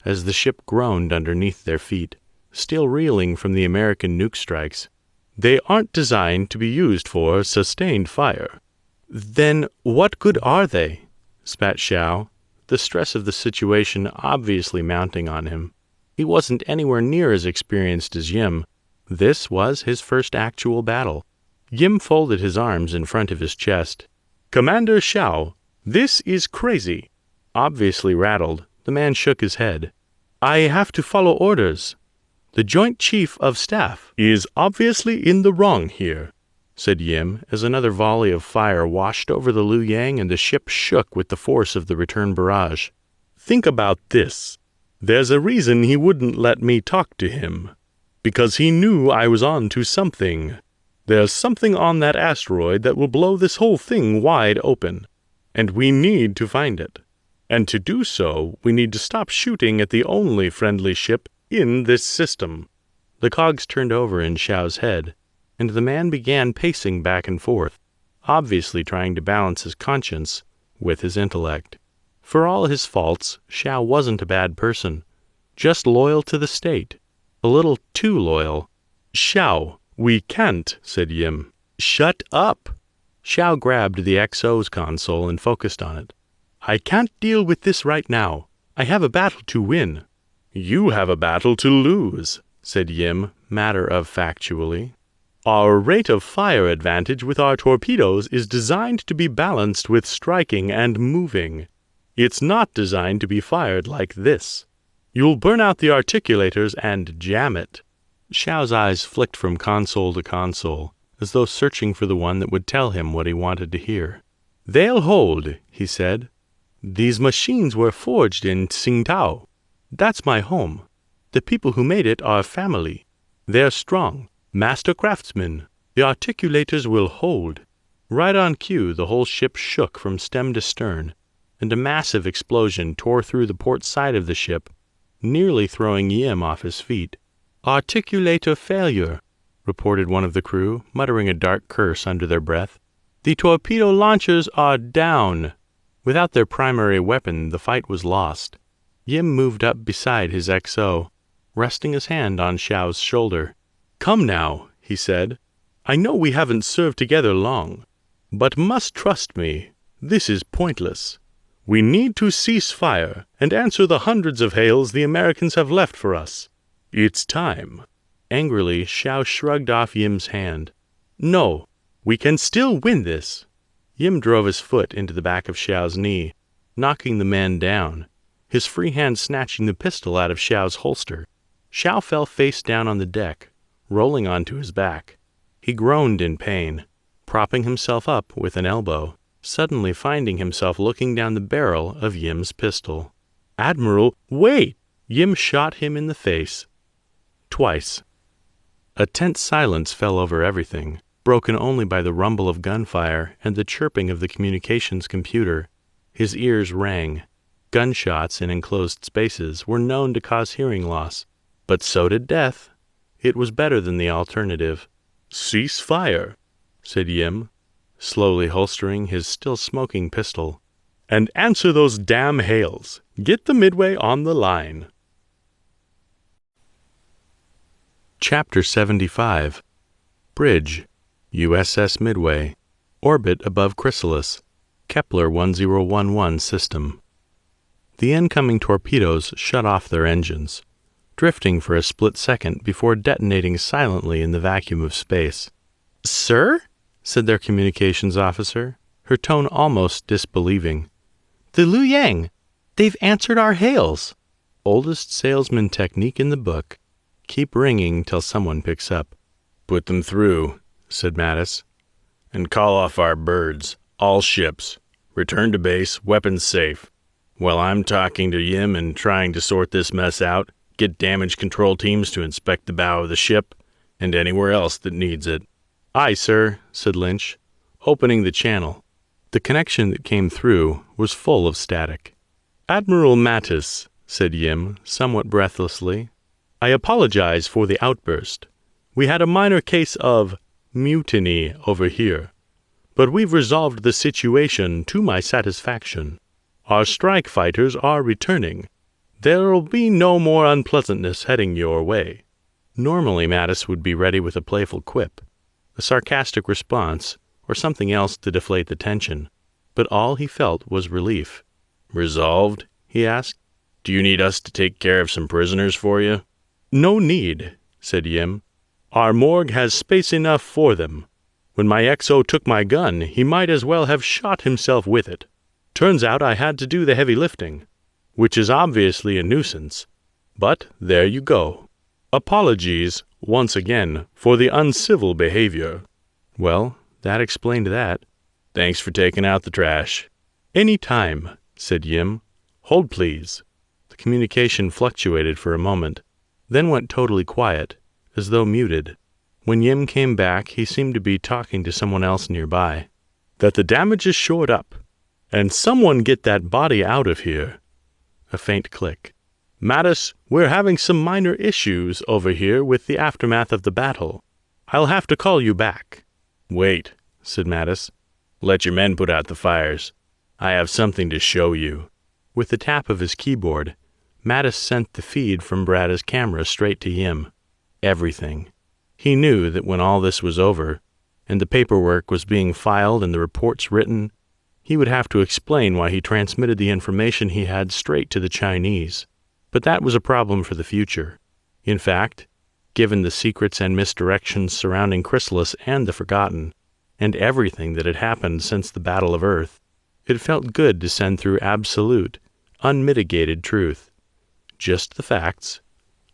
[SPEAKER 2] as the ship groaned underneath their feet, still reeling from the American nuke strikes. They aren't designed to be used for sustained fire. Then what good are they? Spat Xiao, the stress of the situation obviously mounting on him. He wasn't anywhere near as experienced as Yim. This was his first actual battle. Yim folded his arms in front of his chest. Commander Xiao, this is crazy. Obviously rattled, the man shook his head. I have to follow orders. The Joint Chief of Staff is obviously in the wrong here, said Yim, as another volley of fire washed over the Lu Yang and the ship shook with the force of the return barrage. Think about this. There's a reason he wouldn't let me talk to him. Because he knew I was on to something. There's something on that asteroid that will blow this whole thing wide open. And we need to find it. And to do so, we need to stop shooting at the only friendly ship in this system. The cogs turned over in Xiao's head, and the man began pacing back and forth, obviously trying to balance his conscience with his intellect. For all his faults, Xiao wasn't a bad person, just loyal to the state. A little too loyal. Xiao, we can't, said Yim. Shut up. Xiao grabbed the XO's console and focused on it. I can't deal with this right now. I have a battle to win. You have a battle to lose, said Yim, matter-of-factually. Our rate of fire advantage with our torpedoes is designed to be balanced with striking and moving. It's not designed to be fired like this. You'll burn out the articulators and jam it. Xiao's eyes flicked from console to console, as though searching for the one that would tell him what he wanted to hear. They'll hold, he said. These machines were forged in Tsingtao. That's my home. The people who made it are family. They're strong, master craftsmen. The articulators will hold. Right on cue, the whole ship shook from stem to stern, and a massive explosion tore through the port side of the ship, nearly throwing Yim off his feet. Articulator failure, reported one of the crew, muttering a dark curse under their breath. The torpedo launchers are down. Without their primary weapon, the fight was lost. Yim moved up beside his XO, resting his hand on Xiao's shoulder. Come now, he said. I know we haven't served together long, but must trust me. This is pointless. We need to cease fire and answer the hundreds of hails the Americans have left for us. It's time. Angrily, Xiao shrugged off Yim's hand. No, we can still win this. Yim drove his foot into the back of Xiao's knee, knocking the man down, his free hand snatching the pistol out of Xiao's holster. Xiao fell face down on the deck, rolling onto his back. He groaned in pain, propping himself up with an elbow, suddenly finding himself looking down the barrel of Yim's pistol. Admiral, wait! Yim shot him in the face. Twice. A tense silence fell over everything, broken only by the rumble of gunfire and the chirping of the communications computer. His ears rang. Gunshots in enclosed spaces were known to cause hearing loss, but so did death. It was better than the alternative. Cease fire, said Yim, slowly holstering his still-smoking pistol, and answer those damn hails. Get the Midway on the line. Chapter 75. Bridge, USS Midway, orbit above Chrysalis, Kepler 1011 system. The incoming torpedoes shut off their engines, drifting for a split second before detonating silently in the vacuum of space. Sir? Said their communications officer, her tone almost disbelieving. The Liu Yang! They've answered our hails! Oldest salesman technique in the book. Keep ringing till someone picks up. Put them through, said Mattis. And call off our birds. All ships. Return to base, weapons safe. While I'm talking to Yim and trying to sort this mess out, get damage control teams to inspect the bow of the ship, and anywhere else that needs it. Aye, sir, said Lynch, opening the channel. The connection that came through was full of static. Admiral Mattis, said Yim, somewhat breathlessly, I apologize for the outburst. We had a minor case of mutiny over here, but we've resolved the situation to my satisfaction. Our strike fighters are returning. There'll be no more unpleasantness heading your way. Normally Mattis would be ready with a playful quip, a sarcastic response, or something else to deflate the tension, but all he felt was relief. Resolved? He asked. Do you need us to take care of some prisoners for you? No need, said Yim. Our morgue has space enough for them. When my XO took my gun, he might as well have shot himself with it. Turns out I had to do the heavy lifting, which is obviously a nuisance. But there you go. Apologies, once again, for the uncivil behavior. Well, that explained that. Thanks for taking out the trash. Any time, said Yim. Hold, please. The communication fluctuated for a moment, then went totally quiet, as though muted. When Yim came back, he seemed to be talking to someone else nearby. That the damage is shored up, and someone get that body out of here. A faint click. Mattis, we're having some minor issues over here with the aftermath of the battle. I'll have to call you back. Wait, said Mattis. Let your men put out the fires. I have something to show you. With the tap of his keyboard, Mattis sent the feed from Brada's camera straight to Yim. Everything. He knew that when all this was over, and the paperwork was being filed and the reports written, he would have to explain why he transmitted the information he had straight to the Chinese. But that was a problem for the future. In fact, given the secrets and misdirections surrounding Chrysalis and the Forgotten, and everything that had happened since the Battle of Earth, it felt good to send through absolute, unmitigated truth. Just the facts.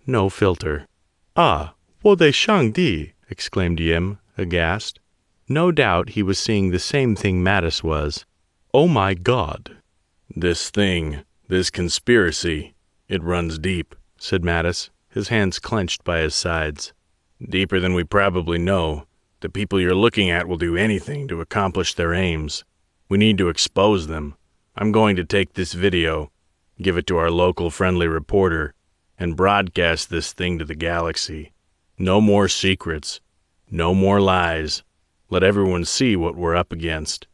[SPEAKER 2] No filter. Ah, wo de shang di, exclaimed Yim, aghast. No doubt he was seeing the same thing Mattis was. Oh my God! This thing, this conspiracy, it runs deep, said Mattis, his hands clenched by his sides. Deeper than we probably know. The people you're looking at will do anything to accomplish their aims. We need to expose them. I'm going to take this video, give it to our local friendly reporter, and broadcast this thing to the galaxy. No more secrets. No more lies. Let everyone see what we're up against.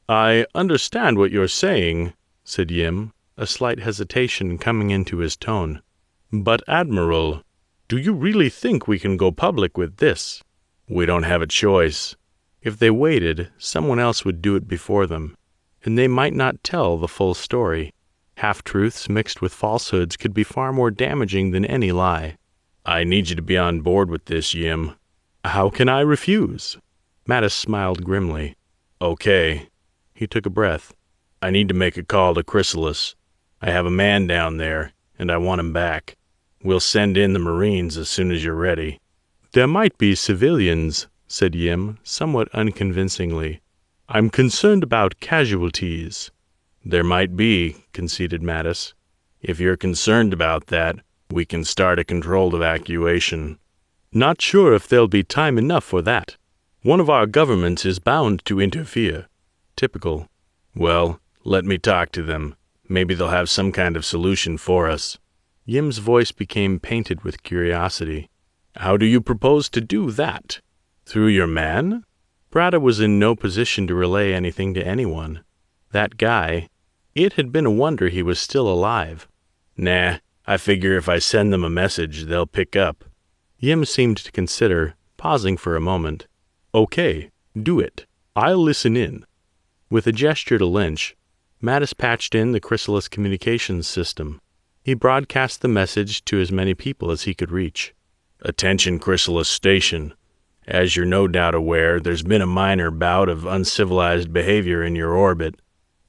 [SPEAKER 2] I understand what you're saying, said Yim, a slight hesitation coming into his tone. But, Admiral, do you really think we can go public with this? We don't have a choice. If they waited, someone else would do it before them, and they might not tell the full story. Half-truths mixed with falsehoods could be far more damaging than any lie.
[SPEAKER 4] I need you to be on board with this, Yim. How can I refuse? Mattis smiled grimly. Okay. He took a breath. I need to make a call to Chrysalis. I have a man down there, and I want him back. We'll send in the Marines as soon as you're ready. There might be civilians, said Yim, somewhat unconvincingly. I'm concerned about casualties. There might be, conceded Mattis. If you're concerned about that, we can start a controlled evacuation. Not sure if there'll be time enough for that. One of our governments is bound to interfere. Typical. Well, let me talk to them. Maybe they'll have some kind of solution for us. Yim's voice became painted with curiosity. How do you propose to do that? Through your man? Brada was in no position to relay anything to anyone. That guy, it had been a wonder he was still alive. Nah, I figure if I send them a message, they'll pick up. Yim seemed to consider, pausing for a moment. Okay, do it. I'll listen in. With a gesture to Lynch, Mattis patched in the Chrysalis communications system. He broadcast the message to as many people as he could reach. Attention Chrysalis Station. As you're no doubt aware, there's been a minor bout of uncivilized behavior in your orbit.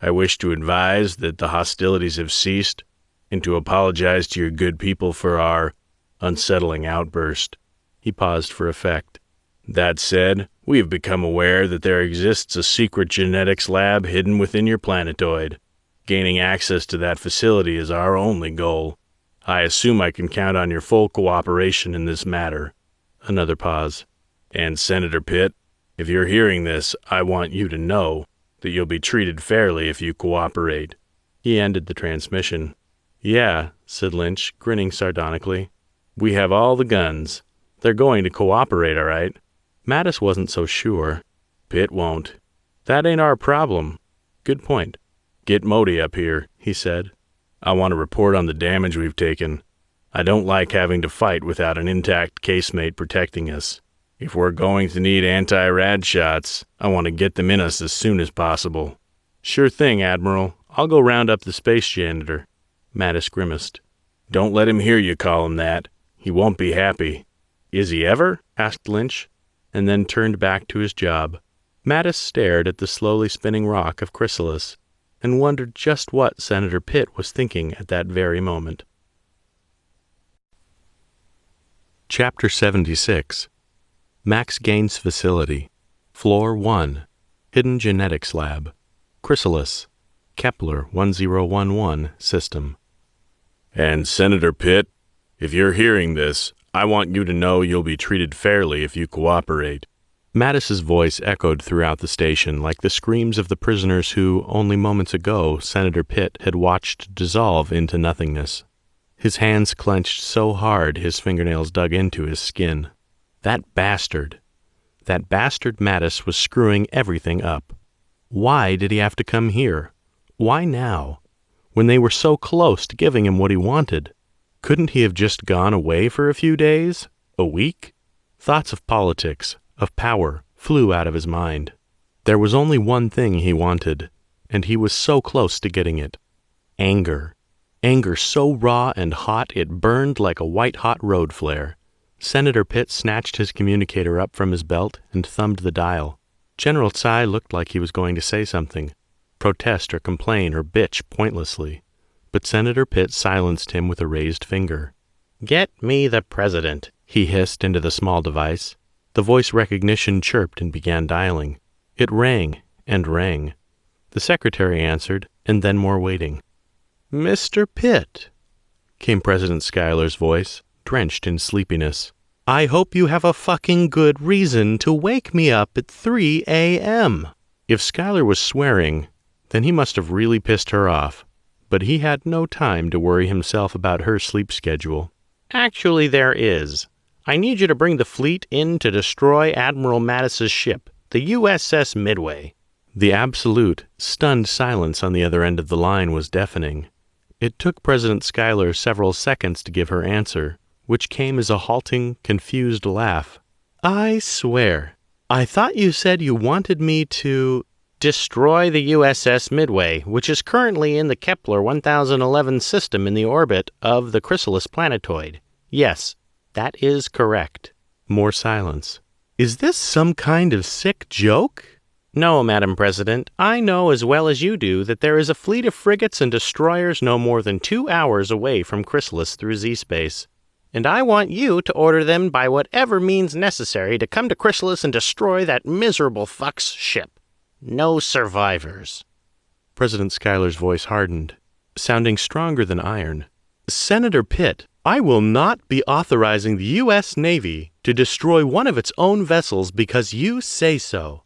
[SPEAKER 4] I wish to advise that the hostilities have ceased, and to apologize to your good people for our unsettling outburst. He paused for effect. That said, we have become aware that there exists a secret genetics lab hidden within your planetoid. Gaining access to that facility is our only goal. I assume I can count on your full cooperation in this matter. Another pause. And Senator Pitt, if you're hearing this, I want you to know that you'll be treated fairly if you cooperate. He ended the transmission. Yeah, said Lynch, grinning sardonically. We have all the guns. They're going to cooperate, all right? Mattis wasn't so sure. Pitt won't. That ain't our problem. Good point. Get Modi up here, he said. I want to report on the damage we've taken. I don't like having to fight without an intact casemate protecting us. If we're going to need anti-rad shots, I want to get them in us as soon as possible. Sure thing, Admiral. I'll go round up the space janitor. Mattis grimaced. Don't let him hear you call him that. He won't be happy. Is he ever? Asked Lynch, and then turned back to his job. Mattis stared at the slowly spinning rock of Chrysalis and wondered just what Senator Pitt was thinking at that very moment. Chapter 76. Max Gaines Facility, Floor 1, Hidden Genetics Lab, Chrysalis, Kepler 1011 System. And Senator Pitt, if you're hearing this, I want you to know you'll be treated fairly if you cooperate. Mattis's voice echoed throughout the station like the screams of the prisoners who, only moments ago, Senator Pitt had watched dissolve into nothingness. His hands clenched so hard his fingernails dug into his skin. That bastard Mattis was screwing everything up. Why did he have to come here? Why now? When they were so close to giving him what he wanted? Couldn't he have just gone away for a few days? A week? Thoughts of politics, of power, flew out of his mind. There was only one thing he wanted, and he was so close to getting it. Anger. Anger so raw and hot it burned like a white-hot road flare. Senator Pitt snatched his communicator up from his belt and thumbed the dial. General Tsai looked like he was going to say something, protest or complain or bitch pointlessly, but Senator Pitt silenced him with a raised finger. "Get me the president," he hissed into the small device. The voice recognition chirped and began dialing. It rang and rang. The secretary answered, and then more waiting. "Mr. Pitt," came President Schuyler's voice, drenched in sleepiness. "I hope you have a fucking good reason to wake me up at 3 a.m. If Schuyler was swearing, then he must have really pissed her off, but he had no time to worry himself about her sleep schedule. "Actually, there is. I need you to bring the fleet in to destroy Admiral Mattis's ship, the USS Midway." The absolute, stunned silence on the other end of the line was deafening. It took President Schuyler several seconds to give her answer, which came as a halting, confused laugh. "I swear, I thought you said you wanted me to destroy the USS Midway, which is currently in the Kepler 1011 system in the orbit of the Chrysalis planetoid. Yes,
[SPEAKER 3] That is correct.
[SPEAKER 2] More silence. Is this some kind of sick joke?
[SPEAKER 3] No, Madam President, I know as well as you do that there is a fleet of frigates and destroyers no more than 2 hours away from Chrysalis through Z-space. And I want you to order them by whatever means necessary to come to Chrysalis and destroy that miserable fuck's ship. No survivors.
[SPEAKER 2] President Schuyler's voice hardened, sounding stronger than iron. Senator Pitt, I will not be authorizing the U.S. Navy to destroy one of its own vessels because you say so.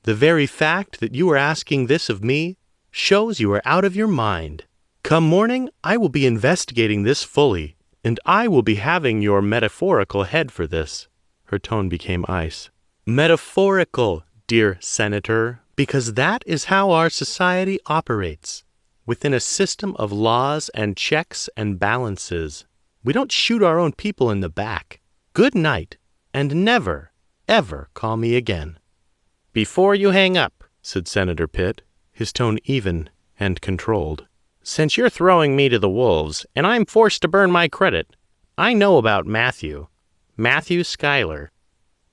[SPEAKER 2] The very fact that you are asking this of me shows you are out of your mind. Come morning, I will be investigating this fully, and I will be having your metaphorical head for this. Her tone became ice. Metaphorical, dear Senator, because that is how our society operates, within a system of laws and checks and balances. We don't shoot our own people in the back. Good night, and never, ever call me again.
[SPEAKER 3] Before you hang up,
[SPEAKER 2] said Senator Pitt, his tone even and controlled,
[SPEAKER 3] since you're throwing me to the wolves, and I'm forced to burn my credit, I know about Matthew Schuyler.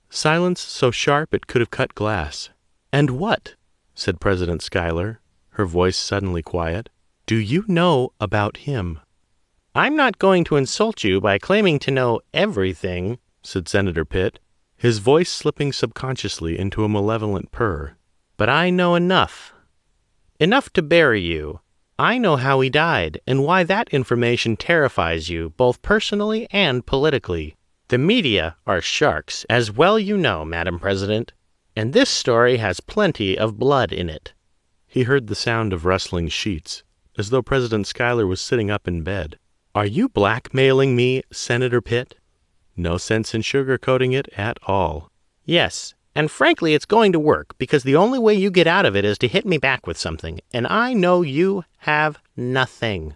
[SPEAKER 2] Silence so sharp it could have cut glass. And what, said President Schuyler, her voice suddenly quiet, do you know about him?
[SPEAKER 3] I'm not going to insult you by claiming to know everything,
[SPEAKER 2] said Senator Pitt, his voice slipping subconsciously into a malevolent purr.
[SPEAKER 3] But I know enough. Enough to bury you. I know how he died, and why that information terrifies you, both personally and politically. The media are sharks, as well you know, Madam President, and this story has plenty of blood in it.
[SPEAKER 2] He heard the sound of rustling sheets, as though President Schuyler was sitting up in bed. Are you blackmailing me, Senator Pitt? No sense in sugarcoating it at all.
[SPEAKER 3] Yes, and frankly it's going to work, because the only way you get out of it is to hit me back with something, and I know you have nothing.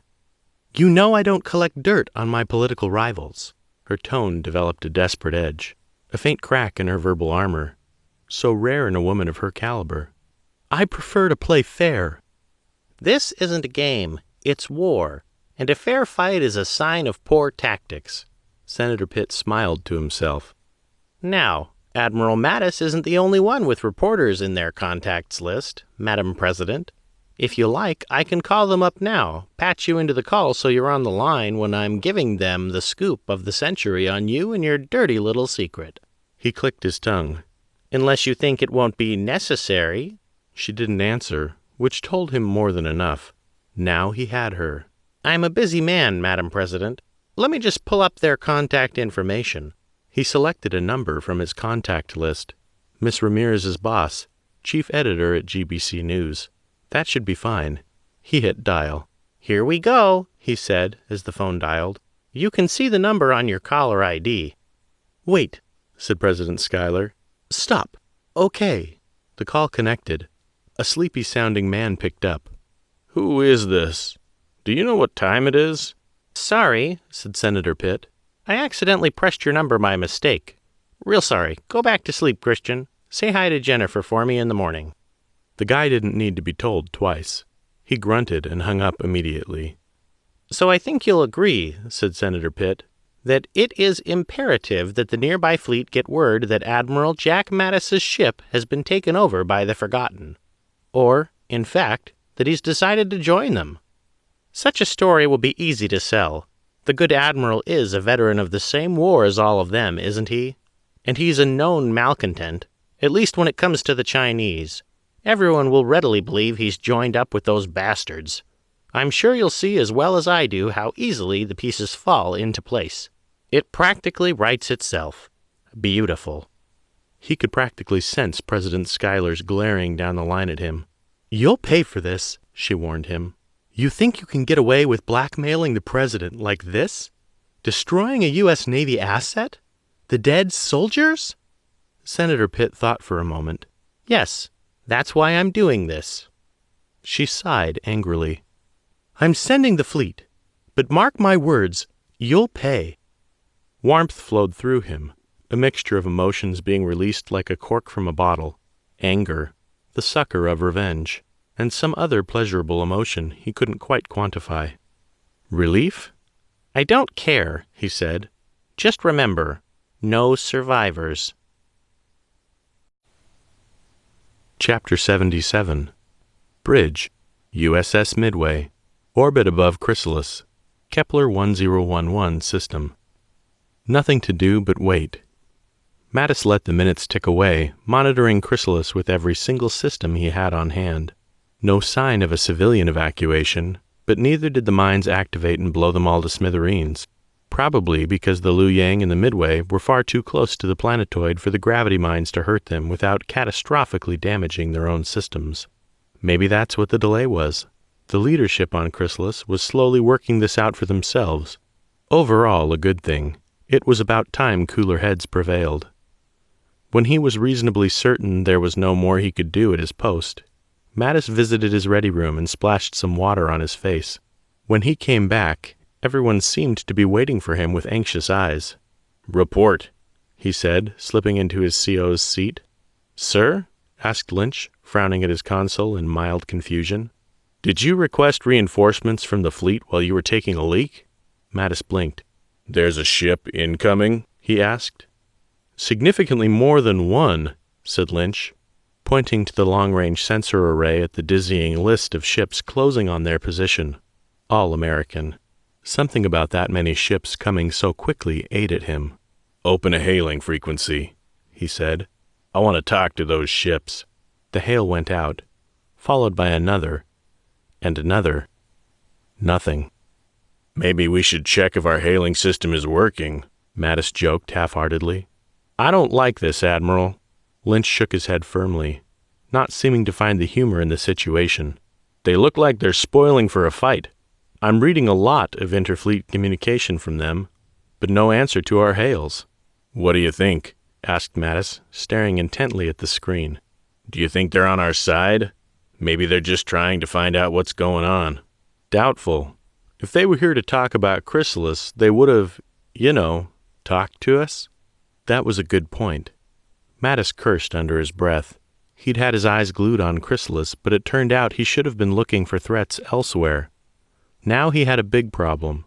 [SPEAKER 2] You know I don't collect dirt on my political rivals. Her tone developed a desperate edge, a faint crack in her verbal armor, so rare in a woman of her caliber. I prefer to play fair.
[SPEAKER 3] This isn't a game, it's war, and a fair fight is a sign of poor tactics.
[SPEAKER 2] Senator Pitt smiled to himself.
[SPEAKER 3] Now, Admiral Mattis isn't the only one with reporters in their contacts list, Madam President. If you like, I can call them up now, patch you into the call so you're on the line when I'm giving them the scoop of the century on you and your dirty little secret.
[SPEAKER 2] He clicked his tongue.
[SPEAKER 3] Unless you think it won't be necessary.
[SPEAKER 2] She didn't answer, which told him more than enough. Now he had her.
[SPEAKER 3] I'm a busy man, Madam President. Let me just pull up their contact information.
[SPEAKER 2] He selected a number from his contact list. Miss Ramirez's boss, chief editor at GBC News. That should be fine. He hit dial.
[SPEAKER 3] Here we go, he said as the phone dialed. You can see the number on your caller ID.
[SPEAKER 2] Wait, said President Schuyler. Stop. Okay. The call connected. A sleepy-sounding man picked up.
[SPEAKER 4] Who is this? Do you know what time it is?
[SPEAKER 3] Sorry, said Senator Pitt. I accidentally pressed your number by mistake. Real sorry. Go back to sleep, Christian. Say hi to Jennifer for me in the morning.
[SPEAKER 2] The guy didn't need to be told twice. He grunted and hung up immediately.
[SPEAKER 3] So I think you'll agree, said Senator Pitt, that it is imperative that the nearby fleet get word that Admiral Jack Mattis's ship has been taken over by the Forgotten. Or, in fact, that he's decided to join them. Such a story will be easy to sell. The good admiral is a veteran of the same war as all of them, isn't he? And he's a known malcontent, at least when it comes to the Chinese. Everyone will readily believe he's joined up with those bastards. I'm sure you'll see as well as I do how easily the pieces fall into place. It practically writes itself. Beautiful.
[SPEAKER 2] He could practically sense President Schuyler's glaring down the line at him. You'll pay for this, she warned him. You think you can get away with blackmailing the president like this? Destroying a U.S. Navy asset? The dead soldiers? Senator Pitt thought for a moment.
[SPEAKER 3] Yes, that's why I'm doing this.
[SPEAKER 2] She sighed angrily. I'm sending the fleet, but mark my words, you'll pay. Warmth flowed through him, a mixture of emotions being released like a cork from a bottle. Anger, the sucker of revenge, and some other pleasurable emotion he couldn't quite quantify. Relief?
[SPEAKER 3] I don't care, he said. Just remember, no survivors.
[SPEAKER 2] Chapter 77. Bridge, USS Midway, orbit above Chrysalis, Kepler 1011 system. Nothing to do but wait. Mattis let the minutes tick away, monitoring Chrysalis with every single system he had on hand. No sign of a civilian evacuation, but neither did the mines activate and blow them all to smithereens. Probably because the Liu Yang and the Midway were far too close to the planetoid for the gravity mines to hurt them without catastrophically damaging their own systems. Maybe that's what the delay was. The leadership on Chrysalis was slowly working this out for themselves. Overall, a good thing. It was about time cooler heads prevailed. When he was reasonably certain there was no more he could do at his post, Mattis visited his ready room and splashed some water on his face. When he came back, everyone seemed to be waiting for him with anxious eyes. "Report," he said, slipping into his CO's seat. "Sir?" asked Lynch, frowning at his console in mild confusion. "Did you request reinforcements from the fleet while you were taking a leak?" Mattis blinked. "There's a ship incoming?" he asked. "Significantly more than one," said Lynch, pointing to the long-range sensor array at the dizzying list of ships closing on their position. All American. Something about that many ships coming so quickly ate at him. "Open a hailing frequency," he said. "I want to talk to those ships." The hail went out, followed by another, and another. Nothing. "Maybe we should check if our hailing system is working," Mattis joked half-heartedly. "I don't like this, Admiral." Lynch shook his head firmly, not seeming to find the humor in the situation. "They look like they're spoiling for a fight. I'm reading a lot of interfleet communication from them, but no answer to our hails." "What do you think?" asked Mattis, staring intently at the screen. "Do you think they're on our side? Maybe they're just trying to find out what's going on." "Doubtful. If they were here to talk about Chrysalis, they would have, talked to us." That was a good point. Mattis cursed under his breath. He'd had his eyes glued on Chrysalis, but it turned out he should have been looking for threats elsewhere. Now he had a big problem.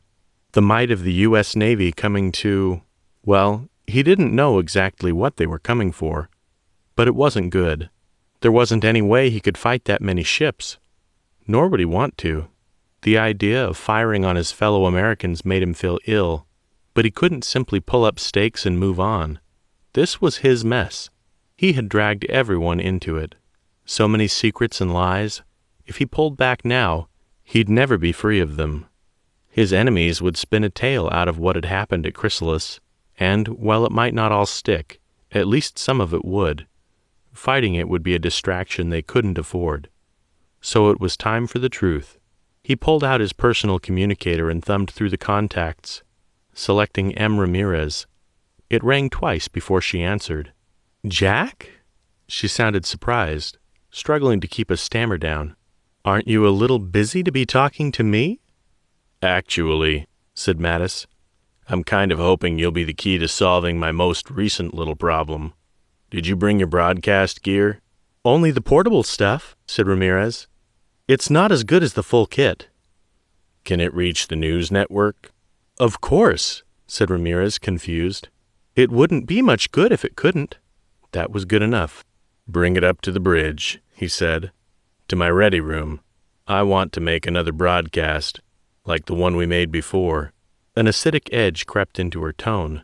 [SPEAKER 2] The might of the U.S. Navy coming to, well, he didn't know exactly what they were coming for. But it wasn't good. There wasn't any way he could fight that many ships. Nor would he want to. The idea of firing on his fellow Americans made him feel ill, but he couldn't simply pull up stakes and move on. This was his mess. He had dragged everyone into it. So many secrets and lies. If he pulled back now, he'd never be free of them. His enemies would spin a tale out of what had happened at Chrysalis, and, while it might not all stick, at least some of it would. Fighting it would be a distraction they couldn't afford. So it was time for the truth. He pulled out his personal communicator and thumbed through the contacts, selecting M. Ramirez. It rang twice before she answered. "Jack?" She sounded surprised, struggling to keep a stammer down. "Aren't you a little busy to be talking to me?" "Actually," said Mattis, "I'm kind of hoping you'll be the key to solving my most recent little problem. Did you bring your broadcast gear?" "Only the portable stuff," said Ramirez. "It's not as good as the full kit." "Can it reach the news network?" "Of course," said Ramirez, confused. "It wouldn't be much good if it couldn't." That was good enough. "Bring it up to the bridge," he said. "To my ready room. I want to make another broadcast, like the one we made before." An acidic edge crept into her tone.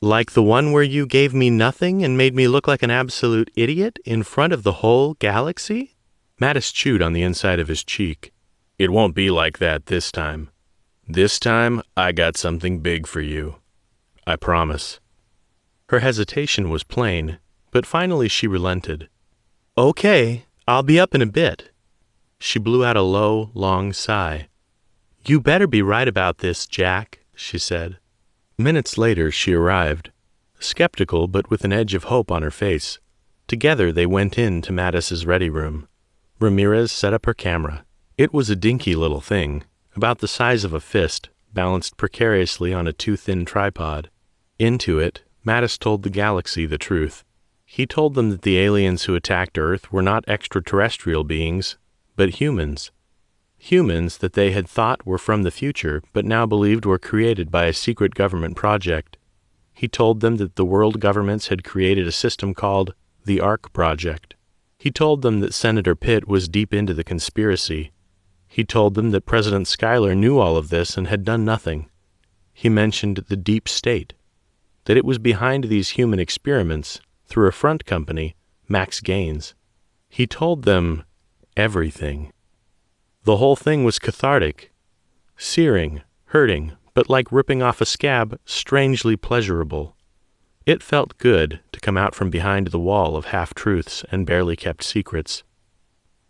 [SPEAKER 2] "Like the one where you gave me nothing and made me look like an absolute idiot in front of the whole galaxy?" Mattis chewed on the inside of his cheek. "It won't be like that this time. This time, I got something big for you. I promise." Her hesitation was plain, but finally she relented. "Okay, I'll be up in a bit." She blew out a low, long sigh. "You better be right about this, Jack," she said. Minutes later she arrived, skeptical but with an edge of hope on her face. Together they went in to Mattis's ready room. Ramirez set up her camera. It was a dinky little thing, about the size of a fist, balanced precariously on a too-thin tripod. Into it, Mattis told the galaxy the truth. He told them that the aliens who attacked Earth were not extraterrestrial beings, but humans. Humans that they had thought were from the future, but now believed were created by a secret government project. He told them that the world governments had created a system called the Ark Project. He told them that Senator Pitt was deep into the conspiracy. He told them that President Schuyler knew all of this and had done nothing. He mentioned the deep state, that it was behind these human experiments, through a front company, Max Gaines. He told them everything. The whole thing was cathartic, searing, hurting, but like ripping off a scab, strangely pleasurable. It felt good to come out from behind the wall of half-truths and barely kept secrets.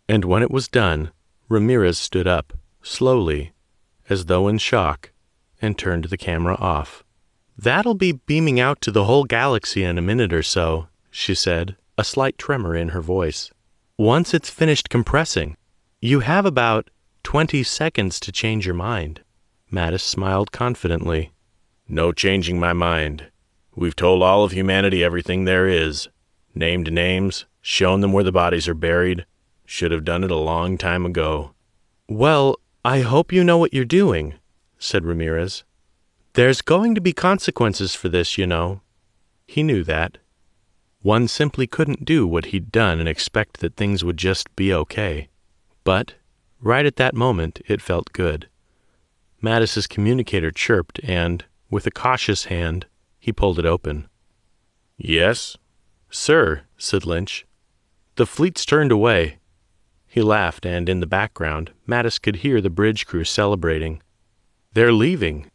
[SPEAKER 2] And when it was done, Ramirez stood up, slowly, as though in shock, and turned the camera off. "That'll be beaming out to the whole galaxy in a minute or so," she said, a slight tremor in her voice. "Once it's finished compressing, you have about 20 seconds to change your mind." Mattis smiled confidently. "No changing my mind. We've told all of humanity everything there is. Named names, shown them where the bodies are buried. Should have done it a long time ago." "Well, I hope you know what you're doing," said Ramirez. "There's going to be consequences for this, you know." He knew that. One simply couldn't do what he'd done and expect that things would just be okay. But, right at that moment, it felt good. Mattis's communicator chirped and, with a cautious hand, he pulled it open. "Yes?" "Sir," said Lynch. "The fleet's turned away." He laughed, and in the background, Mattis could hear the bridge crew celebrating. "They're leaving."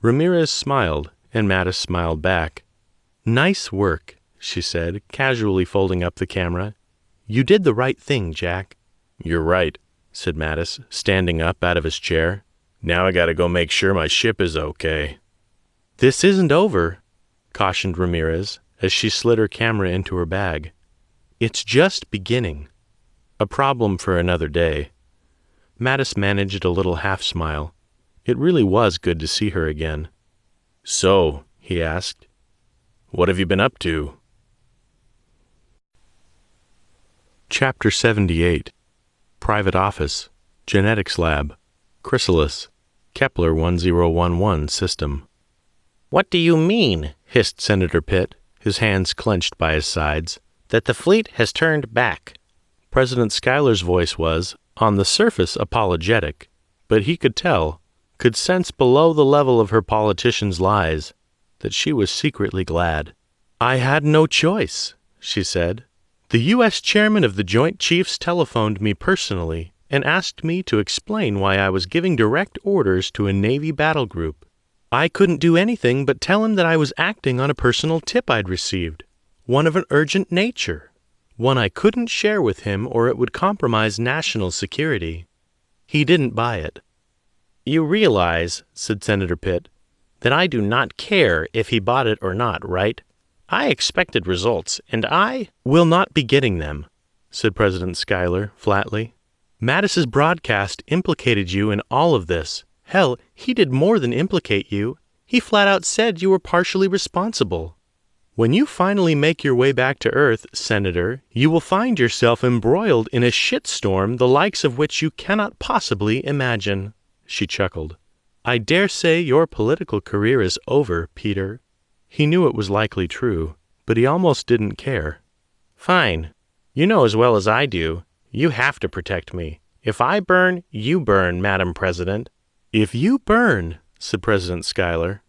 [SPEAKER 2] Ramirez smiled, and Mattis smiled back. "Nice work," she said, casually folding up the camera. "You did the right thing, Jack." "You're right," said Mattis, standing up out of his chair. "Now I gotta go make sure my ship is okay." "This isn't over," cautioned Ramirez, as she slid her camera into her bag. "It's just beginning." A problem for another day. Mattis managed a little half-smile. It really was good to see her again. "So," he asked, "what have you been up to?" Chapter 78. Private Office, Genetics Lab, Chrysalis, Kepler 1011 System. "What do you mean," hissed Senator Pitt, his hands clenched by his sides, "that the fleet has turned back?" President Schuyler's voice was, on the surface, apologetic, but he could tell, could sense below the level of her politician's lies, that she was secretly glad. "I had no choice," she said. "The U.S. chairman of the Joint Chiefs telephoned me personally and asked me to explain why I was giving direct orders to a Navy battle group. I couldn't do anything but tell him that I was acting on a personal tip I'd received, one of an urgent nature, one I couldn't share with him or it would compromise national security. He didn't buy it." "You realize," said Senator Pitt, "that I do not care if he bought it or not, right? I expected results, and I will not be getting them," said President Schuyler flatly. "Mattis's broadcast implicated you in all of this. Hell, he did more than implicate you. He flat out said you were partially responsible. When you finally make your way back to Earth, Senator, you will find yourself embroiled in a shitstorm the likes of which you cannot possibly imagine." She chuckled. "I dare say your political career is over, Peter." He knew it was likely true, but he almost didn't care. "Fine. You know as well as I do. You have to protect me. If I burn, you burn, Madam President." "If you burn," said President Schuyler,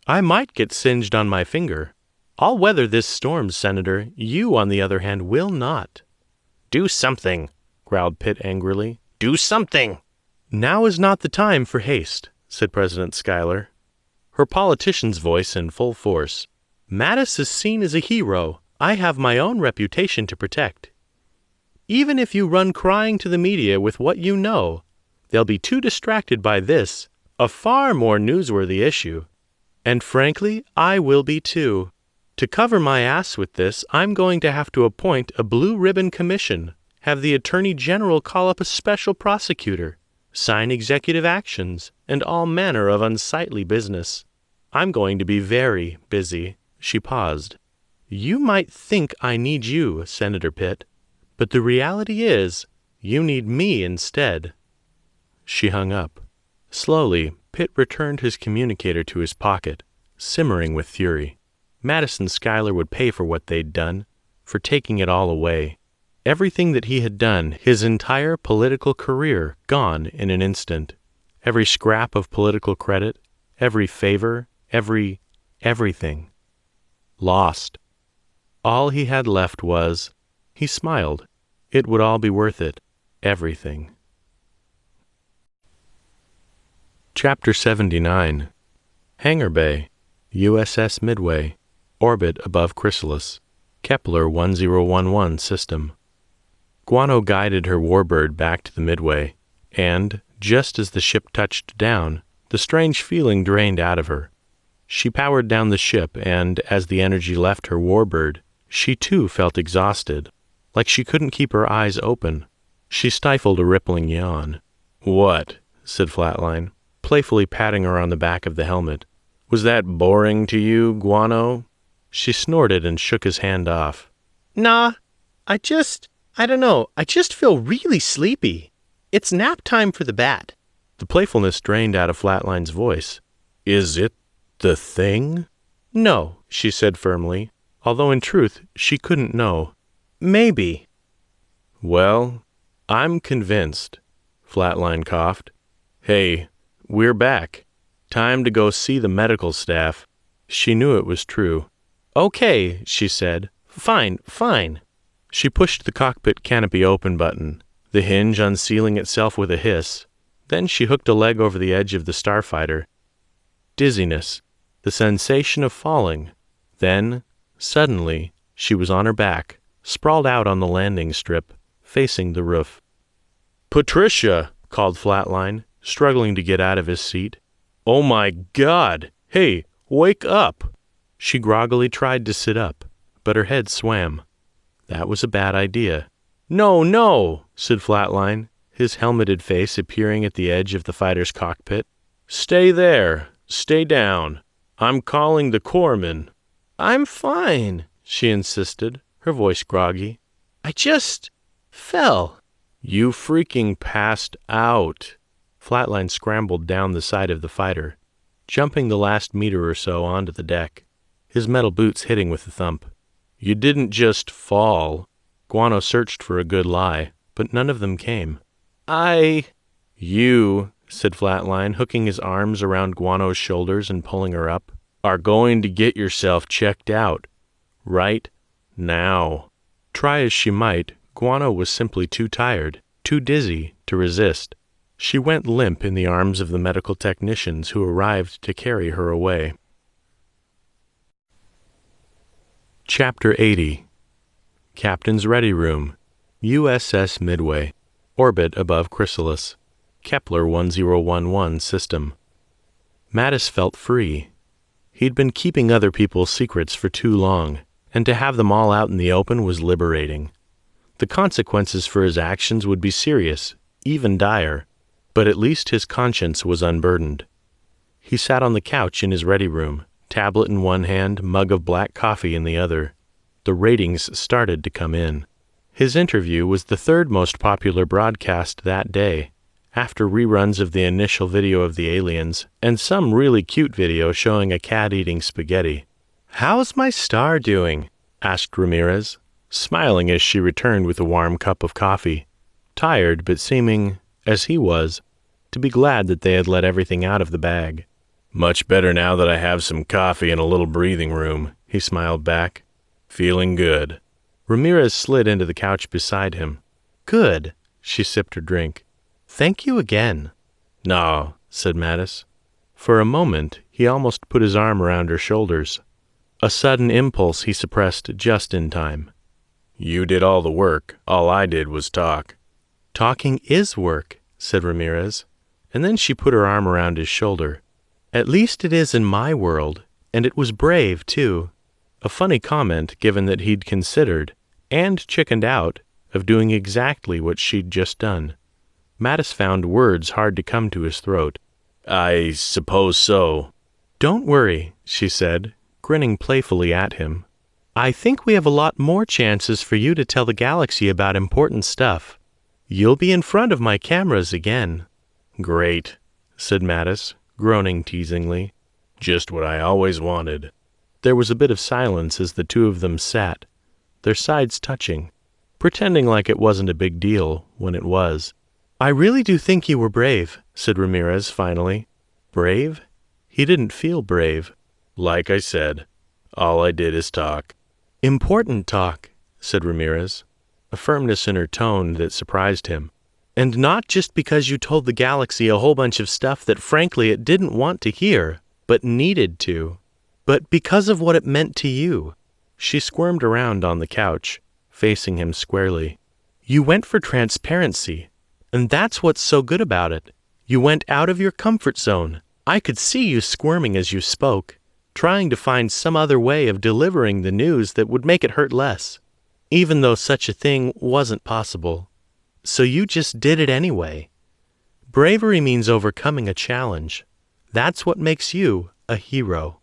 [SPEAKER 2] "I might get singed on my finger. I'll weather this storm, Senator. You, on the other hand, will not." "Do something," growled Pitt angrily. "Do something." "Now is not the time for haste," said President Schuyler, her politician's voice in full force. "Mattis is seen as a hero. I have my own reputation to protect. Even if you run crying to the media with what you know, they'll be too distracted by this, a far more newsworthy issue. And frankly, I will be too. To cover my ass with this, I'm going to have to appoint a blue ribbon commission, have the Attorney General call up a special prosecutor, sign executive actions, and all manner of unsightly business. I'm going to be very busy." She paused. "You might think I need you, Senator Pitt, but the reality is, you need me instead." She hung up. Slowly, Pitt returned his communicator to his pocket, simmering with fury. Madison Schuyler would pay for what they'd done, for taking it all away. Everything that he had done, his entire political career, gone in an instant. Every scrap of political credit, every favor, everything. Lost. All he had left was, he smiled, it would all be worth it, everything. Chapter 79. Hangar Bay, USS Midway, orbit above Chrysalis, Kepler 1011 system. Guano guided her warbird back to the Midway, and, just as the ship touched down, the strange feeling drained out of her. She powered down the ship, and as the energy left her warbird, she too felt exhausted, like she couldn't keep her eyes open. She stifled a rippling yawn. "What?" said Flatline, playfully patting her on the back of the helmet. "Was that boring to you, Guano?" She snorted and shook his hand off.
[SPEAKER 3] Nah, I don't know, I just feel really sleepy. It's nap time for the bat.
[SPEAKER 2] The playfulness drained out of Flatline's voice. "Is it the thing?"
[SPEAKER 3] No,
[SPEAKER 2] she said firmly, although in truth she couldn't know.
[SPEAKER 3] Maybe.
[SPEAKER 2] "Well, I'm convinced," Flatline coughed. "Hey, we're back. Time to go see the medical staff." She knew it was true.
[SPEAKER 3] Okay, she said. Fine.
[SPEAKER 2] She pushed the cockpit canopy open button, the hinge unsealing itself with a hiss. Then she hooked a leg over the edge of the starfighter. Dizziness, the sensation of falling. Then, suddenly, she was on her back, sprawled out on the landing strip, facing the roof. "Patricia!" called Flatline, struggling to get out of his seat. "Oh my God! Hey, wake up!" She groggily tried to sit up, but her head swam. That was a bad idea. No, said Flatline, his helmeted face appearing at the edge of the fighter's cockpit. "Stay there. Stay down. I'm calling the corpsman."
[SPEAKER 3] "I'm fine," she insisted, her voice groggy. "I just fell."
[SPEAKER 2] "You freaking passed out." Flatline scrambled down the side of the fighter, jumping the last meter or so onto the deck, his metal boots hitting with a thump. "You didn't just fall." Guano searched for a good lie, but none of them came. "You," said Flatline, hooking his arms around Guano's shoulders and pulling her up, "are going to get yourself checked out. Right now." Try as she might, Guano was simply too tired, too dizzy, to resist. She went limp in the arms of the medical technicians who arrived to carry her away. Chapter 80. Captain's Ready Room, USS Midway, orbit above Chrysalis, Kepler 1011 system. Mattis felt free. He'd been keeping other people's secrets for too long, and to have them all out in the open was liberating. The consequences for his actions would be serious, even dire, but at least his conscience was unburdened. He sat on the couch in his ready room, tablet in one hand, mug of black coffee in the other. The ratings started to come in. His interview was the third most popular broadcast that day, after reruns of the initial video of the aliens and some really cute video showing a cat eating spaghetti. "How's my star doing?" asked Ramirez, smiling as she returned with a warm cup of coffee, tired but seeming, as he was, to be glad that they had let everything out of the bag. "Much better now that I have some coffee and a little breathing room," he smiled back. "Feeling good." Ramirez slid into the couch beside him. "Good." She sipped her drink. "Thank you again." "No," said Mattis. For a moment, he almost put his arm around her shoulders. A sudden impulse he suppressed just in time. "You did all the work. All I did was talk." "Talking is work," said Ramirez, and then she put her arm around his shoulder. "At least it is in my world, and it was brave, too." A funny comment, given that he'd considered, and chickened out, of doing exactly what she'd just done. Mattis found words hard to come to his throat. "I suppose so." "Don't worry," she said, grinning playfully at him. "I think we have a lot more chances for you to tell the galaxy about important stuff. You'll be in front of my cameras again." "Great," said Mattis, groaning teasingly. "Just what I always wanted." There was a bit of silence as the two of them sat, their sides touching, pretending like it wasn't a big deal when it was.
[SPEAKER 3] "I really do think you were brave," said Ramirez finally.
[SPEAKER 2] Brave? He didn't feel brave. Like I said, all I did is talk.
[SPEAKER 3] "Important talk," said Ramirez,
[SPEAKER 2] A firmness in her tone that surprised him.
[SPEAKER 3] "and not just because you told the galaxy a whole bunch of stuff that frankly it didn't want to hear, but needed to, but because of what it meant to you."
[SPEAKER 2] She squirmed around on the couch, facing him squarely.
[SPEAKER 3] "You went for transparency, and that's what's so good about it. You went out of your comfort zone. I could see you squirming as you spoke, trying to find some other way of delivering the news that would make it hurt less, even though such a thing wasn't possible. So you just did it anyway. Bravery means overcoming a challenge. That's what makes you a hero."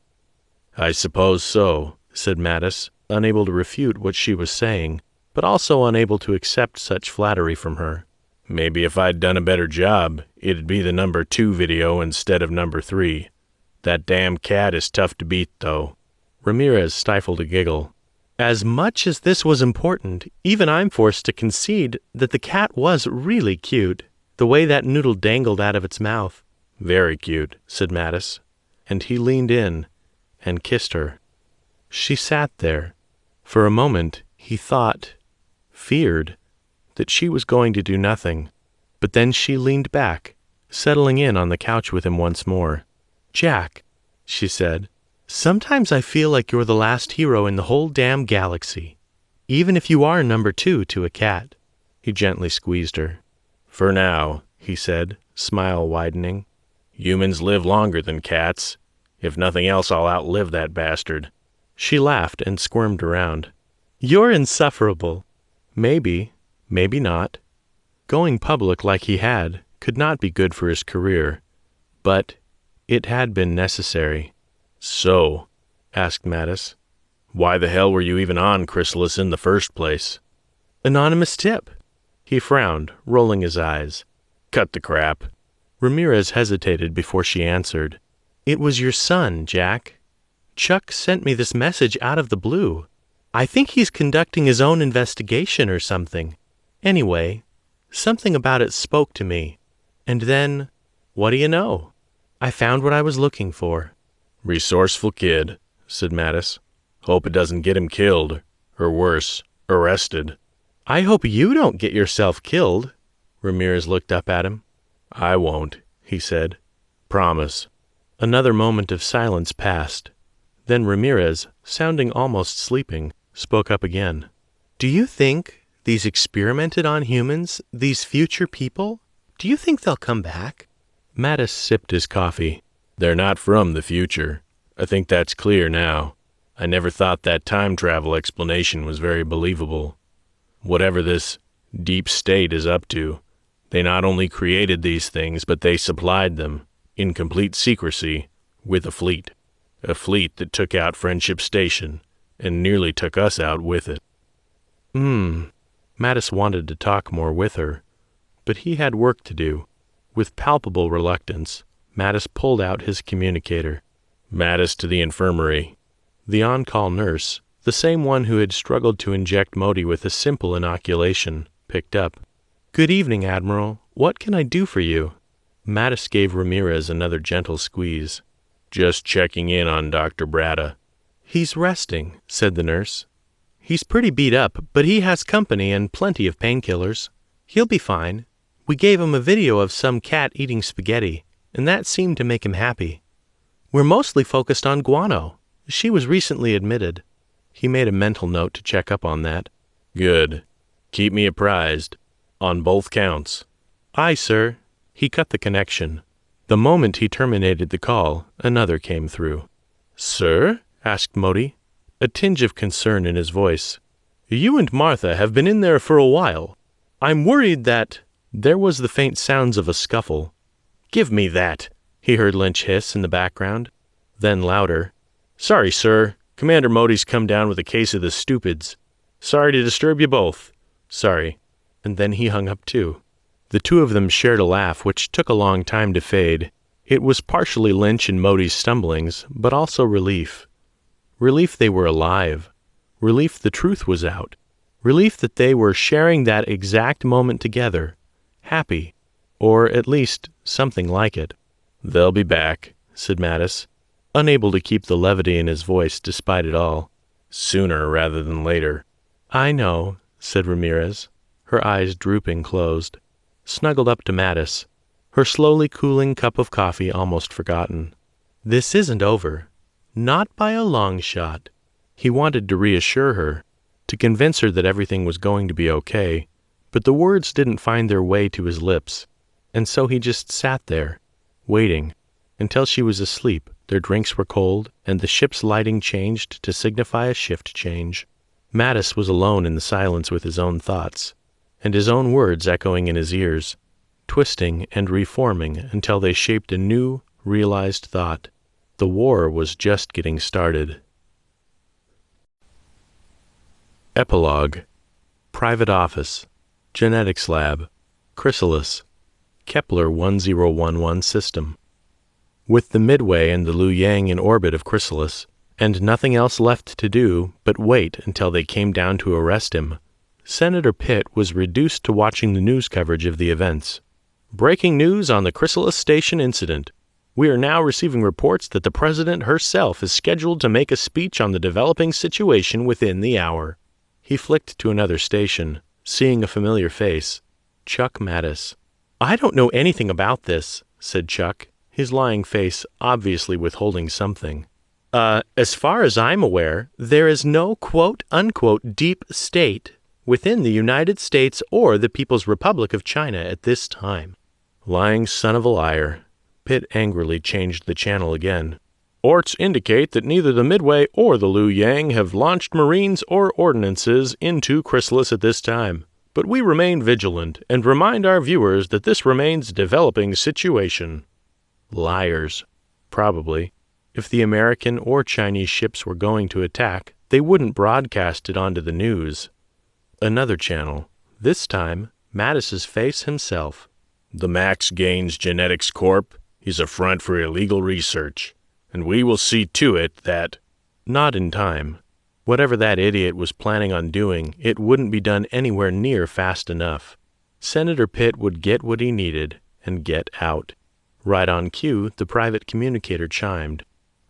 [SPEAKER 2] "I suppose so," said Mattis, unable to refute what she was saying, but also unable to accept such flattery from her. "Maybe if I'd done a better job, it'd be the number 2 video instead of number 3. That damn cat is tough to beat, though."
[SPEAKER 3] Ramirez stifled a giggle. "As much as this was important, even I'm forced to concede that the cat was really cute, the way that noodle dangled out of its mouth."
[SPEAKER 2] "Very cute," said Mattis, and he leaned in and kissed her. She sat there. For a moment, he thought, feared, that she was going to do nothing, but then she leaned back, settling in on the couch with him once more.
[SPEAKER 3] "Jack," she said, "sometimes I feel like you're the last hero in the whole damn galaxy, even if you are number 2 to a cat."
[SPEAKER 2] He gently squeezed her. "For now," he said, smile widening. "Humans live longer than cats. If nothing else, I'll outlive that bastard."
[SPEAKER 3] She laughed and squirmed around. "You're insufferable."
[SPEAKER 2] Maybe, maybe not. Going public like he had could not be good for his career, but it had been necessary. "So," asked Mattis, "why the hell were you even on Chrysalis in the first place?"
[SPEAKER 3] "Anonymous tip."
[SPEAKER 2] He frowned, rolling his eyes. "Cut the crap."
[SPEAKER 3] Ramirez hesitated before she answered. "It was your son, Jack. Chuck sent me this message out of the blue. I think he's conducting his own investigation or something. Anyway, something about it spoke to me. And then, what do you know? I found what I was looking for."
[SPEAKER 2] "Resourceful kid," said Mattis. "Hope it doesn't get him killed, or worse, arrested."
[SPEAKER 3] "I hope you don't get yourself killed." Ramirez looked up at him.
[SPEAKER 2] "I won't," he said. "Promise."
[SPEAKER 3] Another moment of silence passed. Then Ramirez, sounding almost sleeping, spoke up again. "Do you think these experimented on humans, these future people, do you think they'll come back?"
[SPEAKER 2] Mattis sipped his coffee. "They're not from the future. I think that's clear now. I never thought that time travel explanation was very believable. Whatever this deep state is up to, they not only created these things, but they supplied them, in complete secrecy, with a fleet. A fleet that took out Friendship Station, and nearly took us out with it."
[SPEAKER 3] Mattis wanted to talk more with her, but he had work to do. With palpable reluctance, Mattis pulled out his communicator.
[SPEAKER 2] "Mattis to the infirmary."
[SPEAKER 3] The on-call nurse, the same one who had struggled to inject Modi with a simple inoculation, picked up. "Good evening, Admiral. What can I do for you?" Mattis gave Ramirez another gentle squeeze.
[SPEAKER 2] "Just checking in on Dr. Bratta."
[SPEAKER 3] "He's resting," said the nurse. "He's pretty beat up, but he has company and plenty of painkillers. He'll be fine. We gave him a video of some cat eating spaghetti, and that seemed to make him happy. We're mostly focused on Guano. She was recently admitted." He made a mental note to check up on that.
[SPEAKER 2] "Good. Keep me apprised. On both counts."
[SPEAKER 3] "Aye, sir." He cut the connection. The moment he terminated the call, another came through. "Sir?" asked Modi, a tinge of concern in his voice. "You and Martha have been in there for a while. I'm worried that—" There was the faint sounds of a scuffle. "Give me that," he heard Lynch hiss in the background. Then louder, "Sorry, sir. Commander Modi's come down with a case of the stupids. Sorry to disturb you both. Sorry." And then he hung up too. The two of them shared a laugh which took a long time to fade. It was partially Lynch and Modi's stumblings, but also relief.
[SPEAKER 2] Relief they were alive. Relief the truth was out. Relief that they were sharing that exact moment together. Happy. Or at least something like it. "They'll be back," said Mattis, unable to keep the levity in his voice despite it all. "Sooner rather than later." "I know," said Ramirez, her eyes drooping closed, snuggled up to Mattis, her slowly cooling cup of coffee almost forgotten. "This isn't over. Not by a long shot." He wanted to reassure her, to convince her that everything was going to be okay, but the words didn't find their way to his lips, and so he just sat there, waiting, until she was asleep, their drinks were cold, and the ship's lighting changed to signify a shift change. Mattis was alone in the silence with his own thoughts, and his own words echoing in his ears, twisting and reforming until they shaped a new, realized thought. The war was just getting started. Epilogue. Private Office. Genetics Lab. Chrysalis. Kepler 1011 System. With the Midway and the Liu Yang in orbit of Chrysalis, and nothing else left to do but wait until they came down to arrest him, Senator Pitt was reduced to watching the news coverage of the events. "Breaking news on the Chrysalis Station incident. We are now receiving reports that the President herself is scheduled to make a speech on the developing situation within the hour." He flicked to another station, seeing a familiar face. Chuck Mattis. "I don't know anything about this," said Chuck, his lying face obviously withholding something. As far as I'm aware, there is no quote-unquote deep state within the United States or the People's Republic of China at this time." Lying son of a liar. Pitt angrily changed the channel again. "Orts indicate that neither the Midway or the Liu Yang have launched Marines or ordnances into Chrysalis at this time. But we remain vigilant and remind our viewers that this remains a developing situation." Liars. Probably. If the American or Chinese ships were going to attack, they wouldn't broadcast it onto the news. Another channel. This time, Mattis's face himself. "The Max Gaines Genetics Corp. is a front for illegal research, and we will see to it that—" Not in time. Whatever that idiot was planning on doing, it wouldn't be done anywhere near fast enough. Senator Pitt would get what he needed and get out. Right on cue, the private communicator chimed.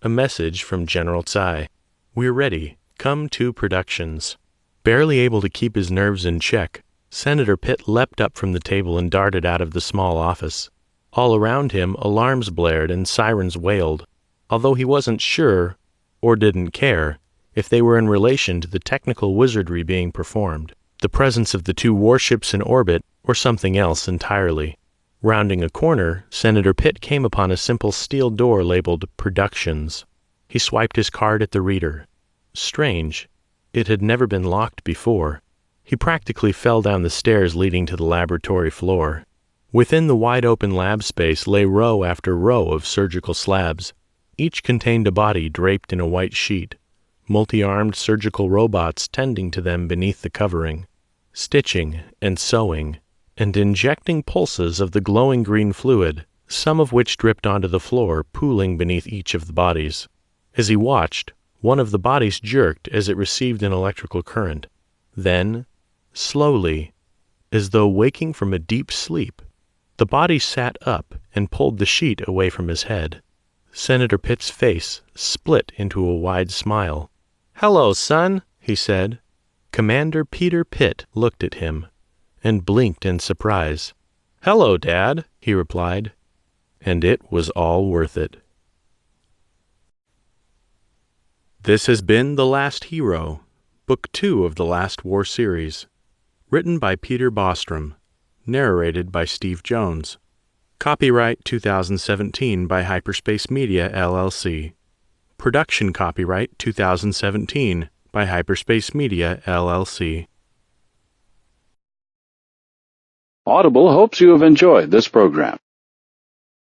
[SPEAKER 2] A message from General Tsai. "We're ready. Come to productions." Barely able to keep his nerves in check, Senator Pitt leapt up from the table and darted out of the small office. All around him, alarms blared and sirens wailed, although he wasn't sure, or didn't care, if they were in relation to the technical wizardry being performed, the presence of the two warships in orbit, or something else entirely. Rounding a corner, Senator Pitt came upon a simple steel door labeled Productions. He swiped his card at the reader. Strange. It had never been locked before. He practically fell down the stairs leading to the laboratory floor. Within the wide-open lab space lay row after row of surgical slabs. Each contained a body draped in a white sheet, multi-armed surgical robots tending to them beneath the covering, stitching and sewing, and injecting pulses of the glowing green fluid, some of which dripped onto the floor, pooling beneath each of the bodies. As he watched, one of the bodies jerked as it received an electrical current. Then, slowly, as though waking from a deep sleep, the body sat up and pulled the sheet away from his head. Senator Pitt's face split into a wide smile. "Hello, son," he said. Commander Peter Pitt looked at him and blinked in surprise. "Hello, Dad," he replied. And it was all worth it. This has been The Last Hero, Book 2 of the Last War series. Written by Peter Bostrom. Narrated by Steve Jones. Copyright 2017 by Hyperspace Media, LLC. Production copyright 2017 by Hyperspace Media, LLC.
[SPEAKER 5] Audible hopes you have enjoyed this program.